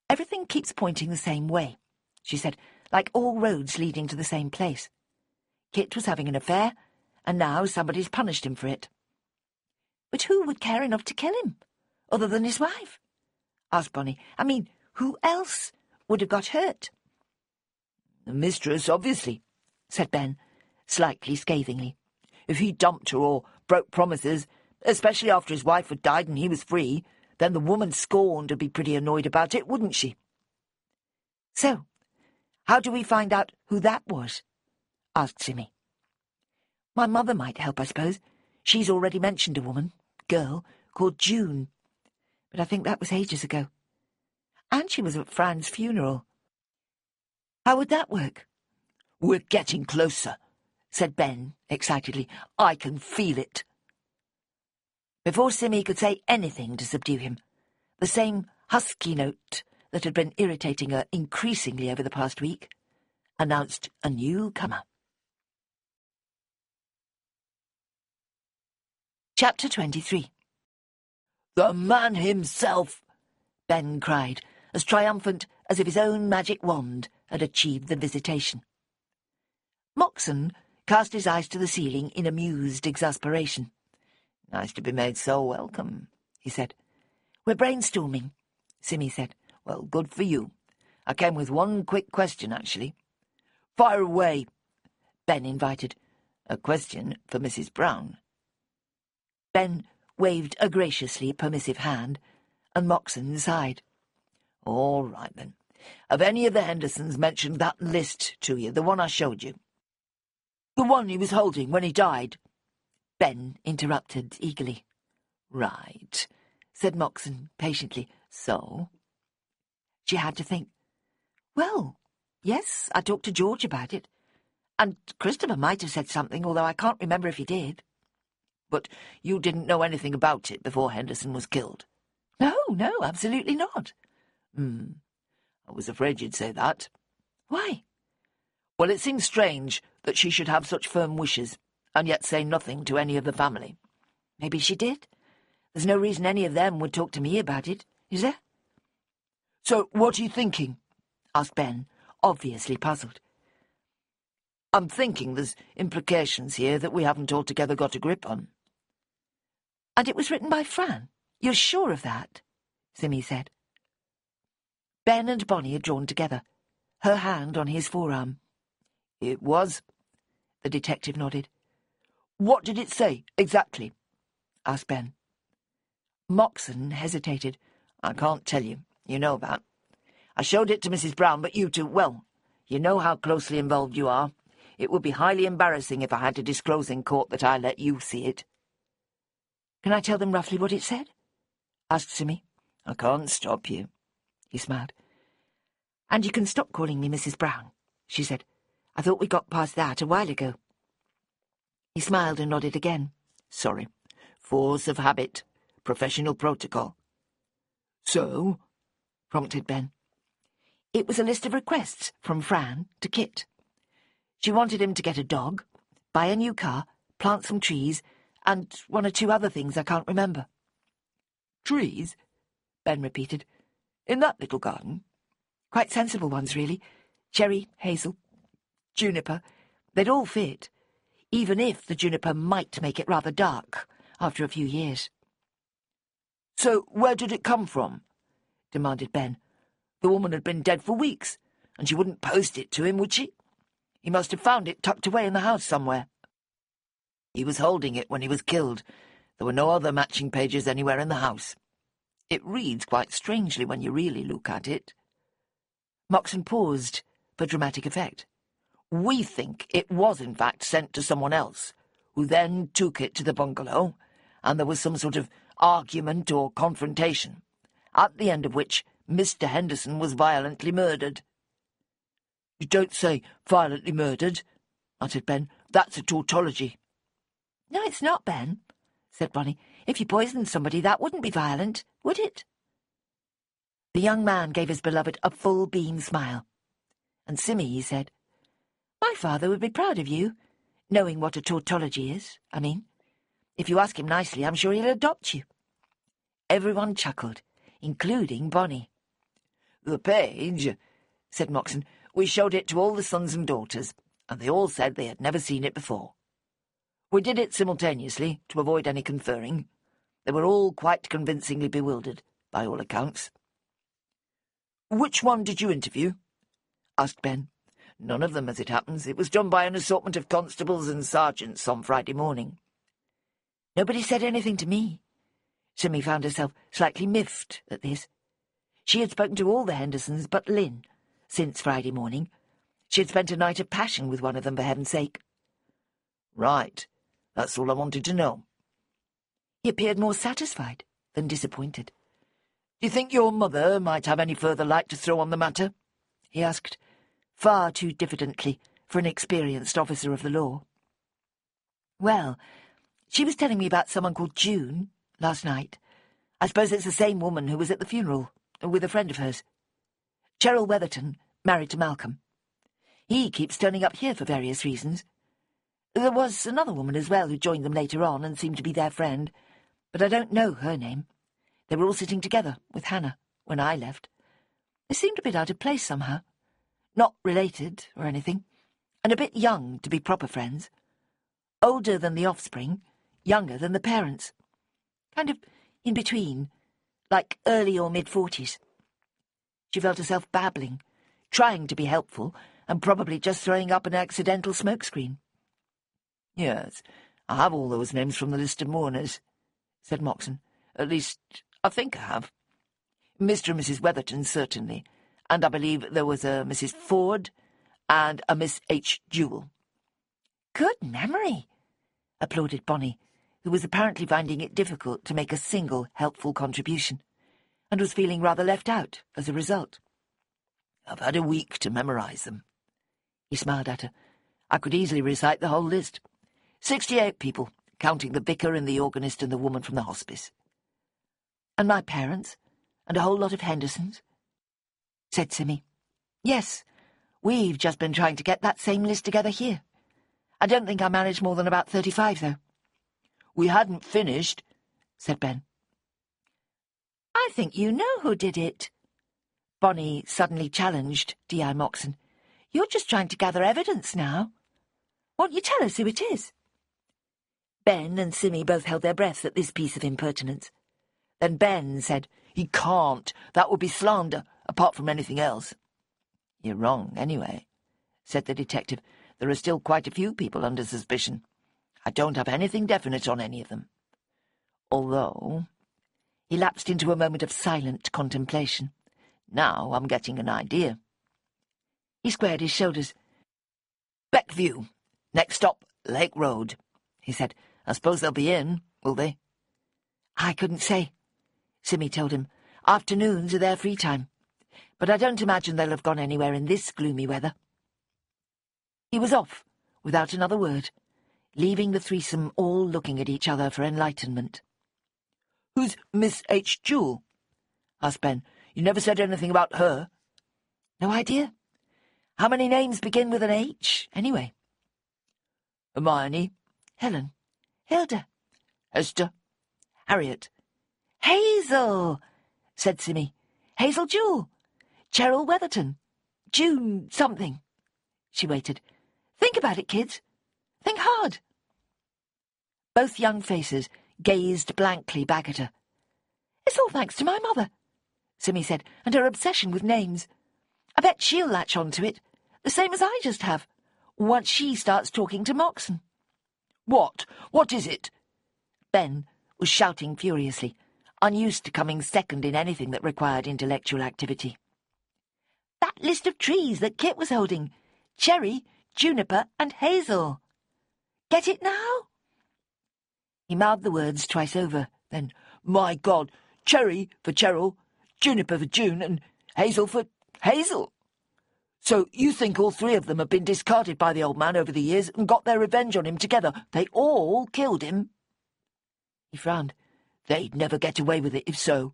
Everything keeps pointing the same way, she said, like all roads leading to the same place. Kit was having an affair, and now somebody's punished him for it. But who would care enough to kill him, other than his wife? Asked Bonnie. I mean, who else would have got hurt? The mistress, obviously, said Ben, slightly scathingly. If he dumped her or broke promises, especially after his wife had died and he was free, then the woman scorned would be pretty annoyed about it, wouldn't she? So, how do we find out who that was? Asked Simmy. My mother might help, I suppose. She's already mentioned a girl, called June. But I think that was ages ago. And she was at Fran's funeral. How would that work? We're getting closer, said Ben excitedly. I can feel it. Before Simmy could say anything to subdue him, the same husky note that had been irritating her increasingly over the past week announced a newcomer. Chapter 23. The man himself, Ben cried, as triumphant as if his own magic wand had achieved the visitation. Moxon cast his eyes to the ceiling in amused exasperation. Nice to be made so welcome, he said. We're brainstorming, Simmy said. Well, good for you. I came with one quick question, actually. Fire away, Ben invited. A question for Mrs. Brown. Ben waved a graciously permissive hand, and Moxon sighed. All right, then. Have any of the Hendersons mentioned that list to you, the one I showed you? The one he was holding when he died? Ben interrupted eagerly. Right, said Moxon patiently. So? She had to think. Well, yes, I talked to George about it. And Christopher might have said something, although I can't remember if he did. But you didn't know anything about it before Henderson was killed? No, absolutely not. I was afraid you'd say that. Why? Well, it seems strange that she should have such firm wishes, and yet say nothing to any of the family. Maybe she did. There's no reason any of them would talk to me about it, is there? So, what are you thinking? Asked Ben, obviously puzzled. I'm thinking there's implications here that we haven't altogether got a grip on. And it was written by Fran? You're sure of that? Simmy said. Ben and Bonnie had drawn together, her hand on his forearm. It was, the detective nodded. What did it say, exactly? Asked Ben. Moxon hesitated. I can't tell you. You know that. I showed it to Mrs. Brown, but you two, well, you know how closely involved you are. It would be highly embarrassing if I had to disclose in court that I let you see it. Can I tell them roughly what it said? Asked Simmy. I can't stop you. He smiled. And you can stop calling me Mrs. Brown, she said. I thought we got past that a while ago. He smiled and nodded again. Sorry. Force of habit. Professional protocol. So? Prompted Ben. It was a list of requests from Fran to Kit. She wanted him to get a dog, buy a new car, plant some trees, and one or two other things I can't remember. Trees? Ben repeated. In that little garden? Quite sensible ones, really. Cherry, hazel, juniper. They'd all fit, even if the juniper might make it rather dark after a few years. So where did it come from? Demanded Ben. The woman had been dead for weeks, and she wouldn't post it to him, would she? He must have found it tucked away in the house somewhere. He was holding it when he was killed. There were no other matching pages anywhere in the house. It reads quite strangely when you really look at it. Moxon paused for dramatic effect. We think it was in fact sent to someone else, who then took it to the bungalow, and there was some sort of argument or confrontation, at the end of which Mr. Henderson was violently murdered. You don't say violently murdered, muttered Ben. That's a tautology. No, it's not, Ben, said Bonnie. If you poisoned somebody, that wouldn't be violent, would it? The young man gave his beloved a full beam smile. And Simmy, he said, my father would be proud of you, knowing what a tautology is, I mean. If you ask him nicely, I'm sure he'll adopt you. Everyone chuckled, including Bonnie. The page, said Moxon. We showed it to all the sons and daughters, and they all said they had never seen it before. We did it simultaneously, to avoid any conferring. They were all quite convincingly bewildered, by all accounts. Which one did you interview? Asked Ben. None of them, as it happens. It was done by an assortment of constables and sergeants on Friday morning. Nobody said anything to me. Simmy found herself slightly miffed at this. She had spoken to all the Hendersons but Lynn since Friday morning. She had spent a night of passion with one of them, for heaven's sake. Right. That's all I wanted to know. He appeared more satisfied than disappointed. Do you think your mother might have any further light to throw on the matter? He asked, far too diffidently for an experienced officer of the law. Well, she was telling me about someone called June last night. I suppose it's the same woman who was at the funeral with a friend of hers. Cheryl Weatherton, married to Malcolm. He keeps turning up here for various reasons. There was another woman as well who joined them later on and seemed to be their friend, but I don't know her name. They were all sitting together with Hannah when I left. They seemed a bit out of place somehow. Not related or anything, and a bit young to be proper friends. Older than the offspring, younger than the parents. Kind of in between, like early or mid-40s. She felt herself babbling, trying to be helpful, and probably just throwing up an accidental smokescreen. Yes, I have all those names from the list of mourners, said Moxon. At least, I think I have. Mr. and Mrs. Weatherton, certainly, and I believe there was a Mrs. Ford and a Miss H. Jewell. Good memory, applauded Bonnie, who was apparently finding it difficult to make a single helpful contribution, and was feeling rather left out as a result. I've had a week to memorize them. He smiled at her. I could easily recite the whole list. 68 people, counting the vicar and the organist and the woman from the hospice. And my parents, and a whole lot of Hendersons, said Simmy. Yes, we've just been trying to get that same list together here. I don't think I managed more than about 35, though. We hadn't finished, said Ben. I think you know who did it, Bonnie suddenly challenged D.I. Moxon. You're just trying to gather evidence now. Won't you tell us who it is? Ben and Simmy both held their breaths at this piece of impertinence. Then Ben said, He can't. That would be slander, apart from anything else. You're wrong, anyway, said the detective. There are still quite a few people under suspicion. I don't have anything definite on any of them. Although... He lapsed into a moment of silent contemplation. Now I'm getting an idea. He squared his shoulders. Beckview. Next stop, Lake Road, he said. I suppose they'll be in, will they? I couldn't say, Simmy told him. Afternoons are their free time. But I don't imagine they'll have gone anywhere in this gloomy weather. He was off, without another word, leaving the threesome all looking at each other for enlightenment. Who's Miss H. Jewell? Asked Ben. You never said anything about her. No idea. How many names begin with an H, anyway? Hermione. Helen. Hilda. Esther. Harriet. Hazel, said Simmy. Hazel Jewell. Cheryl Weatherton. June something. She waited. Think about it, kids. Think hard. Both young faces gazed blankly back at her. It's all thanks to my mother, Simmy said, and her obsession with names. I bet she'll latch on to it, the same as I just have, once she starts talking to Moxon. What? What is it? Ben was shouting furiously, unused to coming second in anything that required intellectual activity. That list of trees that Kit was holding. Cherry, juniper, and hazel. Get it now? He mouthed the words twice over, then, My God, cherry for Cheryl, juniper for June, and hazel for Hazel. So you think all three of them have been discarded by the old man over the years and got their revenge on him together? They all killed him? He frowned. They'd never get away with it if so.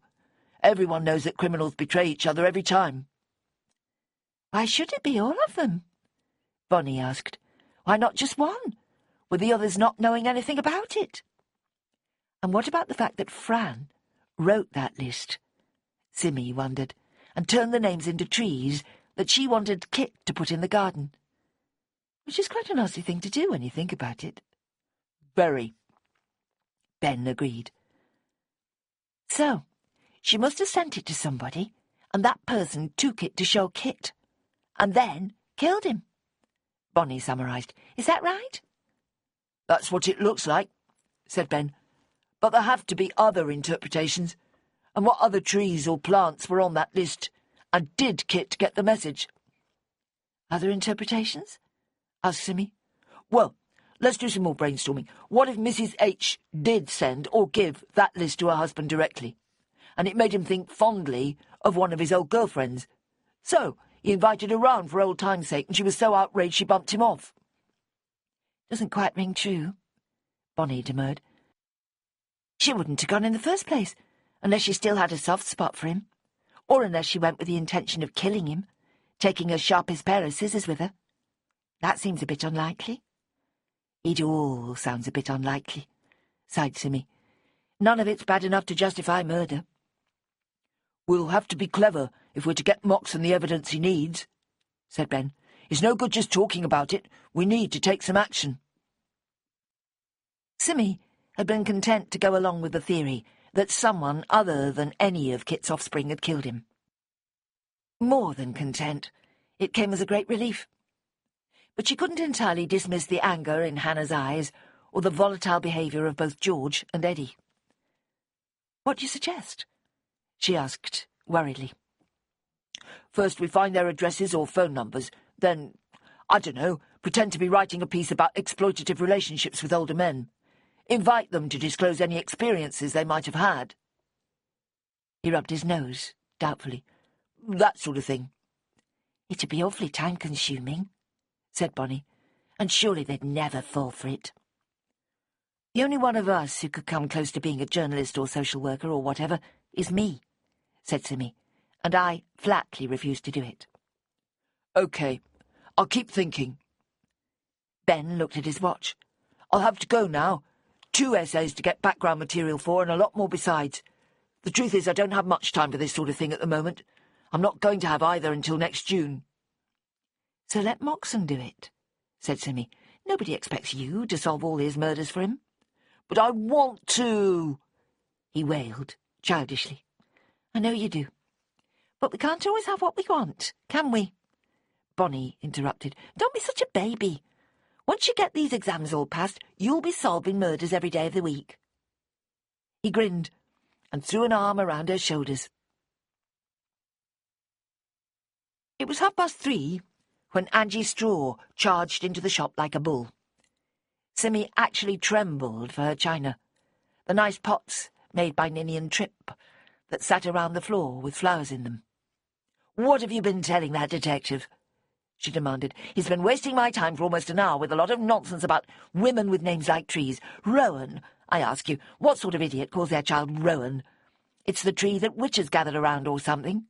Everyone knows that criminals betray each other every time. Why should it be all of them? Bonnie asked. Why not just one, with the others not knowing anything about it? And what about the fact that Fran wrote that list? Simmy wondered, and turned the names into trees that she wanted Kit to put in the garden. Which is quite a nasty thing to do when you think about it. Very. Ben agreed. So, she must have sent it to somebody, and that person took it to show Kit, and then killed him. Bonnie summarised. Is that right? That's what it looks like, said Ben. But there have to be other interpretations. And what other trees or plants were on that list? And did Kit get the message? Other interpretations? Asked Simmy. Well, let's do some more brainstorming. What if Mrs. H. did send or give that list to her husband directly? And it made him think fondly of one of his old girlfriends. So he invited her round for old time's sake, and she was so outraged she bumped him off. Doesn't quite ring true, Bonnie demurred. She wouldn't have gone in the first place, unless she still had a soft spot for him, or unless she went with the intention of killing him, taking her sharpest pair of scissors with her. That seems a bit unlikely. It all sounds a bit unlikely, sighed Simmy. None of it's bad enough to justify murder. We'll have to be clever if we're to get Moxon the evidence he needs, said Ben. It's no good just talking about it. We need to take some action. Simmy had been content to go along with the theory that someone other than any of Kit's offspring had killed him. More than content. It came as a great relief. But she couldn't entirely dismiss the anger in Hannah's eyes or the volatile behaviour of both George and Eddie. What do you suggest? She asked worriedly. First we find their addresses or phone numbers, then, I don't know, pretend to be writing a piece about exploitative relationships with older men. Invite them to disclose any experiences they might have had. He rubbed his nose, doubtfully. That sort of thing. It'd be awfully time-consuming, said Bonnie, and surely they'd never fall for it. The only one of us who could come close to being a journalist or social worker or whatever is me, said Simmy, and I flatly refused to do it. OK, I'll keep thinking. Ben looked at his watch. I'll have to go now. 2 essays to get background material for and a lot more besides. The truth is I don't have much time for this sort of thing at the moment. I'm not going to have either until next June. So let Moxon do it, said Simmy. Nobody expects you to solve all his murders for him. But I want to, he wailed, childishly. I know you do. But we can't always have what we want, can we? Bonnie interrupted. Don't be such a baby. Once you get these exams all passed, you'll be solving murders every day of the week. He grinned and threw an arm around her shoulders. It was 3:30 when Angie Straw charged into the shop like a bull. Simmy actually trembled for her china, the nice pots made by Ninian Tripp that sat around the floor with flowers in them. "What have you been telling that detective?" she demanded. "He's been wasting my time for almost an hour with a lot of nonsense about women with names like trees. Rowan, I ask you, what sort of idiot calls their child Rowan? It's the tree that witches gathered around or something."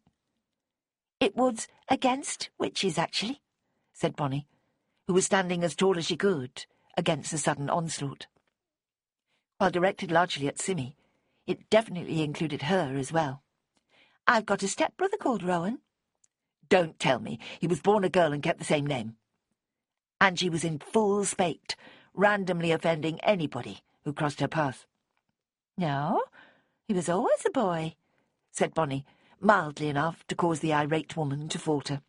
"It was against witches, actually," said Bonnie, who was standing as tall as she could against the sudden onslaught. While directed largely at Simmy, it definitely included her as well. "I've got a stepbrother called Rowan." "Don't tell me. He was born a girl and kept the same name." Angie was in full spate, randomly offending anybody who crossed her path. "No, he was always a boy," said Bonnie, mildly enough to cause the irate woman to falter.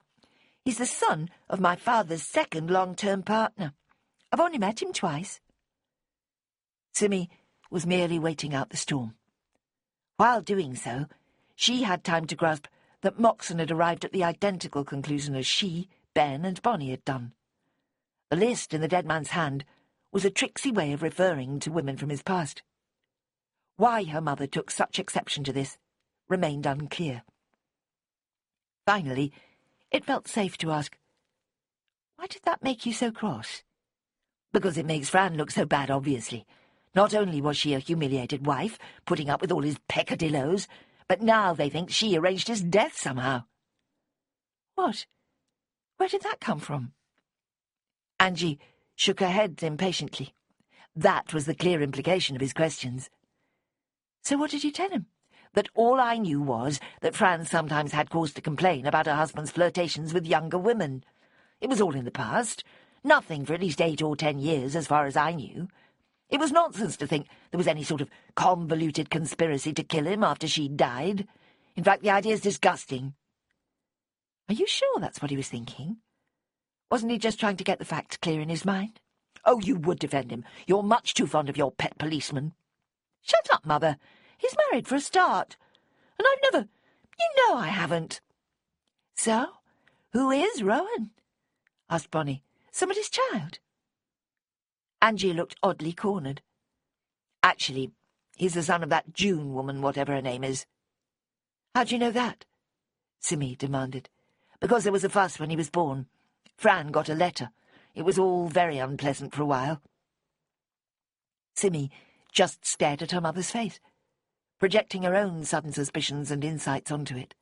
"He's the son of my father's second long-term partner. I've only met him twice." Simmy was merely waiting out the storm. While doing so, she had time to grasp that Moxon had arrived at the identical conclusion as she, Ben, and Bonnie had done. The list in the dead man's hand was a tricksy way of referring to women from his past. Why her mother took such exception to this remained unclear. Finally, it felt safe to ask, "Why did that make you so cross?" "Because it makes Fran look so bad, obviously. Not only was she a humiliated wife, putting up with all his peccadilloes, but now they think she arranged his death somehow." "What? Where did that come from?" Angie shook her head impatiently. That was the clear implication of his questions. "So what did you tell him?" "That all I knew was that Fran sometimes had cause to complain about her husband's flirtations with younger women. It was all in the past. Nothing for at least 8 or 10 years, as far as I knew. It was nonsense to think there was any sort of convoluted conspiracy to kill him after she'd died. In fact, the idea's disgusting." "Are you sure that's what he was thinking? Wasn't he just trying to get the facts clear in his mind?" "Oh, you would defend him. You're much too fond of your pet policeman." "Shut up, Mother. He's married for a start. And I've never— You know I haven't." "So, who is Rowan?" asked Bonnie. "Somebody's child?" Angie looked oddly cornered. "Actually, he's the son of that June woman, whatever her name is." "How do you know that?" Simmy demanded. "Because there was a fuss when he was born. Fran got a letter. It was all very unpleasant for a while." Simmy just stared at her mother's face, projecting her own sudden suspicions and insights onto it,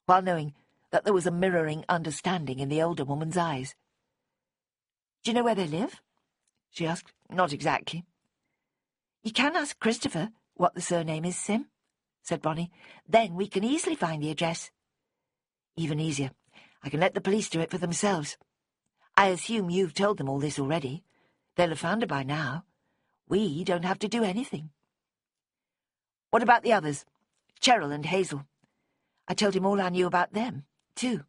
while knowing that there was a mirroring understanding in the older woman's eyes. "Do you know where they live?" she asked. "Not exactly." "You can ask Christopher what the surname is, Sim," said Bonnie. "Then we can easily find the address." "Even easier. I can let the police do it for themselves. I assume you've told them all this already. They'll have found her by now. We don't have to do anything." "What about the others? Cheryl and Hazel?" "I told him all I knew about them, too."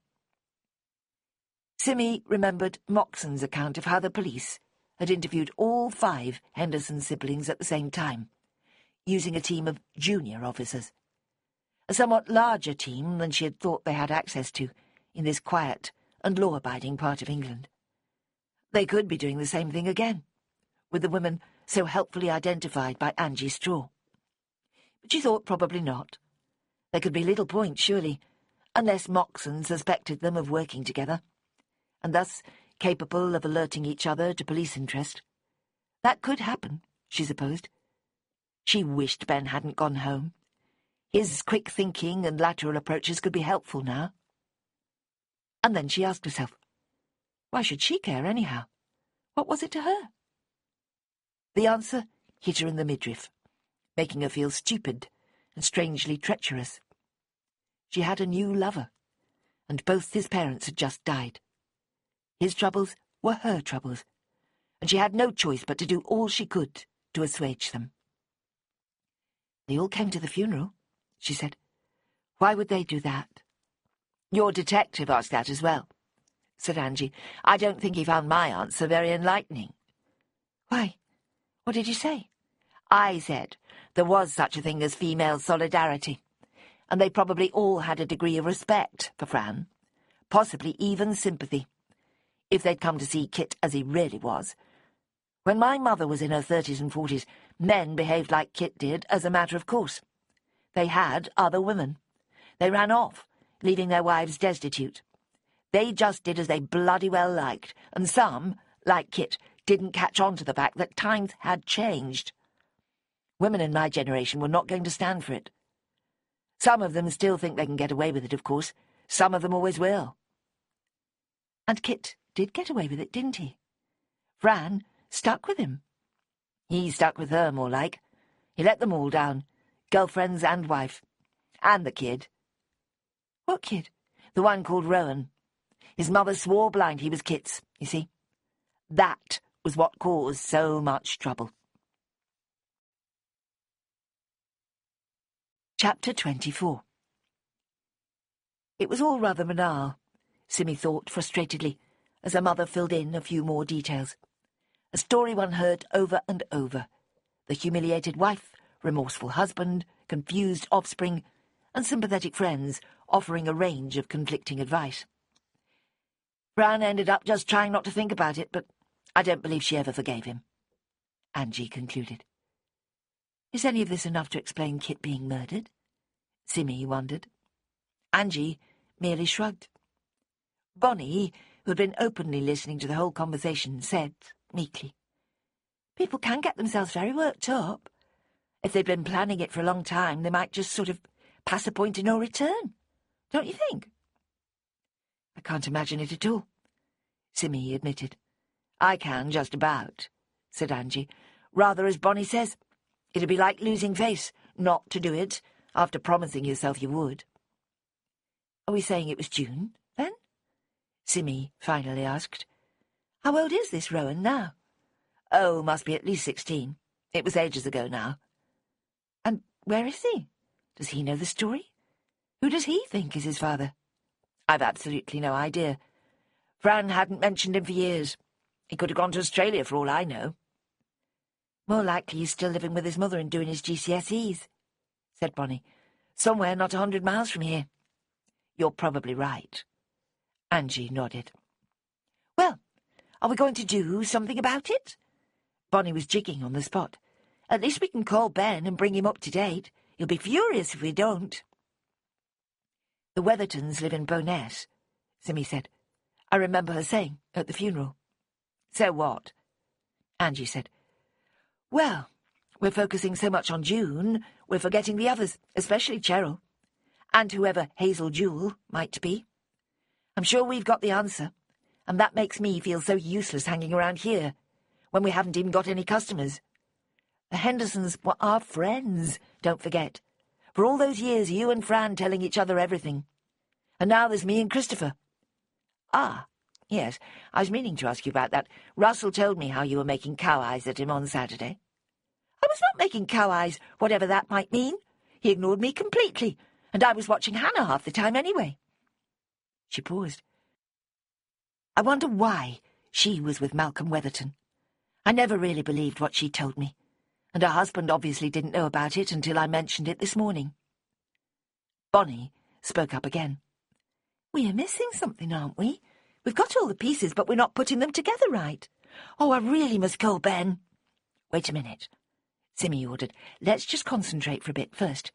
Simmy remembered Moxon's account of how the police had interviewed all 5 Henderson siblings at the same time, using a team of junior officers. A somewhat larger team than she had thought they had access to in this quiet and law-abiding part of England. They could be doing the same thing again, with the women so helpfully identified by Angie Straw. But she thought probably not. There could be little point, surely, unless Moxon suspected them of working together, and thus capable of alerting each other to police interest. That could happen, she supposed. She wished Ben hadn't gone home. His quick thinking and lateral approaches could be helpful now. And then she asked herself, why should she care anyhow? What was it to her? The answer hit her in the midriff, making her feel stupid and strangely treacherous. She had a new lover, and both his parents had just died. His troubles were her troubles, and she had no choice but to do all she could to assuage them. They all came to the funeral, she said. Why would they do that? Your detective asked that as well, said Angie. I don't think he found my answer very enlightening. Why? What did you say? I said there was such a thing as female solidarity, and they probably all had a degree of respect for Fran, possibly even sympathy, if they'd come to see Kit as he really was. When my mother was in her 30s and 40s, men behaved like Kit did as a matter of course. They had other women. They ran off, leaving their wives destitute. They just did as they bloody well liked, and some, like Kit, didn't catch on to the fact that times had changed. Women in my generation were not going to stand for it. Some of them still think they can get away with it, of course. Some of them always will. And Kit did get away with it, didn't he? Fran stuck with him. He stuck with her, more like. He let them all down, girlfriends and wife. And the kid. What kid? The one called Rowan. His mother swore blind he was Kit's, you see. That was what caused so much trouble. Chapter 24. It was all rather banal, Simmy thought frustratedly, as her mother filled in a few more details. A story one heard over and over. The humiliated wife, remorseful husband, confused offspring, and sympathetic friends offering a range of conflicting advice. Fran ended up just trying not to think about it, but I don't believe she ever forgave him, Angie concluded. Is any of this enough to explain Kit being murdered? Simmy wondered. Angie merely shrugged. Bonnie, who had been openly listening to the whole conversation, said meekly, people can get themselves very worked up. If they've been planning it for a long time, they might just sort of pass a point of no return. Don't you think? I can't imagine it at all, Simmy admitted. I can, just about, said Angie. Rather, as Bonnie says, it'd be like losing face not to do it after promising yourself you would. Are we saying it was June, then? Simmy finally asked. How old is this Rowan now? Oh, must be at least 16. It was ages ago now. And where is he? Does he know the story? Who does he think is his father? I've absolutely no idea. Fran hadn't mentioned him for years. He could have gone to Australia for all I know. More likely he's still living with his mother and doing his GCSEs, said Bonnie. Somewhere not 100 miles from here. You're probably right. Angie nodded. Well, are we going to do something about it? Bonnie was jigging on the spot. At least we can call Ben and bring him up to date. He'll be furious if we don't. The Weathertons live in Bowness, Simmy said. I remember her saying at the funeral. So what? Angie said. Well, we're focusing so much on June, we're forgetting the others, especially Cheryl, and whoever Hazel Jewell might be. I'm sure we've got the answer, and that makes me feel so useless hanging around here, when we haven't even got any customers. The Hendersons were our friends, don't forget. For all those years, you and Fran telling each other everything. And now there's me and Christopher. Ah, yes, I was meaning to ask you about that. Russell told me how you were making cow eyes at him on Saturday. I was not making cow eyes, whatever that might mean. He ignored me completely, and I was watching Hannah half the time anyway. She paused. I wonder why she was with Malcolm Weatherton. I never really believed what she told me, and her husband obviously didn't know about it until I mentioned it this morning. Bonnie spoke up again. We are missing something, aren't we? We've got all the pieces, but we're not putting them together right. Oh, I really must call Ben. Wait a minute, Simmy ordered. Let's just concentrate for a bit first.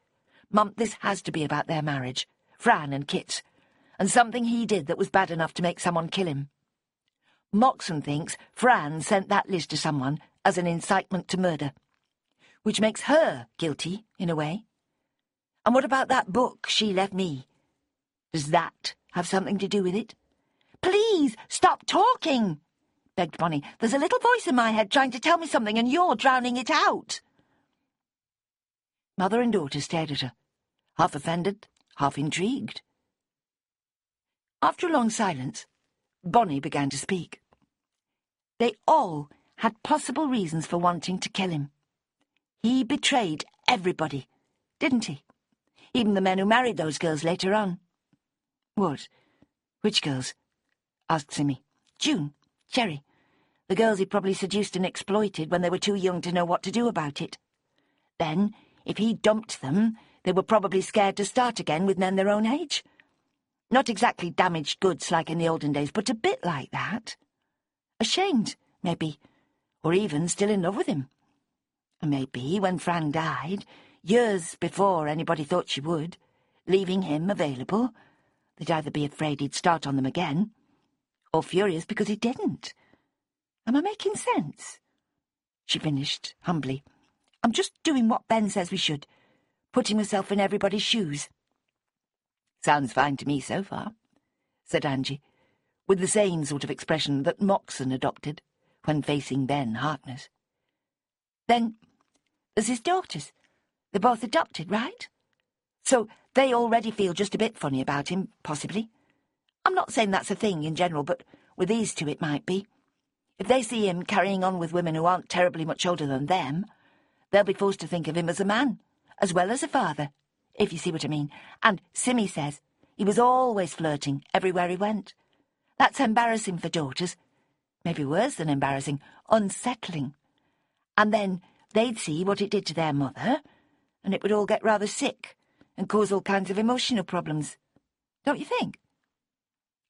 Mum, this has to be about their marriage, Fran and Kit, and something he did that was bad enough to make someone kill him. Moxon thinks Fran sent that list to someone as an incitement to murder, which makes her guilty, in a way. And what about that book she left me? Does that have something to do with it? Please, stop talking, begged Bonnie. There's a little voice in my head trying to tell me something, and you're drowning it out. Mother and daughter stared at her, half offended, half intrigued. After a long silence, Bonnie began to speak. They all had possible reasons for wanting to kill him. He betrayed everybody, didn't he? Even the men who married those girls later on. What? Which girls? Asked Simmy. June, Cherry. The girls he probably seduced and exploited when they were too young to know what to do about it. Then, if he dumped them, they were probably scared to start again with men their own age. Not exactly damaged goods like in the olden days, but a bit like that. Ashamed, maybe, or even still in love with him. And maybe when Fran died, years before anybody thought she would, leaving him available, they'd either be afraid he'd start on them again, or furious because he didn't. Am I making sense? She finished, humbly. I'm just doing what Ben says we should, putting myself in everybody's shoes. Sounds fine to me so far, said Angie, with the same sort of expression that Moxon adopted when facing Ben Harkness. Then there's his daughters. They're both adopted, right? So they already feel just a bit funny about him, possibly. I'm not saying that's a thing in general, but with these two it might be. If they see him carrying on with women who aren't terribly much older than them, they'll be forced to think of him as a man, as well as a father, if you see what I mean. And Simmy says he was always flirting everywhere he went. That's embarrassing for daughters. Maybe worse than embarrassing, unsettling. And then they'd see what it did to their mother, and it would all get rather sick and cause all kinds of emotional problems. Don't you think?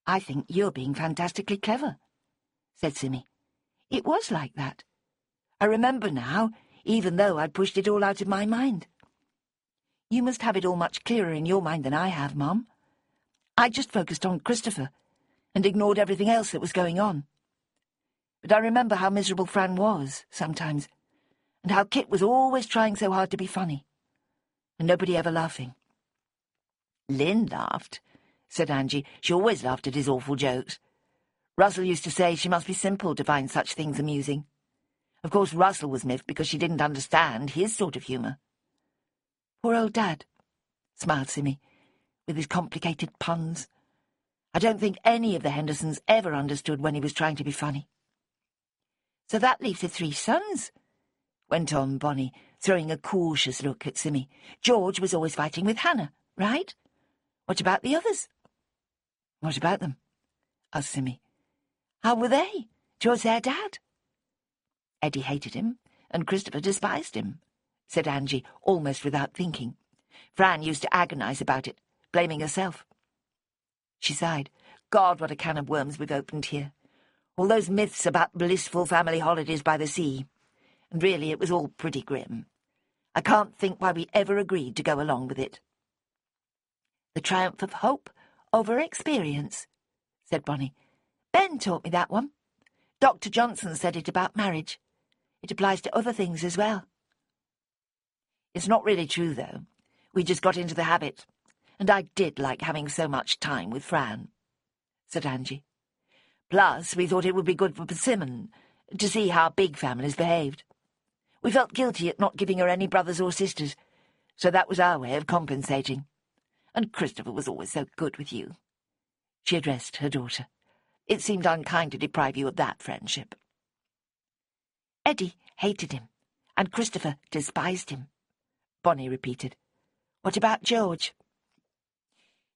I think you're being fantastically clever, said Simmy. It was like that. I remember now, even though I'd pushed it all out of my mind. You must have it all much clearer in your mind than I have, Mum. I just focused on Christopher and ignored everything else that was going on. But I remember how miserable Fran was, sometimes, and how Kit was always trying so hard to be funny, and nobody ever laughing. Lynn laughed, said Angie. She always laughed at his awful jokes. Russell used to say she must be simple to find such things amusing. Of course, Russell was miffed because she didn't understand his sort of humour. Poor old Dad, smiled Simmy, with his complicated puns. I don't think any of the Hendersons ever understood when he was trying to be funny. So that leaves the 3 sons, went on Bonnie, throwing a cautious look at Simmy. George was always fighting with Hannah, right? What about the others? What about them? Asked Simmy. How were they towards their dad? Eddie hated him, and Christopher despised him, said Angie, almost without thinking. Fran used to agonize about it, blaming herself. She sighed. God, what a can of worms we've opened here. All those myths about blissful family holidays by the sea. And really, it was all pretty grim. I can't think why we ever agreed to go along with it. The triumph of hope over experience, said Bonnie. Ben taught me that one. Dr. Johnson said it about marriage. It applies to other things as well. It's not really true, though. We just got into the habit. And I did like having so much time with Fran, said Angie. Plus, we thought it would be good for Persimmon to see how big families behaved. We felt guilty at not giving her any brothers or sisters, so that was our way of compensating. And Christopher was always so good with you. She addressed her daughter. It seemed unkind to deprive you of that friendship. Eddie hated him, and Christopher despised him, Bonnie repeated. What about George?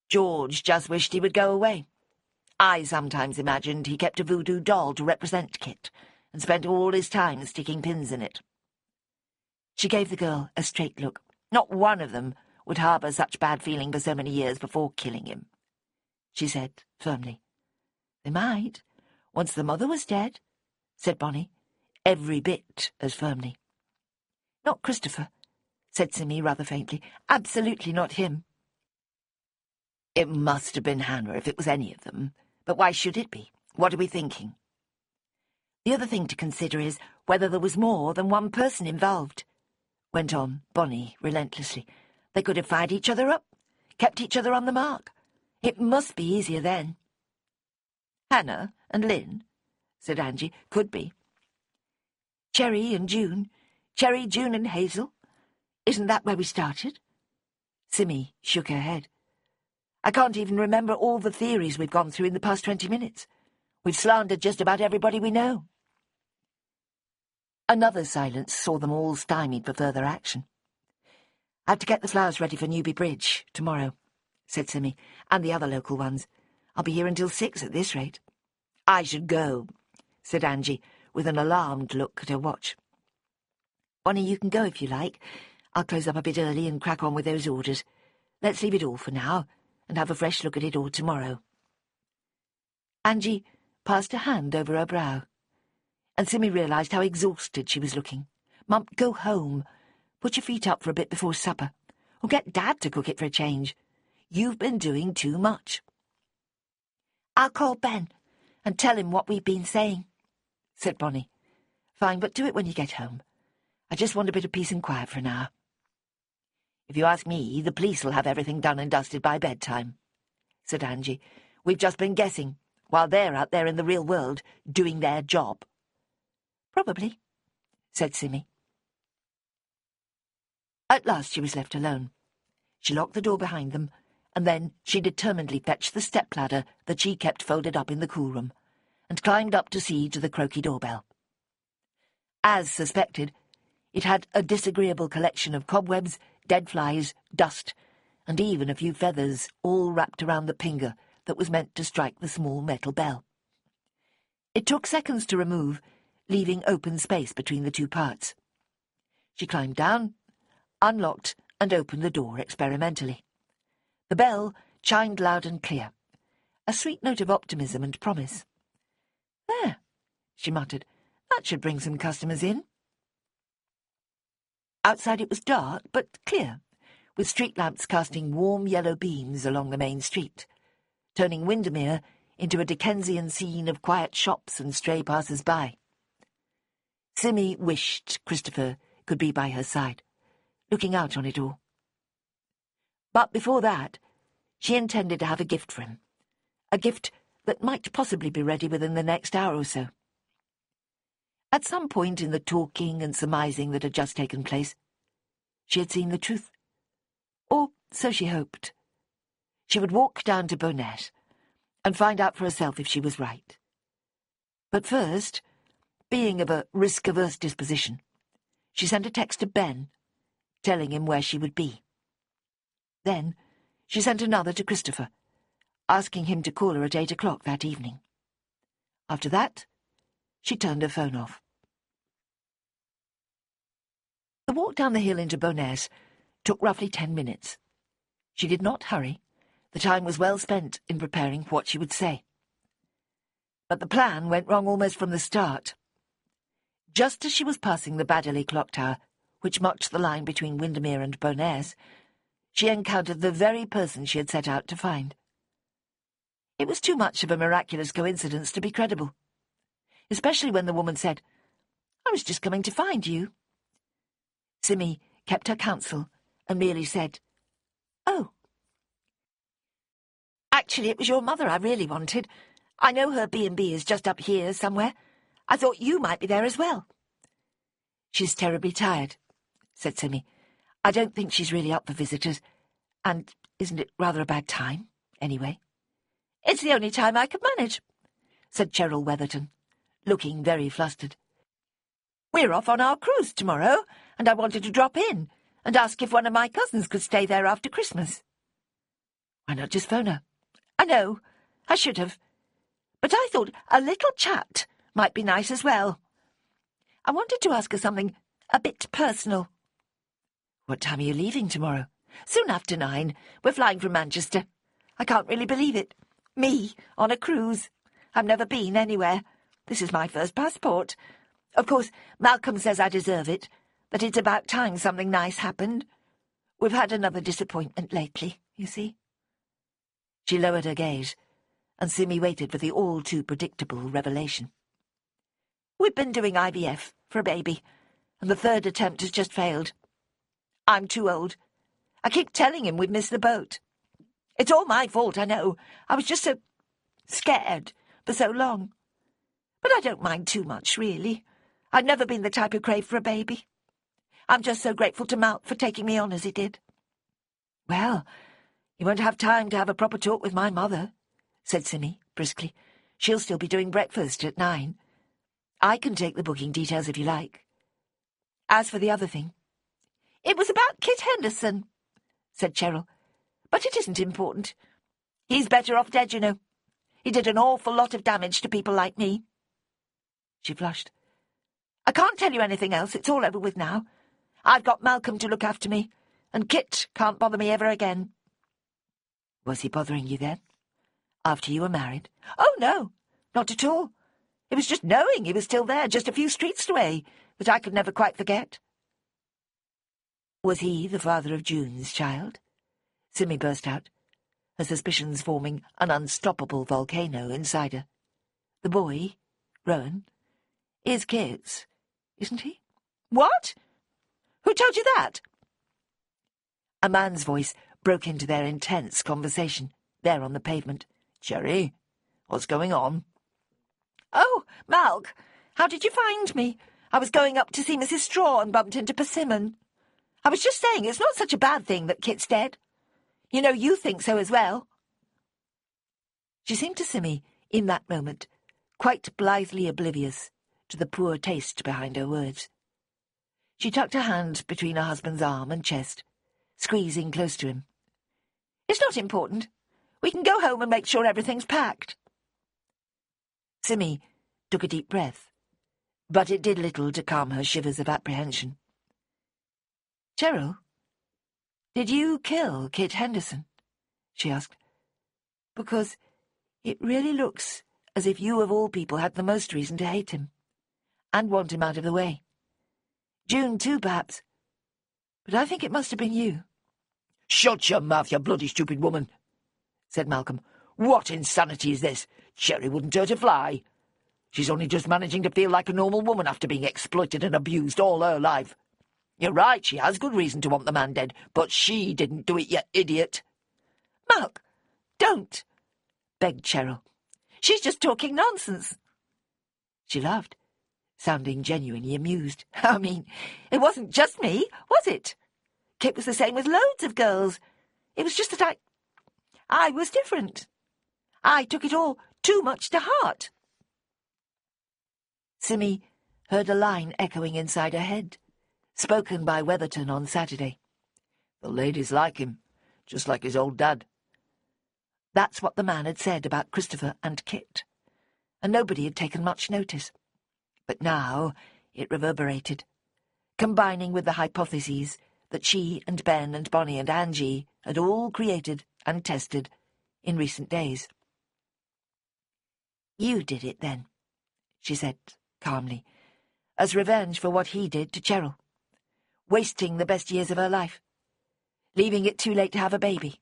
George just wished he would go away. I sometimes imagined he kept a voodoo doll to represent Kit, and spent all his time sticking pins in it. She gave the girl a straight look. Not one of them would harbour such bad feeling for so many years before killing him, she said firmly. They might, once the mother was dead, said Bonnie, every bit as firmly. Not Christopher, said Simmy rather faintly. Absolutely not him. It must have been Hannah if it was any of them. But why should it be? What are we thinking? The other thing to consider is whether there was more than one person involved, went on Bonnie relentlessly. They could have fired each other up, kept each other on the mark. It must be easier then. Hannah and Lynn, said Angie. Could be. Cherry and June. Cherry, June and Hazel. Isn't that where we started? Simmy shook her head. I can't even remember all the theories we've gone through in the past 20 minutes. We've slandered just about everybody we know. Another silence saw them all stymied for further action. I have to get the flowers ready for Newby Bridge tomorrow, said Simmy, and the other local ones. I'll be here until 6 at this rate. I should go, said Angie, with an alarmed look at her watch. Bonnie, you can go if you like. I'll close up a bit early and crack on with those orders. Let's leave it all for now, and have a fresh look at it all tomorrow. Angie passed a hand over her brow, and Simmy realised how exhausted she was looking. Mum, go home. Put your feet up for a bit before supper, or get Dad to cook it for a change. You've been doing too much. I'll call Ben and tell him what we've been saying, said Bonnie. Fine, but do it when you get home. I just want a bit of peace and quiet for an hour. If you ask me, the police will have everything done and dusted by bedtime, said Angie. We've just been guessing, while they're out there in the real world doing their job. Probably, said Simmy. At last she was left alone. She locked the door behind them, and then she determinedly fetched the step-ladder that she kept folded up in the cool room, and climbed up to see to the croaky doorbell. As suspected, it had a disagreeable collection of cobwebs, dead flies, dust, and even a few feathers all wrapped around the pinger that was meant to strike the small metal bell. It took seconds to remove, leaving open space between the two parts. She climbed down, unlocked, and opened the door experimentally. The bell chimed loud and clear, a sweet note of optimism and promise. There, she muttered, that should bring some customers in. Outside it was dark, but clear, with street lamps casting warm yellow beams along the main street, turning Windermere into a Dickensian scene of quiet shops and stray passers-by. Simmy wished Christopher could be by her side, looking out on it all. But before that, she intended to have a gift for him, a gift that might possibly be ready within the next hour or so. At some point in the talking and surmising that had just taken place, she had seen the truth. Or so she hoped. She would walk down to Bowness and find out for herself if she was right. But first, being of a risk-averse disposition, she sent a text to Ben, telling him where she would be. Then she sent another to Christopher, asking him to call her at 8 o'clock that evening. After that, she turned her phone off. The walk down the hill into Bowness took roughly 10 minutes. She did not hurry. The time was well spent in preparing what she would say. But the plan went wrong almost from the start. Just as she was passing the Baddeley clock tower, which marked the line between Windermere and Bowness, she encountered the very person she had set out to find. It was too much of a miraculous coincidence to be credible, especially when the woman said, "I was just coming to find you." Simmy kept her counsel and merely said, "Oh." "Actually, it was your mother I really wanted. I know her B&B is just up here somewhere. I thought you might be there as well." "She's terribly tired," said Simmy. "I don't think she's really up for visitors. And isn't it rather a bad time, anyway?" "It's the only time I could manage," said Cheryl Weatherton, looking very flustered. "We're off on our cruise tomorrow, and I wanted to drop in and ask if one of my cousins could stay there after Christmas." "Why not just phone her?" "I know, I should have. But I thought a little chat might be nice as well. I wanted to ask her something a bit personal." "What time are you leaving tomorrow?" "Soon after 9. We're flying from Manchester. I can't really believe it. Me, on a cruise. I've never been anywhere. This is my first passport. Of course, Malcolm says I deserve it, that it's about time something nice happened. We've had another disappointment lately, you see." She lowered her gaze, and Simmy waited for the all-too-predictable revelation. We've been doing IVF for a baby, and the third attempt has just failed. I'm too old. I keep telling him we've missed the boat. It's all my fault, I know. I was just so scared for so long. But I don't mind too much, really. I've never been the type who craved for a baby. I'm just so grateful to Malk for taking me on as he did. Well, you won't have time to have a proper talk with my mother, said Simmy briskly. She'll still be doing breakfast at 9. I can take the booking details if you like. As for the other thing, it was about Kit Henderson, said Cheryl. But it isn't important. He's better off dead, you know. He did an awful lot of damage to people like me. She flushed. I can't tell you anything else. It's all over with now. I've got Malcolm to look after me, and Kit can't bother me ever again. Was he bothering you then? After you were married? Oh, no, not at all. It was just knowing he was still there, just a few streets away, that I could never quite forget. Was he the father of June's child? Simmy burst out, her suspicions forming an unstoppable volcano inside her. The boy, Rowan, is Kit's, isn't he? What? Who told you that? A man's voice broke into their intense conversation, there on the pavement. Cherry, what's going on? Oh, Malk, how did you find me? I was going up to see Mrs. Straw and bumped into Persimmon. I was just saying it's not such a bad thing that Kit's dead. You know you think so as well. She seemed to Simmy, in that moment, quite blithely oblivious to the poor taste behind her words. She tucked her hand between her husband's arm and chest, squeezing close to him. It's not important. We can go home and make sure everything's packed. Simmy took a deep breath, but it did little to calm her shivers of apprehension. Cheryl, did you kill Kit Henderson? She asked. Because it really looks as if you of all people had the most reason to hate him, and want him out of the way. June too, perhaps. But I think it must have been you. Shut your mouth, you bloody stupid woman, said Malcolm. What insanity is this? Cherry wouldn't hurt a fly. She's only just managing to feel like a normal woman after being exploited and abused all her life. You're right, she has good reason to want the man dead, but she didn't do it, you idiot. Malk, don't, begged Cheryl. She's just talking nonsense. She laughed, sounding genuinely amused. I mean, it wasn't just me, was it? Kit was the same with loads of girls. It was just that I was different. I took it all too much to heart. Simmy heard a line echoing inside her head, spoken by Weatherton on Saturday. The ladies like him, just like his old dad. That's what the man had said about Christopher and Kit, and nobody had taken much notice. But now it reverberated, combining with the hypotheses that she and Ben and Bonnie and Angie had all created and tested in recent days. You did it, then, she said calmly, as revenge for what he did to Cheryl, wasting the best years of her life, leaving it too late to have a baby.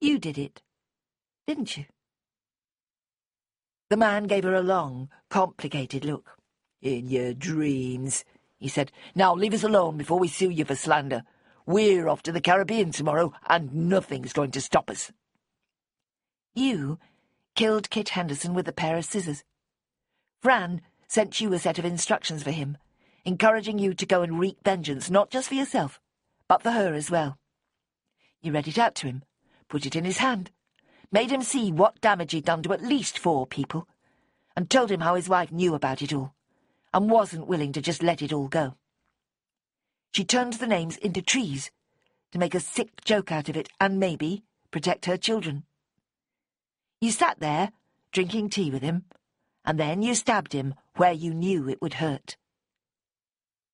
You did it, didn't you? The man gave her a long, complicated look. In your dreams, he said. Now leave us alone before we sue you for slander. We're off to the Caribbean tomorrow, and nothing's going to stop us. You killed Kit Henderson with a pair of scissors. Fran sent you a set of instructions for him, encouraging you to go and wreak vengeance, not just for yourself, but for her as well. You read it out to him, put it in his hand, made him see what damage he'd done to at least 4 people, and told him how his wife knew about it all, and wasn't willing to just let it all go. She turned the names into trees to make a sick joke out of it and maybe protect her children. You sat there, drinking tea with him, and then you stabbed him where you knew it would hurt.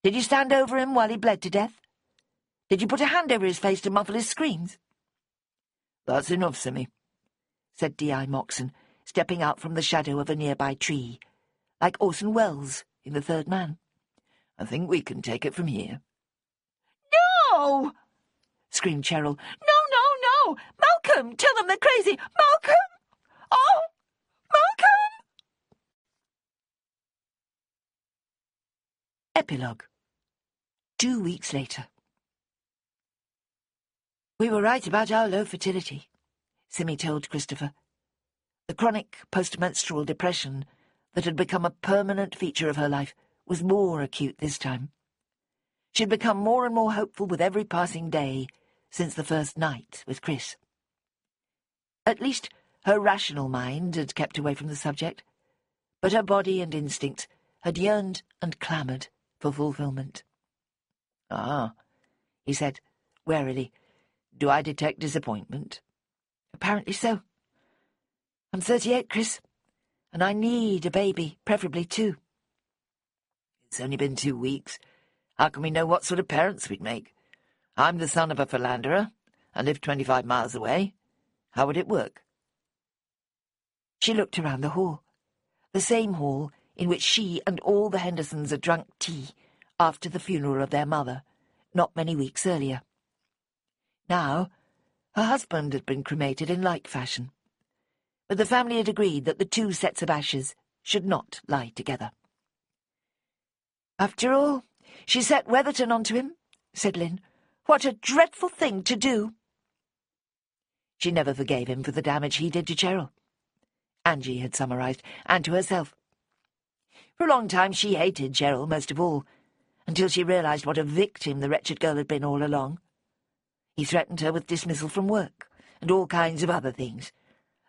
Did you stand over him while he bled to death? Did you put a hand over his face to muffle his screams? That's enough, Simmy, said D.I. Moxon, stepping out from the shadow of a nearby tree, like Orson Welles in The Third Man. I think we can take it from here. No! Screamed Cheryl. No, no, no! Malcolm! Tell them they're crazy! Malcolm! Oh! Malcolm! Epilogue. 2 weeks later. We were right about our low fertility, Simmy told Christopher. The chronic postmenstrual depression that had become a permanent feature of her life was more acute this time. She'd become more and more hopeful with every passing day since the first night with Chris. At least her rational mind had kept away from the subject, but her body and instincts had yearned and clamoured for fulfilment. "Ah," he said, warily. "Do I detect disappointment?" "Apparently so. I'm 38, Chris, and I need a baby, preferably 2. It's only been 2 weeks. How can we know what sort of parents we'd make? I'm the son of a philanderer. I live 25 miles away. How would it work?" She looked around the hall, the same hall in which she and all the Hendersons had drunk tea after the funeral of their mother, not many weeks earlier. Now, her husband had been cremated in like fashion, but the family had agreed that the 2 sets of ashes should not lie together. "After all, she set Weatherton onto him," said Lynn. "What a dreadful thing to do." She never forgave him for the damage he did to Cheryl, Angie had summarised, and to herself. For a long time she hated Cheryl most of all, until she realised what a victim the wretched girl had been all along. He threatened her with dismissal from work, and all kinds of other things.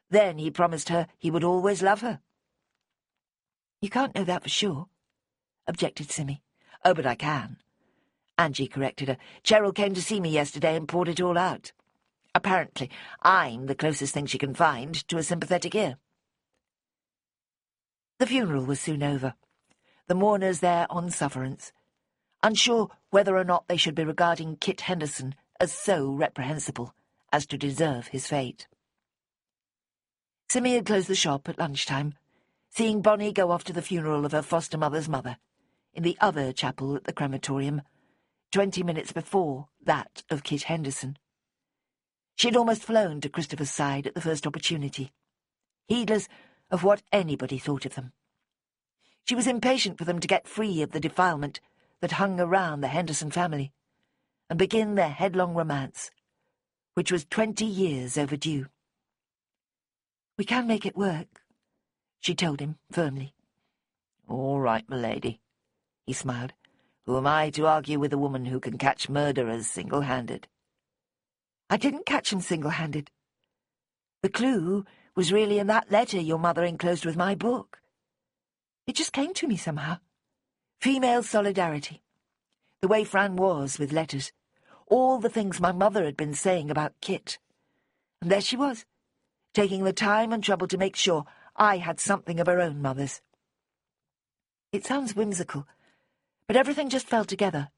Then he promised her he would always love her. "You can't know that for sure," objected Simmy. "Oh, but I can," Angie corrected her. "Cheryl came to see me yesterday and poured it all out. Apparently, I'm the closest thing she can find to a sympathetic ear." The funeral was soon over, the mourners there on sufferance, unsure whether or not they should be regarding Kit Henderson as so reprehensible as to deserve his fate. Simmy had closed the shop at lunchtime, seeing Bonnie go off to the funeral of her foster mother's mother, in the other chapel at the crematorium, 20 minutes before that of Kit Henderson. She had almost flown to Christopher's side at the first opportunity, heedless of what anybody thought of them. She was impatient for them to get free of the defilement that hung around the Henderson family, and begin their headlong romance, which was 20 years overdue. "We can make it work," she told him firmly. "All right, m'lady," he smiled. "Who am I to argue with a woman who can catch murderers single-handed?" "I didn't catch him single-handed. The clue was really in that letter your mother enclosed with my book. It just came to me somehow. Female solidarity. The way Fran was with letters. All the things my mother had been saying about Kit. And there she was, taking the time and trouble to make sure I had something of her own mother's. It sounds whimsical, but everything just fell together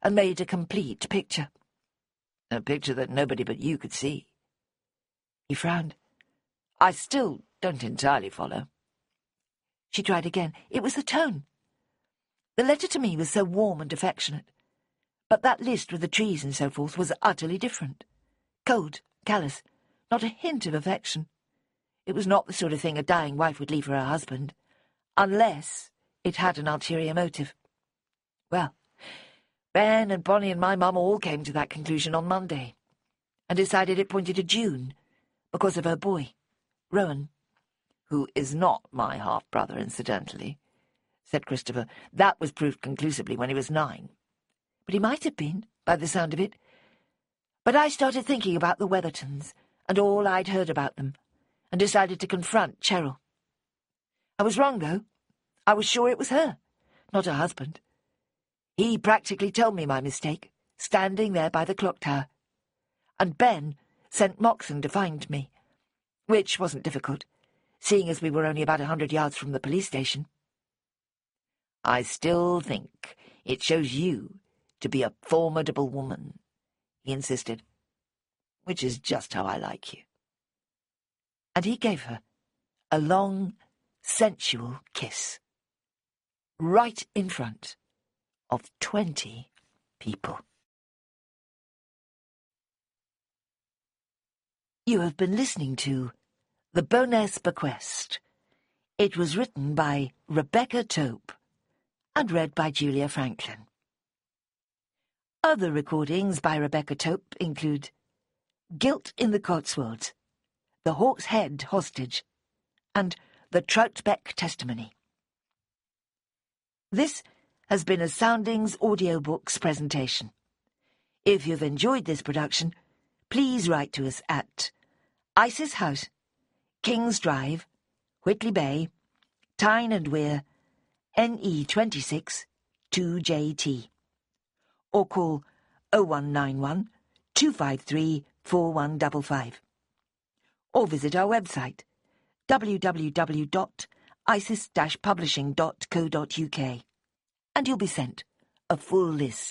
and made a complete picture." "A picture that nobody but you could see." He frowned. "I still don't entirely follow." She tried again. It was the tone. The letter to me was so warm and affectionate, but that list with the trees and so forth was utterly different. Cold, callous, not a hint of affection. It was not the sort of thing a dying wife would leave for her husband, unless it had an ulterior motive. Well, Ben and Bonnie and my mum all came to that conclusion on Monday, and decided it pointed to June, because of her boy, Rowan. "Who is not my half-brother, incidentally," said Christopher. "That was proved conclusively when he was 9. But he might have been, by the sound of it. But I started thinking about the Weathertons, and all I'd heard about them, and decided to confront Cheryl. I was wrong, though. I was sure it was her, not her husband. He practically told me my mistake, standing there by the clock tower. And Ben sent Moxon to find me, which wasn't difficult, seeing as we were only about 100 yards from the police station. "I still think it shows you to be a formidable woman," he insisted, "which is just how I like you." And he gave her a long, sensual kiss, right in front of 20 people. You have been listening to The Bowness Bequest. It was written by Rebecca Tope and read by Julia Franklin. Other recordings by Rebecca Tope include Guilt in the Cotswolds, The Hawk's Head Hostage, and The Troutbeck Testimony. This has been a Soundings Audiobooks presentation. If you've enjoyed this production, please write to us at Isis House, Kings Drive, Whitley Bay, Tyne and Wear, NE26 2JT, or call 0191 253 4155, or visit our website www.isis-publishing.co.uk, and you'll be sent a full list